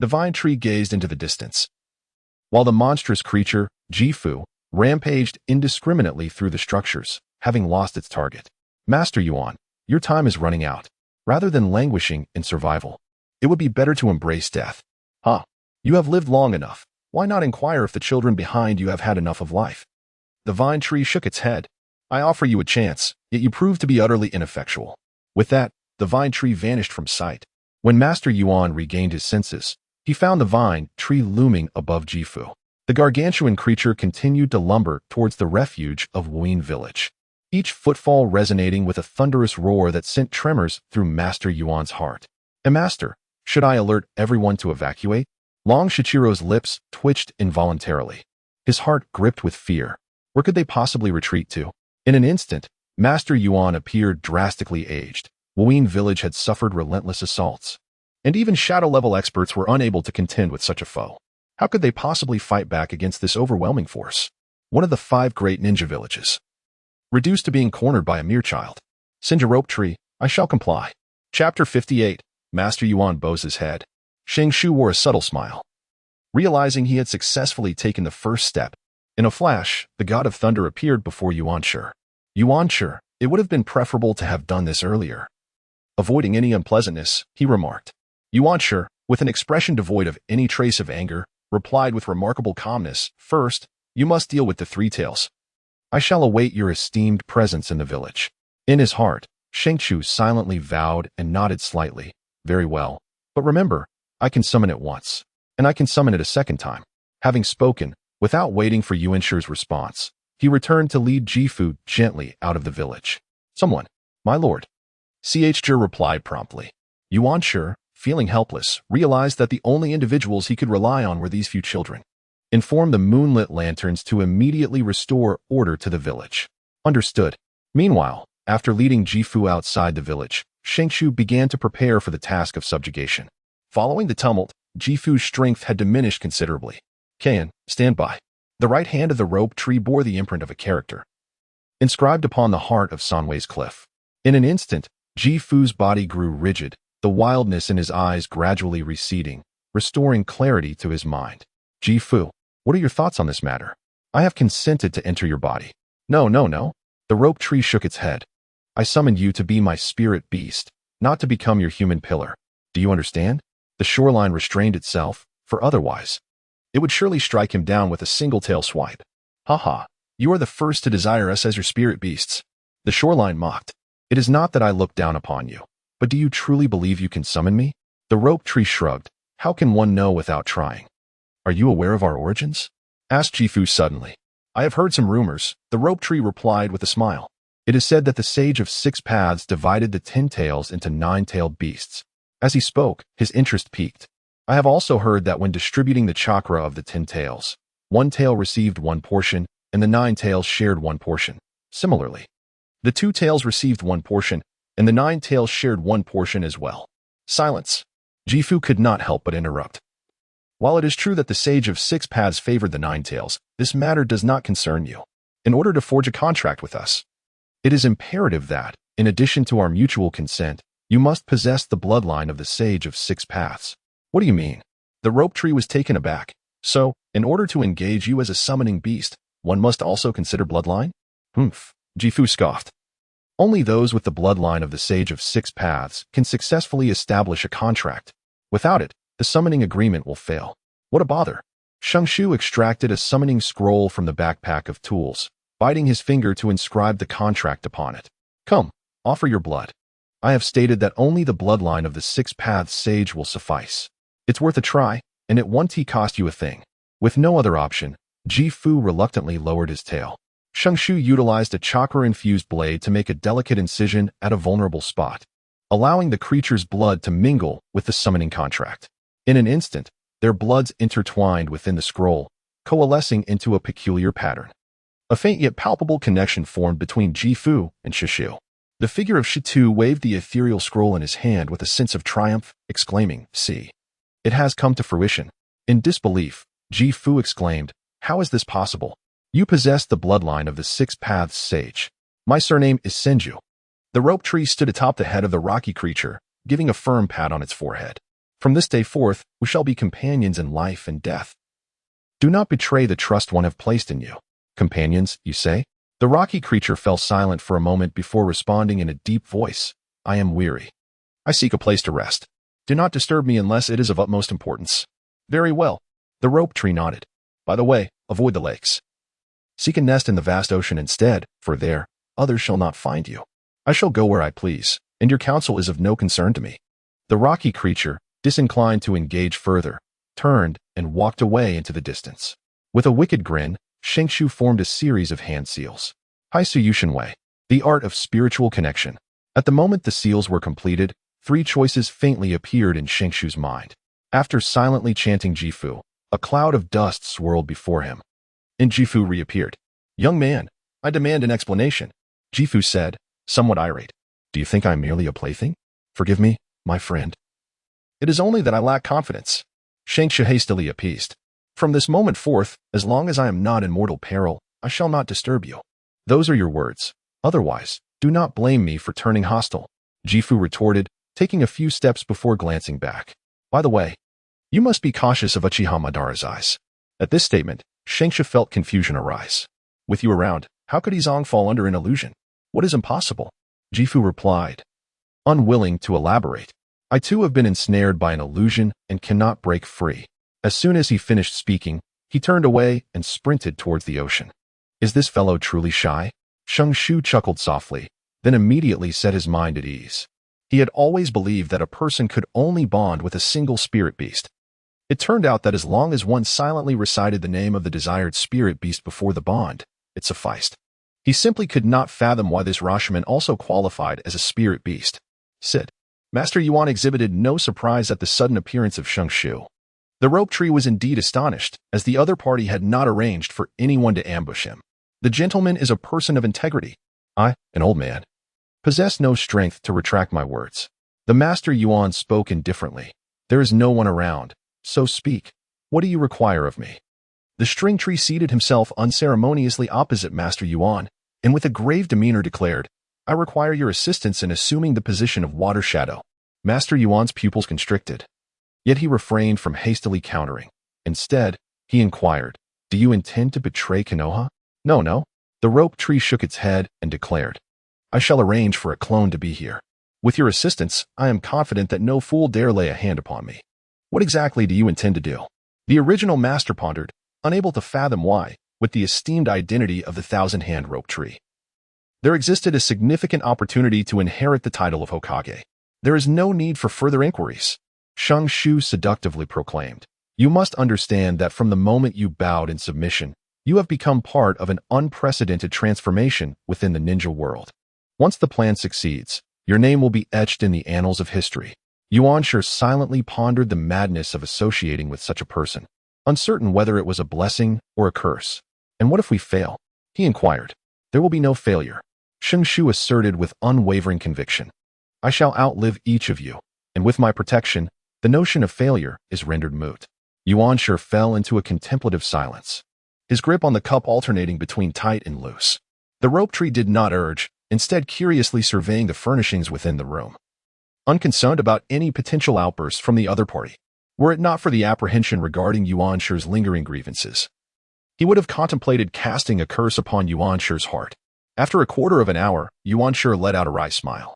The vine tree gazed into the distance, while the monstrous creature, Jifu, rampaged indiscriminately through the structures, having lost its target. Master Yuan, your time is running out. Rather than languishing in survival, it would be better to embrace death. You have lived long enough. Why not inquire if the children behind you have had enough of life? The vine tree shook its head. I offer you a chance, yet you prove to be utterly ineffectual. With that, the vine tree vanished from sight. When Master Yuan regained his senses, he found the vine tree looming above Jifu. The gargantuan creature continued to lumber towards the refuge of Wuin Village, each footfall resonating with a thunderous roar that sent tremors through Master Yuan's heart. Master, should I alert everyone to evacuate? Long Shichiro's lips twitched involuntarily. His heart gripped with fear. Where could they possibly retreat to? In an instant, Master Yuan appeared drastically aged. Wuin Village had suffered relentless assaults, and even shadow-level experts were unable to contend with such a foe. How could they possibly fight back against this overwhelming force? one of the 5 great ninja villages. Reduced to being cornered by a mere child. Senju rope tree, I shall comply. Chapter 58, Master Yuan bows his head. Shenshu wore a subtle smile. Realizing he had successfully taken the first step, in a flash, the god of thunder appeared before Yuan. Yuan, it would have been preferable to have done this earlier. Avoiding any unpleasantness, he remarked. Yuan, with an expression devoid of any trace of anger, replied with remarkable calmness, First, you must deal with the 3 tails. I shall await your esteemed presence in the village. In his heart, Shenshu silently vowed and nodded slightly. Very well. But remember, I can summon it once, and I can summon it a second time. Having spoken, without waiting for Yuan's response, he returned to lead Jifu gently out of the village. Someone, my lord. Chur replied promptly. Yuan, feeling helpless, realized that the only individuals he could rely on were these few children. Inform the moonlit lanterns to immediately restore order to the village. Understood. Meanwhile, after leading Jifu outside the village, Shenshu began to prepare for the task of subjugation. Following the tumult, Jifu's strength had diminished considerably. Kain, stand by. The right hand of the rope tree bore the imprint of a character, inscribed upon the heart of Sanwei's cliff. In an instant, Jifu's body grew rigid, the wildness in his eyes gradually receding, restoring clarity to his mind. Jifu, what are your thoughts on this matter? I have consented to enter your body. No. The rope tree shook its head. I summoned you to be my spirit beast, not to become your human pillar. Do you understand? The shoreline restrained itself, for otherwise, it would surely strike him down with a single tail swipe. Haha, you are the first to desire us as your spirit beasts. The shoreline mocked. It is not that I look down upon you, but do you truly believe you can summon me? The rope tree shrugged. How can one know without trying? Are you aware of our origins? Asked Jifu suddenly. I have heard some rumors, the rope tree replied with a smile. It is said that the Sage of 6 Paths divided the 10 tails into 9-tailed beasts. As he spoke, his interest piqued. I have also heard that when distributing the chakra of the 10 tails, 1 tail received 1 portion, and the 9 tails shared 1 portion. Similarly, the 2 tails received 1 portion, and the 9 tails shared 1 portion as well. Silence. Jifu could not help but interrupt. While it is true that the Sage of 6 Paths favored the 9 tails, this matter does not concern you. In order to forge a contract with us, it is imperative that, in addition to our mutual consent, you must possess the bloodline of the Sage of 6 Paths. What do you mean? The rope tree was taken aback. So, in order to engage you as a summoning beast, one must also consider bloodline? Humph, Jifu scoffed. Only those with the bloodline of the Sage of 6 Paths can successfully establish a contract. Without it, the summoning agreement will fail. What a bother. Shenshu extracted a summoning scroll from the backpack of tools, biting his finger to inscribe the contract upon it. Come, offer your blood. I have stated that only the bloodline of the 6 Paths Sage will suffice. It's worth a try, and it won't cost you a thing. With no other option, Jifu reluctantly lowered his tail. Shenshu utilized a chakra-infused blade to make a delicate incision at a vulnerable spot, allowing the creature's blood to mingle with the summoning contract. In an instant, their bloods intertwined within the scroll, coalescing into a peculiar pattern. A faint yet palpable connection formed between Jifu and Shenshu. The figure of Shitu waved the ethereal scroll in his hand with a sense of triumph, exclaiming, See, it has come to fruition. In disbelief, Jifu exclaimed, How is this possible? You possess the bloodline of the 6 Paths Sage. My surname is Senju. The rope tree stood atop the head of the rocky creature, giving a firm pat on its forehead. From this day forth, we shall be companions in life and death. Do not betray the trust one have placed in you. Companions, you say? The rocky creature fell silent for a moment before responding in a deep voice. I am weary. I seek a place to rest. Do not disturb me unless it is of utmost importance. Very well. The rope tree nodded. By the way, avoid the lakes. Seek a nest in the vast ocean instead, for there, others shall not find you. I shall go where I please, and your counsel is of no concern to me. The rocky creature, disinclined to engage further, turned and walked away into the distance. With a wicked grin, Shenshu formed a series of hand seals. Haisuyushin Wei, the art of spiritual connection. At the moment the seals were completed, 3 choices faintly appeared in Shenshu's mind. After silently chanting Jifu, a cloud of dust swirled before him. And Jifu reappeared. Young man, I demand an explanation, Jifu said, somewhat irate. Do you think I'm merely a plaything? Forgive me, my friend. It is only that I lack confidence. Shenshu hastily appeased. From this moment forth, as long as I am not in mortal peril, I shall not disturb you. Those are your words. Otherwise, do not blame me for turning hostile, Gifu retorted, taking a few steps before glancing back. By the way, you must be cautious of Uchiha Madara's eyes. At this statement, Shenshu felt confusion arise. With you around, how could Izong fall under an illusion? What is impossible? Gifu replied, unwilling to elaborate. I too have been ensnared by an illusion and cannot break free. As soon as he finished speaking, he turned away and sprinted towards the ocean. Is this fellow truly shy? Shenshu chuckled softly, then immediately set his mind at ease. He had always believed that a person could only bond with a single spirit beast. It turned out that as long as one silently recited the name of the desired spirit beast before the bond, it sufficed. He simply could not fathom why this Rashomon also qualified as a spirit beast. Sit. Master Yuan exhibited no surprise at the sudden appearance of Shenshu. The rope tree was indeed astonished, as the other party had not arranged for anyone to ambush him. The gentleman is a person of integrity. I, an old man, possess no strength to retract my words. The Master Yuan spoke indifferently. There is no one around, so speak. What do you require of me? The string tree seated himself unceremoniously opposite Master Yuan, and with a grave demeanor declared, I require your assistance in assuming the position of water shadow. Master Yuan's pupils constricted. Yet he refrained from hastily countering. Instead, he inquired, do you intend to betray Konoha? No. The rope tree shook its head and declared, I shall arrange for a clone to be here. With your assistance, I am confident that no fool dare lay a hand upon me. What exactly do you intend to do? The original master pondered, unable to fathom why, with the esteemed identity of the thousand-hand rope tree, there existed a significant opportunity to inherit the title of Hokage. There is no need for further inquiries. Shenshu seductively proclaimed, you must understand that from the moment you bowed in submission, you have become part of an unprecedented transformation within the ninja world. Once the plan succeeds, your name will be etched in the annals of history. Yuan Shi silently pondered the madness of associating with such a person, uncertain whether it was a blessing or a curse. And what if we fail? He inquired. There will be no failure, Shenshu asserted with unwavering conviction. I shall outlive each of you, and with my protection, the notion of failure is rendered moot. Yuan Shi fell into a contemplative silence, his grip on the cup alternating between tight and loose. The rope tree did not urge, instead curiously surveying the furnishings within the room, unconcerned about any potential outbursts from the other party. Were it not for the apprehension regarding Yuan Shi's lingering grievances, he would have contemplated casting a curse upon Yuan Shi's heart. After a quarter of an hour, Yuan Shi let out a wry smile,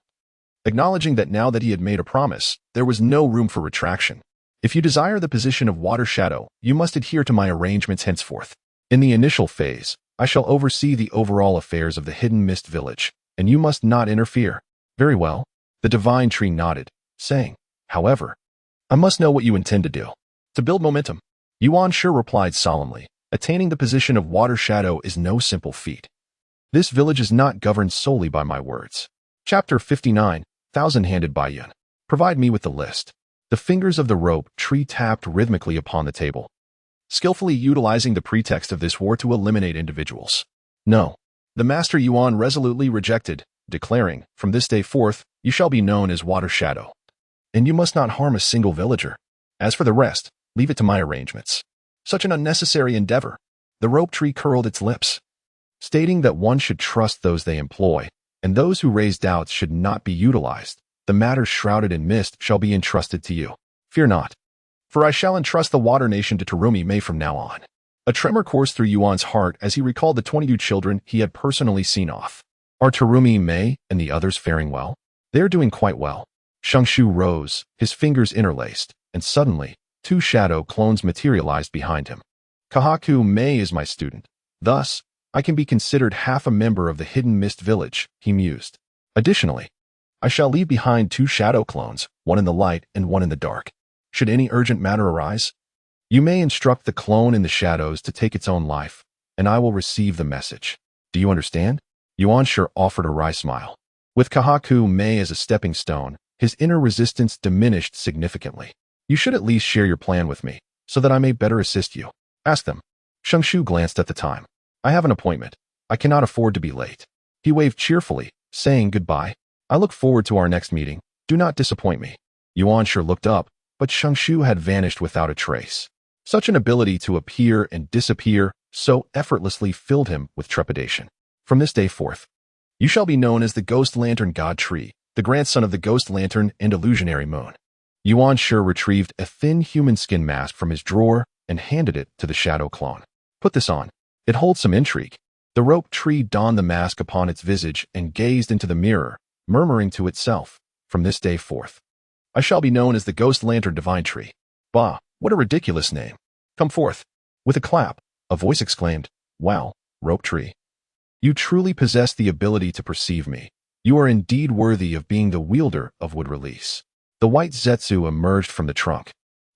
acknowledging that now that he had made a promise, there was no room for retraction. If you desire the position of water shadow, you must adhere to my arrangements henceforth. In the initial phase, I shall oversee the overall affairs of the Hidden Mist Village, and you must not interfere. Very well. The divine tree nodded, saying, however, I must know what you intend to do. To build momentum, Yuan Shi replied solemnly, attaining the position of water shadow is no simple feat. This village is not governed solely by my words. Chapter 59, Thousand-Handed Baiyun. Provide me with the list. The fingers of the rope tree tapped rhythmically upon the table, skillfully utilizing the pretext of this war to eliminate individuals. No. The Master Yuan resolutely rejected, declaring, from this day forth, you shall be known as Water Shadow, and you must not harm a single villager. As for the rest, leave it to my arrangements. Such an unnecessary endeavor. The rope tree curled its lips, stating that one should trust those they employ, and those who raise doubts should not be utilized. The matters shrouded in mist shall be entrusted to you. Fear not, for I shall entrust the Water Nation to Terumi Mei from now on. A tremor coursed through Yuan's heart as he recalled the 22 children he had personally seen off. Are Terumi Mei and the others faring well? They are doing quite well. Shenshu rose, his fingers interlaced, and suddenly, 2 shadow clones materialized behind him. Kahaku Mei is my student. Thus, I can be considered half a member of the Hidden Mist Village, he mused. Additionally, I shall leave behind 2 shadow clones, one in the light and one in the dark. Should any urgent matter arise, you may instruct the clone in the shadows to take its own life, and I will receive the message. Do you understand? Yuan Shi offered a wry smile. With Kahaku Mei as a stepping stone, his inner resistance diminished significantly. You should at least share your plan with me, so that I may better assist you. Ask them. Shenshu glanced at the time. I have an appointment. I cannot afford to be late. He waved cheerfully, saying goodbye. I look forward to our next meeting. Do not disappoint me. Yuan Shi looked up, but Shenshu had vanished without a trace. Such an ability to appear and disappear, so effortlessly filled him with trepidation. From this day forth, you shall be known as the Ghost Lantern God Tree, the grandson of the Ghost Lantern and Illusionary Moon. Yuan Shi retrieved a thin human skin mask from his drawer and handed it to the shadow clone. Put this on. It holds some intrigue. The rope tree donned the mask upon its visage and gazed into the mirror, murmuring to itself, from this day forth, I shall be known as the Ghost Lantern Divine Tree. Bah, what a ridiculous name. Come forth. With a clap, a voice exclaimed, Wow, rope tree. You truly possess the ability to perceive me. You are indeed worthy of being the wielder of Wood Release. The white Zetsu emerged from the trunk,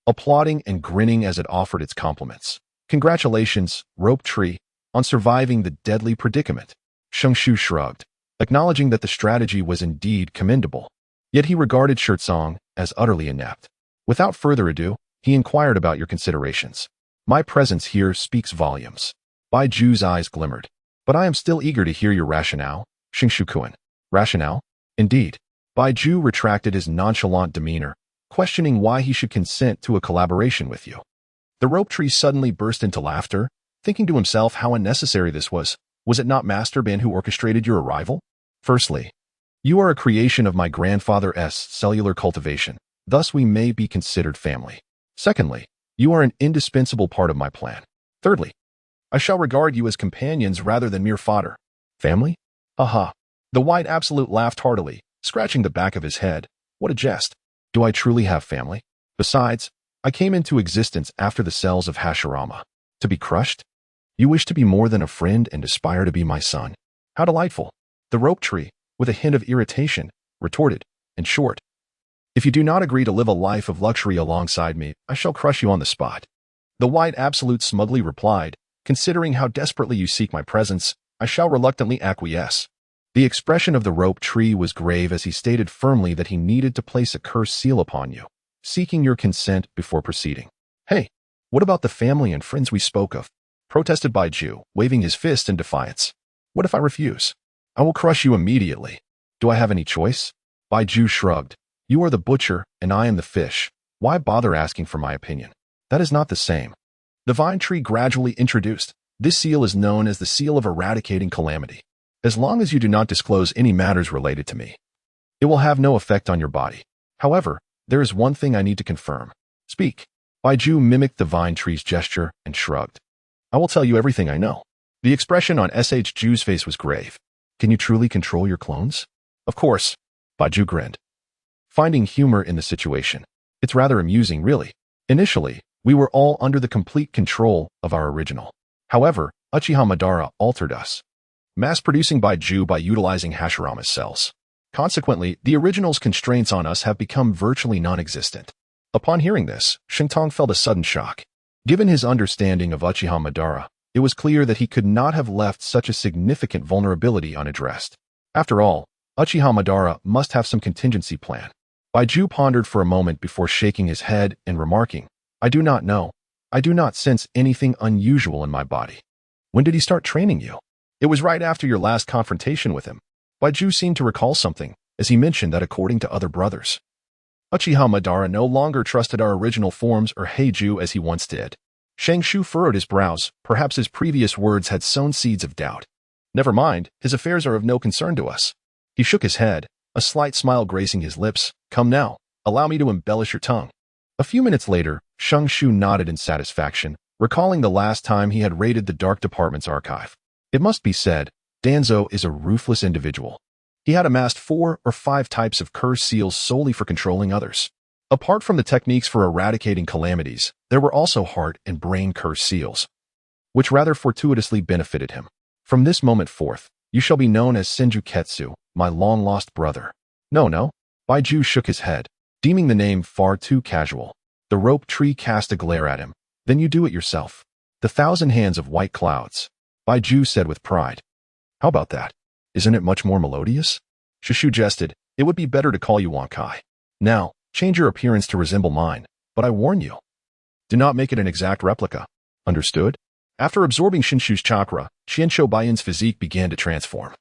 applauding and grinning as it offered its compliments. Congratulations, rope tree, on surviving the deadly predicament. Shenshu shrugged, acknowledging that the strategy was indeed commendable. Yet he regarded Shirtsong as utterly inept. Without further ado, he inquired about your considerations. My presence here speaks volumes. Bai Ju's eyes glimmered. But I am still eager to hear your rationale, Shenshu-kun. Rationale? Indeed. Bai Ju retracted his nonchalant demeanor, questioning why he should consent to a collaboration with you. The rope tree suddenly burst into laughter, thinking to himself how unnecessary this was. Was it not Master Ban who orchestrated your arrival? Firstly, you are a creation of my grandfather's cellular cultivation, thus we may be considered family. Secondly, you are an indispensable part of my plan. Thirdly, I shall regard you as companions rather than mere fodder. Family? Aha. The white absolute laughed heartily, scratching the back of his head. What a jest. Do I truly have family? Besides, I came into existence after the cells of Hashirama. To be crushed? You wish to be more than a friend and aspire to be my son. How delightful. The rope tree, with a hint of irritation, retorted, in short, if you do not agree to live a life of luxury alongside me, I shall crush you on the spot. The white absolute smugly replied, considering how desperately you seek my presence, I shall reluctantly acquiesce. The expression of the rope tree was grave as he stated firmly that he needed to place a cursed seal upon you, seeking your consent before proceeding. Hey, what about the family and friends we spoke of? Protested Bai Ju, waving his fist in defiance. What if I refuse? I will crush you immediately. Do I have any choice? Bai Ju shrugged. You are the butcher, and I am the fish. Why bother asking for my opinion? That is not the same. The vine tree gradually introduced. This seal is known as the seal of eradicating calamity. As long as you do not disclose any matters related to me, it will have no effect on your body. However, there is one thing I need to confirm. Speak. Bai Ju mimicked the vine tree's gesture and shrugged. I will tell you everything I know. The expression on SH Ju's face was grave. Can you truly control your clones? Of course. Bai Ju grinned, finding humor in the situation. It's rather amusing, really. Initially, we were all under the complete control of our original. However, Uchiha Madara altered us, mass-producing Bai Ju by utilizing Hashirama's cells. Consequently, the original's constraints on us have become virtually non-existent. Upon hearing this, Shintong felt a sudden shock. Given his understanding of Uchiha Madara, it was clear that he could not have left such a significant vulnerability unaddressed. After all, Uchiha Madara must have some contingency plan. Bai Ju pondered for a moment before shaking his head and remarking, I do not know. I do not sense anything unusual in my body. When did he start training you? It was right after your last confrontation with him. Bai Ju seemed to recall something, as he mentioned that according to other brothers, Uchiha Madara no longer trusted our original forms or Heiju as he once did. Shenshu furrowed his brows. Perhaps his previous words had sown seeds of doubt. Never mind, his affairs are of no concern to us. He shook his head, a slight smile gracing his lips. Come now, allow me to embellish your tongue. A few minutes later, Shenshu nodded in satisfaction, recalling the last time he had raided the Dark Department's archive. It must be said, Danzo is a ruthless individual. He had amassed 4 or 5 types of cursed seals solely for controlling others. Apart from the techniques for eradicating calamities, there were also heart and brain cursed seals, which rather fortuitously benefited him. From this moment forth, you shall be known as Senju Ketsu, my long-lost brother. No. Bai Ju shook his head, deeming the name far too casual. The rope tree cast a glare at him. Then you do it yourself. The 1,000 hands of white clouds. Bai Ju said with pride. How about that? Isn't it much more melodious? Shushu jested. It would be better to call you Wankai. Now, change your appearance to resemble mine, but I warn you, do not make it an exact replica. Understood? After absorbing Shinshu's chakra, Qianshou Baiyan's physique began to transform,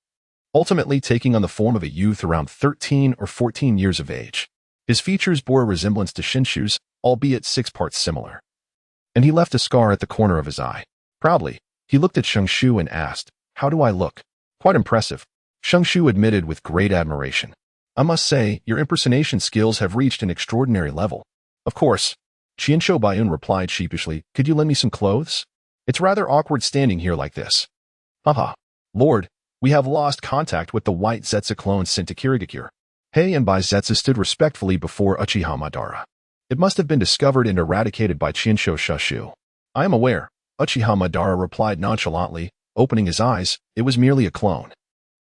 ultimately taking on the form of a youth around 13 or 14 years of age. His features bore a resemblance to Shinshu's, albeit 6 parts similar, and he left a scar at the corner of his eye. Proudly, He looked at Shenshu and asked, "How do I look?" "Quite impressive," Shenshu admitted with great admiration. "I must say, your impersonation skills have reached an extraordinary level." "Of course," Qianshou Baiun replied sheepishly. "Could you lend me some clothes? It's rather awkward standing here like this." "Haha. Lord, we have lost contact with the white Zetsu clone sent to Kirigakure." Hei and Bai Zetsu stood respectfully before Uchiha Madara. It must have been discovered and eradicated by Qianshou Shushu. "I am aware," Uchiha Madara replied nonchalantly, opening his eyes. "It was merely a clone.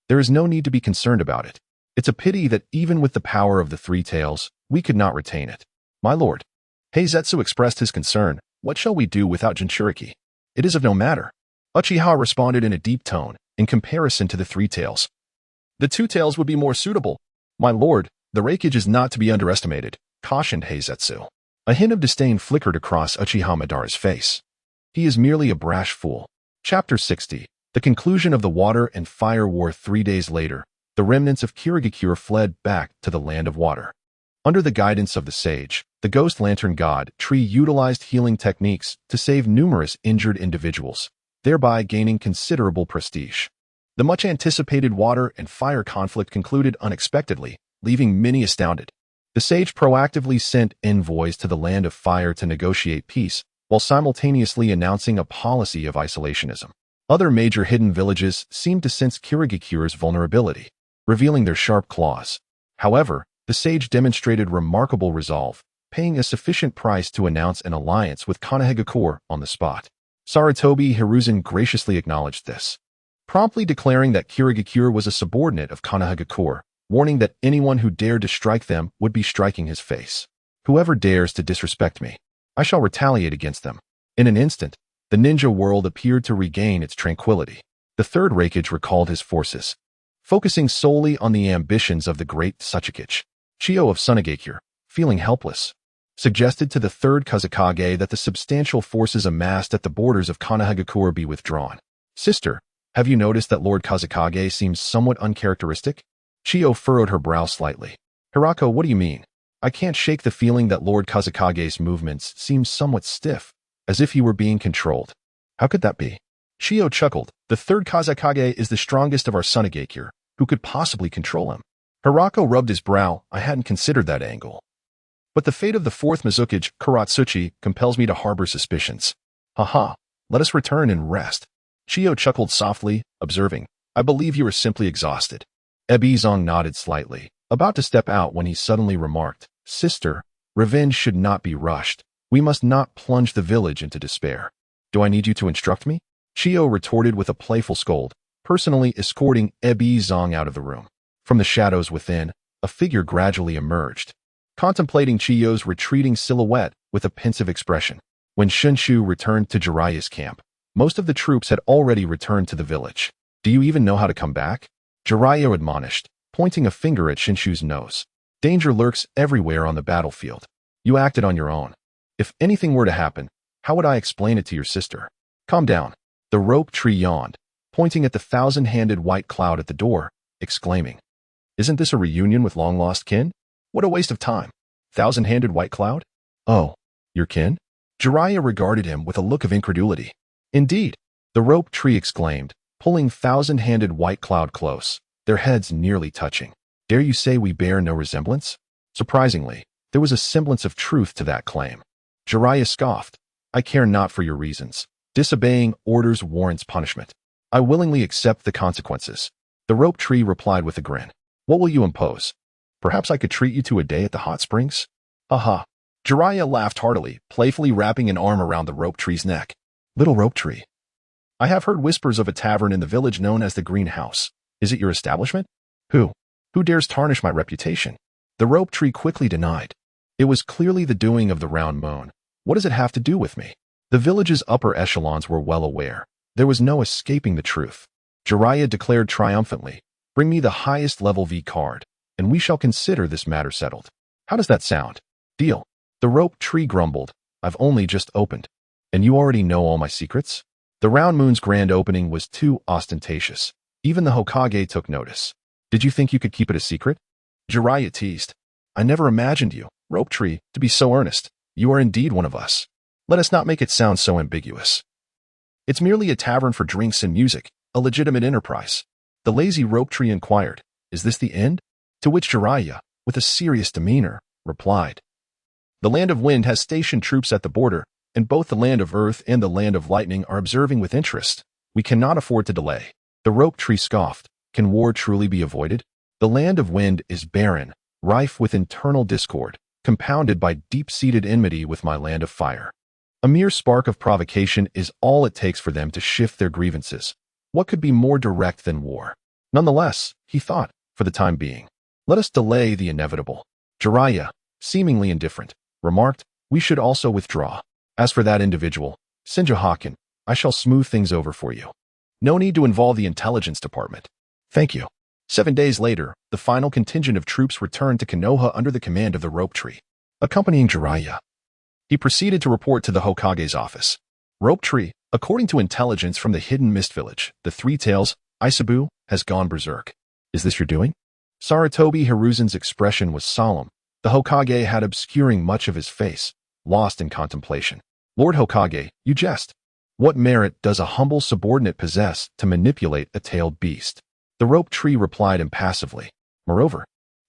There is no need to be concerned about it. It's a pity that even with the power of the three tails, we could not retain it." "My lord," Heizetsu expressed his concern. "What shall we do without Jinchuriki?" "It is of no matter," Uchiha responded in a deep tone. "In comparison to the three tails, the two tails would be more suitable." "My lord, the rakeage is not to be underestimated," cautioned Heizetsu. A hint of disdain flickered across Uchiha Madara's face. "He is merely a brash fool." Chapter 60. The conclusion of the water and fire war. 3 days later, the remnants of Kirigakure fled back to the land of water. Under the guidance of the sage, the ghost lantern god Tree utilized healing techniques to save numerous injured individuals, thereby gaining considerable prestige. The much-anticipated water and fire conflict concluded unexpectedly, leaving many astounded. The sage proactively sent envoys to the land of fire to negotiate peace, while simultaneously announcing a policy of isolationism. Other major hidden villages seemed to sense Kirigakure's vulnerability, revealing their sharp claws. However, the sage demonstrated remarkable resolve, paying a sufficient price to announce an alliance with Konoha on the spot. Sarutobi Hiruzen graciously acknowledged this, promptly declaring that Kirigakure was a subordinate of Konoha, warning that anyone who dared to strike them would be striking his face. "Whoever dares to disrespect me, I shall retaliate against them." In an instant, the ninja world appeared to regain its tranquility. The third Raikage recalled his forces, focusing solely on the ambitions of the great Tsuchikage. Chio of Sunagakure, feeling helpless, suggested to the third Kazekage that the substantial forces amassed at the borders of Konoha be withdrawn. "Sister, have you noticed that Lord Kazekage seems somewhat uncharacteristic?" Chio furrowed her brow slightly. "Hirako, what do you mean?" "I can't shake the feeling that Lord Kazekage's movements seem somewhat stiff, as if he were being controlled." "How could that be?" Chio chuckled. "The third Kazekage is the strongest of our Sunagakure. Who could possibly control him?" Hirako rubbed his brow. "I hadn't considered that angle. But the fate of the fourth Mizukage, Karatsuchi, compels me to harbor suspicions." "Haha, let us return and rest." Chio chuckled softly, observing, "I believe you are simply exhausted." Ebizong nodded slightly, about to step out when he suddenly remarked, "Sister, revenge should not be rushed. We must not plunge the village into despair." "Do I need you to instruct me?" Chio retorted with a playful scold, personally escorting Ebizong out of the room. From the shadows within, a figure gradually emerged, contemplating Chio's retreating silhouette with a pensive expression. When Shenshu returned to Jiraiya's camp, most of the troops had already returned to the village. "Do you even know how to come back?" Jiraiya admonished, pointing a finger at Shenshu's nose. "Danger lurks everywhere on the battlefield. You acted on your own. If anything were to happen, how would I explain it to your sister?" "Calm down." The rope tree yawned, pointing at the thousand-handed white cloud at the door, exclaiming, "Isn't this a reunion with long-lost kin? What a waste of time. Thousand-handed white cloud? Oh, your kin?" Jiraiya regarded him with a look of incredulity. "Indeed," the rope tree exclaimed, pulling thousand-handed white cloud close, their heads nearly touching. "Dare you say we bear no resemblance?" Surprisingly, there was a semblance of truth to that claim. Jiraiya scoffed. "I care not for your reasons. Disobeying orders warrants punishment. I willingly accept the consequences." The rope tree replied with a grin. "What will you impose? Perhaps I could treat you to a day at the hot springs?" "Aha." Jiraiya laughed heartily, playfully wrapping an arm around the rope tree's neck. "Little rope tree, I have heard whispers of a tavern in the village known as the Green House. Is it your establishment?" Who dares tarnish my reputation?" The rope tree quickly denied. "It was clearly the doing of the round moon. What does it have to do with me?" The village's upper echelons were well aware. There was no escaping the truth. Jiraiya declared triumphantly, "Bring me the highest level V card, and we shall consider this matter settled." "How does that sound?" "Deal." The rope tree grumbled. "I've only just opened. And you already know all my secrets?" The round moon's grand opening was too ostentatious. Even the Hokage took notice. "Did you think you could keep it a secret?" Jiraiya teased. "I never imagined you, rope tree, to be so earnest. You are indeed one of us. Let us not make it sound so ambiguous." It's merely a tavern for drinks and music, a legitimate enterprise. The lazy rope tree inquired, "Is this the end?" To which Jiraiya, with a serious demeanor, replied, "The land of wind has stationed troops at the border, and both the land of earth and the land of lightning are observing with interest. We cannot afford to delay." The rope tree scoffed, "Can war truly be avoided? The land of wind is barren, rife with internal discord, compounded by deep-seated enmity with my land of fire. A mere spark of provocation is all it takes for them to shift their grievances. What could be more direct than war? Nonetheless, he thought, for the time being, let us delay the inevitable." Jiraiya, seemingly indifferent, remarked, "We should also withdraw. As for that individual, Senju Haken, I shall smooth things over for you. No need to involve the intelligence department. Thank you." 7 days later, the final contingent of troops returned to Konoha under the command of the rope tree. Accompanying Jiraiya, he proceeded to report to the Hokage's office. "Rope tree, according to intelligence from the hidden mist village, the Three Tails, Isabu, has gone berserk. Is this your doing?" Sarutobi Hiruzen's expression was solemn. The Hokage had obscuring much of his face, lost in contemplation. "Lord Hokage, you jest. What merit does a humble subordinate possess to manipulate a tailed beast?" The rope tree replied impassively. "Moreover,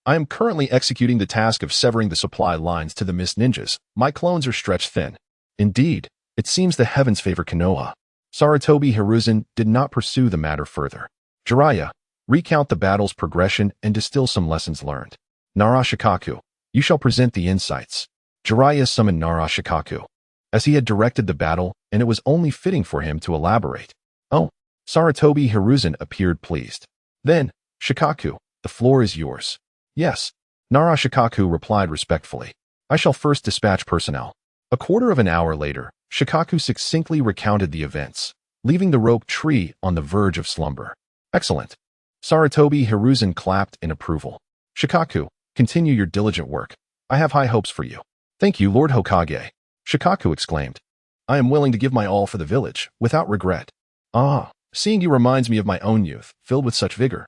I am currently executing the task of severing the supply lines to the Mist Ninjas. My clones are stretched thin. Indeed, it seems the heavens favor Konoha." Sarutobi Hiruzen did not pursue the matter further. "Jiraiya, recount the battle's progression and distill some lessons learned. Narashikaku, you shall present the insights." Jiraiya summoned Narashikaku, as he had directed the battle, and it was only fitting for him to elaborate. "Oh." Sarutobi Hiruzen appeared pleased. "Then, Shikaku, the floor is yours." "Yes." Narashikaku replied respectfully. "I shall first dispatch personnel." A quarter of an hour later, Shikaku succinctly recounted the events, leaving the rope tree on the verge of slumber. "Excellent." Sarutobi Hiruzen clapped in approval. "Shikaku, continue your diligent work. I have high hopes for you." "Thank you, Lord Hokage." Shikaku exclaimed. "I am willing to give my all for the village, without regret." "Ah, seeing you reminds me of my own youth, filled with such vigor."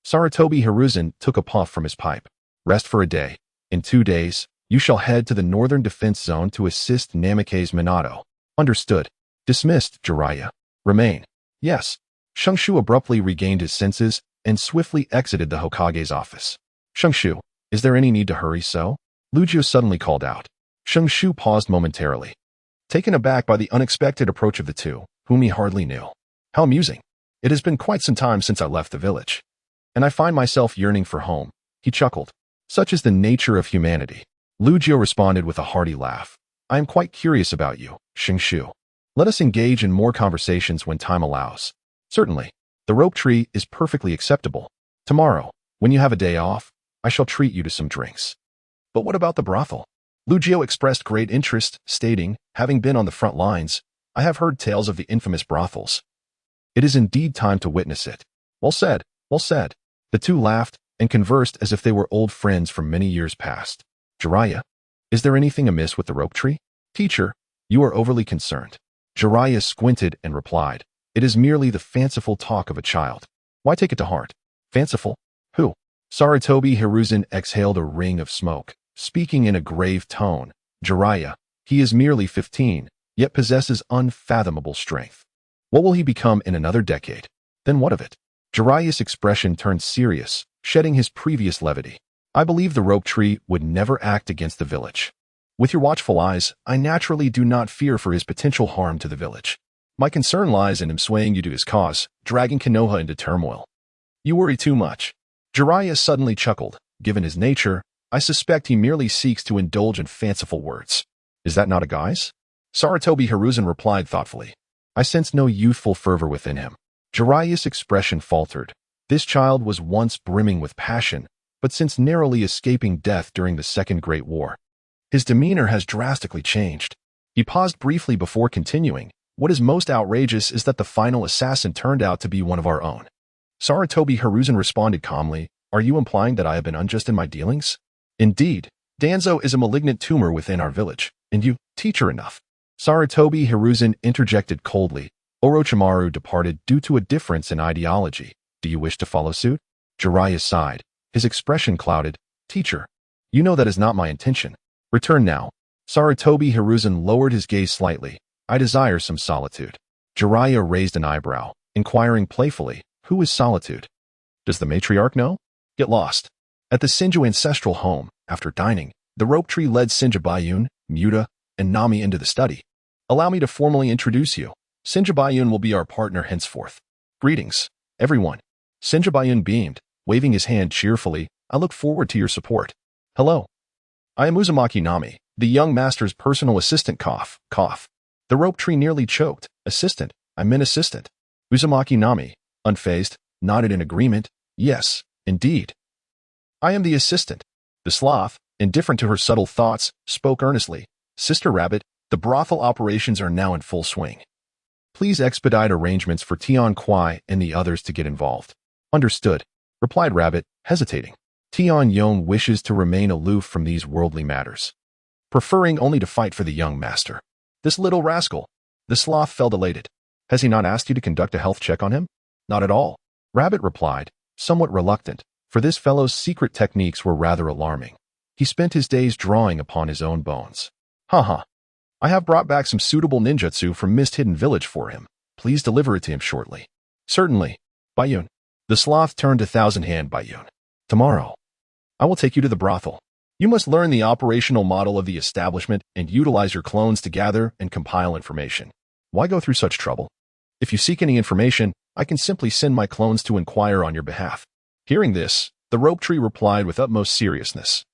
Sarutobi Hiruzen took a puff from his pipe. "Rest for a day. In 2 days, you shall head to the northern defense zone to assist Namikaze Minato." "Understood." "Dismissed, Jiraiya." "Remain." "Yes." Shenshu abruptly regained his senses and swiftly exited the Hokage's office. "Shenshu, is there any need to hurry so?" Lugio suddenly called out. Shenshu paused momentarily, taken aback by the unexpected approach of the two, whom he hardly knew. "How amusing. It has been quite some time since I left the village, and I find myself yearning for home." He chuckled. "Such is the nature of humanity." Lugio responded with a hearty laugh. "I am quite curious about you, Shenshu. Let us engage in more conversations when time allows." "Certainly. The rope tree is perfectly acceptable. Tomorrow, when you have a day off, I shall treat you to some drinks." "But what about the brothel?" Lugio expressed great interest, stating, having been on the front lines, "I have heard tales of the infamous brothels. It is indeed time to witness it." "Well said, well said." The two laughed and conversed as if they were old friends from many years past. "Jiraiya, is there anything amiss with the rope tree?" "Teacher, you are overly concerned." Jiraiya squinted and replied, "It is merely the fanciful talk of a child. Why take it to heart?" "Fanciful? Who?" Sarutobi Hiruzen exhaled a ring of smoke, speaking in a grave tone. "Jiraiya, he is merely 15, yet possesses unfathomable strength. What will he become in another decade? Then what of it?" Jiraiya's expression turned serious, shedding his previous levity. "I believe the rope tree would never act against the village. With your watchful eyes, I naturally do not fear for his potential harm to the village. My concern lies in him swaying you to his cause, dragging Konoha into turmoil. You worry too much." Jiraiya suddenly chuckled. "Given his nature, I suspect he merely seeks to indulge in fanciful words. Is that not a guise?" Sarutobi Hiruzen replied thoughtfully. "I sense no youthful fervor within him." Jiraiya's expression faltered. This child was once brimming with passion, but since narrowly escaping death during the Second Great War, his demeanor has drastically changed. He paused briefly before continuing. "What is most outrageous is that the final assassin turned out to be one of our own." Sarutobi Hiruzen responded calmly, "Are you implying that I have been unjust in my dealings?" "Indeed, Danzo is a malignant tumor within our village, and you, teacher enough." Sarutobi Hiruzen interjected coldly. "Orochimaru departed due to a difference in ideology. Do you wish to follow suit?" Jiraiya sighed. His expression clouded. "Teacher, you know that is not my intention. Return now." Sarutobi Hiruzen lowered his gaze slightly. "I desire some solitude." Jiraiya raised an eyebrow, inquiring playfully, who is Solitude? Does the matriarch know? Get lost. At the Senju ancestral home, after dining, the rope tree led Senju, Muta, and Nami into the study. Allow me to formally introduce you. Senju will be our partner henceforth. Greetings, everyone. Senju beamed, waving his hand cheerfully. I look forward to your support. Hello. I am Uzumaki Nami, the young master's personal assistant. Cough. The rope tree nearly choked. Assistant. I meant assistant. Uzumaki Nami, unfazed, nodded in agreement. Yes, indeed. I am the assistant. The sloth, indifferent to her subtle thoughts, spoke earnestly. Sister Rabbit, the brothel operations are now in full swing. Please expedite arrangements for Tian Kwai and the others to get involved. Understood, replied Rabbit, hesitating. Tian Yon wishes to remain aloof from these worldly matters, preferring only to fight for the young master. This little rascal. The sloth felt elated. Has he not asked you to conduct a health check on him? Not at all, Rabbit replied, somewhat reluctant, for this fellow's secret techniques were rather alarming. He spent his days drawing upon his own bones. Haha. I have brought back some suitable ninjutsu from Mist Hidden Village for him. Please deliver it to him shortly. Certainly. Bayun. The sloth turned to Thousand Hand Bayun. Tomorrow, I will take you to the brothel. You must learn the operational model of the establishment and utilize your clones to gather and compile information. Why go through such trouble? If you seek any information, I can simply send my clones to inquire on your behalf. Hearing this, the rope tree replied with utmost seriousness.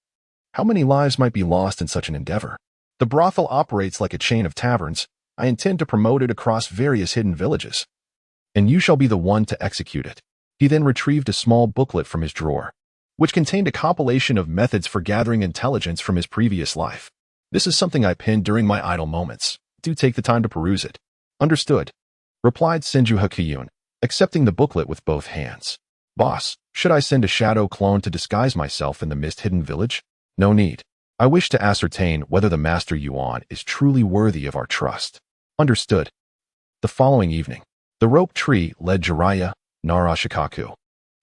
How many lives might be lost in such an endeavor? The brothel operates like a chain of taverns. I intend to promote it across various hidden villages. And you shall be the one to execute it. He then retrieved a small booklet from his drawer, which contained a compilation of methods for gathering intelligence from his previous life. This is something I penned during my idle moments. Do take the time to peruse it. Understood, replied Senju Hakuyun, accepting the booklet with both hands. Boss, should I send a shadow clone to disguise myself in the Mist Hidden Village? No need. I wish to ascertain whether the Master Yuan is truly worthy of our trust. Understood. The following evening, the rope tree led Jiraiya, Narashikaku,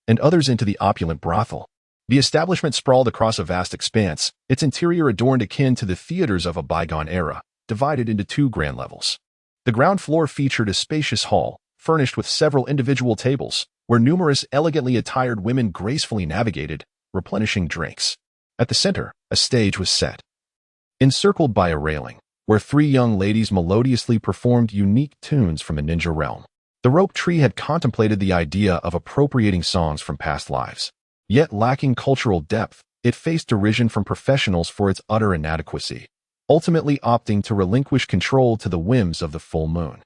and others into the opulent brothel. The establishment sprawled across a vast expanse, its interior adorned akin to the theaters of a bygone era, divided into two grand levels. The ground floor featured a spacious hall, furnished with several individual tables, where numerous elegantly attired women gracefully navigated, replenishing drinks. At the center, a stage was set, encircled by a railing, where three young ladies melodiously performed unique tunes from the ninja realm. The rope tree had contemplated the idea of appropriating songs from past lives. Yet lacking cultural depth, it faced derision from professionals for its utter inadequacy, ultimately opting to relinquish control to the whims of the full moon.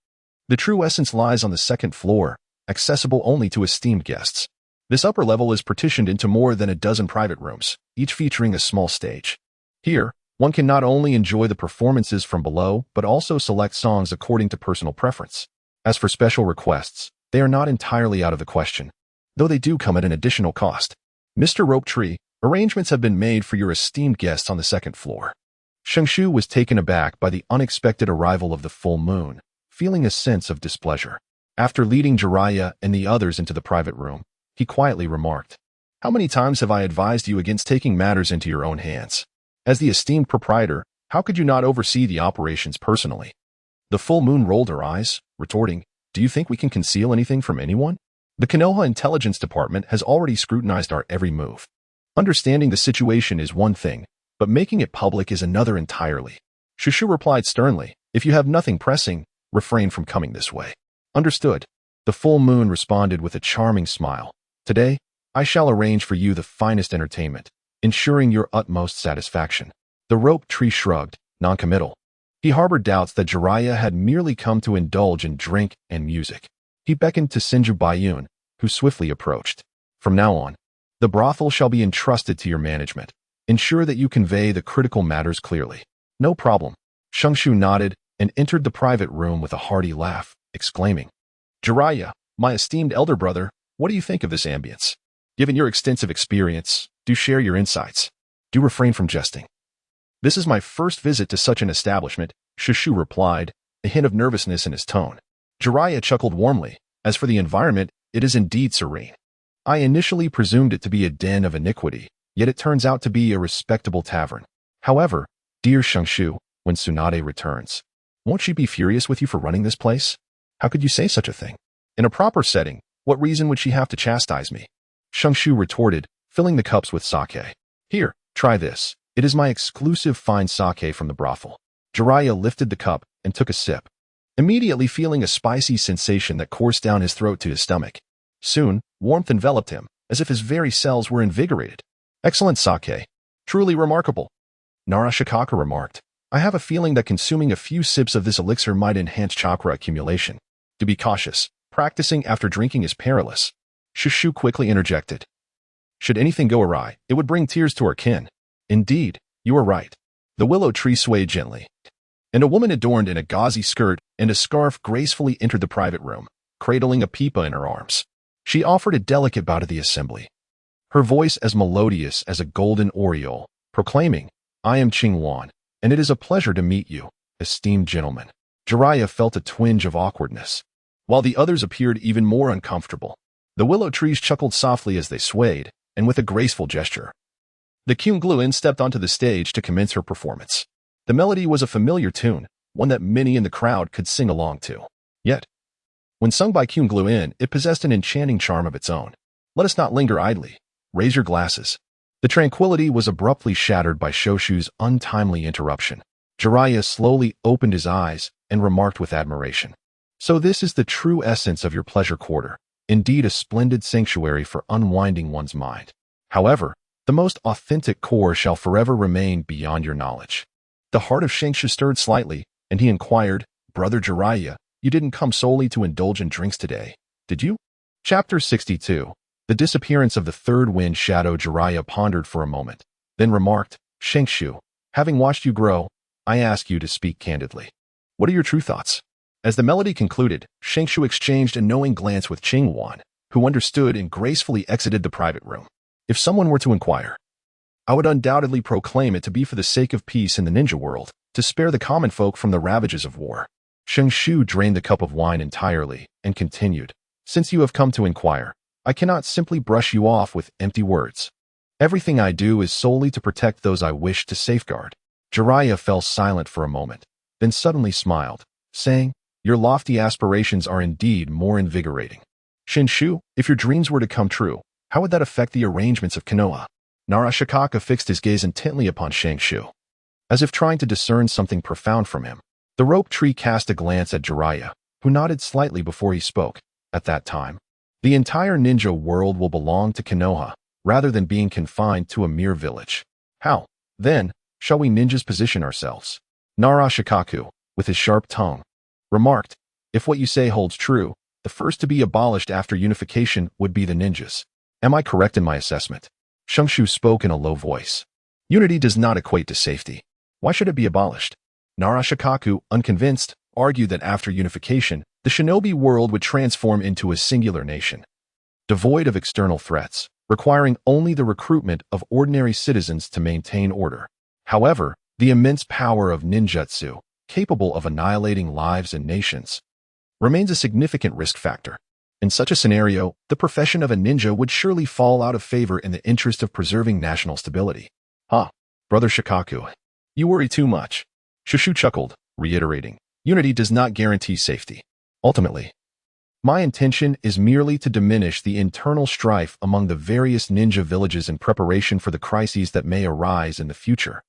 The true essence lies on the second floor, accessible only to esteemed guests. This upper level is partitioned into more than a dozen private rooms, each featuring a small stage. Here, one can not only enjoy the performances from below, but also select songs according to personal preference. As for special requests, they are not entirely out of the question, though they do come at an additional cost. Mr. Rope Tree, arrangements have been made for your esteemed guests on the second floor. Shenshu was taken aback by the unexpected arrival of the full moon, feeling a sense of displeasure. After leading Jiraiya and the others into the private room, he quietly remarked, "How many times have I advised you against taking matters into your own hands? As the esteemed proprietor, how could you not oversee the operations personally?" The full moon rolled her eyes, retorting, "Do you think we can conceal anything from anyone? The Konoha Intelligence Department has already scrutinized our every move. Understanding the situation is one thing, but making it public is another entirely." Shushu replied sternly, "If you have nothing pressing, refrain from coming this way." Understood. The full moon responded with a charming smile. "Today, I shall arrange for you the finest entertainment, ensuring your utmost satisfaction." The rope tree shrugged, noncommittal. He harbored doubts that Jiraiya had merely come to indulge in drink and music. He beckoned to Senju, who swiftly approached. "From now on, the brothel shall be entrusted to your management. Ensure that you convey the critical matters clearly." "No problem." Shenshu nodded and entered the private room with a hearty laugh, exclaiming, "Jiraiya, my esteemed elder brother, what do you think of this ambience? Given your extensive experience, do share your insights. Do refrain from jesting." "This is my first visit to such an establishment," Shushu replied, a hint of nervousness in his tone. Jiraiya chuckled warmly. "As for the environment, it is indeed serene. I initially presumed it to be a den of iniquity, yet it turns out to be a respectable tavern. However, dear Shenshu, when Tsunade returns, won't she be furious with you for running this place?" How could you say such a thing? In a proper setting, what reason would she have to chastise me? Shenshu retorted, filling the cups with sake. Here, try this. It is my exclusive fine sake from the brothel. Jiraiya lifted the cup and took a sip, immediately feeling a spicy sensation that coursed down his throat to his stomach. Soon, warmth enveloped him, as if his very cells were invigorated. Excellent sake. Truly remarkable. Narashikaka remarked. I have a feeling that consuming a few sips of this elixir might enhance chakra accumulation. To be cautious, practicing after drinking is perilous. Shushu quickly interjected. Should anything go awry, it would bring tears to our kin. Indeed, you are right. The willow tree swayed gently, and a woman adorned in a gauzy skirt and a scarf gracefully entered the private room, cradling a pipa in her arms. She offered a delicate bow to the assembly, her voice as melodious as a golden aureole, proclaiming, I am Qingwan, and it is a pleasure to meet you, esteemed gentlemen. Jiraiya felt a twinge of awkwardness, while the others appeared even more uncomfortable. The willow trees chuckled softly as they swayed, and with a graceful gesture, the Kyungluin stepped onto the stage to commence her performance. The melody was a familiar tune, one that many in the crowd could sing along to. Yet, when sung by Kyungluin, it possessed an enchanting charm of its own. Let us not linger idly. Raise your glasses. The tranquility was abruptly shattered by Shoshu's untimely interruption. Jiraiya slowly opened his eyes and remarked with admiration. So this is the true essence of your pleasure quarter. Indeed a splendid sanctuary for unwinding one's mind. However, the most authentic core shall forever remain beyond your knowledge. The heart of Shenshu stirred slightly, and he inquired, Brother Jiraiya, you didn't come solely to indulge in drinks today, did you? Chapter 62. The disappearance of the third wind shadow. Jiraiya pondered for a moment, then remarked, Shenshu, having watched you grow, I ask you to speak candidly. What are your true thoughts? As the melody concluded, Shenshu exchanged a knowing glance with Qingwan, who understood and gracefully exited the private room. If someone were to inquire, I would undoubtedly proclaim it to be for the sake of peace in the ninja world, to spare the common folk from the ravages of war. Shenshu drained the cup of wine entirely and continued, Since you have come to inquire, I cannot simply brush you off with empty words. Everything I do is solely to protect those I wish to safeguard. Jiraiya fell silent for a moment, then suddenly smiled, saying, Your lofty aspirations are indeed more invigorating. Shenshu, if your dreams were to come true, how would that affect the arrangements of Konoha? Narashikaka fixed his gaze intently upon Shenshu, as if trying to discern something profound from him. The rope tree cast a glance at Jiraiya, who nodded slightly before he spoke. At that time, the entire ninja world will belong to Konoha, rather than being confined to a mere village. How, then, shall we ninjas position ourselves? Narashikaku, with his sharp tongue, remarked, If what you say holds true, the first to be abolished after unification would be the ninjas. Am I correct in my assessment? Shenshu spoke in a low voice. Unity does not equate to safety. Why should it be abolished? Narashikaku, unconvinced, argued that after unification, the shinobi world would transform into a singular nation, devoid of external threats, requiring only the recruitment of ordinary citizens to maintain order. However, the immense power of ninjutsu, capable of annihilating lives and nations, remains a significant risk factor. In such a scenario, the profession of a ninja would surely fall out of favor in the interest of preserving national stability. Brother Shikaku, you worry too much. Shushu chuckled, reiterating, Unity does not guarantee safety. Ultimately, my intention is merely to diminish the internal strife among the various ninja villages in preparation for the crises that may arise in the future.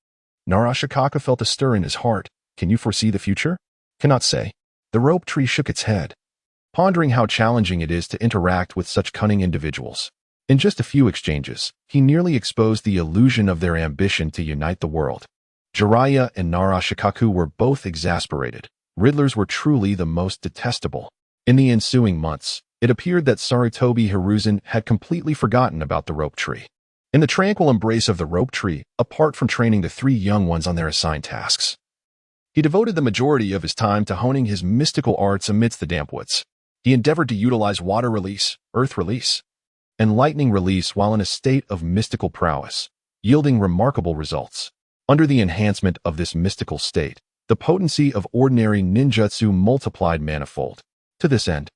Narashikaka felt a stir in his heart. Can you foresee the future? Cannot say. The rope tree shook its head, pondering how challenging it is to interact with such cunning individuals. In just a few exchanges, he nearly exposed the illusion of their ambition to unite the world. Jiraiya and Narashikaku were both exasperated. Riddlers were truly the most detestable. In the ensuing months, it appeared that Sarutobi Hiruzen had completely forgotten about the rope tree. In the tranquil embrace of the rope tree, apart from training the three young ones on their assigned tasks, he devoted the majority of his time to honing his mystical arts amidst the damp woods. He endeavored to utilize water release, earth release, and lightning release while in a state of mystical prowess, yielding remarkable results. Under the enhancement of this mystical state, the potency of ordinary ninjutsu multiplied manifold. To this end,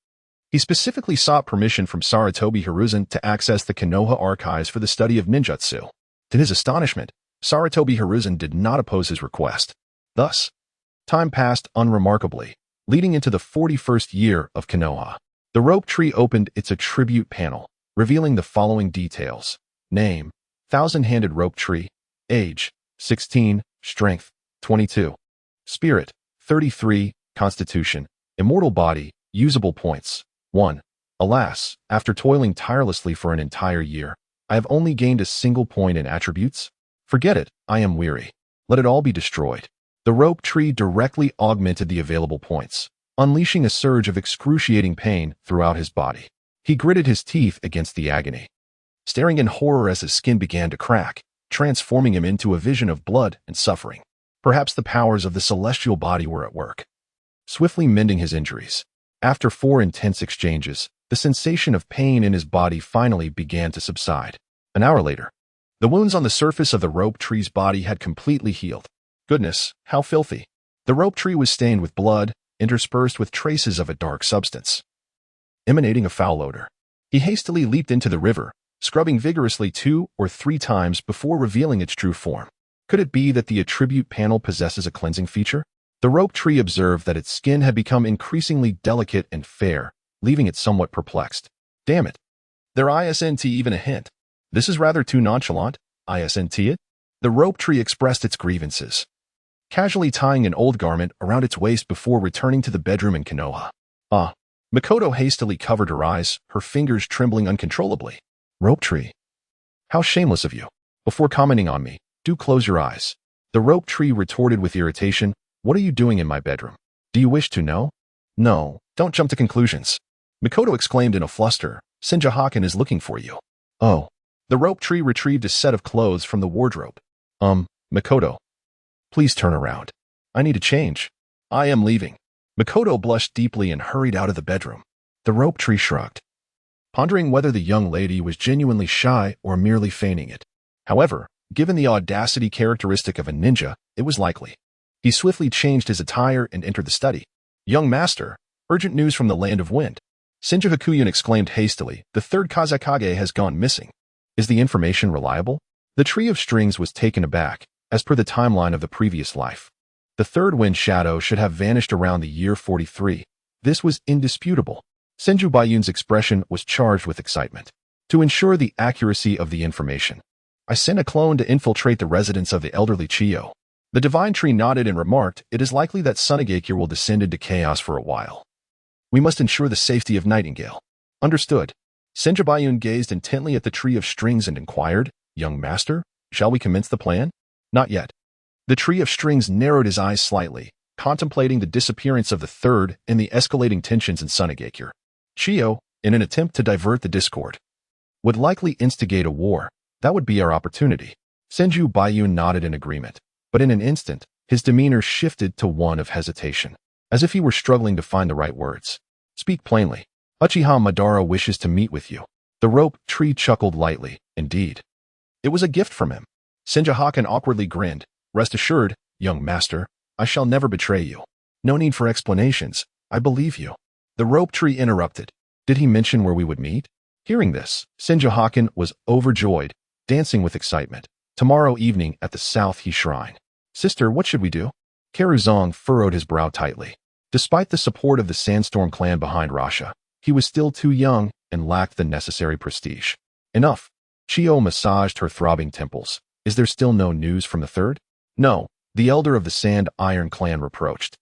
he specifically sought permission from Sarutobi Hiruzen to access the Konoha archives for the study of ninjutsu. To his astonishment, Sarutobi Hiruzen did not oppose his request. Thus, time passed unremarkably, leading into the 41st year of Konoha. The rope tree opened its attribute panel, revealing the following details. Name: Thousand-Handed Rope Tree. Age: 16. Strength: 22. Spirit: 33. Constitution: Immortal Body. Usable points: 1. Alas, after toiling tirelessly for an entire year, I have only gained a single point in attributes. Forget it, I am weary. Let it all be destroyed. The rope tree directly augmented the available points, unleashing a surge of excruciating pain throughout his body. He gritted his teeth against the agony, staring in horror as his skin began to crack, transforming him into a vision of blood and suffering. Perhaps the powers of the celestial body were at work, swiftly mending his injuries. After 4 intense exchanges, the sensation of pain in his body finally began to subside. An hour later, the wounds on the surface of the rope tree's body had completely healed. Goodness, how filthy. The rope tree was stained with blood, interspersed with traces of a dark substance, emanating a foul odor. He hastily leaped into the river, scrubbing vigorously 2 or 3 times before revealing its true form. Could it be that the attribute panel possesses a cleansing feature? The rope tree observed that its skin had become increasingly delicate and fair, leaving it somewhat perplexed. Damn it. There isn't even a hint. This is rather too nonchalant. Isn't it? The rope tree expressed its grievances, casually tying an old garment around its waist before returning to the bedroom in Konoha. Makoto hastily covered her eyes, her fingers trembling uncontrollably. Rope tree. How shameless of you. Before commenting on me, do close your eyes. The rope tree retorted with irritation. What are you doing in my bedroom? Do you wish to know? No, don't jump to conclusions. Makoto exclaimed in a fluster. Senju Haken is looking for you. Oh. The rope tree retrieved a set of clothes from the wardrobe. Makoto. Please turn around. I need a change. I am leaving. Makoto blushed deeply and hurried out of the bedroom. The rope tree shrugged, pondering whether the young lady was genuinely shy or merely feigning it. However, given the audacity characteristic of a ninja, it was likely. He swiftly changed his attire and entered the study. Young master, urgent news from the land of wind. Senju Hakuyun exclaimed hastily, the third Kazekage has gone missing. Is the information reliable? The tree of strings was taken aback, as per the timeline of the previous life. The third wind shadow should have vanished around the year 43. This was indisputable. Senju Bayun's expression was charged with excitement. To ensure the accuracy of the information, I sent a clone to infiltrate the residence of the elderly Chiyo. The divine tree nodded and remarked, it is likely that Sunagakure will descend into chaos for a while. We must ensure the safety of Nightingale. Understood. Senju Bayun gazed intently at the tree of strings and inquired, young master, shall we commence the plan? Not yet. The tree of strings narrowed his eyes slightly, contemplating the disappearance of the third and the escalating tensions in Sunagakure. Chiyo, in an attempt to divert the discord, would likely instigate a war. That would be our opportunity. Senju Bayun nodded in agreement, but in an instant, his demeanor shifted to one of hesitation, as if he were struggling to find the right words. Speak plainly. Uchiha Madara wishes to meet with you. The rope tree chuckled lightly. Indeed. It was a gift from him. Senju Haken awkwardly grinned. Rest assured, young master, I shall never betray you. No need for explanations. I believe you. The rope tree interrupted. Did he mention where we would meet? Hearing this, Senju Haken was overjoyed, dancing with excitement. Tomorrow evening at the South He Shrine. Sister, what should we do? Karuzong furrowed his brow tightly. Despite the support of the Sandstorm clan behind Rasha, he was still too young and lacked the necessary prestige. Enough. Chiyo massaged her throbbing temples. Is there still no news from the third? No, the elder of the Sand Iron clan reproached.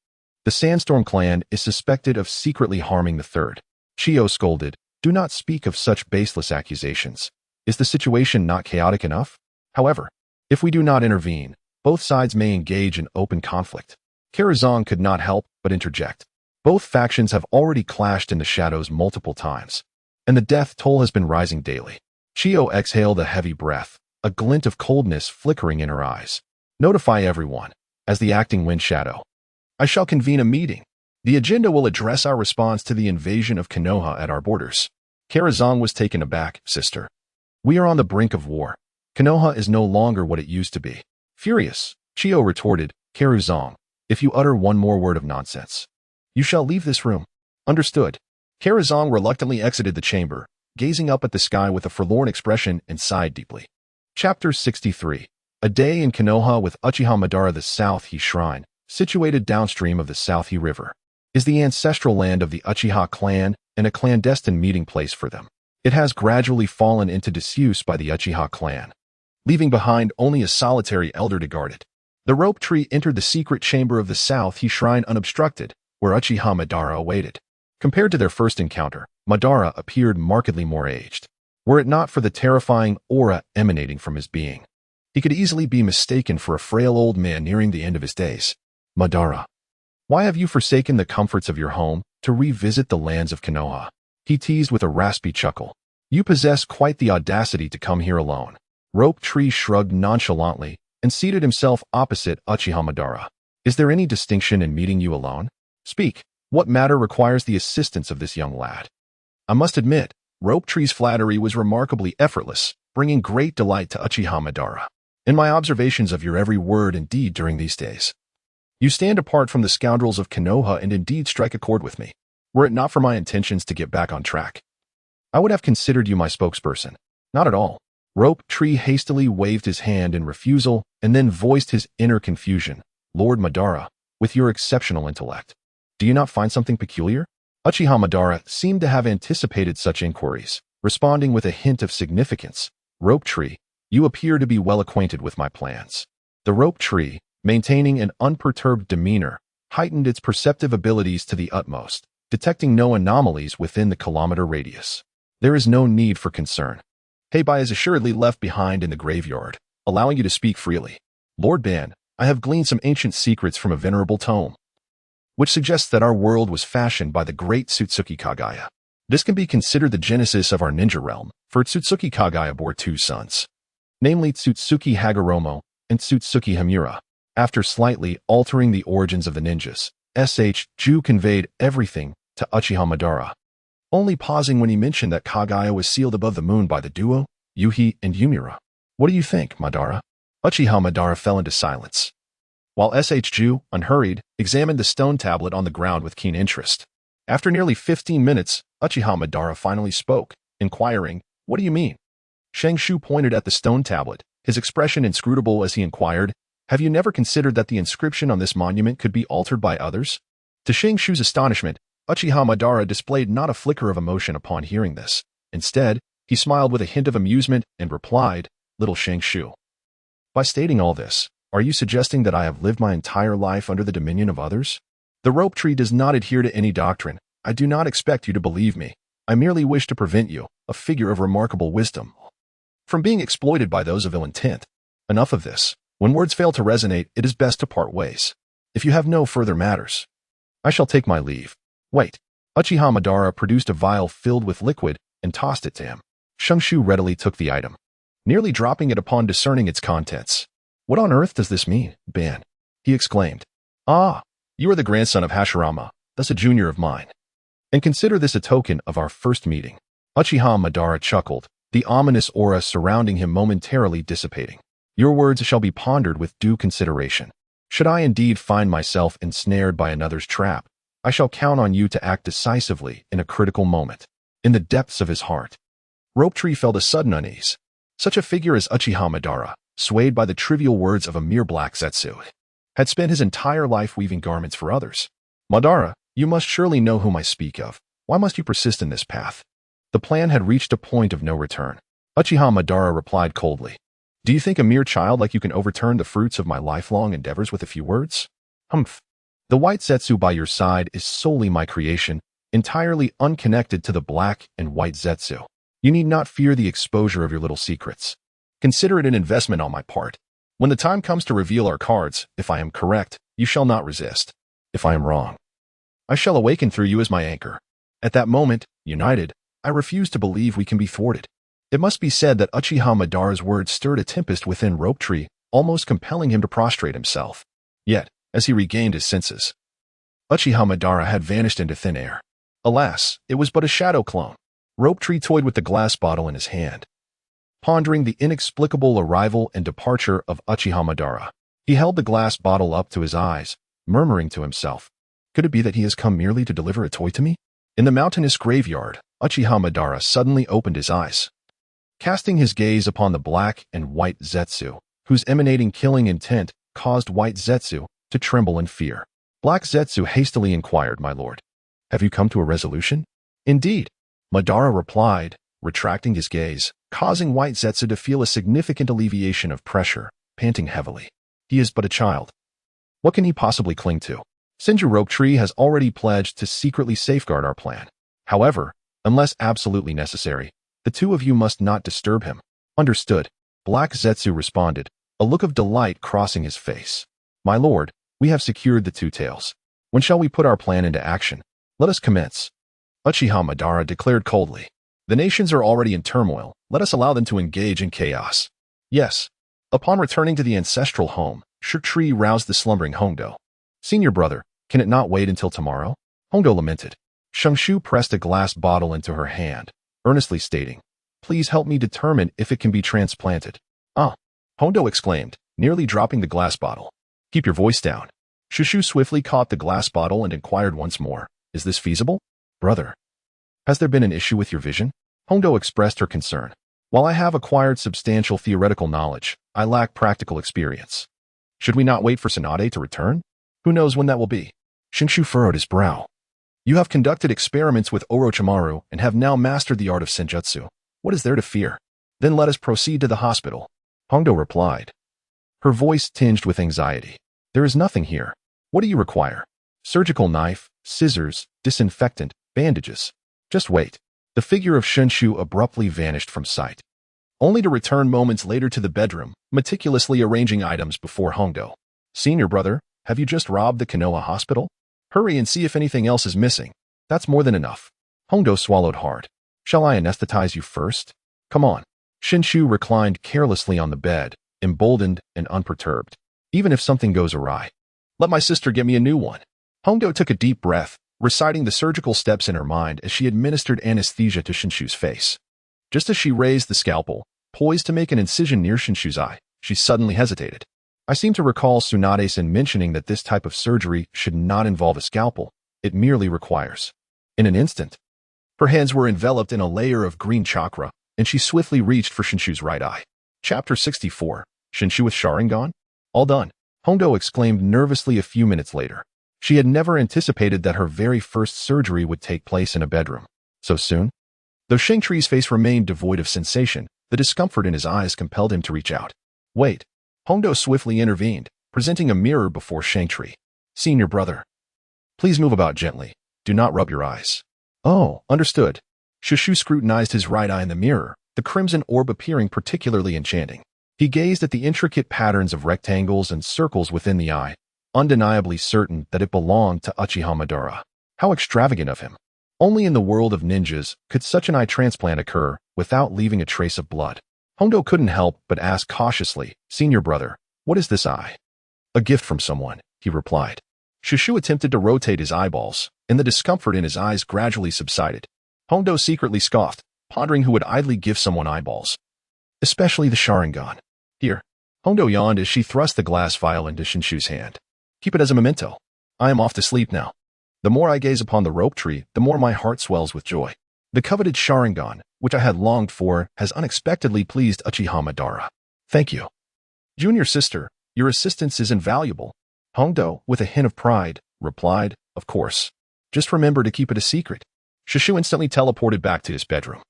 The Sandstorm clan is suspected of secretly harming the third. Chiyo scolded. Do not speak of such baseless accusations. Is the situation not chaotic enough? However, if we do not intervene, both sides may engage in open conflict. Karuzong could not help but interject. Both factions have already clashed in the shadows multiple times, and the death toll has been rising daily. Chiyo exhaled a heavy breath, a glint of coldness flickering in her eyes. Notify everyone, as the acting wind shadow. I shall convene a meeting. The agenda will address our response to the invasion of Konoha at our borders. Karuzong was taken aback. Sister, we are on the brink of war. Konoha is no longer what it used to be. Furious, Chiyo retorted, Karuzong, if you utter one more word of nonsense, you shall leave this room. Understood. Karuzong reluctantly exited the chamber, gazing up at the sky with a forlorn expression and sighed deeply. Chapter 63. A day in Konoha with Uchiha Madara. The South He Shrine, situated downstream of the South He River, is the ancestral land of the Uchiha clan and a clandestine meeting place for them. It has gradually fallen into disuse by the Uchiha clan, leaving behind only a solitary elder to guard it. The rope tree entered the secret chamber of the south he shrine unobstructed, where Uchiha Madara awaited. Compared to their first encounter, Madara appeared markedly more aged. Were it not for the terrifying aura emanating from his being, he could easily be mistaken for a frail old man nearing the end of his days. Madara, why have you forsaken the comforts of your home to revisit the lands of Konoha? He teased with a raspy chuckle. You possess quite the audacity to come here alone. Rope Tree shrugged nonchalantly and seated himself opposite Uchiha Madara. Is there any distinction in meeting you alone? Speak. What matter requires the assistance of this young lad? I must admit, Rope Tree's flattery was remarkably effortless, bringing great delight to Uchiha Madara. In my observations of your every word and deed during these days, you stand apart from the scoundrels of Konoha and indeed strike a chord with me. Were it not for my intentions to get back on track, I would have considered you my spokesperson. Not at all. Rope Tree hastily waved his hand in refusal and then voiced his inner confusion. Lord Madara, with your exceptional intellect, do you not find something peculiar? Uchiha Madara seemed to have anticipated such inquiries, responding with a hint of significance. Rope Tree, you appear to be well acquainted with my plans. The Rope Tree, maintaining an unperturbed demeanor, heightened its perceptive abilities to the utmost, detecting no anomalies within the kilometer radius. There is no need for concern. Heibai is assuredly left behind in the graveyard, allowing you to speak freely. Lord Ban, I have gleaned some ancient secrets from a venerable tome, which suggests that our world was fashioned by the great Tsutsuki Kagaya. This can be considered the genesis of our ninja realm, for Tsutsuki Kagaya bore two sons, namely Tsutsuki Hagoromo and Tsutsuki Hamura. After slightly altering the origins of the ninjas, Ju conveyed everything to Uchiha Madara, only pausing when he mentioned that Kagaya was sealed above the moon by the duo, Yuhi and Yumura. What do you think, Madara? Uchiha Madara fell into silence, while Ju, unhurried, examined the stone tablet on the ground with keen interest. After nearly 15 minutes, Uchiha Madara finally spoke, inquiring, What do you mean? Shenshu pointed at the stone tablet, his expression inscrutable as he inquired, Have you never considered that the inscription on this monument could be altered by others? To Shengshu's astonishment, Uchiha Madara displayed not a flicker of emotion upon hearing this. Instead, he smiled with a hint of amusement and replied, Little Shengshu, by stating all this, are you suggesting that I have lived my entire life under the dominion of others? The Rope Tree does not adhere to any doctrine. I do not expect you to believe me. I merely wish to prevent you, a figure of remarkable wisdom, from being exploited by those of ill intent. Enough of this. When words fail to resonate, it is best to part ways. If you have no further matters, I shall take my leave. Wait. Uchiha Madara produced a vial filled with liquid and tossed it to him. Shenshu readily took the item, nearly dropping it upon discerning its contents. What on earth does this mean, Ban? He exclaimed. Ah, you are the grandson of Hashirama, thus a junior of mine. And consider this a token of our first meeting. Uchiha Madara chuckled, the ominous aura surrounding him momentarily dissipating. Your words shall be pondered with due consideration. Should I indeed find myself ensnared by another's trap, I shall count on you to act decisively in a critical moment. In the depths of his heart, Rope Tree felt a sudden unease. Such a figure as Uchiha Madara, swayed by the trivial words of a mere black zetsu, had spent his entire life weaving garments for others. Madara, you must surely know whom I speak of. Why must you persist in this path? The plan had reached a point of no return. Uchiha Madara replied coldly. Do you think a mere child like you can overturn the fruits of my lifelong endeavors with a few words? Humph. The white zetsu by your side is solely my creation, entirely unconnected to the black and white zetsu. You need not fear the exposure of your little secrets. Consider it an investment on my part. When the time comes to reveal our cards, if I am correct, you shall not resist. If I am wrong, I shall awaken through you as my anchor. At that moment, united, I refuse to believe we can be thwarted. It must be said that Uchiha Madara's words stirred a tempest within Rope Tree, almost compelling him to prostrate himself. Yet, as he regained his senses, Uchiha Madara had vanished into thin air. Alas, it was but a shadow clone. Rope Tree toyed with the glass bottle in his hand, pondering the inexplicable arrival and departure of Uchiha Madara. He held the glass bottle up to his eyes, murmuring to himself, Could it be that he has come merely to deliver a toy to me? In the mountainous graveyard, Uchiha Madara suddenly opened his eyes, casting his gaze upon the black and white zetsu, whose emanating killing intent caused white zetsu to tremble in fear. Black Zetsu hastily inquired, "My lord, have you come to a resolution?" "Indeed," Madara replied, retracting his gaze, causing White Zetsu to feel a significant alleviation of pressure, panting heavily. "He is but a child. What can he possibly cling to? Senju Rope Tree has already pledged to secretly safeguard our plan. However, unless absolutely necessary, the two of you must not disturb him." "Understood," Black Zetsu responded, a look of delight crossing his face. "My lord, we have secured the two tails. When shall we put our plan into action? Let us commence." Uchiha Madara declared coldly. "The nations are already in turmoil. Let us allow them to engage in chaos." "Yes." Upon returning to the ancestral home, Shoki roused the slumbering Hongdo. "Senior brother, can it not wait until tomorrow?" Hongdo lamented. Shenshu pressed a glass bottle into her hand, earnestly stating, "Please help me determine if it can be transplanted." "Ah!" Hongdo exclaimed, nearly dropping the glass bottle. "Keep your voice down." Shushu swiftly caught the glass bottle and inquired once more, "Is this feasible?" "Brother, has there been an issue with your vision?" Hongdo expressed her concern. "While I have acquired substantial theoretical knowledge, I lack practical experience. Should we not wait for Tsunade to return? Who knows when that will be?" Shenshu furrowed his brow. "You have conducted experiments with Orochimaru and have now mastered the art of senjutsu. What is there to fear? Then let us proceed to the hospital." Hongdo replied, her voice tinged with anxiety. "There is nothing here. What do you require? Surgical knife, scissors, disinfectant, bandages. Just wait." The figure of Shenshu abruptly vanished from sight, only to return moments later to the bedroom, meticulously arranging items before Hongdo. "Senior brother, have you just robbed the Konoha hospital? Hurry and see if anything else is missing. That's more than enough." Hongdo swallowed hard. "Shall I anesthetize you first? Come on." Shenshu reclined carelessly on the bed, emboldened and unperturbed. "Even if something goes awry, let my sister get me a new one." Hongdo took a deep breath, reciting the surgical steps in her mind as she administered anesthesia to Shenshu's face. Just as she raised the scalpel, poised to make an incision near Shenshu's eye, she suddenly hesitated. "I seem to recall Tsunade-san mentioning that this type of surgery should not involve a scalpel. It merely requires." In an instant, her hands were enveloped in a layer of green chakra, and she swiftly reached for Shenshu's right eye. Chapter 64. Shenshu with Sharingan? "All done," Hongdo exclaimed nervously a few minutes later. She had never anticipated that her very first surgery would take place in a bedroom. So soon? Though Shengtri's face remained devoid of sensation, the discomfort in his eyes compelled him to reach out. "Wait." Hongdo swiftly intervened, presenting a mirror before Shengtri. "Senior brother, please move about gently. Do not rub your eyes." "Oh, understood." Shushu scrutinized his right eye in the mirror, the crimson orb appearing particularly enchanting. He gazed at the intricate patterns of rectangles and circles within the eye, undeniably certain that it belonged to Uchiha Madara. How extravagant of him. Only in the world of ninjas could such an eye transplant occur without leaving a trace of blood. Hongdo couldn't help but ask cautiously, "Senior brother, what is this eye?" "A gift from someone," he replied. Shushu attempted to rotate his eyeballs, and the discomfort in his eyes gradually subsided. Hongdo secretly scoffed, pondering who would idly give someone eyeballs. Especially the Sharingan. "Here." Hongdo yawned as she thrust the glass vial into Shenshu's hand. "Keep it as a memento. I am off to sleep now. The more I gaze upon the rope tree, the more my heart swells with joy. The coveted Sharingan, which I had longed for, has unexpectedly pleased Uchiha Madara. Thank you. Junior sister, your assistance is invaluable." Hongdo, with a hint of pride, replied, "Of course. Just remember to keep it a secret." Shushu instantly teleported back to his bedroom,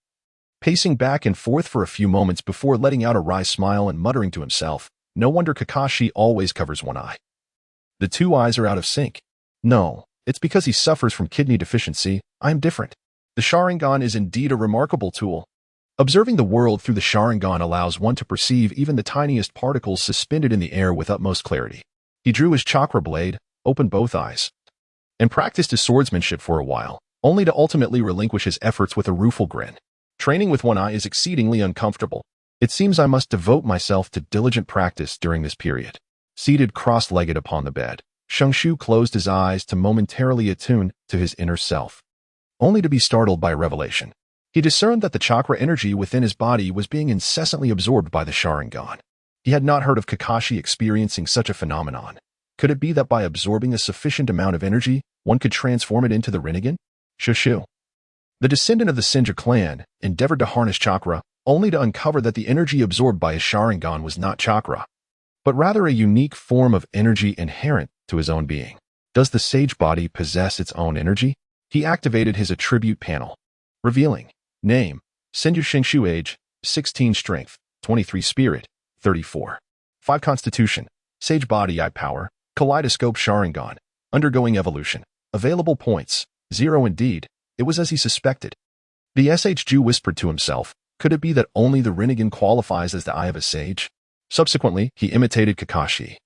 pacing back and forth for a few moments before letting out a wry smile and muttering to himself, "No wonder Kakashi always covers one eye. The two eyes are out of sync. No, it's because he suffers from kidney deficiency. I am different." The Sharingan is indeed a remarkable tool. Observing the world through the Sharingan allows one to perceive even the tiniest particles suspended in the air with utmost clarity. He drew his chakra blade, opened both eyes, and practiced his swordsmanship for a while, only to ultimately relinquish his efforts with a rueful grin. "Training with one eye is exceedingly uncomfortable. It seems I must devote myself to diligent practice during this period." Seated cross-legged upon the bed, Shenshu closed his eyes to momentarily attune to his inner self, only to be startled by a revelation. He discerned that the chakra energy within his body was being incessantly absorbed by the Sharingan. He had not heard of Kakashi experiencing such a phenomenon. Could it be that by absorbing a sufficient amount of energy, one could transform it into the Rinnegan? Shushu, the descendant of the Senju clan, endeavored to harness chakra, only to uncover that the energy absorbed by his Sharingan was not chakra, but rather a unique form of energy inherent to his own being. Does the sage body possess its own energy? He activated his attribute panel, revealing name, Senju Shenshu, age, 16 strength, 23 spirit, 34. 5 constitution, sage body eye power, kaleidoscope Sharingan, undergoing evolution. Available points, 0 indeed. It was as he suspected. The SHU whispered to himself, could it be that only the Rinnegan qualifies as the eye of a sage? Subsequently, he imitated Kakashi,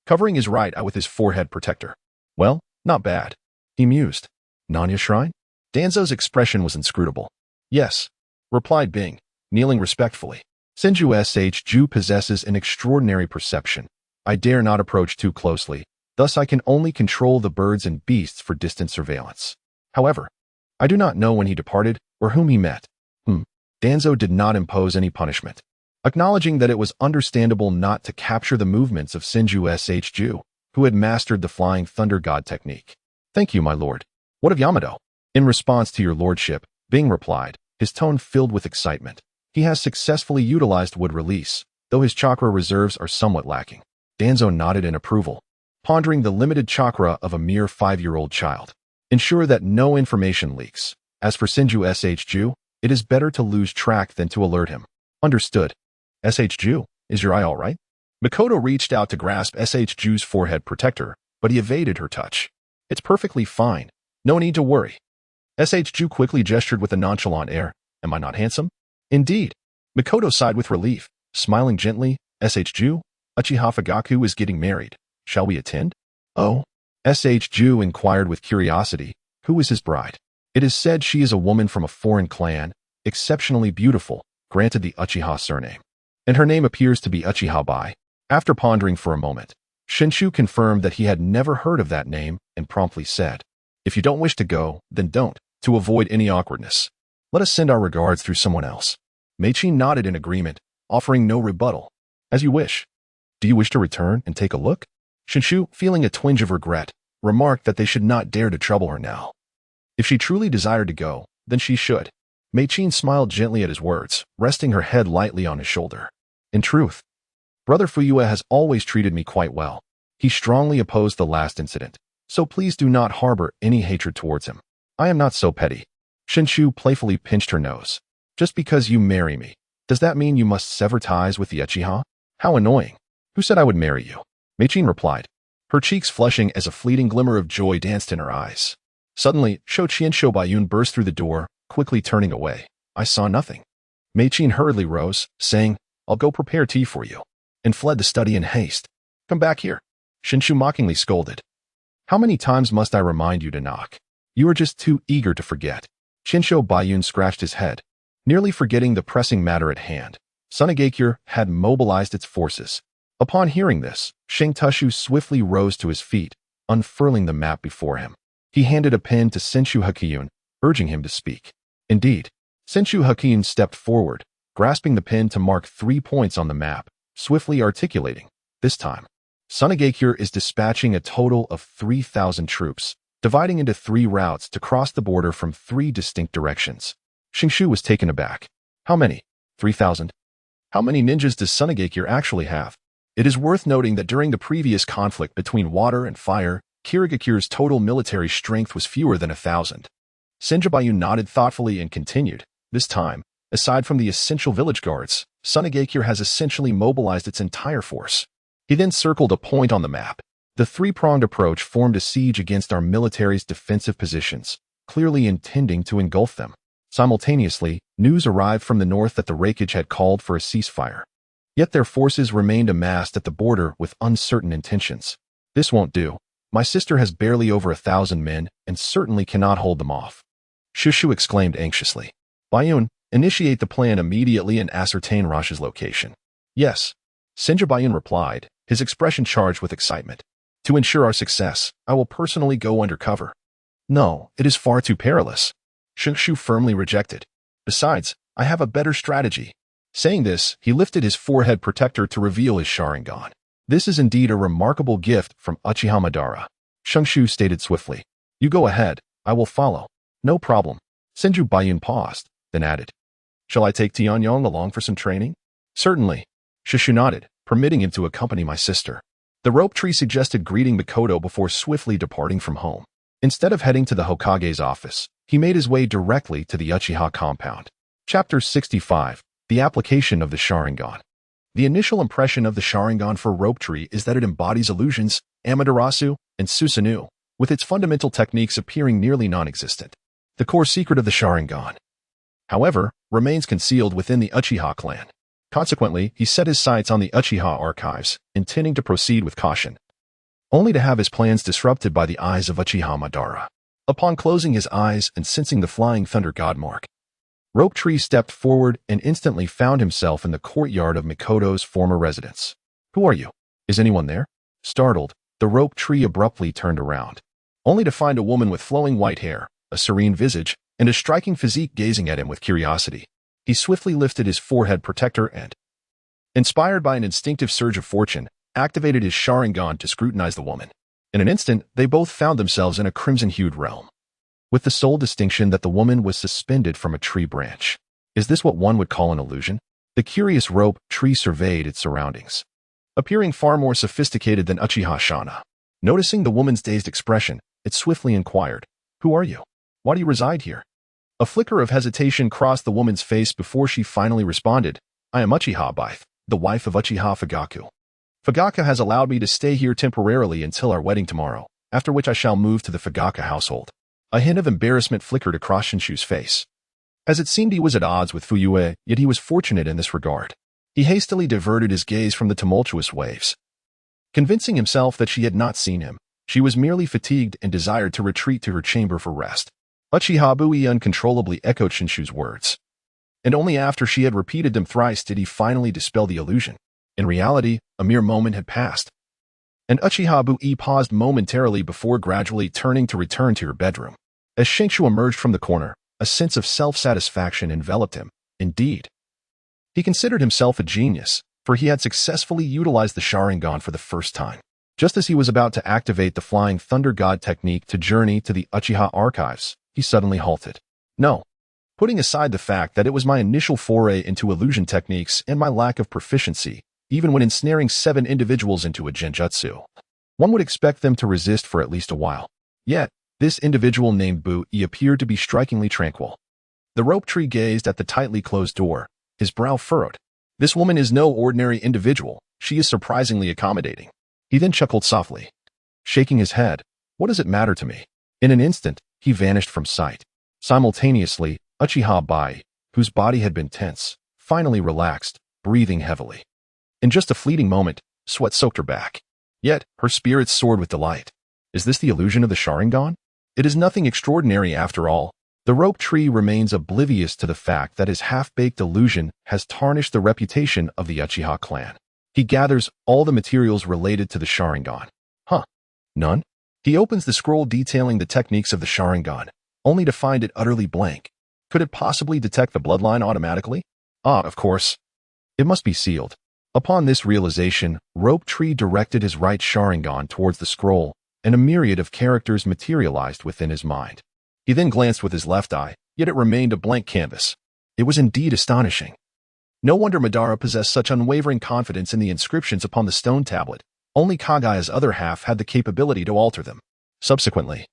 covering his right eye with his forehead protector. Well, not bad. He mused. Nanya Shrine? Danzo's expression was inscrutable. Yes, replied Bing, kneeling respectfully. Senju SHU possesses an extraordinary perception. I dare not approach too closely, thus I can only control the birds and beasts for distant surveillance. However, I do not know when he departed or whom he met. Danzo did not impose any punishment, acknowledging that it was understandable not to capture the movements of Senju SHU, who had mastered the Flying Thunder God technique. Thank you, my lord. What of Yamato? In response to your lordship, Bing replied, his tone filled with excitement. He has successfully utilized wood release, though his chakra reserves are somewhat lacking. Danzo nodded in approval, pondering the limited chakra of a mere 5-year-old child. Ensure that no information leaks. As for Senju SHU, it is better to lose track than to alert him. Understood. SHU, is your eye all right? Makoto reached out to grasp SHU's forehead protector, but he evaded her touch. It's perfectly fine. No need to worry. SHU quickly gestured with a nonchalant air. Am I not handsome? Indeed. Makoto sighed with relief, smiling gently. SHU, Uchiha Fugaku is getting married. Shall we attend? Oh. SHU inquired with curiosity. Who is his bride? It is said she is a woman from a foreign clan, exceptionally beautiful, granted the Uchiha surname. And her name appears to be Uchiha Bai. After pondering for a moment, Shenshu confirmed that he had never heard of that name and promptly said, if you don't wish to go, then don't, to avoid any awkwardness. Let us send our regards through someone else. Meichin nodded in agreement, offering no rebuttal. As you wish. Do you wish to return and take a look? Shenshu, feeling a twinge of regret, remarked that they should not dare to trouble her now. If she truly desired to go, then she should. Meichin smiled gently at his words, resting her head lightly on his shoulder. In truth, Brother Fuyue has always treated me quite well. He strongly opposed the last incident, so please do not harbor any hatred towards him. I am not so petty. Shenshu playfully pinched her nose. Just because you marry me, does that mean you must sever ties with the Uchiha? How annoying. Who said I would marry you? Meichin replied, her cheeks flushing as a fleeting glimmer of joy danced in her eyes. Suddenly, Shochien Shobayun burst through the door, quickly turning away. I saw nothing. Meichin hurriedly rose, saying, I'll go prepare tea for you, and fled the study in haste. Come back here. Shenshu mockingly scolded. How many times must I remind you to knock? You are just too eager to forget. Shinsho Bayun scratched his head, nearly forgetting the pressing matter at hand. Sunagakure had mobilized its forces. Upon hearing this, Shengtushu swiftly rose to his feet, unfurling the map before him. He handed a pen to Senshu Hakiyun, urging him to speak. Indeed, Senshu Hakiyun stepped forward, grasping the pen to mark 3 points on the map, swiftly articulating, this time, Sunagakure is dispatching a total of 3,000 troops, dividing into 3 routes to cross the border from 3 distinct directions. Shinshu was taken aback. How many? 3,000? How many ninjas does Sunagakure actually have? It is worth noting that during the previous conflict between water and fire, Kirigakure's total military strength was fewer than 1,000. Senjabayu nodded thoughtfully and continued. This time, aside from the essential village guards, Sunagakure has essentially mobilized its entire force. He then circled a point on the map. The 3-pronged approach formed a siege against our military's defensive positions, clearly intending to engulf them. Simultaneously, news arrived from the north that the Raikage had called for a ceasefire. Yet their forces remained amassed at the border with uncertain intentions. This won't do. My sister has barely over 1,000 men and certainly cannot hold them off. Shushu exclaimed anxiously. Bayun, initiate the plan immediately and ascertain Rash's location. Yes. Senja Bayun replied, his expression charged with excitement. To ensure our success, I will personally go undercover. No, it is far too perilous. Shushu firmly rejected. Besides, I have a better strategy. Saying this, he lifted his forehead protector to reveal his Sharingan. This is indeed a remarkable gift from Uchiha Madara. Shungshu stated swiftly. You go ahead, I will follow. No problem. Senju Bayun paused, then added. Shall I take Tianyong along for some training? Certainly. Shushu nodded, permitting him to accompany my sister. The rope tree suggested greeting Mikoto before swiftly departing from home. Instead of heading to the Hokage's office, he made his way directly to the Uchiha compound. Chapter 65. The application of the Sharingan. The initial impression of the Sharingan for rope tree is that it embodies illusions, Amaterasu, and Susanoo, with its fundamental techniques appearing nearly non-existent. The core secret of the Sharingan, however, remains concealed within the Uchiha clan. Consequently, he set his sights on the Uchiha archives, intending to proceed with caution, only to have his plans disrupted by the eyes of Uchiha Madara. Upon closing his eyes and sensing the flying thunder god mark, Rope Tree stepped forward and instantly found himself in the courtyard of Mikoto's former residence. "Who are you? Is anyone there?" Startled, the Rope Tree abruptly turned around, only to find a woman with flowing white hair, a serene visage, and a striking physique gazing at him with curiosity. He swiftly lifted his forehead protector and, inspired by an instinctive surge of fortune, activated his Sharingan to scrutinize the woman. In an instant, they both found themselves in a crimson-hued realm, with the sole distinction that the woman was suspended from a tree branch. Is this what one would call an illusion? The curious Rope Tree surveyed its surroundings, appearing far more sophisticated than Uchiha Shana. Noticing the woman's dazed expression, it swiftly inquired, "Who are you? Why do you reside here?" A flicker of hesitation crossed the woman's face before she finally responded, "I am Uchiha Blythe, the wife of Uchiha Fugaku. Fugaku has allowed me to stay here temporarily until our wedding tomorrow, after which I shall move to the Fugaku household." A hint of embarrassment flickered across Shenshu's face, as it seemed he was at odds with Fuyue, yet he was fortunate in this regard. He hastily diverted his gaze from the tumultuous waves, convincing himself that she had not seen him. She was merely fatigued and desired to retreat to her chamber for rest. Uchiha Bui uncontrollably echoed Shenshu's words, and only after she had repeated them thrice did he finally dispel the illusion. In reality, a mere moment had passed, and Uchiha Bui paused momentarily before gradually turning to return to her bedroom. As Shenshu emerged from the corner, a sense of self-satisfaction enveloped him. Indeed, he considered himself a genius, for he had successfully utilized the Sharingan for the first time. Just as he was about to activate the Flying Thunder God technique to journey to the Uchiha archives, he suddenly halted. "No. Putting aside the fact that it was my initial foray into illusion techniques and my lack of proficiency, even when ensnaring 7 individuals into a genjutsu, one would expect them to resist for at least a while. Yet, this individual named Bui appeared to be strikingly tranquil." The Rope Tree gazed at the tightly closed door, his brow furrowed. "This woman is no ordinary individual. She is surprisingly accommodating." He then chuckled softly, shaking his head. "What does it matter to me?" In an instant, he vanished from sight. Simultaneously, Uchiha Bai, whose body had been tense, finally relaxed, breathing heavily. In just a fleeting moment, sweat soaked her back. Yet, her spirits soared with delight. Is this the illusion of the Sharingan? It is nothing extraordinary after all. The Rope Tree remains oblivious to the fact that his half-baked illusion has tarnished the reputation of the Uchiha clan. He gathers all the materials related to the Sharingan. None? He opens the scroll detailing the techniques of the Sharingan, only to find it utterly blank. Could it possibly detect the bloodline automatically? Of course. It must be sealed. Upon this realization, Rope Tree directed his right Sharingan towards the scroll, and a myriad of characters materialized within his mind. He then glanced with his left eye, yet it remained a blank canvas. It was indeed astonishing. No wonder Madara possessed such unwavering confidence in the inscriptions upon the stone tablet. Only Kagaya's other half had the capability to alter them. Subsequently,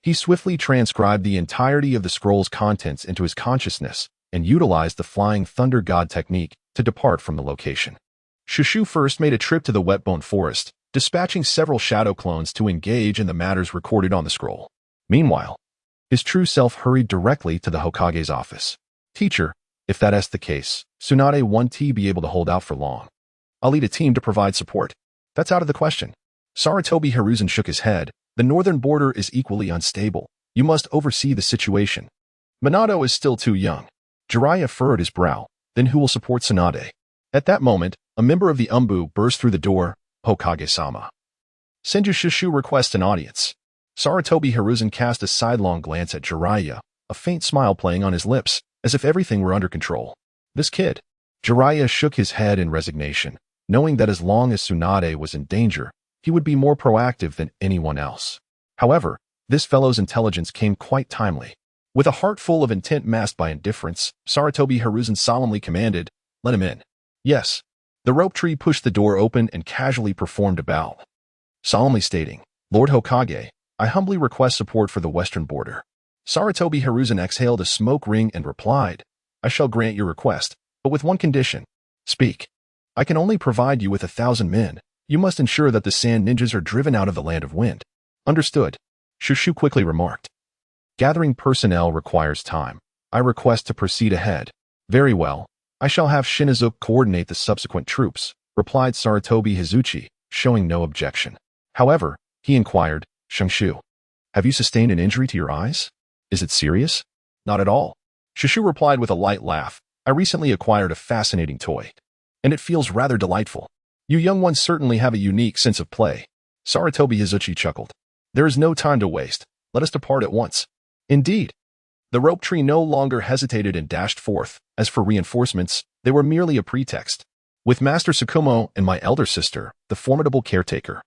he swiftly transcribed the entirety of the scroll's contents into his consciousness and utilized the Flying Thunder God technique to depart from the location. Shushu first made a trip to the Wetbone Forest, dispatching several shadow clones to engage in the matters recorded on the scroll. Meanwhile, his true self hurried directly to the Hokage's office. "Teacher, if that is the case, Tsunade won't be able to hold out for long. I'll lead a team to provide support." "That's out of the question." Sarutobi Hiruzen shook his head. "The northern border is equally unstable. You must oversee the situation. Minato is still too young." Jiraiya furrowed his brow. "Then who will support Tsunade?" At that moment, a member of the Umbu burst through the door. "Hokage-sama. Senju Shushu requests an audience." Sarutobi Hiruzen cast a sidelong glance at Jiraiya, a faint smile playing on his lips, as if everything were under control. "This kid." Jiraiya shook his head in resignation, knowing that as long as Tsunade was in danger, he would be more proactive than anyone else. However, this fellow's intelligence came quite timely. With a heart full of intent masked by indifference, Sarutobi Hiruzen solemnly commanded, "Let him in." "Yes." The Rope Tree pushed the door open and casually performed a bow. solemnly stating, "Lord Hokage, I humbly request support for the western border." Sarutobi Hiruzen exhaled a smoke ring and replied, "I shall grant your request, but with one condition. Speak. I can only provide you with 1,000 men. You must ensure that the sand ninjas are driven out of the land of wind." Understood. Shushu quickly remarked. "Gathering personnel requires time. I request to proceed ahead." "Very well. I shall have Shinizuke coordinate the subsequent troops," replied Sarutobi Hizuchi, showing no objection. However, he inquired, "Shenshu, have you sustained an injury to your eyes? Is it serious?" "Not at all." Shushu replied with a light laugh. "I recently acquired a fascinating toy, and it feels rather delightful. You young ones certainly have a unique sense of play." Sarutobi Hizuchi chuckled. "There is no time to waste. Let us depart at once." Indeed. The rope tree no longer hesitated and dashed forth. As for reinforcements, they were merely a pretext. With Master Tsukumo and my elder sister, the formidable caretaker,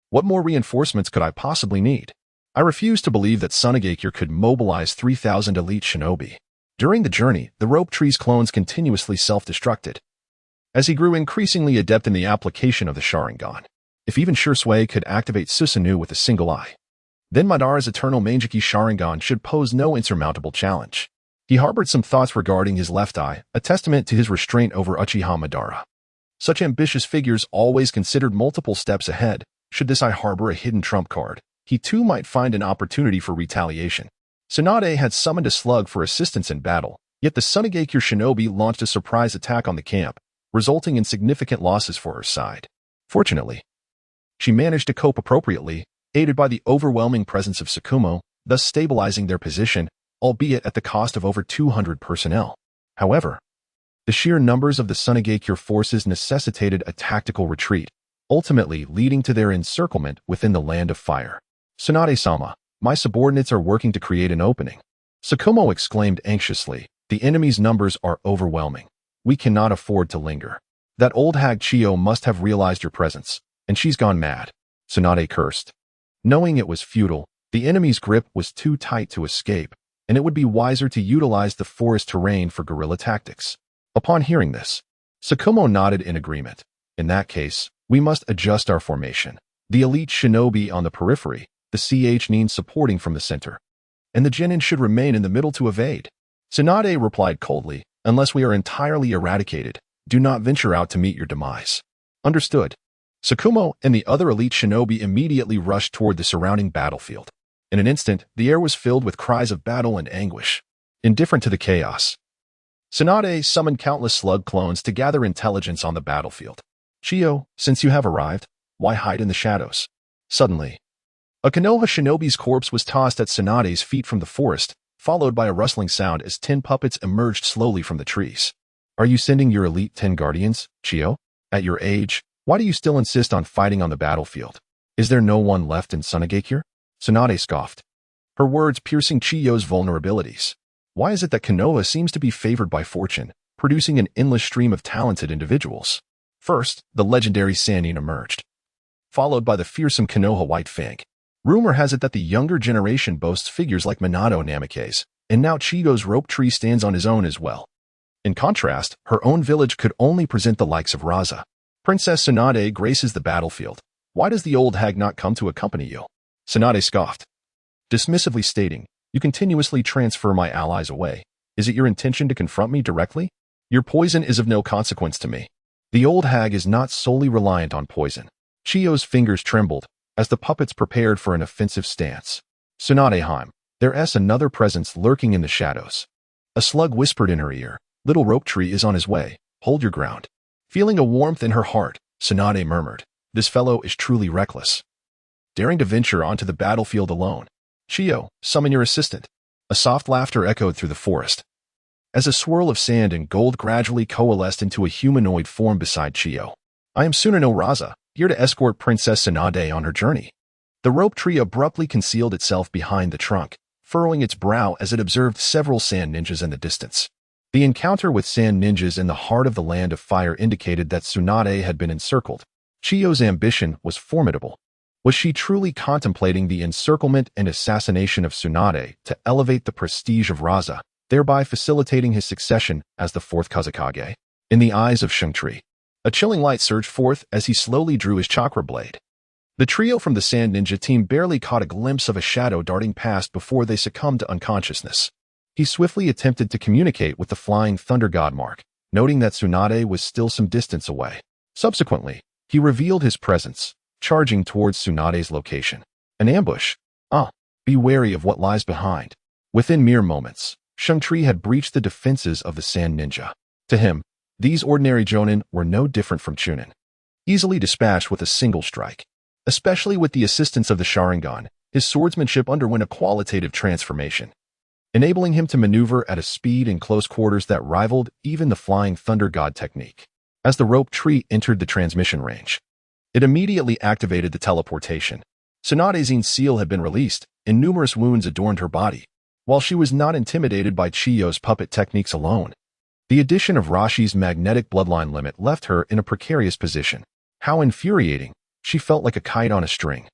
what more reinforcements could I possibly need? I refused to believe that Tsunagakure could mobilize 3,000 elite shinobi. During the journey, the rope tree's clones continuously self-destructed, as he grew increasingly adept in the application of the Sharingan. If even Shursui could activate Susanoo with a single eye, then Madara's eternal Manjiki Sharingan should pose no insurmountable challenge. He harbored some thoughts regarding his left eye, a testament to his restraint over Uchiha Madara. Such ambitious figures always considered multiple steps ahead. Should this eye harbor a hidden trump card, he too might find an opportunity for retaliation. Tsunade had summoned a slug for assistance in battle, yet the Tsunagakure shinobi launched a surprise attack on the camp, resulting in significant losses for her side. Fortunately, she managed to cope appropriately, aided by the overwhelming presence of Tsukumo, thus stabilizing their position, albeit at the cost of over 200 personnel. However, the sheer numbers of the Tsunagakure forces necessitated a tactical retreat, ultimately leading to their encirclement within the Land of Fire. "Tsunade-sama, my subordinates are working to create an opening." Tsukumo exclaimed anxiously, "The enemy's numbers are overwhelming. We cannot afford to linger. That old hag Chiyo must have realized your presence, and she's gone mad." Tsunade cursed. Knowing it was futile, the enemy's grip was too tight to escape, and it would be wiser to utilize the forest terrain for guerrilla tactics. Upon hearing this, Tsukumo nodded in agreement. "In that case, we must adjust our formation. The elite shinobi on the periphery, the CH-nin supporting from the center, and the genin should remain in the middle to evade." Tsunade replied coldly, "Unless we are entirely eradicated, do not venture out to meet your demise." Understood. Tsukumo and the other elite shinobi immediately rushed toward the surrounding battlefield. In an instant, the air was filled with cries of battle and anguish. Indifferent to the chaos, Tsunade summoned countless slug clones to gather intelligence on the battlefield. "Chiyo, since you have arrived, why hide in the shadows?" Suddenly, a Konoha shinobi's corpse was tossed at Tsunade's feet from the forest, followed by a rustling sound as 10 puppets emerged slowly from the trees. "Are you sending your elite 10 guardians, Chiyo? At your age, why do you still insist on fighting on the battlefield? Is there no one left in Tsunagakure?" Tsunade scoffed, her words piercing Chiyo's vulnerabilities. Why is it that Konoha seems to be favored by fortune, producing an endless stream of talented individuals? First, the legendary Sannin emerged, followed by the fearsome Konoha White Fang. Rumor has it that the younger generation boasts figures like Minato Namikaze, and now Chiyo's rope tree stands on his own as well. In contrast, her own village could only present the likes of Raza. Princess Tsunade graces the battlefield. Why does the old hag not come to accompany you? Tsunade scoffed, dismissively stating, "You continuously transfer my allies away. Is it your intention to confront me directly? Your poison is of no consequence to me." The old hag is not solely reliant on poison. Chiyo's fingers trembled as the puppets prepared for an offensive stance. "Tsunadeheim, there's another presence lurking in the shadows." A slug whispered in her ear, "Little rope tree is on his way. Hold your ground." Feeling a warmth in her heart, Tsunade murmured, "This fellow is truly reckless, daring to venture onto the battlefield alone. Chiyo, summon your assistant." A soft laughter echoed through the forest, as a swirl of sand and gold gradually coalesced into a humanoid form beside Chiyo. "I am Tsunano Raza, here to escort Princess Tsunade on her journey." The rope tree abruptly concealed itself behind the trunk, furrowing its brow as it observed several sand ninjas in the distance. The encounter with sand ninjas in the heart of the Land of Fire indicated that Tsunade had been encircled. Chiyo's ambition was formidable. Was she truly contemplating the encirclement and assassination of Tsunade to elevate the prestige of Raza, thereby facilitating his succession as the fourth Kazekage? In the eyes of Shungtree, a chilling light surged forth as he slowly drew his chakra blade. The trio from the Sand Ninja team barely caught a glimpse of a shadow darting past before they succumbed to unconsciousness. He swiftly attempted to communicate with the flying Thunder God Mark, noting that Tsunade was still some distance away. Subsequently, he revealed his presence, charging towards Tsunade's location. An ambush? Be wary of what lies behind. Within mere moments, Shang-Chi had breached the defenses of the Sand Ninja. To him, these ordinary Jonin were no different from Chunin, easily dispatched with a single strike. Especially with the assistance of the Sharingan, his swordsmanship underwent a qualitative transformation, enabling him to maneuver at a speed in close quarters that rivaled even the Flying Thunder God technique. As the rope tree entered the transmission range, it immediately activated the teleportation. Tsunade's seal had been released, and numerous wounds adorned her body. While she was not intimidated by Chiyo's puppet techniques alone, the addition of Rashi's magnetic bloodline limit left her in a precarious position. How infuriating! She felt like a kite on a string.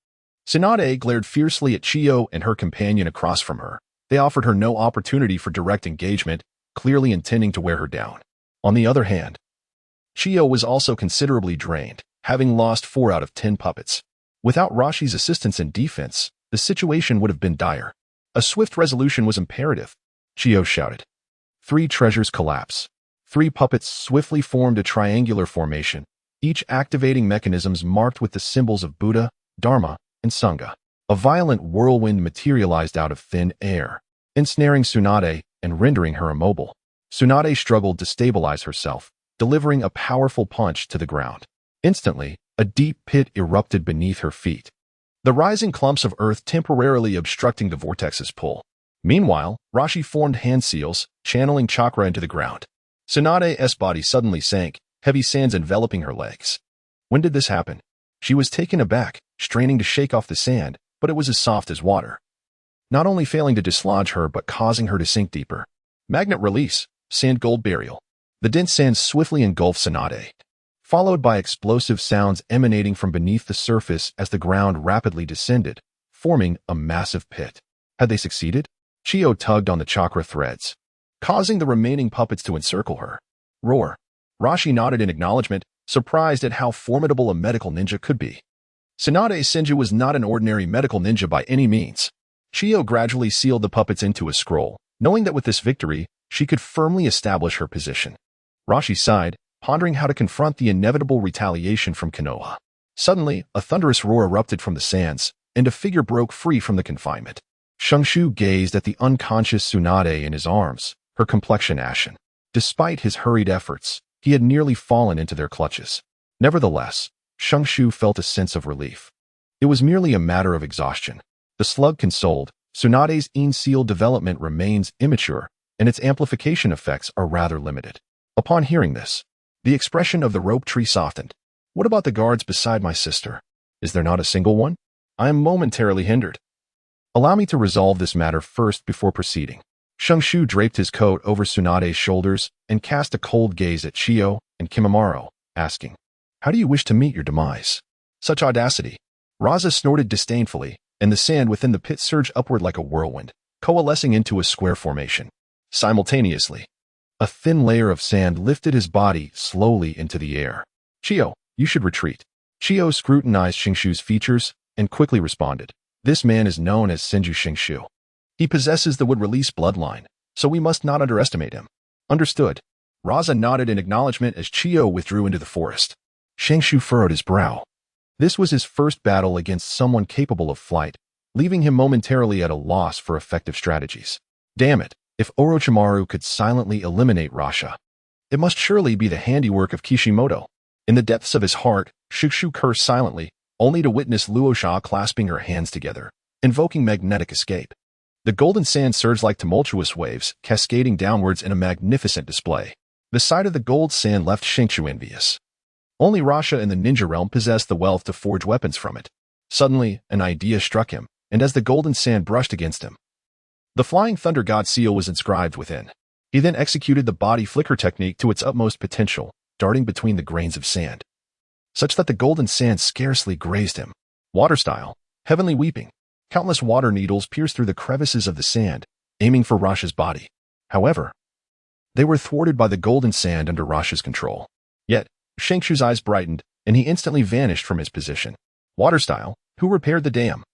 Tsunade glared fiercely at Chiyo and her companion across from her. They offered her no opportunity for direct engagement, clearly intending to wear her down. On the other hand, Chiyo was also considerably drained, having lost 4 out of 10 puppets. Without Rashi's assistance in defense, the situation would have been dire. A swift resolution was imperative, Chiyo shouted. 3 treasures collapse. 3 puppets swiftly formed a triangular formation, each activating mechanisms marked with the symbols of Buddha, Dharma, and Sangha. A violent whirlwind materialized out of thin air, ensnaring Tsunade and rendering her immobile. Tsunade struggled to stabilize herself, delivering a powerful punch to the ground. Instantly, a deep pit erupted beneath her feet, the rising clumps of earth temporarily obstructing the vortex's pull. Meanwhile, Rashi formed hand seals, channeling chakra into the ground. Tsunade's body suddenly sank, heavy sands enveloping her legs. When did this happen? She was taken aback, straining to shake off the sand, but it was as soft as water, not only failing to dislodge her but causing her to sink deeper. Magnet release, sand gold burial. The dense sand swiftly engulfed Tsunade, followed by explosive sounds emanating from beneath the surface as the ground rapidly descended, forming a massive pit. Had they succeeded? Chiyo tugged on the chakra threads, causing the remaining puppets to encircle her. Roar. Rashi nodded in acknowledgement, surprised at how formidable a medical ninja could be. Tsunade's Senju was not an ordinary medical ninja by any means. Chiyo gradually sealed the puppets into a scroll, knowing that with this victory, she could firmly establish her position. Rashi sighed, pondering how to confront the inevitable retaliation from Konoha. Suddenly, a thunderous roar erupted from the sands, and a figure broke free from the confinement. Shenshu gazed at the unconscious Tsunade in his arms, her complexion ashen. Despite his hurried efforts, he had nearly fallen into their clutches. Nevertheless, Shenshu felt a sense of relief. It was merely a matter of exhaustion. The slug consoled, Tsunade's seal development remains immature, and its amplification effects are rather limited. Upon hearing this, the expression of the rope tree softened. What about the guards beside my sister? Is there not a single one? I am momentarily hindered. Allow me to resolve this matter first before proceeding. Shenshu draped his coat over Tsunade's shoulders and cast a cold gaze at Chiyo and Kimimaro, asking, "How do you wish to meet your demise?" Such audacity. Raza snorted disdainfully, and the sand within the pit surged upward like a whirlwind, coalescing into a square formation. Simultaneously, a thin layer of sand lifted his body slowly into the air. Chiyo, you should retreat. Chiyo scrutinized Shenshu's features and quickly responded. This man is known as Senju Shenshu. He possesses the would-release bloodline, so we must not underestimate him. Understood. Raza nodded in acknowledgement as Chiyo withdrew into the forest. Shenshu furrowed his brow. This was his first battle against someone capable of flight, leaving him momentarily at a loss for effective strategies. Damn it, if Orochimaru could silently eliminate Rasha, it must surely be the handiwork of Kishimoto. In the depths of his heart, Shenshu cursed silently, only to witness Luosha clasping her hands together, invoking magnetic escape. The golden sand surged like tumultuous waves, cascading downwards in a magnificent display. The sight of the gold sand left Shenshu envious. Only Rasha in the ninja realm possessed the wealth to forge weapons from it. Suddenly, an idea struck him, and as the golden sand brushed against him, the flying thunder god seal was inscribed within. He then executed the body flicker technique to its utmost potential, darting between the grains of sand, such that the golden sand scarcely grazed him. Water style, heavenly weeping. Countless water needles pierced through the crevices of the sand, aiming for Rasha's body. However, they were thwarted by the golden sand under Rasha's control. Yet, Shenshu's eyes brightened, and he instantly vanished from his position. Water style, who repaired the dam?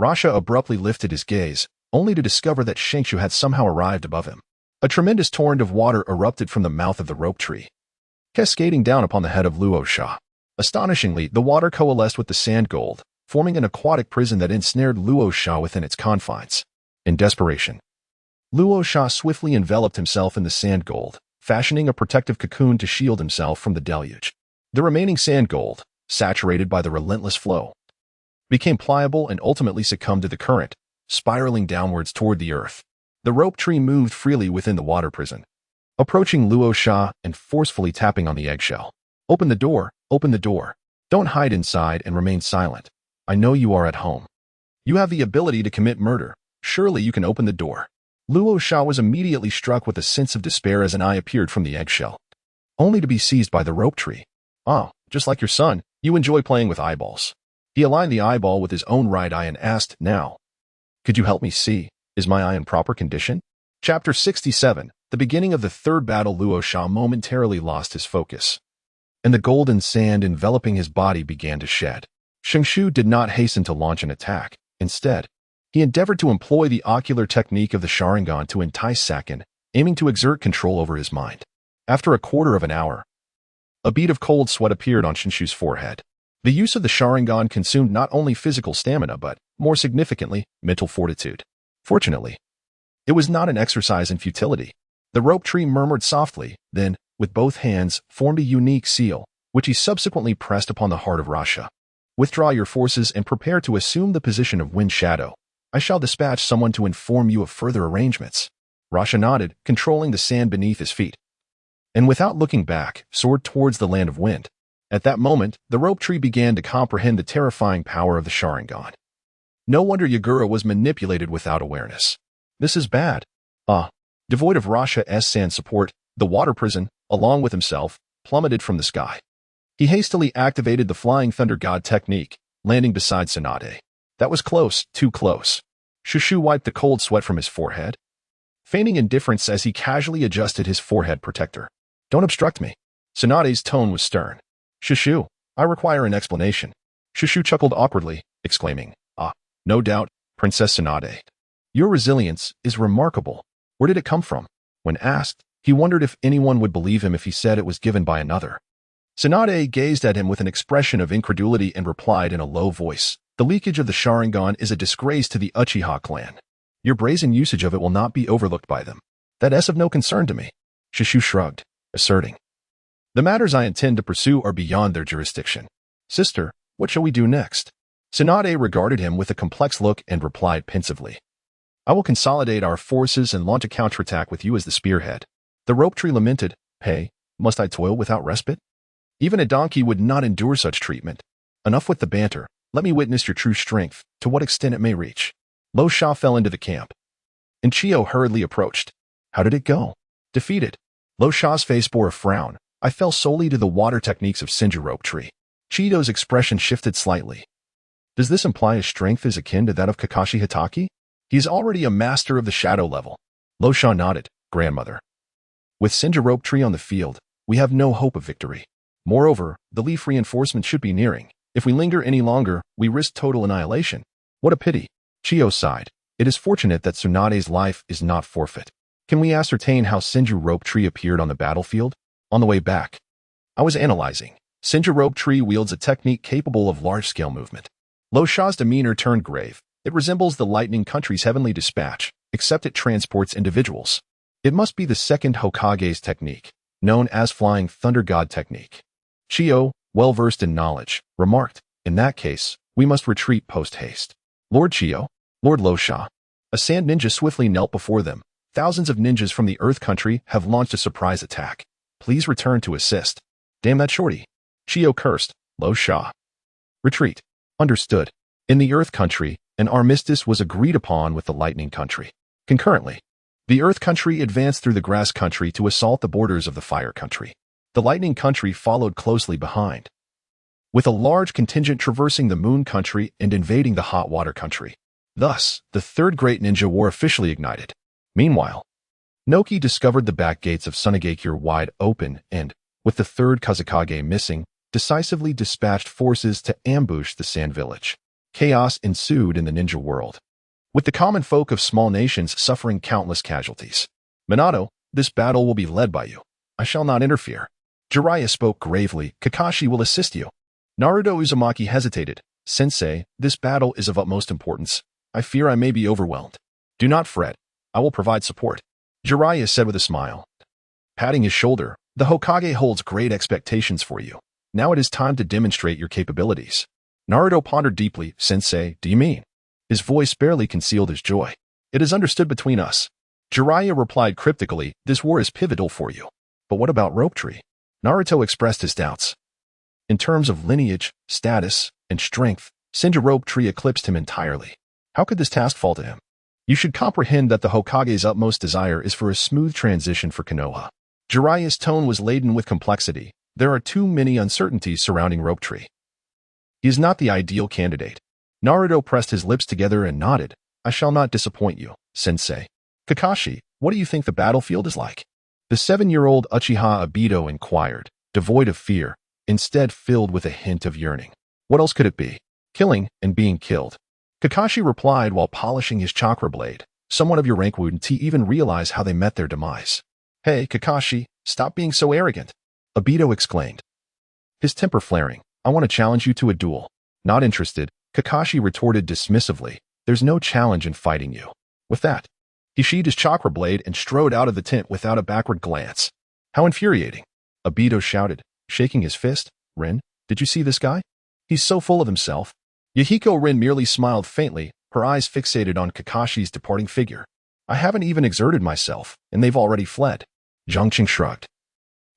Rasha abruptly lifted his gaze, only to discover that Shenshu had somehow arrived above him. A tremendous torrent of water erupted from the mouth of the rope tree, cascading down upon the head of Luosha. Astonishingly, the water coalesced with the sand gold, forming an aquatic prison that ensnared Luosha within its confines. In desperation, Luosha swiftly enveloped himself in the sand gold, fashioning a protective cocoon to shield himself from the deluge. The remaining sand gold, saturated by the relentless flow, became pliable and ultimately succumbed to the current, spiraling downwards toward the earth. The rope tree moved freely within the water prison, approaching Luosha and forcefully tapping on the eggshell. Open the door, open the door. Don't hide inside and remain silent. I know you are at home. You have the ability to commit murder. Surely you can open the door. Luosha was immediately struck with a sense of despair as an eye appeared from the eggshell, only to be seized by the rope tree. Ah, just like your son, you enjoy playing with eyeballs. He aligned the eyeball with his own right eye and asked, now, could you help me see? Is my eye in proper condition? Chapter 67, the beginning of the third battle. Luosha momentarily lost his focus, and the golden sand enveloping his body began to shed. Shenshu did not hasten to launch an attack. Instead, he endeavored to employ the ocular technique of the Sharingan to entice Saken, aiming to exert control over his mind. After a quarter of an hour, a bead of cold sweat appeared on Shenshu's forehead. The use of the Sharingan consumed not only physical stamina but, more significantly, mental fortitude. Fortunately, it was not an exercise in futility. The rope tree murmured softly, then, with both hands, formed a unique seal, which he subsequently pressed upon the heart of Rasha. Withdraw your forces and prepare to assume the position of Wind Shadow. I shall dispatch someone to inform you of further arrangements. Rasha nodded, controlling the sand beneath his feet, and without looking back, soared towards the land of wind. At that moment, the rope tree began to comprehend the terrifying power of the Sharingan. No wonder Yagura was manipulated without awareness. This is bad. Devoid of Rasha's sand support, the water prison, along with himself, plummeted from the sky. He hastily activated the Flying Thunder God technique, landing beside Tsunade. That was close, too close. Shushu wiped the cold sweat from his forehead, feigning indifference as he casually adjusted his forehead protector. Don't obstruct me. Tsunade's tone was stern. Shushu, I require an explanation. Shushu chuckled awkwardly, exclaiming, no doubt, Princess Tsunade. Your resilience is remarkable. Where did it come from? When asked, he wondered if anyone would believe him if he said it was given by another. Tsunade gazed at him with an expression of incredulity and replied in a low voice, the leakage of the Sharingan is a disgrace to the Uchiha clan. Your brazen usage of it will not be overlooked by them. That is of no concern to me. Shushu shrugged, asserting, the matters I intend to pursue are beyond their jurisdiction. Sister, what shall we do next? Tsunade regarded him with a complex look and replied pensively, I will consolidate our forces and launch a counterattack with you as the spearhead. The rope tree lamented, hey, must I toil without respite? Even a donkey would not endure such treatment. Enough with the banter. Let me witness your true strength, to what extent it may reach. Lo Sha fell into the camp, and Chiyo hurriedly approached. How did it go? Defeated. Lo Sha's face bore a frown. I fell solely to the water techniques of Senju rope tree. Chiyo's expression shifted slightly. Does this imply his strength is akin to that of Kakashi Hatake? He is already a master of the shadow level. Lo Sha nodded, grandmother. With Senju rope tree on the field, we have no hope of victory. Moreover, the leaf reinforcement should be nearing. If we linger any longer, we risk total annihilation. What a pity. Chiyo sighed. It is fortunate that Tsunade's life is not forfeit. Can we ascertain how Senju rope tree appeared on the battlefield? On the way back, I was analyzing. Senju rope tree wields a technique capable of large-scale movement. Lo Sha's demeanor turned grave. It resembles the Lightning Country's heavenly dispatch, except it transports individuals. It must be the second Hokage's technique, known as Flying Thunder God technique. Chiyo, well-versed in knowledge, remarked, in that case, we must retreat post-haste. Lord Chiyo, Lord Lo Sha. A sand ninja swiftly knelt before them. Thousands of ninjas from the Earth Country have launched a surprise attack. Please return to assist. Damn that shorty. Chiyo cursed. Lo Sha. Retreat. Understood. In the Earth Country, an armistice was agreed upon with the Lightning Country. Concurrently, the Earth Country advanced through the Grass Country to assault the borders of the Fire Country. The Lightning Country followed closely behind, with a large contingent traversing the Moon Country and invading the Hot Water Country. Thus, the Third Great Ninja War officially ignited. Meanwhile, Noki discovered the back gates of Sunagakure wide open and, with the Third Kazekage missing, decisively dispatched forces to ambush the Sand Village. Chaos ensued in the ninja world, with the common folk of small nations suffering countless casualties. Minato, this battle will be led by you. I shall not interfere. Jiraiya spoke gravely. Kakashi will assist you. Naruto Uzumaki hesitated. Sensei, this battle is of utmost importance. I fear I may be overwhelmed. Do not fret. I will provide support. Jiraiya said with a smile. Patting his shoulder, the Hokage holds great expectations for you. Now it is time to demonstrate your capabilities. Naruto pondered deeply. Sensei, do you mean? His voice barely concealed his joy. It is understood between us. Jiraiya replied cryptically, this war is pivotal for you. But what about Rope Tree? Naruto expressed his doubts. In terms of lineage, status, and strength, Senju Rope Tree eclipsed him entirely. How could this task fall to him? You should comprehend that the Hokage's utmost desire is for a smooth transition for Konoha. Jiraiya's tone was laden with complexity. There are too many uncertainties surrounding Rope Tree. He is not the ideal candidate. Naruto pressed his lips together and nodded. I shall not disappoint you, Sensei. Kakashi, what do you think the battlefield is like? The 7-year-old Uchiha Obito inquired, devoid of fear, instead filled with a hint of yearning. What else could it be? Killing and being killed. Kakashi replied while polishing his chakra blade. Someone of your rank wouldn't even realize how they met their demise. Hey, Kakashi, stop being so arrogant. Obito exclaimed, his temper flaring. I want to challenge you to a duel. Not interested, Kakashi retorted dismissively. There's no challenge in fighting you. With that, he sheathed his chakra blade and strode out of the tent without a backward glance. How infuriating. Obito shouted, shaking his fist. Rin, did you see this guy? He's so full of himself. Yahiko Rin merely smiled faintly, her eyes fixated on Kakashi's departing figure. I haven't even exerted myself, and they've already fled. Zhongqing shrugged.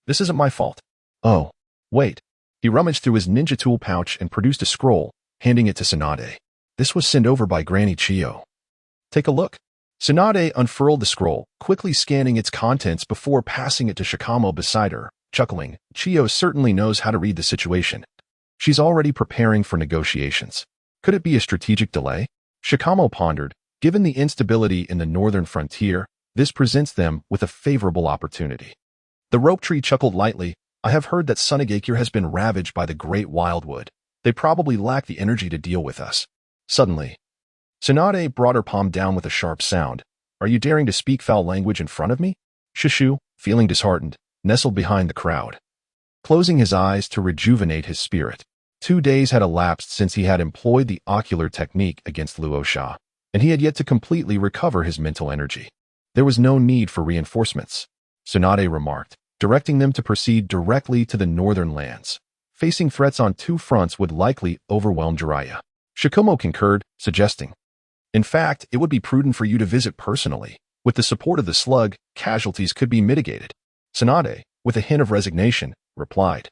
This isn't my fault. Oh, wait. He rummaged through his ninja tool pouch and produced a scroll, handing it to Tsunade. This was sent over by Granny Chiyo. Take a look. Tsunade unfurled the scroll, quickly scanning its contents before passing it to Shikamo beside her, chuckling. Chiyo certainly knows how to read the situation. She's already preparing for negotiations. Could it be a strategic delay? Shikamo pondered. Given the instability in the northern frontier, this presents them with a favorable opportunity. The Rope Tree chuckled lightly. I have heard that Sunagakure has been ravaged by the great wildwood. They probably lack the energy to deal with us. Suddenly, Tsunade brought her palm down with a sharp sound. Are you daring to speak foul language in front of me? Shushu, feeling disheartened, nestled behind the crowd, closing his eyes to rejuvenate his spirit. 2 days had elapsed since he had employed the ocular technique against Luosha, and he had yet to completely recover his mental energy. There was no need for reinforcements, Tsunade remarked, directing them to proceed directly to the northern lands. Facing threats on 2 fronts would likely overwhelm Jiraiya. Shikamo concurred, suggesting, in fact, it would be prudent for you to visit personally. With the support of the slug, casualties could be mitigated. Tsunade, with a hint of resignation, replied,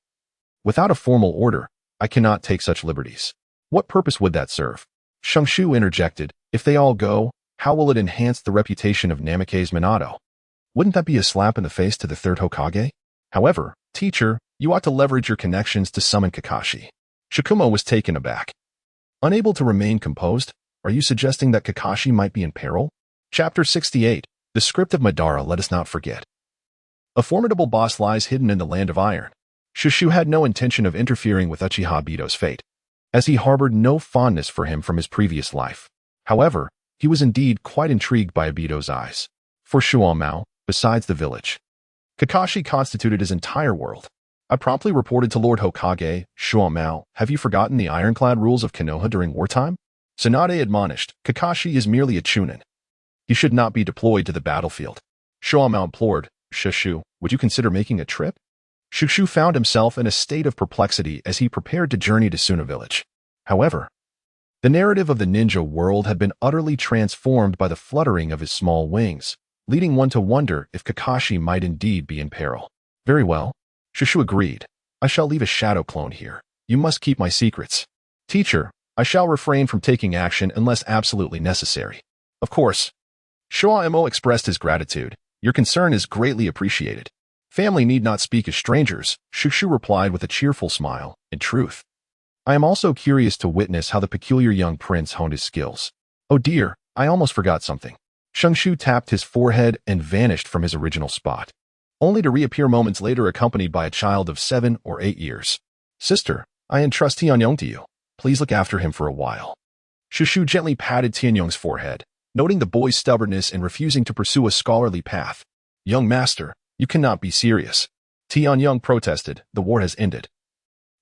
without a formal order, I cannot take such liberties. What purpose would that serve? Shenshu interjected, if they all go, how will it enhance the reputation of Namake's Minato? Wouldn't that be a slap in the face to the third Hokage? However, teacher, you ought to leverage your connections to summon Kakashi. Shikamo was taken aback. Unable to remain composed, are you suggesting that Kakashi might be in peril? Chapter 68, The Script of Madara. Let us not forget. A formidable boss lies hidden in the Land of Iron. Shushu had no intention of interfering with Uchiha Obito's fate, as he harbored no fondness for him from his previous life. However, he was indeed quite intrigued by Obito's eyes. For Shuamao, besides the village, Kakashi constituted his entire world. I promptly reported to Lord Hokage, Shuamao, have you forgotten the ironclad rules of Konoha during wartime? Tsunade admonished, Kakashi is merely a chunin. He should not be deployed to the battlefield. Shuamao implored, Shushu, would you consider making a trip? Shushu found himself in a state of perplexity as he prepared to journey to Suna village. However, the narrative of the ninja world had been utterly transformed by the fluttering of his small wings, leading one to wonder if Kakashi might indeed be in peril. Very well, Shushu agreed. I shall leave a shadow clone here. You must keep my secrets. Teacher, I shall refrain from taking action unless absolutely necessary. Of course. Shuamo expressed his gratitude. Your concern is greatly appreciated. Family need not speak as strangers, Shushu replied with a cheerful smile. In truth, I am also curious to witness how the peculiar young prince honed his skills. Oh dear, I almost forgot something. Shenshu tapped his forehead and vanished from his original spot, only to reappear moments later accompanied by a child of 7 or 8 years. Sister, I entrust Tianyong to you. Please look after him for a while. Shenshu gently patted Tianyong's forehead, noting the boy's stubbornness and refusing to pursue a scholarly path. Young master, you cannot be serious. Tianyong protested. The war has ended.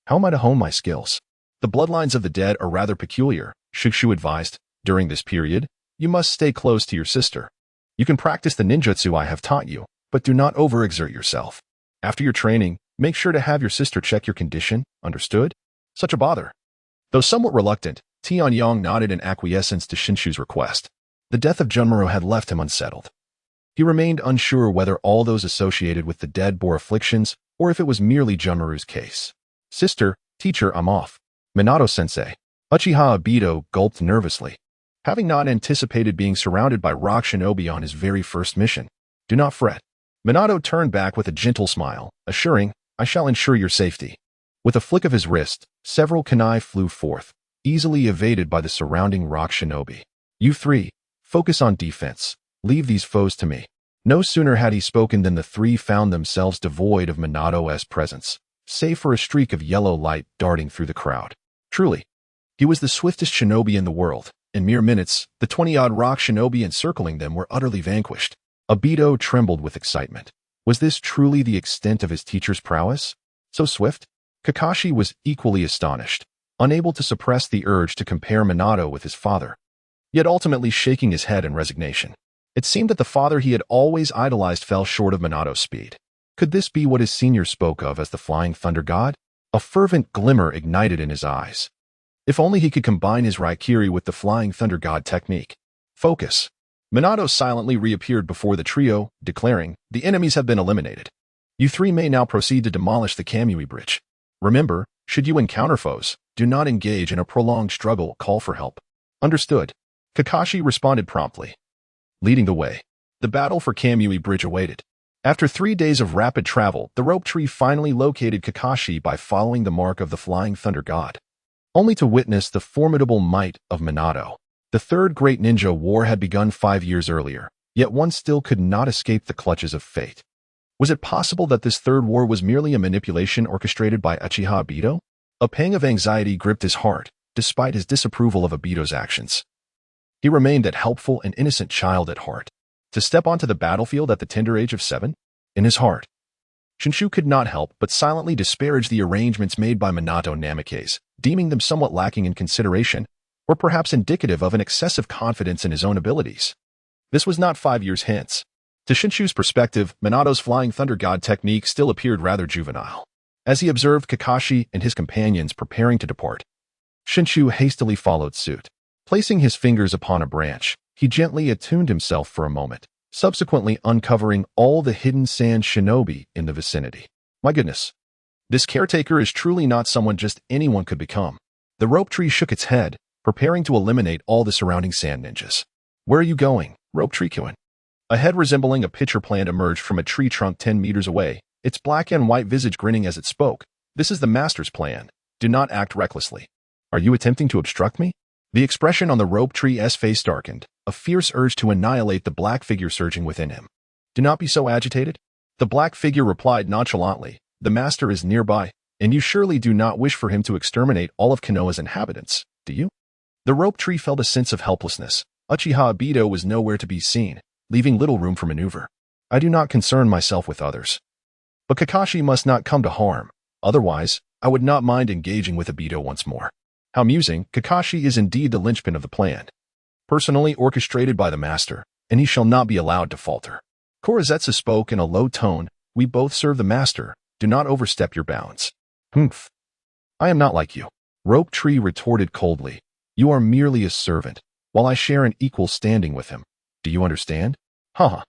How am I to hone my skills? The bloodlines of the dead are rather peculiar, Shenshu advised. During this period, you must stay close to your sister. You can practice the ninjutsu I have taught you, but do not overexert yourself. After your training, make sure to have your sister check your condition, understood? Such a bother. Though somewhat reluctant, Tianyong nodded in acquiescence to Shenshu's request. The death of Junmaru had left him unsettled. He remained unsure whether all those associated with the dead bore afflictions or if it was merely Junmaru's case. Sister, teacher, I'm off. Minato-sensei. Uchiha Obito gulped nervously. Having not anticipated being surrounded by rock shinobi on his very first mission. Do not fret. Minato turned back with a gentle smile, assuring, I shall ensure your safety. With a flick of his wrist, several kunai flew forth, easily evaded by the surrounding rock shinobi. You three, focus on defense. Leave these foes to me. No sooner had he spoken than the three found themselves devoid of Minato's presence, save for a streak of yellow light darting through the crowd. Truly, he was the swiftest shinobi in the world. In mere minutes, the 20-odd rock shinobi encircling them were utterly vanquished. Obito trembled with excitement. Was this truly the extent of his teacher's prowess? So swift? Kakashi was equally astonished, unable to suppress the urge to compare Minato with his father, yet ultimately shaking his head in resignation. It seemed that the father he had always idolized fell short of Minato's speed. Could this be what his senior spoke of as the Flying Thunder God? A fervent glimmer ignited in his eyes. If only he could combine his Raikiri with the Flying Thunder God technique. Focus. Minato silently reappeared before the trio, declaring, the enemies have been eliminated. You three may now proceed to demolish the Kamui Bridge. Remember, should you encounter foes, do not engage in a prolonged struggle, call for help. Understood. Kakashi responded promptly. Leading the way, the battle for Kamui Bridge awaited. After 3 days of rapid travel, the rope tree finally located Kakashi by following the mark of the Flying Thunder God, only to witness the formidable might of Minato. The third great ninja war had begun 5 years earlier, yet one still could not escape the clutches of fate. Was it possible that this third war was merely a manipulation orchestrated by Uchiha Obito? A pang of anxiety gripped his heart, despite his disapproval of Obito's actions. He remained that helpful and innocent child at heart. To step onto the battlefield at the tender age of 7? In his heart, Shenshu could not help but silently disparage the arrangements made by Minato Namikaze, deeming them somewhat lacking in consideration, or perhaps indicative of an excessive confidence in his own abilities. This was not 5 years hence. To Shenshu's perspective, Minato's Flying Thunder God technique still appeared rather juvenile. As he observed Kakashi and his companions preparing to depart, Shenshu hastily followed suit. Placing his fingers upon a branch, he gently attuned himself for a moment, subsequently uncovering all the hidden sand shinobi in the vicinity. My goodness, this caretaker is truly not someone just anyone could become. The rope tree shook its head, preparing to eliminate all the surrounding sand ninjas. Where are you going, rope tree-kun? A head resembling a pitcher plant emerged from a tree trunk 10 meters away, its black and white visage grinning as it spoke. This is the master's plan. Do not act recklessly. Are you attempting to obstruct me? The expression on the rope tree's face darkened, a fierce urge to annihilate the black figure surging within him. Do not be so agitated. The black figure replied nonchalantly, the master is nearby, and you surely do not wish for him to exterminate all of Konoha's inhabitants, do you? The rope tree felt a sense of helplessness. Uchiha Obito was nowhere to be seen, leaving little room for maneuver. I do not concern myself with others. But Kakashi must not come to harm. Otherwise, I would not mind engaging with Obito once more. How amusing, Kakashi is indeed the linchpin of the plan. Personally orchestrated by the master, and he shall not be allowed to falter. Korezetsu spoke in a low tone, we both serve the master, do not overstep your bounds. Humph. I am not like you. Rope Tree retorted coldly. You are merely a servant, while I share an equal standing with him. Do you understand? Haha.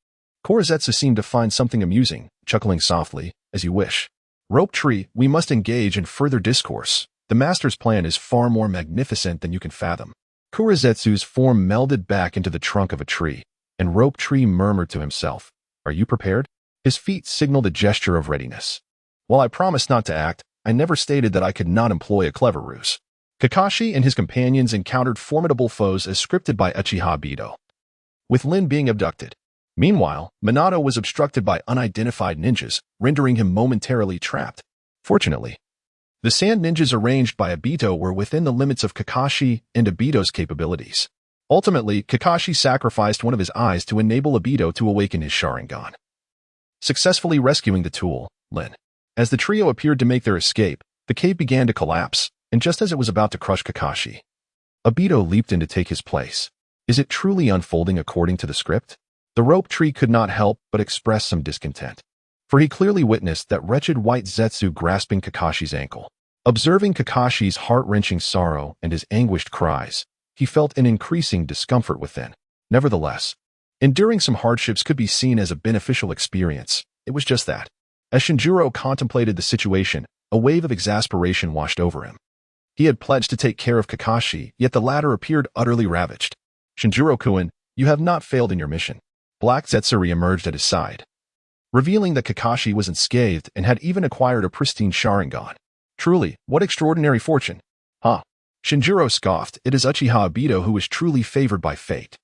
Korezetsu seemed to find something amusing, chuckling softly, as you wish. Rope Tree, we must engage in further discourse. The master's plan is far more magnificent than you can fathom. Korezetsu's form melded back into the trunk of a tree, and Rope Tree murmured to himself, are you prepared? His feet signaled a gesture of readiness. While I promised not to act, I never stated that I could not employ a clever ruse. Kakashi and his companions encountered formidable foes as scripted by Uchiha Obito, with Lin being abducted. Meanwhile, Minato was obstructed by unidentified ninjas, rendering him momentarily trapped. Fortunately, The sand ninjas arranged by Obito were within the limits of Kakashi and Obito's capabilities. Ultimately, Kakashi sacrificed one of his eyes to enable Obito to awaken his Sharingan, successfully rescuing the tool, Lin. As the trio appeared to make their escape, the cave began to collapse, and just as it was about to crush Kakashi, Obito leaped in to take his place. Is it truly unfolding according to the script? The rope tree could not help but express some discontent, for he clearly witnessed that wretched white Zetsu grasping Kakashi's ankle. Observing Kakashi's heart-wrenching sorrow and his anguished cries, he felt an increasing discomfort within. Nevertheless, enduring some hardships could be seen as a beneficial experience. It was just that. As Shinjiro contemplated the situation, a wave of exasperation washed over him. He had pledged to take care of Kakashi, yet the latter appeared utterly ravaged. Shinjiro-kun, you have not failed in your mission. Black Zetsu re-emerged at his side, revealing that Kakashi was unscathed and had even acquired a pristine Sharingan. Truly, what extraordinary fortune. Huh? Shinjiro scoffed. It is Uchiha Obito who is truly favored by fate.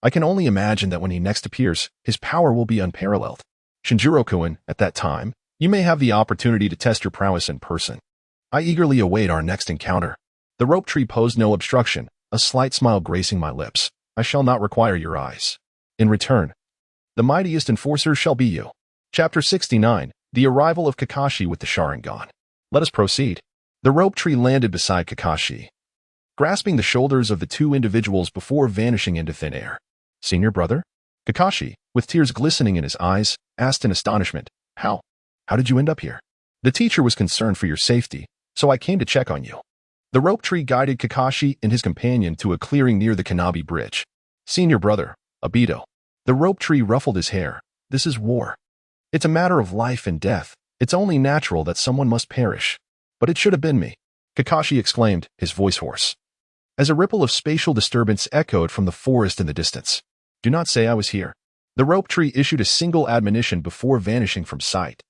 I can only imagine that when he next appears, his power will be unparalleled. Shinjiro-kun, at that time, you may have the opportunity to test your prowess in person. I eagerly await our next encounter. The rope tree posed no obstruction, a slight smile gracing my lips. I shall not require your eyes. In return, the mightiest enforcer shall be you. Chapter 69, The Arrival of Kakashi with the Sharingan. Let us proceed. The rope tree landed beside Kakashi, grasping the shoulders of the two individuals before vanishing into thin air. Senior brother? Kakashi, with tears glistening in his eyes, asked in astonishment. How did you end up here? The teacher was concerned for your safety, so I came to check on you. The rope tree guided Kakashi and his companion to a clearing near the Kanabi Bridge. Senior brother, Obito. The rope tree ruffled his hair. This is war. It's a matter of life and death. It's only natural that someone must perish. But it should have been me, Kakashi exclaimed, his voice hoarse, as a ripple of spatial disturbance echoed from the forest in the distance. Do not say I was here. The rope tree issued a single admonition before vanishing from sight.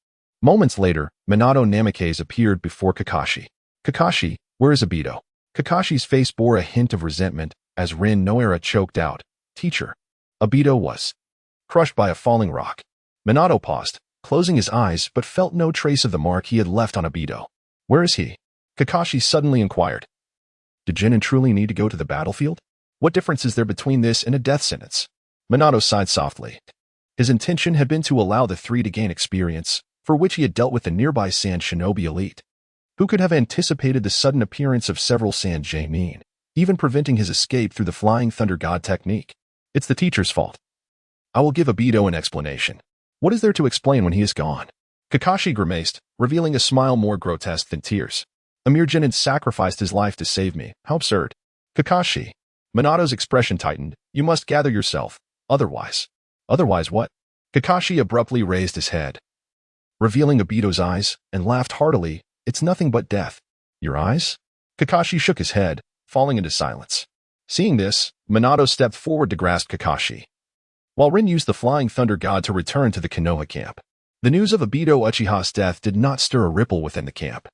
Moments later, Minato Namikaze appeared before Kakashi. Kakashi, where is Obito? Kakashi's face bore a hint of resentment as Rin Noera choked out. Teacher. Obito was crushed by a falling rock. Minato paused, closing his eyes, but felt no trace of the mark he had left on Obito. Where is he? Kakashi suddenly inquired. Did Jinin truly need to go to the battlefield? What difference is there between this and a death sentence? Minato sighed softly. His intention had been to allow the three to gain experience, for which he had dealt with the nearby Sand Shinobi elite. Who could have anticipated the sudden appearance of several Sand Jamin, even preventing his escape through the Flying Thunder God technique? It's the teacher's fault. I will give Obito an explanation. What is there to explain when he is gone? Kakashi grimaced, revealing a smile more grotesque than tears. Amir Jinin sacrificed his life to save me. How absurd. Kakashi. Minato's expression tightened. You must gather yourself. Otherwise. Otherwise what? Kakashi abruptly raised his head, revealing Obito's eyes, and laughed heartily. It's nothing but death. Your eyes? Kakashi shook his head, falling into silence. Seeing this, Minato stepped forward to grasp Kakashi, while Rin used the Flying Thunder God to return to the Konoha camp. The news of Obito Uchiha's death did not stir a ripple within the camp.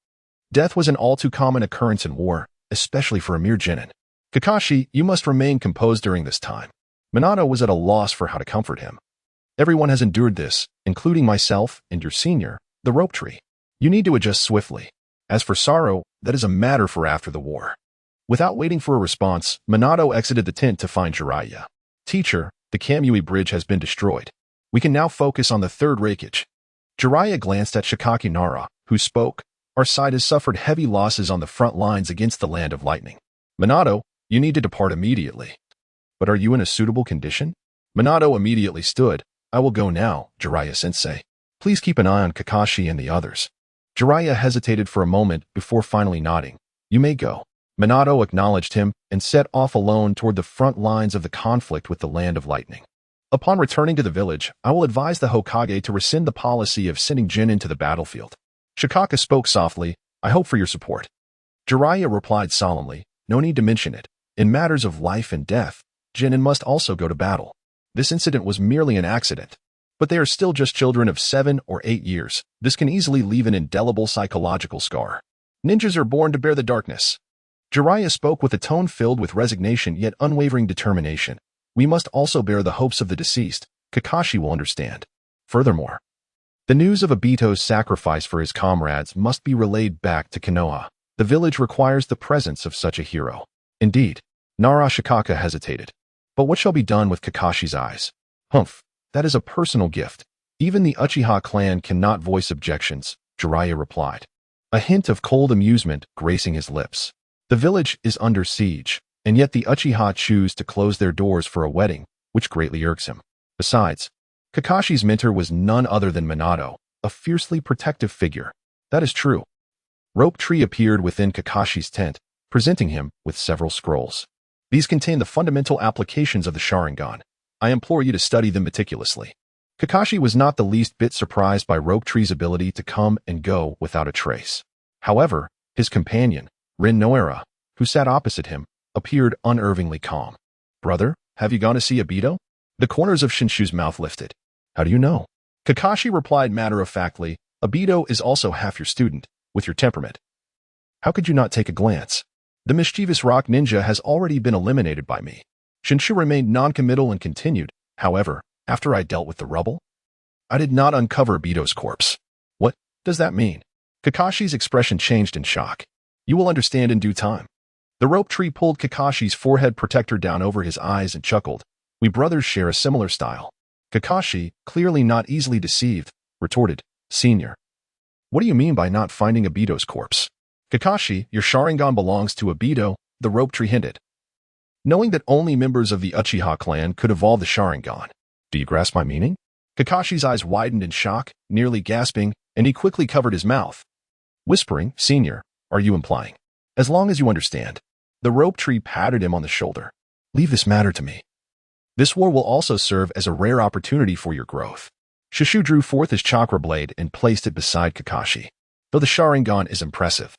Death was an all-too-common occurrence in war, especially for Amir Jinin. Kakashi, you must remain composed during this time. Minato was at a loss for how to comfort him. Everyone has endured this, including myself and your senior, the rope tree. You need to adjust swiftly. As for sorrow, that is a matter for after the war. Without waiting for a response, Minato exited the tent to find Jiraiya. Teacher, the Kamui Bridge has been destroyed. We can now focus on the Third Kazekage. Jiraiya glanced at Shikaki Nara, who spoke. Our side has suffered heavy losses on the front lines against the Land of Lightning. Minato, you need to depart immediately. But are you in a suitable condition? Minato immediately stood. I will go now, Jiraiya-sensei. Please keep an eye on Kakashi and the others. Jiraiya hesitated for a moment before finally nodding. You may go. Minato acknowledged him and set off alone toward the front lines of the conflict with the Land of Lightning. Upon returning to the village, I will advise the Hokage to rescind the policy of sending Jin into the battlefield. Shikaka spoke softly. I hope for your support. Jiraiya replied solemnly. No need to mention it. In matters of life and death, Jinin must also go to battle. This incident was merely an accident. But they are still just children of 7 or 8 years. This can easily leave an indelible psychological scar. Ninjas are born to bear the darkness. Jiraiya spoke with a tone filled with resignation yet unwavering determination. We must also bear the hopes of the deceased. Kakashi will understand. Furthermore, The news of Obito's sacrifice for his comrades must be relayed back to Konoha. The village requires the presence of such a hero. Indeed, Narashikaka hesitated. But what shall be done with Kakashi's eyes? Humph, that is a personal gift. Even the Uchiha clan cannot voice objections, Jiraiya replied. A hint of cold amusement gracing his lips. The village is under siege, and yet the Uchiha choose to close their doors for a wedding, which greatly irks him. Besides, Kakashi's mentor was none other than Minato, a fiercely protective figure. That is true. Rope Tree appeared within Kakashi's tent, presenting him with several scrolls. These contain the fundamental applications of the Sharingan. I implore you to study them meticulously. Kakashi was not the least bit surprised by Rope Tree's ability to come and go without a trace. However, his companion, Rene, who sat opposite him, appeared unervingly calm. Brother, have you gone to see Obito? The corners of Shenshu's mouth lifted. How do you know? Kakashi replied matter-of-factly, Obito is also half your student, with your temperament. How could you not take a glance? The mischievous rock ninja has already been eliminated by me. Shenshu remained non-committal and continued, however, after I dealt with the rubble, I did not uncover Obito's corpse. What does that mean? Kakashi's expression changed in shock. You will understand in due time. The Rope Tree pulled Kakashi's forehead protector down over his eyes and chuckled. We brothers share a similar style. Kakashi, clearly not easily deceived, retorted, Senior. What do you mean by not finding Obito's corpse? Kakashi, your Sharingan belongs to Obito, the Rope Tree hinted. Knowing that only members of the Uchiha clan could evolve the Sharingan. Do you grasp my meaning? Kakashi's eyes widened in shock, nearly gasping, and he quickly covered his mouth. Whispering, Senior, are you implying? As long as you understand. The Rope Tree patted him on the shoulder. Leave this matter to me. This war will also serve as a rare opportunity for your growth. Shenshu drew forth his chakra blade and placed it beside Kakashi. Though the Sharingan is impressive,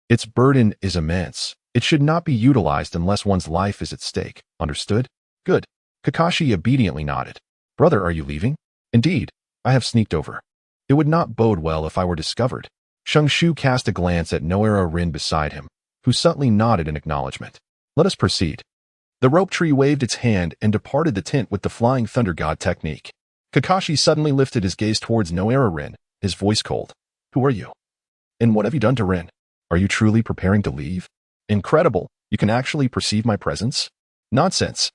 its burden is immense. It should not be utilized unless one's life is at stake. Understood? Good. Kakashi obediently nodded. Brother, are you leaving? Indeed, I have sneaked over. It would not bode well if I were discovered. Shenshu cast a glance at Rin beside him, who subtly nodded in acknowledgement. Let us proceed. The Rope Tree waved its hand and departed the tent with the Flying Thunder God technique. Kakashi suddenly lifted his gaze towards Rin, his voice cold. Who are you? And what have you done to Rin? Are you truly preparing to leave? Incredible, you can actually perceive my presence? Nonsense.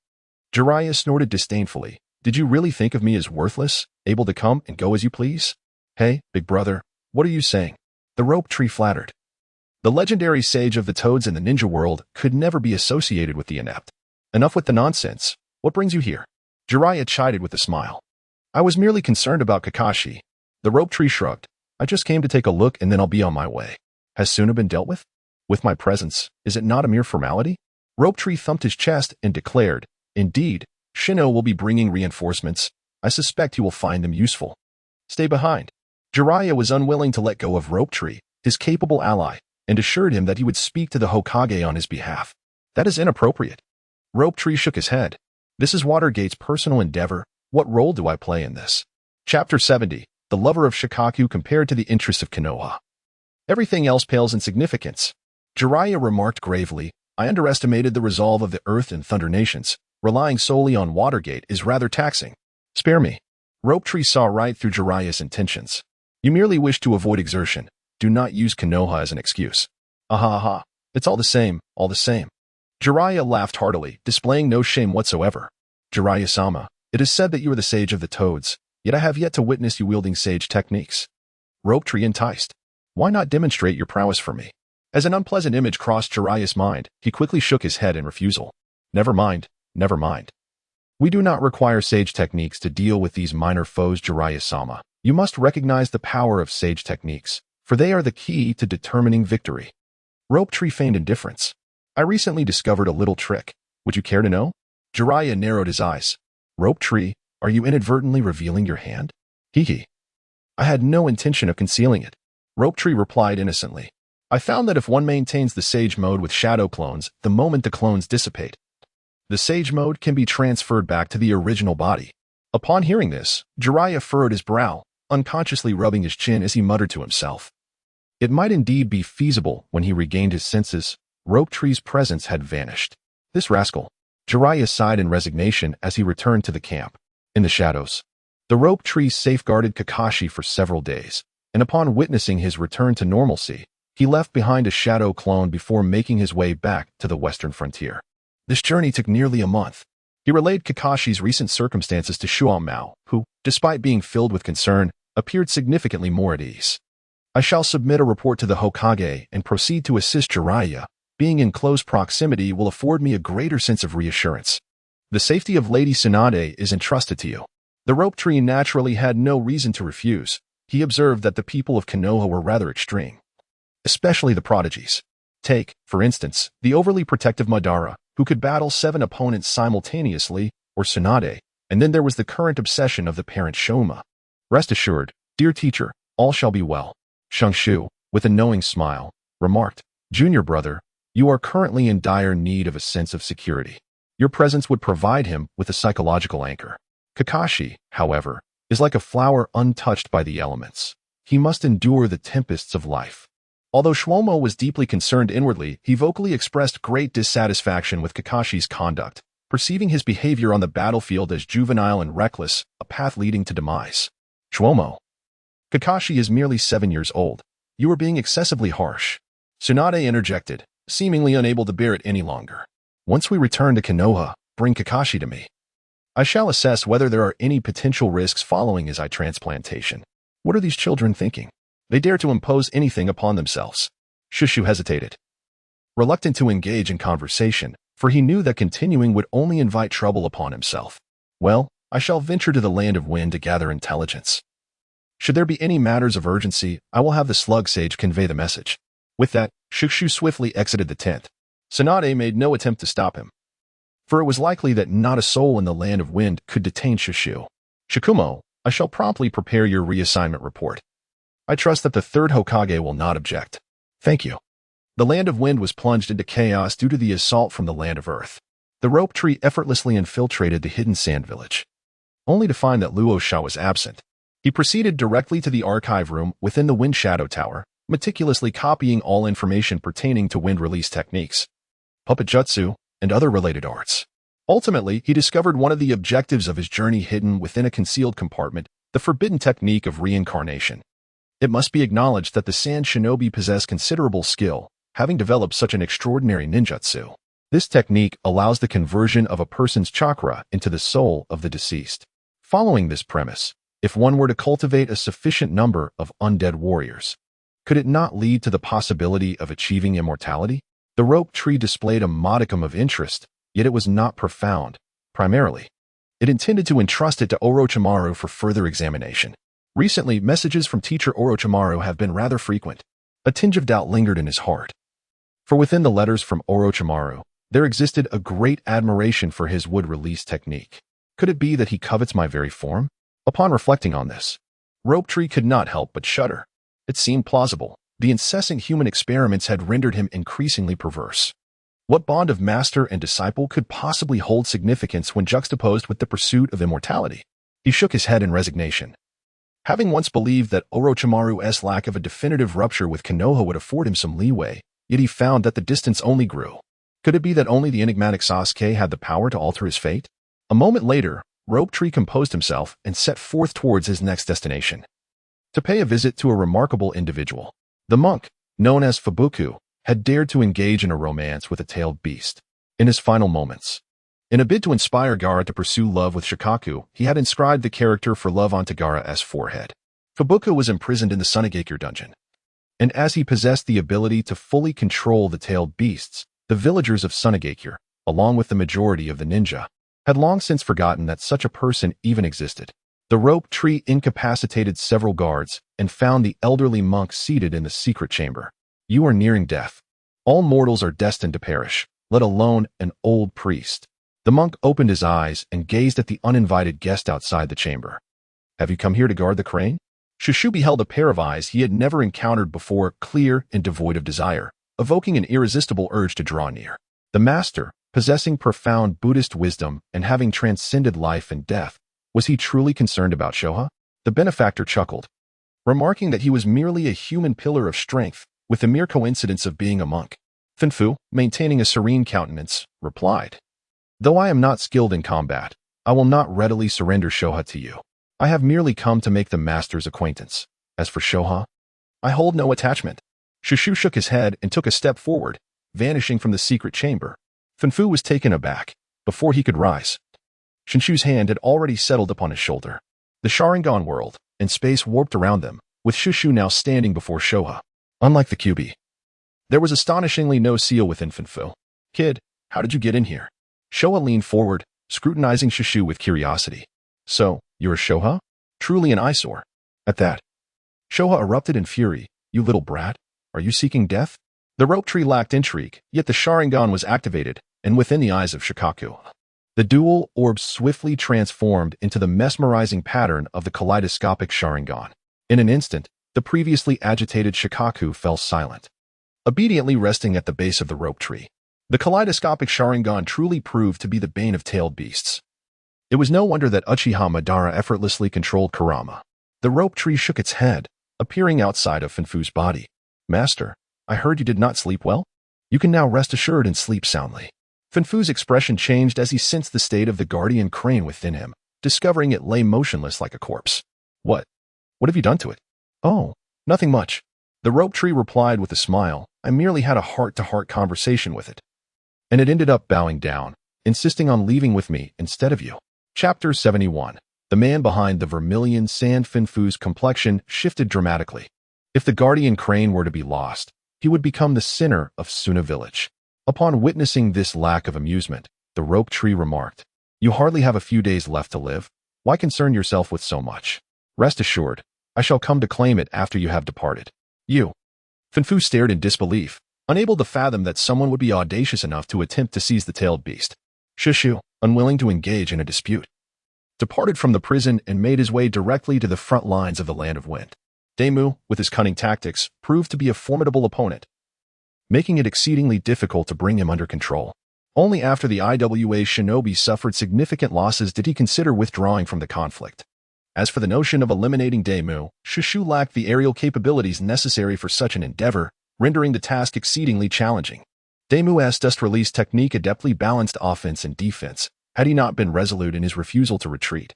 Jiraiya snorted disdainfully. Did you really think of me as worthless, able to come and go as you please? Hey, big brother, what are you saying? The Rope Tree flattered. The legendary sage of the toads in the ninja world could never be associated with the inept. Enough with the nonsense. What brings you here? Jiraiya chided with a smile. I was merely concerned about Kakashi. The Rope Tree shrugged. I just came to take a look and then I'll be on my way. Has Suna been dealt with? With my presence, is it not a mere formality? Rope Tree thumped his chest and declared, Indeed, Shino will be bringing reinforcements. I suspect he will find them useful. Stay behind. Jiraiya was unwilling to let go of Rope Tree, his capable ally, and assured him that he would speak to the Hokage on his behalf. That is inappropriate. Rope Tree shook his head. This is Watergate's personal endeavor. What role do I play in this? Chapter 70. The lover of Shikaku compared to the interests of Konoha. Everything else pales in significance. Jiraiya remarked gravely, I underestimated the resolve of the Earth and Thunder nations. Relying solely on Watergate is rather taxing. Spare me. Rope Tree saw right through Jiraiya's intentions. You merely wish to avoid exertion. Do not use Konoha as an excuse. Aha. It's all the same, all the same. Jiraiya laughed heartily, displaying no shame whatsoever. Jiraiya-sama, it is said that you are the sage of the toads, yet I have yet to witness you wielding sage techniques. Rope Tree enticed. Why not demonstrate your prowess for me? As an unpleasant image crossed Jiraiya's mind, he quickly shook his head in refusal. Never mind. We do not require sage techniques to deal with these minor foes, Jiraiya-sama. You must recognize the power of sage techniques, for they are the key to determining victory. Rope Tree feigned indifference. I recently discovered a little trick. Would you care to know? Jiraiya narrowed his eyes. Rope Tree, are you inadvertently revealing your hand? Hee. I had no intention of concealing it. Rope Tree replied innocently. I found that if one maintains the Sage mode with shadow clones, the moment the clones dissipate, the Sage mode can be transferred back to the original body. Upon hearing this, Jiraiya furrowed his brow, unconsciously rubbing his chin as he muttered to himself. It might indeed be feasible. When he regained his senses, Rope Tree's presence had vanished. This rascal. Jiraiya sighed in resignation as he returned to the camp. In the shadows, The rope tree safeguarded Kakashi for several days, and upon witnessing his return to normalcy, he left behind a shadow clone before making his way back to the western frontier. This journey took nearly a month. He relayed Kakashi's recent circumstances to Shuao, who, despite being filled with concern, appeared significantly more at ease. I shall submit a report to the Hokage and proceed to assist Jiraiya. Being in close proximity will afford me a greater sense of reassurance. The safety of Lady Tsunade is entrusted to you. The rope tree naturally had no reason to refuse. He observed that the people of Konoha were rather extreme, especially the prodigies. Take, for instance, the overly protective Madara, who could battle 7 opponents simultaneously, or Tsunade, and then there was the current obsession of the parent Shoma. Rest assured, dear teacher, all shall be well. Shenshu, with a knowing smile, remarked, Junior brother, you are currently in dire need of a sense of security. Your presence would provide him with a psychological anchor. Kakashi, however, is like a flower untouched by the elements. He must endure the tempests of life. Although Shlomo was deeply concerned inwardly, he vocally expressed great dissatisfaction with Kakashi's conduct, perceiving his behavior on the battlefield as juvenile and reckless, a path leading to demise. Shlomo. Kakashi is merely 7 years old. You are being excessively harsh. Tsunade interjected, seemingly unable to bear it any longer. Once we return to Konoha, bring Kakashi to me. I shall assess whether there are any potential risks following his eye transplantation. What are these children thinking? They dare to impose anything upon themselves. Shushu hesitated, reluctant to engage in conversation, for he knew that continuing would only invite trouble upon himself. Well, I shall venture to the land of wind to gather intelligence. Should there be any matters of urgency, I will have the slug sage convey the message. With that, Shushu swiftly exited the tent. Tsunade made no attempt to stop him, for it was likely that not a soul in the land of wind could detain Shushu. Shikumo, I shall promptly prepare your reassignment report. I trust that the third Hokage will not object. Thank you. The land of wind was plunged into chaos due to the assault from the land of earth. The rope tree effortlessly infiltrated the hidden sand village, only to find that Luosha was absent. He proceeded directly to the archive room within the Wind Shadow Tower, meticulously copying all information pertaining to wind release techniques, puppet jutsu, and other related arts. Ultimately, he discovered one of the objectives of his journey hidden within a concealed compartment, the forbidden technique of reincarnation. It must be acknowledged that the Sand Shinobi possess considerable skill, having developed such an extraordinary ninjutsu. This technique allows the conversion of a person's chakra into the soul of the deceased. Following this premise, if one were to cultivate a sufficient number of undead warriors, could it not lead to the possibility of achieving immortality? The rope tree displayed a modicum of interest, yet it was not profound. Primarily, it intended to entrust it to Orochimaru for further examination. Recently, messages from teacher Orochimaru have been rather frequent. A tinge of doubt lingered in his heart. For within the letters from Orochimaru, there existed a great admiration for his wood release technique. Could it be that he covets my very form? Upon reflecting on this, Rope Tree could not help but shudder. It seemed plausible. The incessant human experiments had rendered him increasingly perverse. What bond of master and disciple could possibly hold significance when juxtaposed with the pursuit of immortality? He shook his head in resignation. Having once believed that Orochimaru's lack of a definitive rupture with Konoha would afford him some leeway, yet he found that the distance only grew. Could it be that only the enigmatic Sasuke had the power to alter his fate? A moment later, Rope Tree composed himself and set forth towards his next destination, to pay a visit to a remarkable individual. The monk, known as Fubuku, had dared to engage in a romance with a tailed beast. In his final moments, in a bid to inspire Gaara to pursue love with Shikaku, he had inscribed the character for love onto Gaara's forehead. Fubuku was imprisoned in the Sunagakure dungeon, and as he possessed the ability to fully control the tailed beasts, the villagers of Sunagakure, along with the majority of the ninja, had long since forgotten that such a person even existed. The rope tree incapacitated several guards and found the elderly monk seated in the secret chamber. You are nearing death. All mortals are destined to perish, let alone an old priest. The monk opened his eyes and gazed at the uninvited guest outside the chamber. Have you come here to guard the crane? Shushu beheld a pair of eyes he had never encountered before, clear and devoid of desire, evoking an irresistible urge to draw near. The master, possessing profound Buddhist wisdom and having transcended life and death, was he truly concerned about Shoha? The benefactor chuckled, remarking that he was merely a human pillar of strength, with the mere coincidence of being a monk. Finfu, maintaining a serene countenance, replied, Though I am not skilled in combat, I will not readily surrender Shoha to you. I have merely come to make the master's acquaintance. As for Shoha, I hold no attachment. Shenshu shook his head and took a step forward, vanishing from the secret chamber. Fanfu was taken aback. Before he could rise, Shenshu's hand had already settled upon his shoulder. The Sharingan world and space warped around them, with Shenshu now standing before Shoha. Unlike the QB, there was astonishingly no seal within Fanfu. Kid, how did you get in here? Shoha leaned forward, scrutinizing Shenshu with curiosity. So, you're a Shoha? Truly an eyesore. At that, Shoha erupted in fury. You little brat, are you seeking death? The rope tree lacked intrigue, yet the Sharingan was activated, and within the eyes of Shikaku, the dual orbs swiftly transformed into the mesmerizing pattern of the kaleidoscopic Sharingan. In an instant, the previously agitated Shikaku fell silent, obediently resting at the base of the rope tree. The kaleidoscopic Sharingan truly proved to be the bane of tailed beasts. It was no wonder that Uchiha Madara effortlessly controlled Kurama. The rope tree shook its head, appearing outside of Fanfu's body. Master, I heard you did not sleep well? You can now rest assured and sleep soundly. Fanfu's expression changed as he sensed the state of the guardian crane within him, discovering it lay motionless like a corpse. What have you done to it? Oh, nothing much. The rope tree replied with a smile. I merely had a heart-to-heart conversation with it. And it ended up bowing down, insisting on leaving with me instead of you. Chapter 71. The man behind the vermilion sand. Fanfu's complexion shifted dramatically. If the guardian crane were to be lost, he would become the center of Suna village. Upon witnessing this lack of amusement, the rope tree remarked, You hardly have a few days left to live. Why concern yourself with so much? Rest assured, I shall come to claim it after you have departed. You. Fanfu stared in disbelief, unable to fathom that someone would be audacious enough to attempt to seize the tailed beast. Shenshu, unwilling to engage in a dispute, departed from the prison and made his way directly to the front lines of the Land of Wind. Daemu, with his cunning tactics, proved to be a formidable opponent, making it exceedingly difficult to bring him under control. Only after the IWA shinobi suffered significant losses did he consider withdrawing from the conflict. As for the notion of eliminating Daemu, Shenshu lacked the aerial capabilities necessary for such an endeavor, rendering the task exceedingly challenging. Daemu's dust-release technique adeptly balanced offense and defense, had he not been resolute in his refusal to retreat.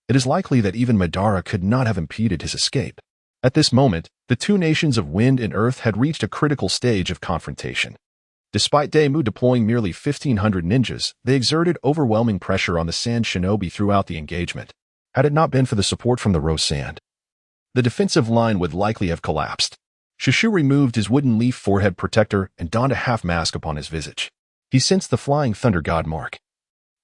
It is likely that even Madara could not have impeded his escape. At this moment, the two nations of Wind and Earth had reached a critical stage of confrontation. Despite Daemu deploying merely 1,500 ninjas, they exerted overwhelming pressure on the Sand Shinobi throughout the engagement. Had it not been for the support from the Rose Sand, the defensive line would likely have collapsed. Shenshu removed his wooden leaf forehead protector and donned a half-mask upon his visage. He sensed the flying thunder god mark,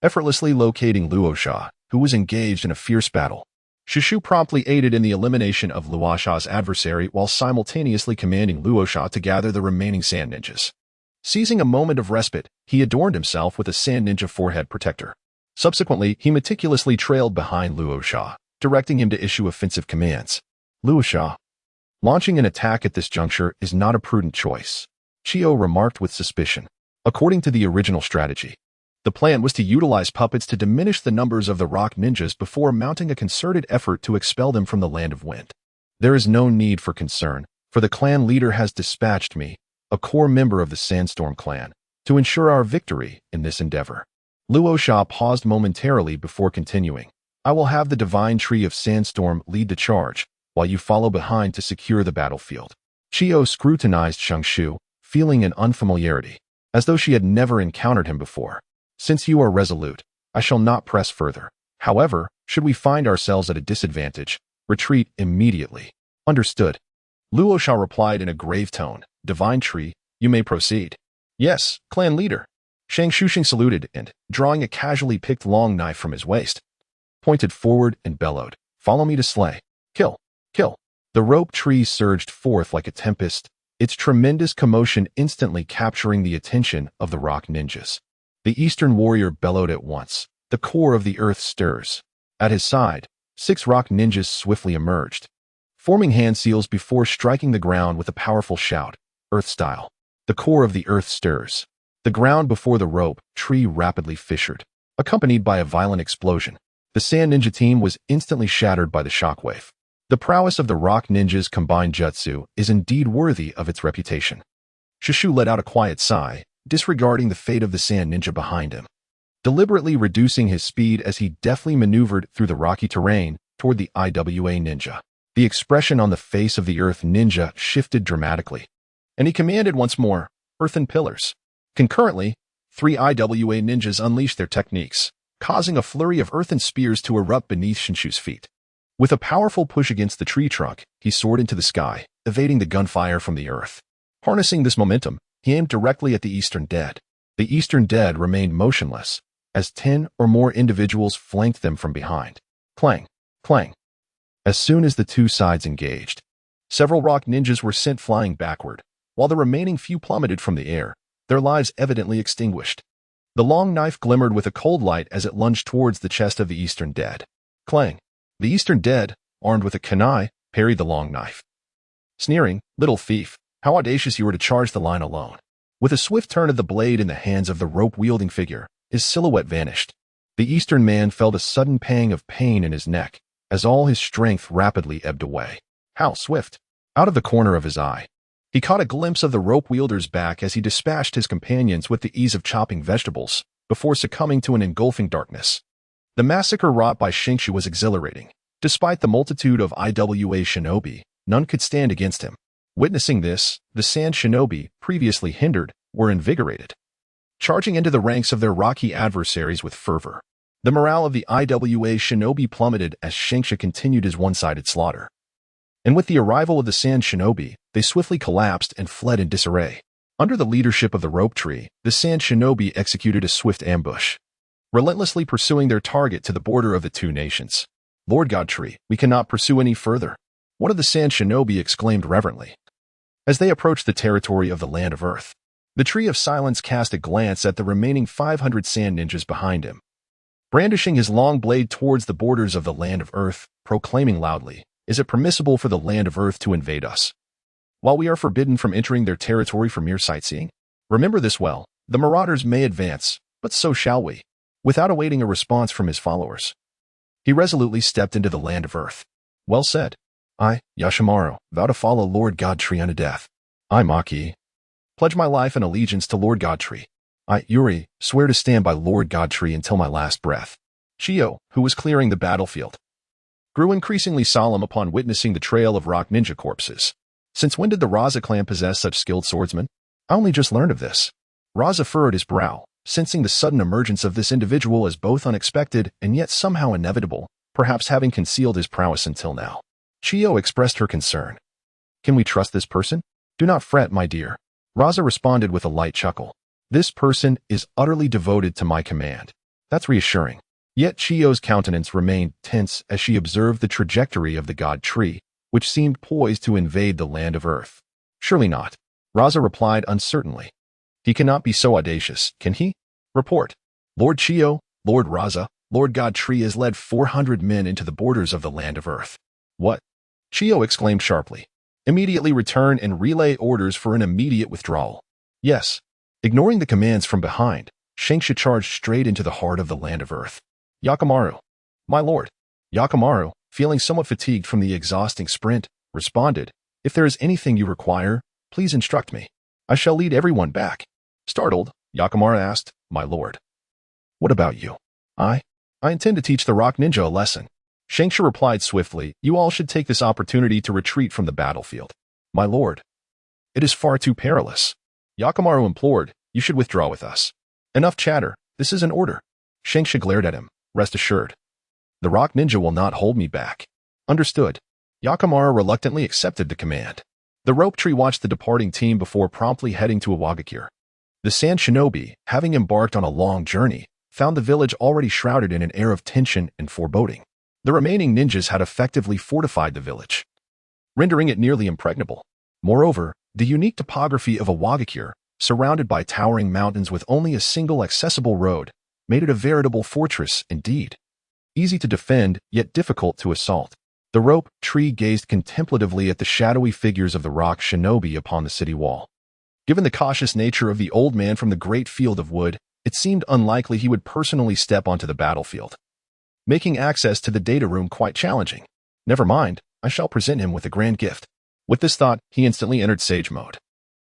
effortlessly locating Luosha, who was engaged in a fierce battle. Shenshu promptly aided in the elimination of Luosha's adversary while simultaneously commanding Luosha to gather the remaining sand ninjas. Seizing a moment of respite, he adorned himself with a sand ninja forehead protector. Subsequently, he meticulously trailed behind Luosha, directing him to issue offensive commands. Luosha, launching an attack at this juncture is not a prudent choice, Chiyo remarked with suspicion. According to the original strategy, the plan was to utilize puppets to diminish the numbers of the rock ninjas before mounting a concerted effort to expel them from the Land of Wind. There is no need for concern, for the clan leader has dispatched me, a core member of the Sandstorm clan, to ensure our victory in this endeavor. Luosha paused momentarily before continuing. I will have the Divine Tree of Sandstorm lead the charge, while you follow behind to secure the battlefield. Chiyo scrutinized Shenshu, feeling an unfamiliarity, as though she had never encountered him before. Since you are resolute, I shall not press further. However, should we find ourselves at a disadvantage, retreat immediately. Understood. Luosha replied in a grave tone. Divine Tree, you may proceed. Yes, clan leader. Shenshu saluted and, drawing a casually picked long knife from his waist, pointed forward and bellowed, Follow me to slay. Kill. Kill. The rope tree surged forth like a tempest, its tremendous commotion instantly capturing the attention of the rock ninjas. The Eastern warrior bellowed at once. The core of the earth stirs. At his side, 6 rock ninjas swiftly emerged, forming hand seals before striking the ground with a powerful shout, Earth style. The core of the earth stirs. The ground before the rope tree rapidly fissured, accompanied by a violent explosion. The Sand Ninja team was instantly shattered by the shockwave. The prowess of the rock ninjas' combined jutsu is indeed worthy of its reputation. Shenshu let out a quiet sigh, disregarding the fate of the Sand Ninja behind him. Deliberately reducing his speed as he deftly maneuvered through the rocky terrain, toward the IWA ninja. The expression on the face of the Earth ninja shifted dramatically, and he commanded once more, Earthen Pillars. Concurrently, 3 IWA ninjas unleashed their techniques, causing a flurry of earthen spears to erupt beneath Shenshu's feet. With a powerful push against the tree trunk, he soared into the sky, evading the gunfire from the earth. Harnessing this momentum, he aimed directly at the Eastern Dead. The Eastern Dead remained motionless, as 10 or more individuals flanked them from behind. Clang, clang. As soon as the two sides engaged, several rock ninjas were sent flying backward, while the remaining few plummeted from the air, their lives evidently extinguished. The long knife glimmered with a cold light as it lunged towards the chest of the Eastern Dead. Clang. The Eastern Dead, armed with a kunai, parried the long knife. Sneering, "Little thief, how audacious you were to charge the line alone." With a swift turn of the blade in the hands of the rope-wielding figure, his silhouette vanished. The Eastern man felt a sudden pang of pain in his neck, as all his strength rapidly ebbed away. How swift! Out of the corner of his eye, he caught a glimpse of the rope-wielder's back as he dispatched his companions with the ease of chopping vegetables, before succumbing to an engulfing darkness. The massacre wrought by Shenshu was exhilarating. Despite the multitude of IWA shinobi, none could stand against him. Witnessing this, the sand shinobi, previously hindered, were invigorated, charging into the ranks of their rocky adversaries with fervor. The morale of the IWA shinobi plummeted as Shenshu continued his one-sided slaughter. And with the arrival of the sand shinobi, they swiftly collapsed and fled in disarray. Under the leadership of the rope tree, the sand shinobi executed a swift ambush, relentlessly pursuing their target to the border of the two nations. "Lord God Tree, we cannot pursue any further," one of the sand shinobi exclaimed reverently. As they approached the territory of the Land of Earth, the Tree of Silence cast a glance at the remaining 500 sand ninjas behind him, brandishing his long blade towards the borders of the Land of Earth, proclaiming loudly, "Is it permissible for the Land of Earth to invade us, while we are forbidden from entering their territory for mere sightseeing? Remember this well, the marauders may advance, but so shall we." Without awaiting a response from his followers, he resolutely stepped into the Land of Earth. "Well said. I, Yashimaru, vow to follow Lord God Tree unto death. I, Maki, pledge my life and allegiance to Lord God Tree. I, Yuri, swear to stand by Lord God Tree until my last breath." Chiyo, who was clearing the battlefield, grew increasingly solemn upon witnessing the trail of rock ninja corpses. "Since when did the Raza clan possess such skilled swordsmen? I only just learned of this." Raza furrowed his brow, sensing the sudden emergence of this individual as both unexpected and yet somehow inevitable, perhaps having concealed his prowess until now. Chiyo expressed her concern. "Can we trust this person?" "Do not fret, my dear." Raza responded with a light chuckle. "This person is utterly devoted to my command." That's reassuring. Yet Chiyo's countenance remained tense as she observed the trajectory of the God Tree, which seemed poised to invade the Land of Earth. "Surely not," Raza replied uncertainly. "He cannot be so audacious, can he? Report." "Lord Chiyo, Lord Raza, Lord God Tree has led 400 men into the borders of the Land of Earth." "What?" Chiyo exclaimed sharply. "Immediately return and relay orders for an immediate withdrawal." "Yes." Ignoring the commands from behind, Shenshu charged straight into the heart of the Land of Earth. "Yakimaru." "My lord." Yakimaru, feeling somewhat fatigued from the exhausting sprint, responded, "If there is anything you require, please instruct me. I shall lead everyone back." Startled, Yakimaru asked, "My lord, what about you?" I intend to teach the rock ninja a lesson." Shenshu replied swiftly, "You all should take this opportunity to retreat from the battlefield." "My lord, it is far too perilous." Yakimaru implored, "You should withdraw with us." "Enough chatter, this is an order." Shenshu glared at him, "Rest assured, the rock ninja will not hold me back." "Understood." Yakimaru reluctantly accepted the command. The rope tree watched the departing team before promptly heading to Iwagakure. The sand shinobi, having embarked on a long journey, found the village already shrouded in an air of tension and foreboding. The remaining ninjas had effectively fortified the village, rendering it nearly impregnable. Moreover, the unique topography of Iwagakure, surrounded by towering mountains with only a single accessible road, made it a veritable fortress indeed. Easy to defend, yet difficult to assault. The rope tree gazed contemplatively at the shadowy figures of the rock shinobi upon the city wall. Given the cautious nature of the old man from the great field of wood, it seemed unlikely he would personally step onto the battlefield, making access to the data room quite challenging. Never mind, I shall present him with a grand gift. With this thought, he instantly entered Sage mode.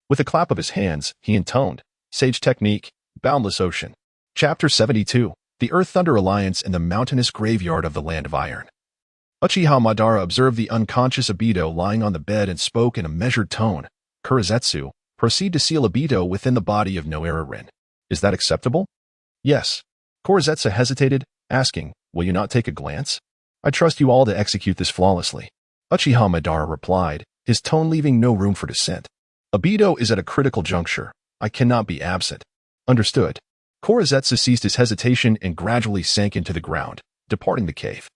With a clap of his hands, he intoned, Sage Technique, Boundless Ocean. Chapter 72, The Earth Thunder Alliance and the Mountainous Graveyard of the Land of Iron. Uchiha Madara observed the unconscious Obito lying on the bed and spoke in a measured tone. Kurizetsu, proceed to seal Obito within the body of Noera Rin. Is that acceptable? Yes. Kurizetsu hesitated, asking, will you not take a glance? I trust you all to execute this flawlessly. Uchiha Madara replied, his tone leaving no room for dissent. Obito is at a critical juncture. I cannot be absent. Understood. Kurizetsu ceased his hesitation and gradually sank into the ground, departing the cave.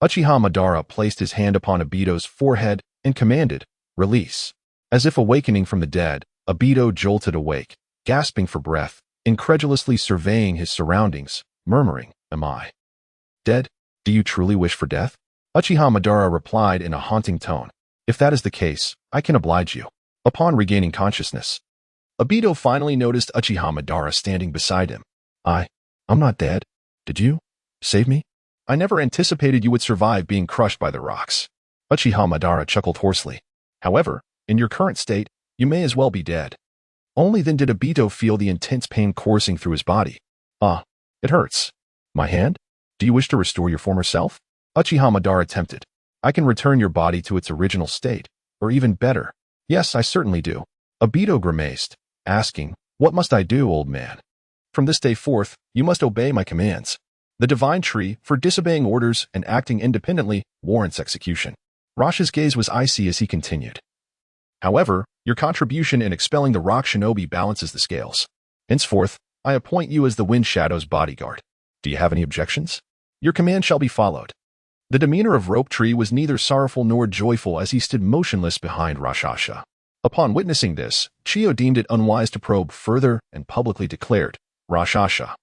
Uchiha Madara placed his hand upon Obito's forehead and commanded, release. As if awakening from the dead, Obito jolted awake, gasping for breath, incredulously surveying his surroundings, murmuring, am I dead? Do you truly wish for death? Uchiha Madara replied in a haunting tone, if that is the case, I can oblige you. Upon regaining consciousness, Obito finally noticed Uchiha Madara standing beside him. I'm not dead. Did you save me? I never anticipated you would survive being crushed by the rocks. Uchiha Madara chuckled hoarsely. However, in your current state, you may as well be dead. Only then did Obito feel the intense pain coursing through his body. It hurts. My hand? Do you wish to restore your former self? Uchiha Madara tempted. I can return your body to its original state, or even better. Yes, I certainly do. Obito grimaced, asking, what must I do, old man? From this day forth, you must obey my commands. The divine tree, for disobeying orders and acting independently, warrants execution. Rasha's gaze was icy as he continued. However, your contribution in expelling the rock shinobi balances the scales. Henceforth, I appoint you as the Wind Shadow's bodyguard. Do you have any objections? Your command shall be followed. The demeanor of Rope Tree was neither sorrowful nor joyful as he stood motionless behind Rashasha. Upon witnessing this, Chiyo deemed it unwise to probe further and publicly declared, Rashasha,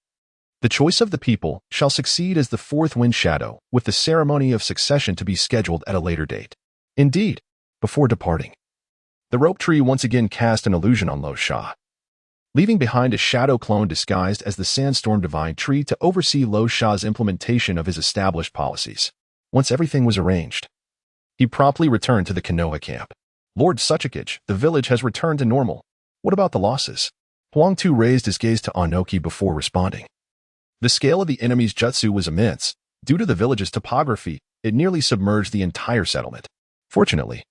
the choice of the people shall succeed as the fourth Wind Shadow, with the ceremony of succession to be scheduled at a later date. Indeed, before departing, the Rope Tree once again cast an illusion on Lo Sha, leaving behind a shadow clone disguised as the Sandstorm Divine Tree to oversee Lo Sha's implementation of his established policies. Once everything was arranged, he promptly returned to the Konoha camp. Lord Suchikage, the village has returned to normal. What about the losses? Huang Tu raised his gaze to Anoki before responding. The scale of the enemy's jutsu was immense. Due to the village's topography, it nearly submerged the entire settlement. Fortunately,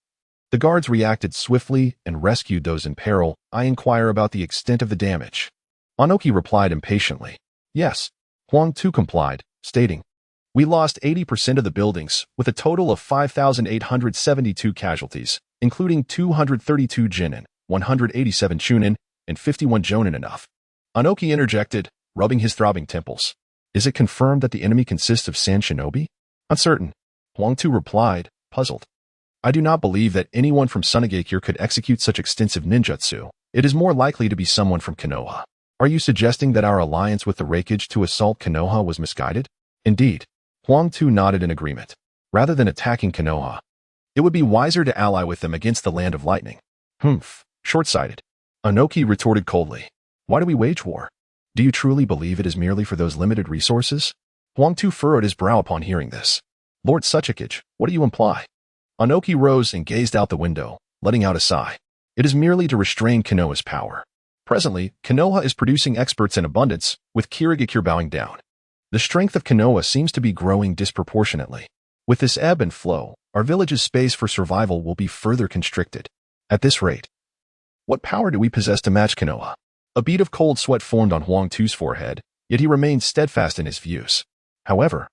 the guards reacted swiftly and rescued those in peril. I inquire about the extent of the damage. Anoki replied impatiently. Yes. Huang Tu complied, stating, we lost 80% of the buildings, with a total of 5,872 casualties, including 232 Jinin, 187 Chunin, and 51 Jonin enough. Anoki interjected, rubbing his throbbing temples. Is it confirmed that the enemy consists of Sand Shinobi? Uncertain. Huang Tu replied, puzzled. I do not believe that anyone from Sunagakure could execute such extensive ninjutsu. It is more likely to be someone from Konoha. Are you suggesting that our alliance with the Raikage to assault Konoha was misguided? Indeed. Huang Tu nodded in agreement. Rather than attacking Konoha, it would be wiser to ally with them against the Land of Lightning. Short-sighted. Anoki retorted coldly. Why do we wage war? Do you truly believe it is merely for those limited resources? Huang Tu furrowed his brow upon hearing this. Lord Suchikage, what do you imply? Anoki rose and gazed out the window, letting out a sigh. It is merely to restrain Konoha's power. Presently, Konoha is producing experts in abundance, with Kirigakure bowing down. The strength of Konoha seems to be growing disproportionately. With this ebb and flow, our village's space for survival will be further constricted. At this rate, what power do we possess to match Konoha? A bead of cold sweat formed on Huang Tu's forehead, yet he remained steadfast in his views. However,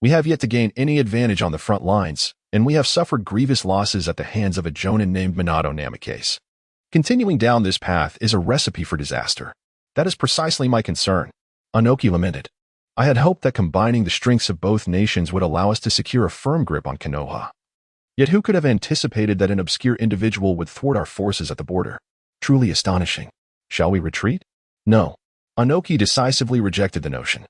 we have yet to gain any advantage on the front lines, and we have suffered grievous losses at the hands of a jonin named Minato Namikaze. Continuing down this path is a recipe for disaster. That is precisely my concern. Anoki lamented. I had hoped that combining the strengths of both nations would allow us to secure a firm grip on Konoha. Yet who could have anticipated that an obscure individual would thwart our forces at the border? Truly astonishing. Shall we retreat? No. Anoki decisively rejected the notion.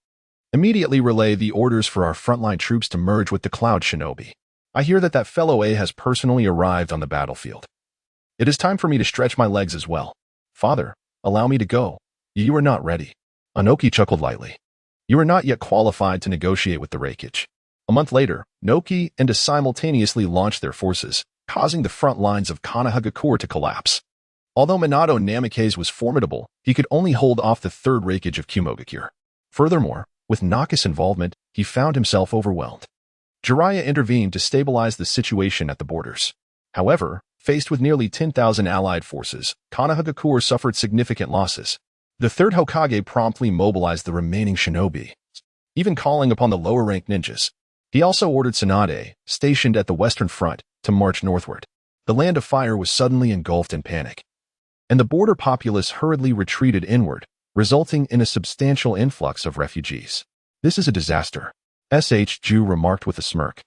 Immediately relay the orders for our frontline troops to merge with the Cloud Shinobi. I hear that fellow A has personally arrived on the battlefield. It is time for me to stretch my legs as well. Father, allow me to go. You are not ready. Anoki chuckled lightly. You are not yet qualified to negotiate with the Raikage. A month later, Noki and simultaneously launched their forces, causing the front lines of Konohagakure to collapse. Although Minato Namikaze was formidable, he could only hold off the third Raikage of Kumogakure. Furthermore, with Naka's involvement, he found himself overwhelmed. Jiraiya intervened to stabilize the situation at the borders. However, faced with nearly 10,000 allied forces, Konoha suffered significant losses. The third Hokage promptly mobilized the remaining shinobi, even calling upon the lower-ranked ninjas. He also ordered Tsunade, stationed at the western front, to march northward. The Land of Fire was suddenly engulfed in panic, and the border populace hurriedly retreated inward, resulting in a substantial influx of refugees. "This is a disaster," Senju remarked with a smirk.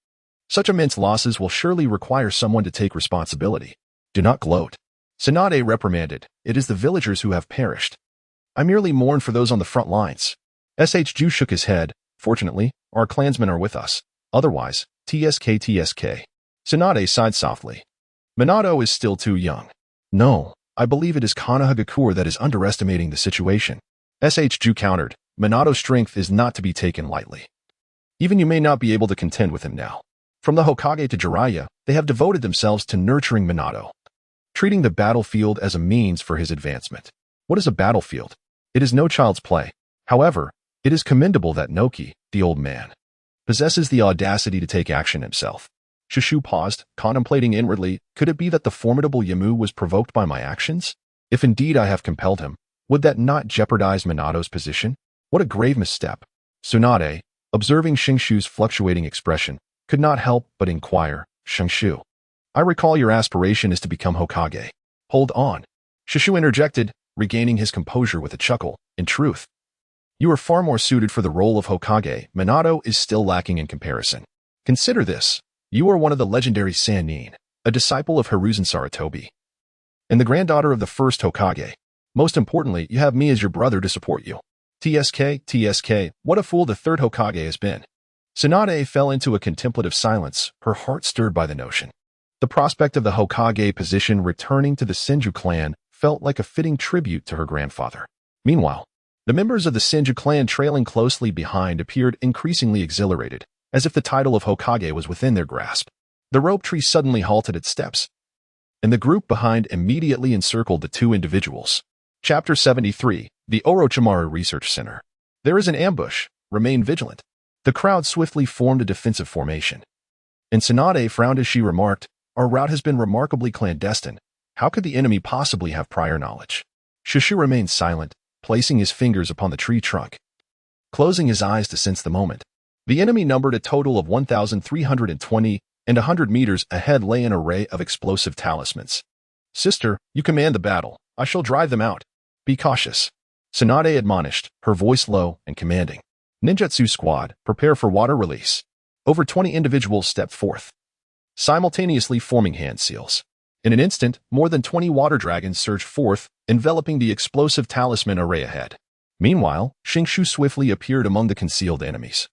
"Such immense losses will surely require someone to take responsibility. Do not gloat." Tsunade reprimanded, "It is the villagers who have perished. I merely mourn for those on the front lines." Senju shook his head. "Fortunately, our clansmen are with us. Otherwise, TSK. Tsunade sighed softly. "Minato is still too young. No, I believe it is Konoha that is underestimating the situation." Senju countered, "Minato's strength is not to be taken lightly. Even you may not be able to contend with him now. From the Hokage to Jiraiya, they have devoted themselves to nurturing Minato, treating the battlefield as a means for his advancement." What is a battlefield? It is no child's play. However, it is commendable that Noki, the old man, possesses the audacity to take action himself. Shenshu paused, contemplating inwardly, could it be that the formidable Yamu was provoked by my actions? If indeed I have compelled him, would that not jeopardize Minato's position? What a grave misstep. Tsunade, observing Shenshu's fluctuating expression, could not help but inquire, "Shenshu, I recall your aspiration is to become Hokage." "Hold on." Shenshu interjected, regaining his composure with a chuckle. "In truth, you are far more suited for the role of Hokage. Minato is still lacking in comparison. Consider this. You are one of the legendary Sannin, a disciple of Hiruzen Sarutobi, and the granddaughter of the first Hokage. Most importantly, you have me as your brother to support you. TSK, what a fool the third Hokage has been." Tsunade fell into a contemplative silence, her heart stirred by the notion. The prospect of the Hokage position returning to the Senju clan felt like a fitting tribute to her grandfather. Meanwhile, the members of the Senju clan trailing closely behind appeared increasingly exhilarated, as if the title of Hokage was within their grasp. The rope tree suddenly halted its steps, and the group behind immediately encircled the two individuals. Chapter 73, the Orochimaru Research Center. There is an ambush. Remain vigilant. The crowd swiftly formed a defensive formation, and Tsunade frowned as she remarked, "Our route has been remarkably clandestine. How could the enemy possibly have prior knowledge?" Shenshu remained silent, placing his fingers upon the tree trunk, closing his eyes to sense the moment. The enemy numbered a total of 1,320, and 100 meters ahead lay an array of explosive talismans. "Sister, you command the battle. I shall drive them out. Be cautious." Tsunade admonished, her voice low and commanding. "Ninjutsu squad, prepare for water release." Over 20 individuals stepped forth, simultaneously forming hand seals. In an instant, more than 20 water dragons surged forth, enveloping the explosive talisman array ahead. Meanwhile, Shenshu swiftly appeared among the concealed enemies,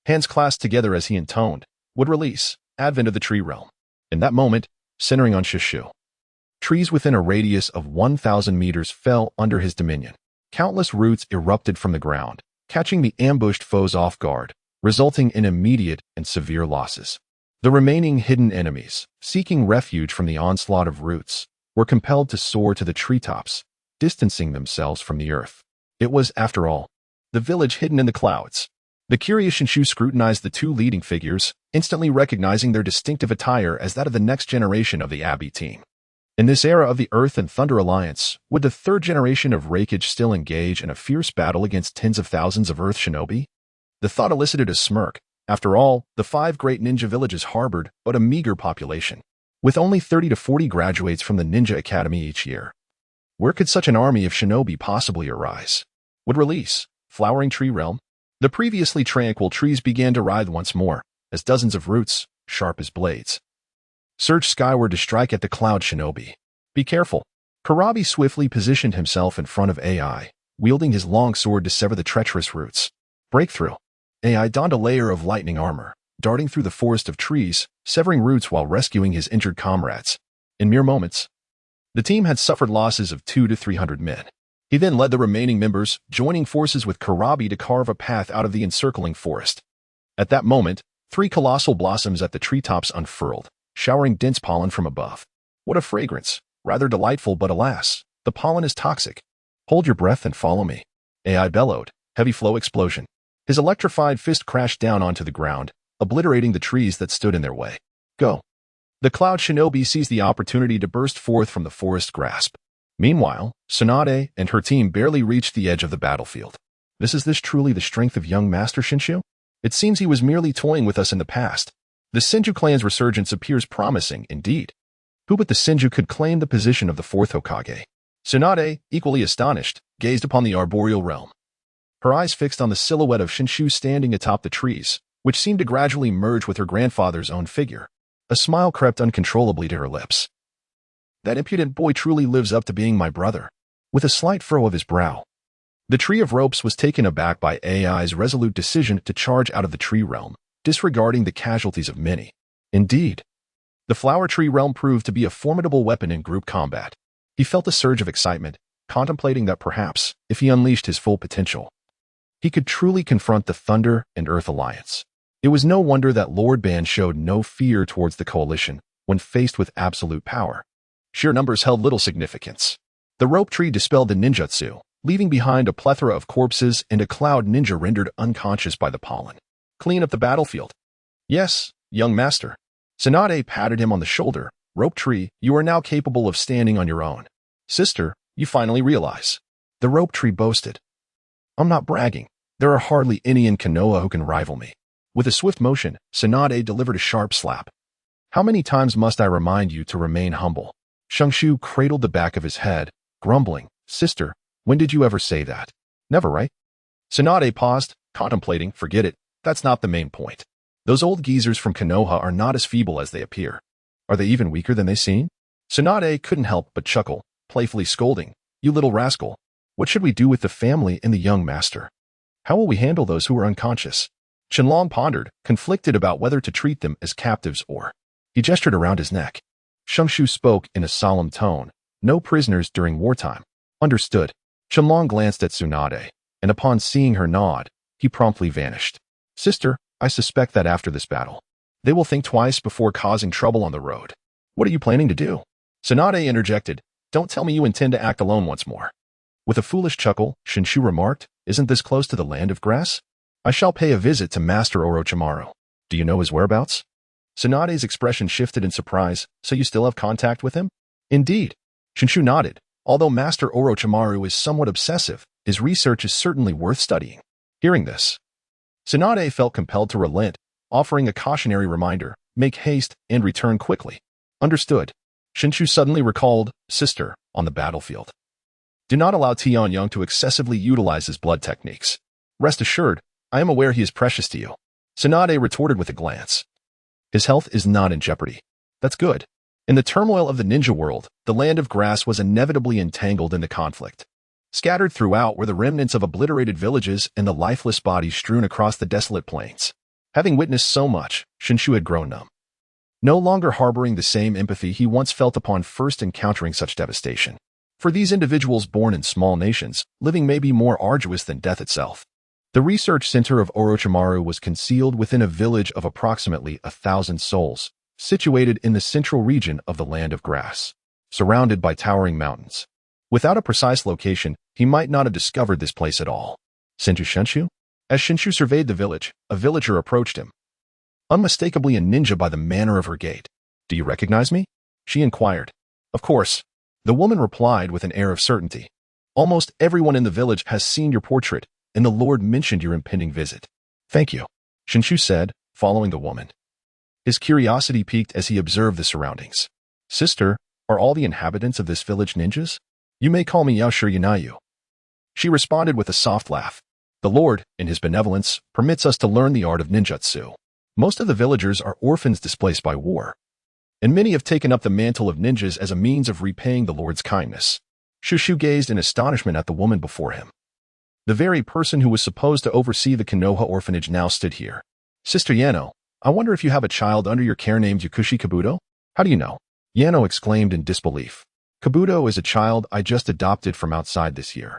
hands clasped together as he intoned, "Would release, advent of the tree realm." In that moment, centering on Shenshu, trees within a radius of 1,000 meters fell under his dominion. Countless roots erupted from the ground, catching the ambushed foes off guard, resulting in immediate and severe losses. The remaining hidden enemies, seeking refuge from the onslaught of roots, were compelled to soar to the treetops, distancing themselves from the earth. It was, after all, the village hidden in the clouds. The curious Shenshu scrutinized the two leading figures, instantly recognizing their distinctive attire as that of the next generation of the Abbey team. In this era of the Earth and Thunder Alliance, would the third generation of Reikage still engage in a fierce battle against tens of thousands of Earth shinobi? The thought elicited a smirk. After all, the 5 great ninja villages harbored but a meager population, with only 30 to 40 graduates from the Ninja Academy each year. Where could such an army of shinobi possibly arise? Would release, flowering tree realm? The previously tranquil trees began to writhe once more, as dozens of roots, sharp as blades, surged skyward to strike at the cloud shinobi. "Be careful." Karabi swiftly positioned himself in front of AI, wielding his long sword to sever the treacherous roots. Breakthrough. AI donned a layer of lightning armor, darting through the forest of trees, severing roots while rescuing his injured comrades. In mere moments, the team had suffered losses of 200 to 300 men. He then led the remaining members, joining forces with Karabi to carve a path out of the encircling forest. At that moment, 3 colossal blossoms at the treetops unfurled, showering dense pollen from above. What a fragrance! Rather delightful, but alas, the pollen is toxic. "Hold your breath and follow me." AI bellowed. Heavy flow explosion. His electrified fist crashed down onto the ground, obliterating the trees that stood in their way. Go. The Cloud Shinobi seized the opportunity to burst forth from the forest grasp. Meanwhile, Tsunade and her team barely reached the edge of the battlefield. Is this truly the strength of young Master Shenshu? It seems he was merely toying with us in the past. The Senju clan's resurgence appears promising, indeed. Who but the Senju could claim the position of the fourth Hokage? Tsunade, equally astonished, gazed upon the arboreal realm. Her eyes fixed on the silhouette of Shenshu standing atop the trees, which seemed to gradually merge with her grandfather's own figure. A smile crept uncontrollably to her lips. That impudent boy truly lives up to being my brother. With a slight furrow of his brow, the Tree of Ropes was taken aback by AI's resolute decision to charge out of the tree realm, disregarding the casualties of many. Indeed, the Flower Tree realm proved to be a formidable weapon in group combat. He felt a surge of excitement, contemplating that perhaps, if he unleashed his full potential, he could truly confront the Thunder and Earth Alliance. It was no wonder that Lord Ban showed no fear towards the coalition when faced with absolute power. Sheer numbers held little significance. The rope tree dispelled the ninjutsu, leaving behind a plethora of corpses and a cloud ninja rendered unconscious by the pollen. Clean up the battlefield. Yes, young master. Tsunade patted him on the shoulder. Rope tree, you are now capable of standing on your own. Sister, you finally realize. The rope tree boasted. I'm not bragging. There are hardly any in Konoha who can rival me. With a swift motion, Tsunade delivered a sharp slap. How many times must I remind you to remain humble? Shenshu cradled the back of his head, grumbling, Sister, when did you ever say that? Never, right? Tsunade paused, contemplating, forget it, that's not the main point. Those old geezers from Konoha are not as feeble as they appear. Are they even weaker than they seem? Tsunade couldn't help but chuckle, playfully scolding, you little rascal. What should we do with the family and the young master? How will we handle those who are unconscious? Shenlong pondered, conflicted about whether to treat them as captives or. He gestured around his neck. Shenshu spoke in a solemn tone. No prisoners during wartime. Understood. Shenlong glanced at Tsunade, and upon seeing her nod, he promptly vanished. Sister, I suspect that after this battle, they will think twice before causing trouble on the road. What are you planning to do? Tsunade interjected, don't tell me you intend to act alone once more. With a foolish chuckle, Shenshu remarked, isn't this close to the land of grass? I shall pay a visit to Master Orochimaru. Do you know his whereabouts? Tsunade's expression shifted in surprise, so you still have contact with him? Indeed. Shenshu nodded. Although Master Orochimaru is somewhat obsessive, his research is certainly worth studying. Hearing this, Tsunade felt compelled to relent, offering a cautionary reminder, make haste and return quickly. Understood. Shenshu suddenly recalled, Sister, on the battlefield. Do not allow Tianyang to excessively utilize his blood techniques. Rest assured, I am aware he is precious to you. Tsunade retorted with a glance. His health is not in jeopardy. That's good. In the turmoil of the ninja world, the land of grass was inevitably entangled in the conflict. Scattered throughout were the remnants of obliterated villages and the lifeless bodies strewn across the desolate plains. Having witnessed so much, Shenshu had grown numb. No longer harboring the same empathy he once felt upon first encountering such devastation. For these individuals born in small nations, living may be more arduous than death itself. The research center of Orochimaru was concealed within a village of approximately 1,000 souls, situated in the central region of the land of grass, surrounded by towering mountains. Without a precise location, he might not have discovered this place at all. Senju Shenshu? As Shenshu surveyed the village, a villager approached him. Unmistakably a ninja by the manner of her gait. Do you recognize me? She inquired. Of course. The woman replied with an air of certainty. Almost everyone in the village has seen your portrait, and the Lord mentioned your impending visit. Thank you, Shenshu said, following the woman. His curiosity piqued as he observed the surroundings. Sister, are all the inhabitants of this village ninjas? You may call me Yashir Yanayu. She responded with a soft laugh. The Lord, in his benevolence, permits us to learn the art of ninjutsu. Most of the villagers are orphans displaced by war, and many have taken up the mantle of ninjas as a means of repaying the Lord's kindness. Shushu gazed in astonishment at the woman before him. The very person who was supposed to oversee the Konoha orphanage now stood here. Sister Yano, I wonder if you have a child under your care named Yakushi Kabuto? How do you know? Yano exclaimed in disbelief. Kabuto is a child I just adopted from outside this year.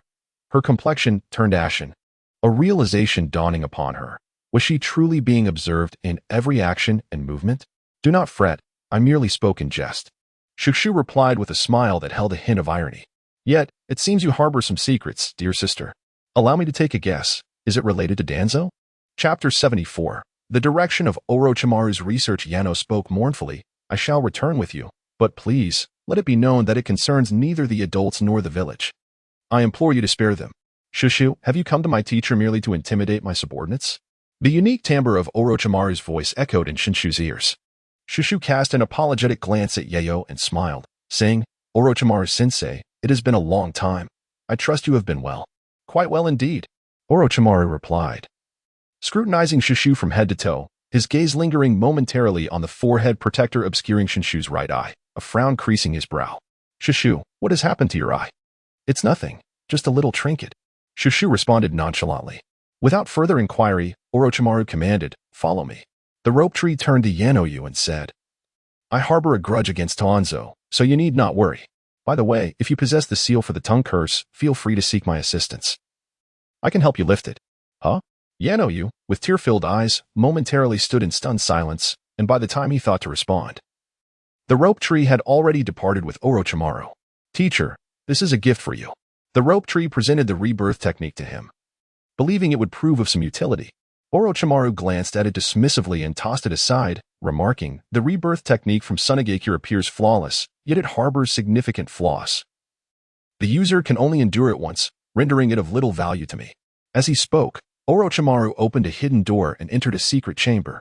Her complexion turned ashen, a realization dawning upon her. Was she truly being observed in every action and movement? Do not fret, I merely spoke in jest. Shushu replied with a smile that held a hint of irony. Yet, it seems you harbor some secrets, dear sister. Allow me to take a guess. Is it related to Danzo? Chapter 74. The direction of Orochimaru's research. Yano spoke mournfully. I shall return with you, but please, let it be known that it concerns neither the adults nor the village. I implore you to spare them. Shenshu, have you come to my teacher merely to intimidate my subordinates? The unique timbre of Orochimaru's voice echoed in Shenshu's ears. Shenshu cast an apologetic glance at Yayo and smiled, saying, Orochimaru-sensei, it has been a long time. I trust you have been well. Quite well indeed, Orochimaru replied. Scrutinizing Shenshu from head to toe, his gaze lingering momentarily on the forehead protector obscuring Shenshu's right eye, a frown creasing his brow. Shenshu, what has happened to your eye? It's nothing, just a little trinket. Shenshu responded nonchalantly. Without further inquiry, Orochimaru commanded, follow me. The rope tree turned to Yanoyu and said, I harbor a grudge against Danzo, so you need not worry. By the way, if you possess the seal for the tongue curse, feel free to seek my assistance. I can help you lift it. Huh? Yanoyu, with tear-filled eyes, momentarily stood in stunned silence, and by the time he thought to respond, the rope tree had already departed with Orochimaru. Teacher, this is a gift for you. The rope tree presented the rebirth technique to him. Believing it would prove of some utility, Orochimaru glanced at it dismissively and tossed it aside, remarking, the rebirth technique from Tsunagakure appears flawless, yet it harbors significant flaws. The user can only endure it once, rendering it of little value to me. As he spoke, Orochimaru opened a hidden door and entered a secret chamber.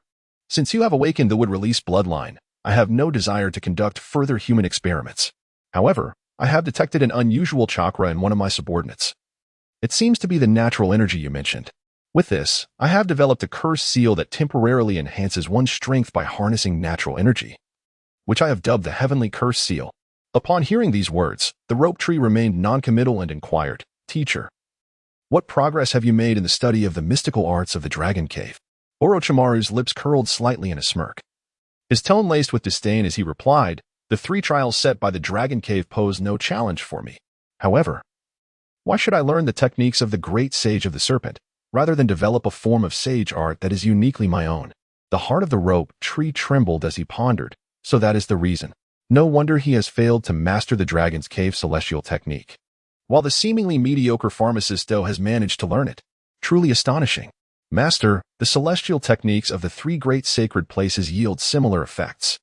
Since you have awakened the would-release bloodline, I have no desire to conduct further human experiments. However, I have detected an unusual chakra in one of my subordinates. It seems to be the natural energy you mentioned. With this, I have developed a curse seal that temporarily enhances one's strength by harnessing natural energy, which I have dubbed the Heavenly Curse Seal. Upon hearing these words, the rope tree remained noncommittal and inquired, Teacher, what progress have you made in the study of the mystical arts of the Dragon Cave? Orochimaru's lips curled slightly in a smirk. His tone laced with disdain as he replied, the 3 trials set by the Dragon Cave pose no challenge for me. However, why should I learn the techniques of the great sage of the serpent, rather than develop a form of sage art that is uniquely my own? The heart of the rope tree trembled as he pondered, so that is the reason. No wonder he has failed to master the Dragon's Cave celestial technique, while the seemingly mediocre pharmacisto has managed to learn it. Truly astonishing. Master, the celestial techniques of the 3 great sacred places yield similar effects.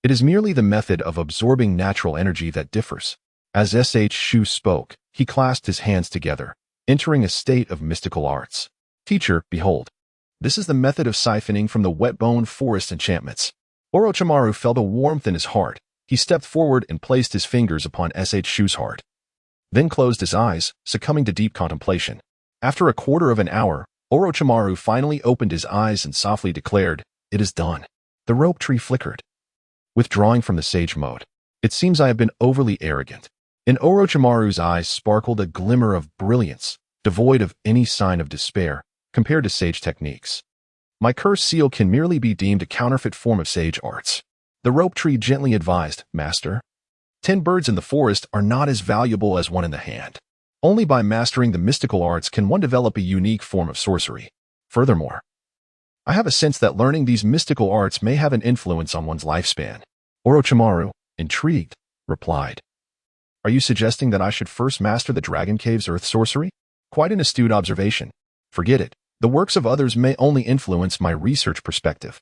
It is merely the method of absorbing natural energy that differs. As Shu spoke, he clasped his hands together, entering a state of mystical arts. Teacher, behold. This is the method of siphoning from the wet-bone forest enchantments. Orochimaru felt a warmth in his heart. He stepped forward and placed his fingers upon Shu's heart, then closed his eyes, succumbing to deep contemplation. After a quarter of an hour, Orochimaru finally opened his eyes and softly declared, It is done. The rope tree flickered, withdrawing from the sage mode. It seems I have been overly arrogant. In Orochimaru's eyes sparkled a glimmer of brilliance, devoid of any sign of despair, compared to sage techniques. My curse seal can merely be deemed a counterfeit form of sage arts. The rope tree gently advised, Master, 10 birds in the forest are not as valuable as one in the hand. Only by mastering the mystical arts can one develop a unique form of sorcery. Furthermore, I have a sense that learning these mystical arts may have an influence on one's lifespan. Orochimaru, intrigued, replied, Are you suggesting that I should first master the Dragon Cave's earth sorcery? Quite an astute observation. Forget it. The works of others may only influence my research perspective.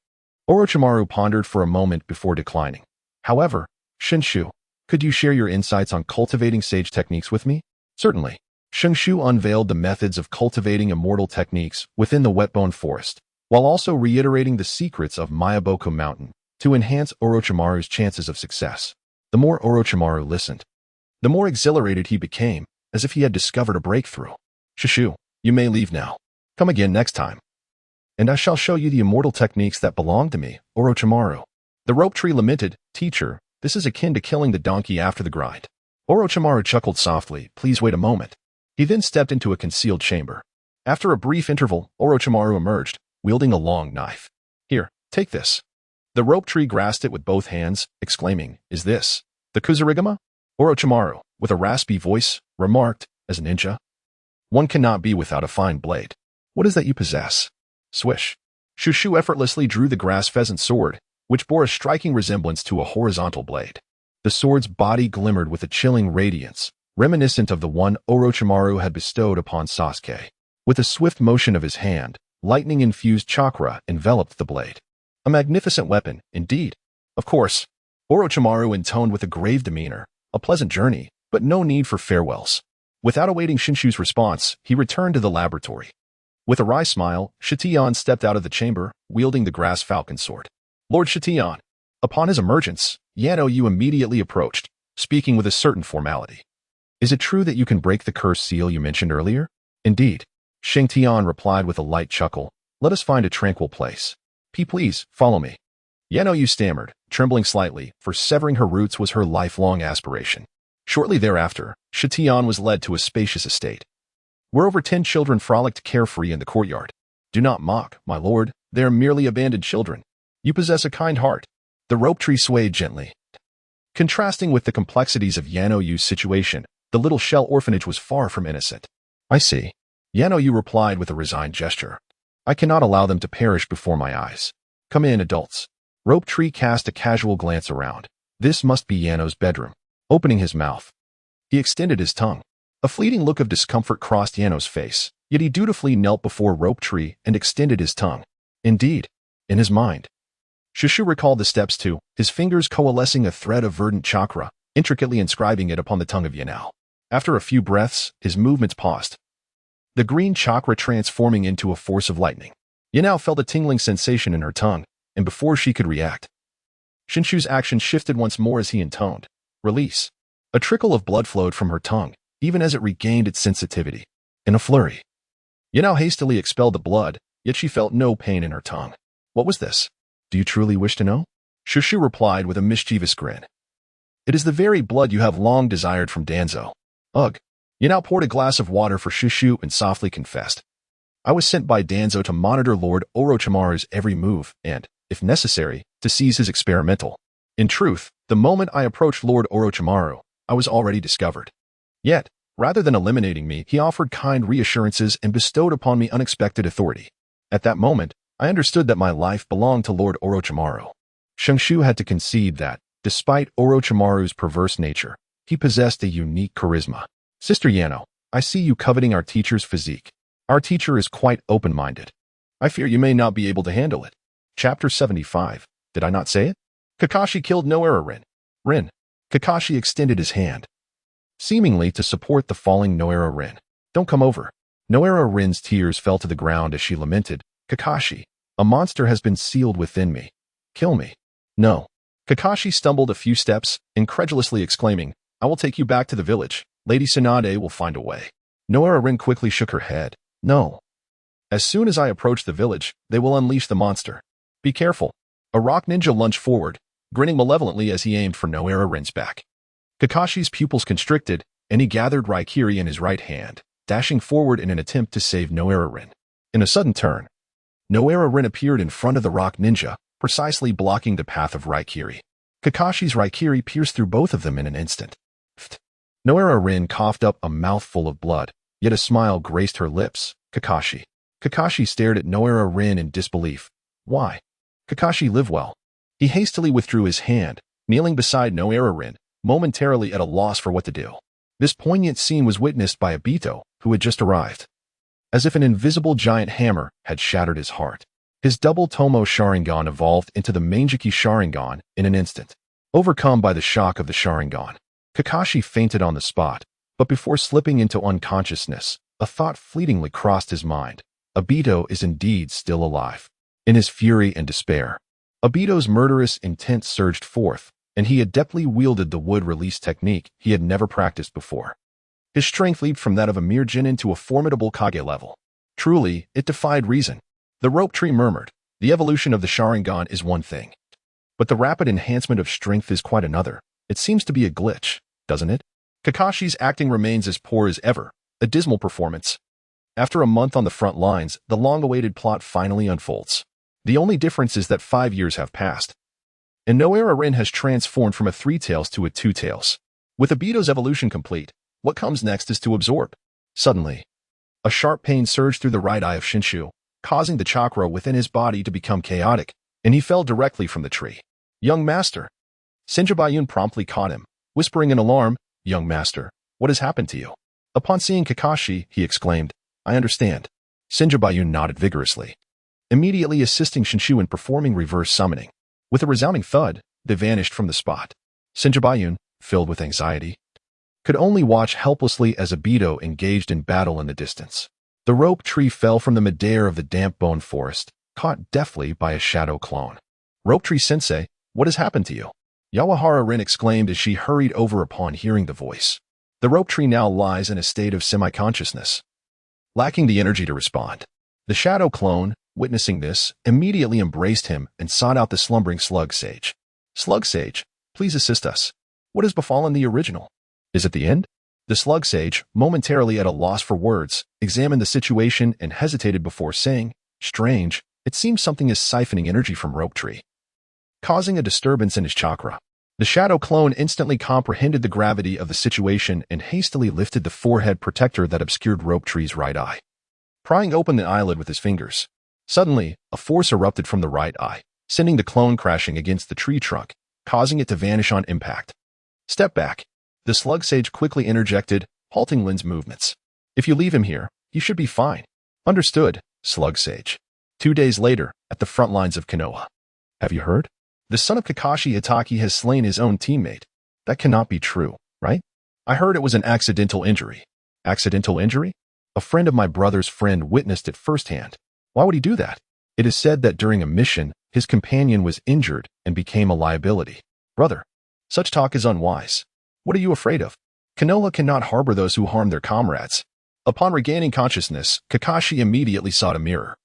Orochimaru pondered for a moment before declining. However, Shenshu, could you share your insights on cultivating sage techniques with me? Certainly. Shenshu unveiled the methods of cultivating immortal techniques within the wetbone forest, while also reiterating the secrets of Mayaboko Mountain to enhance Orochimaru's chances of success. The more Orochimaru listened, the more exhilarated he became, as if he had discovered a breakthrough. Shenshu, you may leave now. Come again next time, and I shall show you the immortal techniques that belong to me, Orochimaru. The rope tree lamented, Teacher, this is akin to killing the donkey after the grind. Orochimaru chuckled softly, Please wait a moment. He then stepped into a concealed chamber. After a brief interval, Orochimaru emerged, wielding a long knife. Here, take this. The rope tree grasped it with both hands, exclaiming, Is this the Kusarigama? Orochimaru, with a raspy voice, remarked, As a ninja, one cannot be without a fine blade. What is that you possess? Swish. Shenshu effortlessly drew the grass pheasant sword, which bore a striking resemblance to a horizontal blade. The sword's body glimmered with a chilling radiance, reminiscent of the one Orochimaru had bestowed upon Sasuke. With a swift motion of his hand, Lightning-infused chakra enveloped the blade. A magnificent weapon, indeed. Of course, Orochimaru intoned with a grave demeanor. A pleasant journey, but no need for farewells. Without awaiting Shenshu's response, he returned to the laboratory. With a wry smile, Shitian stepped out of the chamber, wielding the grass falcon sword. Lord Shitian. Upon his emergence, Yano Yu immediately approached, speaking with a certain formality. Is it true that you can break the curse seal you mentioned earlier? Indeed. Shang Tian replied with a light chuckle. Let us find a tranquil place. Please, follow me. Yano Yu stammered, trembling slightly, for severing her roots was her lifelong aspiration. Shortly thereafter, Shitian was led to a spacious estate, where over 10 children frolicked carefree in the courtyard. Do not mock, my lord, they are merely abandoned children. You possess a kind heart. The rope tree swayed gently. Contrasting with the complexities of Yano Yu's situation, the little shell orphanage was far from innocent. I see. Yano Yu replied with a resigned gesture. I cannot allow them to perish before my eyes. Come in, adults. Rope tree cast a casual glance around. This must be Yano's bedroom. Opening his mouth, he extended his tongue. A fleeting look of discomfort crossed Yano's face, yet he dutifully knelt before Rope Tree and extended his tongue. Indeed, in his mind, Shushu recalled the steps too, his fingers coalescing a thread of verdant chakra, intricately inscribing it upon the tongue of Yanao. After a few breaths, his movements paused, the green chakra transforming into a force of lightning. Yanao felt a tingling sensation in her tongue, and before she could react, Shenshu's action shifted once more as he intoned. Release. A trickle of blood flowed from her tongue, even as it regained its sensitivity. In a flurry, Yanao hastily expelled the blood, yet she felt no pain in her tongue. What was this? Do you truly wish to know? Shushu replied with a mischievous grin. It is the very blood you have long desired from Danzo. Ugh. Yanao poured a glass of water for Shushu and softly confessed. I was sent by Danzo to monitor Lord Orochimaru's every move and, if necessary, to seize his experimental. In truth, the moment I approached Lord Orochimaru, I was already discovered. Yet, rather than eliminating me, he offered kind reassurances and bestowed upon me unexpected authority. At that moment, I understood that my life belonged to Lord Orochimaru. Shenshu had to concede that, despite Orochimaru's perverse nature, he possessed a unique charisma. Sister Yano, I see you coveting our teacher's physique. Our teacher is quite open-minded. I fear you may not be able to handle it. Chapter 75. Did I not say it? Kakashi killed Noera Rin. Rin. Kakashi extended his hand, seemingly to support the falling Noera Rin. Don't come over. Noera Rin's tears fell to the ground as she lamented. Kakashi, a monster has been sealed within me. Kill me. No. Kakashi stumbled a few steps, incredulously exclaiming, I will take you back to the village. Lady Tsunade will find a way. Noera Rin quickly shook her head. No. As soon as I approach the village, they will unleash the monster. Be careful. A rock ninja lunged forward, grinning malevolently as he aimed for Noera Rin's back. Kakashi's pupils constricted, and he gathered Raikiri in his right hand, dashing forward in an attempt to save Noera Rin. In a sudden turn, Noera Rin appeared in front of the rock ninja, precisely blocking the path of Raikiri. Kakashi's Raikiri pierced through both of them in an instant. Noera Rin coughed up a mouthful of blood, yet a smile graced her lips. Kakashi. Kakashi stared at Noera Rin in disbelief. Why? Kakashi, live well. He hastily withdrew his hand, kneeling beside Noera Rin, momentarily at a loss for what to do. This poignant scene was witnessed by Obito, who had just arrived. As if an invisible giant hammer had shattered his heart, his double Tomo Sharingan evolved into the Manjiki Sharingan in an instant. Overcome by the shock of the Sharingan, Kakashi fainted on the spot, but before slipping into unconsciousness, a thought fleetingly crossed his mind. Obito is indeed still alive. In his fury and despair, Obito's murderous intent surged forth, and he adeptly wielded the wood release technique he had never practiced before. His strength leaped from that of a mere Genin to a formidable Kage level. Truly, it defied reason. The rope tree murmured, the evolution of the Sharingan is one thing, but the rapid enhancement of strength is quite another. It seems to be a glitch, doesn't it? Kakashi's acting remains as poor as ever, a dismal performance. After a month on the front lines, the long-awaited plot finally unfolds. The only difference is that 5 years have passed, and Noera Rin has transformed from a 3-tails to a 2-tails. With Obito's evolution complete, what comes next is to absorb. Suddenly, a sharp pain surged through the right eye of Shenshu, causing the chakra within his body to become chaotic, and he fell directly from the tree. Young master. Senju promptly caught him, whispering in alarm, Young master, what has happened to you? Upon seeing Kakashi, he exclaimed, I understand. Senju nodded vigorously, immediately assisting Shenshu in performing reverse summoning. With a resounding thud, they vanished from the spot. Senju, filled with anxiety, could only watch helplessly as Obito engaged in battle in the distance. The rope tree fell from the midair of the damp bone forest, caught deftly by a shadow clone. Rope tree sensei, what has happened to you? Yawahara Rin exclaimed as she hurried over upon hearing the voice. The rope tree now lies in a state of semi-consciousness, lacking the energy to respond. The shadow clone, witnessing this, immediately embraced him and sought out the slumbering Slug Sage. Slug Sage, please assist us. What has befallen the original? Is it the end? The Slug Sage, momentarily at a loss for words, examined the situation and hesitated before saying, strange, it seems something is siphoning energy from Rope Tree, causing a disturbance in his chakra. The shadow clone instantly comprehended the gravity of the situation and hastily lifted the forehead protector that obscured Rope Tree's right eye, prying open the eyelid with his fingers. Suddenly, a force erupted from the right eye, sending the clone crashing against the tree trunk, causing it to vanish on impact. Step back. The Slug Sage quickly interjected, halting Lin's movements. If you leave him here, he should be fine. Understood, Slug Sage. 2 days later, at the front lines of Konoha. Have you heard? The son of Kakashi Hatake has slain his own teammate. That cannot be true, right? I heard it was an accidental injury. Accidental injury? A friend of my brother's friend witnessed it firsthand. Why would he do that? It is said that during a mission, his companion was injured and became a liability. Brother, such talk is unwise. What are you afraid of? Konoha cannot harbor those who harm their comrades. Upon regaining consciousness, Kakashi immediately sought a mirror,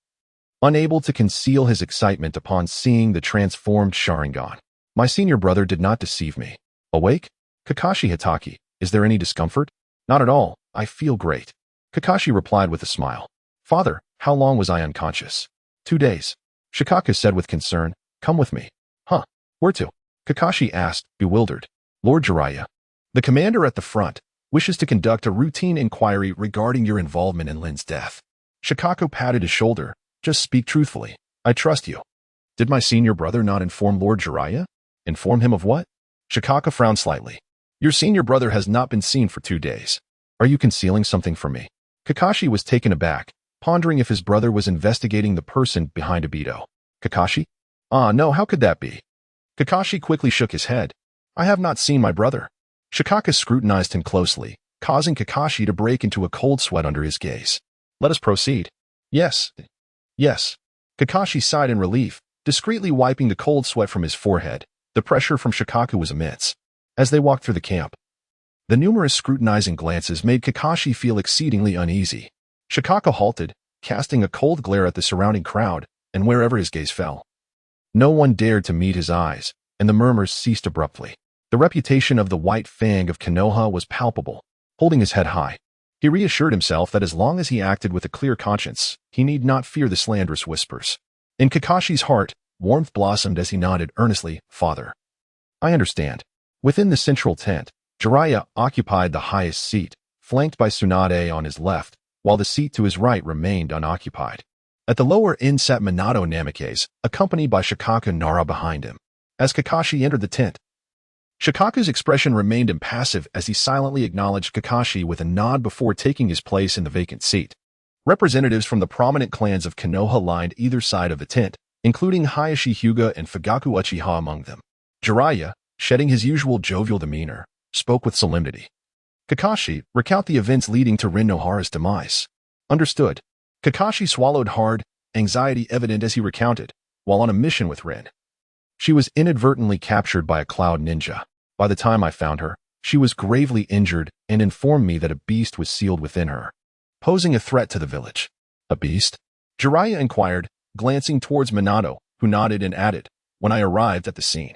unable to conceal his excitement upon seeing the transformed Sharingan. My senior brother did not deceive me. Awake? Kakashi Hatake, is there any discomfort? Not at all, I feel great. Kakashi replied with a smile. Father, how long was I unconscious? 2 days. Shikaka said with concern, come with me. Huh, where to? Kakashi asked, bewildered. Lord Jiraiya, the commander at the front, wishes to conduct a routine inquiry regarding your involvement in Lin's death. Shikaka patted his shoulder. Just speak truthfully. I trust you. Did my senior brother not inform Lord Jiraiya? Inform him of what? Shikaka frowned slightly. Your senior brother has not been seen for 2 days. Are you concealing something from me? Kakashi was taken aback, pondering if his brother was investigating the person behind Obito. Kakashi? No, how could that be? Kakashi quickly shook his head. I have not seen my brother. Shikaka scrutinized him closely, causing Kakashi to break into a cold sweat under his gaze. Let us proceed. Yes. Yes. Kakashi sighed in relief, discreetly wiping the cold sweat from his forehead. The pressure from Shikaka was immense. As they walked through the camp, the numerous scrutinizing glances made Kakashi feel exceedingly uneasy. Shikaka halted, casting a cold glare at the surrounding crowd, and wherever his gaze fell, no one dared to meet his eyes, and the murmurs ceased abruptly. The reputation of the White Fang of Konoha was palpable. Holding his head high, he reassured himself that as long as he acted with a clear conscience, he need not fear the slanderous whispers. In Kakashi's heart, warmth blossomed as he nodded earnestly, Father. I understand. Within the central tent, Jiraiya occupied the highest seat, flanked by Tsunade on his left, while the seat to his right remained unoccupied. At the lower end sat Minato Namikaze, accompanied by Shikaka Nara behind him. As Kakashi entered the tent, Shikaka's expression remained impassive as he silently acknowledged Kakashi with a nod before taking his place in the vacant seat. Representatives from the prominent clans of Konoha lined either side of the tent, including Hayashi Hyuga and Fugaku Uchiha among them. Jiraiya, shedding his usual jovial demeanor, spoke with solemnity. Kakashi, recount the events leading to Rin Nohara's demise. Understood. Kakashi swallowed hard, anxiety evident as he recounted, while on a mission with Rin. She was inadvertently captured by a cloud ninja. By the time I found her, she was gravely injured and informed me that a beast was sealed within her, posing a threat to the village. A beast? Jiraiya inquired, glancing towards Minato, who nodded and added, when I arrived at the scene.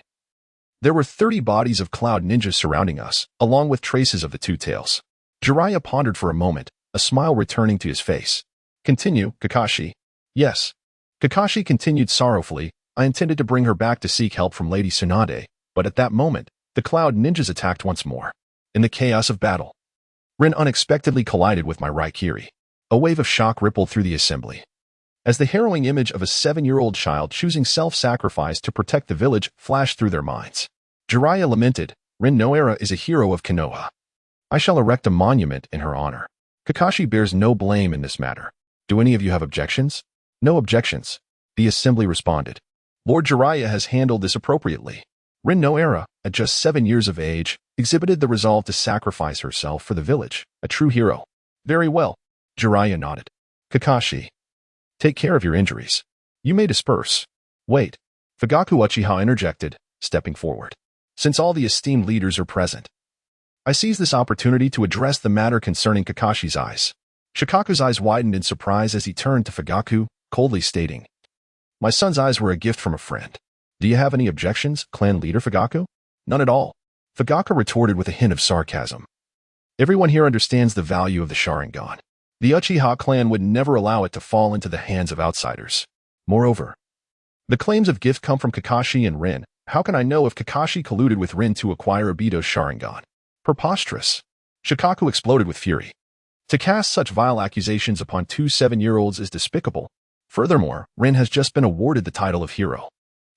There were 30 bodies of cloud ninjas surrounding us, along with traces of the two tails. Jiraiya pondered for a moment, a smile returning to his face. Continue, Kakashi. Yes. Kakashi continued sorrowfully, I intended to bring her back to seek help from Lady Tsunade, but at that moment, the cloud ninjas attacked once more. In the chaos of battle, Rin unexpectedly collided with my Raikiri. A wave of shock rippled through the assembly, as the harrowing image of a 7-year-old child choosing self-sacrifice to protect the village flashed through their minds. Jiraiya lamented, Rin Nohara is a hero of Konoha. I shall erect a monument in her honor. Kakashi bears no blame in this matter. Do any of you have objections? No objections, the assembly responded. Lord Jiraiya has handled this appropriately. Rin Noera, at just 7 years of age, exhibited the resolve to sacrifice herself for the village, a true hero. Very well, Jiraiya nodded. Kakashi, take care of your injuries. You may disperse. Wait, Fugaku Uchiha interjected, stepping forward. Since all the esteemed leaders are present, I seize this opportunity to address the matter concerning Kakashi's eyes. Shikaku's eyes widened in surprise as he turned to Fugaku, coldly stating, My son's eyes were a gift from a friend. Do you have any objections, clan leader Fugaku? None at all, Fugaku retorted with a hint of sarcasm. Everyone here understands the value of the Sharingan. The Uchiha clan would never allow it to fall into the hands of outsiders. Moreover, the claims of gift come from Kakashi and Rin. How can I know if Kakashi colluded with Rin to acquire Obito's Sharingan? Preposterous. Shikaku exploded with fury. To cast such vile accusations upon 2 7-year-olds is despicable. Furthermore, Rin has just been awarded the title of hero.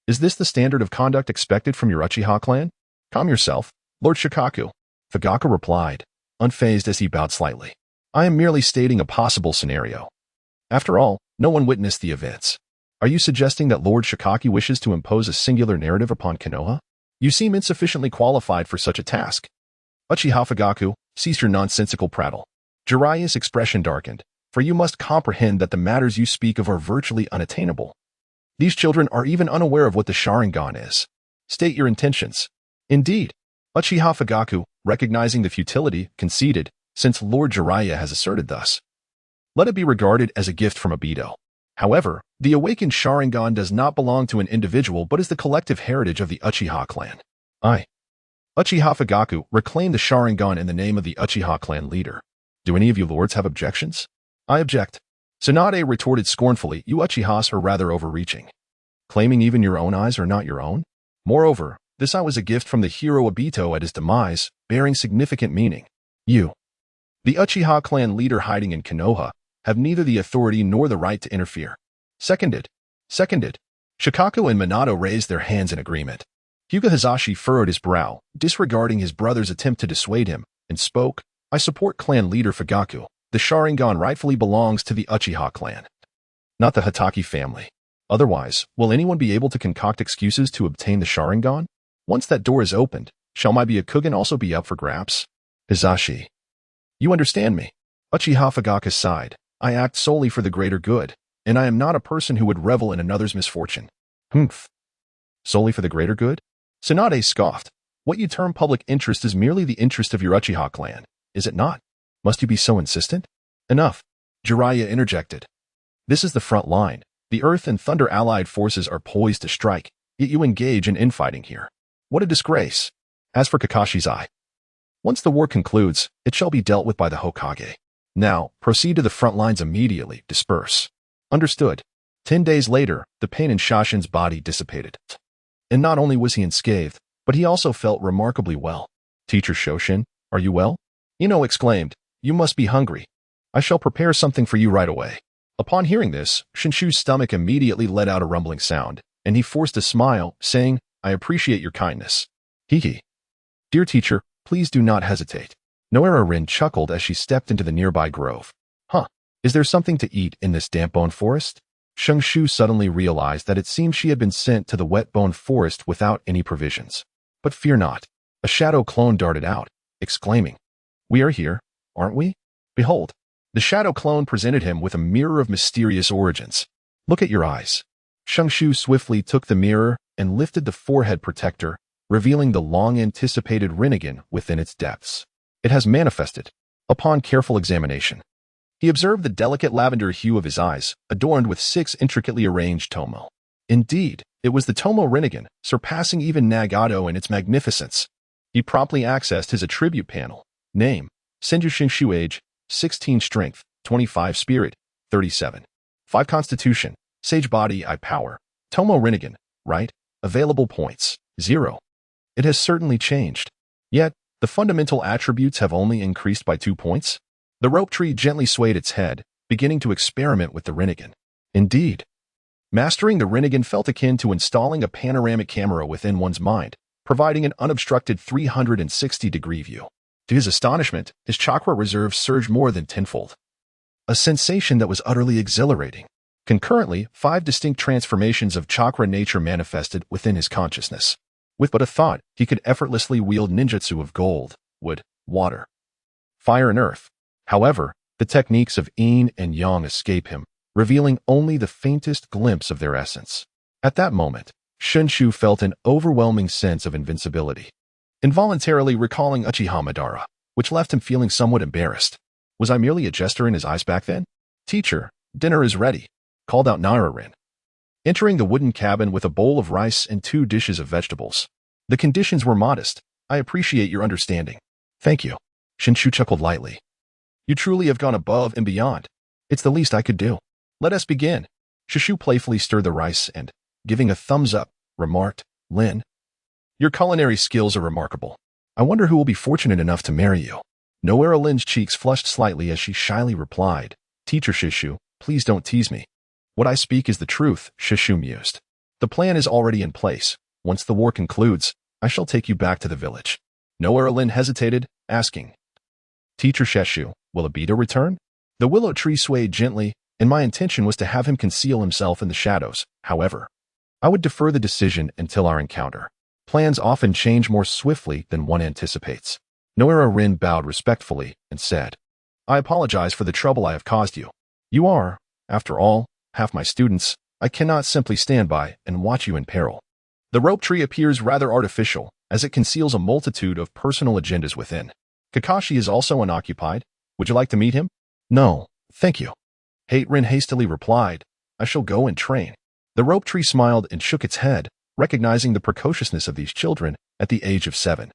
Is this the standard of conduct expected from your Uchiha clan? Calm yourself, Lord Shikaku, Fugaku replied, unfazed as he bowed slightly. I am merely stating a possible scenario. After all, no one witnessed the events. Are you suggesting that Lord Shikaku wishes to impose a singular narrative upon Konoha? You seem insufficiently qualified for such a task. Uchiha Fugaku, cease your nonsensical prattle. Jiraiya's expression darkened, for you must comprehend that the matters you speak of are virtually unattainable. These children are even unaware of what the Sharingan is. State your intentions. Indeed, Uchiha Fugaku, recognizing the futility, conceded, since Lord Jiraiya has asserted thus. Let it be regarded as a gift from Obito. However, the awakened Sharingan does not belong to an individual but is the collective heritage of the Uchiha clan. Uchiha Fugaku reclaimed the Sharingan in the name of the Uchiha clan leader. Do any of you lords have objections? I object. Tsunade retorted scornfully, you Uchihas are rather overreaching. Claiming even your own eyes are not your own? Moreover, this eye was a gift from the hero Obito at his demise, bearing significant meaning. You, the Uchiha clan leader hiding in Konoha, have neither the authority nor the right to interfere. Seconded. Shikaku and Minato raised their hands in agreement. Hyuga Hizashi furrowed his brow, disregarding his brother's attempt to dissuade him, and spoke, I support clan leader Fugaku. The Sharingan rightfully belongs to the Uchiha clan, not the Hatake family. Otherwise, will anyone be able to concoct excuses to obtain the Sharingan? Once that door is opened, shall my Byakugan also be up for grabs? Hizashi. You understand me. Uchiha Fugaku sighed. I act solely for the greater good, and I am not a person who would revel in another's misfortune. Humph. Solely for the greater good? Tsunade scoffed. What you term public interest is merely the interest of your Uchiha clan, is it not? Must you be so insistent? Enough. Jiraiya interjected. This is the front line. The Earth and Thunder allied forces are poised to strike, yet you engage in infighting here. What a disgrace. As for Kakashi's eye, once the war concludes, it shall be dealt with by the Hokage. Now, proceed to the front lines immediately. Disperse. Understood. 10 days later, the pain in Shashin's body dissipated. And not only was he unscathed, but he also felt remarkably well. Teacher Shoshin, are you well? Ino exclaimed, You must be hungry. I shall prepare something for you right away. Upon hearing this, Shenshu's stomach immediately let out a rumbling sound, and he forced a smile, saying, I appreciate your kindness. Hee. Dear teacher, please do not hesitate. Noera Rin chuckled as she stepped into the nearby grove. Is there something to eat in this damp bone forest? Shenshu suddenly realized that it seemed she had been sent to the wet bone forest without any provisions. But fear not. A shadow clone darted out, exclaiming, We are here, aren't we? Behold. The shadow clone presented him with a mirror of mysterious origins. Look at your eyes. Shenshu swiftly took the mirror and lifted the forehead protector, revealing the long-anticipated Rinnegan within its depths. It has manifested. Upon careful examination, he observed the delicate lavender hue of his eyes, adorned with 6 intricately arranged tomo. Indeed, it was the tomo Rinnegan, surpassing even Nagato in its magnificence. He promptly accessed his attribute panel. Name, Senju Shenshu age, 16 strength, 25 spirit, 37. 5 constitution, sage body eye power. Tomo Rinnegan, right? Available points, 0. It has certainly changed. Yet, the fundamental attributes have only increased by 2 points. The rope tree gently swayed its head, beginning to experiment with the Rinnegan. Indeed, mastering the Rinnegan felt akin to installing a panoramic camera within one's mind, providing an unobstructed 360-degree view. To his astonishment, his chakra reserve surged more than tenfold. a sensation that was utterly exhilarating. Concurrently, 5 distinct transformations of chakra nature manifested within his consciousness. With but a thought, he could effortlessly wield ninjutsu of gold, wood, water, fire, and earth. However, the techniques of yin and yang escape him, revealing only the faintest glimpse of their essence. At that moment, Shenshu felt an overwhelming sense of invincibility, involuntarily recalling Uchiha Madara, which left him feeling somewhat embarrassed. Was I merely a jester in his eyes back then? "Teacher, dinner is ready," called out Rin, entering the wooden cabin with a bowl of rice and 2 dishes of vegetables. The conditions were modest. "I appreciate your understanding." "Thank you." Shenshu chuckled lightly. "You truly have gone above and beyond. It's the least I could do." "Let us begin." Shenshu playfully stirred the rice and, giving a thumbs up, remarked, "Lin, your culinary skills are remarkable. I wonder who will be fortunate enough to marry you." Noera Lin's cheeks flushed slightly as she shyly replied, "Teacher Shenshu, please don't tease me." "What I speak is the truth," Shenshu mused. "The plan is already in place. Once the war concludes, I shall take you back to the village." Noera Lin hesitated, asking, "Teacher Shenshu, will Obito return?" The willow tree swayed gently, and my intention was to have him conceal himself in the shadows. However, I would defer the decision until our encounter. Plans often change more swiftly than one anticipates. Noera Rin bowed respectfully and said, "I apologize for the trouble I have caused you. You are, after all, half my students. I cannot simply stand by and watch you in peril." The rope tree appears rather artificial, as it conceals a multitude of personal agendas within. "Kakashi is also unoccupied. Would you like to meet him?" "No, thank you." Rin hastily replied, "I shall go and train." The rope tree smiled and shook its head, recognizing the precociousness of these children at the age of 7.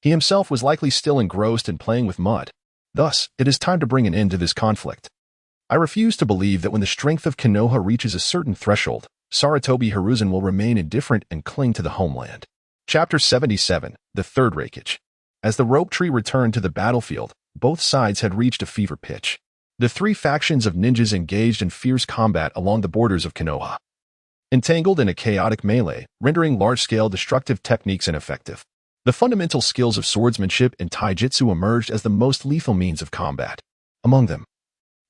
He himself was likely still engrossed in playing with mud. Thus, it is time to bring an end to this conflict. I refuse to believe that when the strength of Konoha reaches a certain threshold, Sarutobi Hiruzen will remain indifferent and cling to the homeland. Chapter 77, The Third Kazekage. As the rope tree returned to the battlefield, both sides had reached a fever pitch. The 3 factions of ninjas engaged in fierce combat along the borders of Konoha, entangled in a chaotic melee, rendering large-scale destructive techniques ineffective. The fundamental skills of swordsmanship and taijutsu emerged as the most lethal means of combat. Among them,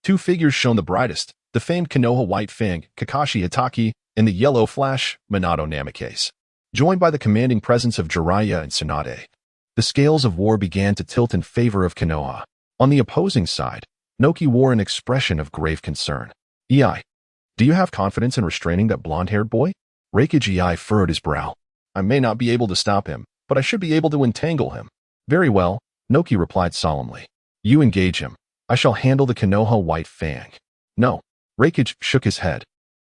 2 figures shone the brightest: the famed Konoha White Fang, Kakashi Hatake, and the Yellow Flash, Minato Namikaze. Joined by the commanding presence of Jiraiya and Tsunade, the scales of war began to tilt in favor of Konoha. On the opposing side, Noki wore an expression of grave concern. "Ei, do you have confidence in restraining that blonde-haired boy?" Kazekage furrowed his brow. "I may not be able to stop him, but I should be able to entangle him." "Very well," Noki replied solemnly. "You engage him. I shall handle the Konoha White Fang." "No." Kazekage shook his head.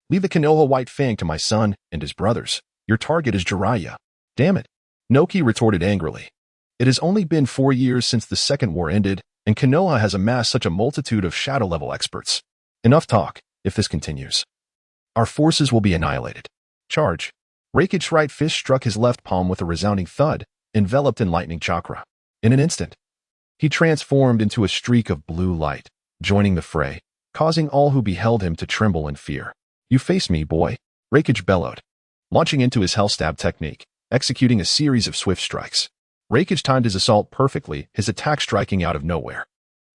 "Leave the Konoha White Fang to my son and his brothers. Your target is Jiraiya." "Damn it," Noki retorted angrily. "It has only been 4 years since the Second War ended, and Konoha has amassed such a multitude of shadow-level experts. Enough talk. If this continues, our forces will be annihilated. Charge." Kazekage's right fist struck his left palm with a resounding thud, enveloped in lightning chakra. In an instant, he transformed into a streak of blue light, joining the fray, causing all who beheld him to tremble in fear. "You face me, boy," Kazekage bellowed, launching into his hell stab technique, executing a series of swift strikes. Kazekage timed his assault perfectly, his attack striking out of nowhere.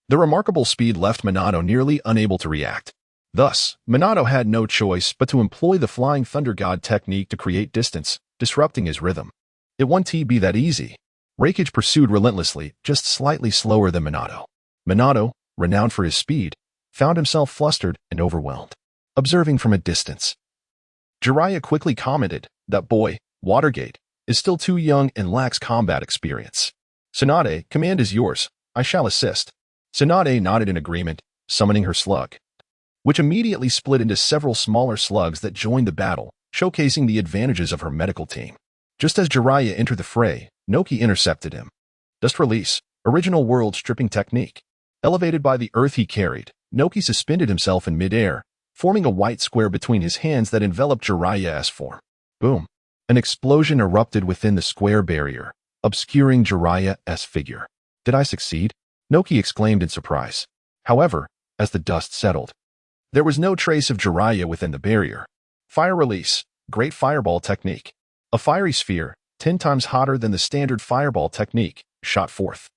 The remarkable speed left Minato nearly unable to react. Thus, Minato had no choice but to employ the Flying Thunder God technique to create distance, disrupting his rhythm. It won't be that easy. Kazekage pursued relentlessly, just slightly slower than Minato. Minato, renowned for his speed, found himself flustered and overwhelmed, observing from a distance. Jiraiya quickly commented, "That boy, Watergate, is still too young and lacks combat experience. Tsunade, command is yours. I shall assist." Tsunade nodded in agreement, summoning her slug, which immediately split into several smaller slugs that joined the battle, showcasing the advantages of her medical team. Just as Jiraiya entered the fray, Noki intercepted him. Dust release, original world stripping technique. Elevated by the earth he carried, Noki suspended himself in midair, forming a white square between his hands that enveloped Jiraiya's form. Boom! An explosion erupted within the square barrier, obscuring Jiraiya's figure. "Did I succeed?" Noki exclaimed in surprise. However, as the dust settled, there was no trace of Jiraiya within the barrier. Fire release, great fireball technique. A fiery sphere, 10 times hotter than the standard fireball technique, shot forth,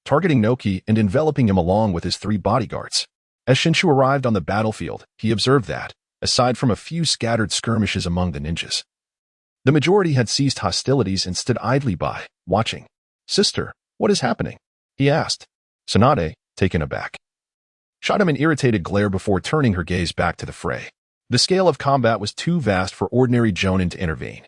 targeting Noki and enveloping him along with his 3 bodyguards. As Shenshu arrived on the battlefield, he observed that, aside from a few scattered skirmishes among the ninjas, the majority had ceased hostilities and stood idly by, watching. "Sister, what is happening?" he asked. Tsunade, taken aback, shot him an irritated glare before turning her gaze back to the fray. The scale of combat was too vast for ordinary jonin to intervene,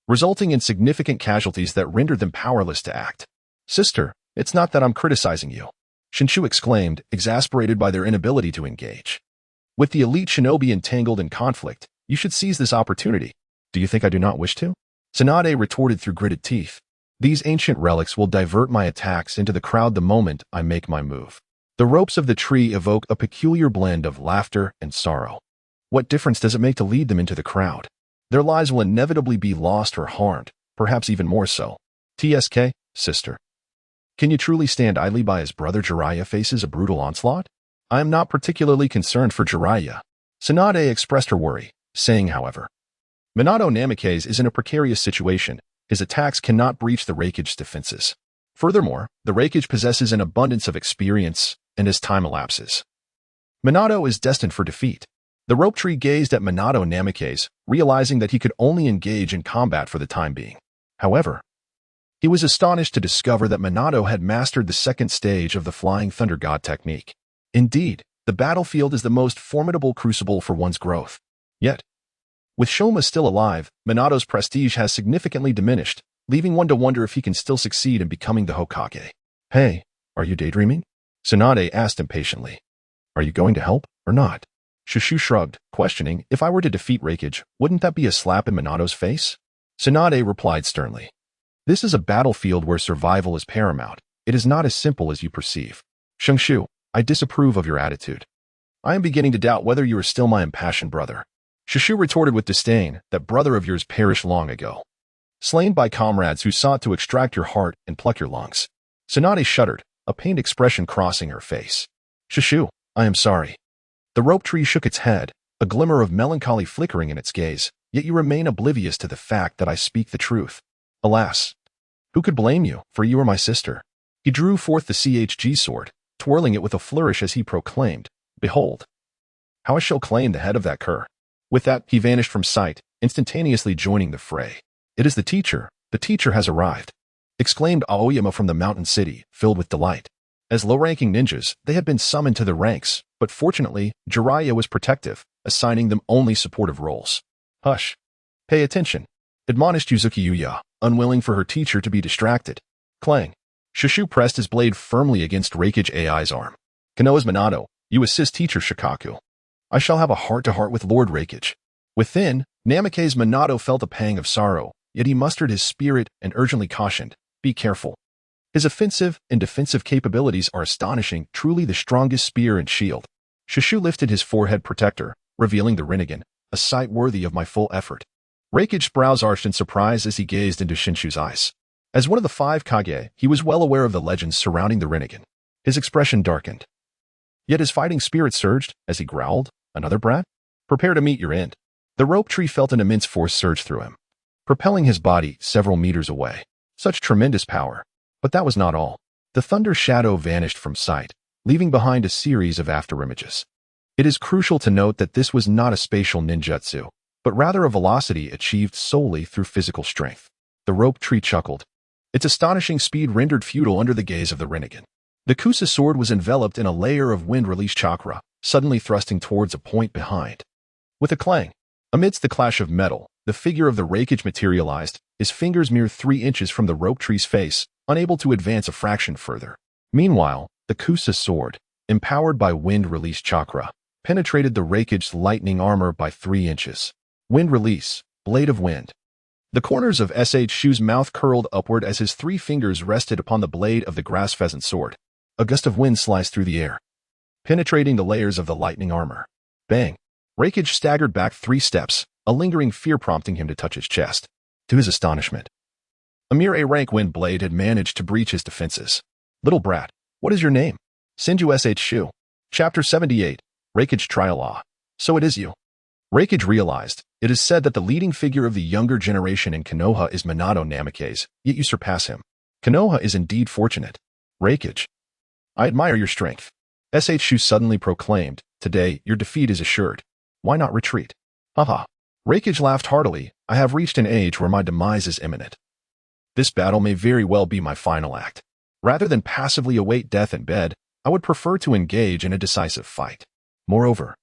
resulting in significant casualties that rendered them powerless to act. "Sister, it's not that I'm criticizing you," Shenshu exclaimed, exasperated by their inability to engage. "With the elite shinobi entangled in conflict, you should seize this opportunity. Do you think I do not wish to?" Tsunade retorted through gritted teeth. "These ancient relics will divert my attacks into the crowd the moment I make my move." The ropes of the tree evoke a peculiar blend of laughter and sorrow. What difference does it make to lead them into the crowd? Their lives will inevitably be lost or harmed, perhaps even more so. "TSK, sister. Can you truly stand idly by as brother Jiraiya faces a brutal onslaught?" "I am not particularly concerned for Jiraiya," Tsunade expressed her worry, saying, however, "Minato Namikaze is in a precarious situation. His attacks cannot breach the Raikage's defenses. Furthermore, the Raikage possesses an abundance of experience, and as time elapses, Minato is destined for defeat." The rope tree gazed at Minato Namikaze, realizing that he could only engage in combat for the time being. However, he was astonished to discover that Minato had mastered the second stage of the Flying Thunder God technique. Indeed, the battlefield is the most formidable crucible for one's growth. Yet, with Shoma still alive, Minato's prestige has significantly diminished, leaving one to wonder if he can still succeed in becoming the Hokage. "Hey, are you daydreaming?" Tsunade asked impatiently. "Are you going to help, or not?" Shushu shrugged, questioning, "If I were to defeat Raikage, wouldn't that be a slap in Minato's face?" Tsunade replied sternly. "This is a battlefield where survival is paramount. It is not as simple as you perceive. Shenshu, I disapprove of your attitude. I am beginning to doubt whether you are still my impassioned brother." Shushu retorted with disdain, "That brother of yours perished long ago, slain by comrades who sought to extract your heart and pluck your lungs." Tsunade shuddered, a pained expression crossing her face. "Shushu, I am sorry." The rope tree shook its head, a glimmer of melancholy flickering in its gaze, "Yet you remain oblivious to the fact that I speak the truth. Alas, who could blame you, for you are my sister." He drew forth the CHG sword, twirling it with a flourish as he proclaimed, "Behold, how I shall claim the head of that cur." With that, he vanished from sight, instantaneously joining the fray. "It is the teacher has arrived," exclaimed Aoyama from the mountain city, filled with delight. As low-ranking ninjas, they had been summoned to the ranks, but fortunately, Jiraiya was protective, assigning them only supportive roles. "Hush. Pay attention," admonished Yuzuki Yuya, unwilling for her teacher to be distracted. Clang. Shushu pressed his blade firmly against Raikage AI's arm. "Konoha's Minato, you assist teacher Shikaku. I shall have a heart-to-heart with Lord Raikage." Within, Namikaze Minato felt a pang of sorrow, yet he mustered his spirit and urgently cautioned, "Be careful. His offensive and defensive capabilities are astonishing, truly the strongest spear and shield." Shushu lifted his forehead protector, revealing the Rinnegan, a sight worthy of my full effort. Raikage's brows arched in surprise as he gazed into Shenshu's eyes. As one of the 5 Kage, he was well aware of the legends surrounding the Rinnegan. His expression darkened. Yet his fighting spirit surged as he growled, "Another brat? Prepare to meet your end." The rope tree felt an immense force surge through him, propelling his body several meters away. Such tremendous power. But that was not all. The thunder shadow vanished from sight, leaving behind a series of afterimages. It is crucial to note that this was not a spatial ninjutsu, but rather a velocity achieved solely through physical strength. The rope tree chuckled. Its astonishing speed rendered futile under the gaze of the Rinnegan. The Kusa sword was enveloped in a layer of wind-release chakra, suddenly thrusting towards a point behind. With a clang, amidst the clash of metal, the figure of the Raikage materialized, his fingers mere 3 inches from the rope tree's face, unable to advance a fraction further. Meanwhile, the Kusa sword, empowered by wind-release chakra, penetrated the Raikage's lightning armor by 3 inches. Wind release, blade of wind. The corners of Shu's mouth curled upward as his 3 fingers rested upon the blade of the grass pheasant sword. A gust of wind sliced through the air, penetrating the layers of the lightning armor. Bang! Raikage staggered back 3 steps, a lingering fear prompting him to touch his chest. To his astonishment, a mere A-rank wind blade had managed to breach his defenses. "Little brat, what is your name?" Senju Shu. Chapter 78, Raikage Trial. "So it is you." Raikage realized, it is said that the leading figure of the younger generation in Konoha is Minato Namikaze, yet you surpass him. Konoha is indeed fortunate. Raikage, I admire your strength. Shu suddenly proclaimed, "Today, your defeat is assured. Why not retreat?" Haha. Reikage laughed heartily. "I have reached an age where my demise is imminent. This battle may very well be my final act. Rather than passively await death in bed, I would prefer to engage in a decisive fight. Moreover,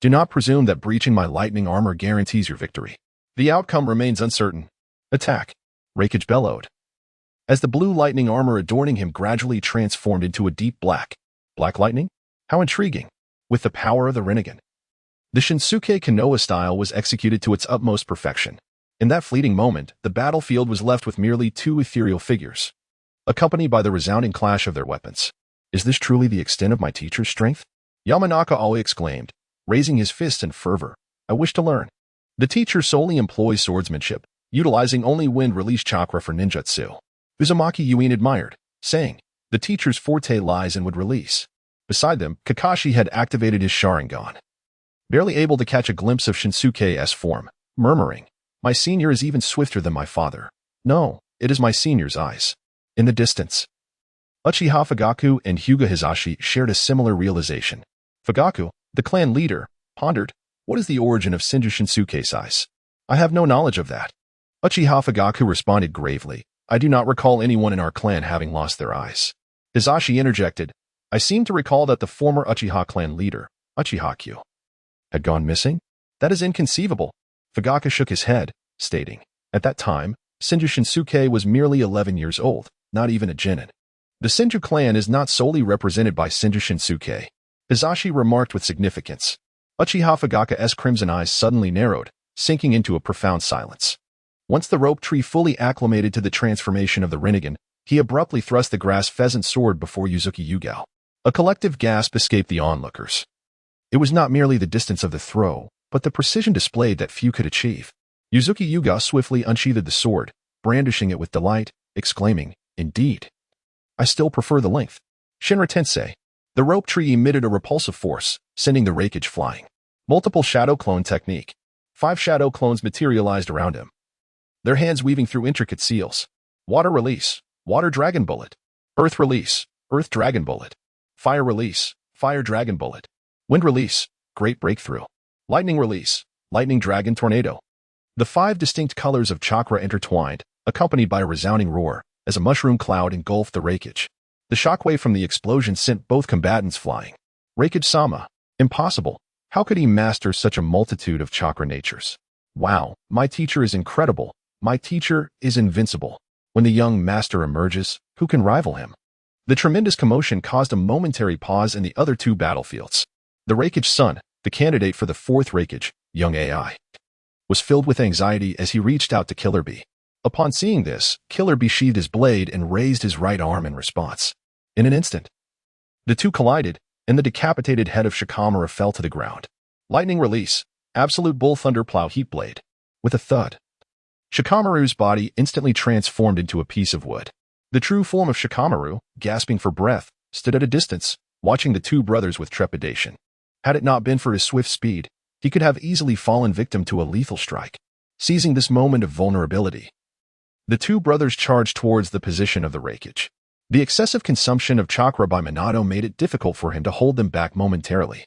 do not presume that breaching my lightning armor guarantees your victory. The outcome remains uncertain. Attack!" Reikage bellowed. As the blue lightning armor adorning him gradually transformed into a deep black. Black lightning? How intriguing. With the power of the Rinnegan. The Shinsuke Konoha style was executed to its utmost perfection. In that fleeting moment, the battlefield was left with merely two ethereal figures, accompanied by the resounding clash of their weapons. "Is this truly the extent of my teacher's strength?" Yamanaka always exclaimed, raising his fist in fervor. "I wish to learn." The teacher solely employs swordsmanship, utilizing only wind-release chakra for ninjutsu. Uzumaki Yuin admired, saying, "The teacher's forte lies in wood-release." Beside them, Kakashi had activated his Sharingan, barely able to catch a glimpse of Shinsuke's form, murmuring, "My senior is even swifter than my father. No, it is my senior's eyes." In the distance, Uchiha Fugaku and Hyuga Hisashi shared a similar realization. Fugaku, the clan leader, pondered, "What is the origin of Senju Shinsuke's eyes? I have no knowledge of that." Uchiha Fugaku responded gravely, "I do not recall anyone in our clan having lost their eyes." Hisashi interjected, "I seem to recall that the former Uchiha clan leader, Uchiha Q, had gone missing? That is inconceivable." Fugaku shook his head, stating, "At that time, Senju Shinsuke was merely 11 years old, not even a genin. The Senju clan is not solely represented by Senju Shinsuke." Hisashi remarked with significance. Uchiha Fugaku's crimson eyes suddenly narrowed, sinking into a profound silence. Once the rope tree fully acclimated to the transformation of the Rinnegan, he abruptly thrust the grass pheasant sword before Uzuki Yugao. A collective gasp escaped the onlookers. It was not merely the distance of the throw, but the precision displayed that few could achieve. Uzuki Yugao swiftly unsheathed the sword, brandishing it with delight, exclaiming, "Indeed, I still prefer the length." Shinra Tensei. The rope tree emitted a repulsive force, sending the Reikage flying. Multiple shadow clone technique. 5 shadow clones materialized around him, their hands weaving through intricate seals. Water release, water dragon bullet. Earth release, earth dragon bullet. Fire release, fire dragon bullet. Wind release, great breakthrough. Lightning release, lightning dragon tornado. The 5 distinct colors of chakra intertwined, accompanied by a resounding roar, as a mushroom cloud engulfed the Reikage. The shockwave from the explosion sent both combatants flying. Reikage-sama. Impossible. How could he master such a multitude of chakra natures? Wow, my teacher is incredible. My teacher is invincible. When the young master emerges, who can rival him? The tremendous commotion caused a momentary pause in the other 2 battlefields. The Reikage's son, the candidate for the 4th Reikage, young AI, was filled with anxiety as he reached out to Killer Bee. Upon seeing this, Killer Bee sheathed his blade and raised his right arm in response. In an instant, the two collided, and the decapitated head of Shikamaru fell to the ground. Lightning release, absolute bull thunder plow heat blade. With a thud, Shikamaru's body instantly transformed into a piece of wood. The true form of Shikamaru, gasping for breath, stood at a distance, watching the 2 brothers with trepidation. Had it not been for his swift speed, he could have easily fallen victim to a lethal strike. Seizing this moment of vulnerability, the 2 brothers charged towards the position of the Reikage. The excessive consumption of chakra by Minato made it difficult for him to hold them back momentarily.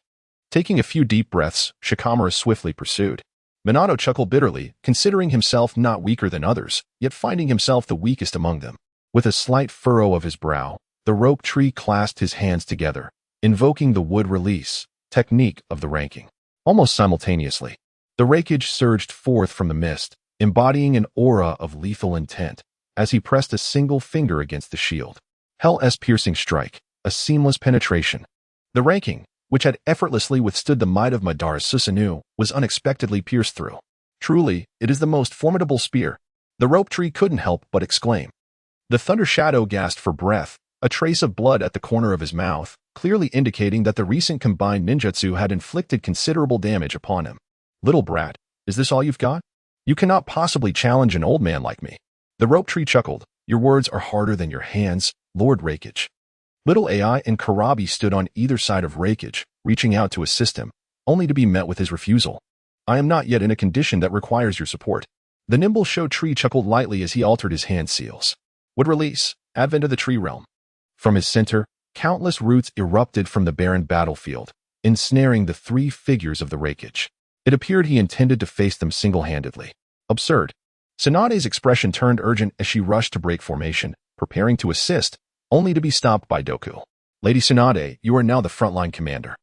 Taking a few deep breaths, Shikamaru swiftly pursued. Minato chuckled bitterly, considering himself not weaker than others, yet finding himself the weakest among them. With a slight furrow of his brow, the rope tree clasped his hands together, invoking the wood release technique of the ranking. Almost simultaneously, the Reikage surged forth from the mist, embodying an aura of lethal intent, as he pressed a single finger against the shield. Hell's piercing strike, a seamless penetration. The ranking, which had effortlessly withstood the might of Madara's Susanoo, was unexpectedly pierced through. Truly, it is the most formidable spear. The rope tree couldn't help but exclaim. The Thunder Shadow gasped for breath, a trace of blood at the corner of his mouth, clearly indicating that the recent combined ninjutsu had inflicted considerable damage upon him. Little brat, is this all you've got? You cannot possibly challenge an old man like me. The rope tree chuckled. Your words are harder than your hands, Lord Reikage. Little AI and Karabi stood on either side of Reikage, reaching out to assist him, only to be met with his refusal. I am not yet in a condition that requires your support. The nimble show tree chuckled lightly as he altered his hand seals. Would release, advent of the tree realm. From his center, Countless roots erupted from the barren battlefield, ensnaring the three figures of the Reikage. It appeared he intended to face them single-handedly. Absurd. Tsunade's expression turned urgent as she rushed to break formation, preparing to assist, only to be stopped by Doku. Lady Tsunade, you are now the frontline commander.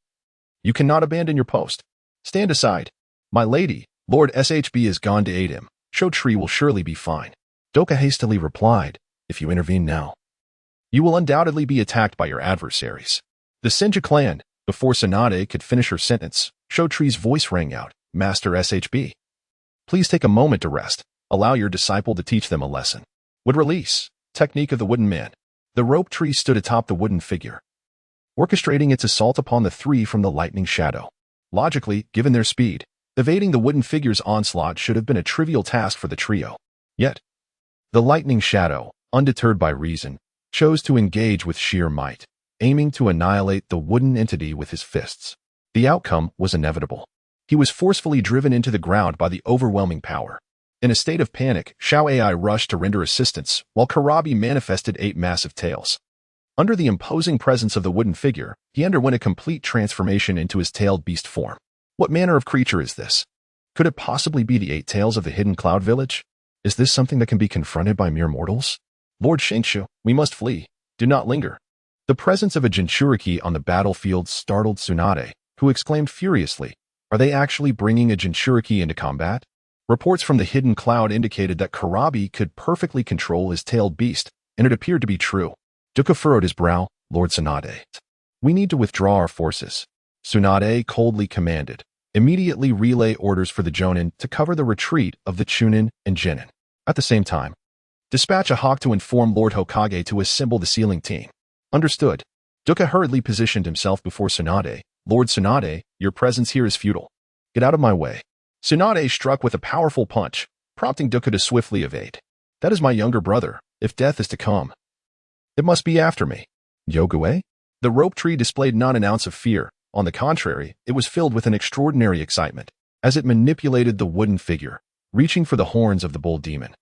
You cannot abandon your post. Stand aside. My lady, Lord SHB is gone to aid him. Shotree will surely be fine. Doka hastily replied, if you intervene now, you will undoubtedly be attacked by your adversaries. The Senju clan, before Tsunade could finish her sentence, Shotree's voice rang out, Master SHB. Please take a moment to rest. Allow your disciple to teach them a lesson. Would release. Technique of the wooden man. The rope tree stood atop the wooden figure, orchestrating its assault upon the three from the lightning shadow. Logically, given their speed, evading the wooden figure's onslaught should have been a trivial task for the trio. Yet, the lightning shadow, undeterred by reason, chose to engage with sheer might, aiming to annihilate the wooden entity with his fists. The outcome was inevitable. He was forcefully driven into the ground by the overwhelming power. In a state of panic, Xiao Ai rushed to render assistance, while Karabi manifested 8 massive tails. Under the imposing presence of the wooden figure, he underwent a complete transformation into his tailed beast form. What manner of creature is this? Could it possibly be the 8 tails of the hidden cloud village? Is this something that can be confronted by mere mortals? Lord Shenshu, we must flee. Do not linger. The presence of a Jinchuriki on the battlefield startled Tsunade, who exclaimed furiously, are they actually bringing a Jinchuriki into combat? Reports from the hidden cloud indicated that Karabi could perfectly control his tailed beast, and it appeared to be true. Duka furrowed his brow, Lord Tsunade. We need to withdraw our forces. Tsunade coldly commanded. Immediately relay orders for the Jonin to cover the retreat of the Chunin and Genin. At the same time, dispatch a hawk to inform Lord Hokage to assemble the sealing team. Understood. Duka hurriedly positioned himself before Tsunade. Lord Tsunade, your presence here is futile. Get out of my way. Tsunade struck with a powerful punch, prompting Duka to swiftly evade. That is my younger brother. If death is to come, it must be after me. Yogue? The rope tree displayed not an ounce of fear. On the contrary, it was filled with an extraordinary excitement, as it manipulated the wooden figure, reaching for the horns of the bull demon.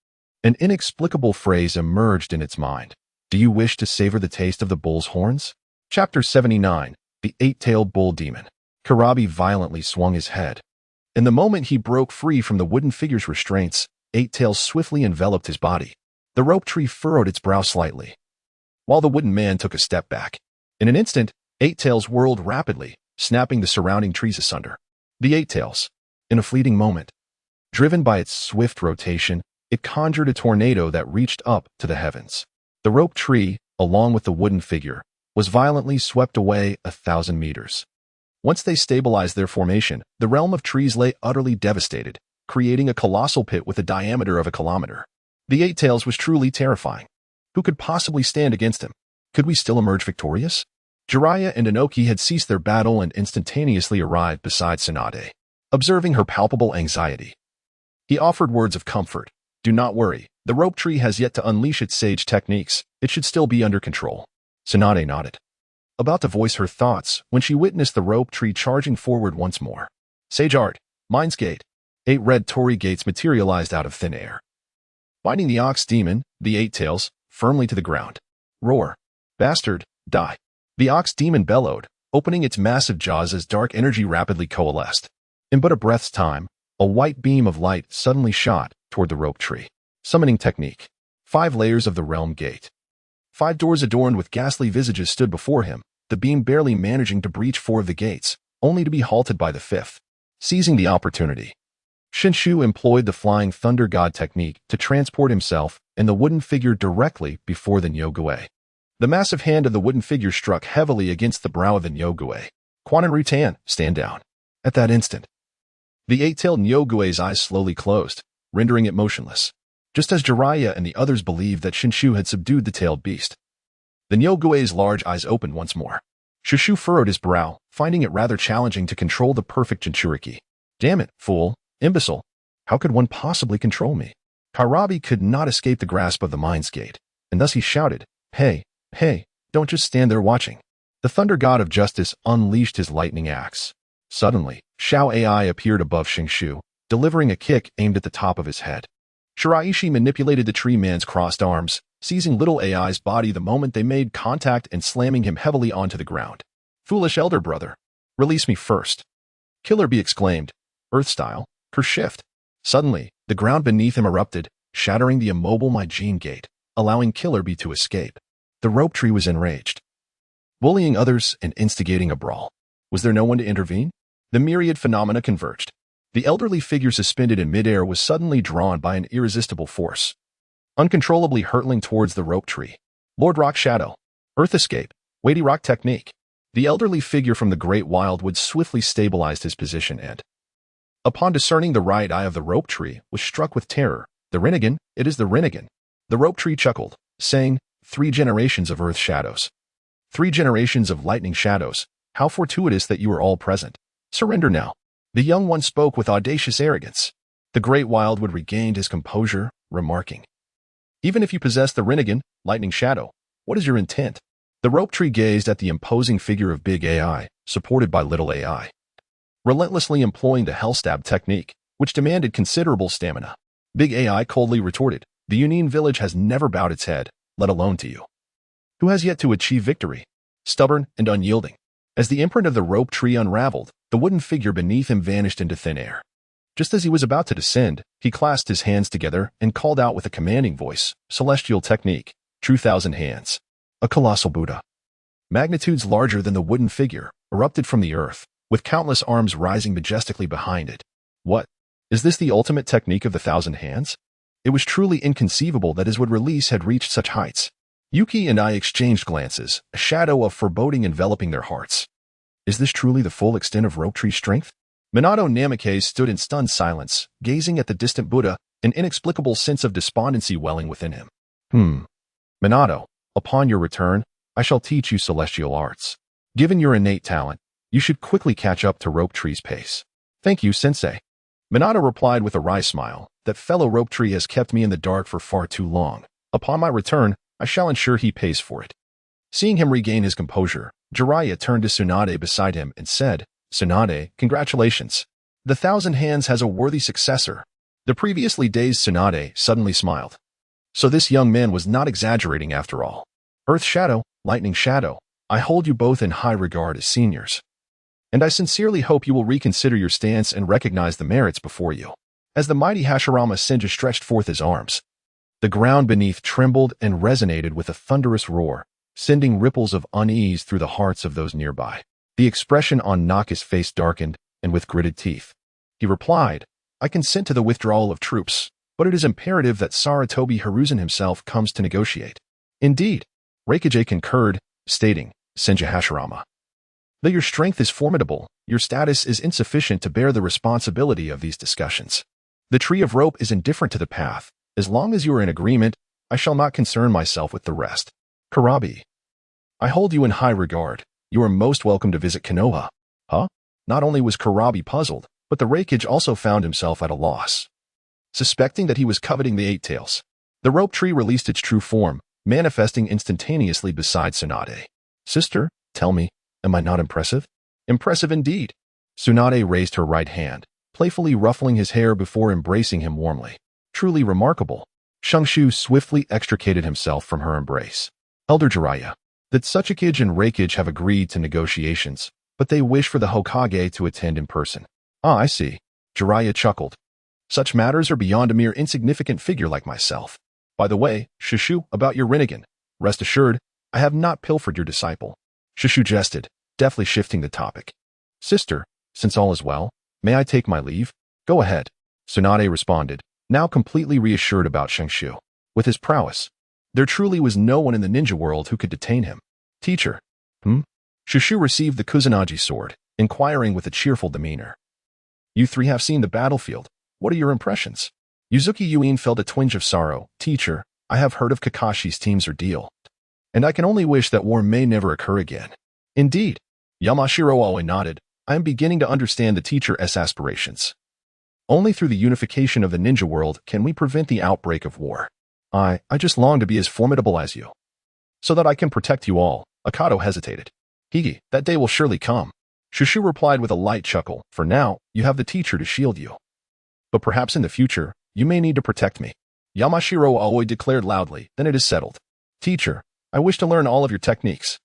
An inexplicable phrase emerged in its mind. Do you wish to savor the taste of the bull's horns? Chapter 79. The 8-tailed bull demon. Karabi violently swung his head. In the moment he broke free from the wooden figure's restraints, 8 tails swiftly enveloped his body. The rope tree furrowed its brow slightly, while the wooden man took a step back. In an instant, 8 tails whirled rapidly, snapping the surrounding trees asunder. The 8 tails, in a fleeting moment, driven by its swift rotation, it conjured a tornado that reached up to the heavens. The rope tree, along with the wooden figure, was violently swept away 1,000 meters. Once they stabilized their formation, the realm of trees lay utterly devastated, creating a colossal pit with a diameter of 1 kilometer. The 8 tails was truly terrifying. Who could possibly stand against him? Could we still emerge victorious? Jiraiya and Inoki had ceased their battle and instantaneously arrived beside Tsunade, observing her palpable anxiety. He offered words of comfort. Do not worry, the rope tree has yet to unleash its sage techniques. It should still be under control. Tsunade nodded, about to voice her thoughts when she witnessed the rope tree charging forward once more. Sage art, Mind's Gate. 8 red torii gates materialized out of thin air, binding the ox demon, the 8 tails, firmly to the ground. Roar. Bastard, die. The ox demon bellowed, opening its massive jaws as dark energy rapidly coalesced. In but a breath's time, a white beam of light suddenly shot toward the rope tree. Summoning technique. 5 layers of the realm gate. 5 doors adorned with ghastly visages stood before him, the beam barely managing to breach 4 of the gates, only to be halted by the 5th. Seizing the opportunity, Shenshu employed the flying thunder god technique to transport himself and the wooden figure directly before the Nyogue. The massive hand of the wooden figure struck heavily against the brow of the Nyogue. Quanon Rutan, stand down. At that instant, the 8-tailed Nyogue's eyes slowly closed, rendering it motionless, just as Jiraiya and the others believed that Shenshu had subdued the tailed beast. The Nyogue's large eyes opened once more. Shushu furrowed his brow, finding it rather challenging to control the perfect Jinchuriki. Damn it, fool, imbecile. How could one possibly control me? Karabi could not escape the grasp of the Mind's Gate, and thus he shouted, Hey, don't just stand there watching. The thunder god of justice unleashed his lightning axe. Suddenly, Xiao Ai appeared above Shenshu, delivering a kick aimed at the top of his head. Shiraishi manipulated the tree man's crossed arms, seizing little AI's body the moment they made contact and slamming him heavily onto the ground. Foolish elder brother. Release me first. Killer Bee exclaimed, Earth-style, curse shift. Suddenly, the ground beneath him erupted, shattering the immobile Mygene gate, allowing Killer Bee to escape. The rope tree was enraged, bullying others and instigating a brawl. Was there no one to intervene? The myriad phenomena converged. The elderly figure suspended in midair was suddenly drawn by an irresistible force, uncontrollably hurtling towards the rope tree. Lord Rock Shadow. Earth Escape. Weighty Rock Technique. The elderly figure from the Great Wildwood swiftly stabilized his position and, upon discerning the right eye of the rope tree, was struck with terror. The Rinnegan, it is the Rinnegan. The rope tree chuckled, saying, 3 generations of earth shadows. 3 generations of lightning shadows. How fortuitous that you are all present. Surrender now. The young one spoke with audacious arrogance. The Great Wildwood regained his composure, remarking, even if you possess the Rinnegan, lightning shadow, what is your intent? The rope tree gazed at the imposing figure of big AI, supported by little AI, relentlessly employing the Hellstab technique, which demanded considerable stamina. Big AI coldly retorted, the Union village has never bowed its head, let alone to you, who has yet to achieve victory. Stubborn and unyielding. As the imprint of the rope tree unraveled, the wooden figure beneath him vanished into thin air. Just as he was about to descend, he clasped his hands together and called out with a commanding voice, Celestial Technique, True Thousand Hands. A colossal Buddha, magnitudes larger than the wooden figure, erupted from the earth, with countless arms rising majestically behind it. What? Is this the ultimate technique of the Thousand Hands? It was truly inconceivable that his wood release had reached such heights. Yuki and I exchanged glances, a shadow of foreboding enveloping their hearts. Is this truly the full extent of rope tree strength? Minato Namikaze stood in stunned silence, gazing at the distant Buddha, an inexplicable sense of despondency welling within him. Minato, upon your return, I shall teach you celestial arts. Given your innate talent, you should quickly catch up to rope tree's pace. Thank you, sensei. Minato replied with a wry smile, that fellow rope tree has kept me in the dark for far too long. Upon my return, I shall ensure he pays for it. Seeing him regain his composure, Jiraiya turned to Tsunade beside him and said, Tsunade, congratulations. The Thousand Hands has a worthy successor. The previously dazed Tsunade suddenly smiled. So this young man was not exaggerating after all. Earth Shadow, Lightning Shadow, I hold you both in high regard as seniors. And I sincerely hope you will reconsider your stance and recognize the merits before you. As the mighty Hashirama Senju stretched forth his arms, the ground beneath trembled and resonated with a thunderous roar, sending ripples of unease through the hearts of those nearby. The expression on Naka's face darkened, and with gritted teeth, he replied, I consent to the withdrawal of troops, but it is imperative that Sarutobi Hiruzen himself comes to negotiate. Indeed, Reikage concurred, stating, Senju Hashirama, though your strength is formidable, your status is insufficient to bear the responsibility of these discussions. The tree of rope is indifferent to the path. As long as you are in agreement, I shall not concern myself with the rest. Kurabi, I hold you in high regard. You are most welcome to visit Konoha. Huh? Not only was Kurabi puzzled, but the Reikage also found himself at a loss. Suspecting that he was coveting the 8 tails, the rope tree released its true form, manifesting instantaneously beside Tsunade. Sister, tell me, am I not impressive? Impressive indeed. Tsunade raised her right hand, playfully ruffling his hair before embracing him warmly. Truly remarkable. Shenshu swiftly extricated himself from her embrace. Elder Jiraiya, that Tsuchikage and Reikage have agreed to negotiations, but they wish for the Hokage to attend in person. Ah, I see. Jiraiya chuckled. Such matters are beyond a mere insignificant figure like myself. By the way, Shushu, about your Rinnegan. Rest assured, I have not pilfered your disciple. Shushu jested, deftly shifting the topic. Sister, since all is well, may I take my leave? Go ahead. Tsunade responded, now completely reassured about Shenshu. With his prowess, there truly was no one in the ninja world who could detain him. Teacher. Shushu received the Kusanagi sword, inquiring with a cheerful demeanor. You 3 have seen the battlefield. What are your impressions? Yuzuki Yuin felt a twinge of sorrow. Teacher, I have heard of Kakashi's team's ordeal, and I can only wish that war may never occur again. Indeed. Yamashiro Aoi nodded. I am beginning to understand the teacher's aspirations. Only through the unification of the ninja world can we prevent the outbreak of war. I just long to be as formidable as you, so that I can protect you all. Akato hesitated. Hige, that day will surely come. Shushu replied with a light chuckle. For now, you have the teacher to shield you. But perhaps in the future, you may need to protect me. Yamashiro Aoi declared loudly, then it is settled. Teacher, I wish to learn all of your techniques.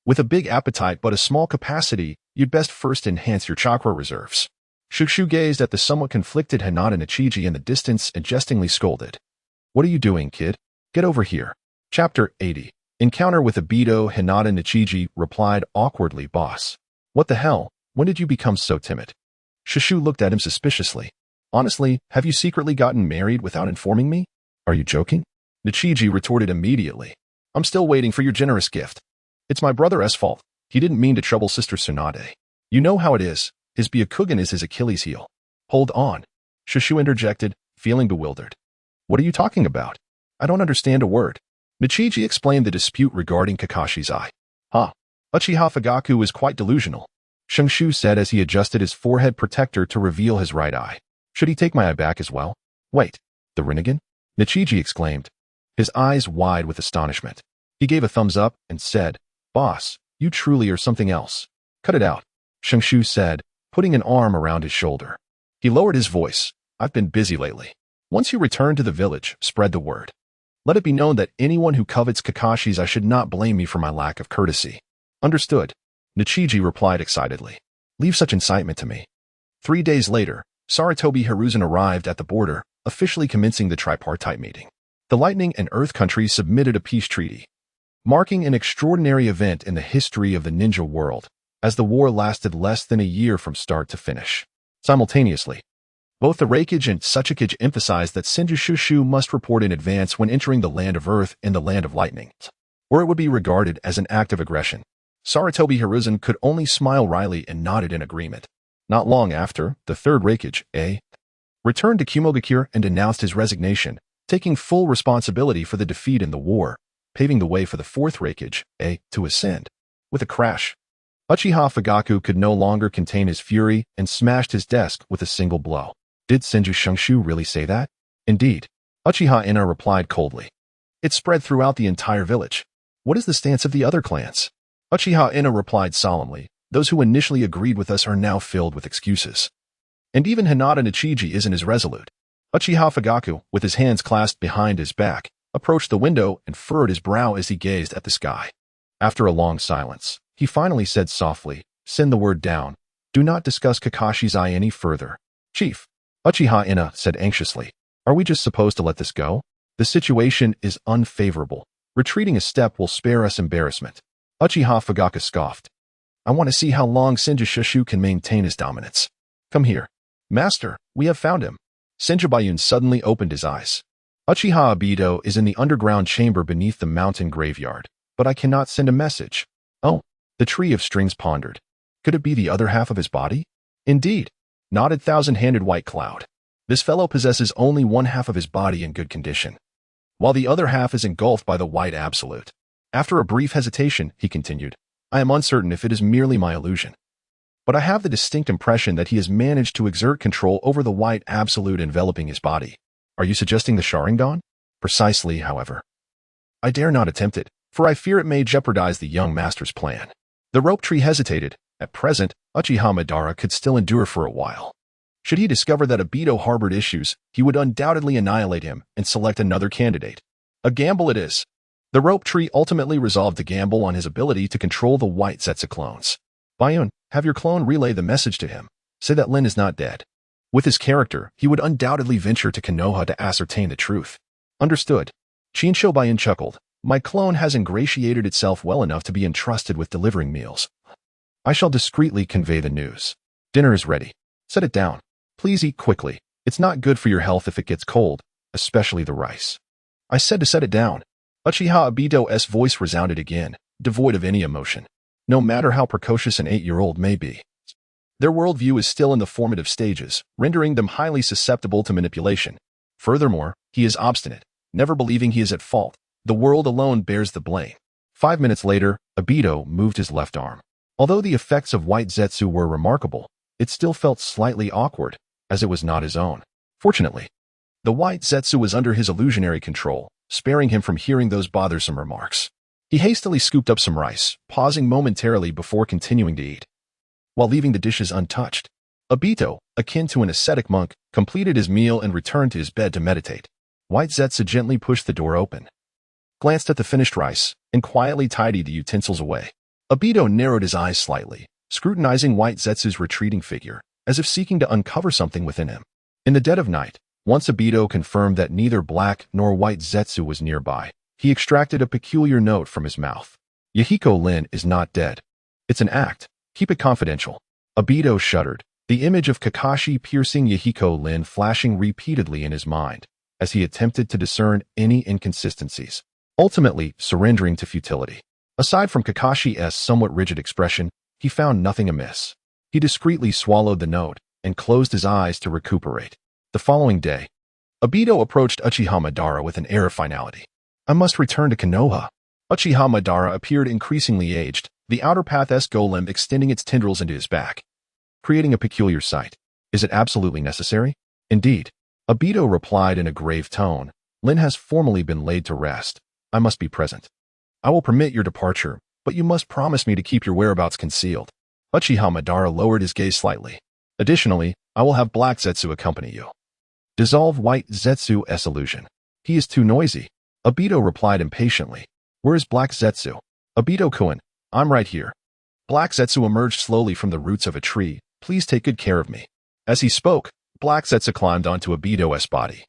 With a big appetite but a small capacity, you'd best first enhance your chakra reserves. Shenshu gazed at the somewhat conflicted Hinata and Ichiji in the distance and jestingly scolded. What are you doing, kid? Get over here. Chapter 80. Encounter with Obito. Hinata and Ichiji replied awkwardly, Boss. What the hell? When did you become so timid? Shenshu looked at him suspiciously. Honestly, have you secretly gotten married without informing me? Are you joking? Ichiji retorted immediately. I'm still waiting for your generous gift. It's my brother's fault. He didn't mean to trouble Sister Tsunade. You know how it is. His Byakugan is his Achilles heel. Hold on. Shenshu interjected, feeling bewildered. What are you talking about? I don't understand a word. Ichiji explained the dispute regarding Kakashi's eye. Uchiha Fugaku is quite delusional. Shenshu said as he adjusted his forehead protector to reveal his right eye. Should he take my eye back as well? Wait, the Rinnegan? Ichiji exclaimed, his eyes wide with astonishment. He gave a thumbs up and said, Boss, you truly are something else. Cut it out, Shenshu said, putting an arm around his shoulder. He lowered his voice. I've been busy lately. Once you return to the village, spread the word. Let it be known that anyone who covets Kakashi's eye should not blame me for my lack of courtesy. Understood, Ichiji replied excitedly. Leave such incitement to me. 3 days later, Sarutobi Hiruzen arrived at the border, officially commencing the tripartite meeting. The Lightning and Earth countries submitted a peace treaty, marking an extraordinary event in the history of the ninja world, as the war lasted less than a year from start to finish. Simultaneously, both the Raikage and Tsuchikage emphasized that Senju Shushu must report in advance when entering the Land of Earth and the Land of Lightning, or it would be regarded as an act of aggression. Sarutobi Hiruzen could only smile wryly and nodded in agreement. Not long after, the third Raikage, returned to Kumogakure and announced his resignation, taking full responsibility for the defeat in the war, paving the way for the fourth Raikage, to ascend. With a crash, Uchiha Fugaku could no longer contain his fury and smashed his desk with a single blow. Did Senju Shenshu really say that? Indeed, Uchiha Ina replied coldly. It spread throughout the entire village. What is the stance of the other clans? Uchiha Ina replied solemnly. Those who initially agreed with us are now filled with excuses. And even Hinata and Ichiji isn't as resolute. Uchiha Fugaku, with his hands clasped behind his back, approached the window and furrowed his brow as he gazed at the sky. After a long silence, he finally said softly, Send the word down. Do not discuss Kakashi's eye any further. Chief, Uchiha Ina said anxiously, are we just supposed to let this go? The situation is unfavorable. Retreating a step will spare us embarrassment. Uchiha Fugaku scoffed. I want to see how long Senju Shushu can maintain his dominance. Come here. Master, we have found him. Senju Bayun suddenly opened his eyes. Uchiha Obito is in the underground chamber beneath the mountain graveyard, but I cannot send a message. Oh, the tree of strings pondered. Could it be the other half of his body? Indeed, nodded thousand-handed White Cloud. This fellow possesses only one half of his body in good condition, while the other half is engulfed by the White Absolute. After a brief hesitation, he continued, I am uncertain if it is merely my illusion, but I have the distinct impression that he has managed to exert control over the White Absolute enveloping his body. Are you suggesting the Sharingan? Precisely, however. I dare not attempt it, for I fear it may jeopardize the young master's plan. The rope tree hesitated. At present, Uchiha Madara could still endure for a while. Should he discover that Obito harbored issues, he would undoubtedly annihilate him and select another candidate. A gamble it is. The rope tree ultimately resolved the gamble on his ability to control the White Zetsu clones. Bayun, have your clone relay the message to him. Say that Lin is not dead. With his character, he would undoubtedly venture to Konoha to ascertain the truth. Understood. Chinsho Bayun chuckled. My clone has ingratiated itself well enough to be entrusted with delivering meals. I shall discreetly convey the news. Dinner is ready. Set it down. Please eat quickly. It's not good for your health if it gets cold, especially the rice. I said to set it down. Uchiha Obito's voice resounded again, devoid of any emotion. No matter how precocious an 8-year-old may be, their worldview is still in the formative stages, rendering them highly susceptible to manipulation. Furthermore, he is obstinate, never believing he is at fault. The world alone bears the blame. 5 minutes later, Obito moved his left arm. Although the effects of White Zetsu were remarkable, it still felt slightly awkward, as it was not his own. Fortunately, the White Zetsu was under his illusionary control, sparing him from hearing those bothersome remarks. He hastily scooped up some rice, pausing momentarily before continuing to eat, while leaving the dishes untouched. Obito, akin to an ascetic monk, completed his meal and returned to his bed to meditate. White Zetsu gently pushed the door open, glanced at the finished rice, and quietly tidied the utensils away. Obito narrowed his eyes slightly, scrutinizing White Zetsu's retreating figure, as if seeking to uncover something within him. In the dead of night, once Obito confirmed that neither Black nor White Zetsu was nearby, he extracted a peculiar note from his mouth. Yahiko Lin is not dead. It's an act. Keep it confidential. Obito shuddered, the image of Kakashi piercing Yahiko Lin flashing repeatedly in his mind, as he attempted to discern any inconsistencies, ultimately surrendering to futility. Aside from Kakashi's somewhat rigid expression, he found nothing amiss. He discreetly swallowed the note and closed his eyes to recuperate. The following day, Obito approached Uchiha Madara with an air of finality. I must return to Konoha. Uchiha Madara appeared increasingly aged, the outer path-esque golem extending its tendrils into his back, creating a peculiar sight. Is it absolutely necessary? Indeed. Obito replied in a grave tone. Lin has formally been laid to rest. I must be present. I will permit your departure, but you must promise me to keep your whereabouts concealed. Uchiha Madara lowered his gaze slightly. Additionally, I will have Black Zetsu accompany you. Dissolve White Zetsu's illusion. He is too noisy. Obito replied impatiently. Where is Black Zetsu? Obito-kun, I'm right here. Black Zetsu emerged slowly from the roots of a tree. Please take good care of me. As he spoke, Black Zetsu climbed onto Obito's body,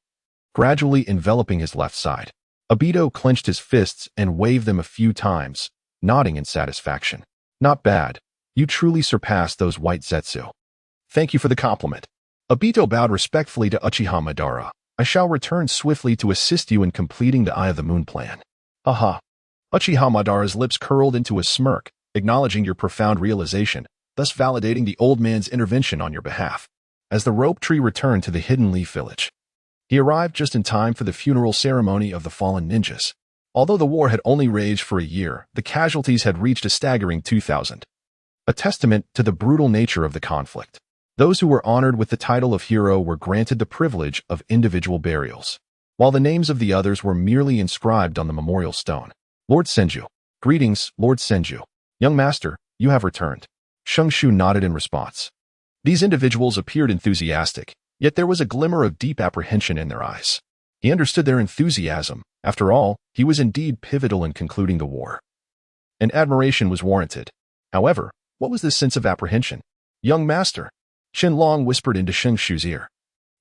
gradually enveloping his left side. Obito clenched his fists and waved them a few times, nodding in satisfaction. Not bad. You truly surpassed those White Zetsu. Thank you for the compliment. Obito bowed respectfully to Uchiha Madara. I shall return swiftly to assist you in completing the Eye of the Moon plan. Haha. Uchiha Madara's lips curled into a smirk, acknowledging your profound realization, thus validating the old man's intervention on your behalf. As the rope tree returned to the Hidden Leaf village, he arrived just in time for the funeral ceremony of the fallen ninjas. Although the war had only raged for a year, the casualties had reached a staggering 2,000. A testament to the brutal nature of the conflict. Those who were honored with the title of hero were granted the privilege of individual burials, while the names of the others were merely inscribed on the memorial stone. Lord Senju. Greetings, Lord Senju. Young master, you have returned. Shenshu nodded in response. These individuals appeared enthusiastic, yet there was a glimmer of deep apprehension in their eyes. He understood their enthusiasm. After all, he was indeed pivotal in concluding the war, and admiration was warranted. However, what was this sense of apprehension? Young master, Shenlong whispered into Shenshu's ear.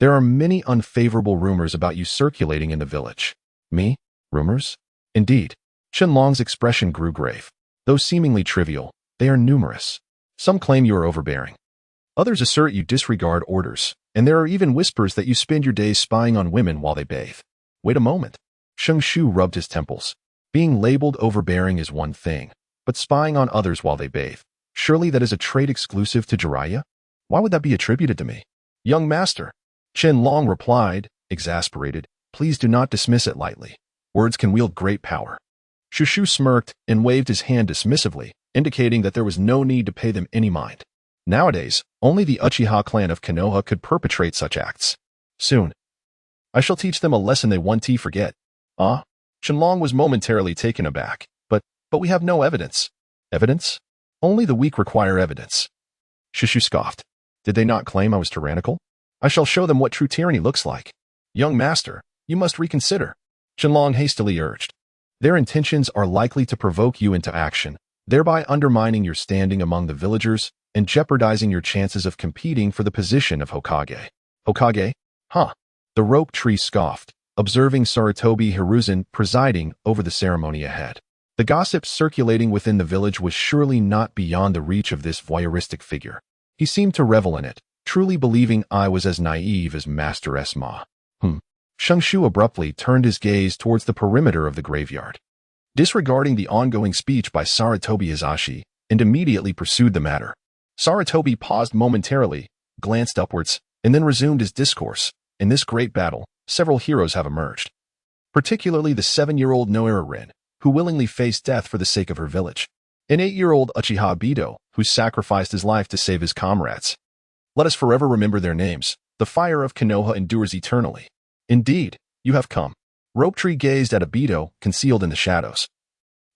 There are many unfavorable rumors about you circulating in the village. Me? Rumors? Indeed. Shenlong's expression grew grave. Though seemingly trivial, they are numerous. Some claim you are overbearing. Others assert you disregard orders, and there are even whispers that you spend your days spying on women while they bathe. Wait a moment. Shenshu rubbed his temples. Being labeled overbearing is one thing, but spying on others while they bathe, surely that is a trait exclusive to Jiraiya? Why would that be attributed to me? Young master, Shenlong replied, exasperated, please do not dismiss it lightly. Words can wield great power. Shushu smirked and waved his hand dismissively, indicating that there was no need to pay them any mind. Nowadays, only the Uchiha clan of Konoha could perpetrate such acts. Soon, I shall teach them a lesson they won't forget. Ah? Shenlong was momentarily taken aback. But we have no evidence. Evidence? Only the weak require evidence. Shushu scoffed. Did they not claim I was tyrannical? I shall show them what true tyranny looks like. Young master, you must reconsider. Shenlong hastily urged. Their intentions are likely to provoke you into action, thereby undermining your standing among the villagers and jeopardizing your chances of competing for the position of Hokage. Hokage? Huh. The rope tree scoffed, observing Sarutobi Hiruzen presiding over the ceremony ahead. The gossip circulating within the village was surely not beyond the reach of this voyeuristic figure. He seemed to revel in it, truly believing I was as naive as Master Esma. Shenshu abruptly turned his gaze towards the perimeter of the graveyard, disregarding the ongoing speech by Sarutobi Hizashi, and immediately pursued the matter. Sarutobi paused momentarily, glanced upwards, and then resumed his discourse. In this great battle, several heroes have emerged, particularly the 7-year-old Noera Rin, who willingly faced death for the sake of her village, an 8-year-old Uchiha Obito, who sacrificed his life to save his comrades. Let us forever remember their names. The fire of Konoha endures eternally. Indeed, you have come. Rope Tree gazed at Obito, concealed in the shadows,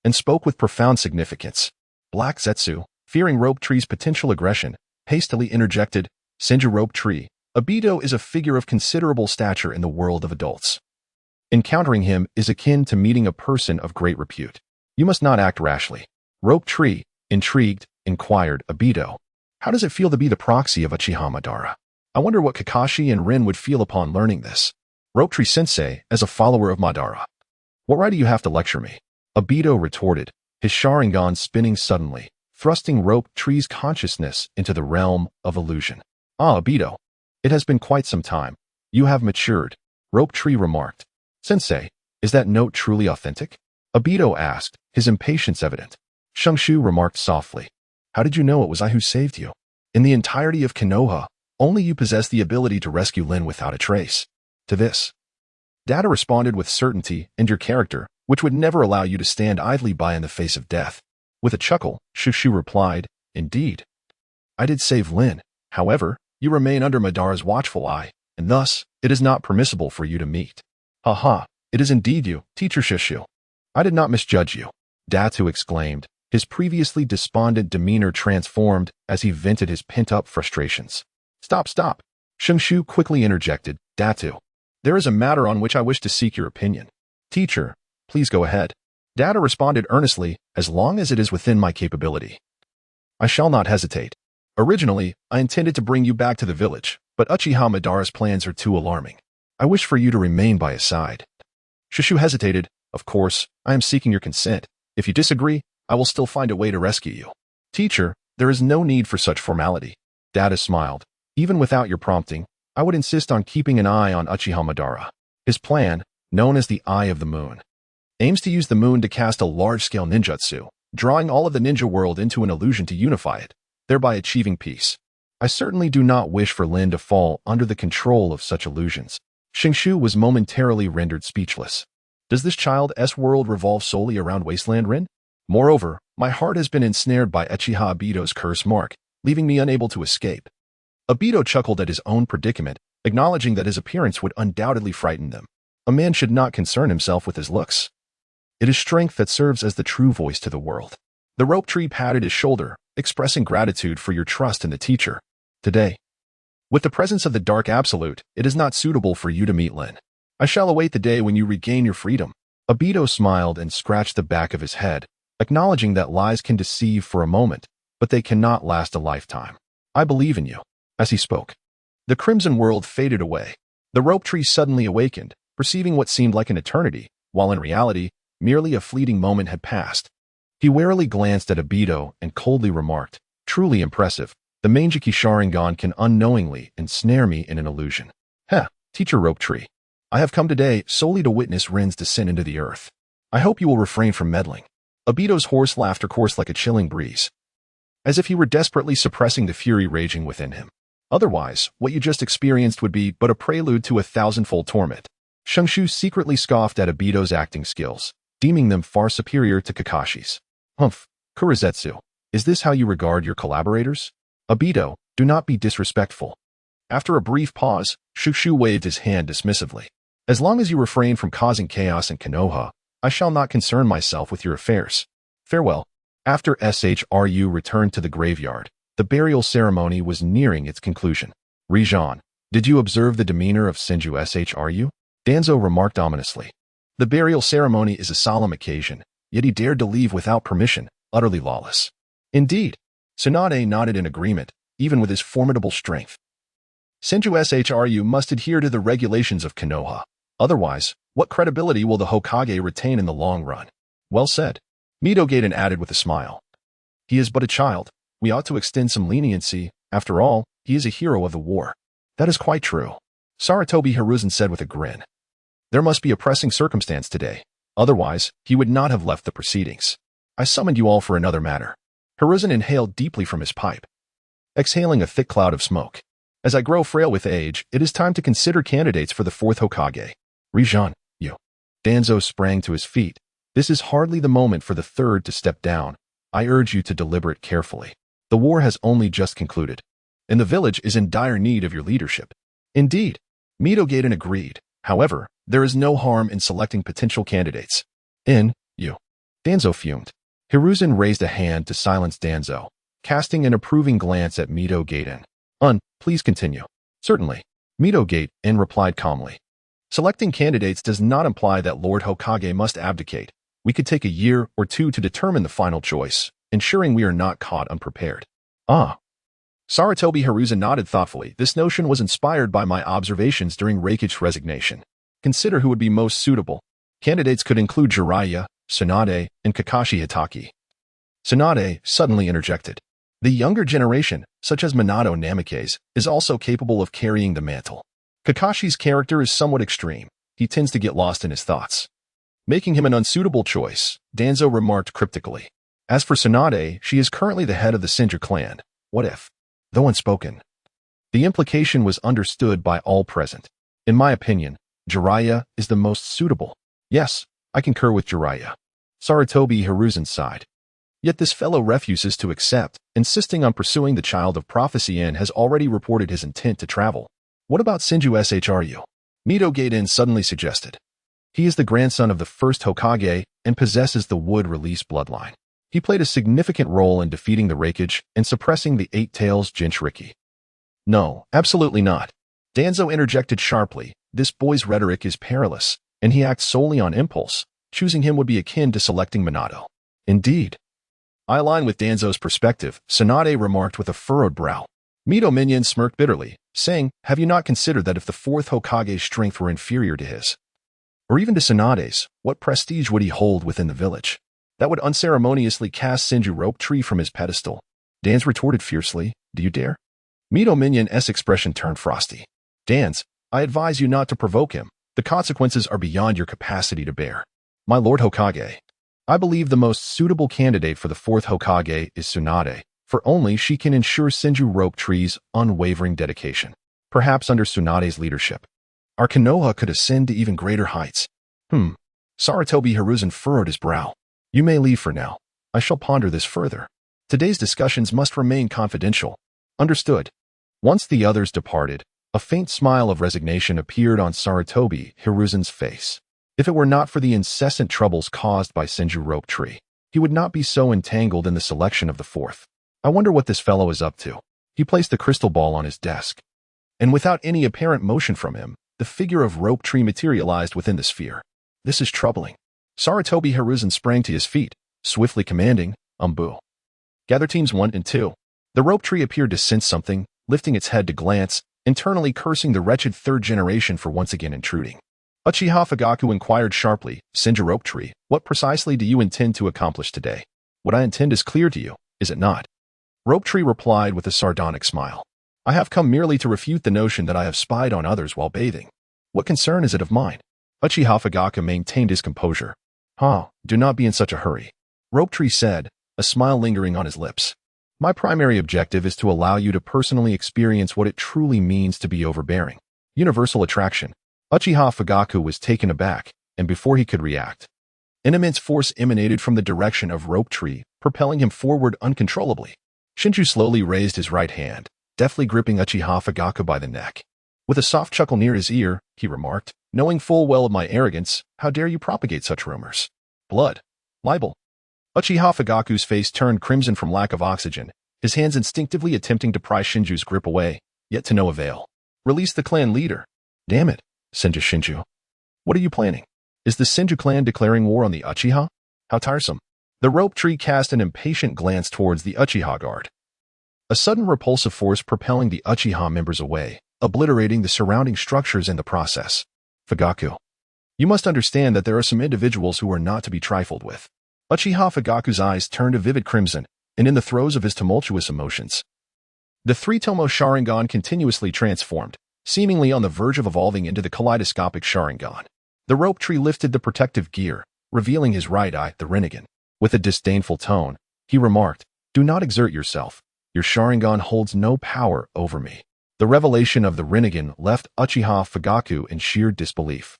and spoke with profound significance. Black Zetsu, fearing Rope Tree's potential aggression, hastily interjected, Senju Rope Tree, Obito is a figure of considerable stature in the world of adults. Encountering him is akin to meeting a person of great repute. You must not act rashly. Rope Tree, intrigued, inquired Obito. How does it feel to be the proxy of Uchiha Madara? I wonder what Kakashi and Rin would feel upon learning this. Rope Tree Sensei, as a follower of Madara. What right do you have to lecture me? Obito retorted, his Sharingan spinning suddenly, thrusting Rope Tree's consciousness into the realm of illusion. Ah, Obito. It has been quite some time. You have matured, Rope Tree remarked. Sensei, is that note truly authentic? Obito asked, his impatience evident. Shenshu remarked softly. How did you know it was I who saved you? In the entirety of Konoha, only you possess the ability to rescue Lin without a trace. To this, Data responded with certainty and your character, which would never allow you to stand idly by in the face of death. With a chuckle, Shenshu replied, Indeed. I did save Lin. However, you remain under Madara's watchful eye, and thus, it is not permissible for you to meet. Ha! It is indeed you, Teacher Shenshu. I did not misjudge you, Datu exclaimed, his previously despondent demeanor transformed as he vented his pent-up frustrations. Stop! Shenshu quickly interjected, Datu. There is a matter on which I wish to seek your opinion. Teacher, please go ahead. Data responded earnestly, as long as it is within my capability. I shall not hesitate. Originally, I intended to bring you back to the village, but Uchiha Madara's plans are too alarming. I wish for you to remain by his side. Shenshu hesitated. Of course, I am seeking your consent. If you disagree, I will still find a way to rescue you. Teacher, there is no need for such formality. Data smiled. Even without your prompting, I would insist on keeping an eye on Uchiha Madara. His plan, known as the Eye of the Moon, aims to use the moon to cast a large-scale ninjutsu, drawing all of the ninja world into an illusion to unify it, thereby achieving peace. I certainly do not wish for Lin to fall under the control of such illusions. Shenshu was momentarily rendered speechless. Does this child's world revolve solely around Wasteland Rin? Moreover, my heart has been ensnared by Uchiha Obito's curse mark, leaving me unable to escape. Obito chuckled at his own predicament, acknowledging that his appearance would undoubtedly frighten them. A man should not concern himself with his looks. It is strength that serves as the true voice to the world. The Rope Tree patted his shoulder, expressing gratitude for your trust in the teacher. Today, with the presence of the Dark Absolute, it is not suitable for you to meet Lin. I shall await the day when you regain your freedom. Obito smiled and scratched the back of his head, acknowledging that lies can deceive for a moment, but they cannot last a lifetime. I believe in you. As he spoke, the crimson world faded away. The Rope Tree suddenly awakened, perceiving what seemed like an eternity, while in reality, merely a fleeting moment had passed. He warily glanced at Obito and coldly remarked, Truly impressive. The Mangeki Sharingan can unknowingly ensnare me in an illusion. Teacher Rope Tree. I have come today solely to witness Rin's descent into the earth. I hope you will refrain from meddling. Obito's hoarse laughter coursed like a chilling breeze, as if he were desperately suppressing the fury raging within him. Otherwise, what you just experienced would be but a prelude to a thousandfold torment. Shenshu secretly scoffed at Obito's acting skills, deeming them far superior to Kakashi's. Humph, Kurizetsu, is this how you regard your collaborators? Obito, do not be disrespectful. After a brief pause, Shenshu waved his hand dismissively. As long as you refrain from causing chaos in Konoha, I shall not concern myself with your affairs. Farewell. After SHRU returned to the graveyard, the burial ceremony was nearing its conclusion. Rijan, did you observe the demeanor of Senju SHRU? Danzo remarked ominously. The burial ceremony is a solemn occasion, yet he dared to leave without permission, utterly lawless. Indeed. Tsunade nodded in agreement, even with his formidable strength. Senju SHRU must adhere to the regulations of Konoha. Otherwise, what credibility will the Hokage retain in the long run? Well said. Mito-Gaiden added with a smile. He is but a child. We ought to extend some leniency. After all, he is a hero of the war. That is quite true. Sarutobi Hiruzen said with a grin. There must be a pressing circumstance today. Otherwise, he would not have left the proceedings. I summoned you all for another matter. Hiruzen inhaled deeply from his pipe, exhaling a thick cloud of smoke. As I grow frail with age, it is time to consider candidates for the fourth Hokage. Rijan, you. Danzo sprang to his feet. This is hardly the moment for the third to step down. I urge you to deliberate carefully. The war has only just concluded, and the village is in dire need of your leadership. Indeed. Mito-Gaiden agreed. However, there is no harm in selecting potential candidates. You. Danzo fumed. Hiruzen raised a hand to silence Danzo, casting an approving glance at Mito-Gaiden. Please continue. Certainly. Mito-Gaiden replied calmly. Selecting candidates does not imply that Lord Hokage must abdicate. We could take a year or two to determine the final choice, ensuring we are not caught unprepared. Ah. Sarutobi Hiruzen nodded thoughtfully. This notion was inspired by my observations during Reincarnated's resignation. Consider who would be most suitable. Candidates could include Jiraiya, Tsunade, and Kakashi Hatake. Tsunade suddenly interjected. The younger generation, such as Minato Namikaze, is also capable of carrying the mantle. Kakashi's character is somewhat extreme. He tends to get lost in his thoughts, making him an unsuitable choice, Danzo remarked cryptically. As for Tsunade, she is currently the head of the Senju clan. What if? Though unspoken, the implication was understood by all present. In my opinion, Jiraiya is the most suitable. Yes, I concur with Jiraiya. Sarutobi Hiruzen sighed. Yet this fellow refuses to accept, insisting on pursuing the child of prophecy and has already reported his intent to travel. What about Senju Shru? Mito Gaiden suddenly suggested. He is the grandson of the first Hokage and possesses the wood-release bloodline. He played a significant role in defeating the Raikage and suppressing the Eight Tails Jinchuriki. No, absolutely not. Danzo interjected sharply. This boy's rhetoric is perilous, and he acts solely on impulse. Choosing him would be akin to selecting Minato. Indeed. I align with Danzo's perspective, Tsunade remarked with a furrowed brow. Mito Minion smirked bitterly, saying, have you not considered that if the fourth Hokage's strength were inferior to his, or even to Tsunade's, what prestige would he hold within the village? That would unceremoniously cast Senju Rope Tree from his pedestal. Danz retorted fiercely, do you dare? Mito Minion's expression turned frosty. Danz, I advise you not to provoke him. The consequences are beyond your capacity to bear. My Lord Hokage, I believe the most suitable candidate for the fourth Hokage is Tsunade, for only she can ensure Senju Rope Tree's unwavering dedication. Perhaps under Tsunade's leadership, our Konoha could ascend to even greater heights. Sarutobi Hiruzen furrowed his brow. You may leave for now. I shall ponder this further. Today's discussions must remain confidential. Understood. Once the others departed, a faint smile of resignation appeared on Sarutobi Hiruzen's face. If it were not for the incessant troubles caused by Senju Rope Tree, he would not be so entangled in the selection of the fourth. I wonder what this fellow is up to. He placed the crystal ball on his desk, and without any apparent motion from him, the figure of Rope Tree materialized within the sphere. This is troubling. Sarutobi Hiruzen sprang to his feet, swiftly commanding, Umbu. Gather teams 1 and 2. The Rope Tree appeared to sense something, lifting its head to glance, internally cursing the wretched third generation for once again intruding. Uchiha Fugaku inquired sharply, Senju Rope Tree, what precisely do you intend to accomplish today? What I intend is clear to you, is it not? Rope Tree replied with a sardonic smile. I have come merely to refute the notion that I have spied on others while bathing. What concern is it of mine? Uchiha Fugaku maintained his composure. Do not be in such a hurry. Rope Tree said, a smile lingering on his lips. My primary objective is to allow you to personally experience what it truly means to be overbearing. Universal attraction. Uchiha Fugaku was taken aback, and before he could react, an immense force emanated from the direction of Rope Tree, propelling him forward uncontrollably. Shenshu slowly raised his right hand, deftly gripping Uchiha Fugaku by the neck. With a soft chuckle near his ear, he remarked, knowing full well of my arrogance, how dare you propagate such rumors? Blood. Libel. Uchiha Fugaku's face turned crimson from lack of oxygen, his hands instinctively attempting to pry Shinju's grip away, yet to no avail. Release the clan leader. Damn it, Senju Shinju. What are you planning? Is the Senju clan declaring war on the Uchiha? How tiresome. The Rope Tree cast an impatient glance towards the Uchiha guard. A sudden repulsive force propelling the Uchiha members away, obliterating the surrounding structures in the process. Fugaku. You must understand that there are some individuals who are not to be trifled with. Uchiha Fugaku's eyes turned a vivid crimson, and in the throes of his tumultuous emotions, the three-tomo Sharingan continuously transformed, seemingly on the verge of evolving into the kaleidoscopic Sharingan. The Rope Tree lifted the protective gear, revealing his right eye, the Rinnegan. With a disdainful tone, he remarked, do not exert yourself. Your Sharingan holds no power over me. The revelation of the Rinnegan left Uchiha Fugaku in sheer disbelief,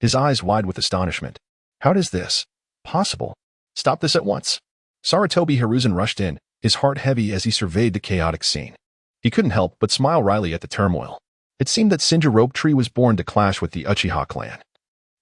his eyes wide with astonishment. How is this possible? Stop this at once. Sarutobi Hiruzen rushed in, his heart heavy as he surveyed the chaotic scene. He couldn't help but smile wryly at the turmoil. It seemed that Senju Rope Tree was born to clash with the Uchiha clan.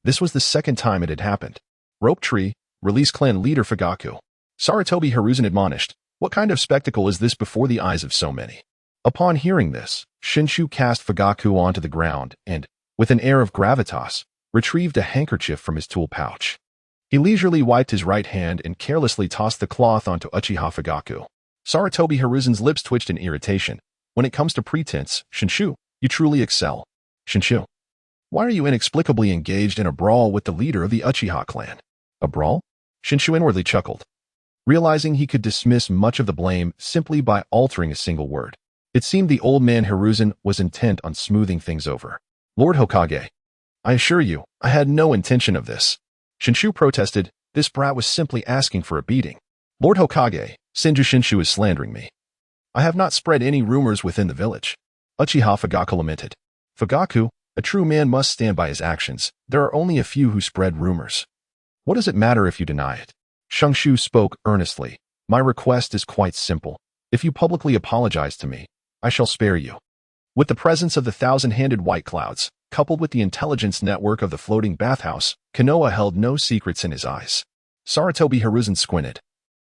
This was the second time it had happened. Rope Tree, release clan leader Fugaku. Sarutobi Hiruzen admonished, what kind of spectacle is this before the eyes of so many? Upon hearing this, Shenshu cast Fugaku onto the ground and, with an air of gravitas, retrieved a handkerchief from his tool pouch. He leisurely wiped his right hand and carelessly tossed the cloth onto Uchiha Fugaku. Sarutobi Hiruzen's lips twitched in irritation. When it comes to pretense, Shenshu, you truly excel. Shenshu, why are you inexplicably engaged in a brawl with the leader of the Uchiha clan? A brawl? Shenshu inwardly chuckled, realizing he could dismiss much of the blame simply by altering a single word. It seemed the old man Hiruzen was intent on smoothing things over. Lord Hokage, I assure you, I had no intention of this. Shenshu protested. This brat was simply asking for a beating. Lord Hokage, Senju Shenshu is slandering me. I have not spread any rumors within the village. Uchiha Fugaku lamented. Fugaku, a true man must stand by his actions. There are only a few who spread rumors. What does it matter if you deny it? Shenshu spoke earnestly. My request is quite simple. If you publicly apologize to me, I shall spare you. With the presence of the thousand-handed white clouds, coupled with the intelligence network of the floating bathhouse, Konoha held no secrets in his eyes. Sarutobi Hiruzen squinted,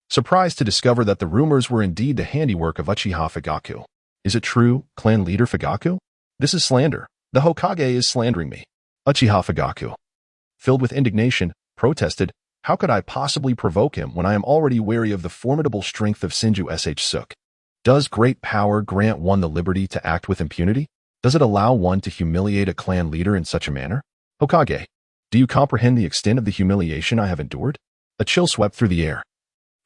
surprised to discover that the rumors were indeed the handiwork of Uchiha Fugaku. Is it true, clan leader Fugaku? This is slander. The Hokage is slandering me. Uchiha Fugaku, filled with indignation, protested, how could I possibly provoke him when I am already wary of the formidable strength of Senju Sh Suk? Does great power grant one the liberty to act with impunity? Does it allow one to humiliate a clan leader in such a manner? Hokage, do you comprehend the extent of the humiliation I have endured? A chill swept through the air.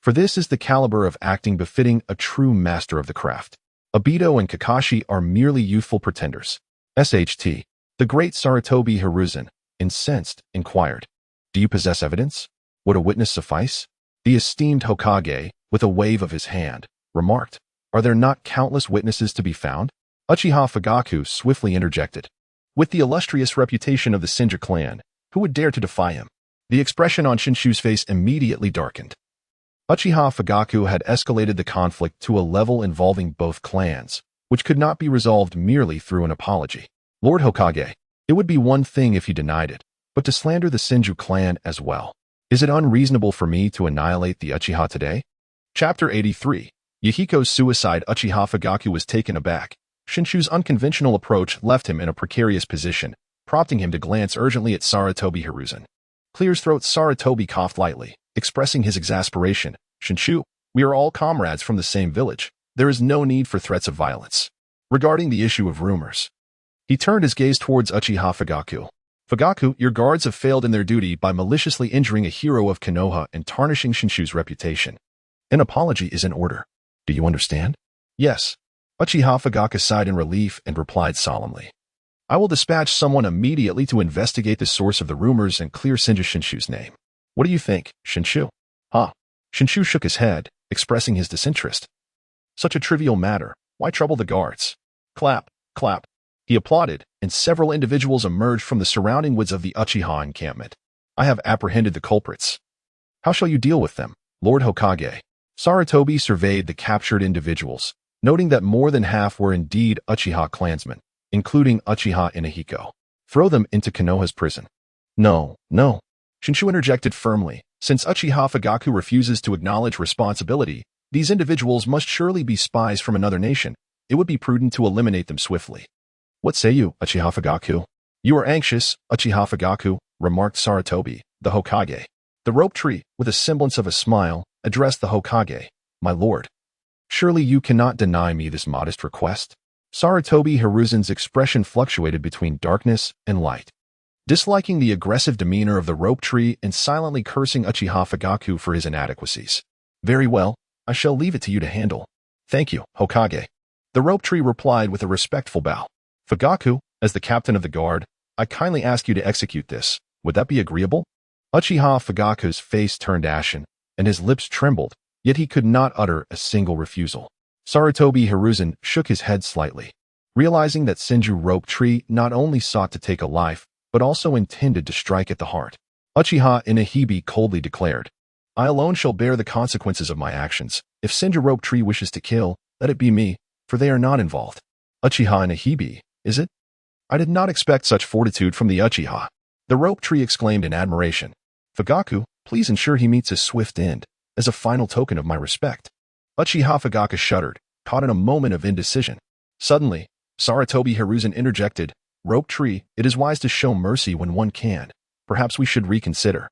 For this is the caliber of acting befitting a true master of the craft. Obito and Kakashi are merely youthful pretenders. SHT, the great Sarutobi Hiruzen, incensed, inquired, do you possess evidence? Would a witness suffice? The esteemed Hokage, with a wave of his hand, remarked, are there not countless witnesses to be found? Uchiha Fugaku swiftly interjected. With the illustrious reputation of the Senju clan, who would dare to defy him? The expression on Shenshu's face immediately darkened. Uchiha Fugaku had escalated the conflict to a level involving both clans, which could not be resolved merely through an apology. Lord Hokage, it would be one thing if you denied it, but to slander the Senju clan as well. Is it unreasonable for me to annihilate the Uchiha today? Chapter 83. Yahiko's suicide. Uchiha Fugaku was taken aback. Shenshu's unconventional approach left him in a precarious position, prompting him to glance urgently at Sarutobi Hiruzen. Clear's throat. Sarutobi coughed lightly, expressing his exasperation. Shenshu, we are all comrades from the same village. There is no need for threats of violence. Regarding the issue of rumors, he turned his gaze towards Uchiha Fugaku. Fugaku, your guards have failed in their duty by maliciously injuring a hero of Konoha and tarnishing Shenshu's reputation. An apology is in order. Do you understand? Yes. Uchiha Fugaku sighed in relief and replied solemnly. I will dispatch someone immediately to investigate the source of the rumors and clear Senju Shenshu's name. What do you think, Shenshu? Huh? Shenshu shook his head, expressing his disinterest. Such a trivial matter. Why trouble the guards? Clap, clap. He applauded, and several individuals emerged from the surrounding woods of the Uchiha encampment. I have apprehended the culprits. How shall you deal with them, Lord Hokage? Sarutobi surveyed the captured individuals, noting that more than half were indeed Uchiha clansmen, including Uchiha Inahiko. Throw them into Konoha's prison. No, no. Shenshu interjected firmly. Since Uchiha Fugaku refuses to acknowledge responsibility, these individuals must surely be spies from another nation. It would be prudent to eliminate them swiftly. What say you, Uchiha Fugaku? You are anxious, Uchiha Fugaku, remarked Sarutobi, the Hokage. The rope tree, with a semblance of a smile, addressed the Hokage. My lord, surely you cannot deny me this modest request? Sarutobi Hiruzen's expression fluctuated between darkness and light, disliking the aggressive demeanor of the rope tree and silently cursing Uchiha Fugaku for his inadequacies. Very well, I shall leave it to you to handle. Thank you, Hokage. The rope tree replied with a respectful bow. Fugaku, as the captain of the guard, I kindly ask you to execute this. Would that be agreeable? Uchiha Fugaku's face turned ashen, and his lips trembled, yet he could not utter a single refusal. Sarutobi Hiruzen shook his head slightly, realizing that Senju rope tree not only sought to take a life, but also intended to strike at the heart. Uchiha Inahibe coldly declared, I alone shall bear the consequences of my actions. If Senju rope tree wishes to kill, let it be me, for they are not involved. Uchiha Inahibe, is it? I did not expect such fortitude from the Uchiha. The rope tree exclaimed in admiration. Fugaku, please ensure he meets a swift end, as a final token of my respect. Uchiha Fugaku shuddered, caught in a moment of indecision. Suddenly, Sarutobi Hiruzen interjected, Rope Tree, it is wise to show mercy when one can. Perhaps we should reconsider.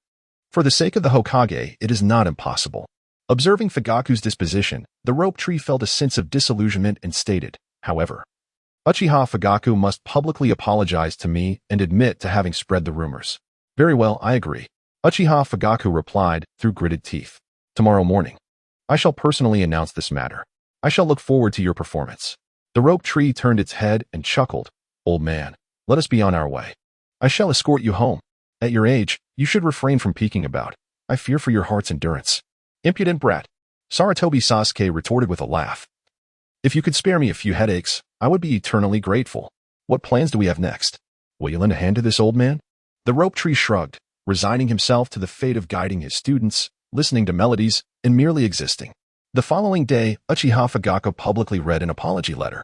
For the sake of the Hokage, it is not impossible. Observing Fugaku's disposition, the Rope Tree felt a sense of disillusionment and stated, however, Uchiha Fugaku must publicly apologize to me and admit to having spread the rumors. Very well, I agree. Uchiha Fugaku replied through gritted teeth. Tomorrow morning, I shall personally announce this matter. I shall look forward to your performance. The Rope Tree turned its head and chuckled. Old man, let us be on our way. I shall escort you home. At your age, you should refrain from peeking about. I fear for your heart's endurance. Impudent brat. Sarutobi Sasuke retorted with a laugh. If you could spare me a few headaches, I would be eternally grateful. What plans do we have next? Will you lend a hand to this old man? The Rope Tree shrugged, resigning himself to the fate of guiding his students, listening to melodies, and merely existing. The following day, Uchiha Fugaku publicly read an apology letter,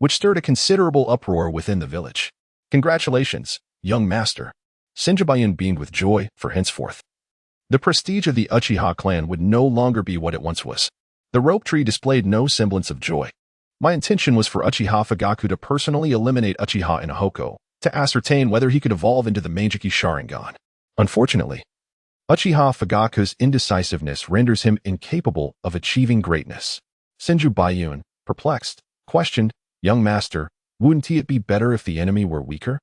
which stirred a considerable uproar within the village. Congratulations, young master. Senju beamed with joy for henceforth. The prestige of the Uchiha clan would no longer be what it once was. The Rope Tree displayed no semblance of joy. My intention was for Uchiha Fugaku to personally eliminate Uchiha Inahoko, to ascertain whether he could evolve into the Meijiki Sharingan. Unfortunately, Uchiha Fugaku's indecisiveness renders him incapable of achieving greatness. Senju Bayun, perplexed, questioned, Young master, wouldn't it be better if the enemy were weaker?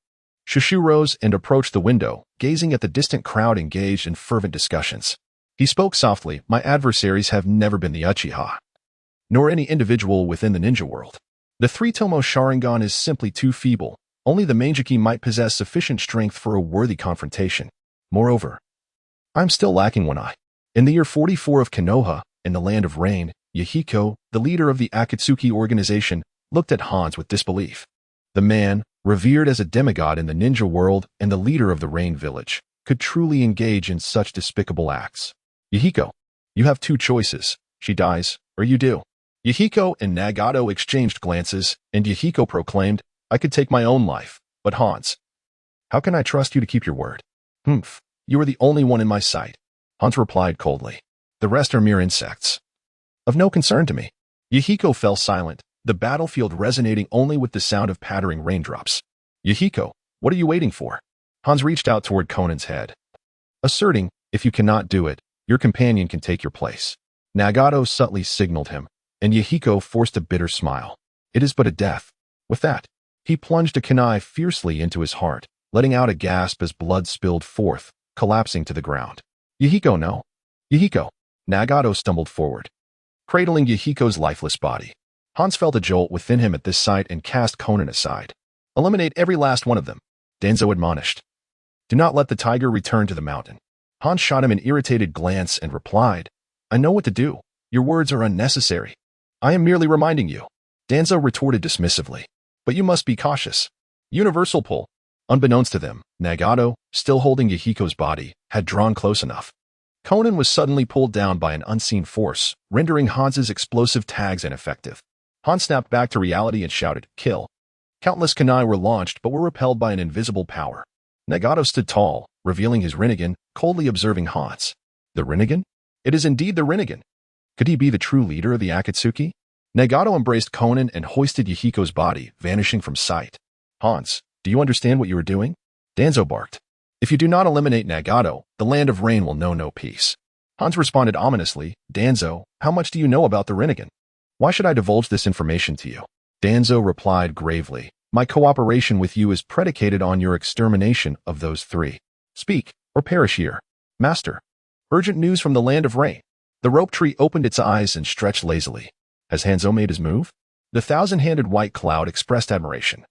Shushu rose and approached the window, gazing at the distant crowd engaged in fervent discussions. He spoke softly, my adversaries have never been the Uchiha, nor any individual within the ninja world. The three-tomo Sharingan is simply too feeble. Only the Meijiki might possess sufficient strength for a worthy confrontation. Moreover, I'm still lacking one eye. In the year 44 of Konoha, in the land of rain, Yahiko, the leader of the Akatsuki organization, looked at Hans with disbelief. The man, revered as a demigod in the ninja world and the leader of the Rain Village, could truly engage in such despicable acts. Yahiko, you have two choices. She dies, or you do. Yahiko and Nagato exchanged glances, and Yahiko proclaimed, I could take my own life, but Hans, how can I trust you to keep your word? Humph, you are the only one in my sight. Hans replied coldly. The rest are mere insects. Of no concern to me. Yahiko fell silent, the battlefield resonating only with the sound of pattering raindrops. Yahiko, what are you waiting for? Hans reached out toward Conan's head, asserting, if you cannot do it, your companion can take your place. Nagato subtly signaled him, and Yahiko forced a bitter smile. It is but a death. With that, he plunged a kunai fiercely into his heart, letting out a gasp as blood spilled forth, collapsing to the ground. Yahiko, no. Yahiko. Nagato stumbled forward, cradling Yahiko's lifeless body. Hans felt a jolt within him at this sight and cast Conan aside. Eliminate every last one of them, Danzo admonished. Do not let the tiger return to the mountain. Hans shot him an irritated glance and replied, I know what to do. Your words are unnecessary. I am merely reminding you. Danzo retorted dismissively. But you must be cautious. Universal pull. Unbeknownst to them, Nagato, still holding Yahiko's body, had drawn close enough. Conan was suddenly pulled down by an unseen force, rendering Hans's explosive tags ineffective. Hans snapped back to reality and shouted, kill. Countless kunai were launched but were repelled by an invisible power. Nagato stood tall, revealing his Rinnegan, coldly observing Hans. The Rinnegan? It is indeed the Rinnegan. Could he be the true leader of the Akatsuki? Nagato embraced Conan and hoisted Yahiko's body, vanishing from sight. Hans, do you understand what you are doing? Danzo barked. If you do not eliminate Nagato, the land of rain will know no peace. Hans responded ominously, Danzo, how much do you know about the Rinnegan? Why should I divulge this information to you? Danzo replied gravely, my cooperation with you is predicated on your extermination of those three. Speak, or perish here. Master. Urgent news from the land of rain. The Rope Tree opened its eyes and stretched lazily. Has Hanzo made his move? The thousand-handed white cloud expressed admiration,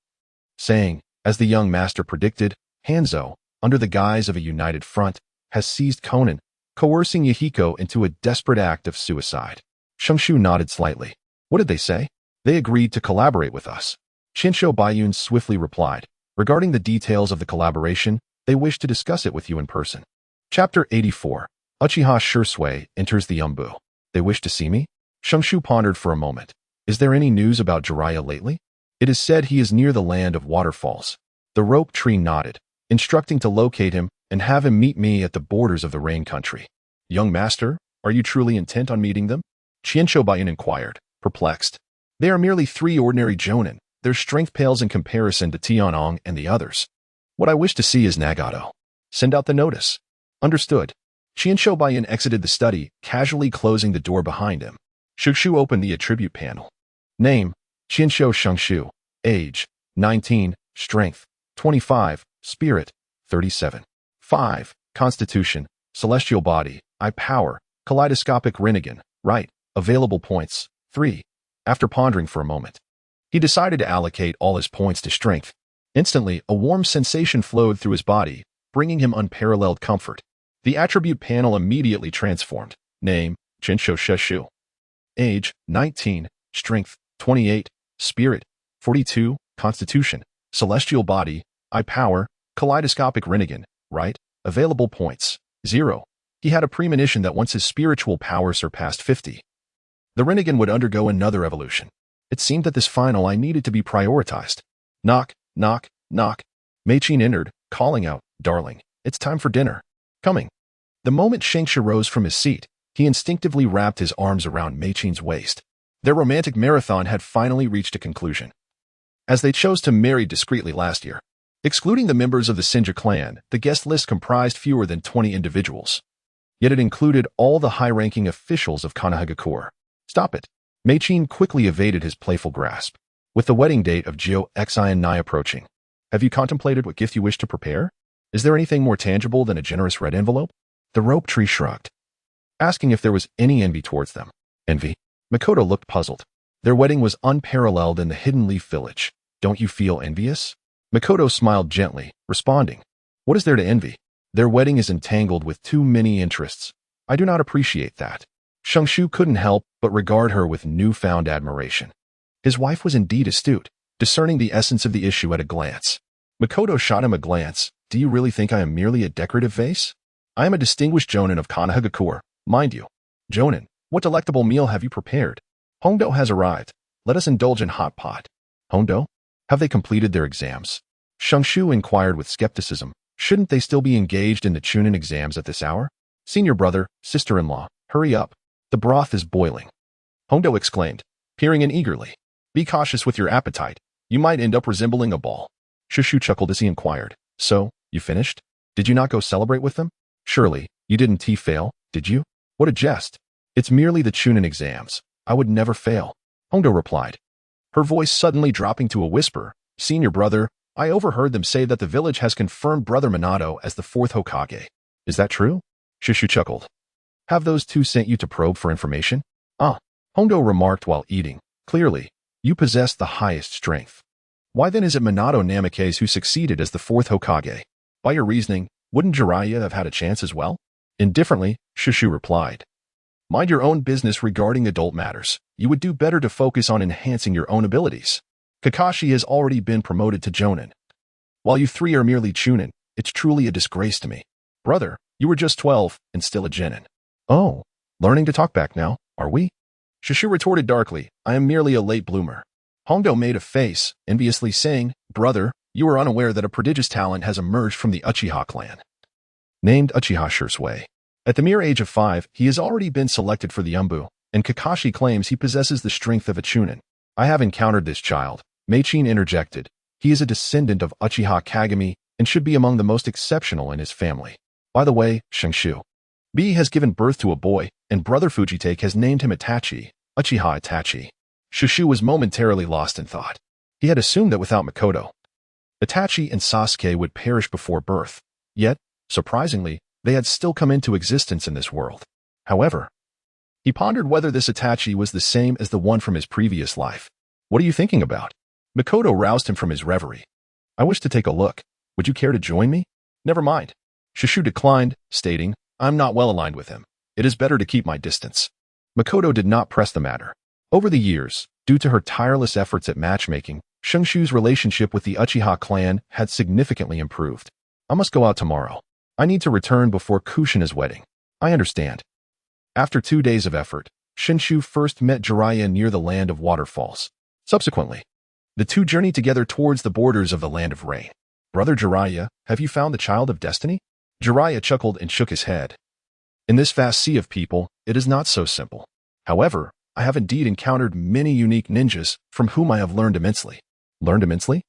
saying, as the young master predicted, Hanzo, under the guise of a united front, has seized Conan, coercing Yahiko into a desperate act of suicide. Shenshu nodded slightly. What did they say? They agreed to collaborate with us. Shinsho Bayun swiftly replied, regarding the details of the collaboration, they wish to discuss it with you in person. Chapter 84. Uchiha Shursui enters the Umbu. They wish to see me? Shenshu pondered for a moment. Is there any news about Jiraiya lately? It is said he is near the land of waterfalls. The Rope Tree nodded, instructing to locate him and have him meet me at the borders of the rain country. Young master, are you truly intent on meeting them? Shinsho Bayun inquired, perplexed. They are merely three ordinary jonin, their strength pales in comparison to Tianong and the others. What I wish to see is Nagato. Send out the notice. Understood. Qianshu Baiyan exited the study, casually closing the door behind him. Shenshu opened the attribute panel. Name, Qianshu Shenshu. Age, 19. Strength, 25. Spirit, 37. 5. Constitution, Celestial Body, Eye Power, Kaleidoscopic Rinnegan, Right. Available points, 3. After pondering for a moment, he decided to allocate all his points to strength. Instantly, a warm sensation flowed through his body, bringing him unparalleled comfort. The attribute panel immediately transformed. Name, Qianshu Shenshu. Age, 19. Strength, 28. Spirit, 42. Constitution, Celestial Body, Eye Power, Kaleidoscopic Rinnegan, Right. Available points, 0. He had a premonition that once his spiritual power surpassed 50, the Rinnegan would undergo another evolution. It seemed that this final eye needed to be prioritized. Knock, knock, knock. Mei-chin entered, calling out, "Darling, it's time for dinner." Coming. The moment Shenshu rose from his seat, he instinctively wrapped his arms around Mei-chin's waist. Their romantic marathon had finally reached a conclusion, as they chose to marry discreetly last year. Excluding the members of the Senju clan, the guest list comprised fewer than 20 individuals. Yet it included all the high-ranking officials of Konoha. Stop it. Mei-chin quickly evaded his playful grasp. With the wedding date of Jio Xian Nai approaching, have you contemplated what gift you wish to prepare? Is there anything more tangible than a generous red envelope? The rope tree shrugged, asking if there was any envy towards them. Envy? Makoto looked puzzled. Their wedding was unparalleled in the Hidden Leaf Village. Don't you feel envious? Makoto smiled gently, responding, what is there to envy? Their wedding is entangled with too many interests. I do not appreciate that. Shenshu couldn't help but regard her with newfound admiration. His wife was indeed astute, discerning the essence of the issue at a glance. Makoto shot him a glance. Do you really think I am merely a decorative vase? I am a distinguished jonin of Konoha, mind you. Jonin, what delectable meal have you prepared? Hondo has arrived. Let us indulge in hot pot. Hondo? Have they completed their exams? Shenshu inquired with skepticism. Shouldn't they still be engaged in the Chunin exams at this hour? Senior brother, sister-in-law, hurry up. The broth is boiling. Hondo exclaimed, peering in eagerly. Be cautious with your appetite. You might end up resembling a ball. Shenshu chuckled as he inquired. So, you finished? Did you not go celebrate with them? Surely, you didn't fail, did you? What a jest. It's merely the Chunin exams. I would never fail. Hondo replied, her voice suddenly dropping to a whisper. Senior brother, I overheard them say that the village has confirmed Brother Minato as the 4th Hokage. Is that true? Shenshu chuckled. Have those two sent you to probe for information? Ah, Hondo remarked while eating. Clearly, you possess the highest strength. Why then is it Minato Namikaze who succeeded as the 4th Hokage? By your reasoning, wouldn't Jiraiya have had a chance as well? Indifferently, Shenshu replied. Mind your own business regarding adult matters. You would do better to focus on enhancing your own abilities. Kakashi has already been promoted to Jonin. While you three are merely Chunin, it's truly a disgrace to me. Brother, you were just 12 and still a genin. Oh, learning to talk back now, are we? Shenshu retorted darkly, I am merely a late bloomer. Hondo made a face, enviously saying, brother, you are unaware that a prodigious talent has emerged from the Uchiha clan. Named Uchiha Shursui. At the mere age of 5, he has already been selected for the Umbu, and Kakashi claims he possesses the strength of a Chunin. I have encountered this child. Mei-chin interjected. He is a descendant of Uchiha Kagami and should be among the most exceptional in his family. By the way, Shenshu B has given birth to a boy, and brother Fujitake has named him Itachi, Uchiha Itachi. Shenshu was momentarily lost in thought. He had assumed that without Makoto, Itachi and Sasuke would perish before birth. Yet, surprisingly, they had still come into existence in this world. However, he pondered whether this Itachi was the same as the one from his previous life. What are you thinking about? Makoto roused him from his reverie. I wish to take a look. Would you care to join me? Never mind. Shenshu declined, stating, I'm not well aligned with him. It is better to keep my distance. Makoto did not press the matter. Over the years, due to her tireless efforts at matchmaking, Shenshu's relationship with the Uchiha clan had significantly improved. I must go out tomorrow. I need to return before Kushina's wedding. I understand. After 2 days of effort, Shenshu first met Jiraiya near the land of waterfalls. Subsequently, the two journeyed together towards the borders of the land of rain. Brother Jiraiya, have you found the child of destiny? Jiraiya chuckled and shook his head. In this vast sea of people, it is not so simple. However, I have indeed encountered many unique ninjas from whom I have learned immensely. Learned immensely?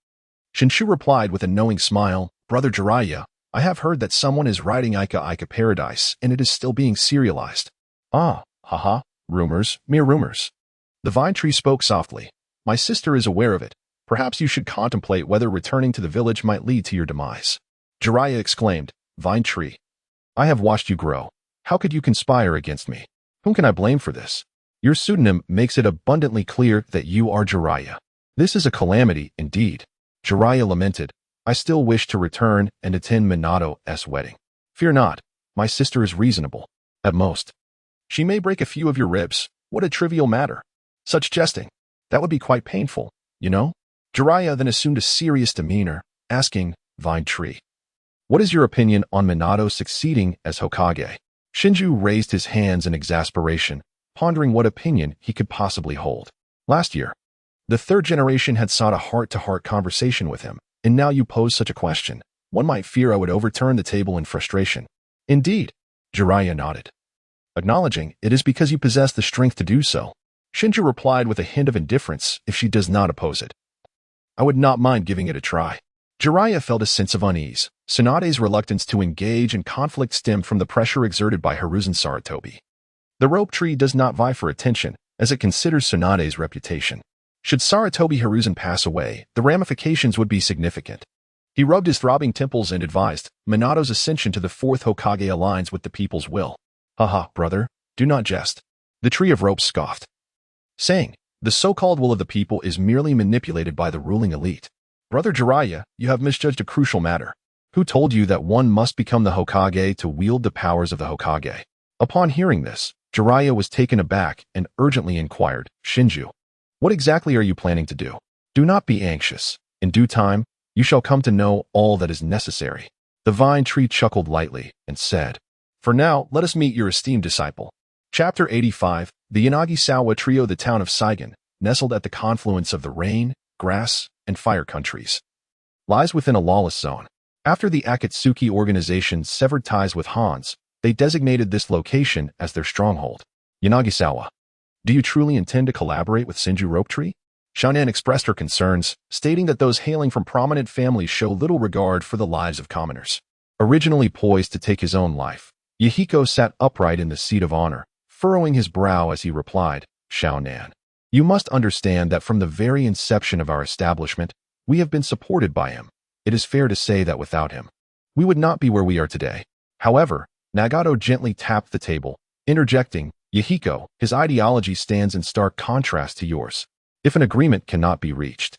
Shenshu replied with a knowing smile, Brother Jiraiya, I have heard that someone is writing Ika Paradise, and it is still being serialized. Ah, haha, rumors, mere rumors. The vine tree spoke softly. My sister is aware of it. Perhaps you should contemplate whether returning to the village might lead to your demise. Jiraiya exclaimed, Vine tree. I have watched you grow. How could you conspire against me? Whom can I blame for this? Your pseudonym makes it abundantly clear that you are Jiraiya. This is a calamity, indeed. Jiraiya lamented, I still wish to return and attend Minato's wedding. Fear not, my sister is reasonable. At most. She may break a few of your ribs. What a trivial matter. Such jesting. That would be quite painful, you know? Jiraiya then assumed a serious demeanor, asking, Vine tree. What is your opinion on Minato succeeding as Hokage? Senju raised his hands in exasperation, pondering what opinion he could possibly hold. Last year, the third generation had sought a heart-to-heart conversation with him, and now you pose such a question. One might fear I would overturn the table in frustration. Indeed, Jiraiya nodded. Acknowledging, it is because you possess the strength to do so. Senju replied with a hint of indifference if she does not oppose it. I would not mind giving it a try. Jiraiya felt a sense of unease. Tsunade's reluctance to engage in conflict stemmed from the pressure exerted by Hiruzen Sarutobi. The rope tree does not vie for attention, as it considers Tsunade's reputation. Should Sarutobi Hiruzen pass away, the ramifications would be significant. He rubbed his throbbing temples and advised, Minato's ascension to the fourth Hokage aligns with the people's will. Haha, brother, do not jest. The tree of ropes scoffed, saying, the so-called will of the people is merely manipulated by the ruling elite. Brother Jiraiya, you have misjudged a crucial matter. Who told you that one must become the Hokage to wield the powers of the Hokage? Upon hearing this, Jiraiya was taken aback and urgently inquired, Shinju, what exactly are you planning to do? Do not be anxious. In due time, you shall come to know all that is necessary. The vine tree chuckled lightly and said, for now, let us meet your esteemed disciple. Chapter 85, The Yanagisawa Trio. The town of Saigon, nestled at the confluence of the rain, grass, and fire countries, lies within a lawless zone. After the Akatsuki organization severed ties with Hans, they designated this location as their stronghold. Yanagisawa. Do you truly intend to collaborate with Senju Ropetree? Shonen expressed her concerns, stating that those hailing from prominent families show little regard for the lives of commoners. Originally poised to take his own life, Yahiko sat upright in the seat of honor, furrowing his brow as he replied, Shonen. You must understand that from the very inception of our establishment, we have been supported by him. It is fair to say that without him, we would not be where we are today. However, Nagato gently tapped the table, interjecting, Yahiko, his ideology stands in stark contrast to yours. If an agreement cannot be reached.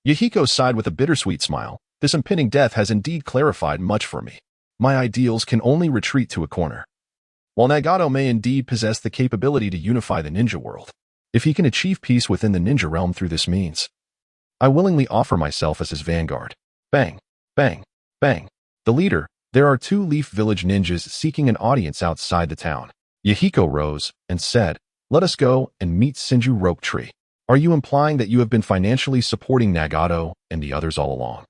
Yahiko sighed with a bittersweet smile. This impending death has indeed clarified much for me. My ideals can only retreat to a corner. While Nagato may indeed possess the capability to unify the ninja world, if he can achieve peace within the ninja realm through this means, I willingly offer myself as his vanguard. Bang, bang, bang. The leader, there are 2 Leaf Village ninjas seeking an audience outside the town. Yahiko rose and said, let us go and meet Senju Ropetree. Are you implying that you have been financially supporting Nagato and the others all along?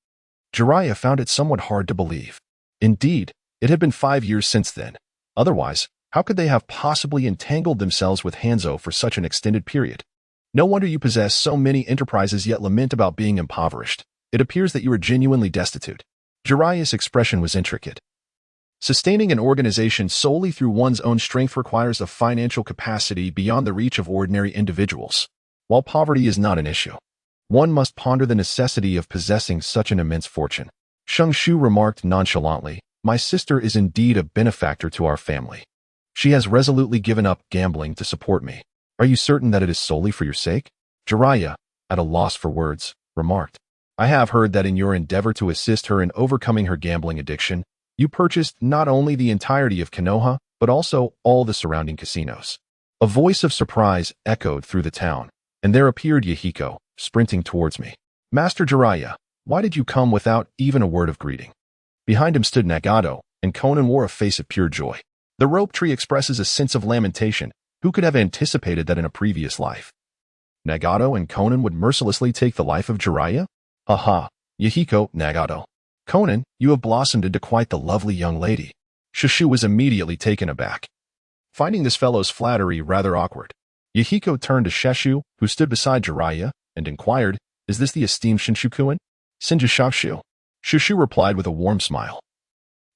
Jiraiya found it somewhat hard to believe. Indeed, it had been 5 years since then. Otherwise, how could they have possibly entangled themselves with Hanzo for such an extended period? No wonder you possess so many enterprises yet lament about being impoverished. It appears that you are genuinely destitute. Jiraiya's expression was intricate. Sustaining an organization solely through one's own strength requires a financial capacity beyond the reach of ordinary individuals. While poverty is not an issue, one must ponder the necessity of possessing such an immense fortune. Shenshu remarked nonchalantly, my sister is indeed a benefactor to our family. She has resolutely given up gambling to support me. Are you certain that it is solely for your sake? Jiraiya, at a loss for words, remarked, I have heard that in your endeavor to assist her in overcoming her gambling addiction, you purchased not only the entirety of Konoha, but also all the surrounding casinos. A voice of surprise echoed through the town, and there appeared Yahiko, sprinting towards me. Master Jiraiya, why did you come without even a word of greeting? Behind him stood Nagato, and Conan wore a face of pure joy. The rope tree expresses a sense of lamentation. Who could have anticipated that in a previous life, Nagato and Conan would mercilessly take the life of Jiraiya? Aha, Yahiko, Nagato. Conan, you have blossomed into quite the lovely young lady. Shushu was immediately taken aback, finding this fellow's flattery rather awkward. Yahiko turned to Sheshu, who stood beside Jiraiya, and inquired, Is this the esteemed Shenshu-kun? Senju Shoshu. Shushu replied with a warm smile.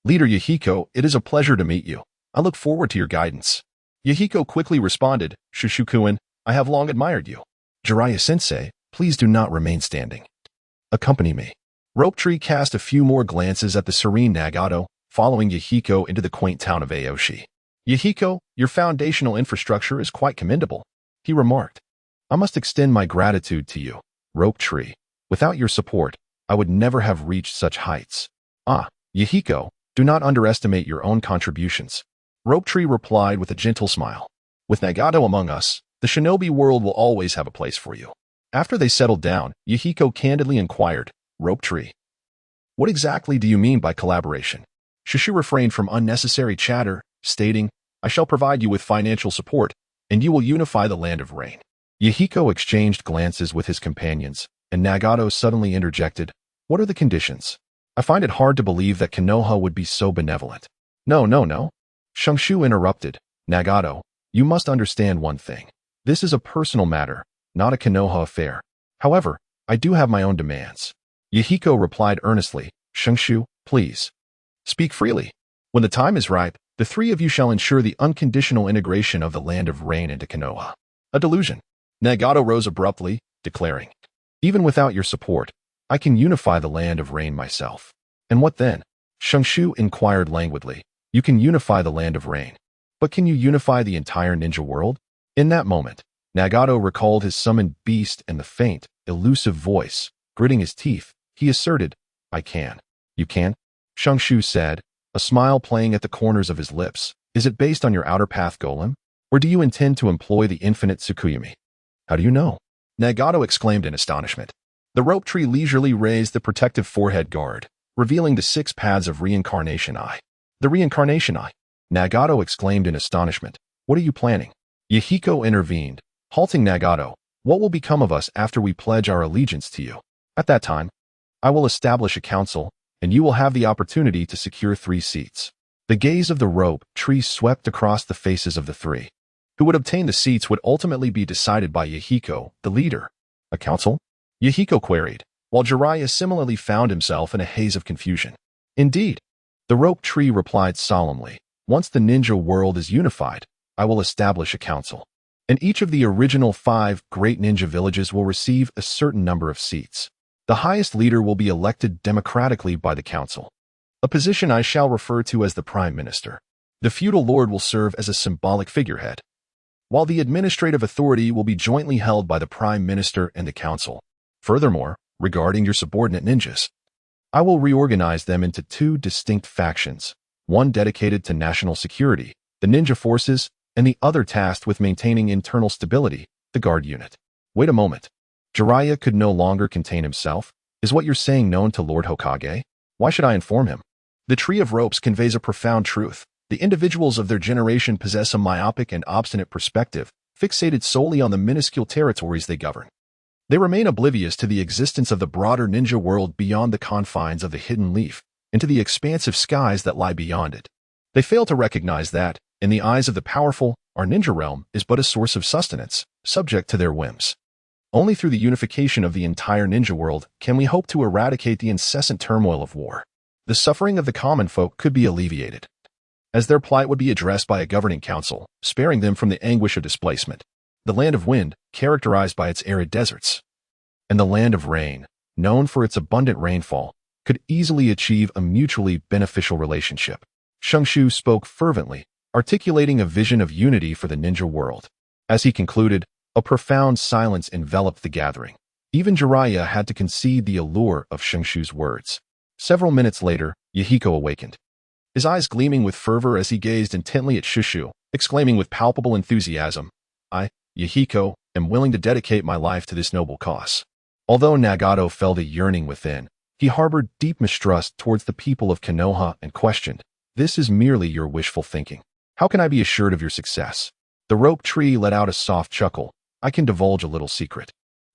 Leader Yahiko, it is a pleasure to meet you. I look forward to your guidance. Yahiko quickly responded, Shushu-kun, I have long admired you. Jiraiya-sensei, please do not remain standing. Accompany me. Rope Tree cast a few more glances at the serene Nagato, following Yahiko into the quaint town of Aoshi. Yahiko, your foundational infrastructure is quite commendable, he remarked. I must extend my gratitude to you, Rope Tree. Without your support, I would never have reached such heights. Ah, Yahiko, do not underestimate your own contributions. Rope Tree replied with a gentle smile. With Nagato among us, the shinobi world will always have a place for you. After they settled down, Yahiko candidly inquired, Rope Tree, what exactly do you mean by collaboration? Shushu refrained from unnecessary chatter, stating, I shall provide you with financial support, and you will unify the land of rain. Yahiko exchanged glances with his companions, and Nagato suddenly interjected, what are the conditions? I find it hard to believe that Konoha would be so benevolent. No. Shenshu interrupted, Nagato, you must understand one thing. This is a personal matter, not a Konoha affair. However, I do have my own demands. Yahiko replied earnestly, Shenshu, please. Speak freely. When the time is ripe, the three of you shall ensure the unconditional integration of the land of rain into Konoha. A delusion. Nagato rose abruptly, declaring, even without your support, I can unify the land of rain myself. And what then? Shenshu inquired languidly. You can unify the land of rain. But can you unify the entire ninja world? In that moment, Nagato recalled his summoned beast and the faint, elusive voice. Gritting his teeth, he asserted, I can. You can? Shenshu said, a smile playing at the corners of his lips. Is it based on your outer path golem? Or do you intend to employ the infinite Tsukuyumi? How do you know? Nagato exclaimed in astonishment. The rope tree leisurely raised the protective forehead guard, revealing the 6 paths of reincarnation eye. The reincarnation eye. Nagato exclaimed in astonishment. What are you planning? Yahiko intervened, halting Nagato. What will become of us after we pledge our allegiance to you? At that time, I will establish a council, and you will have the opportunity to secure 3 seats. The gaze of the rope tree swept across the faces of the 3. Who would obtain the seats would ultimately be decided by Yahiko, the leader. A council? Yahiko queried, while Jiraiya similarly found himself in a haze of confusion. Indeed. The rope tree replied solemnly, once the ninja world is unified, I will establish a council. And each of the original 5 great ninja villages will receive a certain number of seats. The highest leader will be elected democratically by the council, a position I shall refer to as the prime minister. The feudal lord will serve as a symbolic figurehead, while the administrative authority will be jointly held by the prime minister and the council. Furthermore, regarding your subordinate ninjas, I will reorganize them into 2 distinct factions, one dedicated to national security, the ninja forces, and the other tasked with maintaining internal stability, the guard unit. Wait a moment. Jiraiya could no longer contain himself. Is what you're saying known to Lord Hokage? Why should I inform him? The Tree of Ropes conveys a profound truth. The individuals of their generation possess a myopic and obstinate perspective, fixated solely on the minuscule territories they govern. They remain oblivious to the existence of the broader ninja world beyond the confines of the hidden leaf, and to the expansive skies that lie beyond it. They fail to recognize that, in the eyes of the powerful, our ninja realm is but a source of sustenance, subject to their whims. Only through the unification of the entire ninja world can we hope to eradicate the incessant turmoil of war. The suffering of the common folk could be alleviated, as their plight would be addressed by a governing council, sparing them from the anguish of displacement. The land of wind, characterized by its arid deserts, and the land of rain, known for its abundant rainfall, could easily achieve a mutually beneficial relationship. Shenshu spoke fervently, articulating a vision of unity for the ninja world. As he concluded, a profound silence enveloped the gathering. Even Jiraiya had to concede the allure of Shenshu's words. Several minutes later, Yahiko awakened, his eyes gleaming with fervor as he gazed intently at Shushu, exclaiming with palpable enthusiasm, I, Yahiko, am willing to dedicate my life to this noble cause. Although Nagato felt a yearning within, he harbored deep mistrust towards the people of Konoha and questioned, this is merely your wishful thinking. How can I be assured of your success? The rope tree let out a soft chuckle. I can divulge a little secret.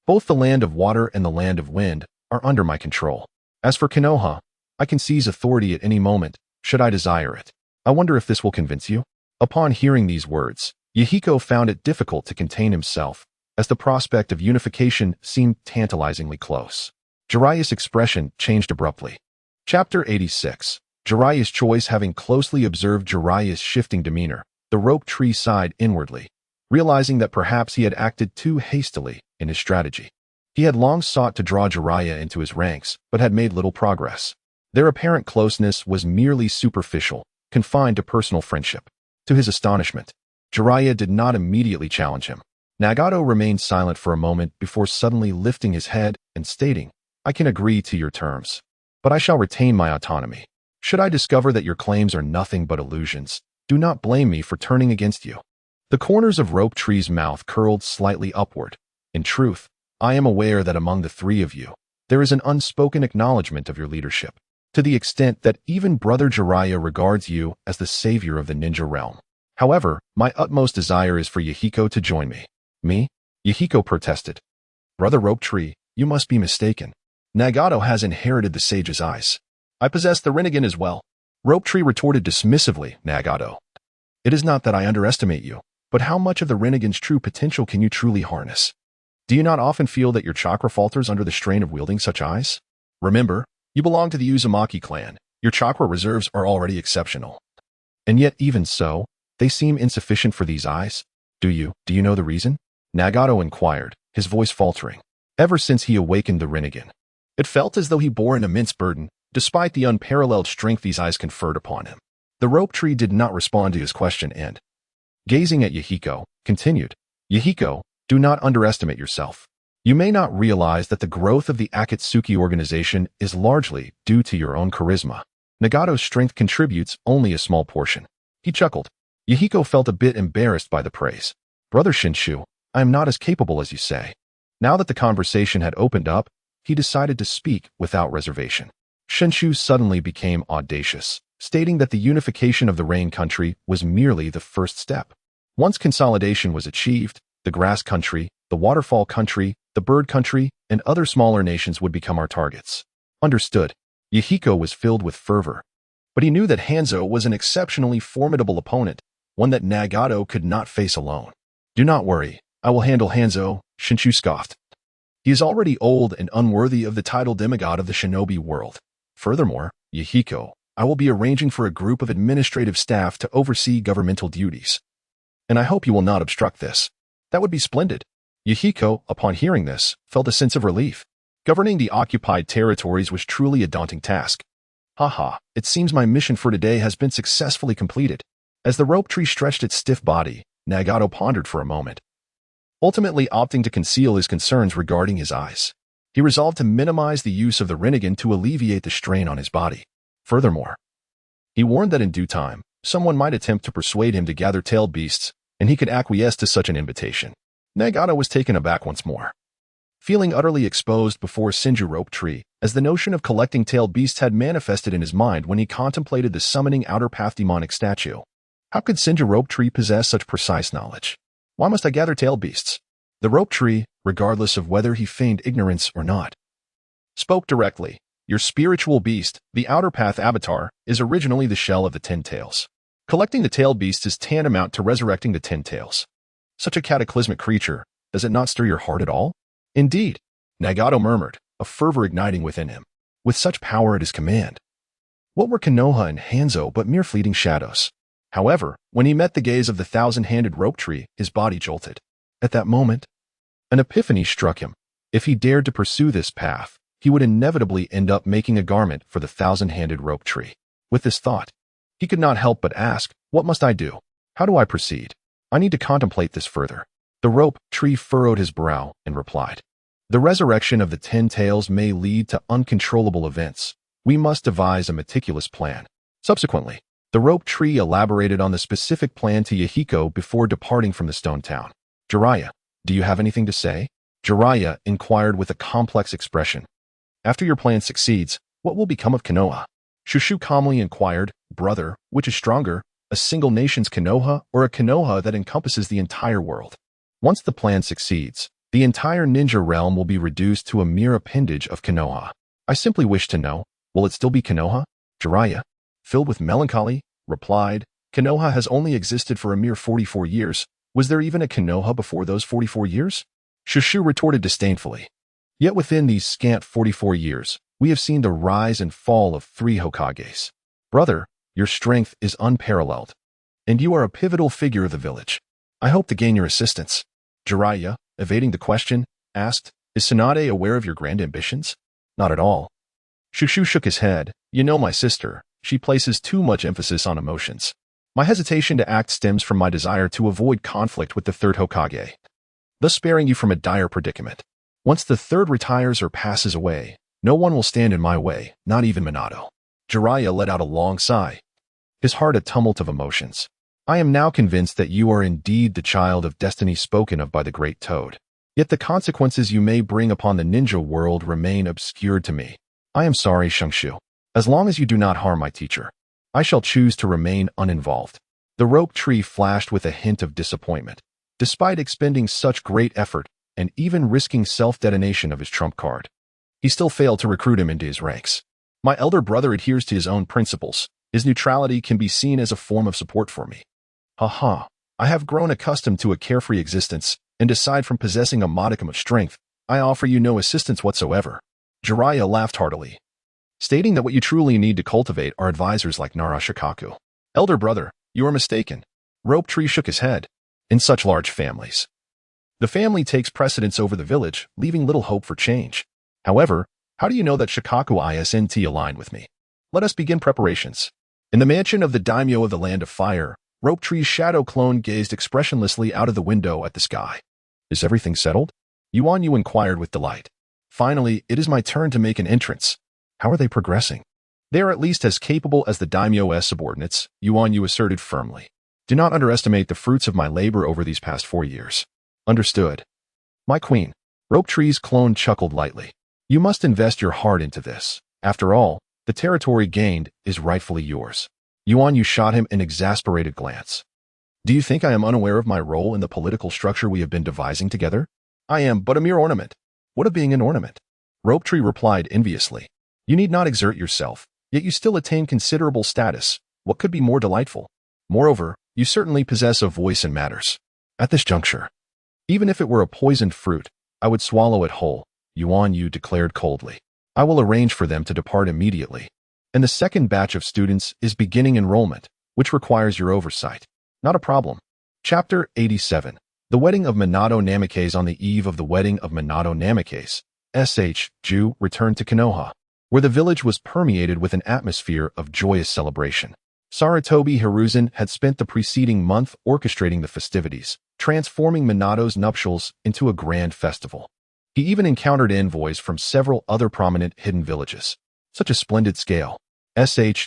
Both the land of water and the land of wind are under my control. As for Konoha, I can seize authority at any moment, should I desire it. I wonder if this will convince you? Upon hearing these words, Yahiko found it difficult to contain himself, as the prospect of unification seemed tantalizingly close. Jiraiya's expression changed abruptly. Chapter 86. Jiraiya's choice. Having closely observed Jiraiya's shifting demeanor, the rope tree sighed inwardly, realizing that perhaps he had acted too hastily in his strategy. He had long sought to draw Jiraiya into his ranks, but had made little progress. Their apparent closeness was merely superficial, confined to personal friendship. To his astonishment, Jiraiya did not immediately challenge him. Nagato remained silent for a moment before suddenly lifting his head and stating, "I can agree to your terms, but I shall retain my autonomy. Should I discover that your claims are nothing but illusions, do not blame me for turning against you." The corners of Rope Tree's mouth curled slightly upward. "In truth, I am aware that among the three of you, there is an unspoken acknowledgement of your leadership, to the extent that even Brother Jiraiya regards you as the savior of the ninja realm. However, my utmost desire is for Yahiko to join me." "Me?" Yahiko protested. "Brother Rope Tree, you must be mistaken. Nagato has inherited the sage's eyes. I possess the Rinnegan as well." Rope Tree retorted dismissively, "Nagato, it is not that I underestimate you, but how much of the Rinnegan's true potential can you truly harness? Do you not often feel that your chakra falters under the strain of wielding such eyes? Remember, you belong to the Uzumaki clan. Your chakra reserves are already exceptional. And yet even so, they seem insufficient for these eyes. Do you know the reason?" Nagato inquired, his voice faltering. Ever since he awakened the Rinnegan, it felt as though he bore an immense burden, despite the unparalleled strength these eyes conferred upon him. The Rope Tree did not respond to his question and, gazing at Yahiko, continued, "Yahiko, do not underestimate yourself. You may not realize that the growth of the Akatsuki organization is largely due to your own charisma. Nagato's strength contributes only a small portion." He chuckled. Yahiko felt a bit embarrassed by the praise. "Brother Shenshu, I am not as capable as you say." Now that the conversation had opened up, he decided to speak without reservation. Shenshu suddenly became audacious, stating that the unification of the Rain Country was merely the first step. Once consolidation was achieved, the Grass Country, the Waterfall Country, the Bird Country, and other smaller nations would become our targets. Understood. Yahiko was filled with fervor. But he knew that Hanzo was an exceptionally formidable opponent, one that Nagato could not face alone. "Do not worry, I will handle Hanzo," Shenshu scoffed. "He is already old and unworthy of the title demigod of the shinobi world. Furthermore, Yahiko, I will be arranging for a group of administrative staff to oversee governmental duties. And I hope you will not obstruct this." "That would be splendid." Yahiko, upon hearing this, felt a sense of relief. Governing the occupied territories was truly a daunting task. "Haha, it seems my mission for today has been successfully completed." As the Rope Tree stretched its stiff body, Nagato pondered for a moment, ultimately opting to conceal his concerns regarding his eyes. He resolved to minimize the use of the Rinnegan to alleviate the strain on his body. Furthermore, he warned that in due time, someone might attempt to persuade him to gather tailed beasts, and he could acquiesce to such an invitation. Nagato was taken aback once more, feeling utterly exposed before Senju Rope Tree, as the notion of collecting tailed beasts had manifested in his mind when he contemplated the summoning outer path demonic statue. How could Senju Rope Tree possess such precise knowledge? Why must I gather tailed beasts? The Rope Tree, regardless of whether he feigned ignorance or not, spoke directly. "Your spiritual beast, the outer path avatar, is originally the shell of the 10 tails. Collecting the tailed beasts is tantamount to resurrecting the 10 tails. Such a cataclysmic creature, does it not stir your heart at all?" "Indeed," Nagato murmured, a fervor igniting within him. With such power at his command, what were Konoha and Hanzo but mere fleeting shadows? However, when he met the gaze of the thousand-handed Rope Tree, his body jolted. At that moment, an epiphany struck him. If he dared to pursue this path, he would inevitably end up making a garment for the thousand-handed Rope Tree. With this thought, he could not help but ask, "What must I do? How do I proceed? I need to contemplate this further." The Rope Tree furrowed his brow and replied, "The resurrection of the 10 tails may lead to uncontrollable events. We must devise a meticulous plan." Subsequently, the Rope Tree elaborated on the specific plan to Yahiko before departing from the stone town. "Jiraiya, do you have anything to say?" Jiraiya inquired with a complex expression. "After your plan succeeds, what will become of Konoha?" Shushu calmly inquired, "Brother, which is stronger, a single nation's Konoha or a Konoha that encompasses the entire world?" "Once the plan succeeds, the entire ninja realm will be reduced to a mere appendage of Konoha. I simply wish to know, will it still be Konoha?" Jiraiya, filled with melancholy, replied, "Konoha has only existed for a mere 44 years. Was there even a Konoha before those 44 years? Shenshu retorted disdainfully. Yet within these scant 44 years, we have seen the rise and fall of 3 Hokages. Brother, your strength is unparalleled, and you are a pivotal figure of the village. I hope to gain your assistance. Jiraiya, evading the question, asked, is Tsunade aware of your grand ambitions? Not at all. Shenshu shook his head. You know my sister. She places too much emphasis on emotions. My hesitation to act stems from my desire to avoid conflict with the third Hokage, thus sparing you from a dire predicament. Once the third retires or passes away, no one will stand in my way, not even Minato. Jiraiya let out a long sigh, his heart a tumult of emotions. I am now convinced that you are indeed the child of destiny spoken of by the great Toad. Yet the consequences you may bring upon the ninja world remain obscured to me. I am sorry, Shenshu. As long as you do not harm my teacher, I shall choose to remain uninvolved. The rope tree flashed with a hint of disappointment. Despite expending such great effort and even risking self-detonation of his trump card, he still failed to recruit him into his ranks. My elder brother adheres to his own principles. His neutrality can be seen as a form of support for me. Haha, I have grown accustomed to a carefree existence, and aside from possessing a modicum of strength, I offer you no assistance whatsoever. Jiraiya laughed heartily, stating that what you truly need to cultivate are advisors like Narashikaku. Elder brother, you are mistaken. Rope Tree shook his head. In such large families, the family takes precedence over the village, leaving little hope for change. However, how do you know that Shikaku Isn't aligned with me? Let us begin preparations. In the mansion of the daimyo of the Land of Fire, Rope Tree's shadow clone gazed expressionlessly out of the window at the sky. Is everything settled? Yuan Yu inquired with delight. Finally, it is my turn to make an entrance. How are they progressing? They are at least as capable as the daimyo's subordinates, Yuan Yu asserted firmly. Do not underestimate the fruits of my labor over these past 4 years. Understood. My queen. Rope Tree's clone chuckled lightly. You must invest your heart into this. After all, the territory gained is rightfully yours. Yuan Yu shot him an exasperated glance. Do you think I am unaware of my role in the political structure we have been devising together? I am but a mere ornament. What of being an ornament? Rope Tree replied enviously. You need not exert yourself, yet you still attain considerable status. What could be more delightful? Moreover, you certainly possess a voice in matters. At this juncture, even if it were a poisoned fruit, I would swallow it whole, Yuan Yu declared coldly. I will arrange for them to depart immediately. And the second batch of students is beginning enrollment, which requires your oversight. Not a problem. Chapter 87. The Wedding of Minato Namikaze. On the eve of the wedding of Minato Namikaze, Ju returned to Konoha, where the village was permeated with an atmosphere of joyous celebration. Sarutobi Hiruzen had spent the preceding month orchestrating the festivities, transforming Minato's nuptials into a grand festival. He even encountered envoys from several other prominent hidden villages. Such a splendid scale.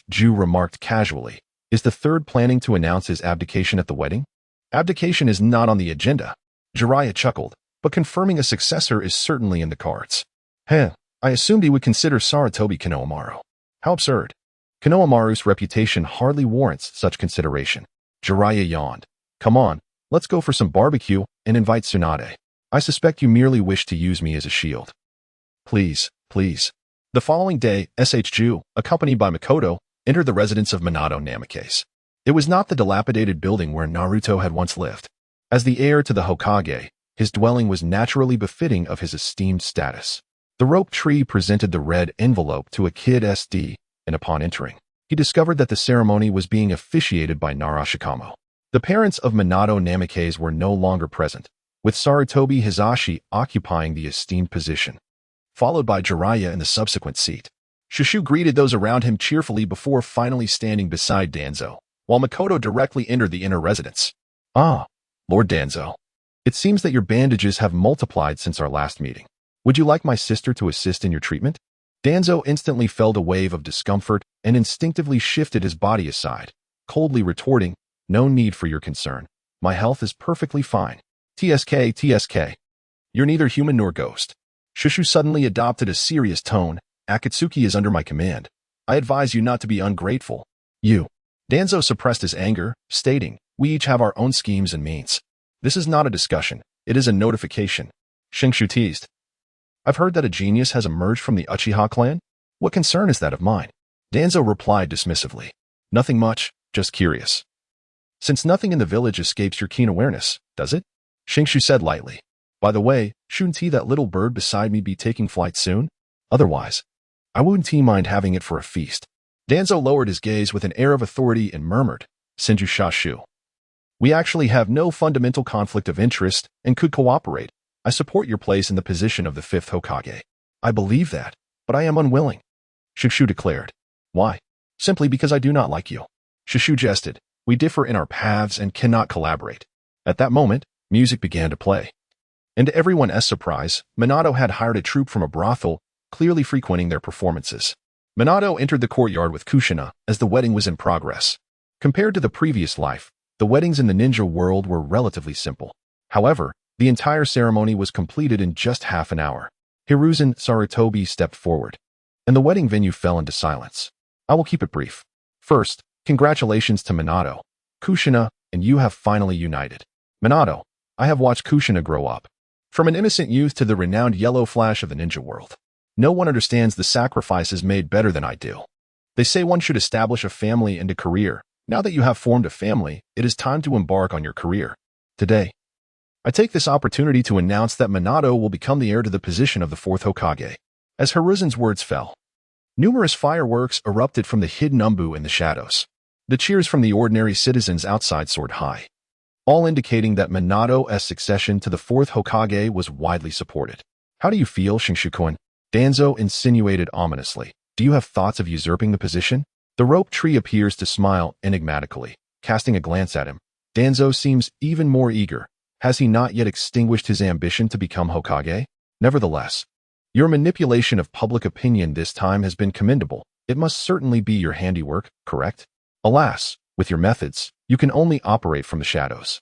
Ju remarked casually. Is the third planning to announce his abdication at the wedding? Abdication is not on the agenda. Jiraiya chuckled, but confirming a successor is certainly in the cards. I assumed he would consider Sarutobi Konohamaru. How absurd. Konohamaru's reputation hardly warrants such consideration. Jiraiya yawned. Come on, let's go for some barbecue and invite Tsunade. I suspect you merely wish to use me as a shield. Please, please. The following day, Ju, accompanied by Makoto, entered the residence of Minato Namikaze. It was not the dilapidated building where Naruto had once lived. As the heir to the Hokage, his dwelling was naturally befitting of his esteemed status. The Rope Tree presented the red envelope to a kid SD, and upon entering, he discovered that the ceremony was being officiated by Narashikamo. The parents of Minato Namikaze were no longer present, with Sarutobi Hizashi occupying the esteemed position, followed by Jiraiya in the subsequent seat. Shenshu greeted those around him cheerfully before finally standing beside Danzo, while Makoto directly entered the inner residence. Ah, Lord Danzo. It seems that your bandages have multiplied since our last meeting. Would you like my sister to assist in your treatment? Danzo instantly felt a wave of discomfort and instinctively shifted his body aside, coldly retorting, No need for your concern. My health is perfectly fine. TSK. You're neither human nor ghost. Shenshu suddenly adopted a serious tone. Akatsuki is under my command. I advise you not to be ungrateful. You. Danzo suppressed his anger, stating, We each have our own schemes and means. This is not a discussion. It is a notification. Shenshu teased. I've heard that a genius has emerged from the Uchiha clan. What concern is that of mine? Danzo replied dismissively. Nothing much, just curious. Since nothing in the village escapes your keen awareness, does it? Shenshu said lightly. By the way, shouldn't that little bird beside me be taking flight soon? Otherwise, I wouldn't mind having it for a feast. Danzo lowered his gaze with an air of authority and murmured, Senju Shashu. We actually have no fundamental conflict of interest and could cooperate. I support your place in the position of the 5th Hokage. I believe that, but I am unwilling. Shenshu declared. Why? Simply because I do not like you. Shenshu jested. We differ in our paths and cannot collaborate. At that moment, music began to play. And to everyone's surprise, Minato had hired a troupe from a brothel, clearly frequenting their performances. Minato entered the courtyard with Kushina as the wedding was in progress. Compared to the previous life, the weddings in the ninja world were relatively simple. However, the entire ceremony was completed in just half an hour. Hiruzen Sarutobi stepped forward, and the wedding venue fell into silence. I will keep it brief. First, congratulations to Minato, Kushina, and you have finally united. Minato, I have watched Kushina grow up. From an innocent youth to the renowned yellow flash of the ninja world. No one understands the sacrifices made better than I do. They say one should establish a family and a career. Now that you have formed a family, it is time to embark on your career. Today, I take this opportunity to announce that Minato will become the heir to the position of the 4th Hokage. As Hiruzen's words fell, numerous fireworks erupted from the hidden Umbu in the shadows. The cheers from the ordinary citizens outside soared high, all indicating that Minato's succession to the 4th Hokage was widely supported. How do you feel, Shenshu-kun? Danzo insinuated ominously. Do you have thoughts of usurping the position? The rope tree appears to smile enigmatically. Casting a glance at him, Danzo seems even more eager. Has he not yet extinguished his ambition to become Hokage? Nevertheless, your manipulation of public opinion this time has been commendable. It must certainly be your handiwork, correct? Alas, with your methods, you can only operate from the shadows,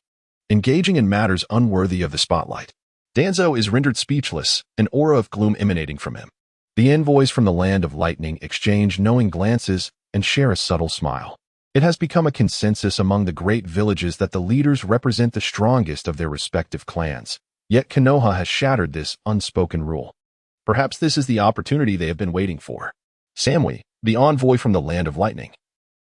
engaging in matters unworthy of the spotlight. Danzo is rendered speechless, an aura of gloom emanating from him. The envoys from the land of lightning exchange knowing glances and share a subtle smile. It has become a consensus among the great villages that the leaders represent the strongest of their respective clans. Yet Konoha has shattered this unspoken rule. Perhaps this is the opportunity they have been waiting for. Samui, the envoy from the land of lightning,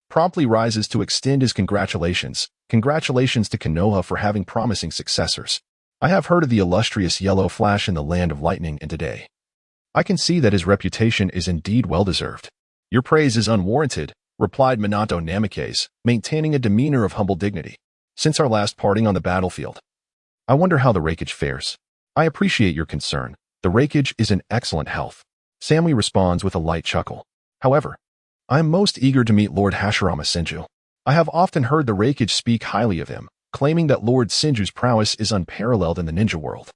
promptly rises to extend his congratulations. Congratulations to Konoha for having promising successors. I have heard of the illustrious yellow flash in the land of lightning, and today I can see that his reputation is indeed well-deserved. Your praise is unwarranted, replied Minato Namikaze, maintaining a demeanor of humble dignity. Since our last parting on the battlefield, I wonder how the Raikage fares. I appreciate your concern. The Raikage is in excellent health. Samui responds with a light chuckle. However, I am most eager to meet Lord Hashirama Senju. I have often heard the Raikage speak highly of him, claiming that Lord Senju's prowess is unparalleled in the ninja world.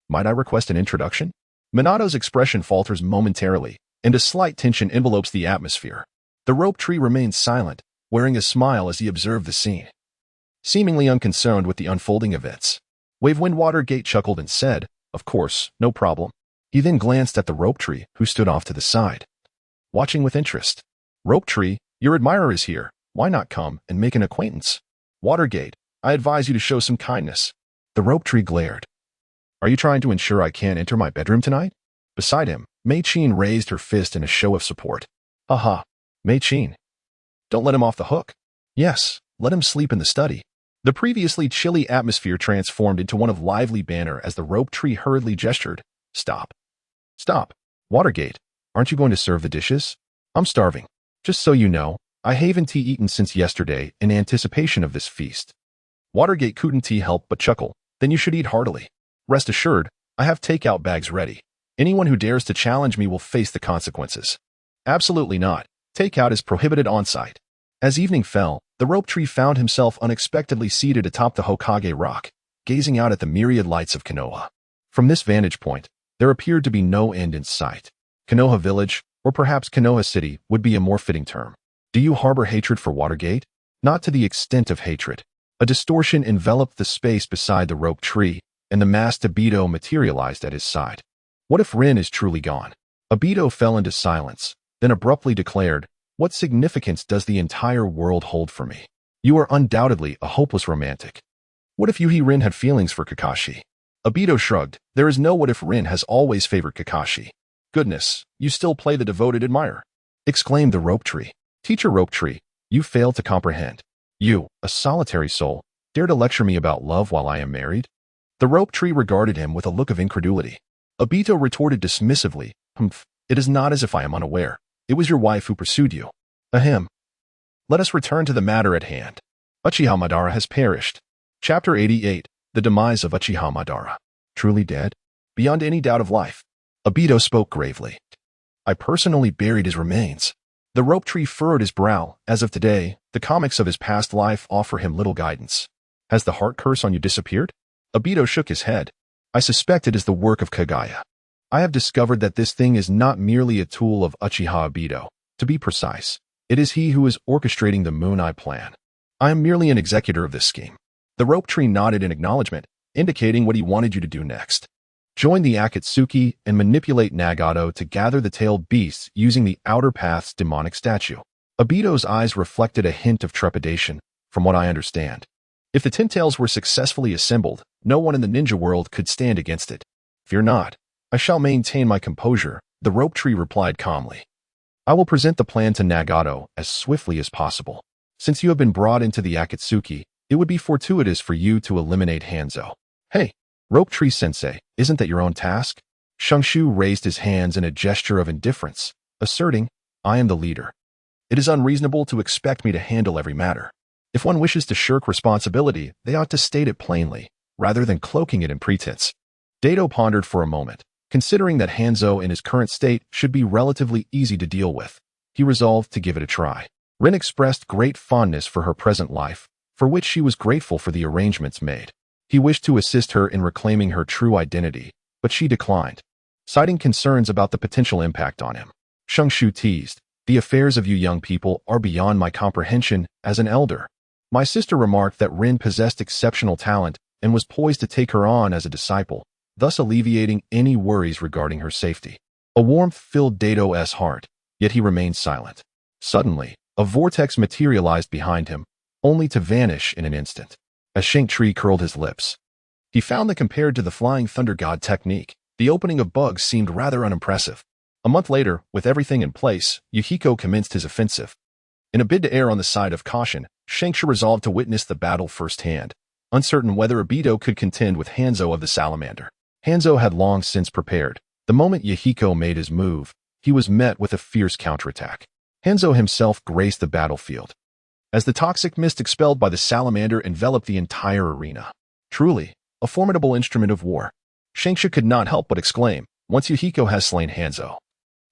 Might I request an introduction? Minato's expression falters momentarily, and a slight tension envelopes the atmosphere. The rope tree remains silent, wearing a smile as he observed the scene, seemingly unconcerned with the unfolding events. Wavewind Gate chuckled and said, "Of course, no problem." He then glanced at the rope tree, who stood off to the side, watching with interest. "Rope tree, your admirer is here. Why not come and make an acquaintance? Watergate, I advise you to show some kindness." The rope tree glared. "Are you trying to ensure I can't enter my bedroom tonight?" Beside him, Mei-chin raised her fist in a show of support. "Haha, Mei-chin. Don't let him off the hook. Yes, let him sleep in the study." The previously chilly atmosphere transformed into one of lively banter as the rope tree hurriedly gestured. "Stop. Stop. Watergate, aren't you going to serve the dishes? I'm starving. Just so you know, I haven't eaten since yesterday in anticipation of this feast." Watergate couldn't help but chuckle. "Then you should eat heartily. Rest assured, I have takeout bags ready. Anyone who dares to challenge me will face the consequences." "Absolutely not. Takeout is prohibited on-site." As evening fell, the rope tree found himself unexpectedly seated atop the Hokage rock, gazing out at the myriad lights of Konoha. From this vantage point, there appeared to be no end in sight. Konoha Village, or perhaps Konoha City, would be a more fitting term. Do you harbor hatred for Watergate? Not to the extent of hatred. A distortion enveloped the space beside the rope tree, and the masked Obito materialized at his side. What if Rin is truly gone? Obito fell into silence, then abruptly declared, "What significance does the entire world hold for me? You are undoubtedly a hopeless romantic. What if Rin had feelings for Kakashi?" Obito shrugged. "There is no what if Rin has always favored Kakashi." "Goodness, you still play the devoted admirer," exclaimed the rope tree. "Teacher Rope Tree, you fail to comprehend. You, a solitary soul, dare to lecture me about love while I am married? The rope tree regarded him with a look of incredulity. Obito retorted dismissively, "Humph, it is not as if I am unaware. It was your wife who pursued you." Ahem. Let us return to the matter at hand. Uchiha Madara has perished. Chapter 88. The Demise of Uchiha Madara. Truly dead? Beyond any doubt of life. Obito spoke gravely. I personally buried his remains. The rope tree furrowed his brow. As of today, the comics of his past life offer him little guidance. Has the heart curse on you disappeared? Obito shook his head. I suspect it is the work of Kagaya. I have discovered that this thing is not merely a tool of Uchiha Obito. To be precise, it is he who is orchestrating the Moon Eye plan. I am merely an executor of this scheme. The rope tree nodded in acknowledgement, indicating what he wanted you to do next. Join the Akatsuki and manipulate Nagato to gather the tailed beasts using the Outer Path's demonic statue. Obito's eyes reflected a hint of trepidation, from what I understand. If the Tintails were successfully assembled, no one in the ninja world could stand against it. Fear not. I shall maintain my composure, the rope tree replied calmly. I will present the plan to Nagato as swiftly as possible. Since you have been brought into the Akatsuki, it would be fortuitous for you to eliminate Hanzo. Hey, rope tree sensei, isn't that your own task? Shenshu raised his hands in a gesture of indifference, asserting, I am the leader. It is unreasonable to expect me to handle every matter. If one wishes to shirk responsibility, they ought to state it plainly, rather than cloaking it in pretense. Dato pondered for a moment, considering that Hanzo in his current state should be relatively easy to deal with. He resolved to give it a try. Rin expressed great fondness for her present life, for which she was grateful for the arrangements made. He wished to assist her in reclaiming her true identity, but she declined, citing concerns about the potential impact on him. Shenshu teased, the affairs of you young people are beyond my comprehension as an elder. My sister remarked that Rin possessed exceptional talent and was poised to take her on as a disciple, thus alleviating any worries regarding her safety. A warmth filled Dato's heart, yet he remained silent. Suddenly, a vortex materialized behind him, only to vanish in an instant. As Shang-Chi curled his lips, he found that compared to the Flying Thunder God technique, the opening of bugs seemed rather unimpressive. A month later, with everything in place, Yuhiko commenced his offensive. In a bid to err on the side of caution, Shenshu resolved to witness the battle firsthand, uncertain whether Obito could contend with Hanzo of the Salamander. Hanzo had long since prepared. The moment Yuhiko made his move, he was met with a fierce counterattack. Hanzo himself graced the battlefield, as the toxic mist expelled by the salamander enveloped the entire arena. Truly, a formidable instrument of war. Shenshu could not help but exclaim, once Yuhiko has slain Hanzo,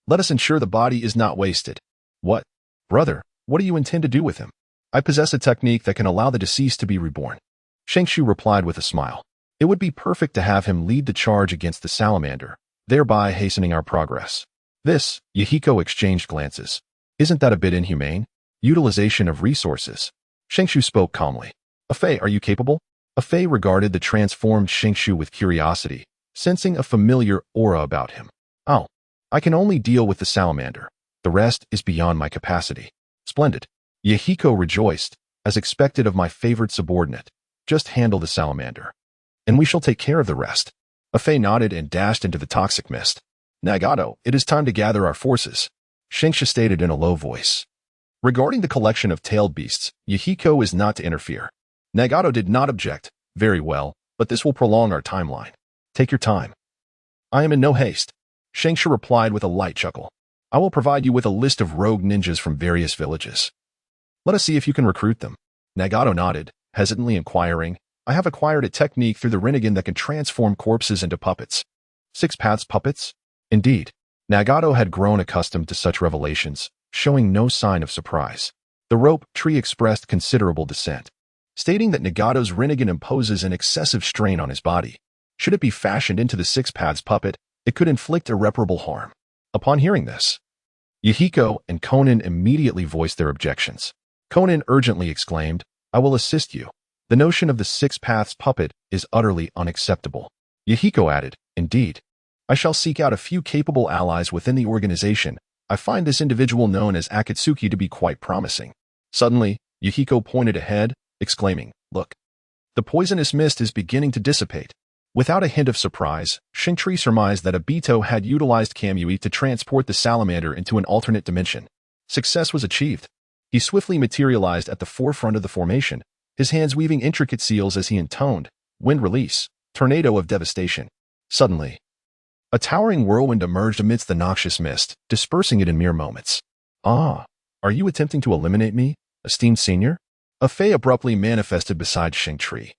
let us ensure the body is not wasted. What? Brother, what do you intend to do with him? I possess a technique that can allow the deceased to be reborn. Shenshu replied with a smile. It would be perfect to have him lead the charge against the salamander, thereby hastening our progress. This, Yuhiko exchanged glances. Isn't that a bit inhumane? Utilization of resources. Shenshu spoke calmly. Afei, are you capable? Afei regarded the transformed Shenshu with curiosity, sensing a familiar aura about him. Oh, I can only deal with the salamander. The rest is beyond my capacity. Splendid. Yuhiko rejoiced, as expected of my favored subordinate. Just handle the salamander, and we shall take care of the rest. Afei nodded and dashed into the toxic mist. Nagato, it is time to gather our forces, Shenshu stated in a low voice. Regarding the collection of tailed beasts, Yuhiko is not to interfere. Nagato did not object. Very well, but this will prolong our timeline. Take your time. I am in no haste, Shenshu replied with a light chuckle. I will provide you with a list of rogue ninjas from various villages. Let us see if you can recruit them. Nagato nodded, hesitantly inquiring, I have acquired a technique through the Rinnegan that can transform corpses into puppets. 6 Paths puppets? Indeed. Nagato had grown accustomed to such revelations, showing no sign of surprise. The rope tree expressed considerable dissent, stating that Nagato's Rinnegan imposes an excessive strain on his body. Should it be fashioned into the 6 Paths puppet, it could inflict irreparable harm. Upon hearing this, Yuhiko and Konan immediately voiced their objections. Konan urgently exclaimed, I will assist you. The notion of the 6 Paths puppet is utterly unacceptable. Yuhiko added, Indeed. I shall seek out a few capable allies within the organization. I find this individual known as Akatsuki to be quite promising. Suddenly, Yuhiko pointed ahead, exclaiming, Look. The poisonous mist is beginning to dissipate. Without a hint of surprise, Shang-Chi surmised that Obito had utilized Kamui to transport the salamander into an alternate dimension. Success was achieved. He swiftly materialized at the forefront of the formation, his hands weaving intricate seals as he intoned, Wind Release. tornado of devastation. Suddenly, a towering whirlwind emerged amidst the noxious mist, dispersing it in mere moments. Ah, are you attempting to eliminate me, esteemed senior? A Fei abruptly manifested beside Shengtree.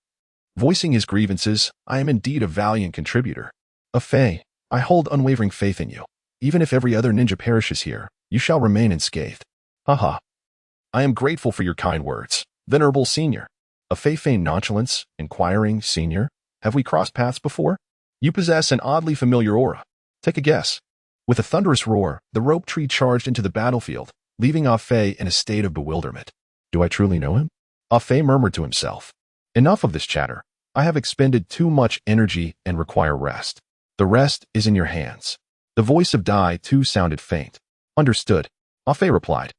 Voicing his grievances, I am indeed a valiant contributor. A Fei, I hold unwavering faith in you. Even if every other ninja perishes here, you shall remain unscathed. Haha. I am grateful for your kind words, venerable senior. A Fei feigned nonchalance, inquiring, senior, have we crossed paths before? You possess an oddly familiar aura. Take a guess. With a thunderous roar, the rope tree charged into the battlefield, leaving Ah Fei in a state of bewilderment. Do I truly know him? Ah Fei murmured to himself. Enough of this chatter. I have expended too much energy and require rest. The rest is in your hands. The voice of Dai, too, sounded faint. Understood. Ah Fei replied,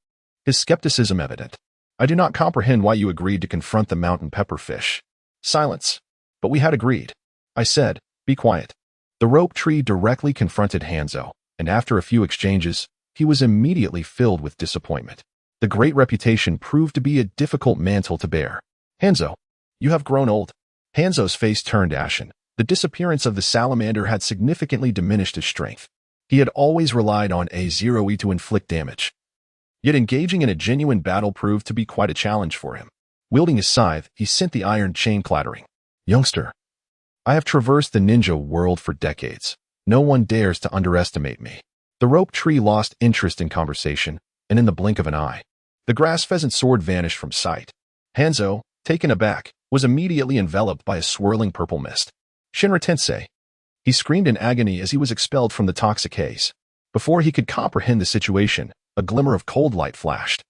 his skepticism evident. I do not comprehend why you agreed to confront the mountain pepperfish. Silence. But we had agreed. I said, be quiet. The rope tree directly confronted Hanzo, and after a few exchanges, he was immediately filled with disappointment. The great reputation proved to be a difficult mantle to bear. Hanzo, you have grown old. Hanzo's face turned ashen. The disappearance of the salamander had significantly diminished his strength. He had always relied on A0E to inflict damage. Yet engaging in a genuine battle proved to be quite a challenge for him. Wielding his scythe, he sent the iron chain clattering. Youngster, I have traversed the ninja world for decades. No one dares to underestimate me. The rope tree lost interest in conversation, and in the blink of an eye, the grass pheasant sword vanished from sight. Hanzo, taken aback, was immediately enveloped by a swirling purple mist. Shinra Tensei. He screamed in agony as he was expelled from the toxic haze. Before he could comprehend the situation, a glimmer of cold light flashed,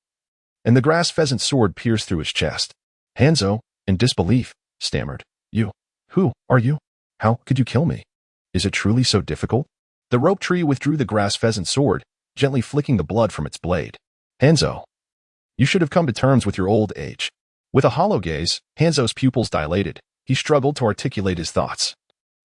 and the grass pheasant sword pierced through his chest. Hanzo, in disbelief, stammered, You, who are you? How could you kill me? Is it truly so difficult? The rope tree withdrew the grass pheasant sword, gently flicking the blood from its blade. Hanzo, you should have come to terms with your old age. With a hollow gaze, Hanzo's pupils dilated. He struggled to articulate his thoughts,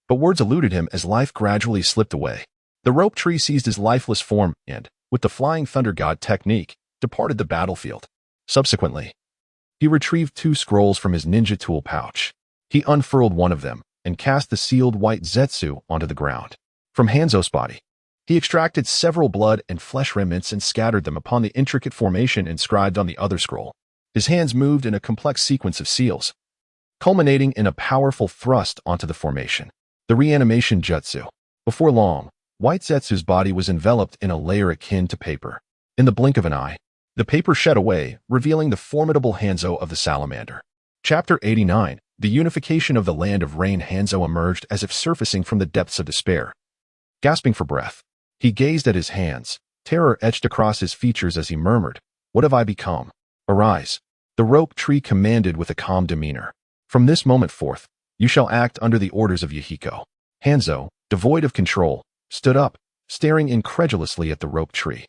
but words eluded him as life gradually slipped away. The rope tree seized his lifeless form and, with the flying thunder god technique, departed the battlefield. Subsequently, he retrieved 2 scrolls from his ninja tool pouch. He unfurled one of them and cast the sealed white zetsu onto the ground. From Hanzo's body, he extracted several blood and flesh remnants and scattered them upon the intricate formation inscribed on the other scroll. His hands moved in a complex sequence of seals, culminating in a powerful thrust onto the formation. The reanimation jutsu. Before long, White Zetsu's body was enveloped in a layer akin to paper. In the blink of an eye, the paper shed away, revealing the formidable Hanzo of the salamander. Chapter 89. The unification of the land of Rain. Hanzo emerged as if surfacing from the depths of despair. Gasping for breath, he gazed at his hands. Terror etched across his features as he murmured, What have I become? Arise. The rope tree commanded with a calm demeanor. From this moment forth, you shall act under the orders of Yahiko. Hanzo, devoid of control, stood up, staring incredulously at the rope tree.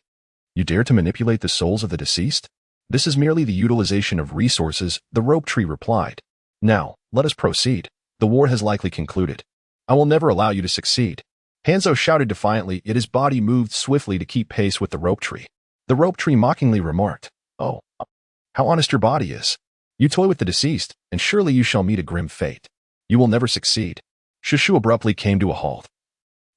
You dare to manipulate the souls of the deceased? This is merely the utilization of resources, the rope tree replied. Now, let us proceed. The war has likely concluded. I will never allow you to succeed. Hanzo shouted defiantly, yet his body moved swiftly to keep pace with the rope tree. The rope tree mockingly remarked, Oh, how honest your body is. You toy with the deceased, and surely you shall meet a grim fate. You will never succeed. Shenshu abruptly came to a halt,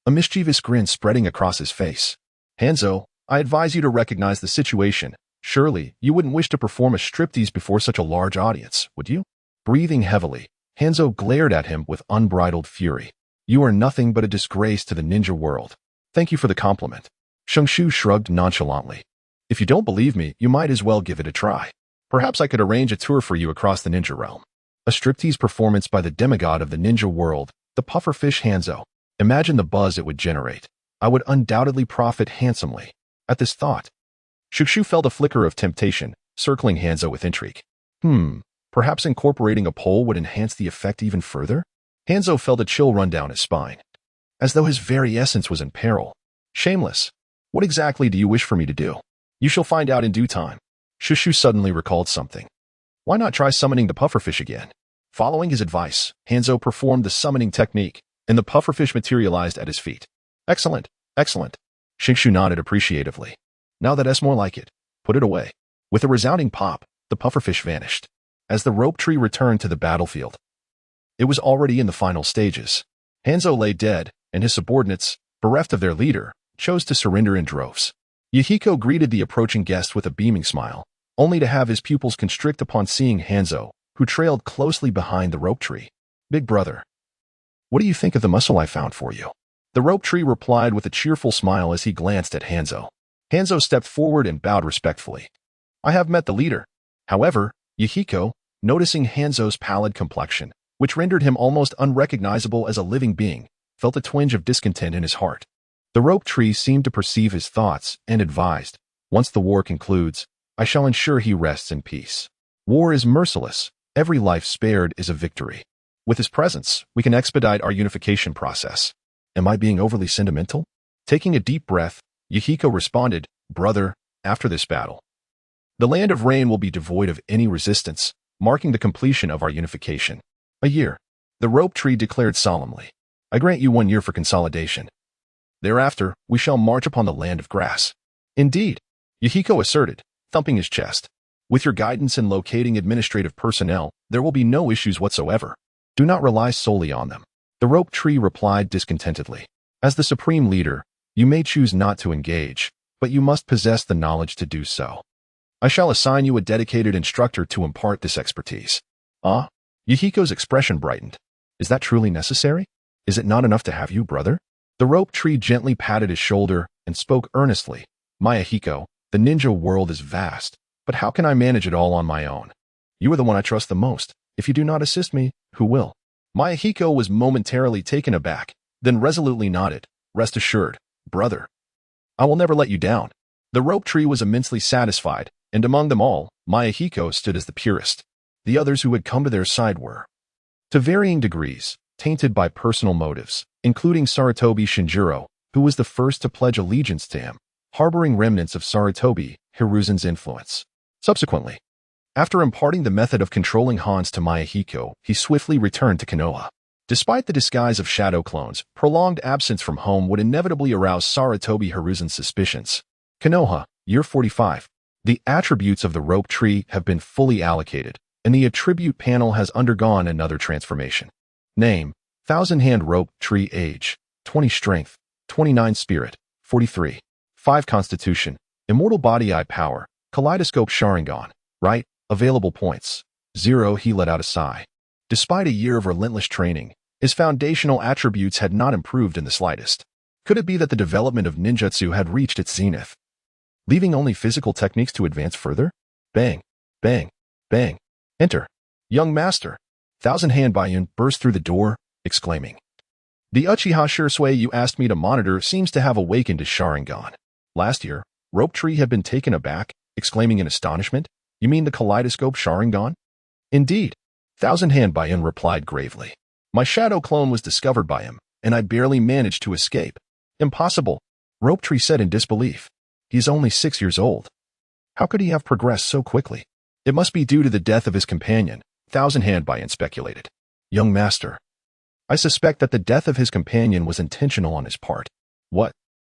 a mischievous grin spreading across his face. Hanzo, I advise you to recognize the situation. Surely, you wouldn't wish to perform a striptease before such a large audience, would you? Breathing heavily, Hanzo glared at him with unbridled fury. You are nothing but a disgrace to the ninja world. Thank you for the compliment. Shenshu shrugged nonchalantly. If you don't believe me, you might as well give it a try. Perhaps I could arrange a tour for you across the ninja realm. A striptease performance by the demigod of the ninja world, the pufferfish Hanzo. Imagine the buzz it would generate. I would undoubtedly profit handsomely. At this thought, Shenshu felt a flicker of temptation, circling Hanzo with intrigue. Perhaps incorporating a pole would enhance the effect even further? Hanzo felt a chill run down his spine, as though his very essence was in peril. Shameless. What exactly do you wish for me to do? You shall find out in due time. Shenshu suddenly recalled something. Why not try summoning the pufferfish again? Following his advice, Hanzo performed the summoning technique, and the pufferfish materialized at his feet. Excellent, excellent. Shenshu nodded appreciatively. Now that's more like it. Put it away. With a resounding pop, the pufferfish vanished. As the rope tree returned to the battlefield, It was already in the final stages. Hanzo lay dead, and his subordinates, bereft of their leader, chose to surrender in droves. Yahiko greeted the approaching guest with a beaming smile, only to have his pupils constrict upon seeing Hanzo, who trailed closely behind the rope tree. "Big brother, what do you think of the muscle I found for you?" The rope tree replied with a cheerful smile as he glanced at Hanzo. Hanzo stepped forward and bowed respectfully. "I have met the leader." However, Yahiko, noticing Hanzo's pallid complexion, which rendered him almost unrecognizable as a living being, felt a twinge of discontent in his heart. The rope tree seemed to perceive his thoughts and advised, "Once the war concludes, I shall ensure he rests in peace. War is merciless. Every life spared is a victory. With his presence, we can expedite our unification process." Am I being overly sentimental? Taking a deep breath, Yahiko responded, "Brother, after this battle, the land of Rain will be devoid of any resistance, marking the completion of our unification. A year," the rope tree declared solemnly. "I grant you 1 year for consolidation. Thereafter, we shall march upon the land of grass." "Indeed," Yahiko asserted, thumping his chest. "With your guidance in locating administrative personnel, there will be no issues whatsoever. Do not rely solely on them." The rope tree replied discontentedly. "As the supreme leader, you may choose not to engage, but you must possess the knowledge to do so. I shall assign you a dedicated instructor to impart this expertise." "Ah?" Yahiko's expression brightened. "Is that truly necessary? Is it not enough to have you, brother?" The rope tree gently patted his shoulder and spoke earnestly. "My Yahiko, the ninja world is vast, but how can I manage it all on my own? You are the one I trust the most. If you do not assist me, who will?" Mayahiko was momentarily taken aback, then resolutely nodded. "Rest assured, brother. I will never let you down." The rope tree was immensely satisfied, and among them all, Mayahiko stood as the purest. The others who had come to their side were, to varying degrees, tainted by personal motives, including Sarutobi Shinjiro, who was the first to pledge allegiance to him, harboring remnants of Sarutobi Hiruzen's influence. Subsequently, after imparting the method of controlling Hans to Mayahiko, he swiftly returned to Konoha. Despite the disguise of shadow clones, prolonged absence from home would inevitably arouse Sarutobi Hiruzen's suspicions. Konoha, Year 45. The attributes of the rope tree have been fully allocated, and the attribute panel has undergone another transformation. Name: Thousand Hand Rope Tree. Age: 20 Strength, 29 Spirit, 43. 5 Constitution, Immortal Body Eye Power, Kaleidoscope Sharingan. Right. Available points: 0. He let out a sigh. Despite a year of relentless training, his foundational attributes had not improved in the slightest. Could it be that the development of ninjutsu had reached its zenith, leaving only physical techniques to advance further? Bang, bang, bang. Enter. Young master. Thousand Hand Bayun burst through the door, exclaiming, "The Uchiha Shursui you asked me to monitor seems to have awakened his Sharingan." Last year, Rope Tree had been taken aback, exclaiming in astonishment, "You mean the Kaleidoscope Sharingan?" "Indeed," Thousand Hand Bayun replied gravely. "My shadow clone was discovered by him, and I barely managed to escape." "Impossible," Rope Tree said in disbelief. "He is only 6 years old. How could he have progressed so quickly?" "It must be due to the death of his companion," Thousand Hand Bayun speculated. "Young master, I suspect that the death of his companion was intentional on his part." "What?"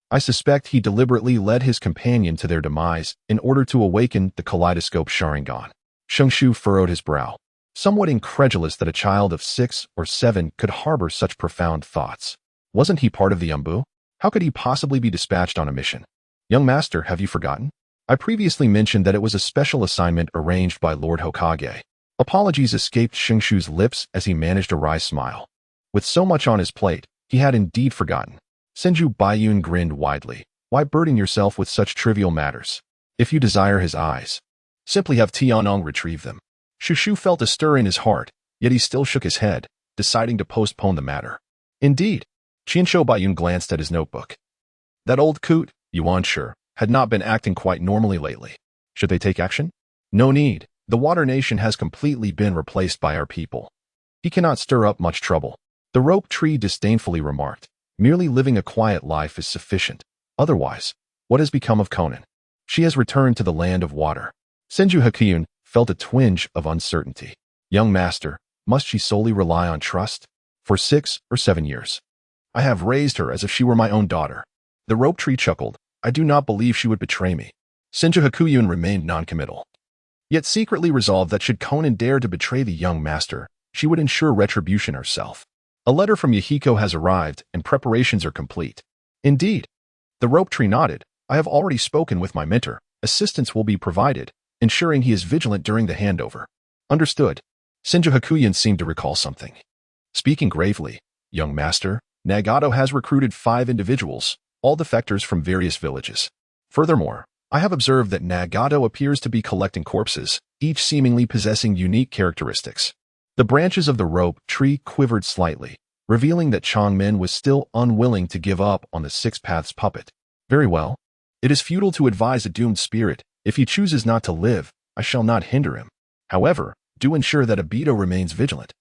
"I suspect he deliberately led his companion to their demise in order to awaken the Kaleidoscope Sharingan." Shenshu furrowed his brow, somewhat incredulous that a child of 6 or 7 could harbor such profound thoughts. Wasn't he part of the Umbu? How could he possibly be dispatched on a mission? "Young master, have you forgotten? I previously mentioned that it was a special assignment arranged by Lord Hokage." Apologies escaped Shenshu's lips as he managed a wry smile. With so much on his plate, he had indeed forgotten. Senju Bayun grinned widely. "Why burden yourself with such trivial matters? If you desire his eyes, simply have Tianong retrieve them." Shushu felt a stir in his heart, yet he still shook his head, deciding to postpone the matter. "Indeed." Qinsho Bayun glanced at his notebook. "That old coot, Yuan Shi, had not been acting quite normally lately. Should they take action?" "No need. The Water Nation has completely been replaced by our people. He cannot stir up much trouble." The rope tree disdainfully remarked. "Merely living a quiet life is sufficient. Otherwise, what has become of Conan?" "She has returned to the land of water." Senju Hakuyun felt a twinge of uncertainty. "Young master, must she solely rely on trust? For 6 or 7 years. I have raised her as if she were my own daughter." The rope tree chuckled. "I do not believe she would betray me." Senju Hakuyun remained noncommittal, yet secretly resolved that should Conan dare to betray the young master, She would ensure retribution herself. A letter from Yahiko has arrived and preparations are complete. Indeed. The rope tree nodded. I have already spoken with my mentor. Assistance will be provided, ensuring he is vigilant during the handover. Understood. Senju Hakuyan seemed to recall something. Speaking gravely, young master, Nagato has recruited 5 individuals, all defectors from various villages. Furthermore, I have observed that Nagato appears to be collecting corpses, each seemingly possessing unique characteristics. The branches of the rope tree quivered slightly, revealing that Changmin was still unwilling to give up on the Six Paths puppet. Very well. It is futile to advise a doomed spirit. If he chooses not to live, I shall not hinder him. However, do ensure that Obito remains vigilant.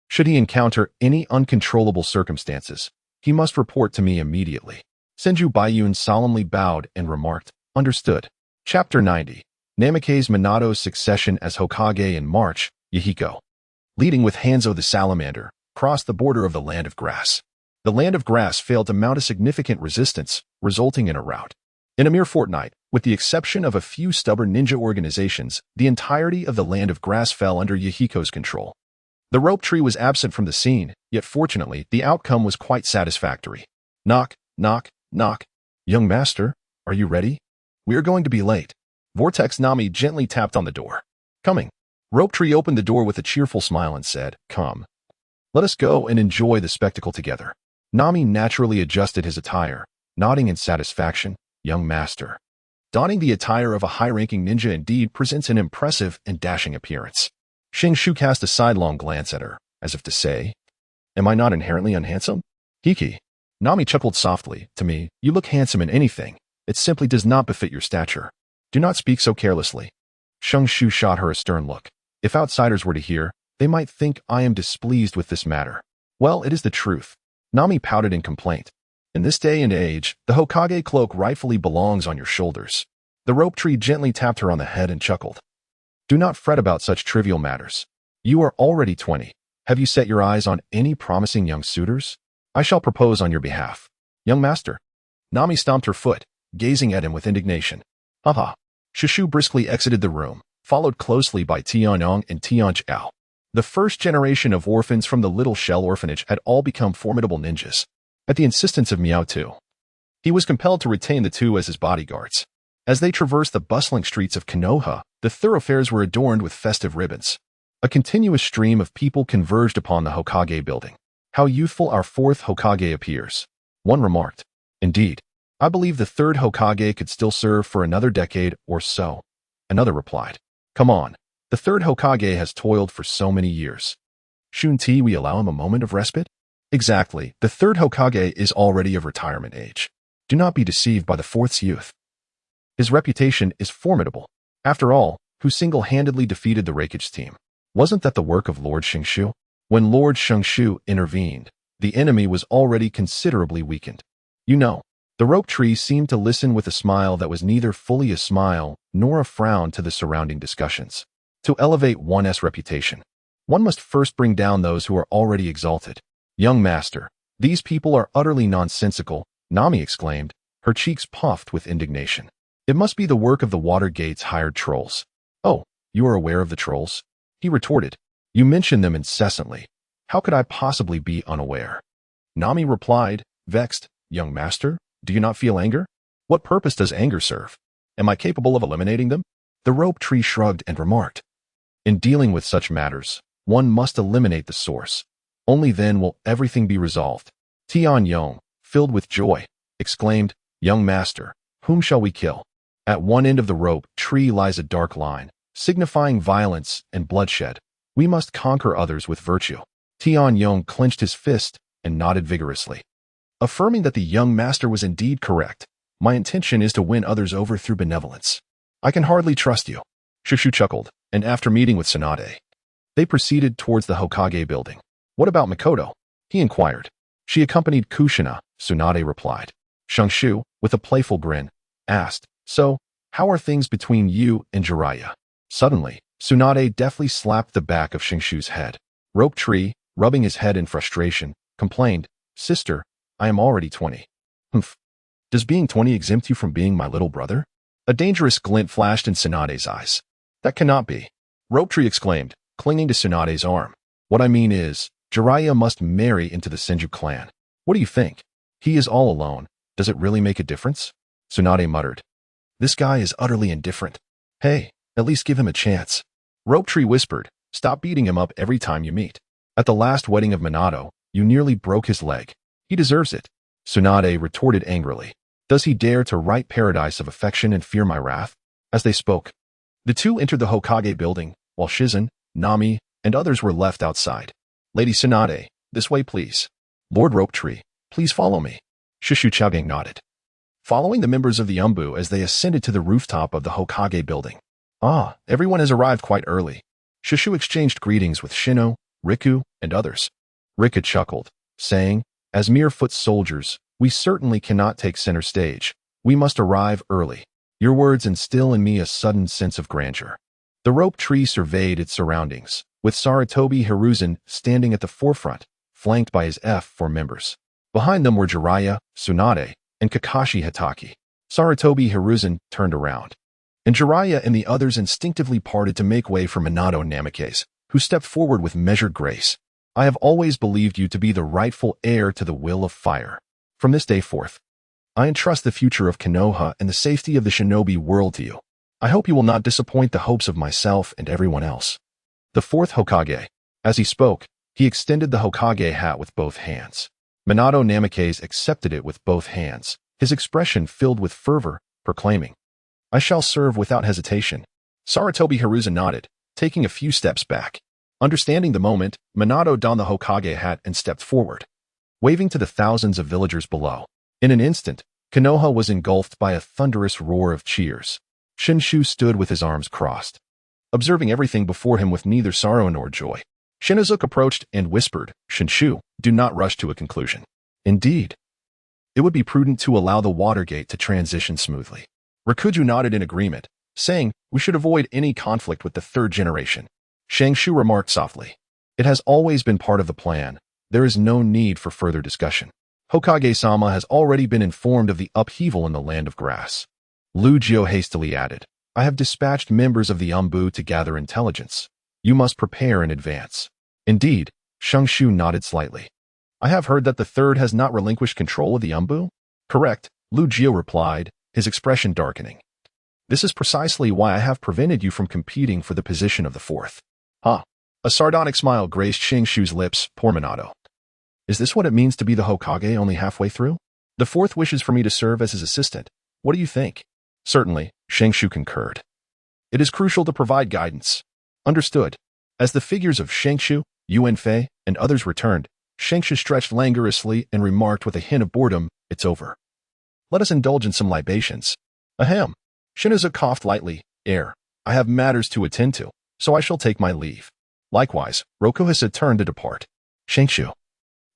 Should he encounter any uncontrollable circumstances, he must report to me immediately. Senju Baiyun solemnly bowed and remarked, understood. Chapter 90. Namake's Minato's succession as Hokage in March, Yahiko, leading with Hanzo the Salamander, crossed the border of the Land of Grass. The Land of Grass failed to mount a significant resistance, resulting in a rout. In a mere fortnight, with the exception of a few stubborn ninja organizations, the entirety of the Land of Grass fell under Yahiko's control. The rope tree was absent from the scene, yet fortunately, the outcome was quite satisfactory. Knock, knock, knock. Young master, are you ready? We are going to be late. Vortex Nami gently tapped on the door. Coming. Rope tree opened the door with a cheerful smile and said, come. Let us go and enjoy the spectacle together. Nami naturally adjusted his attire, nodding in satisfaction. Young master. Donning the attire of a high-ranking ninja indeed presents an impressive and dashing appearance. Shenshu cast a sidelong glance at her, as if to say, am I not inherently unhandsome? Hiki. Nami chuckled softly. To me, you look handsome in anything. It simply does not befit your stature. Do not speak so carelessly. Shenshu shot her a stern look. If outsiders were to hear, they might think I am displeased with this matter. Well, it is the truth. Nami pouted in complaint. In this day and age, the Hokage cloak rightfully belongs on your shoulders. The rope tree gently tapped her on the head and chuckled. Do not fret about such trivial matters. You are already 20. Have you set your eyes on any promising young suitors? I shall propose on your behalf. Young master. Nami stomped her foot, gazing at him with indignation. Haha. Shushu briskly exited the room, followed closely by Tianyong and Tianchao. The first generation of orphans from the Little Shell Orphanage had all become formidable ninjas. At the insistence of Miao Tu, he was compelled to retain the two as his bodyguards. As they traversed the bustling streets of Konoha, the thoroughfares were adorned with festive ribbons. A continuous stream of people converged upon the Hokage building. How youthful our 4th Hokage appears. One remarked. Indeed, I believe the 3rd Hokage could still serve for another decade or so. Another replied. Come on, the 3rd Hokage has toiled for so many years. Shouldn't we allow him a moment of respite? Exactly, the 3rd Hokage is already of retirement age. Do not be deceived by the 4th's youth. His reputation is formidable. After all, who single-handedly defeated the Raikage team? Wasn't that the work of Lord Shenshu? When Lord Shenshu intervened, the enemy was already considerably weakened. You know, the rope tree seemed to listen with a smile that was neither fully a smile nor a frown to the surrounding discussions. To elevate one's reputation, one must first bring down those who are already exalted. Young master, these people are utterly nonsensical, Nami exclaimed, her cheeks puffed with indignation. It must be the work of the Watergate's hired trolls. Oh, you are aware of the trolls? He retorted. You mention them incessantly. How could I possibly be unaware? Nami replied, vexed, young master, do you not feel anger? What purpose does anger serve? Am I capable of eliminating them? The rope tree shrugged and remarked. In dealing with such matters, one must eliminate the source. Only then will everything be resolved. Tianyong, filled with joy, exclaimed, young master, whom shall we kill? At one end of the rope tree lies a dark line, signifying violence and bloodshed. We must conquer others with virtue. Tianyong clenched his fist and nodded vigorously, affirming that the young master was indeed correct. My intention is to win others over through benevolence. I can hardly trust you. Shushu chuckled, and after meeting with Tsunade, they proceeded towards the Hokage building. What about Mikoto? He inquired. She accompanied Kushina, Tsunade replied. Shenshu, with a playful grin, asked, so, how are things between you and Jiraiya? Suddenly, Tsunade deftly slapped the back of Shenshu's head. Rope tree, rubbing his head in frustration, complained, sister, I am already 20. Humph. Does being 20 exempt you from being my little brother? A dangerous glint flashed in Tsunade's eyes. That cannot be. Rope tree exclaimed, clinging to Tsunade's arm. What I mean is, Jiraiya must marry into the Senju clan. What do you think? He is all alone. Does it really make a difference? Tsunade muttered. This guy is utterly indifferent. Hey, at least give him a chance. Rope Tree whispered, stop beating him up every time you meet. At the last wedding of Minato, you nearly broke his leg. He deserves it. Tsunade retorted angrily. Does he dare to write paradise of affection and fear my wrath? As they spoke, the two entered the Hokage building, while Shizen, Nami, and others were left outside. Lady Tsunade, this way please. Lord Rope Tree, please follow me. Shushu Chugging nodded, following the members of the Umbu as they ascended to the rooftop of the Hokage building. Ah, everyone has arrived quite early. Shushu exchanged greetings with Shino, Riku, and others. Rika chuckled, saying, as mere foot soldiers, we certainly cannot take center stage. We must arrive early. Your words instill in me a sudden sense of grandeur. The Rope Tree surveyed its surroundings, with Sarutobi Hiruzen standing at the forefront, flanked by his F4 members. Behind them were Jiraiya, Tsunade, and Kakashi Hatake. Sarutobi Hiruzen turned around, and Jiraiya and the others instinctively parted to make way for Minato Namikaze, who stepped forward with measured grace. I have always believed you to be the rightful heir to the will of fire. From this day forth, I entrust the future of Konoha and the safety of the shinobi world to you. I hope you will not disappoint the hopes of myself and everyone else. The fourth Hokage. As he spoke, he extended the Hokage hat with both hands. Minato Namikaze accepted it with both hands, his expression filled with fervor, proclaiming, I shall serve without hesitation. Sarutobi Hiruzen nodded, taking a few steps back. Understanding the moment, Minato donned the Hokage hat and stepped forward, waving to the thousands of villagers below. In an instant, Konoha was engulfed by a thunderous roar of cheers. Shenshu stood with his arms crossed, observing everything before him with neither sorrow nor joy. Shinazuke approached and whispered, Shenshu, do not rush to a conclusion. Indeed, it would be prudent to allow the Watergate to transition smoothly. Rikuju nodded in agreement, saying, we should avoid any conflict with the third generation. Shenshu remarked softly, it has always been part of the plan. There is no need for further discussion. Hokage-sama has already been informed of the upheaval in the Land of Grass. Lu Jio hastily added, I have dispatched members of the Umbu to gather intelligence. You must prepare in advance. Indeed, Shenshu nodded slightly. I have heard that the third has not relinquished control of the Umbu? Correct, Lu Jio replied, his expression darkening. This is precisely why I have prevented you from competing for the position of the fourth. Huh. A sardonic smile graced Shenshu's lips. Poor Minato. Is this what it means to be the Hokage only halfway through? The fourth wishes for me to serve as his assistant. What do you think? Certainly, Shenshu concurred. It is crucial to provide guidance. Understood. As the figures of Shenshu, Yuanfei, and others returned, Shenshu stretched languorously and remarked with a hint of boredom, it's over. Let us indulge in some libations. Ahem. Shinazuke coughed lightly. I have matters to attend to, so I shall take my leave. Likewise, Rokuhisa turned to depart. Shenshu.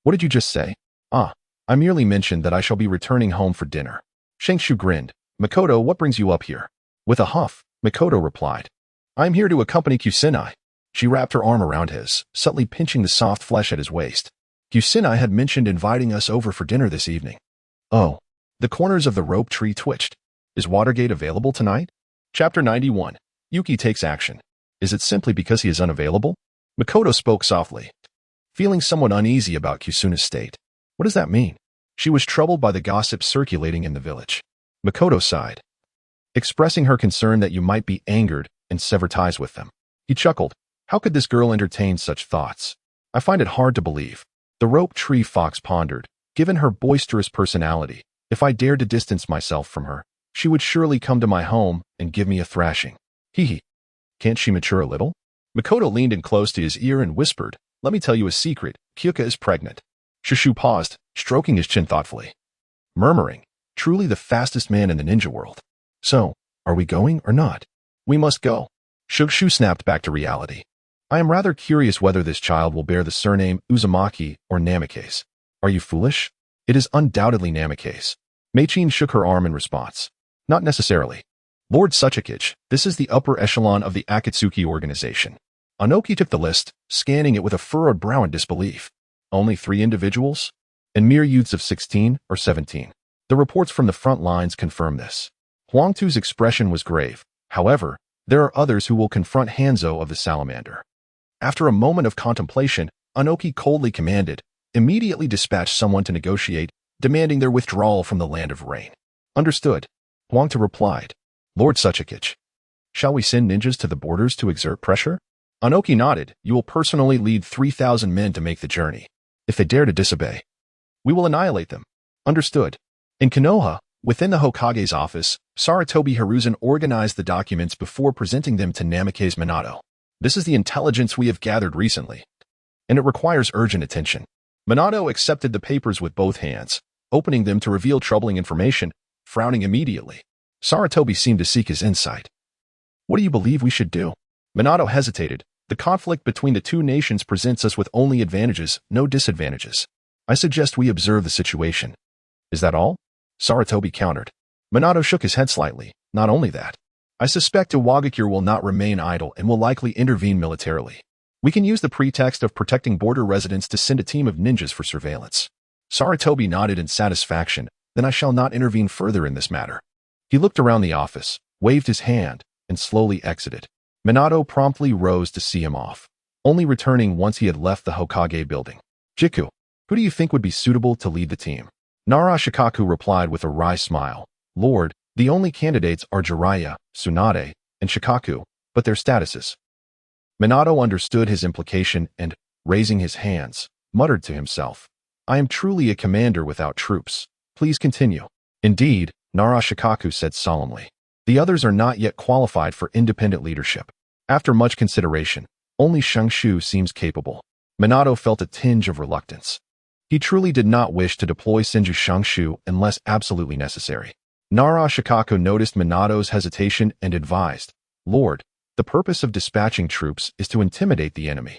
What did you just say? I merely mentioned that I shall be returning home for dinner. Shenshu grinned. Mikoto, what brings you up here? With a huff, Mikoto replied. I am here to accompany Kusinai. She wrapped her arm around his, subtly pinching the soft flesh at his waist. Kusinai had mentioned inviting us over for dinner this evening. Oh. The corners of the Rope Tree twitched. Is Watergate available tonight? Chapter 91. Yuki takes action. Is it simply because he is unavailable? Mikoto spoke softly, feeling somewhat uneasy about Kusuna's state. What does that mean? She was troubled by the gossip circulating in the village. Mikoto sighed, expressing her concern that you might be angered and sever ties with them. He chuckled. How could this girl entertain such thoughts? I find it hard to believe. The Rope Tree Fox pondered. Given her boisterous personality, if I dared to distance myself from her, she would surely come to my home and give me a thrashing. Hee. Can't she mature a little? Mikoto leaned in close to his ear and whispered, let me tell you a secret. Kyuka is pregnant. Shushu paused, stroking his chin thoughtfully, murmuring, truly the fastest man in the ninja world. So, are we going or not? We must go. Shushu snapped back to reality. I am rather curious whether this child will bear the surname Uzumaki or Namikaze. Are you foolish? It is undoubtedly Namikaze. Meichin shook her arm in response. Not necessarily. Lord Tsuchikage, this is the upper echelon of the Akatsuki organization. Anoki took the list, scanning it with a furrowed brow in disbelief. Only 3 individuals? And mere youths of 16 or 17. The reports from the front lines confirm this. Huangtu's expression was grave. However, there are others who will confront Hanzo of the Salamander. After a moment of contemplation, Anoki coldly commanded, "Immediately dispatch someone to negotiate, demanding their withdrawal from the land of rain." "Understood," Huangta replied. "Lord Suchikage, shall we send ninjas to the borders to exert pressure?" Anoki nodded. "You will personally lead 3,000 men to make the journey. If they dare to disobey, we will annihilate them." "Understood." In Konoha, within the Hokage's office, Sarutobi Hiruzen organized the documents before presenting them to Namikaze Minato. "This is the intelligence we have gathered recently, and it requires urgent attention." Minato accepted the papers with both hands, opening them to reveal troubling information, frowning immediately. Sarutobi seemed to seek his insight. "What do you believe we should do?" Minato hesitated. "The conflict between the two nations presents us with only advantages, no disadvantages. I suggest we observe the situation." "Is that all?" Sarutobi countered. Minato shook his head slightly. "Not only that. I suspect Iwagakure will not remain idle and will likely intervene militarily. We can use the pretext of protecting border residents to send a team of ninjas for surveillance." Sarutobi nodded in satisfaction. "Then I shall not intervene further in this matter." He looked around the office, waved his hand, and slowly exited. Minato promptly rose to see him off, only returning once he had left the Hokage building. "Jiku, who do you think would be suitable to lead the team?" Nara Shikaku replied with a wry smile. "Lord, the only candidates are Jiraiya, Tsunade, and Shikaku, but their statuses." Minato understood his implication and, raising his hands, muttered to himself, "I am truly a commander without troops. Please continue." "Indeed," Nara Shikaku said solemnly. "The others are not yet qualified for independent leadership. After much consideration, only Shenshu seems capable." Minato felt a tinge of reluctance. He truly did not wish to deploy Senju Shenshu unless absolutely necessary. Nara Shikaku noticed Minato's hesitation and advised, "Lord, the purpose of dispatching troops is to intimidate the enemy,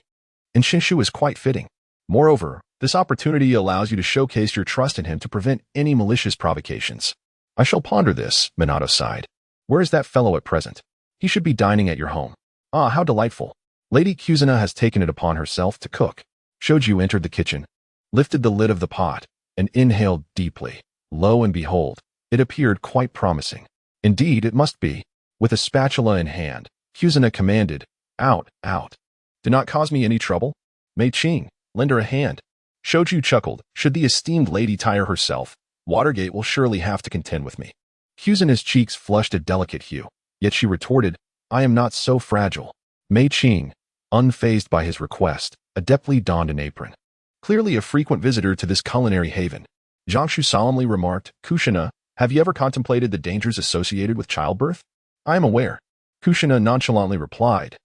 and Shenshu is quite fitting. Moreover, this opportunity allows you to showcase your trust in him to prevent any malicious provocations." "I shall ponder this," Minato sighed. "Where is that fellow at present? He should be dining at your home." "Ah, how delightful. Lady Kuzuna has taken it upon herself to cook." Shoju entered the kitchen, lifted the lid of the pot, and inhaled deeply. Lo and behold, it appeared quite promising. Indeed, it must be. With a spatula in hand, Kuzuna commanded, "Out, out. Do not cause me any trouble. Mei Ching, lend her a hand." Shoju chuckled. "Should the esteemed lady tire herself, Watergate will surely have to contend with me." Kuzuna's cheeks flushed a delicate hue, yet she retorted, "I am not so fragile." Mei Ching, unfazed by his request, adeptly donned an apron. Clearly a frequent visitor to this culinary haven, Jiangshu solemnly remarked, "Kushina, have you ever contemplated the dangers associated with childbirth?" "I am aware." Kushina nonchalantly replied,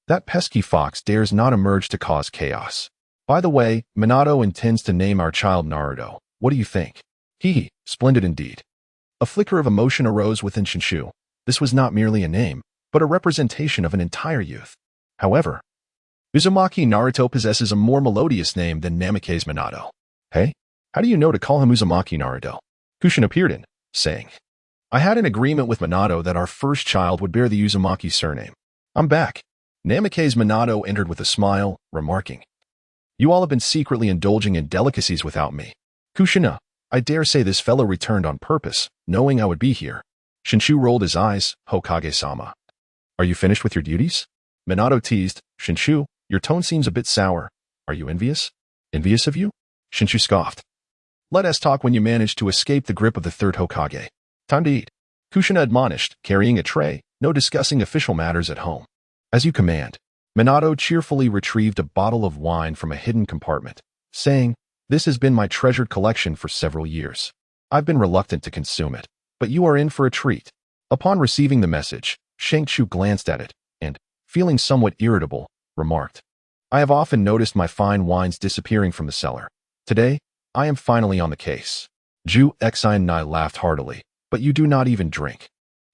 "That pesky fox dares not emerge to cause chaos. By the way, Minato intends to name our child Naruto. What do you think?" "Hee, splendid indeed." A flicker of emotion arose within Shenshu. This was not merely a name, but a representation of an entire youth. However, Uzumaki Naruto possesses a more melodious name than Namikaze Minato. "Hey, how do you know to call him Uzumaki Naruto?" Kushin appeared in, saying, "I had an agreement with Minato that our first child would bear the Uzumaki surname. I'm back." Namikaze Minato entered with a smile, remarking, "You all have been secretly indulging in delicacies without me. Kushina, I dare say this fellow returned on purpose, knowing I would be here." Shenshu rolled his eyes. "Hokage-sama, are you finished with your duties?" Minato teased, "Shenshu, your tone seems a bit sour. Are you envious?" "Envious of you?" Shenshu scoffed. "Let us talk when you manage to escape the grip of the third Hokage. Time to eat." Kushina admonished, carrying a tray, "No discussing official matters at home." "As you command." Minato cheerfully retrieved a bottle of wine from a hidden compartment, saying, "This has been my treasured collection for several years. I've been reluctant to consume it, but you are in for a treat." Upon receiving the message, Shenshu glanced at it, and, feeling somewhat irritable, remarked, "I have often noticed my fine wines disappearing from the cellar. Today, I am finally on the case." Ju Exine and I laughed heartily. "But you do not even drink.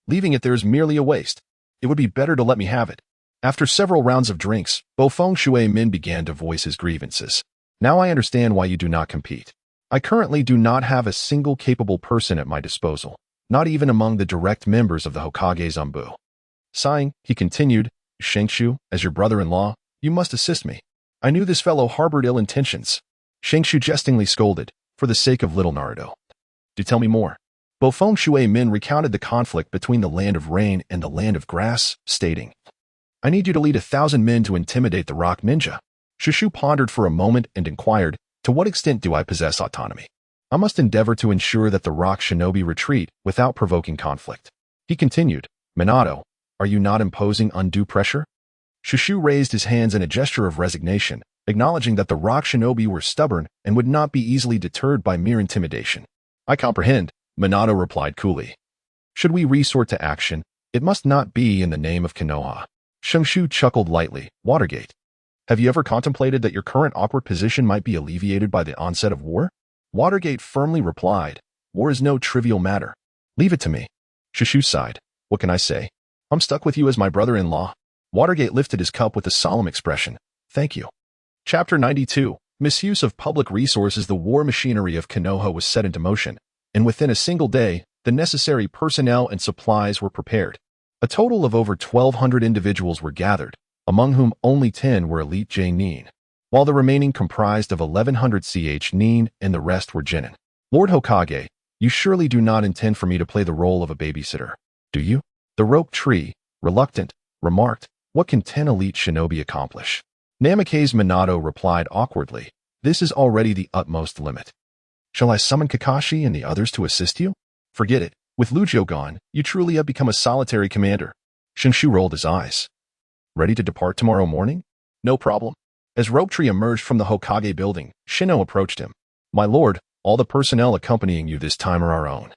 Leaving it there is merely a waste. It would be better to let me have it." After several rounds of drinks, Bofeng Shui Min began to voice his grievances. "Now I understand why you do not compete. I currently do not have a single capable person at my disposal, not even among the direct members of the Hokage Zanbu." Sighing, he continued, "Shenshu, as your brother-in-law, you must assist me. I knew this fellow harbored ill intentions." Shenshu jestingly scolded, "For the sake of little Naruto. Do tell me more." Bofeng Shui Min recounted the conflict between the land of rain and the land of grass, stating, I need you to lead 1,000 men to intimidate the rock ninja. Shenshu pondered for a moment and inquired, to what extent do I possess autonomy? I must endeavor to ensure that the rock shinobi retreat without provoking conflict. He continued, Minato, are you not imposing undue pressure? Shenshu raised his hands in a gesture of resignation, acknowledging that the rock shinobi were stubborn and would not be easily deterred by mere intimidation. I comprehend, Minato replied coolly. Should we resort to action, it must not be in the name of Konoha. Shenshu chuckled lightly, Watergate. Have you ever contemplated that your current awkward position might be alleviated by the onset of war? Watergate firmly replied, war is no trivial matter. Leave it to me. Shenshu sighed. What can I say? I'm stuck with you as my brother-in-law. Watergate lifted his cup with a solemn expression. Thank you. Chapter 92. Misuse of public resources. The war machinery of Konoha was set into motion, and within a single day, the necessary personnel and supplies were prepared. A total of over 1,200 individuals were gathered, among whom only 10 were elite J-nin, while the remaining comprised of 1,100 ch-nin and the rest were genin. Lord Hokage, you surely do not intend for me to play the role of a babysitter, do you? The rope tree, reluctant, remarked, what can 10 elite shinobi accomplish? Namake's Minato replied awkwardly, this is already the utmost limit. Shall I summon Kakashi and the others to assist you? Forget it. With Lucio gone, you truly have become a solitary commander. Shenshu rolled his eyes. Ready to depart tomorrow morning? No problem. As Rope Tree emerged from the Hokage building, Shino approached him. My lord, all the personnel accompanying you this time are our own.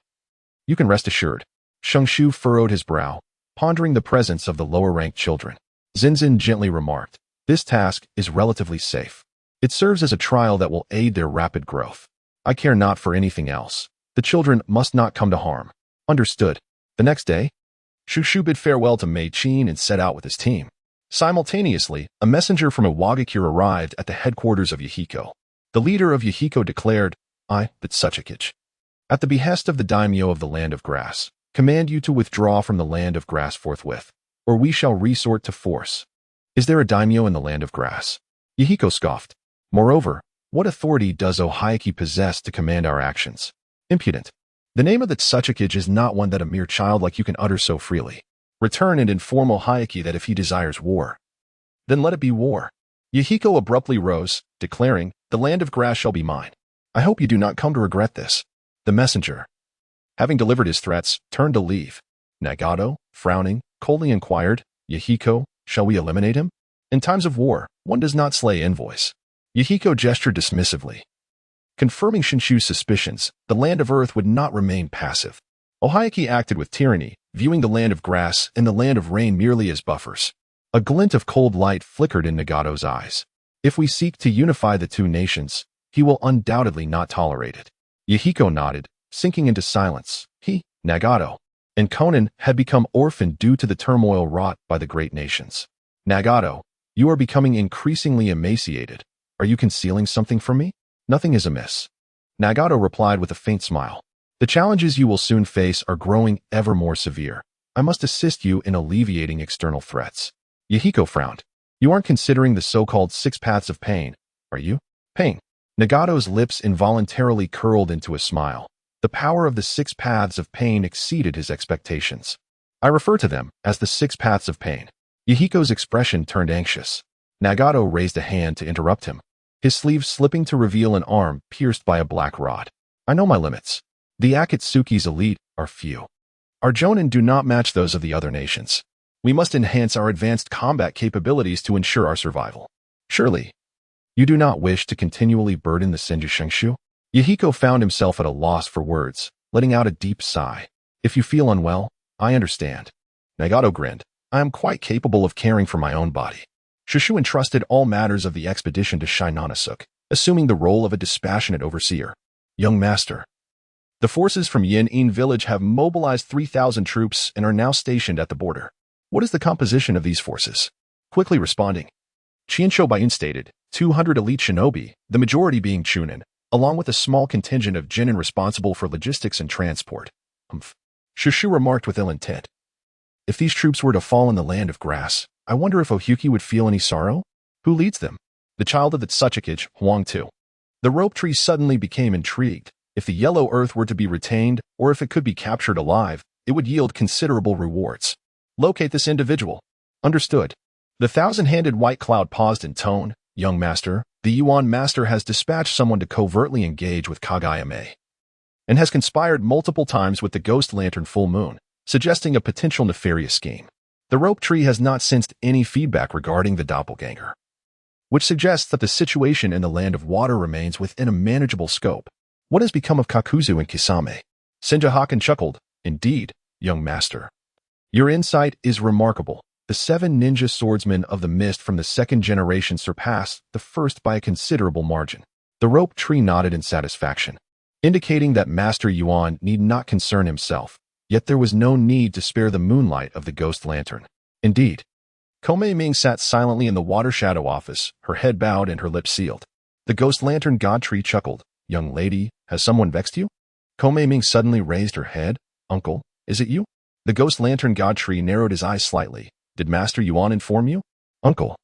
You can rest assured. Shenshu furrowed his brow, pondering the presence of the lower-ranked children. Zinzin gently remarked, this task is relatively safe. It serves as a trial that will aid their rapid growth. I care not for anything else. The children must not come to harm. Understood. The next day, Shenshu bid farewell to Mei-chin and set out with his team. Simultaneously, a messenger from Iwagakure arrived at the headquarters of Yahiko. The leader of Yahiko declared, I, Bitsukage, at the behest of the daimyo of the Land of Grass, command you to withdraw from the Land of Grass forthwith, or we shall resort to force. Is there a daimyo in the Land of Grass? Yahiko scoffed. Moreover, what authority does Ohayaki possess to command our actions? Impudent. The name of the Tsuchikage is not one that a mere child like you can utter so freely. Return and inform Ohayaki that if he desires war, then let it be war. Yahiko abruptly rose, declaring, the Land of Grass shall be mine. I hope you do not come to regret this. The messenger, having delivered his threats, turned to leave. Nagato, frowning, coldly inquired, Yahiko, shall we eliminate him? In times of war, one does not slay envoys. Yahiko gestured dismissively. Confirming Shenshu's suspicions, the Land of Earth would not remain passive. Ohayaki acted with tyranny, viewing the Land of Grass and the Land of Rain merely as buffers. A glint of cold light flickered in Nagato's eyes. If we seek to unify the two nations, he will undoubtedly not tolerate it. Yahiko nodded, sinking into silence. He, Nagato, and Conan had become orphaned due to the turmoil wrought by the great nations. Nagato, you are becoming increasingly emaciated. Are you concealing something from me? Nothing is amiss. Nagato replied with a faint smile. The challenges you will soon face are growing ever more severe. I must assist you in alleviating external threats. Yahiko frowned. You aren't considering the so-called 6 paths of pain, are you? Pain. Nagato's lips involuntarily curled into a smile. The power of the 6 paths of pain exceeded his expectations. I refer to them as the 6 paths of pain. Yahiko's expression turned anxious. Nagato raised a hand to interrupt him, his sleeve slipping to reveal an arm pierced by a black rod. I know my limits. The Akatsuki's elite are few. Our jonin do not match those of the other nations. We must enhance our advanced combat capabilities to ensure our survival. Surely, you do not wish to continually burden the Senju Shenshu? Yahiko found himself at a loss for words, letting out a deep sigh. If you feel unwell, I understand. Nagato grinned. I am quite capable of caring for my own body. Shenshu entrusted all matters of the expedition to Shinonasuke, assuming the role of a dispassionate overseer. Young master. The forces from Yin-In village have mobilized 3,000 troops and are now stationed at the border. What is the composition of these forces? Quickly responding, Chiensho Bayun stated, 200 elite shinobi, the majority being chunin, along with a small contingent of genin responsible for logistics and transport. Shenshu remarked with ill intent. If these troops were to fall in the Land of Grass, I wonder if Ohyuki would feel any sorrow? Who leads them? The child of the Tsuchikage, Huang Tu. The rope tree suddenly became intrigued. If the yellow earth were to be retained, or if it could be captured alive, it would yield considerable rewards. Locate this individual. Understood. The thousand-handed white cloud paused in tone. Young master, the Yuan master has dispatched someone to covertly engage with Kagayame, and has conspired multiple times with the Ghost Lantern Full Moon, suggesting a potential nefarious scheme. The rope tree has not sensed any feedback regarding the doppelganger, which suggests that the situation in the Land of Water remains within a manageable scope. What has become of Kakuzu and Kisame? Senju chuckled. Indeed, young master. Your insight is remarkable. The 7 ninja swordsmen of the mist from the second generation surpassed the first by a considerable margin. The rope tree nodded in satisfaction, indicating that Master Yuan need not concern himself, yet there was no need to spare the moonlight of the ghost lantern. Indeed. Komei Ming sat silently in the water shadow office, her head bowed and her lips sealed. The ghost lantern god tree chuckled. Young lady, has someone vexed you? Komei Ming suddenly raised her head. Uncle, is it you? The ghost lantern god tree narrowed his eyes slightly. Did Master Yuan inform you? Uncle,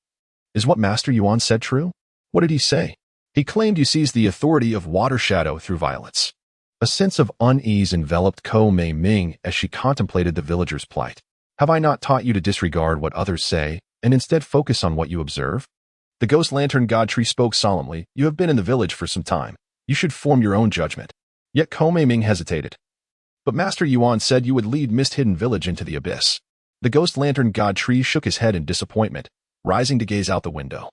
is what Master Yuan said true? What did he say? He claimed you seized the authority of water shadow through violence. A sense of unease enveloped Komei Ming as she contemplated the villager's plight. Have I not taught you to disregard what others say and instead focus on what you observe? The ghost lantern god tree spoke solemnly. You have been in the village for some time. You should form your own judgment. Yet Komei Ming hesitated. But Master Yuan said you would lead Mist-Hidden Village into the abyss. The ghost lantern god tree shook his head in disappointment, rising to gaze out the window.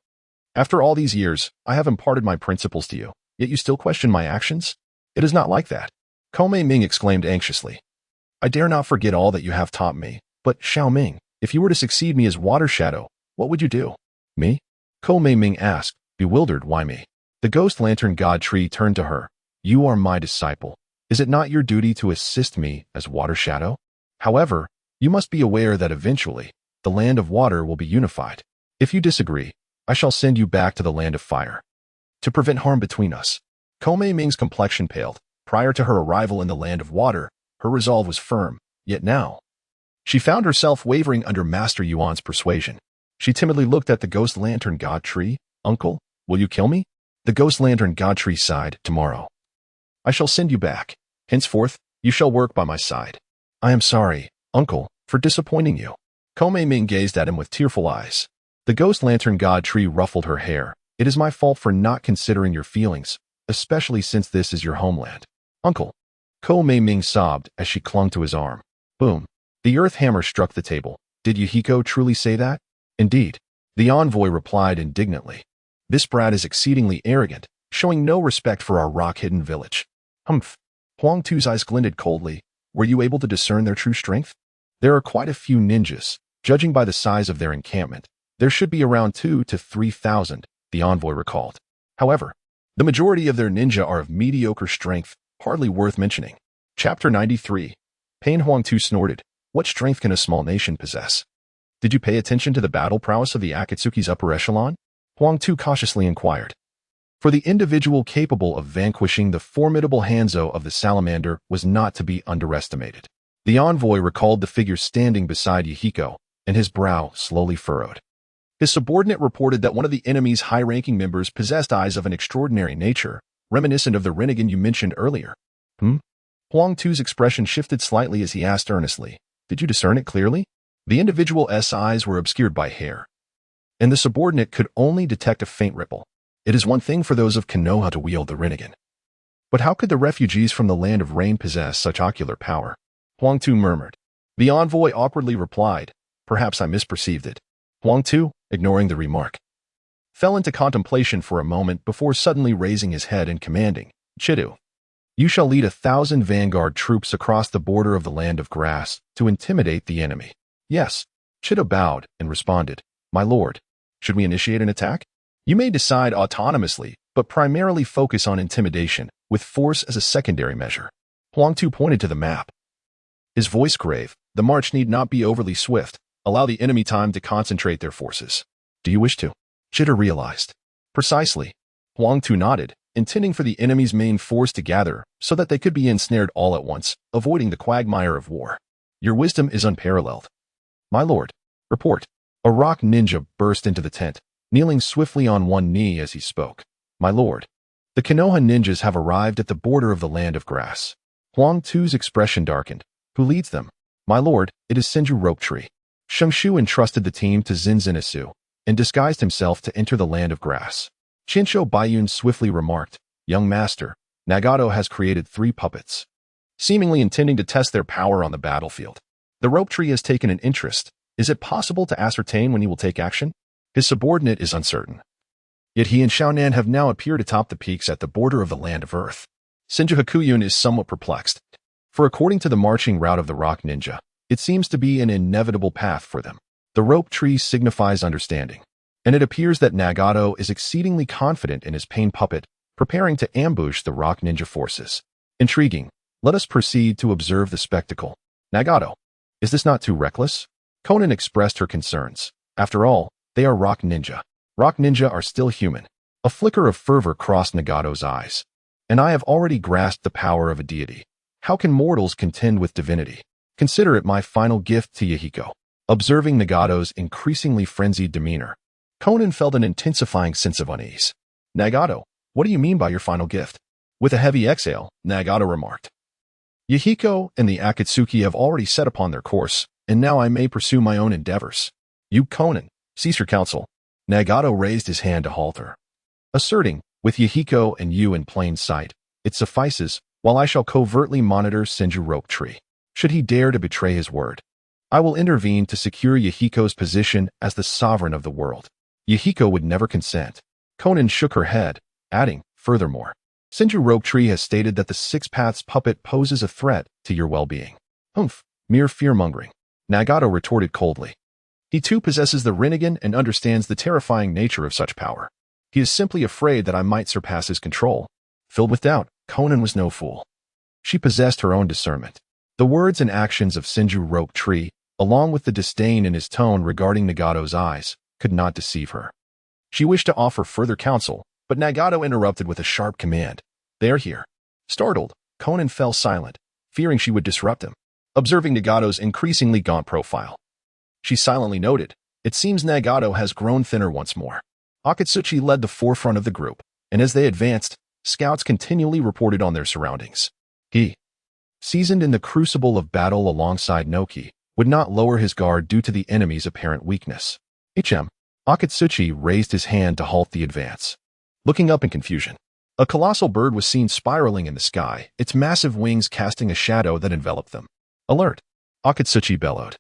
After all these years, I have imparted my principles to you, yet you still question my actions? It is not like that. Komei Ming exclaimed anxiously. I dare not forget all that you have taught me, but Xiao Ming, if you were to succeed me as water shadow, what would you do? Me? Komei Ming asked, bewildered. Why me? The ghost lantern god tree turned to her. You are my disciple. Is it not your duty to assist me as water shadow? However, you must be aware that eventually, the land of water will be unified. If you disagree, I shall send you back to the land of fire. To prevent harm between us. Komei Ming's complexion paled. Prior to her arrival in the land of water, her resolve was firm, yet now, she found herself wavering under Master Yuan's persuasion. She timidly looked at the ghost lantern god tree. Uncle, will you kill me? The ghost lantern god tree sighed. Tomorrow, I shall send you back. Henceforth, you shall work by my side. I am sorry, Uncle, for disappointing you. Komei Ming gazed at him with tearful eyes. The ghost lantern god tree ruffled her hair. It is my fault for not considering your feelings, especially since this is your homeland. Uncle. Komei Ming sobbed as she clung to his arm. Boom. The earth hammer struck the table. Did Yuhiko truly say that? Indeed. The envoy replied indignantly. This brat is exceedingly arrogant, showing no respect for our rock-hidden village. Humph. Huang Tu's eyes glinted coldly. Were you able to discern their true strength? There are quite a few ninjas. Judging by the size of their encampment, there should be around 2,000 to 3,000, the envoy recalled. However, the majority of their ninja are of mediocre strength, hardly worth mentioning. Chapter 93. Pain. Huang Tu snorted. What strength can a small nation possess? Did you pay attention to the battle prowess of the Akatsuki's upper echelon? Huang Tu cautiously inquired. For the individual capable of vanquishing the formidable Hanzo of the salamander was not to be underestimated. The envoy recalled the figure standing beside Yuhiko, and his brow slowly furrowed. His subordinate reported that one of the enemy's high-ranking members possessed eyes of an extraordinary nature, reminiscent of the Rinnegan you mentioned earlier. Huang Tu's expression shifted slightly as he asked earnestly, did you discern it clearly? The individual's eyes were obscured by hair, and the subordinate could only detect a faint ripple. It is one thing for those of Konoha to wield the Rinnegan. But how could the refugees from the land of rain possess such ocular power? Huang Tu murmured. The envoy awkwardly replied, perhaps I misperceived it. Huang Tu, ignoring the remark, fell into contemplation for a moment before suddenly raising his head and commanding, Chidu, you shall lead 1,000 vanguard troops across the border of the land of grass to intimidate the enemy. Yes, Chidu bowed and responded, my lord, should we initiate an attack? You may decide autonomously, but primarily focus on intimidation, with force as a secondary measure. Huang Tu pointed to the map. His voice grave, the march need not be overly swift. Allow the enemy time to concentrate their forces. Do you wish to? Chidu realized. Precisely. Huang Tu nodded, intending for the enemy's main force to gather so that they could be ensnared all at once, avoiding the quagmire of war. Your wisdom is unparalleled. My lord, report. A rock ninja burst into the tent, kneeling swiftly on one knee as he spoke. My lord, the Konoha ninjas have arrived at the border of the land of grass. Huang Tu's expression darkened. Who leads them? My lord, it is Senju Rope Tree. Shenshu entrusted the team to Zinzinisu and disguised himself to enter the land of grass. Shinsho Bayun swiftly remarked, "Young master, Nagato has created 3 puppets, seemingly intending to test their power on the battlefield. The rope tree has taken an interest. Is it possible to ascertain when he will take action? His subordinate is uncertain. Yet he and Xiaonan have now appeared atop the peaks at the border of the land of earth." Senju Hakuyun is somewhat perplexed, for according to the marching route of the rock ninja, it seems to be an inevitable path for them. The rope tree signifies understanding, and it appears that Nagato is exceedingly confident in his pain puppet, preparing to ambush the rock ninja forces. Intriguing. Let us proceed to observe the spectacle. Nagato, is this not too reckless? Conan expressed her concerns. After all, they are rock ninja. Rock ninja are still human. A flicker of fervor crossed Nagato's eyes. And I have already grasped the power of a deity. How can mortals contend with divinity? Consider it my final gift to Yahiko. Observing Nagato's increasingly frenzied demeanor, Conan felt an intensifying sense of unease. Nagato, what do you mean by your final gift? With a heavy exhale, Nagato remarked, Yahiko and the Akatsuki have already set upon their course, and now I may pursue my own endeavors. You, Conan, cease your counsel. Nagato raised his hand to halt her, asserting, with Yahiko and you in plain sight, it suffices, while I shall covertly monitor Senju rope tree. Should he dare to betray his word, I will intervene to secure Yahiko's position as the sovereign of the world. Yahiko would never consent. Conan shook her head, adding, furthermore, Senju rope tree has stated that the 6 Paths puppet poses a threat to your well-being. Humph, mere fear-mongering. Nagato retorted coldly. He too possesses the Rinnegan and understands the terrifying nature of such power. He is simply afraid that I might surpass his control. Filled with doubt, Conan was no fool. She possessed her own discernment. The words and actions of Senju rope tree, along with the disdain in his tone regarding Nagato's eyes, could not deceive her. She wished to offer further counsel, but Nagato interrupted with a sharp command. They are here. Startled, Conan fell silent, fearing she would disrupt him. Observing Nagato's increasingly gaunt profile, she silently noted, it seems Nagato has grown thinner once more. Akatsuki led the forefront of the group, and as they advanced, scouts continually reported on their surroundings. He, seasoned in the crucible of battle alongside Noki, would not lower his guard due to the enemy's apparent weakness. Akatsuki raised his hand to halt the advance. Looking up in confusion, a colossal bird was seen spiraling in the sky, its massive wings casting a shadow that enveloped them. Alert! Akatsuki bellowed.